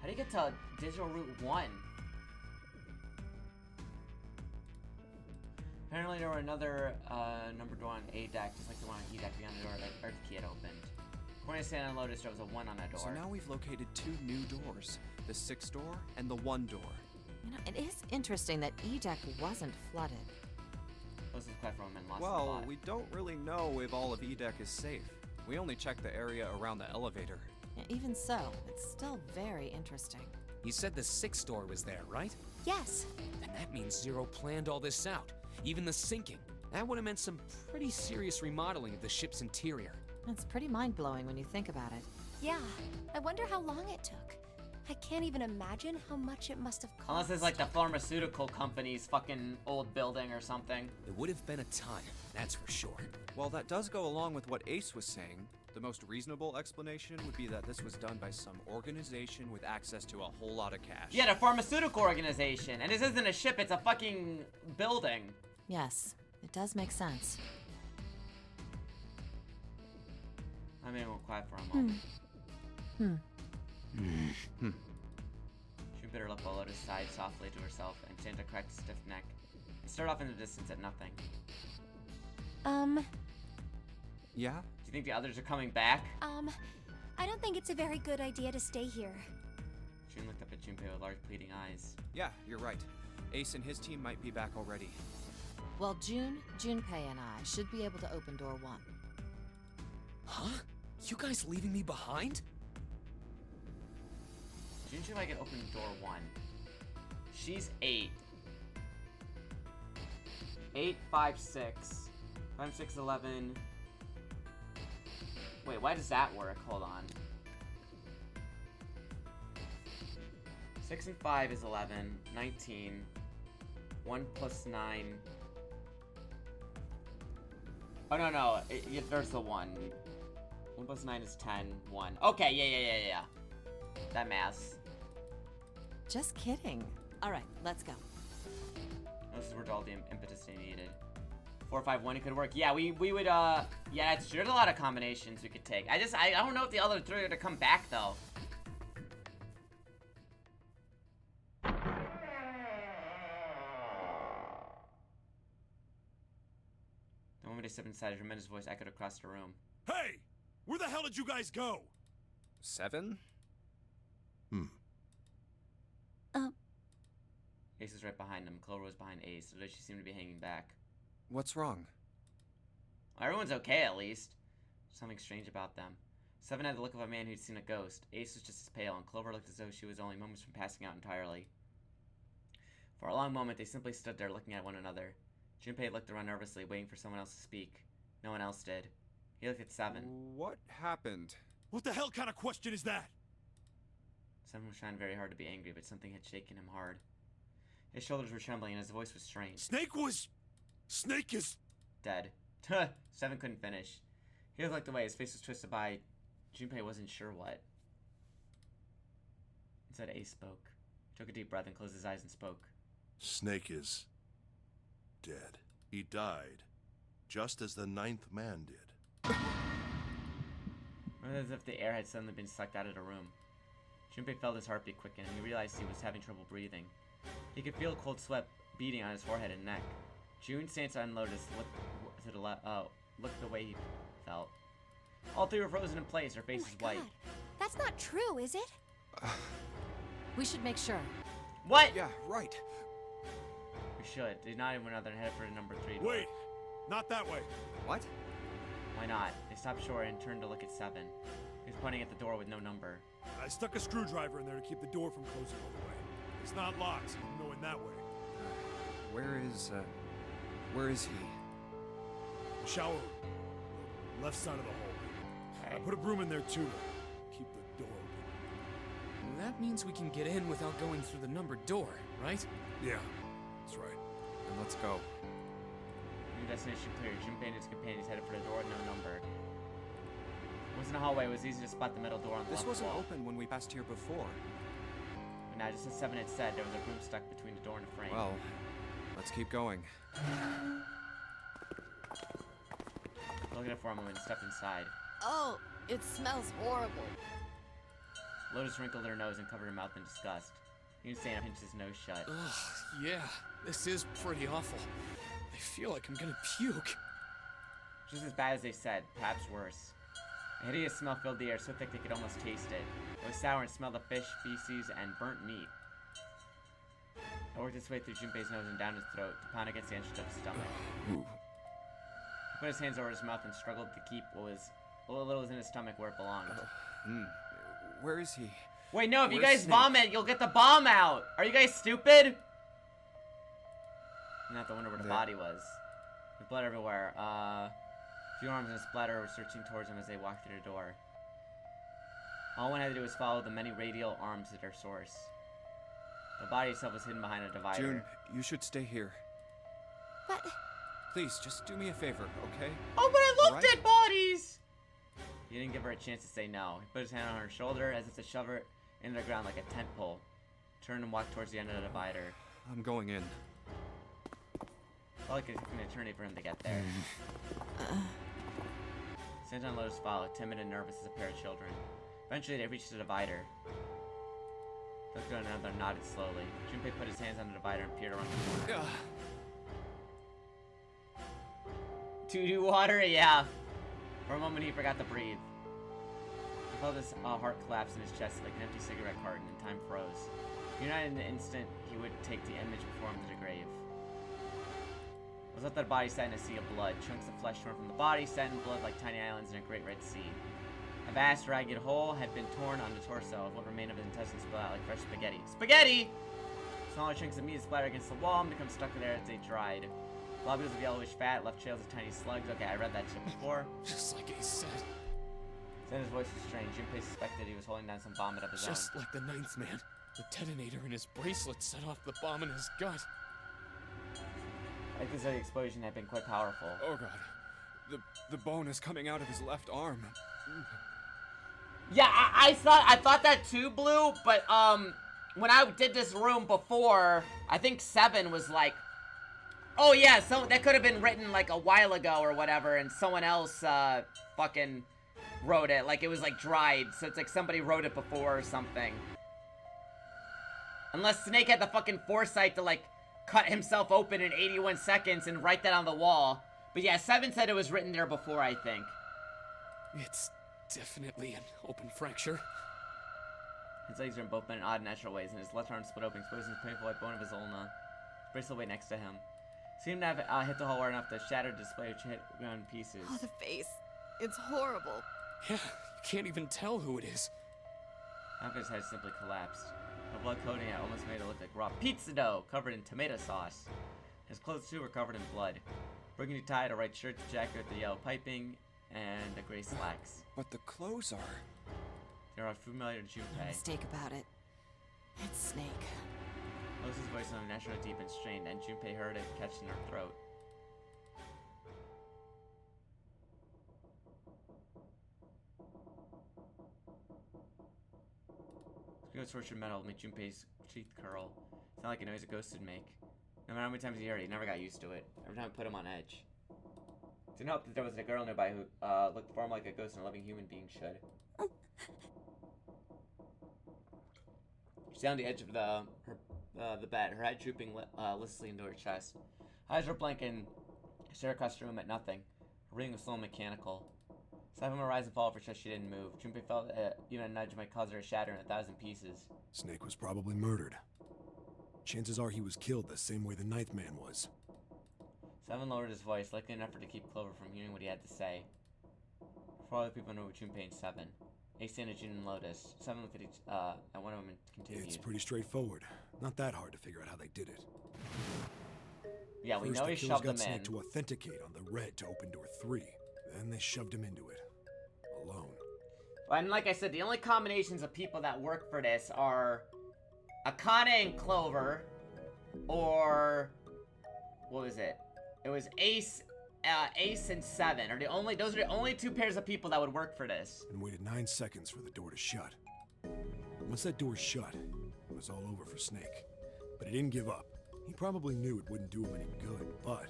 How do you get to digital route 1? Apparently there were another number door on A deck, just like the one on E deck beyond the door that Earthkey had opened. According to Santa and Lotus, there was a 1 on that door. So now we've located 2 new doors. The 6th door and the 1 door. You know, it is interesting that E-Deck wasn't flooded. Those was quite from and lost the Well, plot. we don't really know if all of E-Deck is safe. We only checked the area around the elevator. Yeah, even so, it's still very interesting. You said the 6th door was there, right? Yes. Then that means Zero planned all this out. Even the sinking. That would have meant some pretty serious remodeling of the ship's interior. It's pretty mind-blowing when you think about it. Yeah. I wonder how long it took. I can't even imagine how much it must have cost. Unless it's like the pharmaceutical company's fucking old building or something. It would have been a ton, that's for sure. Well, that does go along with what Ace was saying. The most reasonable explanation would be that this was done by some organization with access to a whole lot of cash. Yeah, the pharmaceutical organization. And this isn't a ship, it's a fucking building. Yes, it does make sense. I mean, we'll quiet for a moment. She better look below his side softly to herself, and Santa cracked a stiff neck. He stared off in the distance at nothing. Yeah? Do you think the others are coming back? I don't think it's a very good idea to stay here. June looked up at Junpei with large pleading eyes. Yeah, you're right. Ace and his team might be back already. Well, Junpei and I should be able to open door 1. Huh? You guys leaving me behind? Junpei might get open door 1. She's 8. 8, 5, 6. 5, 6, 11. Wait, why does that work? Hold on. 6 and 5 is 11. 19. 1 plus 9. Oh, no. There's the 1. 1 plus 9 is 10. 1. Okay, yeah. That maths. Just kidding. All right, let's go. This is where all the impetus they needed. 4, 5, 1, it could work. Yeah, we would, yeah, it's true. There's a lot of combinations we could take. I don't know if the other 3 are gonna come back, though. The moment they stepped inside, a tremendous voice echoed across the room. Hey! Where the hell did you guys go? 7? Ace was right behind them. Clover was behind Ace, although she seemed to be hanging back. What's wrong? Everyone's okay, at least. Something strange about them. 7 had the look of a man who'd seen a ghost. Ace was just as pale, and Clover looked as though she was only moments from passing out entirely. For a long moment, they simply stood there looking at one another. Junpei looked around nervously, waiting for someone else to speak. No one else did. He looked at 7. What happened? What the hell kind of question is that? 7 was trying very hard to be angry, but something had shaken him hard. His shoulders were trembling, and his voice was strained. Snake is... Dead. 7 couldn't finish. He looked away, his face was twisted by... Junpei wasn't sure what. Instead, Ace spoke. He took a deep breath and closed his eyes and spoke. Snake is... dead. He died, just as the 9th man did. It was as if the air had suddenly been sucked out of the room. Junpei felt his heartbeat quicken, and he realized he was having trouble breathing. He could feel a cold sweat beating on his forehead and neck. June, Santa, and Lotus looked to the looked the way he felt. All 3 were frozen in place, their faces white. God. That's not true, is it? We should make sure. What? Yeah, right. We should. They nodded one another and headed for the number 3 door. Wait! Not that way. What? Why not? They stopped short and turned to look at 7. He was pointing at the door with no number. I stuck a screwdriver in there to keep the door from closing all the way. It's not locked, so you can go in that way. Where is he? The shower room. Left side of the hallway. Okay. I put a broom in there too. Keep the door open. That means we can get in without going through the numbered door, right? Yeah, that's right. Then let's go. New destination clear. Junpei and his companions headed for the door with no number. It wasn't a hallway, it was easy to spot the metal door on the This left wasn't wall. open when we passed here before. But now, just as 7 had said, there was a broom stuck between the door and the frame. Well, let's keep going. Looked at it for a moment and stepped inside. Oh, it smells horrible. Lotus wrinkled her nose and covered her mouth in disgust. Even Santa pinched his nose shut. Ugh, yeah, this is pretty awful. I feel like I'm gonna puke. Just as bad as they said, perhaps worse. A hideous smell filled the air so thick they could almost taste it. It was sour and smelled of fish, feces, and burnt meat. It worked its way through Junpei's nose and down his throat to pound against the entrance of his stomach. He put his hands over his mouth and struggled to keep what little was in his stomach where it belonged. Where is he? Wait, no, if you Where's guys Snake? vomit, you'll get the bomb out! Are you guys stupid? You have to wonder where the body was. With blood everywhere. A few arms and a splatter were searching towards him as they walked through the door. All one had to do was follow the many radial arms to their source. The body itself was hidden behind a divider. June, you should stay here. But... Please, just do me a favor, okay? Oh, but I love Alright? dead bodies! He didn't give her a chance to say no. He put his hand on her shoulder as if to shove her into the ground like a tent pole. Turned and walked towards the end of the divider. I'm going in. Felt like it took an eternity for him to get there. Santa and Lotus followed, timid and nervous as a pair of children. Eventually, they reached the divider. Looked at another, nodded slowly. Junpei put his hands on the divider and peered around the corner. Doo-doo water? Yeah. For a moment, he forgot to breathe. He felt his heart collapse in his chest like an empty cigarette carton, and time froze. United in the instant, he would take the image before him to the grave. It was left that the body sat in a sea of blood. Chunks of flesh torn from the body sat in blood like tiny islands in a great red sea. A vast, ragged hole had been torn on the torso, of what remained of his intestines spilled out like fresh spaghetti. Spaghetti! Smaller chunks of meat splattered against the wall and become stuck there as they dried. Globules of yellowish fat left trails of tiny slugs. Okay, I read that shit before. Just like he said. Santa's voice was strange. Junpei suspected he was holding down some vomit of his own. Just like the ninth man. The detonator in his bracelet set off the bomb in his gut. I consider the explosion had been quite powerful. Oh god. The bone is coming out of his left arm. Yeah, I thought that too, Blue, but when I did this room before, I think 7 was like, oh yeah, so that could have been written like a while ago or whatever, and someone else fucking wrote it, like it was like dried, so it's like somebody wrote it before or something. Unless Snake had the fucking foresight to like cut himself open in 81 seconds and write that on the wall. But yeah, 7 said it was written there before, I think. It's definitely an open fracture. His legs are in both bent in odd natural ways, and his left arm split open, exposing the painful white bone of his ulna. His bracelet lay next to him. Seemed to have hit the hole hard enough to shatter the display, which hit in pieces. Oh, the face. It's horrible. Yeah, you can't even tell who it is. Half of his head simply collapsed. The blood coating it almost made it look like raw pizza dough covered in tomato sauce. His clothes too were covered in blood. Burgundy tie, a white shirt, jacket with the yellow piping, and the gray slacks. But the clothes are... They are familiar to No Junpei. mistake about it. It's Snake. Lotus's voice sounded naturally deep and strained, and Junpei heard it catch in her throat. Squeal tortured metal made Junpei's teeth curl. Sounded like a noise a ghost would make. No matter how many times he heard it, he never got used to it. Every time it put him on edge. It didn't help that there was a girl nearby who looked far more like a ghost than a loving human being should. She sat on the edge of the bed, her head drooping listlessly into her chest. Eyes were blank and stared across the room at nothing. Her breathing was slow and mechanical. Aside from her rise and fall of her chest, she didn't move. Junpei felt even a nudge might cause her to shatter in 1,000 pieces. Snake was probably murdered. Chances are he was killed the same way the ninth man was. 7 lowered his voice, likely in an effort to keep Clover from hearing what he had to say. 4 other people knew Junpei and 7. Ace, June, and Lotus. 7 looked at one of them and continued. It's pretty straightforward. Not that hard to figure out how they did it. Yeah, we First, know the he killers shoved got them Snake in. to authenticate on the red to open door 3. Then they shoved him into it. Alone. And like I said, the only combinations of people that work for this are Akane and Clover, or what was it? It was Ace and 7. Those are the only 2 pairs of people that would work for this. And waited 9 seconds for the door to shut. Once that door shut, it was all over for Snake. But he didn't give up. He probably knew it wouldn't do him any good, but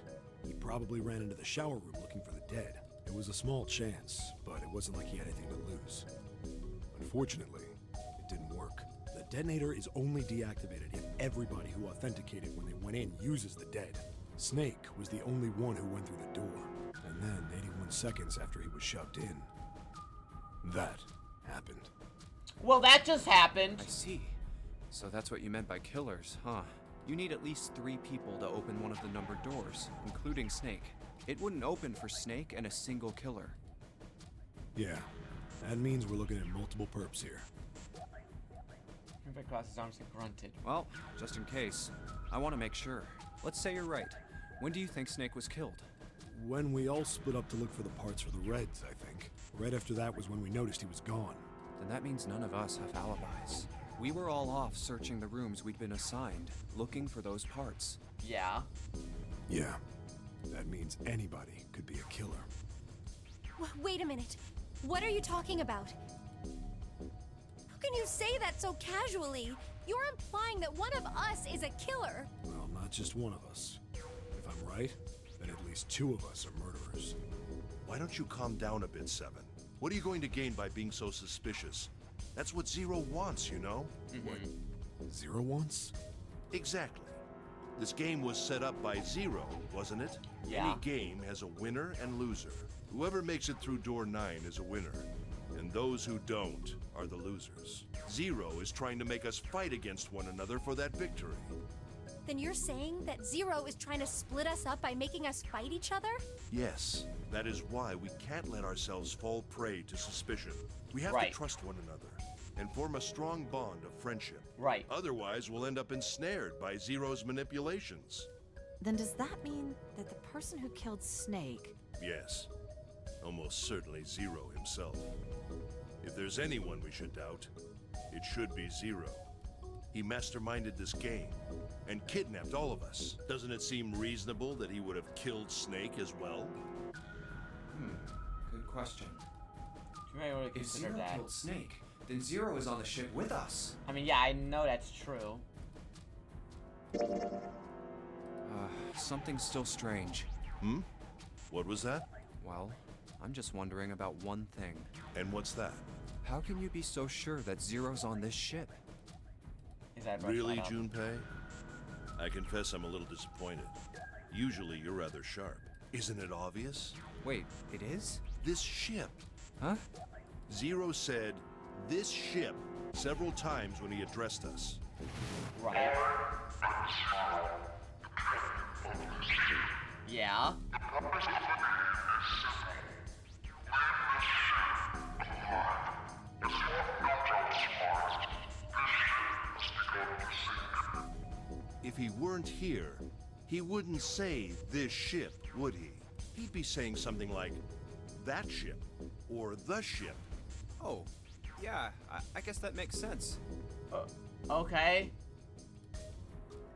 he probably ran into the shower room looking for the dead. It was a small chance, but it wasn't like he had anything to lose. Unfortunately, it didn't work. The detonator is only deactivated if everybody who authenticated when they went in uses the dead. Snake was the only one who went through the door, and then 81 seconds after he was shoved in, that happened. Well, that just happened. I see. So that's what you meant by killers, huh? You need at least 3 people to open one of the numbered doors, including Snake. It wouldn't open for Snake and a single killer. Yeah, that means we're looking at multiple perps here. Junpei crossed his arms and grunted. Well, just in case, I want to make sure. Let's say you're right. When do you think Snake was killed? When we all split up to look for the parts for the Reds, I think. Right after that was when we noticed he was gone. then that means none of us have alibis. We were all off searching the rooms we'd been assigned, looking for those parts. Yeah. Yeah. That means anybody could be a killer. Wait a minute. What are you talking about? How can you say that so casually? You're implying that one of us is a killer. Well, not just one of us. If I'm right, then at least two of us are murderers. Why don't you calm down a bit, Seven? What are you going to gain by being so suspicious? That's what Zero wants, you know? What Zero wants? Exactly. This game was set up by Zero, wasn't it? Yeah. Any game has a winner and loser. Whoever makes it through door 9 is a winner, and those who don't are the losers. Zero is trying to make us fight against one another for that victory. Then you're saying that Zero is trying to split us up by making us fight each other? Yes, that is why we can't let ourselves fall prey to suspicion. We have to trust one another and form a strong bond of friendship. Right. Otherwise, we'll end up ensnared by Zero's manipulations. Then does that mean that the person who killed Snake... Yes, almost certainly Zero himself. If there's anyone we should doubt, it should be Zero. He masterminded this game and kidnapped all of us. Doesn't it seem reasonable that he would have killed Snake as well? Good question. You may want to If consider Zero that. killed Snake, then Zero is on the ship with us. I mean, yeah, I know that's true. Something's still strange. What was that? Well, I'm just wondering about one thing. And what's that? How can you be so sure that Zero's on this ship? Is that Really, Junpei? I confess I'm a little disappointed. Usually you're rather sharp. Isn't it obvious? Wait, it is? This ship. Huh? Zero said, "this ship," several times when he addressed us. Right. Yeah. If he weren't here, he wouldn't say this ship, would he? He'd be saying something like, that ship, or the ship. Oh, yeah, I guess that makes sense. Okay.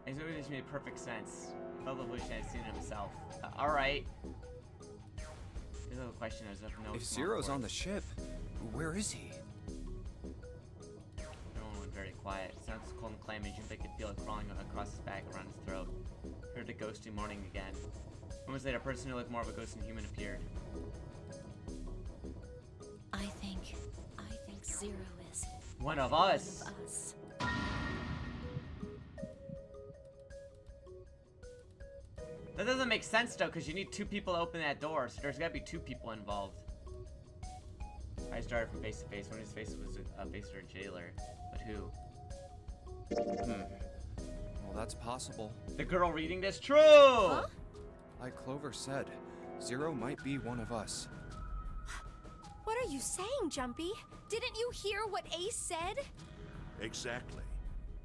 It just made perfect sense. Although wish I had seen it himself. Alright. The other question is of no. If Zero's on the ship, where is he? Everyone went very quiet. Sounds cold and clammy. Junpei could feel it crawling across his back around his throat. Heard the ghostly mourning again. Moments later, a person who looked more of a ghost than human appeared. I think Zero is One of us. One of us. That doesn't make sense though, because you need two people to open that door, so there's gotta be two people involved. I started from face to face. One of his faces was a face or a jailer, but who? Well, that's possible. The girl reading this, true. Huh? Like Clover said, Zero might be one of us. What are you saying, Jumpy? Didn't you hear what Ace said? Exactly.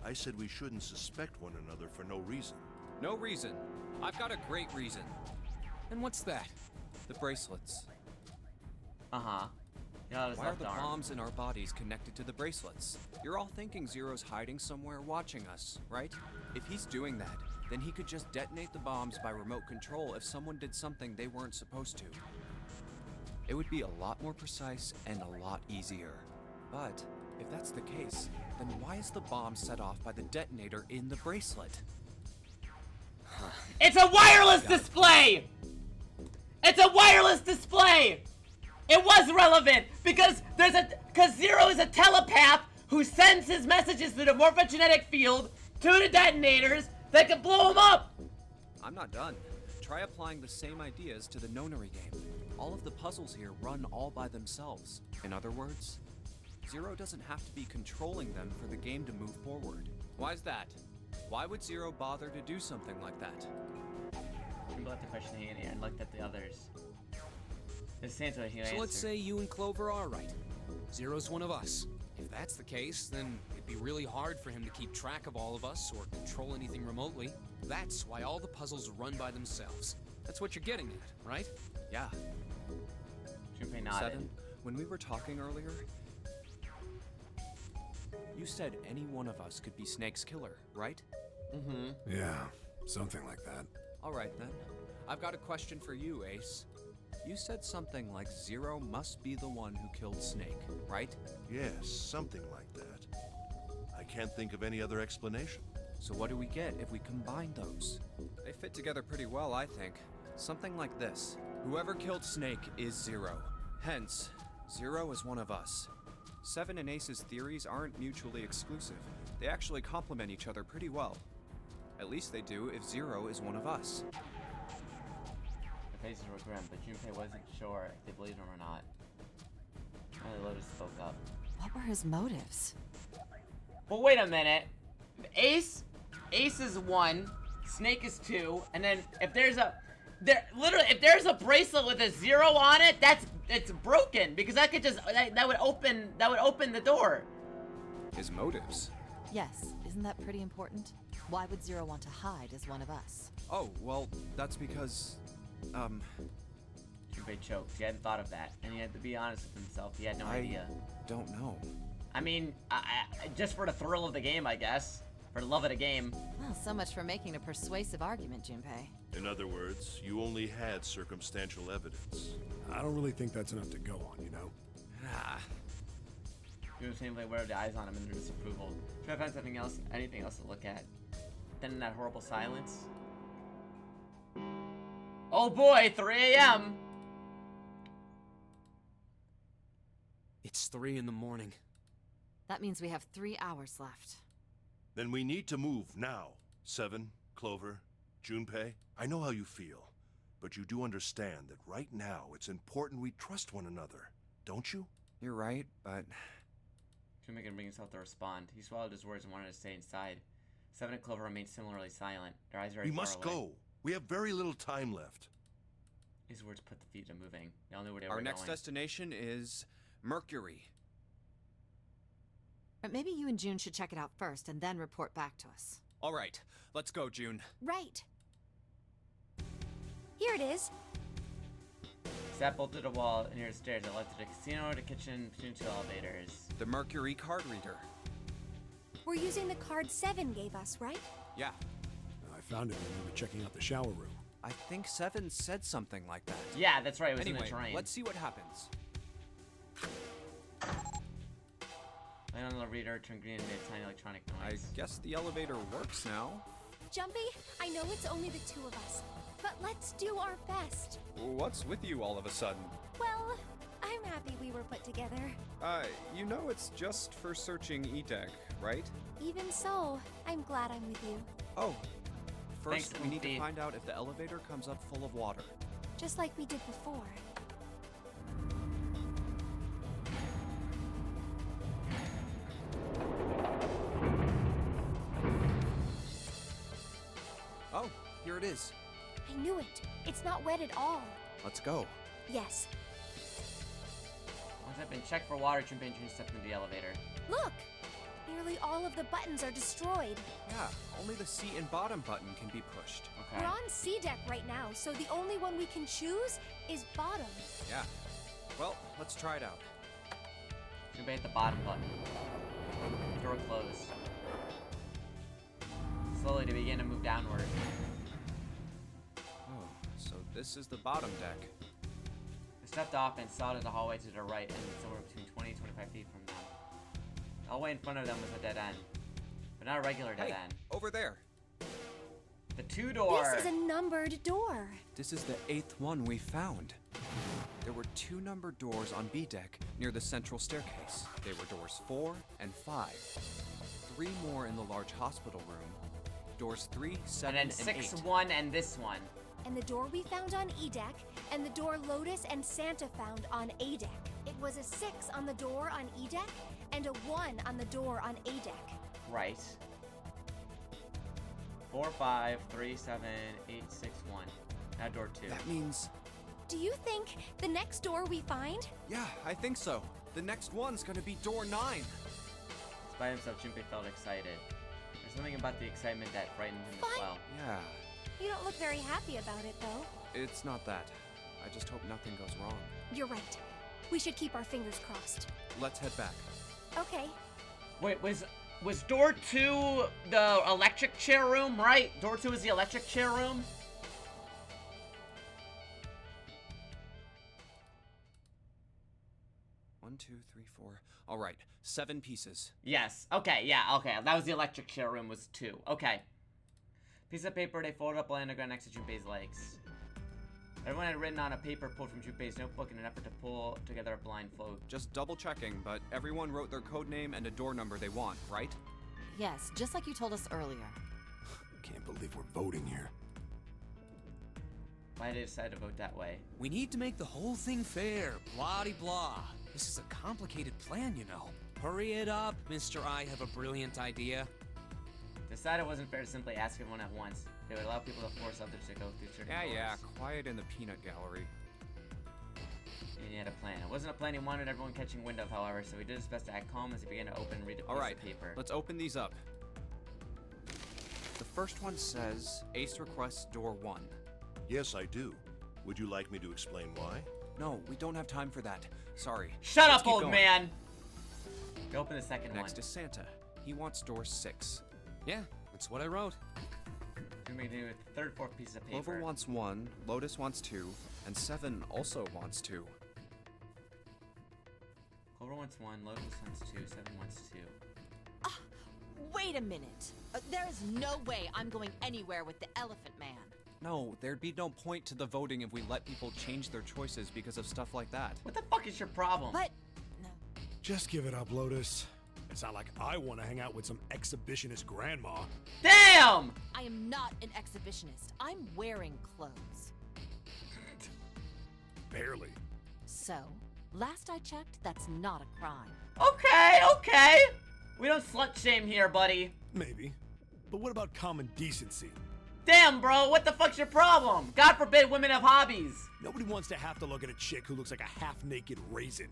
I said we shouldn't suspect one another for no reason. No reason. I've got a great reason. And what's that? The bracelets. Uh-huh. Yeah, Why are the bombs in our bodies connected to the bracelets? You're all thinking Zero's hiding somewhere watching us, right? If he's doing that, then he could just detonate the bombs by remote control if someone did something they weren't supposed to. It would be a lot more precise and a lot easier. But if that's the case, then why is the bomb set off by the detonator in the bracelet? It's a wireless display! It's a wireless display! It was relevant because Zero is a telepath who sends his messages through the morphogenetic field to the detonators that can blow him up! I'm not done. Try applying the same ideas to the nonary game. All of the puzzles here run all by themselves. In other words, Zero doesn't have to be controlling them for the game to move forward. Why's that? Why would Zero bother to do something like that? We left the question hanging in the air and looked at the others. So let's say you and Clover are right. Zero's one of us. If that's the case, then it'd be really hard for him to keep track of all of us or control anything remotely. That's why all the puzzles run by themselves. That's what you're getting at, right? Yeah. Junpei nodded. Seven, when we were talking earlier, You said any one of us could be Snake's killer, right? Mm-hmm. Yeah, something like that. Alright then. I've got a question for you, Ace. You said something like Zero must be the one who killed Snake, right? Yes, something like that. I can't think of any other explanation. So what do we get if we combine those? They fit together pretty well, I think. Something like this. Whoever killed Snake is Zero. Hence, Zero is one of us. Seven and Ace's theories aren't mutually exclusive. They actually complement each other pretty well. At least they do if Zero is one of us. The faces were grim, but Junpei wasn't sure if they believed him or not. Finally, Lotus spoke up. What were his motives? But wait a minute. Ace is 1, Snake is 2, and then if there's a if there's a bracelet with a 0 on it, it's broken because that could just that would open the door. His motives? Yes, isn't that pretty important? Why would Zero want to hide as one of us? Oh, well, that's because, Junpei choked. He hadn't thought of that, and he had to be honest with himself. He had no idea. Don't know. I mean, just for the thrill of the game, I guess. For the love of the game. Well, so much for making a persuasive argument, Junpei. In other words, you only had circumstantial evidence. I don't really think that's enough to go on, you know? He was seemingly aware of the eyes on him in their disapproval. Try to find something else, anything else to look at. Then in that horrible silence. Oh boy, 3 a.m. It's 3 in the morning. That means we have 3 hours left. Then we need to move now. Seven, Clover, Junpei, I know how you feel, but you do understand that right now it's important we trust one another, don't you? You're right, but... Junpei couldn't bring himself to respond. He swallowed his words and wanted to stay inside. Seven and Clover remained similarly silent, their eyes very We far must away. go. We have very little time left. His words put the feet to moving. They all knew where they were Our going. next destination is Mercury. But maybe you and June should check it out first and then report back to us. All right, let's go, June. Right. Here it is. Sat bolted to the wall near the stairs that led to the casino, the kitchen, between 2 elevators. The Mercury card reader. We're using the card 7 gave us, right? Yeah. I found it when we were checking out the shower room. I think Seven said something like that. Yeah, that's right, it was anyway, in the train. let's see what happens. Light on the reader, turned green and made a tiny electronic noise. I guess the elevator works now. Jumpy, I know it's only the 2 of us, but let's do our best. What's with you all of a sudden? Well, I'm happy we were put together. You know it's just for searching E-Deck, right? Even so, I'm glad I'm with you. Oh. First, Thanks, we need to Luffy. find out if the elevator comes up full of water. Just like we did before. Oh, here it is. I knew it. It's not wet at all. Let's go. Yes. Once I've been checked for water, Junpei and June stepped into the elevator. Look! Nearly all of the buttons are destroyed. Yeah, only the seat and bottom button can be pushed. Okay. We're on C deck right now, so the only one we can choose is bottom. Yeah. Well, let's try it out. Junpei hit the bottom button. The door closed. Slowly, they began to move downward. Oh, so this is the bottom deck. They stepped off and saw to the hallway to their right, and somewhere between 20 and 25 feet from them. The hallway in front of them was a dead end. But not a regular dead end. Over there. The 2-door! This is a numbered door. This is the 8th one we found. There were 2 numbered doors on B deck near the central staircase. They were doors 4 and 5. 3 more in the large hospital room. Doors 3, 7, and then and 6, 8. 1, and this one. And the door we found on E deck, and the door Lotus and Santa found on A deck. It was a 6 on the door on E deck, and a 1 on the door on A deck. Right. 4, 5, 3, 7, 8, 6, 1. Now door 2. That means... Do you think the next door we find? Yeah, I think so. The next one's gonna be door 9. Despite himself, Junpei felt excited. There's something about the excitement that frightened him as well. Yeah, You don't look very happy about it, though. it's not that. I just hope nothing goes wrong. You're right. We should keep our fingers crossed. Let's head back. Okay. Wait, was door 2 the electric chair room, right? Door 2 is the electric chair room? One, two, three, four. All right, 7 pieces. Yes. Okay, yeah, okay. That was the electric chair room was 2. Okay. Piece of paper they folded up on the ground next to Junpei's legs. Everyone had written on a paper pulled from Junpei's notebook in an effort to pull together a blindfold. Just double checking, but everyone wrote their code name and a door number they want, right? Yes, just like you told us earlier. Can't believe we're voting here. Why did they decide to vote that way? We need to make the whole thing fair, blah-de-blah. This is a complicated plan, you know. Hurry it up, Mr. I have a brilliant idea. Decided it wasn't fair to simply ask everyone at once. They would allow people to force others to go through certain doors. Yeah, quiet in the peanut gallery. And he had a plan. It wasn't a plan he wanted everyone catching wind of, however, so he did his best to act calm as he began to open and read a piece of paper. Let's open these up. The first one says, Ace requests door 1. Yes, I do. Would you like me to explain why? No, we don't have time for that. Sorry. Shut Let's up, keep old going. man! Go open the second one. Next is Santa. He wants door 6. Yeah, that's what I wrote. What do we do with the third, fourth piece of paper? Clover wants 1, Lotus wants 2, and 7 also wants 2. Clover wants 1, Lotus wants 2, 7 wants 2. Wait a minute. There is no way I'm going anywhere with the Elephant Man. No, there'd be no point to the voting if we let people change their choices because of stuff like that. What the fuck is your problem? But Just give it up, Lotus. It's not like I want to hang out with some exhibitionist grandma. Damn! I am not an exhibitionist. I'm wearing clothes. Barely. So, last I checked, that's not a crime. Okay, okay! We don't slut shame here, buddy. Maybe. But what about common decency? Damn, bro, what the fuck's your problem? God forbid women have hobbies. Nobody wants to have to look at a chick who looks like a half-naked raisin.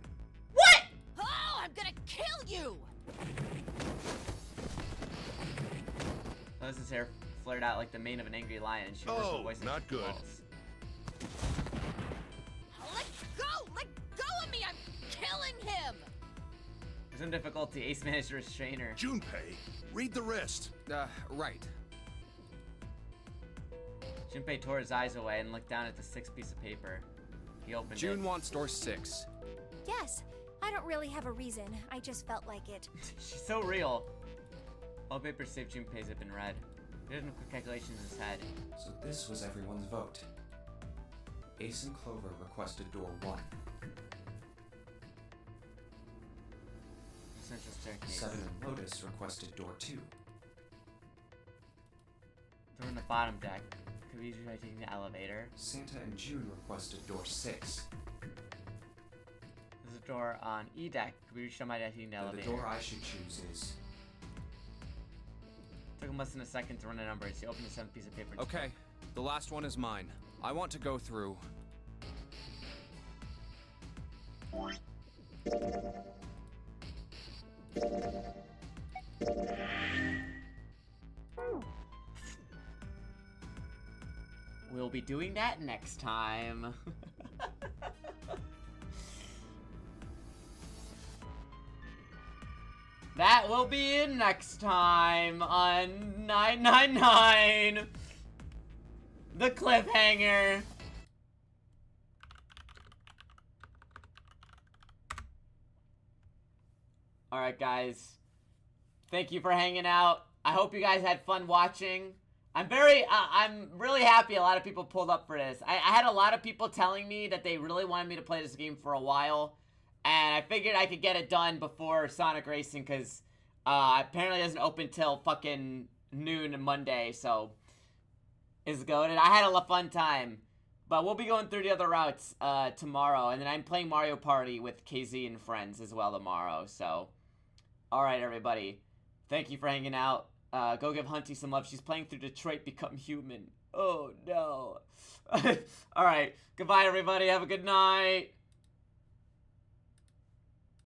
What? Oh, I'm gonna kill you! Lotus's hair flared out like the mane of an angry lion, and she heard her voice. Not good. Let go! Let go of me! I'm killing him! With some difficulty, Ace managed to restrain her. Junpei, read the rest. Right. Junpei tore his eyes away and looked down at the 6th piece of paper. He opened it. June wants door 6. Yes, I don't really have a reason. I just felt like it. She's so real. All papers save Junpei's have been read. He did quick calculations in his head. So this was everyone's vote. Ace and Clover requested door 1. Central staircase. 7 and Lotus requested door 2. Door in the bottom deck. Could we usually taking the elevator? Santa and June requested door 6. There's a door on E deck. Could we reach them by taking the elevator? The door I should choose is... Took him less than a second to run the numbers. He opened the 7th piece of paper. Okay, the last one is mine. I want to go through... We'll be doing that next time. That will be in next time on 999. The cliffhanger. Alright guys. Thank you for hanging out. I hope you guys had fun watching. I'm really happy a lot of people pulled up for this. I had a lot of people telling me that they really wanted me to play this game for a while. And I figured I could get it done before Sonic Racing because apparently it doesn't open till fucking noon Monday. So it's goated. I had a fun time. But we'll be going through the other routes tomorrow. And then I'm playing Mario Party with KZ and friends as well tomorrow. So, alright everybody. Thank you for hanging out. Go give Hunty some love. She's playing through Detroit Become Human. Oh, no. Alright. Goodbye, everybody. Have a good night.